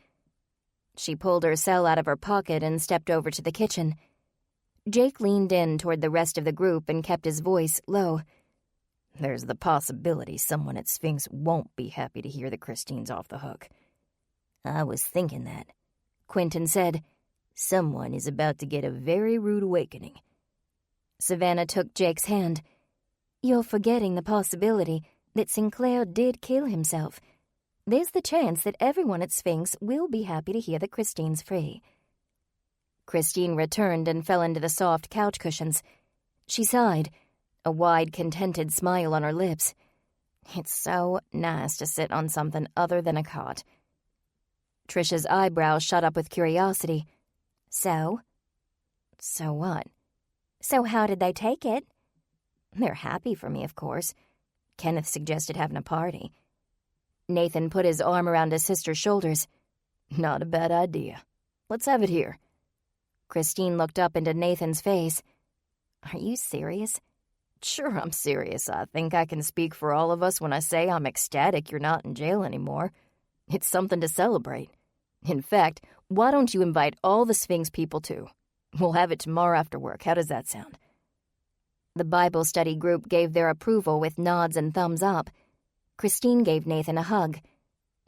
She pulled her cell out of her pocket and stepped over to the kitchen. Jake leaned in toward the rest of the group and kept his voice low. There's the possibility someone at Sphinx won't be happy to hear that Christine's off the hook. I was thinking that, Quentin said. Someone is about to get a very rude awakening. Savannah took Jake's hand. You're forgetting the possibility that Sinclair did kill himself. There's the chance that everyone at Sphinx will be happy to hear that Christine's free. Christine returned and fell into the soft couch cushions. She sighed, a wide, contented smile on her lips. It's so nice to sit on something other than a cot. Trish's eyebrows shot up with curiosity. So? So what? So how did they take it? They're happy for me, of course. Kenneth suggested having a party. Nathan put his arm around his sister's shoulders. Not a bad idea. Let's have it here. Christine looked up into Nathan's face. Are you serious? Sure, I'm serious. I think I can speak for all of us when I say I'm ecstatic you're not in jail anymore. It's something to celebrate. In fact, why don't you invite all the Sphinx people too? We'll have it tomorrow after work. How does that sound? The Bible study group gave their approval with nods and thumbs up. Christine gave Nathan a hug.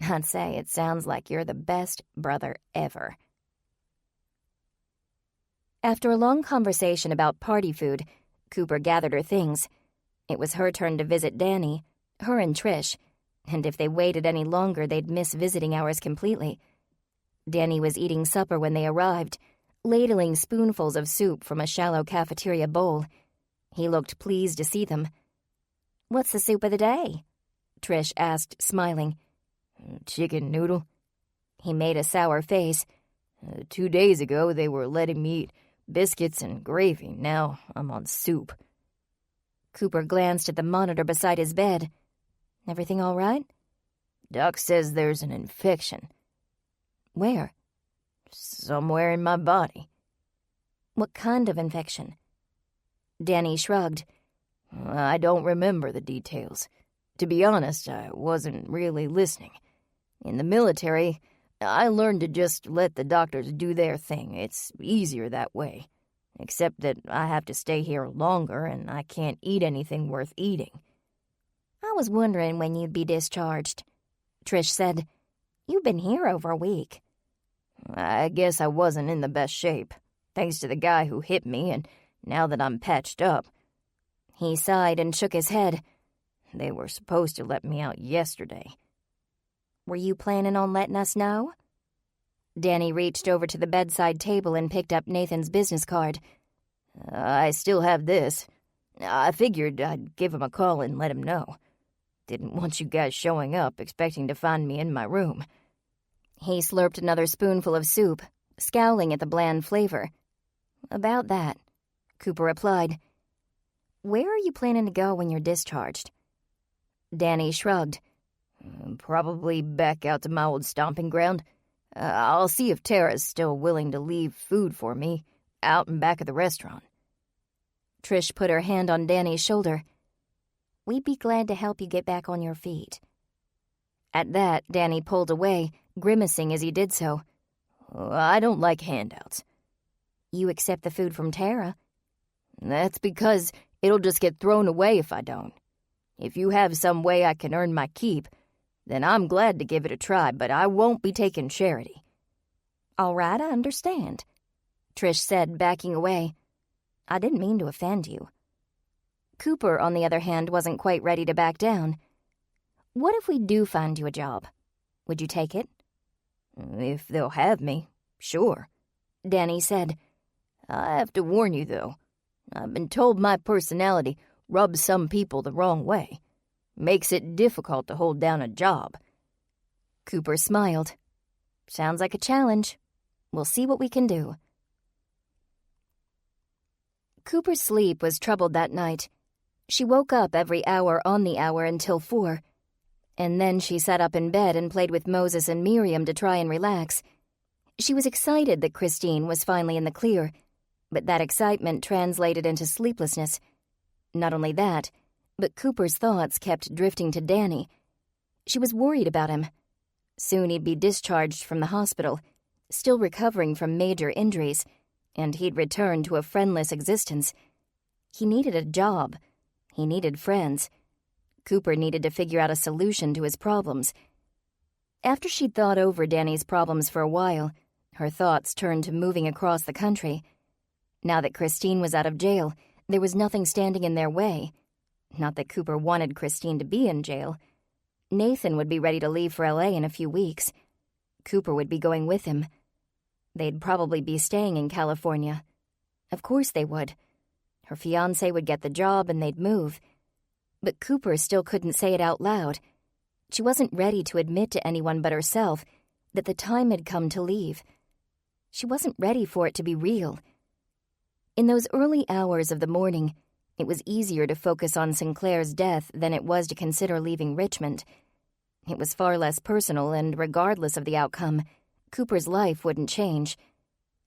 I'd say it sounds like you're the best brother ever. After a long conversation about party food, Cooper gathered her things. It was her turn to visit Danny, her and Trish, and if they waited any longer, they'd miss visiting hours completely. Danny was eating supper when they arrived, ladling spoonfuls of soup from a shallow cafeteria bowl. He looked pleased to see them. "What's the soup of the day?" Trish asked, smiling. "Chicken noodle." He made a sour face. 2 days ago, they were letting me eat biscuits and gravy. Now I'm on soup. Cooper glanced at the monitor beside his bed. "Everything all right?" Doc says there's an infection. "Where?" "Somewhere in my body." "What kind of infection?" Danny shrugged. "I don't remember the details. To be honest, I wasn't really listening. In the military, I learned to just let the doctors do their thing. It's easier that way. Except that I have to stay here longer and I can't eat anything worth eating." "I was wondering when you'd be discharged," Trish said. "You've been here over a week." "I guess I wasn't in the best shape, thanks to the guy who hit me, and now that I'm patched up." He sighed and shook his head. "They were supposed to let me out yesterday." "Were you planning on letting us know?" Danny reached over to the bedside table and picked up Nathan's business card. "I still have this. I figured I'd give him a call and let him know. Didn't want you guys showing up expecting to find me in my room." He slurped another spoonful of soup, scowling at the bland flavor. "About that," Cooper replied. "Where are you planning to go when you're discharged?" Danny shrugged. "Probably back out to my old stomping ground. I'll see if Tara's still willing to leave food for me out and back of the restaurant." Trish put her hand on Danny's shoulder. "We'd be glad to help you get back on your feet." At that, Danny pulled away, grimacing as he did so. "I don't like handouts." "You accept the food from Tara." "That's because it'll just get thrown away if I don't. If you have some way I can earn my keep, then I'm glad to give it a try, but I won't be taking charity." "All right, I understand," Trish said, backing away. "I didn't mean to offend you." Cooper, on the other hand, wasn't quite ready to back down. "What if we do find you a job? Would you take it?" "If they'll have me, sure," Danny said. "I have to warn you, though. I've been told my personality rubs some people the wrong way. Makes it difficult to hold down a job." Cooper smiled. "Sounds like a challenge. We'll see what we can do." Cooper's sleep was troubled that night. She woke up every hour on the hour until 4, and then she sat up in bed and played with Moses and Miriam to try and relax. She was excited that Christine was finally in the clear, but that excitement translated into sleeplessness. Not only that, but Cooper's thoughts kept drifting to Danny. She was worried about him. Soon he'd be discharged from the hospital, still recovering from major injuries, and he'd return to a friendless existence. He needed a job. He needed friends. Cooper needed to figure out a solution to his problems. After she'd thought over Danny's problems for a while, her thoughts turned to moving across the country. Now that Christine was out of jail, there was nothing standing in their way. Not that Cooper wanted Christine to be in jail. Nathan would be ready to leave for L.A. in a few weeks. Cooper would be going with him. They'd probably be staying in California. Of course they would. Her fiancé would get the job and they'd move. But Cooper still couldn't say it out loud. She wasn't ready to admit to anyone but herself that the time had come to leave. She wasn't ready for it to be real. In those early hours of the morning, it was easier to focus on Sinclair's death than it was to consider leaving Richmond. It was far less personal, and regardless of the outcome, Cooper's life wouldn't change.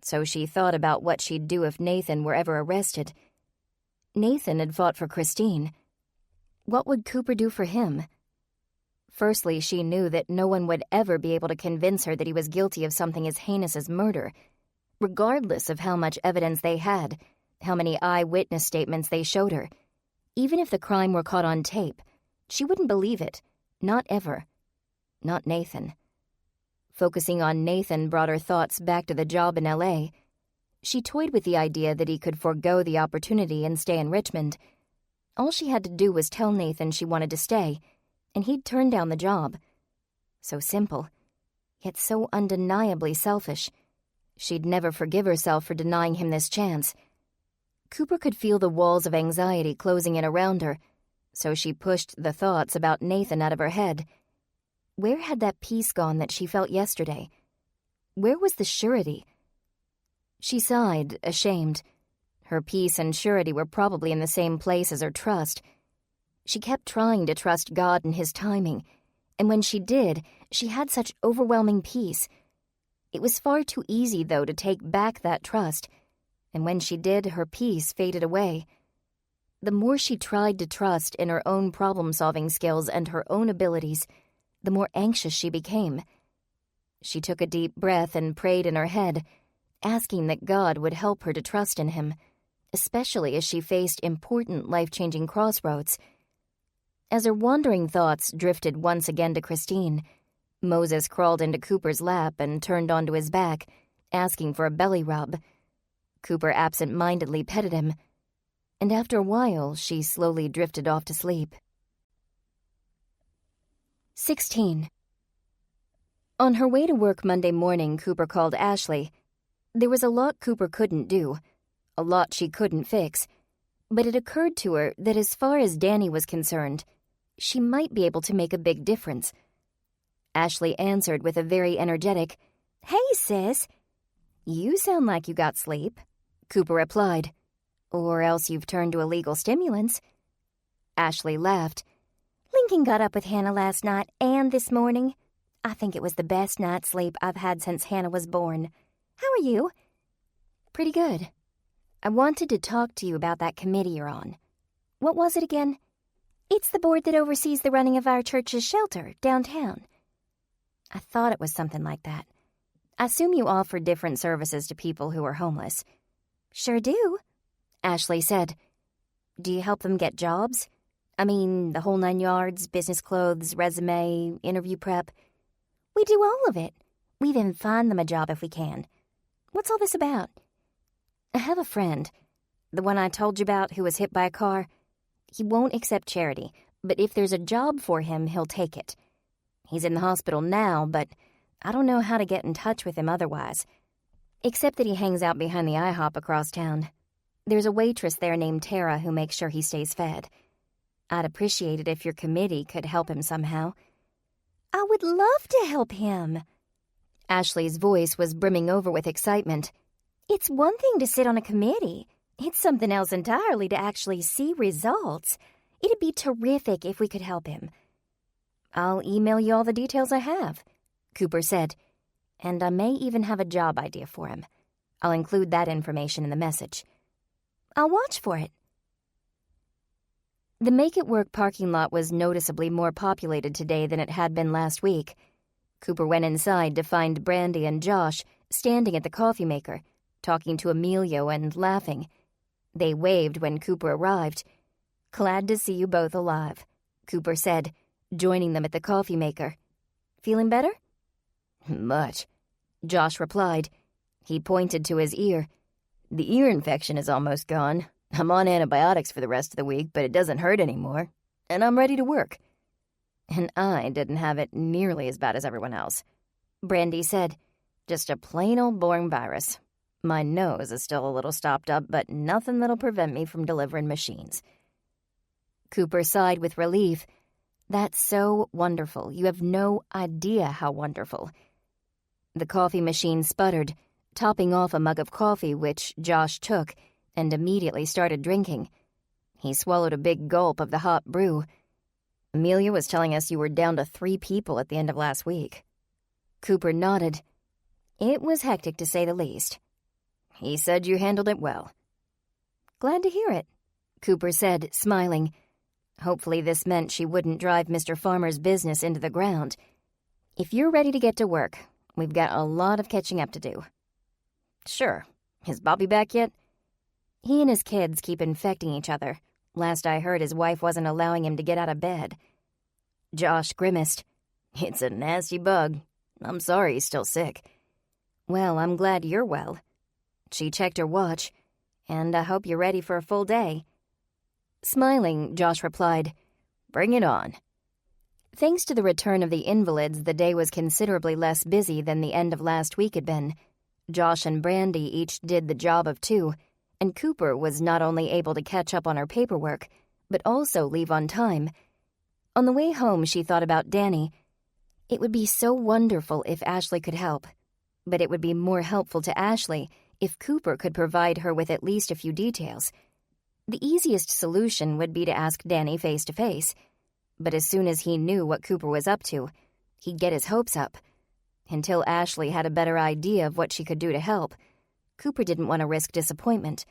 So she thought about what she'd do if Nathan were ever arrested. Nathan had fought for Christine. What would Cooper do for him? Firstly, she knew that no one would ever be able to convince her that he was guilty of something as heinous as murder, regardless of how much evidence they had, how many eyewitness statements they showed her. Even if the crime were caught on tape, she wouldn't believe it. Not ever. Not Nathan. Focusing on Nathan brought her thoughts back to the job in L.A. She toyed with the idea that he could forego the opportunity and stay in Richmond. All she had to do was tell Nathan she wanted to stay, and he'd turn down the job. So simple, yet so undeniably selfish. She'd never forgive herself for denying him this chance. Cooper could feel the walls of anxiety closing in around her, so she pushed the thoughts about Nathan out of her head. Where had that peace gone that she felt yesterday? Where was the surety? She sighed, ashamed. Her peace and surety were probably in the same place as her trust. She kept trying to trust God and His timing, and when she did, she had such overwhelming peace. It was far too easy, though, to take back that trust, and when she did, her peace faded away. The more she tried to trust in her own problem-solving skills and her own abilities, the more anxious she became. She took a deep breath and prayed in her head, asking that God would help her to trust in Him, especially as she faced important life-changing crossroads. As her wandering thoughts drifted once again to Christine, Moses crawled into Cooper's lap and turned onto his back, asking for a belly rub. Cooper absent-mindedly petted him, and after a while she slowly drifted off to sleep. 16. On her way to work Monday morning, Cooper called Ashley. There was a lot Cooper couldn't do, a lot she couldn't fix, but it occurred to her that as far as Danny was concerned, she might be able to make a big difference. Ashley answered with a very energetic, "Hey, sis." "You sound like you got sleep," Cooper replied. "Or else you've turned to illegal stimulants." Ashley laughed. "Lincoln got up with Hannah last night and this morning. I think it was the best night's sleep I've had since Hannah was born. How are you?" "Pretty good. I wanted to talk to you about that committee you're on." "What was it again?" "It's the board that oversees the running of our church's shelter downtown." "I thought it was something like that. I assume you offer different services to people who are homeless." "Sure do," Ashley said. "Do you help them get jobs? I mean, the whole 9 yards, business clothes, resume, interview prep." "We do all of it. We even find them a job if we can. What's all this about?" "I have a friend, the one I told you about who was hit by a car. He won't accept charity, but if there's a job for him, he'll take it. He's in the hospital now, but I don't know how to get in touch with him otherwise. Except that he hangs out behind the IHOP across town. There's a waitress there named Tara who makes sure he stays fed. I'd appreciate it if your committee could help him somehow." "I would love to help him." Ashley's voice was brimming over with excitement. "It's one thing to sit on a committee. It's something else entirely to actually see results. It'd be terrific if we could help him." "I'll email you all the details I have," Cooper said. "And I may even have a job idea for him. I'll include that information in the message." "I'll watch for it." The Make It Work parking lot was noticeably more populated today than it had been last week. Cooper went inside to find Brandy and Josh standing at the coffee maker, talking to Emilio and laughing. They waved when Cooper arrived. "Glad to see you both alive," Cooper said, joining them at the coffee maker. "Feeling better?" "Much," Josh replied. He pointed to his ear. "The ear infection is almost gone. I'm on antibiotics for the rest of the week, but it doesn't hurt anymore, and I'm ready to work." "And I didn't have it nearly as bad as everyone else," Brandy said. "Just a plain old boring virus. My nose is still a little stopped up, but nothing that'll prevent me from delivering machines." Cooper sighed with relief. "That's so wonderful. You have no idea how wonderful." The coffee machine sputtered, topping off a mug of coffee, which Josh took, and immediately started drinking. He swallowed a big gulp of the hot brew. "Amelia was telling us you were down to 3 people at the end of last week." Cooper nodded. "It was hectic, to say the least." He said you handled it well." "Glad to hear it," Cooper said, smiling. Hopefully this meant she wouldn't drive Mr. Farmer's business into the ground. "If you're ready to get to work, we've got a lot of catching up to do." "Sure. Is Bobby back yet?" "He and his kids keep infecting each other. Last I heard, his wife wasn't allowing him to get out of bed." Josh grimaced. "It's a nasty bug. I'm sorry he's still sick." "Well, I'm glad you're well." She checked her watch. "And I hope you're ready for a full day." Smiling, Josh replied, "Bring it on." Thanks to the return of the invalids, the day was considerably less busy than the end of last week had been. Josh and Brandy each did the job of two, and Cooper was not only able to catch up on her paperwork, but also leave on time. On the way home, she thought about Danny. It would be so wonderful if Ashley could help, but it would be more helpful to Ashley if Cooper could provide her with at least a few details. The easiest solution would be to ask Danny face to face, but as soon as he knew what Cooper was up to, he'd get his hopes up. Until Ashley had a better idea of what she could do to help, Cooper didn't want to risk disappointment.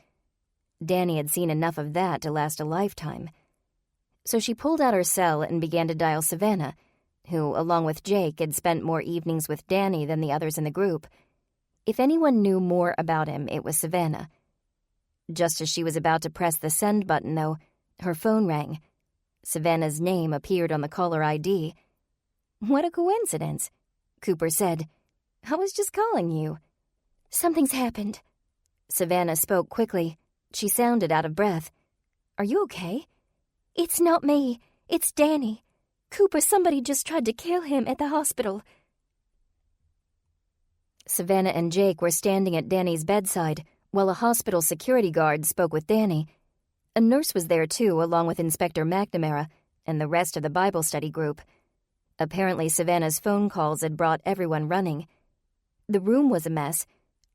Danny had seen enough of that to last a lifetime. So she pulled out her cell and began to dial Savannah, who, along with Jake, had spent more evenings with Danny than the others in the group. If anyone knew more about him, it was Savannah. Just as she was about to press the send button, though, her phone rang. Savannah's name appeared on the caller ID. "What a coincidence," Cooper said. "I was just calling you." "Something's happened." Savannah spoke quickly. She sounded out of breath. "Are you okay?" "It's not me. It's Danny. Cooper, somebody just tried to kill him at the hospital." Savannah and Jake were standing at Danny's bedside while a hospital security guard spoke with Danny. A nurse was there too, along with Inspector McNamara and the rest of the Bible study group. Apparently Savannah's phone calls had brought everyone running. The room was a mess.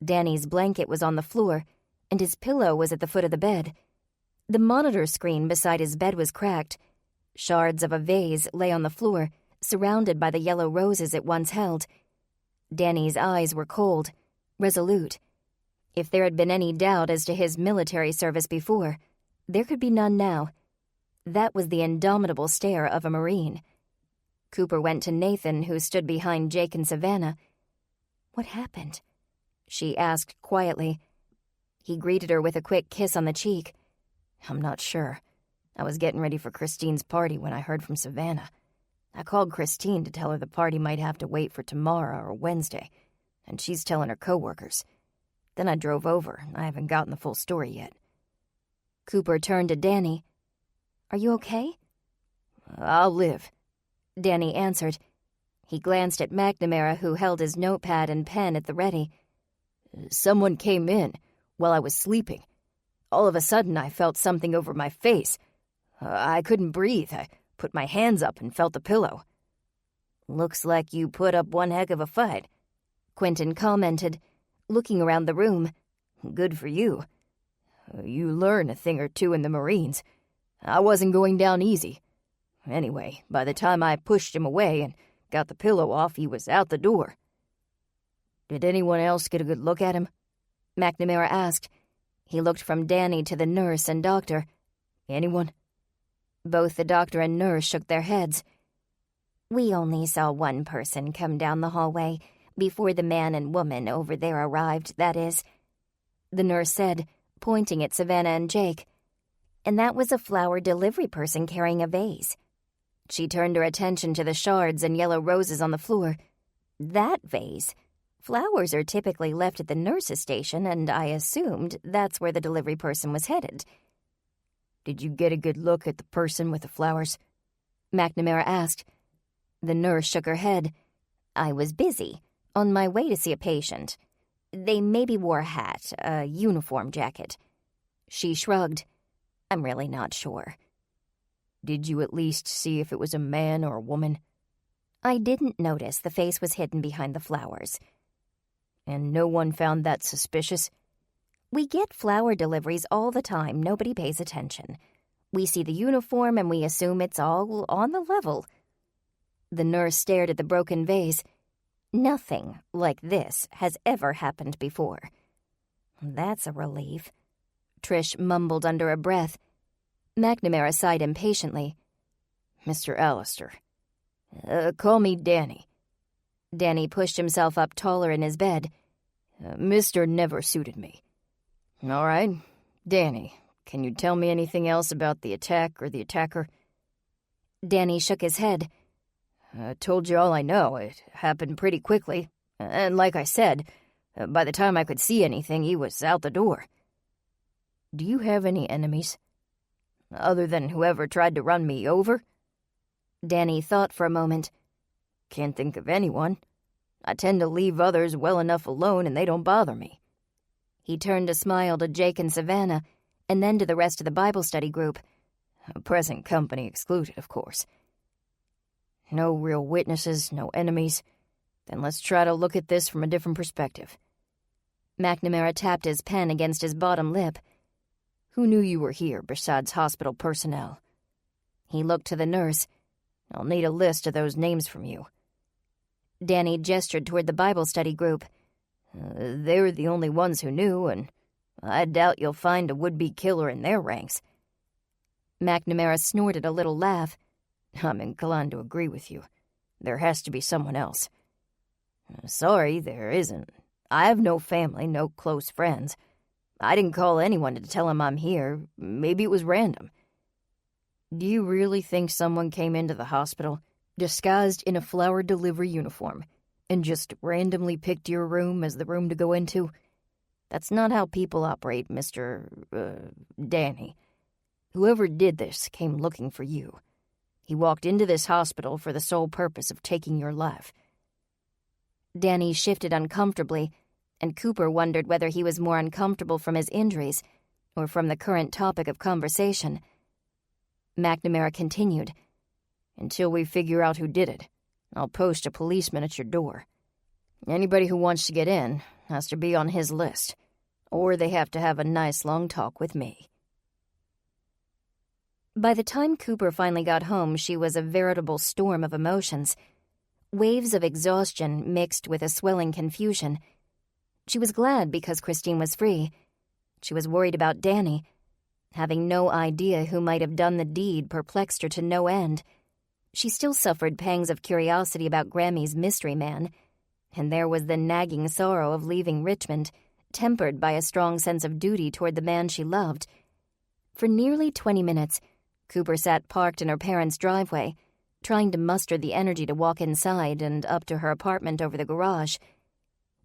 Danny's blanket was on the floor, and his pillow was at the foot of the bed. The monitor screen beside his bed was cracked. Shards of a vase lay on the floor, surrounded by the yellow roses it once held. Danny's eyes were cold, resolute. If there had been any doubt as to his military service before, there could be none now. That was the indomitable stare of a Marine. Cooper went to Nathan, who stood behind Jake and Savannah. "What happened?" she asked quietly. He greeted her with a quick kiss on the cheek. "I'm not sure. I was getting ready for Christine's party when I heard from Savannah. I called Christine to tell her the party might have to wait for tomorrow or Wednesday, and she's telling her coworkers. Then I drove over. I haven't gotten the full story yet." Cooper turned to Danny. "Are you okay?" "I'll live," Danny answered. He glanced at McNamara, who held his notepad and pen at the ready. "Someone came in while I was sleeping. All of a sudden, I felt something over my face. I couldn't breathe. I put my hands up and felt the pillow." "Looks like you put up one heck of a fight," Quentin commented, looking around the room. "Good for you. You learn a thing or two in the Marines. I wasn't going down easy. Anyway, by the time I pushed him away and got the pillow off, he was out the door." "Did anyone else get a good look at him?" McNamara asked. He looked from Danny to the nurse and doctor. "Anyone?" Both the doctor and nurse shook their heads. "We only saw one person come down the hallway before the man and woman over there arrived, that is," the nurse said, pointing at Savannah and Jake. "And that was a flower delivery person carrying a vase." She turned her attention to the shards and yellow roses on the floor. "That vase? Flowers are typically left at the nurse's station, and I assumed that's where the delivery person was headed." "Did you get a good look at the person with the flowers?" McNamara asked. The nurse shook her head. "I was busy, on my way to see a patient. They maybe wore a hat, a uniform jacket." She shrugged. "I'm really not sure." "Did you at least see if it was a man or a woman?" "I didn't notice the face was hidden behind the flowers." "And no one found that suspicious?" "We get flower deliveries all the time. Nobody pays attention. We see the uniform and we assume it's all on the level." The nurse stared at the broken vase. "Nothing like this has ever happened before." That's a relief, Trish mumbled under her breath. McNamara sighed impatiently. Mr. Allister. Call me Danny. Danny pushed himself up taller in his bed. Mr. never suited me. All right, Danny, can you tell me anything else about the attack or the attacker? Danny shook his head. I told you all I know. It happened pretty quickly. And like I said, by the time I could see anything, he was out the door. Do you have any enemies? Other than whoever tried to run me over? Danny thought for a moment. Can't think of anyone. I tend to leave others well enough alone and they don't bother me. He turned a smile to Jake and Savannah, and then to the rest of the Bible study group. Present company excluded, of course. No real witnesses, no enemies. Then let's try to look at this from a different perspective. McNamara tapped his pen against his bottom lip. Who knew you were here besides hospital personnel? He looked to the nurse. I'll need a list of those names from you. Danny gestured toward the Bible study group. They're the only ones who knew, and I doubt you'll find a would-be killer in their ranks. McNamara snorted a little laugh. I'm inclined to agree with you. There has to be someone else. Sorry, there isn't. I have no family, no close friends. I didn't call anyone to tell him I'm here. Maybe it was random. Do you really think someone came into the hospital, disguised in a flower delivery uniform, and just randomly picked your room as the room to go into? That's not how people operate, Mr. Danny. Whoever did this came looking for you. He walked into this hospital for the sole purpose of taking your life. Danny shifted uncomfortably, and Cooper wondered whether he was more uncomfortable from his injuries or from the current topic of conversation. McNamara continued. Until we figure out who did it, I'll post a policeman at your door. Anybody who wants to get in has to be on his list, or they have to have a nice long talk with me. By the time Cooper finally got home, she was a veritable storm of emotions. Waves of exhaustion mixed with a swelling confusion. She was glad because Christine was free. She was worried about Danny. Having no idea who might have done the deed perplexed her to no end. She still suffered pangs of curiosity about Grammy's mystery man, and there was the nagging sorrow of leaving Richmond, tempered by a strong sense of duty toward the man she loved. For nearly 20 minutes, Cooper sat parked in her parents' driveway, trying to muster the energy to walk inside and up to her apartment over the garage.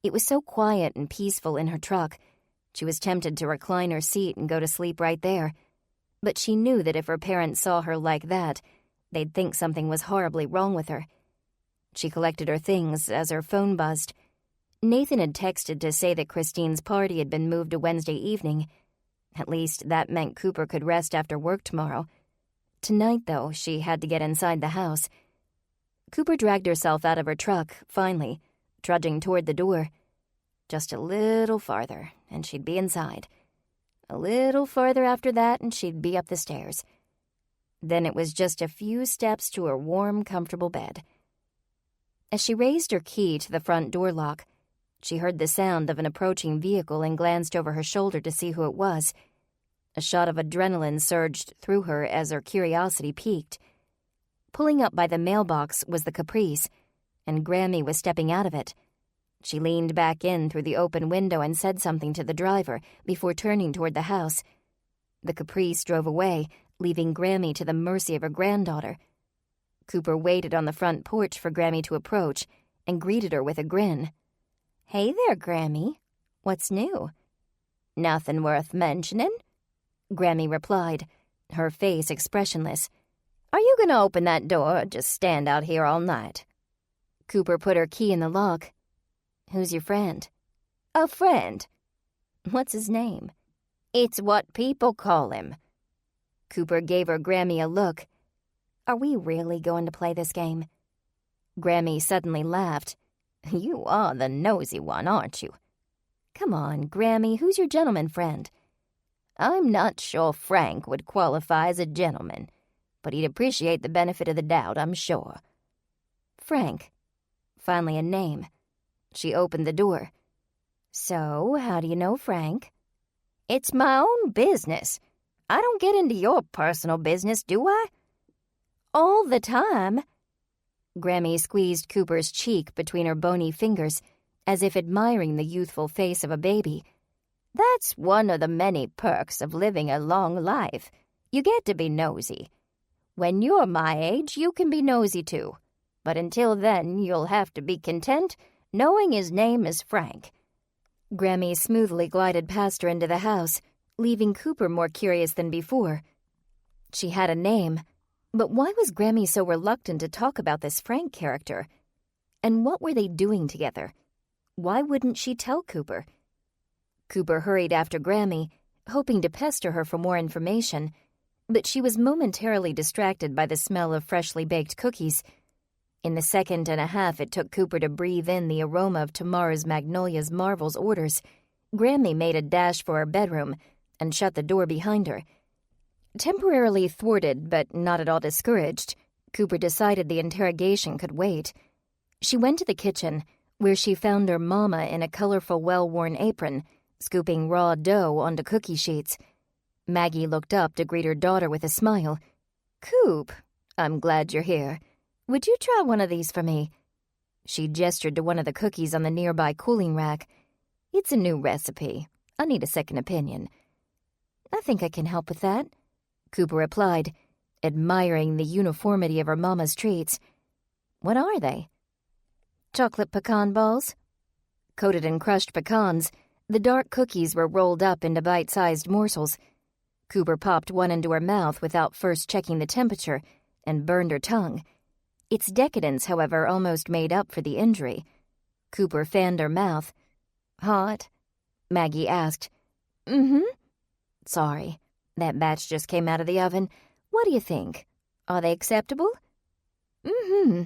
It was so quiet and peaceful in her truck, she was tempted to recline her seat and go to sleep right there. But she knew that if her parents saw her like that, they'd think something was horribly wrong with her. She collected her things as her phone buzzed. Nathan had texted to say that Christine's party had been moved to Wednesday evening. At least that meant Cooper could rest after work tomorrow. Tonight, though, she had to get inside the house. Cooper dragged herself out of her truck, finally, trudging toward the door. Just a little farther, and she'd be inside. A little farther after that, and she'd be up the stairs. Then it was just a few steps to her warm, comfortable bed. As she raised her key to the front door lock, she heard the sound of an approaching vehicle and glanced over her shoulder to see who it was. A shot of adrenaline surged through her as her curiosity piqued. Pulling up by the mailbox was the Caprice, and Grammy was stepping out of it. She leaned back in through the open window and said something to the driver before turning toward the house. The Caprice drove away, leaving Grammy to the mercy of her granddaughter. Cooper waited on the front porch for Grammy to approach and greeted her with a grin. "Hey there, Grammy. What's new?" "Nothing worth mentioning," Grammy replied, her face expressionless. "Are you going to open that door or just stand out here all night?" Cooper put her key in the lock. "Who's your friend?" "A friend." "What's his name?" "It's what people call him." Cooper gave her Grammy a look. "Are we really going to play this game?" Grammy suddenly laughed. "You are the nosy one, aren't you?" "Come on, Grammy, who's your gentleman friend?" "I'm not sure Frank would qualify as a gentleman, but he'd appreciate the benefit of the doubt, I'm sure." Frank. Finally a name. She opened the door. So, how do you know Frank? It's my own business. I don't get into your personal business, do I? All the time. Grammy squeezed Cooper's cheek between her bony fingers, as if admiring the youthful face of a baby. That's one of the many perks of living a long life. You get to be nosy. When you're my age, you can be nosy too. But until then, you'll have to be content knowing his name is Frank. Grammy smoothly glided past her into the house, leaving Cooper more curious than before. She had a name, but why was Grammy so reluctant to talk about this Frank character? And what were they doing together? Why wouldn't she tell Cooper? Cooper hurried after Grammy, hoping to pester her for more information, but she was momentarily distracted by the smell of freshly baked cookies. In the second and a half it took Cooper to breathe in the aroma of tomorrow's Magnolia's Marvel's orders, Grammy made a dash for her bedroom and shut the door behind her. Temporarily thwarted, but not at all discouraged, Cooper decided the interrogation could wait. She went to the kitchen, where she found her mama in a colorful, well-worn apron, scooping raw dough onto cookie sheets. Maggie looked up to greet her daughter with a smile. "Coop, I'm glad you're here. Would you try one of these for me?" She gestured to one of the cookies on the nearby cooling rack. "It's a new recipe. I need a second opinion." "I think I can help with that," Cooper replied, admiring the uniformity of her mama's treats. "What are they?" "Chocolate pecan balls." Coated in crushed pecans, the dark cookies were rolled up into bite-sized morsels. Cooper popped one into her mouth without first checking the temperature and burned her tongue. Its decadence, however, almost made up for the injury. Cooper fanned her mouth. "Hot?" Maggie asked. "Mm-hmm." "Sorry, that batch just came out of the oven. What do you think? Are they acceptable?" "Mm-hmm."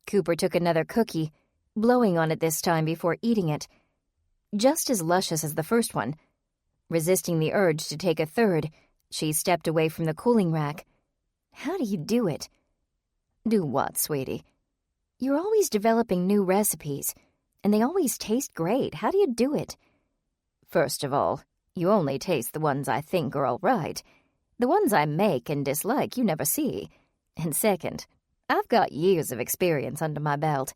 Cooper took another cookie, blowing on it this time before eating it. Just as luscious as the first one. Resisting the urge to take a third, she stepped away from the cooling rack. "How do you do it?" "Do what, sweetie?" "You're always developing new recipes, and they always taste great. How do you do it?" "First of all, you only taste the ones I think are all right. The ones I make and dislike you never see. And second, I've got years of experience under my belt.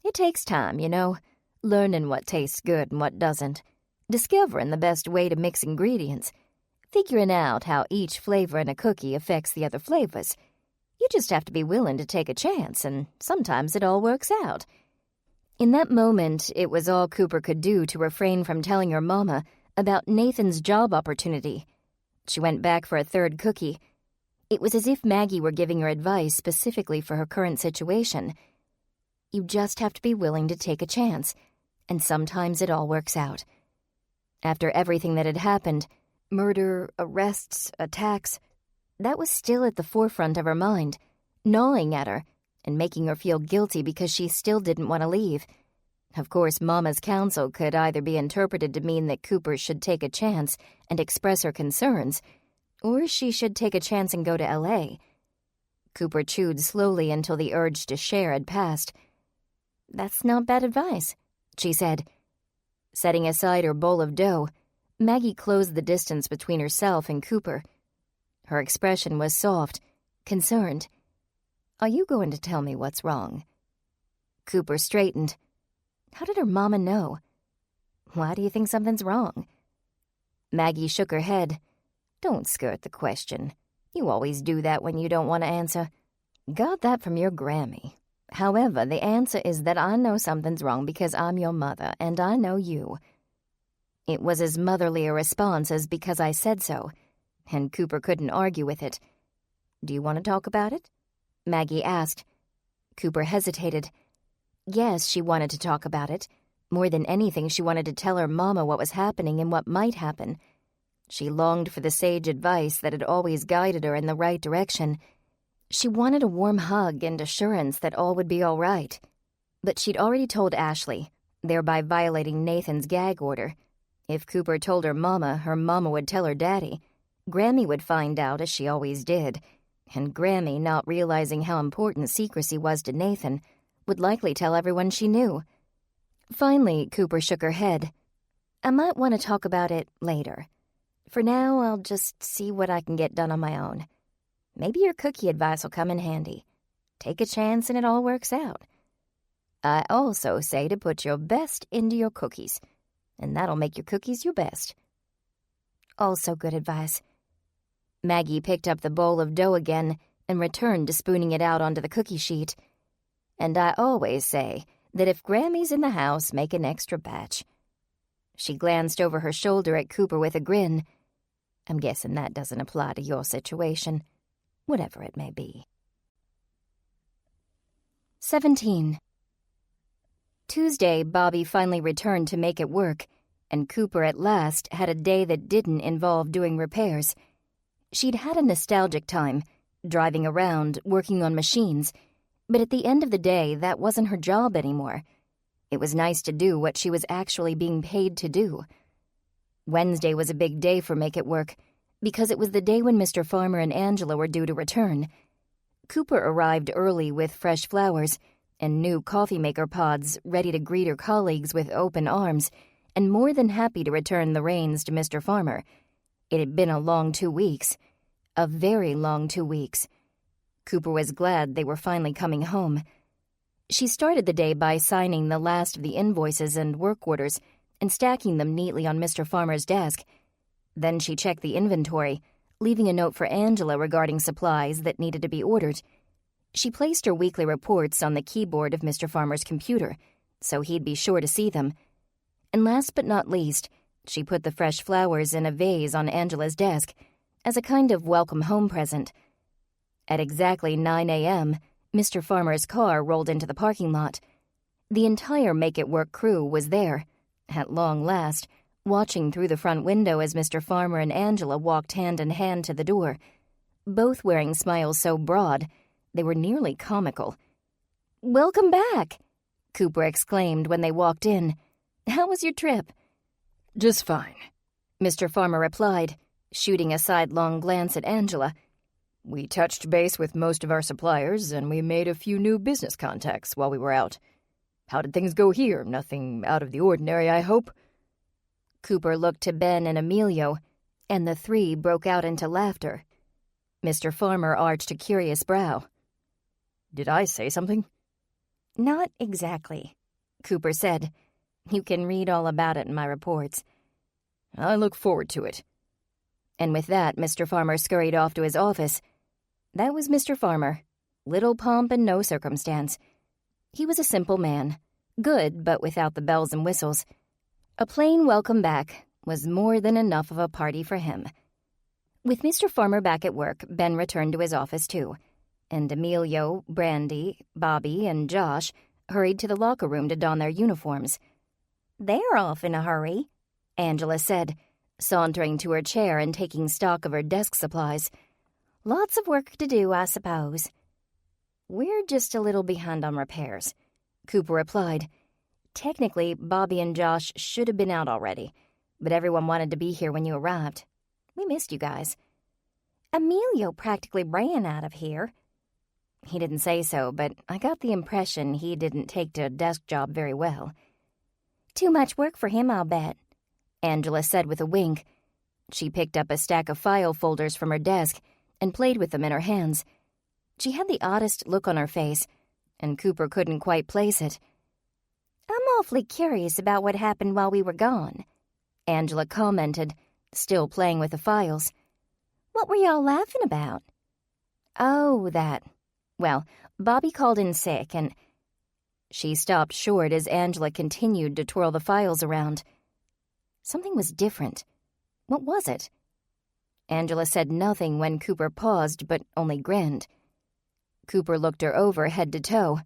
It takes time, you know, learning what tastes good and what doesn't, discovering the best way to mix ingredients, figuring out how each flavor in a cookie affects the other flavors. You just have to be willing to take a chance, and sometimes it all works out." In that moment, it was all Cooper could do to refrain from telling her mama about Nathan's job opportunity. She went back for a third cookie. It was as if Maggie were giving her advice specifically for her current situation. You just have to be willing to take a chance, and sometimes it all works out. After everything that had happened, murder, arrests, attacks, that was still at the forefront of her mind, gnawing at her and making her feel guilty because she still didn't want to leave. Of course, Mama's counsel could either be interpreted to mean that Cooper should take a chance and express her concerns, or she should take a chance and go to L.A. Cooper chewed slowly until the urge to share had passed. "That's not bad advice," she said. Setting aside her bowl of dough, Maggie closed the distance between herself and Cooper. Her expression was soft, concerned. "Are you going to tell me what's wrong?" Cooper straightened. How did her mama know? "Why do you think something's wrong?" Maggie shook her head. "Don't skirt the question. You always do that when you don't want to answer. Got that from your Grammy. However, the answer is that I know something's wrong because I'm your mother, and I know you." It was as motherly a response as "because I said so," and Cooper couldn't argue with it. "Do you want to talk about it?" Maggie asked. Cooper hesitated. Yes, she wanted to talk about it. More than anything, she wanted to tell her mama what was happening and what might happen. She longed for the sage advice that had always guided her in the right direction. She wanted a warm hug and assurance that all would be all right. But she'd already told Ashley, thereby violating Nathan's gag order. If Cooper told her mama would tell her daddy. Grammy would find out, as she always did. And Grammy, not realizing how important secrecy was to Nathan, would likely tell everyone she knew. Finally, Cooper shook her head, I might want to talk about it later. For now, I'll just see what I can get done on my own. Maybe your cookie advice will come in handy. Take a chance and it all works out. I also say to put your best into your cookies, and that'll make your cookies your best. Also good advice. Maggie picked up the bowl of dough again and returned to spooning it out onto the cookie sheet. And I always say that if Grammy's in the house, make an extra batch. She glanced over her shoulder at Cooper with a grin. I'm guessing that doesn't apply to your situation, whatever it may be. 17. Tuesday, Bobby finally returned to make it work, and Cooper at last had a day that didn't involve doing repairs. She'd had a nostalgic time, driving around, working on machines, but at the end of the day, that wasn't her job anymore. It was nice to do what she was actually being paid to do. Wednesday was a big day for Make It Work, because it was the day when Mr. Farmer and Angela were due to return. Cooper arrived early with fresh flowers and new coffee-maker pods ready to greet her colleagues with open arms, and more than happy to return the reins to Mr. Farmer. It had been a long 2 weeks. A very long 2 weeks. Cooper was glad they were finally coming home. She started the day by signing the last of the invoices and work orders and stacking them neatly on Mr. Farmer's desk. Then she checked the inventory, leaving a note for Angela regarding supplies that needed to be ordered. She placed her weekly reports on the keyboard of Mr. Farmer's computer, so he'd be sure to see them. And last but not least, she put the fresh flowers in a vase on Angela's desk as a kind of welcome home present. At exactly 9 a.m., Mr. Farmer's car rolled into the parking lot. The entire Make It Work crew was there, at long last, watching through the front window as Mr. Farmer and Angela walked hand in hand to the door, both wearing smiles so broad they were nearly comical. "Welcome back," Cooper exclaimed when they walked in. "How was your trip?" "Just fine," Mr. Farmer replied, shooting a sidelong glance at Angela. "We touched base with most of our suppliers, and we made a few new business contacts while we were out. How did things go here? Nothing out of the ordinary, I hope?" Cooper looked to Ben and Emilio, and the three broke out into laughter. Mr. Farmer arched a curious brow. "Did I say something?" "Not exactly," Cooper said. "You can read all about it in my reports." "I look forward to it." And with that, Mr. Farmer scurried off to his office. That was Mr. Farmer. Little pomp and no circumstance. He was a simple man. Good, but without the bells and whistles. A plain welcome back was more than enough of a party for him. With Mr. Farmer back at work, Ben returned to his office too, and Emilio, Brandy, Bobby, and Josh hurried to the locker room to don their uniforms. "They're off in a hurry," Angela said, sauntering to her chair and taking stock of her desk supplies. "Lots of work to do, I suppose." "We're just a little behind on repairs," Cooper replied. "Technically, Bobby and Josh should have been out already, but everyone wanted to be here when you arrived. We missed you guys." "Emilio practically ran out of here." "He didn't say so, but I got the impression he didn't take to a desk job very well." "Too much work for him, I'll bet," Angela said with a wink. She picked up a stack of file folders from her desk and played with them in her hands. She had the oddest look on her face, and Cooper couldn't quite place it. "I'm awfully curious about what happened while we were gone," Angela commented, still playing with the files. "What were y'all laughing about?" "Oh, that. Well, Bobby called in sick and—" She stopped short as Angela continued to twirl the files around. Something was different. What was it? Angela said nothing when Cooper paused, but only grinned. Cooper looked her over head to toe.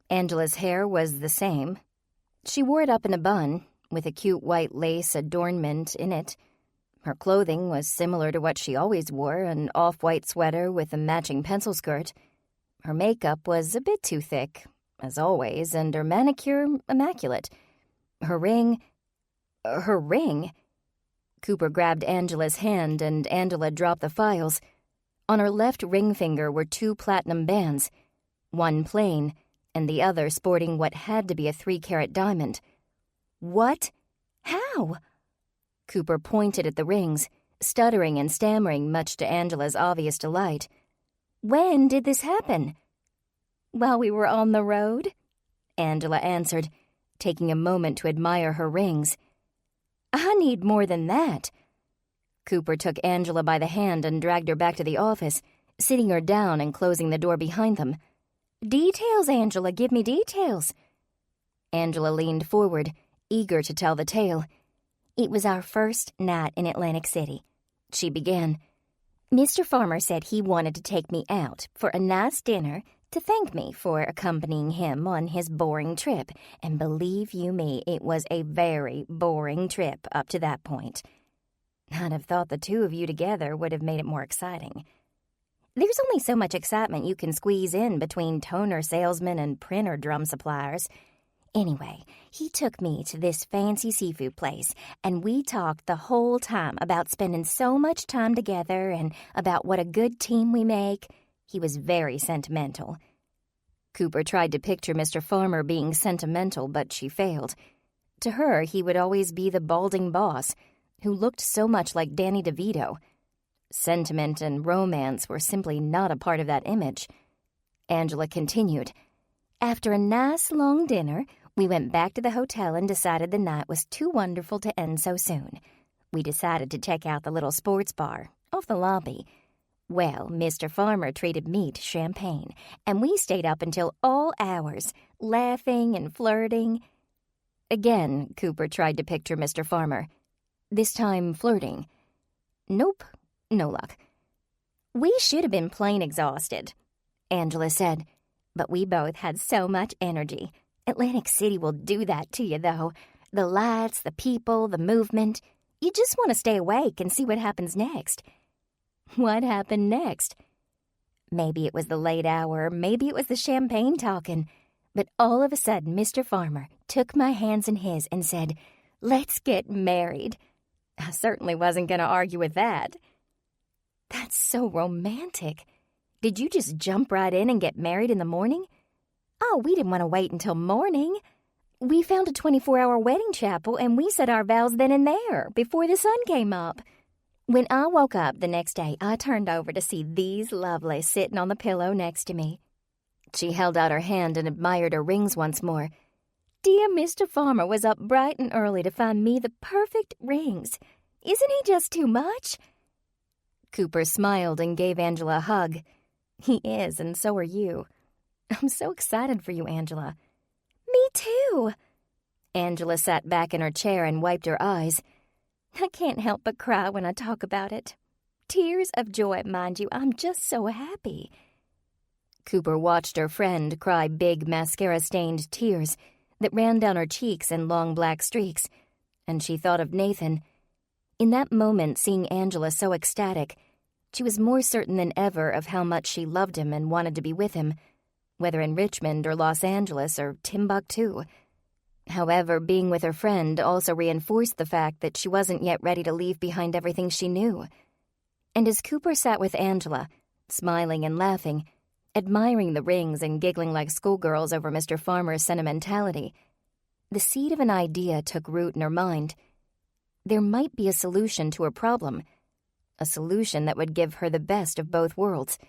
Angela's hair was the same. She wore it up in a bun, with a cute white lace adornment in it. Her clothing was similar to what she always wore, an off-white sweater with a matching pencil skirt. Her makeup was a bit too thick, as always, and her manicure immaculate. Her ring... Cooper grabbed Angela's hand, and Angela dropped the files. On her left ring finger were 2 platinum bands, one plain, and the other sporting what had to be a 3-carat diamond. "What?" How? Cooper pointed at the rings, stuttering and stammering much to Angela's obvious delight. When did this happen? While we were on the road, Angela answered, taking a moment to admire her rings. I need more than that. Cooper took Angela by the hand and dragged her back to the office, sitting her down and closing the door behind them. Details, Angela, give me details. Angela leaned forward, eager to tell the tale. It was our first night in Atlantic City, she began. Mr. Farmer said he wanted to take me out for a nice dinner to thank me for accompanying him on his boring trip, and believe you me, it was a very boring trip up to that point. I'd have thought the two of you together would have made it more exciting. There's only so much excitement you can squeeze in between toner salesmen and printer drum suppliers. Anyway, he took me to this fancy seafood place, and we talked the whole time about spending so much time together and about what a good team we make. He was very sentimental. Cooper tried to picture Mr. Farmer being sentimental, but she failed. To her, he would always be the balding boss, who looked so much like Danny DeVito. Sentiment and romance were simply not a part of that image. Angela continued. After a nice long dinner, we went back to the hotel and decided the night was too wonderful to end so soon. We decided to check out the little sports bar off the lobby. Well, Mr. Farmer treated me to champagne, and we stayed up until all hours, laughing and flirting. Again, Cooper tried to picture Mr. Farmer. This time, flirting. Nope, no luck. We should have been plain exhausted, Angela said, but we both had so much energy. Atlantic City will do that to you, though. The lights, the people, the movement. You just want to stay awake and see what happens next. What happened next? Maybe it was the late hour, maybe it was the champagne talking, but all of a sudden Mr. Farmer took my hands in his and said, "Let's get married." I certainly wasn't going to argue with that. That's so romantic. Did you just jump right in and get married in the morning? Oh, we didn't want to wait until morning. We found a 24-hour wedding chapel and we said our vows then and there, before the sun came up. When I woke up the next day, I turned over to see these lovely sitting on the pillow next to me. She held out her hand and admired her rings once more. Dear Mr. Farmer was up bright and early to find me the perfect rings. Isn't he just too much? Cooper smiled and gave Angela a hug. He is, and so are you. I'm so excited for you, Angela. Me too. Angela sat back in her chair and wiped her eyes. I can't help but cry when I talk about it. Tears of joy, mind you. I'm just so happy. Cooper watched her friend cry big mascara-stained tears that ran down her cheeks in long black streaks, and she thought of Nathan. In that moment, seeing Angela so ecstatic, she was more certain than ever of how much she loved him and wanted to be with him, whether in Richmond or Los Angeles or Timbuktu. However, being with her friend also reinforced the fact that she wasn't yet ready to leave behind everything she knew. And as Cooper sat with Angela, smiling and laughing, admiring the rings and giggling like schoolgirls over Mr. Farmer's sentimentality, the seed of an idea took root in her mind. There might be a solution to her problem, a solution that would give her the best of both worlds.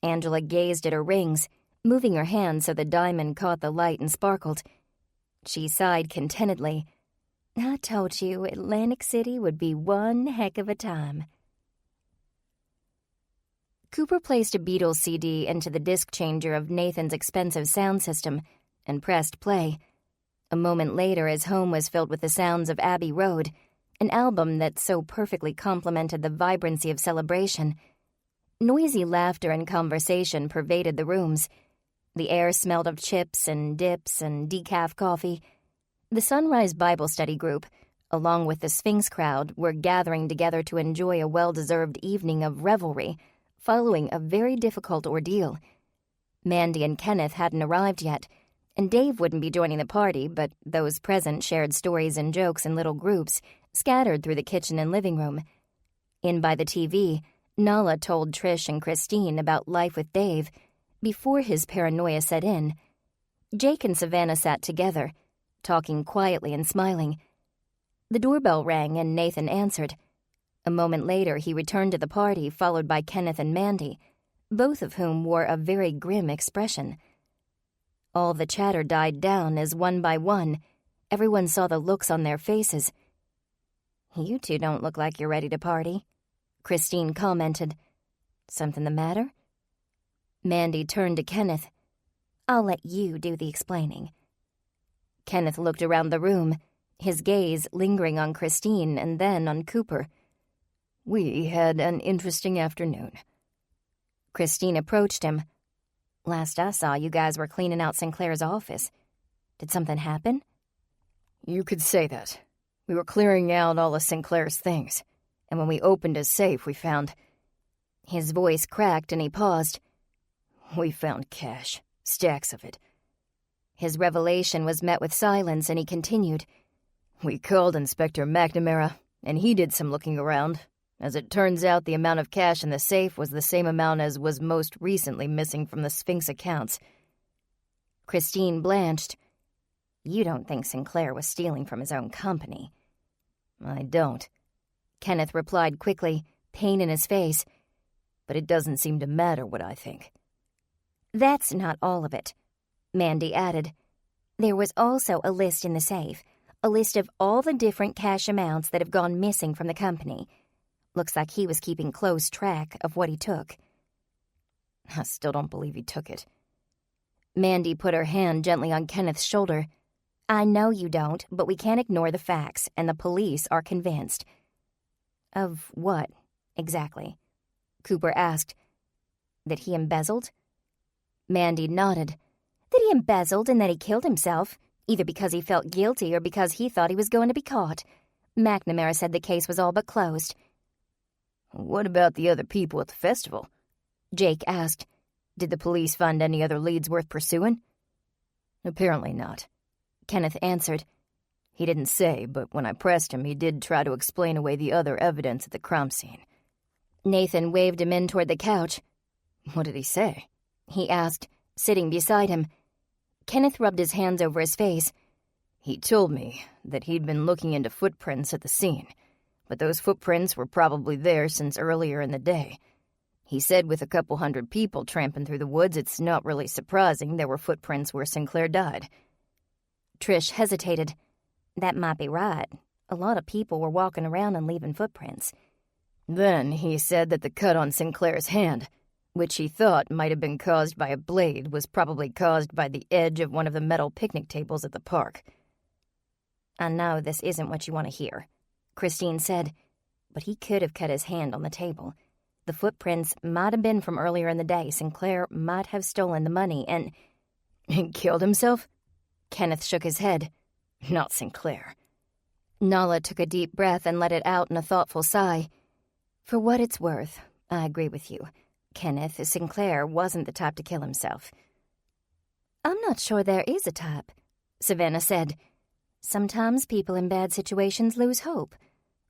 Angela gazed at her rings, moving her hand so the diamond caught the light and sparkled. She sighed contentedly. I told you Atlantic City would be one heck of a time. Cooper placed a Beatles CD into the disc changer of Nathan's expensive sound system and pressed play. A moment later, his home was filled with the sounds of Abbey Road, an album that so perfectly complemented the vibrancy of celebration. Noisy laughter and conversation pervaded the rooms. The air smelled of chips and dips and decaf coffee. The Sunrise Bible Study group, along with the Sphinx crowd, were gathering together to enjoy a well-deserved evening of revelry, following a very difficult ordeal. Mandy and Kenneth hadn't arrived yet, and Dave wouldn't be joining the party, but those present shared stories and jokes in little groups, scattered through the kitchen and living room. In by the TV, Nala told Trish and Christine about life with Dave before his paranoia set in. Jake and Savannah sat together, talking quietly and smiling. The doorbell rang and Nathan answered. A moment later, he returned to the party, followed by Kenneth and Mandy, both of whom wore a very grim expression. All the chatter died down as one by one, everyone saw the looks on their faces. "You two don't look like you're ready to party," Christine commented. "Something the matter?" Mandy turned to Kenneth. "I'll let you do the explaining." Kenneth looked around the room, his gaze lingering on Christine and then on Cooper. "We had an interesting afternoon." Christine approached him. "Last I saw, you guys were cleaning out Sinclair's office. Did something happen?" "You could say that. We were clearing out all of Sinclair's things, and when we opened his safe, we found..." His voice cracked and he paused. "We found cash, stacks of it." His revelation was met with silence, and he continued. "We called Inspector McNamara, and he did some looking around. As it turns out, the amount of cash in the safe was the same amount as was most recently missing from the Sphinx accounts." Christine blanched. "You don't think Sinclair was stealing from his own company?" "I don't," Kenneth replied quickly, pain in his face. "But it doesn't seem to matter what I think." "That's not all of it," Mandy added. "There was also a list in the safe, a list of all the different cash amounts that have gone missing from the company. Looks like he was keeping close track of what he took." "I still don't believe he took it." Mandy put her hand gently on Kenneth's shoulder. "I know you don't, but we can't ignore the facts, and the police are convinced." "Of what, exactly?" Cooper asked. "That he embezzled?" Mandy nodded. "That he embezzled and that he killed himself, either because he felt guilty or because he thought he was going to be caught. McNamara said the case was all but closed." "What about the other people at the festival?" Jake asked. "Did the police find any other leads worth pursuing?" "Apparently not," Kenneth answered. "He didn't say, but when I pressed him, he did try to explain away the other evidence at the crime scene." Nathan waved him in toward the couch. "What did he say?" he asked, sitting beside him. Kenneth rubbed his hands over his face. "He told me that he'd been looking into footprints at the scene, but those footprints were probably there since earlier in the day. He said with a couple hundred people tramping through the woods, it's not really surprising there were footprints where Sinclair died." Trish hesitated. "That might be right. A lot of people were walking around and leaving footprints." "Then he said that the cut on Sinclair's hand, which he thought might have been caused by a blade, was probably caused by the edge of one of the metal picnic tables at the park." "I know this isn't what you want to hear," Christine said, "but he could have cut his hand on the table. The footprints might have been from earlier in the day. Sinclair might have stolen the money and..." "He killed himself?" Kenneth shook his head. "Not Sinclair." Nala took a deep breath and let it out in a thoughtful sigh. "For what it's worth, I agree with you. Kenneth Sinclair wasn't the type to kill himself." "I'm not sure there is a type," Savannah said. "Sometimes people in bad situations lose hope.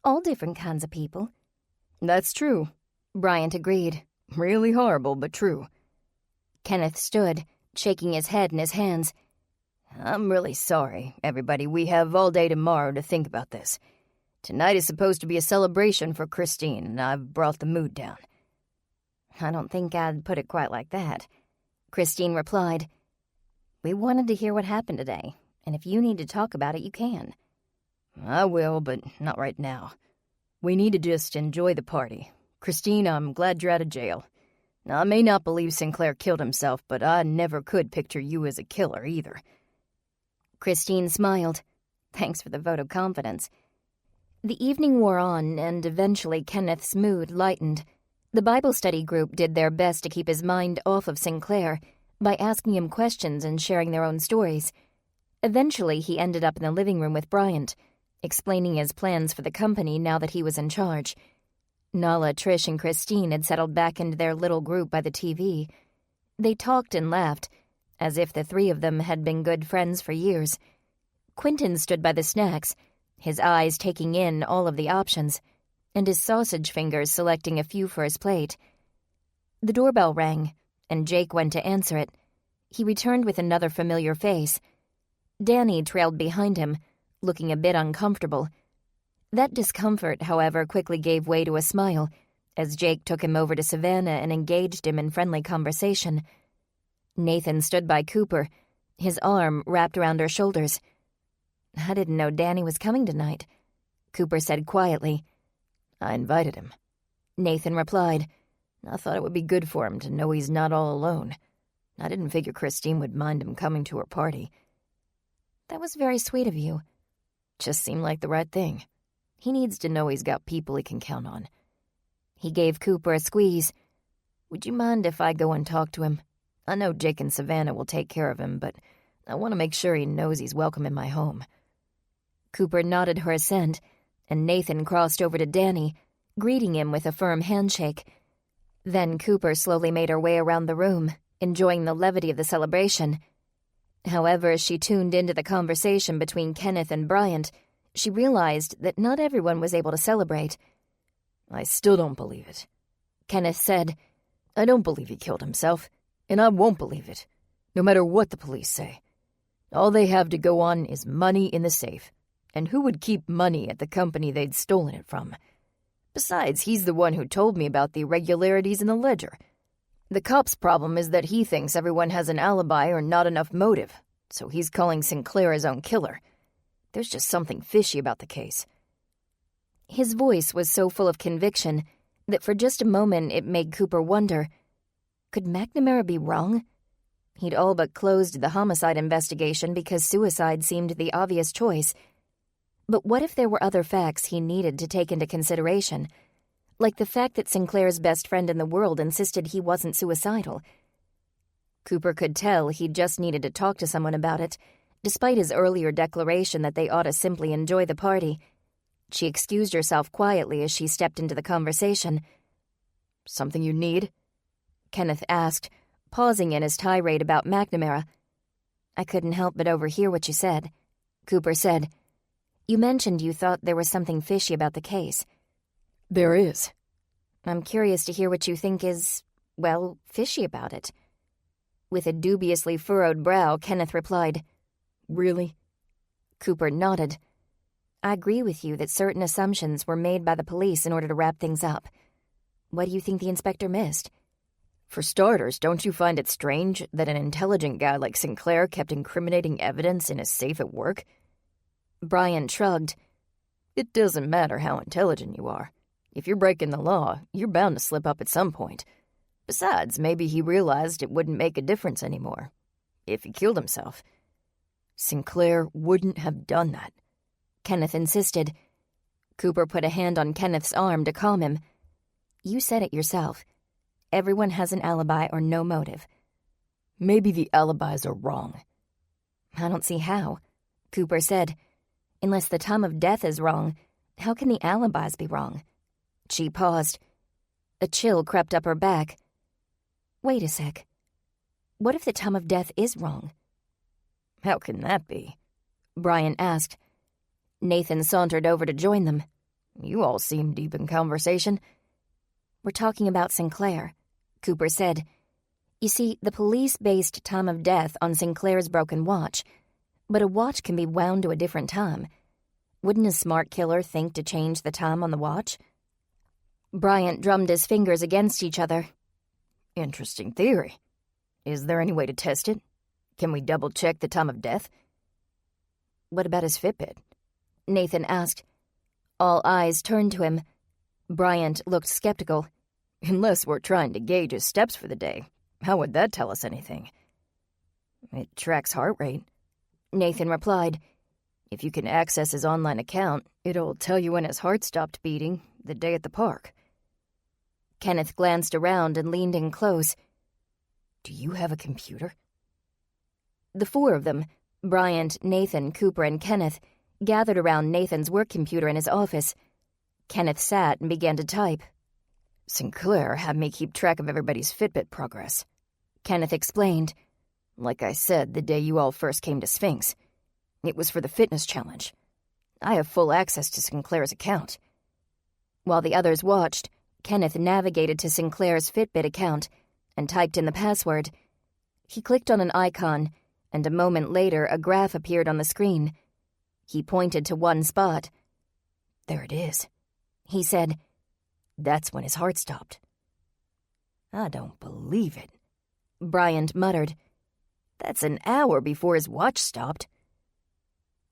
All different kinds of people." "That's true," Bryant agreed. "Really horrible, but true." Kenneth stood, shaking his head in his hands. "I'm really sorry, everybody. We have all day tomorrow to think about this. Tonight is supposed to be a celebration for Christine, and I've brought the mood down." "I don't think I'd put it quite like that," Christine replied. "We wanted to hear what happened today, and if you need to talk about it, you can." "I will, but not right now. We need to just enjoy the party. Christine, I'm glad you're out of jail. Now, I may not believe Sinclair killed himself, but I never could picture you as a killer either." Christine smiled. "Thanks for the vote of confidence." The evening wore on, and eventually Kenneth's mood lightened. The Bible study group did their best to keep his mind off of Sinclair by asking him questions and sharing their own stories. Eventually, he ended up in the living room with Bryant, explaining his plans for the company now that he was in charge. Nala, Trish, and Christine had settled back into their little group by the TV. They talked and laughed, as if the three of them had been good friends for years. Quentin stood by the snacks, his eyes taking in all of the options, and his sausage fingers selecting a few for his plate. The doorbell rang, and Jake went to answer it. He returned with another familiar face. Danny trailed behind him, looking a bit uncomfortable. That discomfort, however, quickly gave way to a smile as Jake took him over to Savannah and engaged him in friendly conversation. Nathan stood by Cooper, his arm wrapped around her shoulders. "I didn't know Danny was coming tonight," Cooper said quietly. "I invited him," Nathan replied. "I thought it would be good for him to know he's not all alone. I didn't figure Christine would mind him coming to her party." "That was very sweet of you." "Just seemed like the right thing. He needs to know he's got people he can count on." He gave Cooper a squeeze. "Would you mind if I go and talk to him? I know Jake and Savannah will take care of him, but I want to make sure he knows he's welcome in my home." Cooper nodded her assent, and Nathan crossed over to Danny, greeting him with a firm handshake. Then Cooper slowly made her way around the room, enjoying the levity of the celebration. However, as she tuned into the conversation between Kenneth and Bryant, she realized that not everyone was able to celebrate. "I still don't believe it," Kenneth said. "I don't believe he killed himself, and I won't believe it, no matter what the police say. All they have to go on is money in the safe, and who would keep money at the company they'd stolen it from? Besides, he's the one who told me about the irregularities in the ledger. The cop's problem is that he thinks everyone has an alibi or not enough motive, so he's calling Sinclair his own killer. There's just something fishy about the case." His voice was so full of conviction that for just a moment it made Cooper wonder, could McNamara be wrong? He'd all but closed the homicide investigation because suicide seemed the obvious choice. But what if there were other facts he needed to take into consideration, like the fact that Sinclair's best friend in the world insisted he wasn't suicidal? Cooper could tell he just needed to talk to someone about it, despite his earlier declaration that they ought to simply enjoy the party. She excused herself quietly as she stepped into the conversation. "Something you need?" Kenneth asked, pausing in his tirade about McNamara. "I couldn't help but overhear what you said," Cooper said. "You mentioned you thought there was something fishy about the case." "There is." "I'm curious to hear what you think is, well, fishy about it." With a dubiously furrowed brow, Kenneth replied, "Really?" Cooper nodded. "I agree with you that certain assumptions were made by the police in order to wrap things up. What do you think the inspector missed?" "For starters, don't you find it strange that an intelligent guy like Sinclair kept incriminating evidence in his safe at work?" Bryant shrugged. "It doesn't matter how intelligent you are. If you're breaking the law, you're bound to slip up at some point. Besides, maybe he realized it wouldn't make a difference anymore. If he killed himself. Sinclair wouldn't have done that," Kenneth insisted. Cooper put a hand on Kenneth's arm to calm him. "You said it yourself. Everyone has an alibi or no motive." "Maybe the alibis are wrong." "I don't see how," Cooper said. "Unless the time of death is wrong, how can the alibis be wrong?" She paused. A chill crept up her back. "Wait a sec. What if the time of death is wrong?" "How can that be?" Bryant asked. Nathan sauntered over to join them. "You all seem deep in conversation." "We're talking about Sinclair," Cooper said. "You see, the police based time of death on Sinclair's broken watch, but a watch can be wound to a different time. Wouldn't a smart killer think to change the time on the watch?" Bryant drummed his fingers against each other. "Interesting theory. Is there any way to test it? Can we double-check the time of death?" "What about his Fitbit?" Nathan asked. All eyes turned to him. Bryant looked skeptical. "Unless we're trying to gauge his steps for the day. How would that tell us anything?" "It tracks heart rate," Nathan replied. "If you can access his online account, it'll tell you when his heart stopped beating the day at the park." Kenneth glanced around and leaned in close. "Do you have a computer?" The four of them, Bryant, Nathan, Cooper, and Kenneth, gathered around Nathan's work computer in his office. Kenneth sat and began to type. "Sinclair had me keep track of everybody's Fitbit progress," Kenneth explained. "Like I said the day you all first came to Sphinx. It was for the fitness challenge. I have full access to Sinclair's account." While the others watched, Kenneth navigated to Sinclair's Fitbit account and typed in the password. He clicked on an icon, and a moment later a graph appeared on the screen. He pointed to one spot. "There it is," he said. That's when his heart stopped. "I don't believe it," Bryant muttered. "That's an hour before his watch stopped."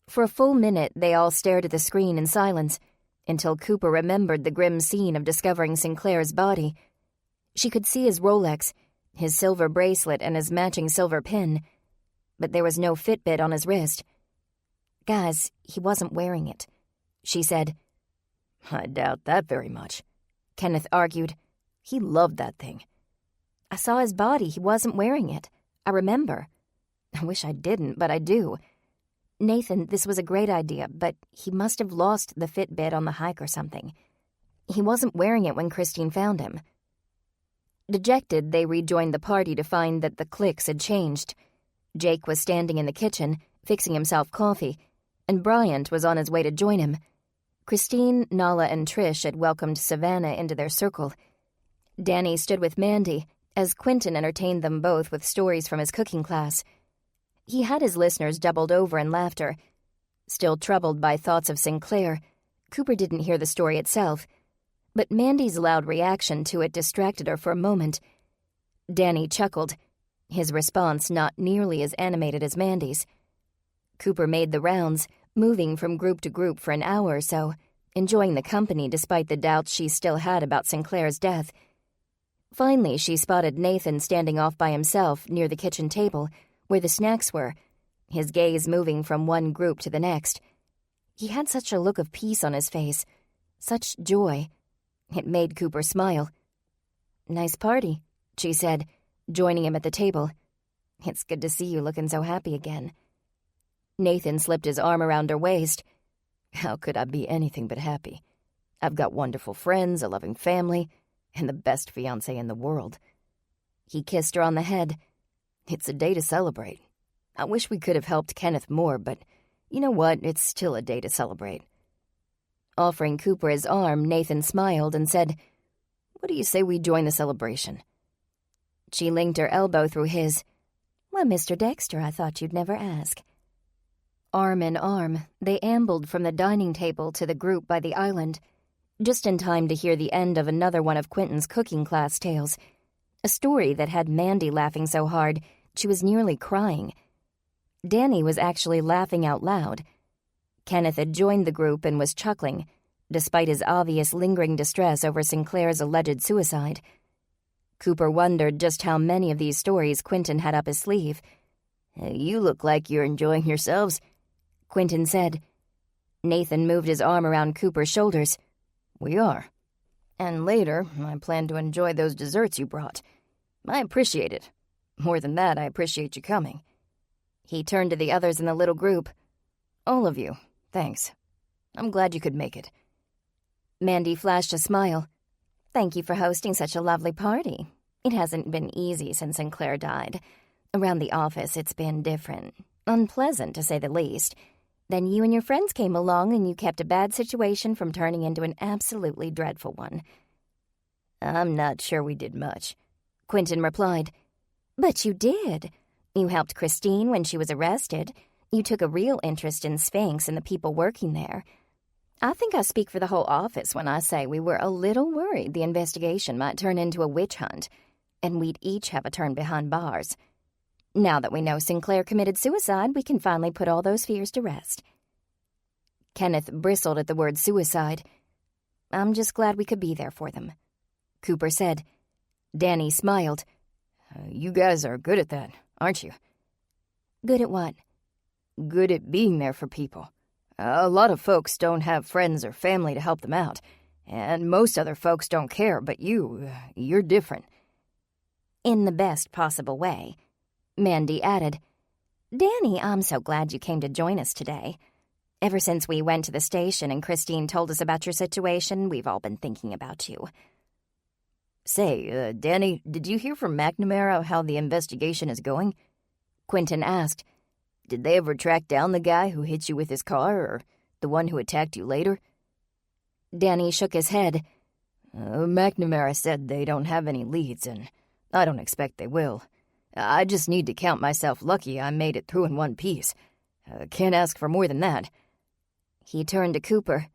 For a full minute, they all stared at the screen in silence, until Cooper remembered the grim scene of discovering Sinclair's body. She could see his Rolex, his silver bracelet, and his matching silver pin, but there was no Fitbit on his wrist. "Guys, he wasn't wearing it," she said. "I doubt that very much," Kenneth argued. "He loved that thing." "I saw his body. He wasn't wearing it. I remember. I wish I didn't, but I do. Nathan, this was a great idea, but he must have lost the Fitbit on the hike or something. He wasn't wearing it when Christine found him." Dejected, they rejoined the party to find that the cliques had changed. Jake was standing in the kitchen, fixing himself coffee, and Bryant was on his way to join him. Christine, Nala, and Trish had welcomed Savannah into their circle. Danny stood with Mandy, as Quentin entertained them both with stories from his cooking class. He had his listeners doubled over in laughter. Still troubled by thoughts of Sinclair, Cooper didn't hear the story itself, but Mandy's loud reaction to it distracted her for a moment. Danny chuckled, his response not nearly as animated as Mandy's. Cooper made the rounds, moving from group to group for an hour or so, enjoying the company despite the doubts she still had about Sinclair's death. Finally, she spotted Nathan standing off by himself near the kitchen table, where the snacks were, his gaze moving from one group to the next. He had such a look of peace on his face, such joy. It made Cooper smile. "Nice party," she said, joining him at the table. "It's good to see you looking so happy again." Nathan slipped his arm around her waist. "How could I be anything but happy? I've got wonderful friends, a loving family, and the best fiancé in the world." He kissed her on the head. "It's a day to celebrate. I wish we could have helped Kenneth more, but you know what? It's still a day to celebrate." Offering Cooper his arm, Nathan smiled and said, "What do you say we join the celebration?" She linked her elbow through his. "Why, Mr. Dexter, I thought you'd never ask." Arm in arm, they ambled from the dining table to the group by the island, just in time to hear the end of another one of Quentin's cooking class tales, a story that had Mandy laughing so hard she was nearly crying. Danny was actually laughing out loud. Kenneth had joined the group and was chuckling, despite his obvious lingering distress over Sinclair's alleged suicide. Cooper wondered just how many of these stories Quentin had up his sleeve. "You look like you're enjoying yourselves," Quentin said. Nathan moved his arm around Cooper's shoulders. "We are. And later, I plan to enjoy those desserts you brought. I appreciate it. More than that, I appreciate you coming." He turned to the others in the little group. "All of you, thanks. I'm glad you could make it." Mandy flashed a smile. "Thank you for hosting such a lovely party. It hasn't been easy since Sinclair died. Around the office, it's been different. Unpleasant, to say the least. Then you and your friends came along and you kept a bad situation from turning into an absolutely dreadful one." "I'm not sure we did much," Quentin replied. "But you did. You helped Christine when she was arrested. You took a real interest in Sphinx and the people working there. I think I speak for the whole office when I say we were a little worried the investigation might turn into a witch hunt, and we'd each have a turn behind bars. Now that we know Sinclair committed suicide, we can finally put all those fears to rest." Kenneth bristled at the word suicide. "I'm just glad we could be there for them," Cooper said. Danny smiled. "You guys are good at that, aren't you?" "Good at what?" "Good at being there for people. A lot of folks don't have friends or family to help them out, and most other folks don't care, but you're different." "In the best possible way," Mandy added. "Danny, I'm so glad you came to join us today. Ever since we went to the station and Christine told us about your situation, we've all been thinking about you." Say, Danny, did you hear from McNamara how the investigation is going?" Quentin asked. "Did they ever track down the guy who hit you with his car, or the one who attacked you later?" Danny shook his head. McNamara said they don't have any leads, and I don't expect they will. I just need to count myself lucky I made it through in one piece. Can't ask for more than that." He turned to Cooper.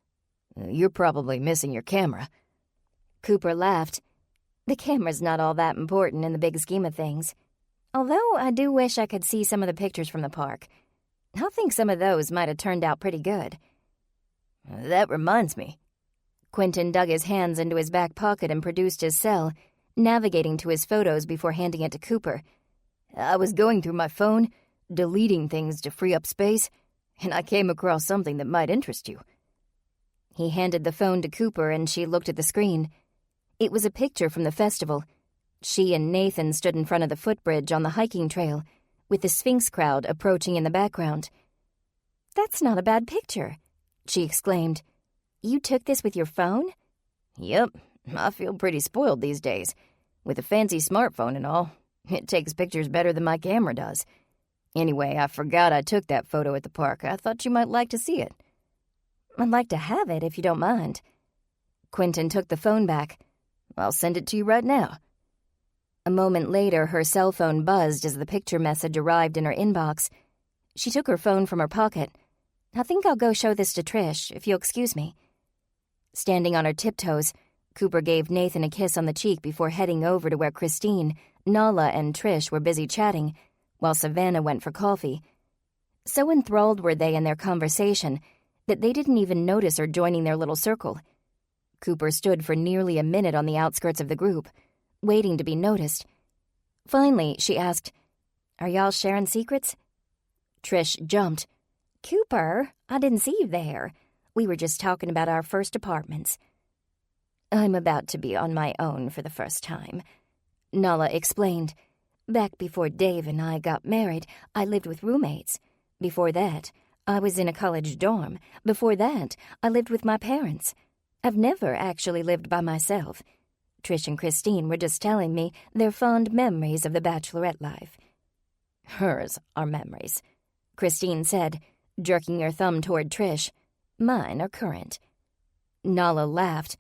You're probably missing your camera. Cooper laughed. The camera's not all that important in the big scheme of things. Although I do wish I could see some of the pictures from the park. I think some of those might have turned out pretty good. That reminds me. Quentin dug his hands into his back pocket and produced his cell, navigating to his photos before handing it to Cooper. I was going through my phone, deleting things to free up space, and I came across something that might interest you. He handed the phone to Cooper and she looked at the screen. It was a picture from the festival. She and Nathan stood in front of the footbridge on the hiking trail, with the Sphinx crowd approaching in the background. "That's not a bad picture," she exclaimed. "You took this with your phone?" Yep, I feel pretty spoiled these days. With a fancy smartphone and all, it takes pictures better than my camera does. Anyway, I forgot I took that photo at the park. I thought you might like to see it. "I'd like to have it if you don't mind." Quentin took the phone back. "I'll send it to you right now." A moment later, her cell phone buzzed as the picture message arrived in her inbox. She took her phone from her pocket. "I think I'll go show this to Trish, if you'll excuse me." Standing on her tiptoes, Cooper gave Nathan a kiss on the cheek before heading over to where Christine, Nala, and Trish were busy chatting, while Savannah went for coffee. So enthralled were they in their conversation that they didn't even notice her joining their little circle. Cooper stood for nearly a minute on the outskirts of the group, waiting to be noticed. Finally, she asked, "Are y'all sharing secrets?" Trish jumped. "Cooper, I didn't see you there. We were just talking about our first apartments." "I'm about to be on my own for the first time," Nala explained. "Back before Dave and I got married, I lived with roommates. Before that, I was in a college dorm. Before that, I lived with my parents. I've never actually lived by myself. Trish and Christine were just telling me their fond memories of the bachelorette life." "Hers are memories," Christine said, jerking her thumb toward Trish. "Mine are current." Nala laughed.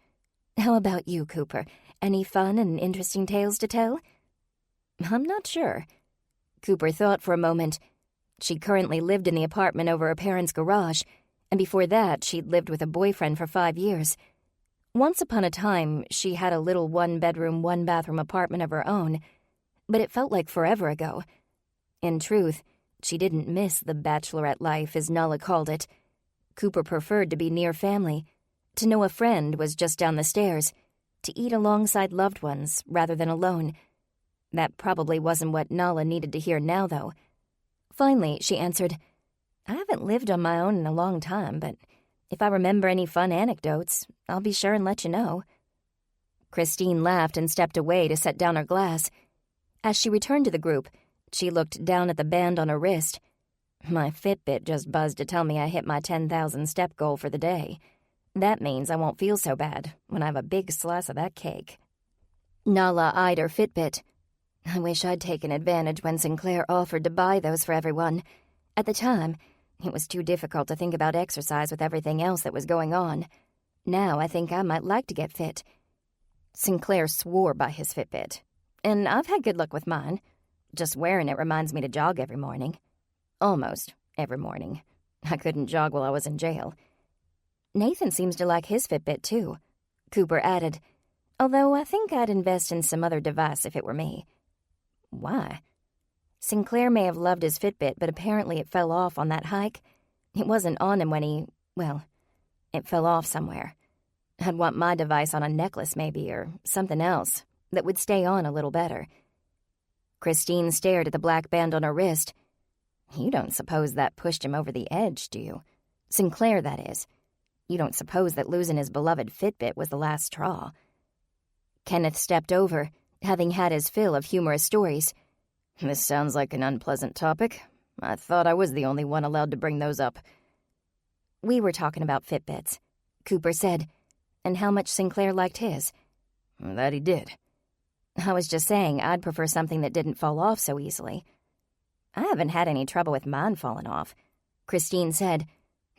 "How about you, Cooper? Any fun and interesting tales to tell?" "I'm not sure." Cooper thought for a moment. She currently lived in the apartment over her parents' garage, and before that she'd lived with a boyfriend for 5 years. Once upon a time, she had a little one-bedroom, one-bathroom apartment of her own, but it felt like forever ago. In truth, she didn't miss the bachelorette life, as Nala called it. Cooper preferred to be near family, to know a friend was just down the stairs, to eat alongside loved ones rather than alone. That probably wasn't what Nala needed to hear now, though. Finally, she answered, "I haven't lived on my own in a long time, but if I remember any fun anecdotes, I'll be sure and let you know." Christine laughed and stepped away to set down her glass. As she returned to the group, she looked down at the band on her wrist. "My Fitbit just buzzed to tell me I hit my 10,000 step goal for the day. That means I won't feel so bad when I have a big slice of that cake." Nala eyed her Fitbit. "I wish I'd taken advantage when Sinclair offered to buy those for everyone. At the time, it was too difficult to think about exercise with everything else that was going on. Now I think I might like to get fit." Sinclair swore by his Fitbit, and I've had good luck with mine. Just wearing it reminds me to jog every morning. Almost every morning. I couldn't jog while I was in jail. "Nathan seems to like his Fitbit, too," Cooper added, "although I think I'd invest in some other device if it were me." "Why?" "Sinclair may have loved his Fitbit, but apparently it fell off on that hike. It wasn't on him when it fell off somewhere. I'd want my device on a necklace maybe, or something else that would stay on a little better." Christine stared at the black band on her wrist. "You don't suppose that pushed him over the edge, do you? Sinclair, that is. You don't suppose that losing his beloved Fitbit was the last straw?" Kenneth stepped over, having had his fill of humorous stories. "This sounds like an unpleasant topic. I thought I was the only one allowed to bring those up." "We were talking about Fitbits," Cooper said, "and how much Sinclair liked his." "That he did." "I was just saying I'd prefer something that didn't fall off so easily." "I haven't had any trouble with mine falling off," Christine said.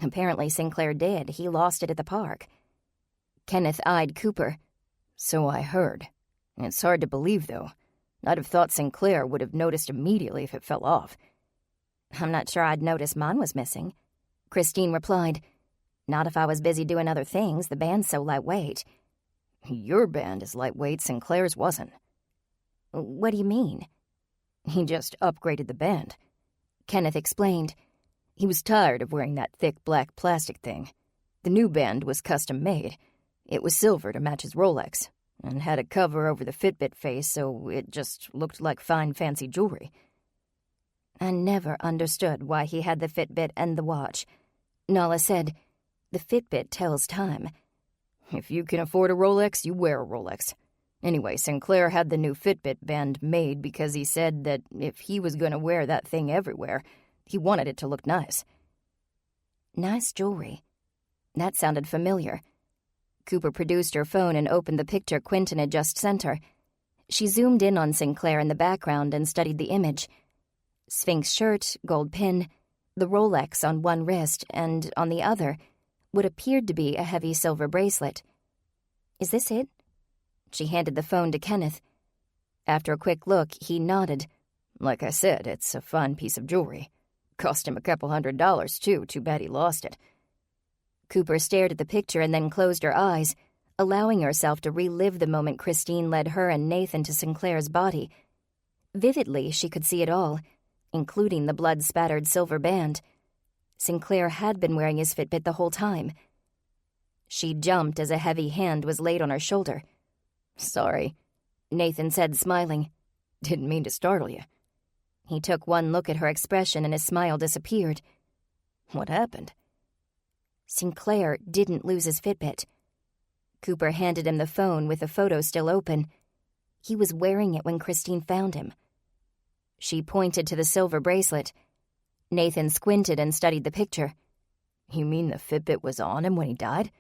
"Apparently Sinclair did. He lost it at the park." Kenneth eyed Cooper. "So I heard. It's hard to believe, though. I'd have thought Sinclair would have noticed immediately if it fell off." "I'm not sure I'd notice mine was missing," Christine replied. Not if I was busy doing other things. The band's so lightweight. Your band is lightweight, Sinclair's wasn't. What do you mean? He just upgraded the band. Kenneth explained. He was tired of wearing that thick black plastic thing. The new band was custom made. It was silver to match his Rolex, and had a cover over the Fitbit face so it just looked like fine fancy jewelry. I never understood why he had the Fitbit and the watch. Nala said, the Fitbit tells time. If you can afford a Rolex, you wear a Rolex. Anyway, Sinclair had the new Fitbit band made because he said that if he was going to wear that thing everywhere, he wanted it to look nice. Nice jewelry. That sounded familiar. Cooper produced her phone and opened the picture Quentin had just sent her. She zoomed in on Sinclair in the background and studied the image. Sphinx shirt, gold pin, the Rolex on one wrist, and on the other, what appeared to be a heavy silver bracelet. Is this it? She handed the phone to Kenneth. After a quick look, he nodded. Like I said, it's a fine piece of jewelry. Cost him a couple $100, too. Too bad he lost it. Cooper stared at the picture and then closed her eyes, allowing herself to relive the moment Christine led her and Nathan to Sinclair's body. Vividly, she could see it all, including the blood-spattered silver band. Sinclair had been wearing his Fitbit the whole time. She jumped as a heavy hand was laid on her shoulder. Sorry, Nathan said, smiling. Didn't mean to startle you. He took one look at her expression and his smile disappeared. What happened? Sinclair didn't lose his Fitbit. Cooper handed him the phone with the photo still open. He was wearing it when Christine found him. She pointed to the silver bracelet. Nathan squinted and studied the picture. You mean the Fitbit was on him when he died?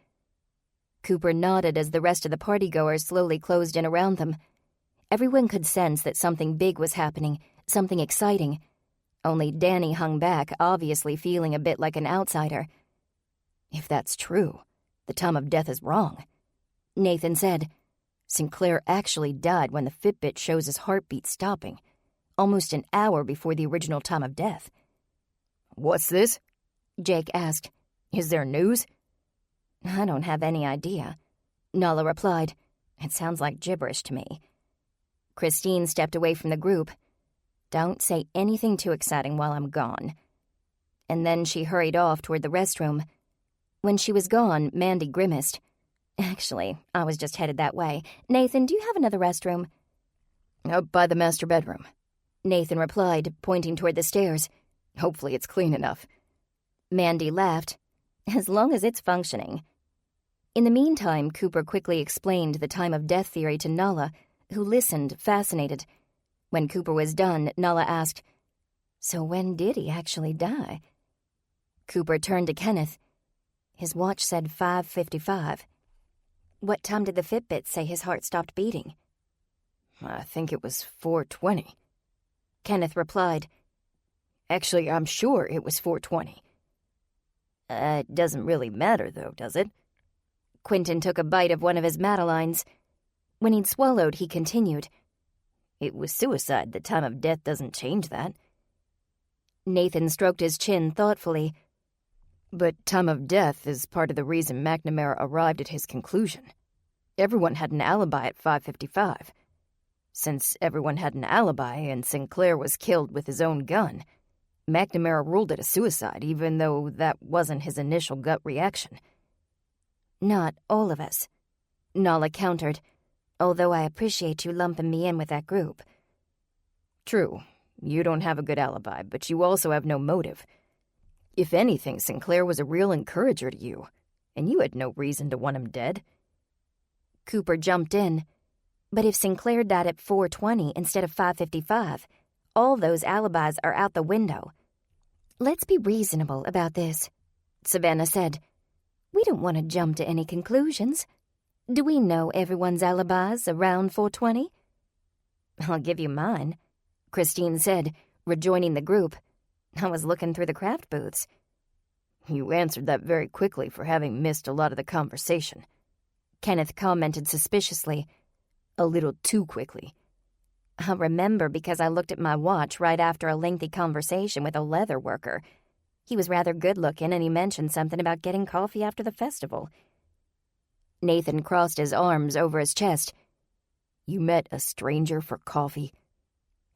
Cooper nodded as the rest of the partygoers slowly closed in around them. Everyone could sense that something big was happening, something exciting. Only Danny hung back, obviously feeling a bit like an outsider. If that's true, the time of death is wrong, Nathan said. Sinclair actually died when the Fitbit shows his heartbeat stopping, almost an hour before the original time of death. What's this? Jake asked. Is there news? I don't have any idea, Nala replied. It sounds like gibberish to me. Christine stepped away from the group. Don't say anything too exciting while I'm gone. And then she hurried off toward the restroom. When she was gone, Mandy grimaced. Actually, I was just headed that way. Nathan, do you have another restroom? Up by the master bedroom, Nathan replied, pointing toward the stairs. Hopefully it's clean enough. Mandy laughed. As long as it's functioning. In the meantime, Cooper quickly explained the time of death theory to Nala, who listened, fascinated. When Cooper was done, Nala asked, So when did he actually die? Cooper turned to Kenneth. His watch said 5:55. What time did the Fitbit say his heart stopped beating? I think it was 4:20. Kenneth replied. Actually, I'm sure it was 4:20. It doesn't really matter, though, does it? Quentin took a bite of one of his Madeleines. When he'd swallowed, he continued. It was suicide. The time of death doesn't change that. Nathan stroked his chin thoughtfully. But time of death is part of the reason McNamara arrived at his conclusion. Everyone had an alibi at 5:55. Since everyone had an alibi and Sinclair was killed with his own gun, McNamara ruled it a suicide, even though that wasn't his initial gut reaction. Not all of us, Nala countered, although I appreciate you lumping me in with that group. True, you don't have a good alibi, but you also have no motive. If anything, Sinclair was a real encourager to you, and you had no reason to want him dead. Cooper jumped in. But if Sinclair died at 4:20 instead of 5:55, all those alibis are out the window. Let's be reasonable about this, Savannah said. We don't want to jump to any conclusions. Do we know everyone's alibis around 4:20? I'll give you mine, Christine said, rejoining the group. I was looking through the craft booths. You answered that very quickly for having missed a lot of the conversation, Kenneth commented suspiciously. A little too quickly. I remember because I looked at my watch right after a lengthy conversation with a leather worker. He was rather good-looking, and he mentioned something about getting coffee after the festival. Nathan crossed his arms over his chest. You met a stranger for coffee?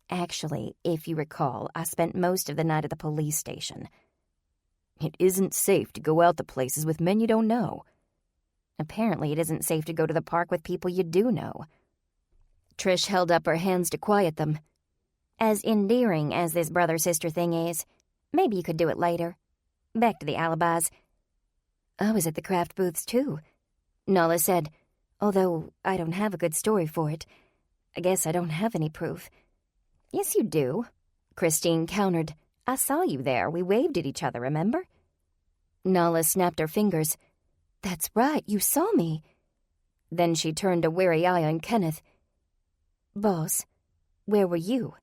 Actually, if you recall, I spent most of the night at the police station. It isn't safe to go out to places with men you don't know. Apparently, it isn't safe to go to the park with people you do know. Trish held up her hands to quiet them. As endearing as this brother-sister thing is, maybe you could do it later. Back to the alibis. I was at the craft booths, too, Nala said, although I don't have a good story for it. I guess I don't have any proof. Yes, you do, Christine countered. I saw you there. We waved at each other, remember? Nala snapped her fingers. That's right, you saw me. Then she turned a wary eye on Kenneth. Boss, where were you?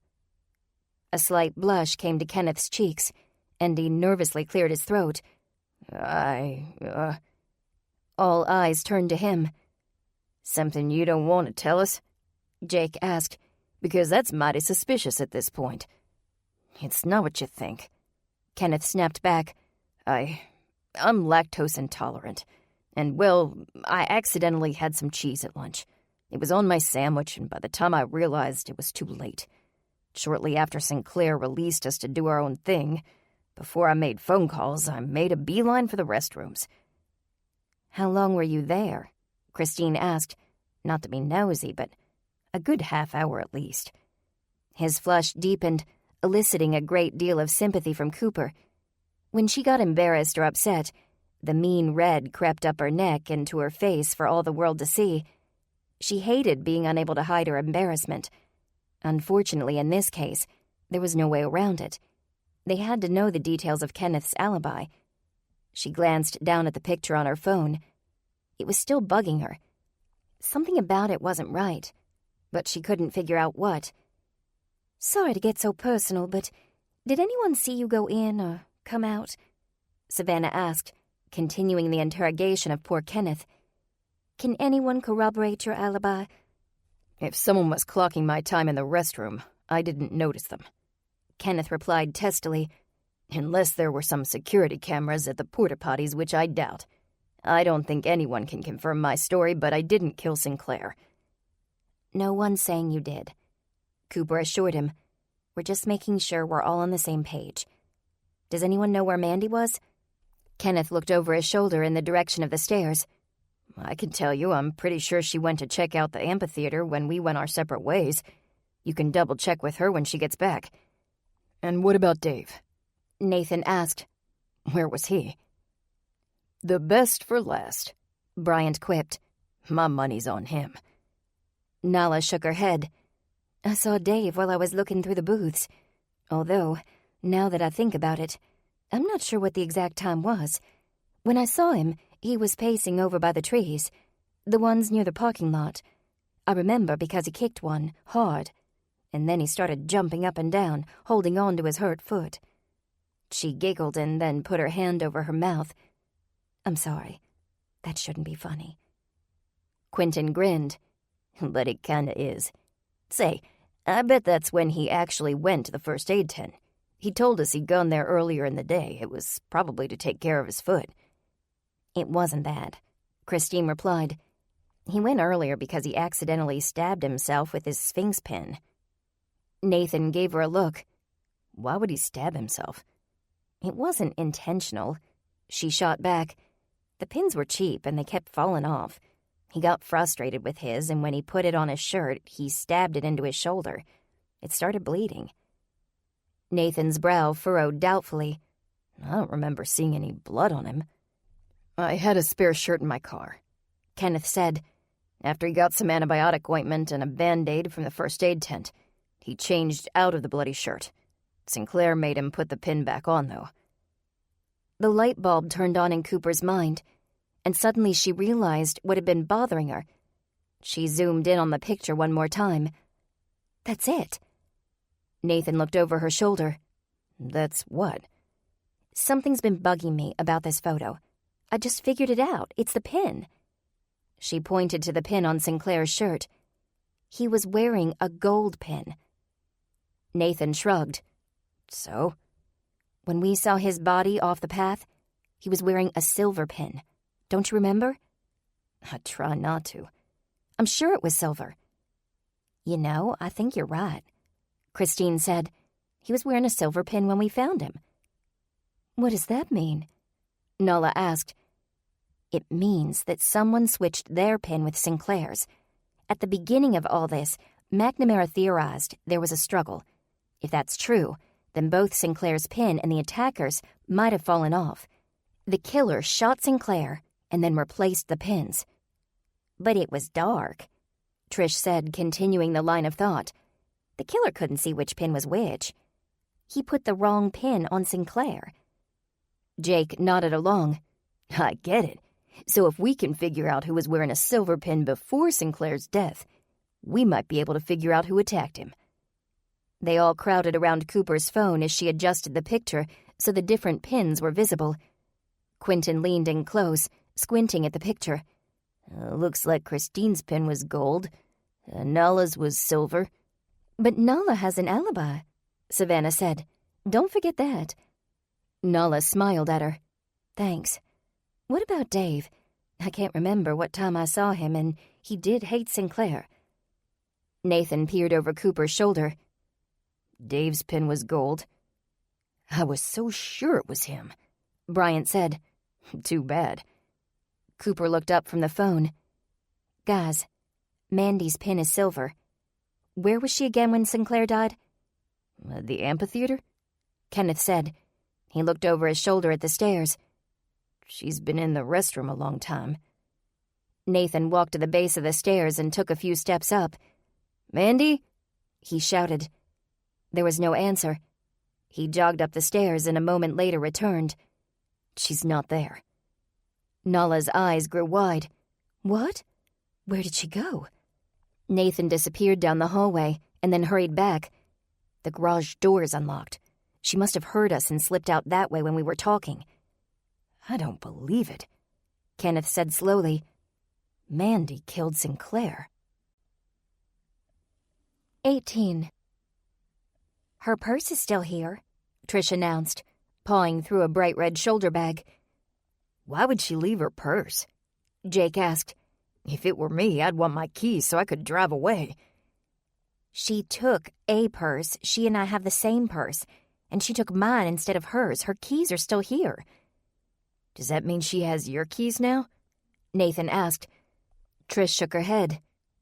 A slight blush came to Kenneth's cheeks, and he nervously cleared his throat. All eyes turned to him. Something you don't want to tell us? Jake asked, because that's mighty suspicious at this point. It's not what you think. Kenneth snapped back. I'm lactose intolerant. And, well, I accidentally had some cheese at lunch. It was on my sandwich, and by the time I realized, it was too late. Shortly after Sinclair released us to do our own thing, before I made phone calls, I made a beeline for the restrooms. How long were you there? Christine asked, not to be nosy, but a good half hour at least. His flush deepened, eliciting a great deal of sympathy from Cooper. When she got embarrassed or upset, the mean red crept up her neck and to her face for all the world to see. She hated being unable to hide her embarrassment. Unfortunately, in this case, there was no way around it. They had to know the details of Kenneth's alibi. She glanced down at the picture on her phone. It was still bugging her. Something about it wasn't right, but she couldn't figure out what. Sorry to get so personal, but did anyone see you go in or come out? Savannah asked, continuing the interrogation of poor Kenneth. Can anyone corroborate your alibi? If someone was clocking my time in the restroom, I didn't notice them. Kenneth replied testily, unless there were some security cameras at the porta-potties, which I doubt. I don't think anyone can confirm my story, but I didn't kill Sinclair. No one's saying you did, Cooper assured him. We're just making sure we're all on the same page. Does anyone know where Mandy was? Kenneth looked over his shoulder in the direction of the stairs. I can tell you, I'm pretty sure she went to check out the amphitheater when we went our separate ways. You can double-check with her when she gets back. And what about Dave? Nathan asked. Where was he? The best for last, Bryant quipped. My money's on him. Nala shook her head. I saw Dave while I was looking through the booths. Although, now that I think about it, I'm not sure what the exact time was. When I saw him, he was pacing over by the trees, the ones near the parking lot. I remember because he kicked one, hard, and then he started jumping up and down, holding on to his hurt foot. She giggled and then put her hand over her mouth. I'm sorry. That shouldn't be funny. Quentin grinned. But it kinda is. Say, I bet that's when he actually went to the first aid tent. He told us he'd gone there earlier in the day. It was probably to take care of his foot. It wasn't that, Christine replied. He went earlier because he accidentally stabbed himself with his Sphinx pin. Nathan gave her a look. Why would he stab himself? It wasn't intentional, she shot back. The pins were cheap and they kept falling off. He got frustrated with his, and when he put it on his shirt, he stabbed it into his shoulder. It started bleeding. Nathan's brow furrowed doubtfully. I don't remember seeing any blood on him. I had a spare shirt in my car, Kenneth said. After he got some antibiotic ointment and a Band-Aid from the first aid tent, he changed out of the bloody shirt. Sinclair made him put the pin back on, though. The light bulb turned on in Cooper's mind, and suddenly she realized what had been bothering her. She zoomed in on the picture one more time. That's it. Nathan looked over her shoulder. That's what? Something's been bugging me about this photo. I just figured it out. It's the pin. She pointed to the pin on Sinclair's shirt. He was wearing a gold pin. Nathan shrugged. So? When we saw his body off the path, he was wearing a silver pin. Don't you remember? I try not to. I'm sure it was silver. You know, I think you're right. Christine said. He was wearing a silver pin when we found him. What does that mean? Nala asked. It means that someone switched their pin with Sinclair's. At the beginning of all this, McNamara theorized there was a struggle. If that's true, then both Sinclair's pin and the attacker's might have fallen off. The killer shot Sinclair and then replaced the pins. But it was dark, Trish said, continuing the line of thought. The killer couldn't see which pin was which. He put the wrong pin on Sinclair. Jake nodded along. I get it. So if we can figure out who was wearing a silver pin before Sinclair's death, we might be able to figure out who attacked him. They all crowded around Cooper's phone as she adjusted the picture so the different pins were visible. Quentin leaned in close, squinting at the picture. Looks like Christine's pin was gold. Nala's was silver. But Nala has an alibi, Savannah said. Don't forget that. Nala smiled at her. Thanks. What about Dave? I can't remember what time I saw him, and he did hate Sinclair. Nathan peered over Cooper's shoulder. Dave's pin was gold. I was so sure it was him, Bryant said. Too bad. Cooper looked up from the phone. Guys, Mandy's pin is silver. Where was she again when Sinclair died? The amphitheater? Kenneth said. He looked over his shoulder at the stairs. She's been in the restroom a long time. Nathan walked to the base of the stairs and took a few steps up. Mandy? He shouted. There was no answer. He jogged up the stairs and a moment later returned. She's not there. Nala's eyes grew wide. What? Where did she go? Nathan disappeared down the hallway and then hurried back. The garage door's unlocked. She must have heard us and slipped out that way when we were talking. I don't believe it, Kenneth said slowly. Mandy killed Sinclair. 18. Her purse is still here, Trish announced, pawing through a bright red shoulder bag. Why would she leave her purse? Jake asked. If it were me, I'd want my keys so I could drive away. She took a purse. She and I have the same purse. And she took mine instead of hers. Her keys are still here. Does that mean she has your keys now? Nathan asked. Trish shook her head.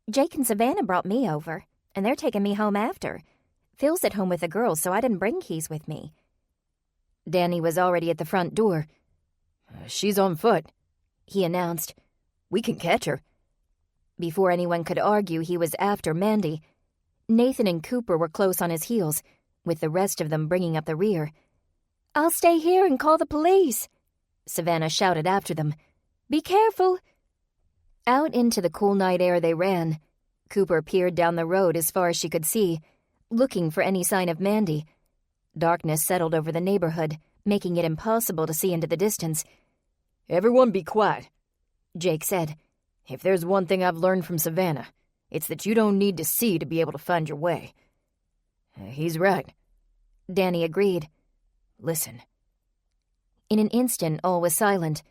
Jake and Savannah brought me over, and they're taking me home after. Phil's at home with the girls, so I didn't bring keys with me. Danny was already at the front door. She's on foot, he announced. We can catch her. Before anyone could argue he was after Mandy, Nathan and Cooper were close on his heels, with the rest of them bringing up the rear. I'll stay here and call the police, Savannah shouted after them. Be careful. Out into the cool night air they ran. Cooper peered down the road as far as she could see, looking for any sign of Mandy. Darkness settled over the neighborhood, making it impossible to see into the distance. Everyone be quiet, Jake said. If there's one thing I've learned from Savannah, it's that you don't need to see to be able to find your way. He's right, Danny agreed. Listen. In an instant, all was silent.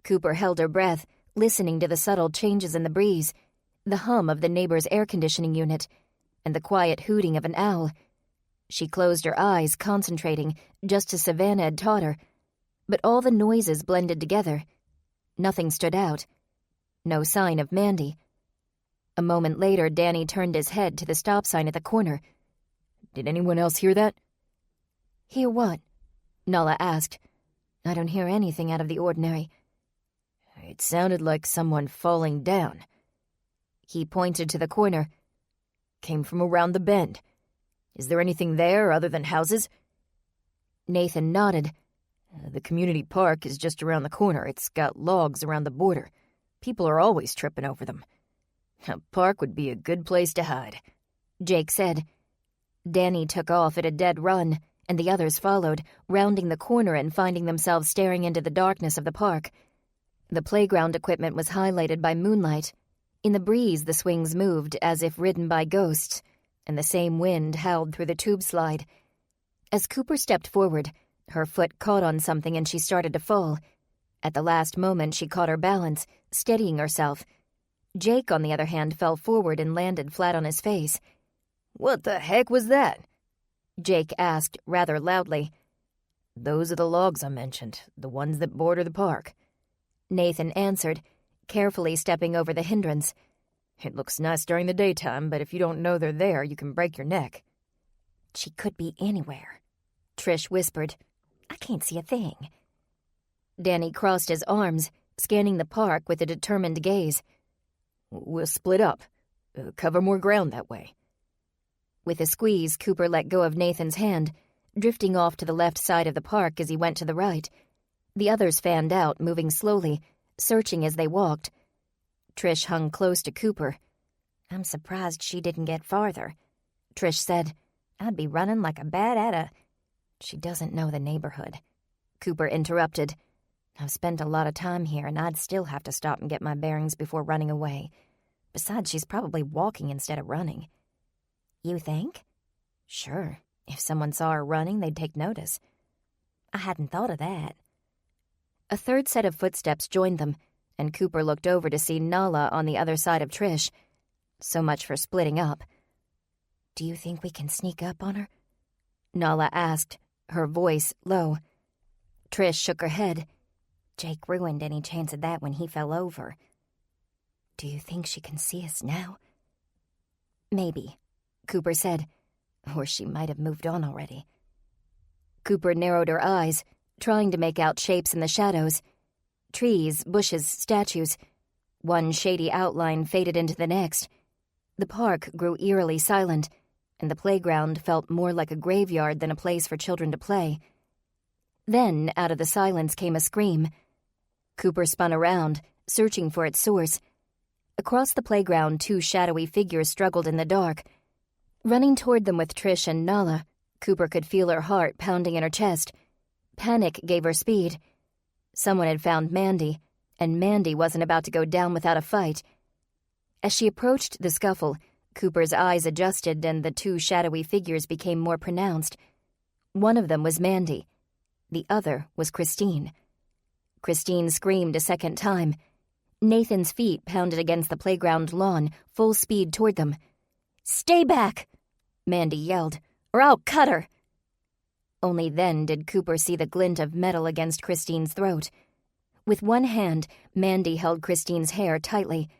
Cooper held her breath, listening to the subtle changes in the breeze, the hum of the neighbor's air conditioning unit, and the quiet hooting of an owl. She closed her eyes, concentrating, just as Savannah had taught her. But all the noises blended together. Nothing stood out. No sign of Mandy. A moment later, Danny turned his head to the stop sign at the corner. Did anyone else hear that? Hear what? Nala asked. I don't hear anything out of the ordinary. It sounded like someone falling down. He pointed to the corner. Came from around the bend. Is there anything there other than houses? Nathan nodded. The community park is just around the corner. It's got logs around the border. People are always tripping over them. A park would be a good place to hide, Jake said. Danny took off at a dead run, and the others followed, rounding the corner and finding themselves staring into the darkness of the park. The playground equipment was highlighted by moonlight. In the breeze, the swings moved as if ridden by ghosts, and the same wind howled through the tube slide. As Cooper stepped forward, Her foot caught on something and she started to fall. At the last moment, she caught her balance, steadying herself. Jake, on the other hand, fell forward and landed flat on his face. "What the heck was that?" Jake asked, rather loudly. "Those are the logs I mentioned, the ones that border the park," Nathan answered, carefully stepping over the hindrance. "It looks nice during the daytime, but if you don't know they're there, you can break your neck." "She could be anywhere," Trish whispered. "I can't see a thing." Danny crossed his arms, scanning the park with a determined gaze. "We'll split up. Cover more ground that way." With a squeeze, Cooper let go of Nathan's hand, drifting off to the left side of the park as he went to the right. The others fanned out, moving slowly, searching as they walked. Trish hung close to Cooper. "I'm surprised she didn't get farther," Trish said. "I'd be running like a bat at a—" "She doesn't know the neighborhood," Cooper interrupted. "I've spent a lot of time here, and I'd still have to stop and get my bearings before running away. Besides, she's probably walking instead of running." "You think?" "Sure. If someone saw her running, they'd take notice." "I hadn't thought of that." A third set of footsteps joined them, and Cooper looked over to see Nala on the other side of Trish. So much for splitting up. "Do you think we can sneak up on her?" Nala asked, her voice low. Trish shook her head. "Jake ruined any chance of that when he fell over." "Do you think she can see us now?" "Maybe," Cooper said. "Or she might have moved on already." Cooper narrowed her eyes, trying to make out shapes in the shadows. Trees, bushes, statues. One shady outline faded into the next. The park grew eerily silent, and the playground felt more like a graveyard than a place for children to play. Then, out of the silence came a scream. Cooper spun around, searching for its source. Across the playground, two shadowy figures struggled in the dark. Running toward them with Trish and Nala, Cooper could feel her heart pounding in her chest. Panic gave her speed. Someone had found Mandy, and Mandy wasn't about to go down without a fight. As she approached the scuffle, Cooper's eyes adjusted and the two shadowy figures became more pronounced. One of them was Mandy. The other was Christine. Christine screamed a second time. Nathan's feet pounded against the playground lawn, full speed toward them. "Stay back!" Mandy yelled, "or I'll cut her!" Only then did Cooper see the glint of metal against Christine's throat. With one hand, Mandy held Christine's hair tightly.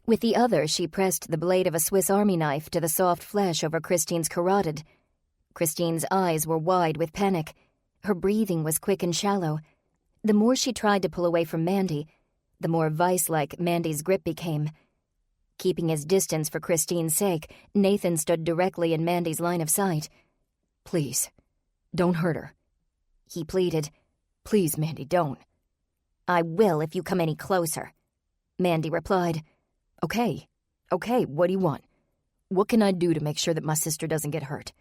With the other, she pressed the blade of a Swiss Army knife to the soft flesh over Christine's carotid. Christine's eyes were wide with panic. Her breathing was quick and shallow. The more she tried to pull away from Mandy, the more vice-like Mandy's grip became. Keeping his distance for Christine's sake, Nathan stood directly in Mandy's line of sight. "Please, don't hurt her," he pleaded. "Please, Mandy, don't." "I will if you come any closer," Mandy replied. Okay, what do you want? What can I do to make sure that my sister doesn't get hurt?"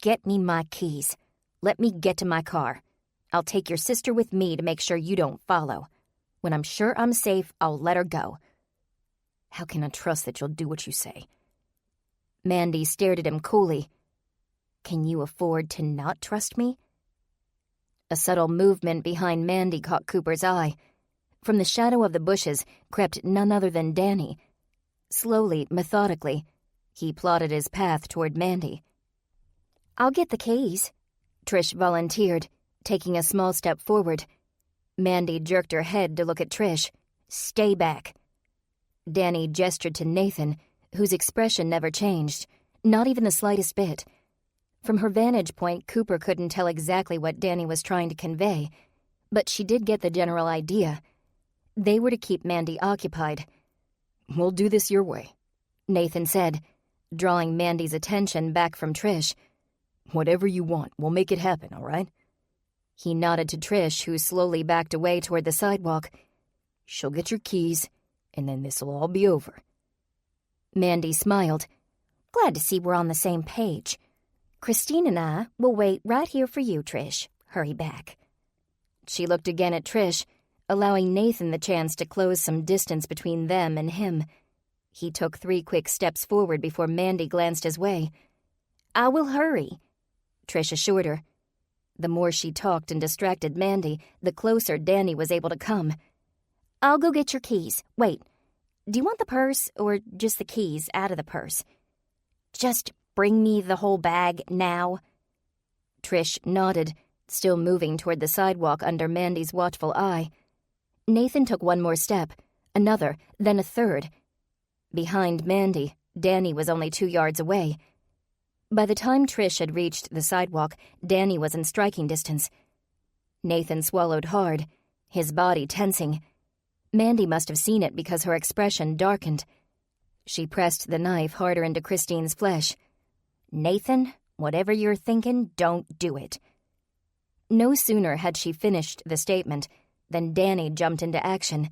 "Get me my keys. Let me get to my car. I'll take your sister with me to make sure you don't follow. When I'm sure I'm safe, I'll let her go." "How can I trust that you'll do what you say?" Mandy stared at him coolly. "Can you afford to not trust me?" A subtle movement behind Mandy caught Cooper's eye. From the shadow of the bushes crept none other than Danny. Slowly, methodically, he plotted his path toward Mandy. "I'll get the keys," Trish volunteered, taking a small step forward. Mandy jerked her head to look at Trish. "Stay back." Danny gestured to Nathan, whose expression never changed, not even the slightest bit. From her vantage point, Cooper couldn't tell exactly what Danny was trying to convey, but she did get the general idea. They were to keep Mandy occupied. "We'll do this your way," Nathan said, drawing Mandy's attention back from Trish. "Whatever you want, we'll make it happen, all right?" He nodded to Trish, who slowly backed away toward the sidewalk. "She'll get your keys, and then this'll all be over." Mandy smiled. "Glad to see we're on the same page. Christine and I will wait right here for you, Trish. Hurry back." She looked again at Trish, allowing Nathan the chance to close some distance between them and him. He took 3 quick steps forward before Mandy glanced his way. "I will hurry," Trish assured her. The more she talked and distracted Mandy, the closer Danny was able to come. I'll go get your keys. Wait, do you want the purse or just the keys out of the purse? Just bring me the whole bag now. Trish nodded, still moving toward the sidewalk under Mandy's watchful eye. Nathan took one more step, another, then a third. Behind Mandy, Danny was only 2 yards away. By the time Trish had reached the sidewalk, Danny was in striking distance. Nathan swallowed hard, his body tensing. Mandy must have seen it because her expression darkened. She pressed the knife harder into Christine's flesh. Nathan, whatever you're thinking, don't do it. No sooner had she finished the statement than Danny jumped into action.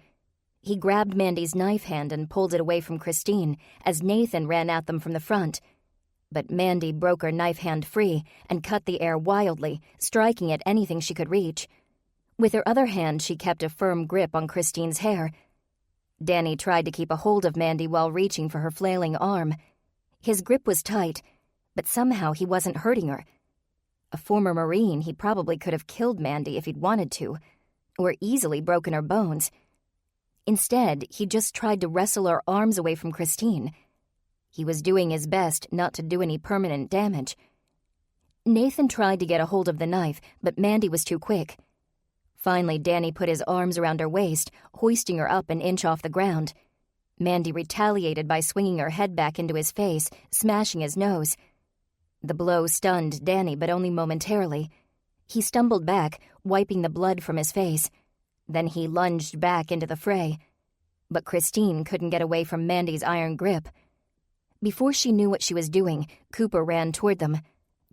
He grabbed Mandy's knife hand and pulled it away from Christine as Nathan ran at them from the front. But Mandy broke her knife hand free and cut the air wildly, striking at anything she could reach. With her other hand, she kept a firm grip on Christine's hair. Danny tried to keep a hold of Mandy while reaching for her flailing arm. His grip was tight, but somehow he wasn't hurting her. A former Marine, he probably could have killed Mandy if he'd wanted to, or easily broken her bones. Instead, he just tried to wrestle her arms away from Christine. He was doing his best not to do any permanent damage. Nathan tried to get a hold of the knife, but Mandy was too quick. Finally, Danny put his arms around her waist, hoisting her up an inch off the ground. Mandy retaliated by swinging her head back into his face, smashing his nose. The blow stunned Danny, but only momentarily. He stumbled back, wiping the blood from his face. Then he lunged back into the fray. But Christine couldn't get away from Mandy's iron grip. Before she knew what she was doing, Cooper ran toward them.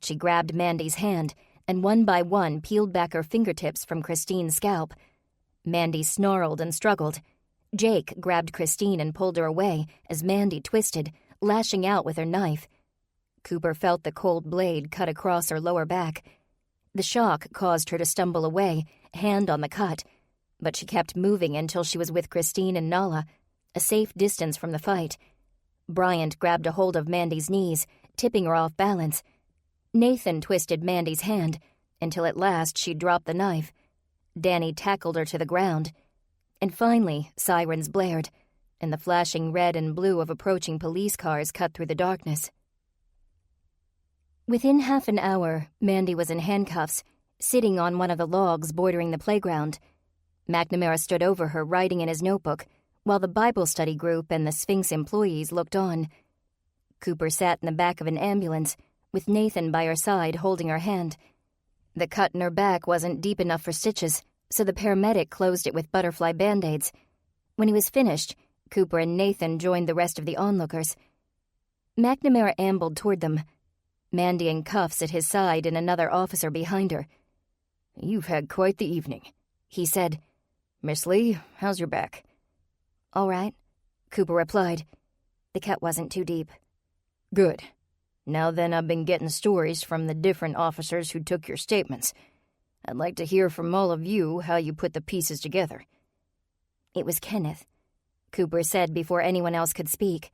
She grabbed Mandy's hand, and one by one peeled back her fingertips from Christine's scalp. Mandy snarled and struggled. Jake grabbed Christine and pulled her away as Mandy twisted, lashing out with her knife. Cooper felt the cold blade cut across her lower back. The shock caused her to stumble away, hand on the cut, but she kept moving until she was with Christine and Nala, a safe distance from the fight. Bryant grabbed a hold of Mandy's knees, tipping her off balance. Nathan twisted Mandy's hand until at last she dropped the knife. Danny tackled her to the ground. And finally, sirens blared, and the flashing red and blue of approaching police cars cut through the darkness. Within half an hour, Mandy was in handcuffs, sitting on one of the logs bordering the playground. McNamara stood over her, writing in his notebook, while the Bible study group and the Sphinx employees looked on. Cooper sat in the back of an ambulance, with Nathan by her side holding her hand. The cut in her back wasn't deep enough for stitches, so the paramedic closed it with butterfly band-aids. When he was finished, Cooper and Nathan joined the rest of the onlookers. McNamara ambled toward them, Mandy in cuffs at his side and another officer behind her. "You've had quite the evening," he said. "Miss Lee, how's your back?" "All right," Cooper replied. The cut wasn't too deep. "Good. Now then, I've been getting stories from the different officers who took your statements. I'd like to hear from all of you how you put the pieces together." "It was Kenneth," Cooper said before anyone else could speak.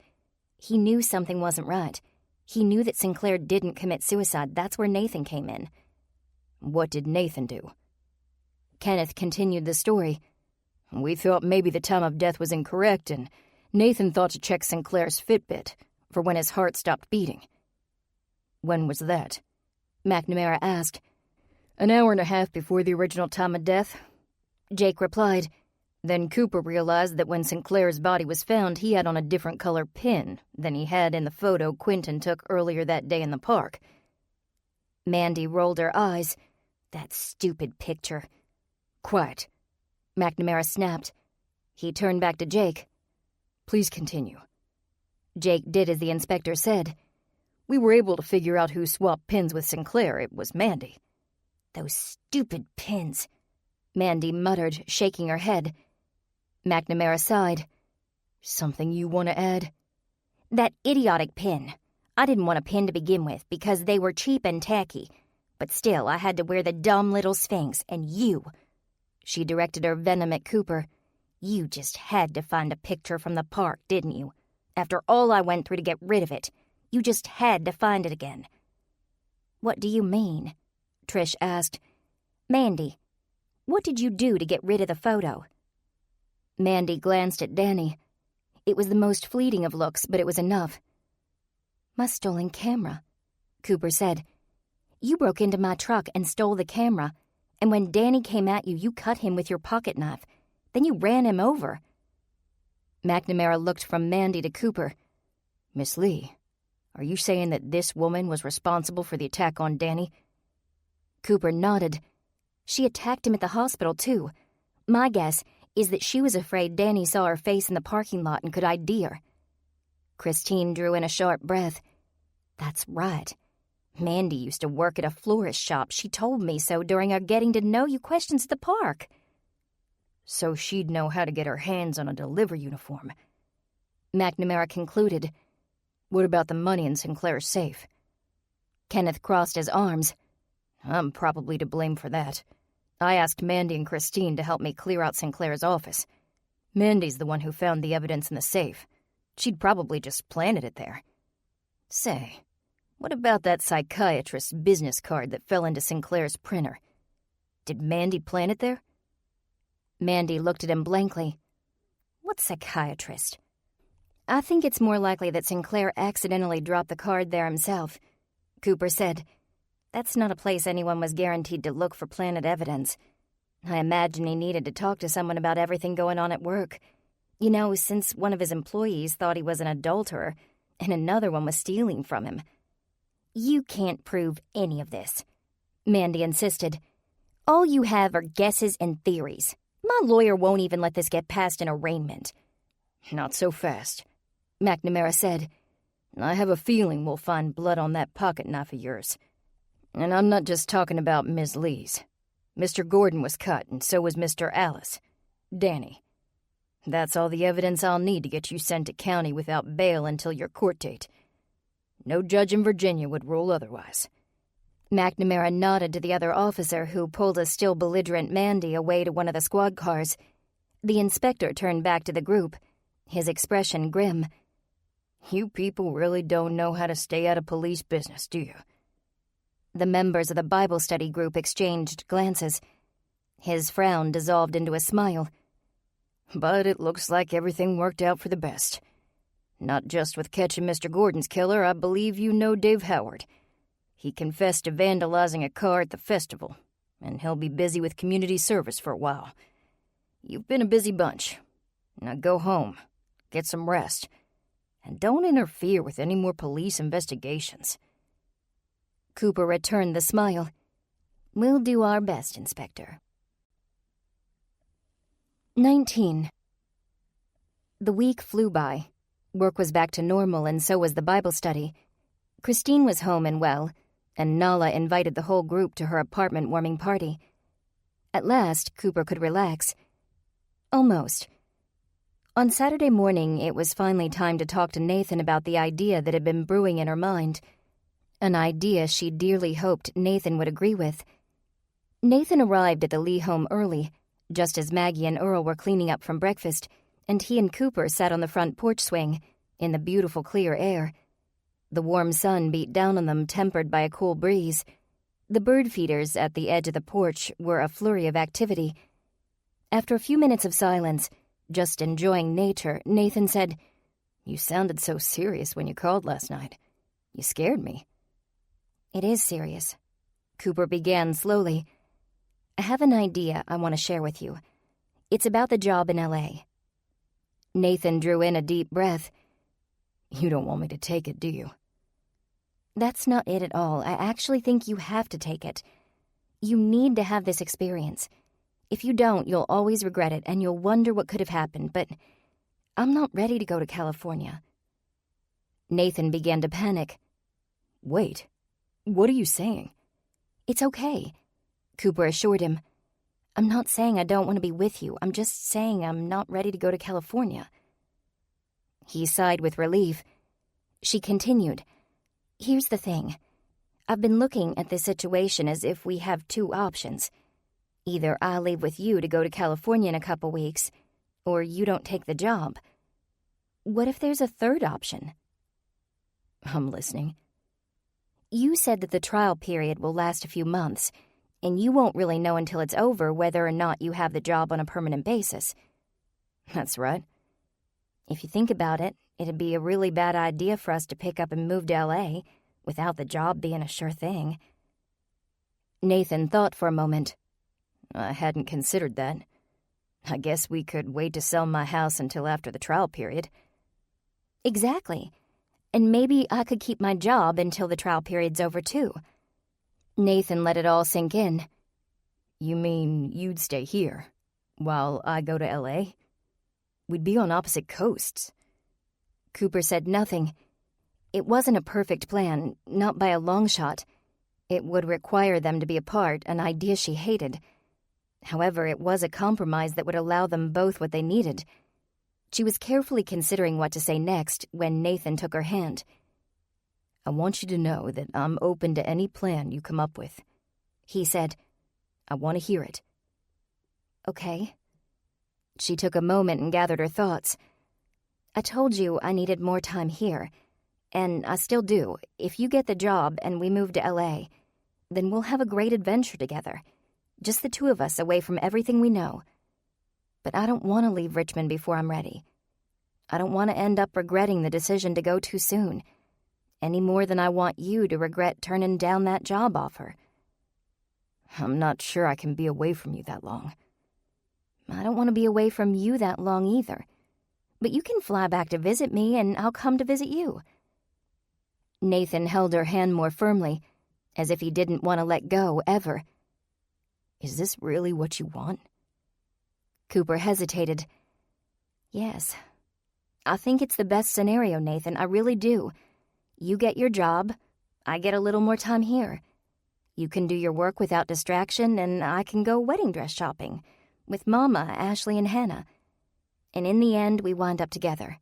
He knew something wasn't right. He knew that Sinclair didn't commit suicide. That's where Nathan came in. "What did Nathan do?" Kenneth continued the story. "We thought maybe the time of death was incorrect, and Nathan thought to check Sinclair's Fitbit for when his heart stopped beating." "When was that?" McNamara asked. "An hour and a half before the original time of death," Jake replied. Then Cooper realized that when Sinclair's body was found, he had on a different color pin than he had in the photo Quentin took earlier that day in the park. Mandy rolled her eyes. That stupid picture. "Quiet," McNamara snapped. He turned back to Jake. "Please continue." Jake did as the inspector said. "We were able to figure out who swapped pins with Sinclair. It was Mandy." "Those stupid pins," Mandy muttered, shaking her head. McNamara sighed. "Something you want to add?" "That idiotic pin. I didn't want a pin to begin with because they were cheap and tacky. But still, I had to wear the dumb little Sphinx, and you..." She directed her venom at Cooper. "You just had to find a picture from the park, didn't you? After all I went through to get rid of it, you just had to find it again." "What do you mean?" Trish asked. Mandy, what did you do to get rid of the photo?" Mandy glanced at Danny. It was the most fleeting of looks, but it was enough. "My stolen camera," Cooper said. "You broke into my truck and stole the camera, and when Danny came at you, you cut him with your pocket knife. Then you ran him over." McNamara looked from Mandy to Cooper. "Miss Lee, are you saying that this woman was responsible for the attack on Danny?" Cooper nodded. "She attacked him at the hospital, too. My guess is that she was afraid Danny saw her face in the parking lot and could ID her." Christine drew in a sharp breath. "That's right. Mandy used to work at a florist shop. She told me so during our getting-to-know-you questions at the park." "So she'd know how to get her hands on a delivery uniform," McNamara concluded. "What about the money in Sinclair's safe?" Kenneth crossed his arms. "I'm probably to blame for that. I asked Mandy and Christine to help me clear out Sinclair's office. Mandy's the one who found the evidence in the safe. She'd probably just planted it there. Say, what about that psychiatrist's business card that fell into Sinclair's printer? Did Mandy plant it there?" Mandy looked at him blankly. "What psychiatrist?" "I think it's more likely that Sinclair accidentally dropped the card there himself," Cooper said. "That's not a place anyone was guaranteed to look for planted evidence. I imagine he needed to talk to someone about everything going on at work. You know, since one of his employees thought he was an adulterer, and another one was stealing from him." "You can't prove any of this," Mandy insisted. "All you have are guesses and theories. My lawyer won't even let this get past an arraignment." "Not so fast," McNamara said. "I have a feeling we'll find blood on that pocket knife of yours. And I'm not just talking about Miss Lee's. Mr. Gordon was cut, and so was Mr. Alice. Danny. That's all the evidence I'll need to get you sent to county without bail until your court date. No judge in Virginia would rule otherwise." McNamara nodded to the other officer, who pulled a still belligerent Mandy away to one of the squad cars. The inspector turned back to the group, his expression grim. "You people really don't know how to stay out of police business, do you?" The members of the Bible study group exchanged glances. His frown dissolved into a smile. "But it looks like everything worked out for the best. Not just with catching Mr. Gordon's killer, I believe you know Dave Howard. He confessed to vandalizing a car at the festival, and he'll be busy with community service for a while. You've been a busy bunch. Now go home, get some rest, and don't interfere with any more police investigations." Cooper returned the smile. "We'll do our best, Inspector." 19. The week flew by. Work was back to normal, and so was the Bible study. Christine was home and well, and Nala invited the whole group to her apartment warming party. At last, Cooper could relax. Almost. On Saturday morning, it was finally time to talk to Nathan about the idea that had been brewing in her mind. An idea she dearly hoped Nathan would agree with. Nathan arrived at the Lee home early, just as Maggie and Earl were cleaning up from breakfast, and he and Cooper sat on the front porch swing, in the beautiful clear air. The warm sun beat down on them, tempered by a cool breeze. The bird feeders at the edge of the porch were a flurry of activity. After a few minutes of silence, just enjoying nature, Nathan said, "You sounded so serious when you called last night. You scared me." "It is serious," Cooper began slowly. "I have an idea I want to share with you. It's about the job in L.A." Nathan drew in a deep breath. "You don't want me to take it, do you?" "That's not it at all. I actually think you have to take it. You need to have this experience. If you don't, you'll always regret it, and you'll wonder what could have happened, but I'm not ready to go to California." Nathan began to panic. "Wait, what are you saying?" "It's okay," Cooper assured him. "I'm not saying I don't want to be with you. I'm just saying I'm not ready to go to California." He sighed with relief. She continued, "Here's the thing. I've been looking at this situation as if we have two options. Either I leave with you to go to California in a couple weeks, or you don't take the job. What if there's a third option?" "I'm listening." "You said that the trial period will last a few months, And you won't really know until it's over whether or not you have the job on a permanent basis. That's right. If you think about it, it'd be a really bad idea for us to pick up and move to L.A. without the job being a sure thing. Nathan thought for a moment. I hadn't considered that. I guess we could wait to sell my house until after the trial period. Exactly. And maybe I could keep my job until the trial period's over, too. Nathan let it all sink in. You mean you'd stay here, while I go to L.A.? We'd be on opposite coasts. Cooper said nothing. It wasn't a perfect plan, not by a long shot. It would require them to be apart, an idea she hated. However, it was a compromise that would allow them both what they needed. She was carefully considering what to say next when Nathan took her hand. I want you to know that I'm open to any plan you come up with, he said. I want to hear it. Okay. She took a moment and gathered her thoughts. I told you I needed more time here, and I still do. If you get the job and we move to L.A., then we'll have a great adventure together. Just the two of us away from everything we know. But I don't want to leave Richmond before I'm ready. I don't want to end up regretting the decision to go too soon, any more than I want you to regret turning down that job offer. I'm not sure I can be away from you that long. I don't want to be away from you that long either. But you can fly back to visit me, and I'll come to visit you. Nathan held her hand more firmly, as if he didn't want to let go, ever. Is this really what you want? Cooper hesitated. Yes. I think it's the best scenario, Nathan. I really do. You get your job. I get a little more time here. You can do your work without distraction, and I can go wedding dress shopping with Mama, Ashley, and Hannah. And in the end, we wind up together.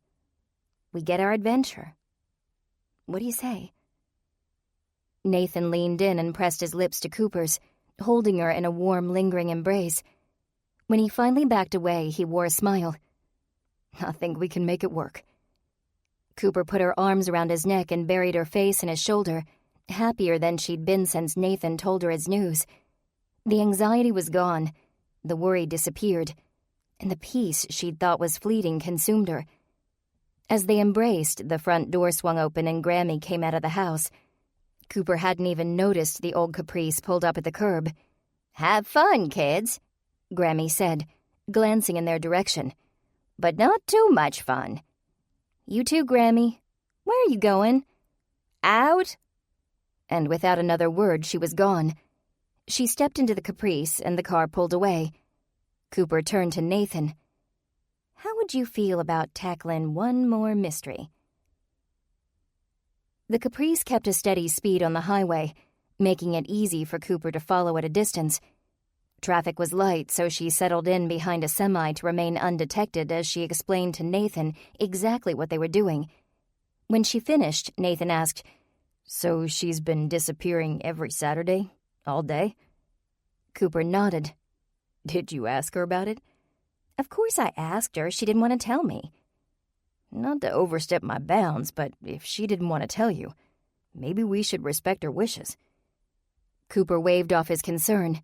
We get our adventure. What do you say? Nathan leaned in and pressed his lips to Cooper's, holding her in a warm, lingering embrace. When he finally backed away, he wore a smile. I think we can make it work. Cooper put her arms around his neck and buried her face in his shoulder, happier than she'd been since Nathan told her his news. The anxiety was gone, the worry disappeared, and the peace she'd thought was fleeting consumed her. As they embraced, the front door swung open and Grammy came out of the house. Cooper hadn't even noticed the old Caprice pulled up at the curb. "Have fun, kids," Grammy said, glancing in their direction. "But not too much fun." "You too, Grammy. Where are you going?" "Out." And without another word, she was gone. She stepped into the Caprice, and the car pulled away. Cooper turned to Nathan. "How would you feel about tackling one more mystery?" The Caprice kept a steady speed on the highway, making it easy for Cooper to follow at a distance. Traffic was light, so she settled in behind a semi to remain undetected as she explained to Nathan exactly what they were doing. When she finished, Nathan asked, "So she's been disappearing every Saturday? All day?" Cooper nodded. "Did you ask her about it?" "Of course I asked her. She didn't want to tell me." "Not to overstep my bounds, but if she didn't want to tell you, maybe we should respect her wishes." Cooper waved off his concern.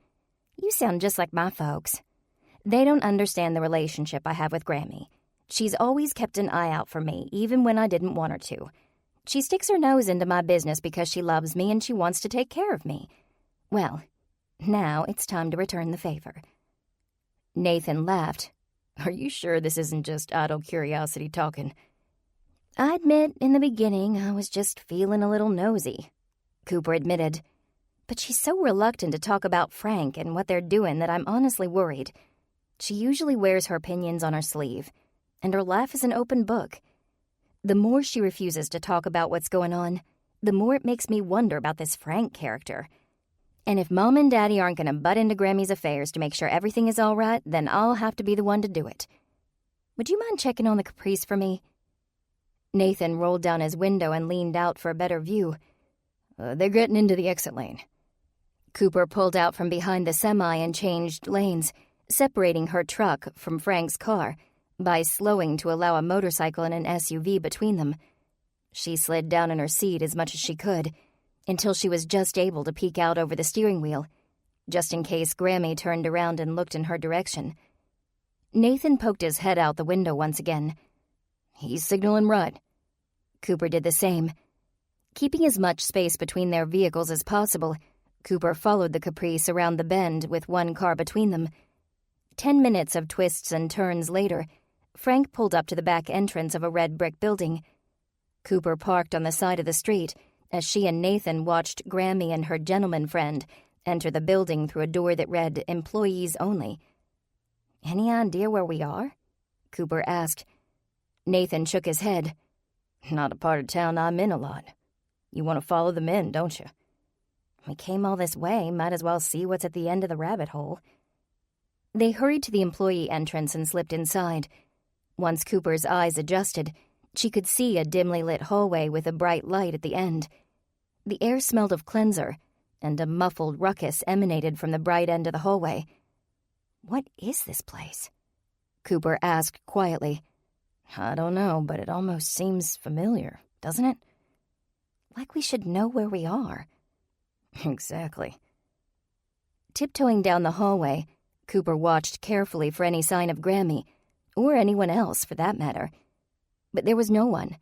"You sound just like my folks. They don't understand the relationship I have with Grammy. She's always kept an eye out for me, even when I didn't want her to. She sticks her nose into my business because she loves me and she wants to take care of me. Well, now it's time to return the favor." Nathan laughed. "Are you sure this isn't just idle curiosity talking?" "I admit, in the beginning, I was just feeling a little nosy," Cooper admitted. "But she's so reluctant to talk about Frank and what they're doing that I'm honestly worried. She usually wears her opinions on her sleeve, and her laugh is an open book. The more she refuses to talk about what's going on, the more it makes me wonder about this Frank character. And if Mom and Daddy aren't going to butt into Grammy's affairs to make sure everything is all right, then I'll have to be the one to do it. Would you mind checking on the Caprice for me?" Nathan rolled down his window and leaned out for a better view. They're getting into the exit lane." Cooper pulled out from behind the semi and changed lanes, separating her truck from Frank's car by slowing to allow a motorcycle and an SUV between them. She slid down in her seat as much as she could, until she was just able to peek out over the steering wheel. just in case Grammy turned around and looked in her direction. Nathan poked his head out the window once again. "He's signaling right." Cooper did the same. Keeping as much space between their vehicles as possible, Cooper followed the Caprice around the bend with one car between them. 10 minutes of twists and turns later, Frank pulled up to the back entrance of a red brick building. Cooper parked on the side of the street as she and Nathan watched Grammy and her gentleman friend enter the building through a door that read "Employees Only." "Any idea where we are?" Cooper asked. Nathan shook his head. "Not a part of town I'm in a lot. You want to follow them in, don't you?" "We came all this way, might as well see what's at the end of the rabbit hole." They hurried to the employee entrance and slipped inside. Once Cooper's eyes adjusted, she could see a dimly lit hallway with a bright light at the end. The air smelled of cleanser, and a muffled ruckus emanated from the bright end of the hallway. "What is this place?" Cooper asked quietly. "I don't know, but it almost seems familiar, doesn't it?" "Like we should know where we are." "Exactly." Tiptoeing down the hallway, Cooper watched carefully for any sign of Grammy, or anyone else for that matter. But there was no one.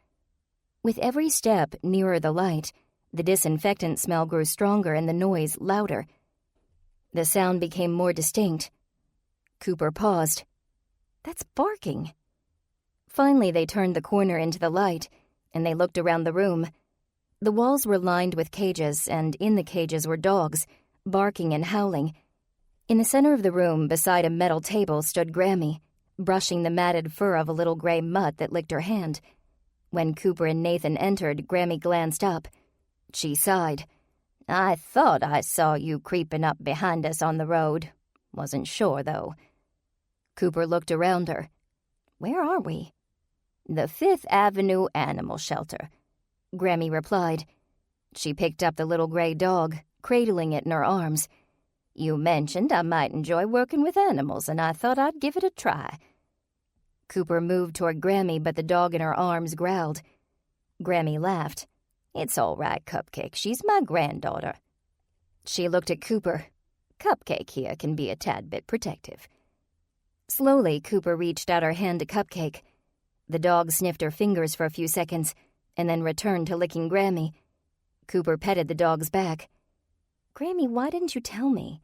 With every step nearer the light, the disinfectant smell grew stronger and the noise louder. The sound became more distinct. Cooper paused. "That's barking." Finally, they turned the corner into the light, and they looked around the room. The walls were lined with cages, and in the cages were dogs, barking and howling. In the center of the room, beside a metal table, stood Grammy, brushing the matted fur of a little gray mutt that licked her hand. When Cooper and Nathan entered, Grammy glanced up. She sighed. "I thought I saw you creeping up behind us on the road. Wasn't sure, though." Cooper looked around her. "Where are we?" "The Fifth Avenue Animal Shelter," Grammy replied. She picked up the little gray dog, cradling it in her arms. "You mentioned I might enjoy working with animals, and I thought I'd give it a try." Cooper moved toward Grammy, but the dog in her arms growled. Grammy laughed. "It's all right, Cupcake. She's my granddaughter." She looked at Cooper. "Cupcake here can be a tad bit protective." Slowly, Cooper reached out her hand to Cupcake. The dog sniffed her fingers for a few seconds, and then returned to licking Grammy. Cooper petted the dog's back. "Grammy, why didn't you tell me?"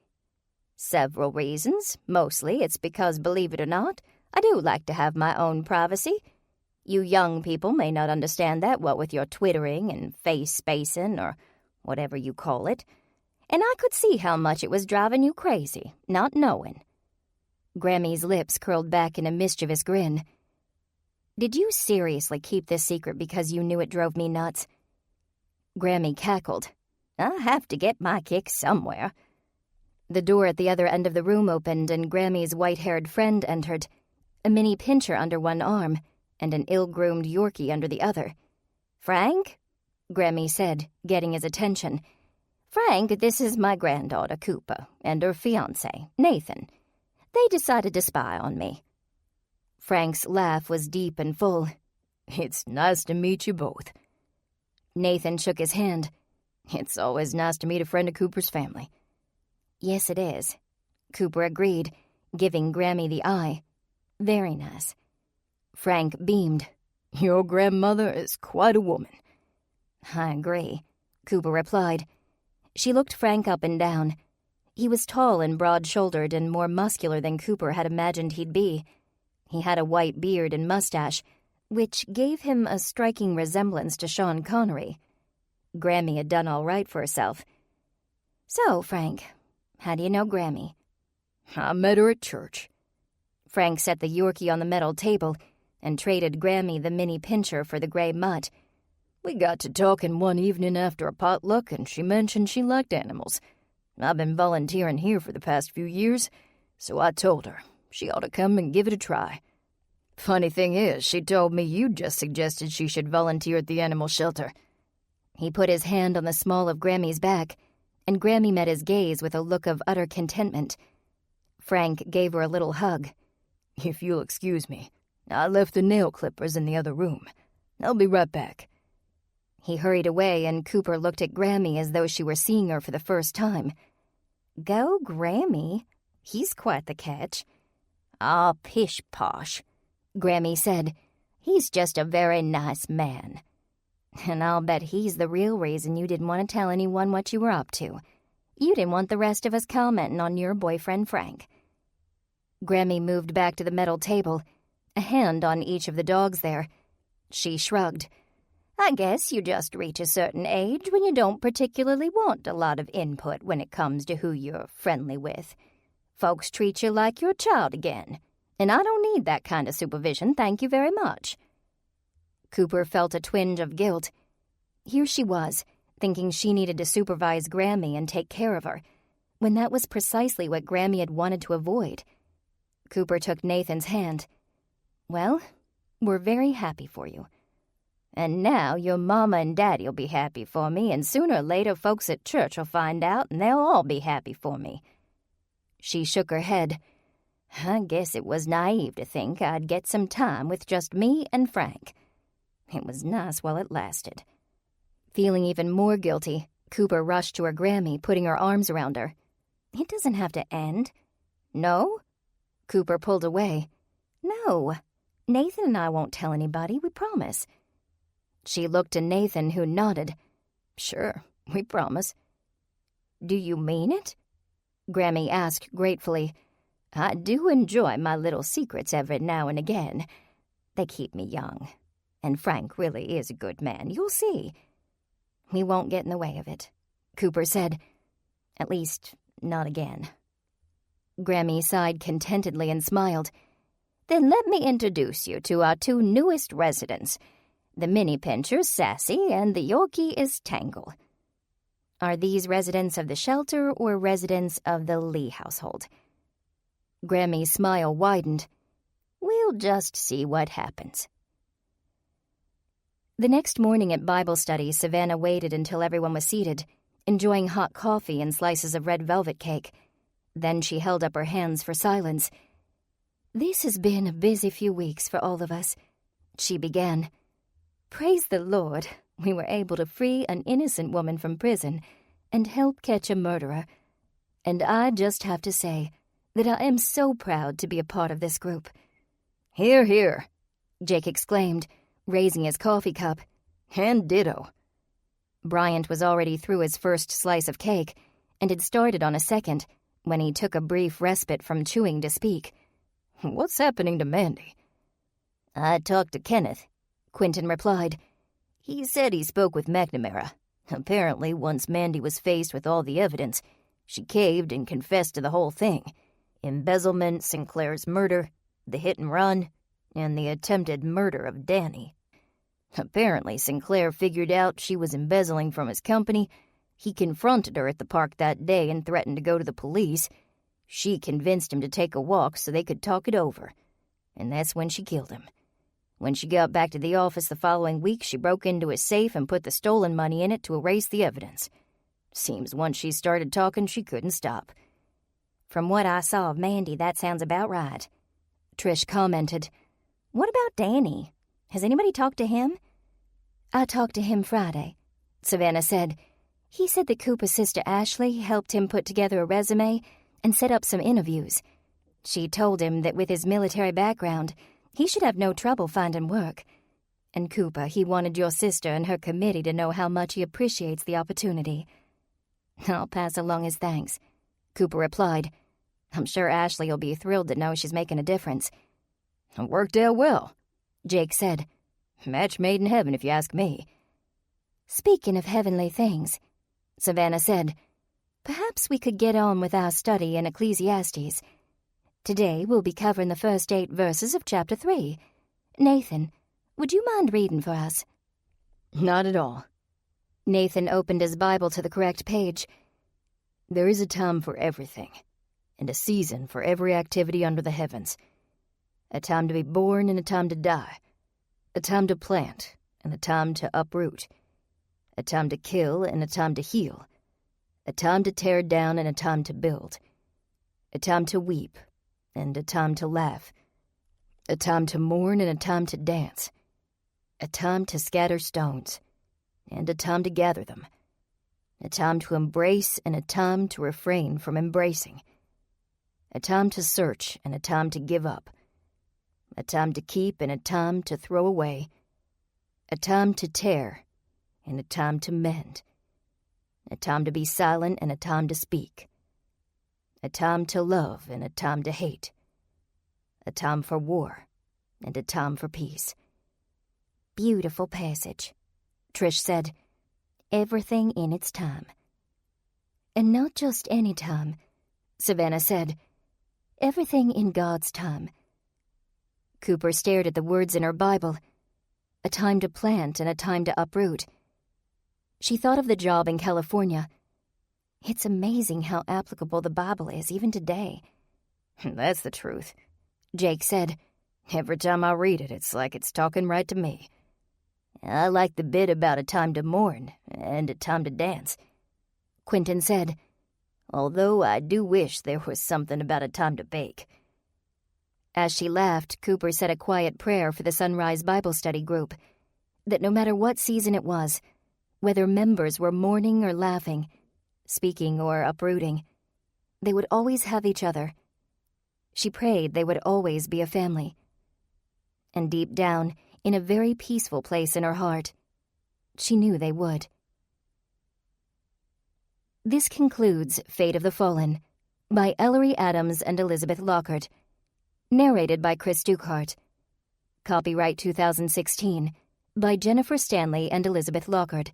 "Several reasons. Mostly it's because, believe it or not, I do like to have my own privacy. You young people may not understand that, what with your twittering and face spacing, or whatever you call it. And I could see how much it was driving you crazy, not knowing." Grammy's lips curled back in a mischievous grin. "Did you seriously keep this secret because you knew it drove me nuts?" Grammy cackled. "I have to get my kicks somewhere." The door at the other end of the room opened, and Grammy's white-haired friend entered, a mini pincher under one arm and an ill-groomed Yorkie under the other. "Frank," Grammy said, getting his attention. "Frank, this is my granddaughter, Cooper, and her fiancé, Nathan. They decided to spy on me." Frank's laugh was deep and full. "It's nice to meet you both." Nathan shook his hand. "It's always nice to meet a friend of Cooper's family." "Yes, it is," Cooper agreed, giving Grammy the eye. "Very nice." Frank beamed. "Your grandmother is quite a woman." "I agree," Cooper replied. She looked Frank up and down. He was tall and broad-shouldered and more muscular than Cooper had imagined he'd be. He had a white beard and mustache, which gave him a striking resemblance to Sean Connery. Grammy had done all right for herself. "So, Frank, how do you know Grammy?" "I met her at church." Frank set the Yorkie on the metal table and traded Grammy the mini pincher for the gray mutt. "We got to talking one evening after a potluck, and she mentioned she liked animals. I've been volunteering here for the past few years, so I told her she ought to come and give it a try. Funny thing is, she told me you just suggested she should volunteer at the animal shelter." He put his hand on the small of Grammy's back, and Grammy met his gaze with a look of utter contentment. Frank gave her a little hug. "If you'll excuse me, I left the nail clippers in the other room. I'll be right back." He hurried away, and Cooper looked at Grammy as though she were seeing her for the first time. Go Grammy? He's quite the catch. Ah, pish-posh, Grammy said. He's just a very nice man. And I'll bet he's the real reason you didn't want to tell anyone what you were up to. You didn't want the rest of us commenting on your boyfriend Frank. Grammy moved back to the metal table, a hand on each of the dogs there. She shrugged. I guess you just reach a certain age when you don't particularly want a lot of input when it comes to who you're friendly with. Folks treat you like you're a child again, and I don't need that kind of supervision, thank you very much. Cooper felt a twinge of guilt. Here she was, thinking she needed to supervise Grammy and take care of her, when that was precisely what Grammy had wanted to avoid. Cooper took Nathan's hand. Well, we're very happy for you. And now your mama and daddy'll be happy for me, and sooner or later folks at church will find out, and they'll all be happy for me. She shook her head. I guess it was naive to think I'd get some time with just me and Frank. It was nice while it lasted. Feeling even more guilty, Cooper rushed to her Grammy, putting her arms around her. It doesn't have to end. No? Cooper pulled away. No. Nathan and I won't tell anybody, we promise. She looked to Nathan, who nodded. Sure, we promise. Do you mean it? Grammy asked gratefully. I do enjoy my little secrets every now and again. They keep me young. And Frank really is a good man, you'll see. We won't get in the way of it, Cooper said. At least, not again. Grammy sighed contentedly and smiled. Then let me introduce you to our two newest residents. The mini pincher's Sassy, and the Yorkie is Tangled. Are these residents of the shelter or residents of the Lee household? Grammy's smile widened. We'll just see what happens. The next morning at Bible study, Savannah waited until everyone was seated, enjoying hot coffee and slices of red velvet cake. Then she held up her hands for silence. This has been a busy few weeks for all of us, she began. Praise the Lord, we were able to free an innocent woman from prison and help catch a murderer. And I just have to say that I am so proud to be a part of this group. Hear, hear, Jake exclaimed, raising his coffee cup. And ditto. Bryant was already through his first slice of cake and had started on a second when he took a brief respite from chewing to speak. What's happening to Mandy? I talked to Kenneth, Quentin replied. He said he spoke with McNamara. Apparently, once Mandy was faced with all the evidence, she caved and confessed to the whole thing. Embezzlement, Sinclair's murder, the hit and run, and the attempted murder of Danny. Apparently, Sinclair figured out she was embezzling from his company. He confronted her at the park that day and threatened to go to the police. She convinced him to take a walk so they could talk it over. And that's when she killed him. When she got back to the office the following week, she broke into his safe and put the stolen money in it to erase the evidence. Seems once she started talking, she couldn't stop. From what I saw of Mandy, that sounds about right, Trish commented. What about Danny? Has anybody talked to him? I talked to him Friday, Savannah said. He said that Cooper's sister Ashley helped him put together a resume and set up some interviews. She told him that with his military background, he should have no trouble finding work. And Cooper, he wanted your sister and her committee to know how much he appreciates the opportunity. I'll pass along his thanks, Cooper replied. I'm sure Ashley will be thrilled to know she's making a difference. It worked out well, Jake said. Match made in heaven, if you ask me. Speaking of heavenly things, Savannah said, perhaps we could get on with our study in Ecclesiastes. Today we'll be covering the first 8 verses of chapter 3. Nathan, would you mind reading for us? Not at all. Nathan opened his Bible to the correct page. There is a time for everything, and a season for every activity under the heavens. A time to be born and a time to die. A time to plant and a time to uproot. A time to kill and a time to heal. A time to tear down and a time to build. A time to weep and a time to laugh. A time to mourn and a time to dance. A time to scatter stones and a time to gather them. A time to embrace and a time to refrain from embracing. A time to search and a time to give up. A time to keep and a time to throw away. A time to tear and a time to mend. A time to be silent and a time to speak. A time to love and a time to hate. A time for war and a time for peace. Beautiful passage, Trish said. Everything in its time. And not just any time, Savannah said. Everything in God's time. Cooper stared at the words in her Bible. A time to plant and a time to uproot. She thought of the job in California. It's amazing how applicable the Bible is even today. That's the truth, Jake said. Every time I read it, it's like it's talking right to me. I like the bit about a time to mourn and a time to dance, Quentin said, although I do wish there was something about a time to bake. As she laughed, Cooper said a quiet prayer for the Sunrise Bible Study group, that no matter what season it was, whether members were mourning or laughing, speaking or uprooting, they would always have each other. She prayed they would always be a family. And deep down, in a very peaceful place in her heart, she knew they would. This concludes Fate of the Fallen by Ellery Adams and Elizabeth Lockhart, narrated by Chris Dukehart. Copyright 2016 by Jennifer Stanley and Elizabeth Lockhart.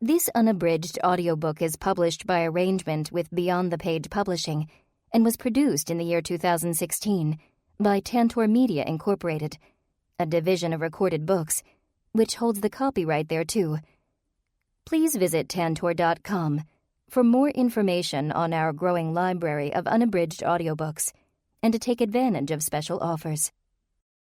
This unabridged audiobook is published by arrangement with Beyond the Page Publishing and was produced in the year 2016 by Tantor Media Incorporated, a division of Recorded Books, which holds the copyright thereto. Please visit tantor.com for more information on our growing library of unabridged audiobooks and to take advantage of special offers.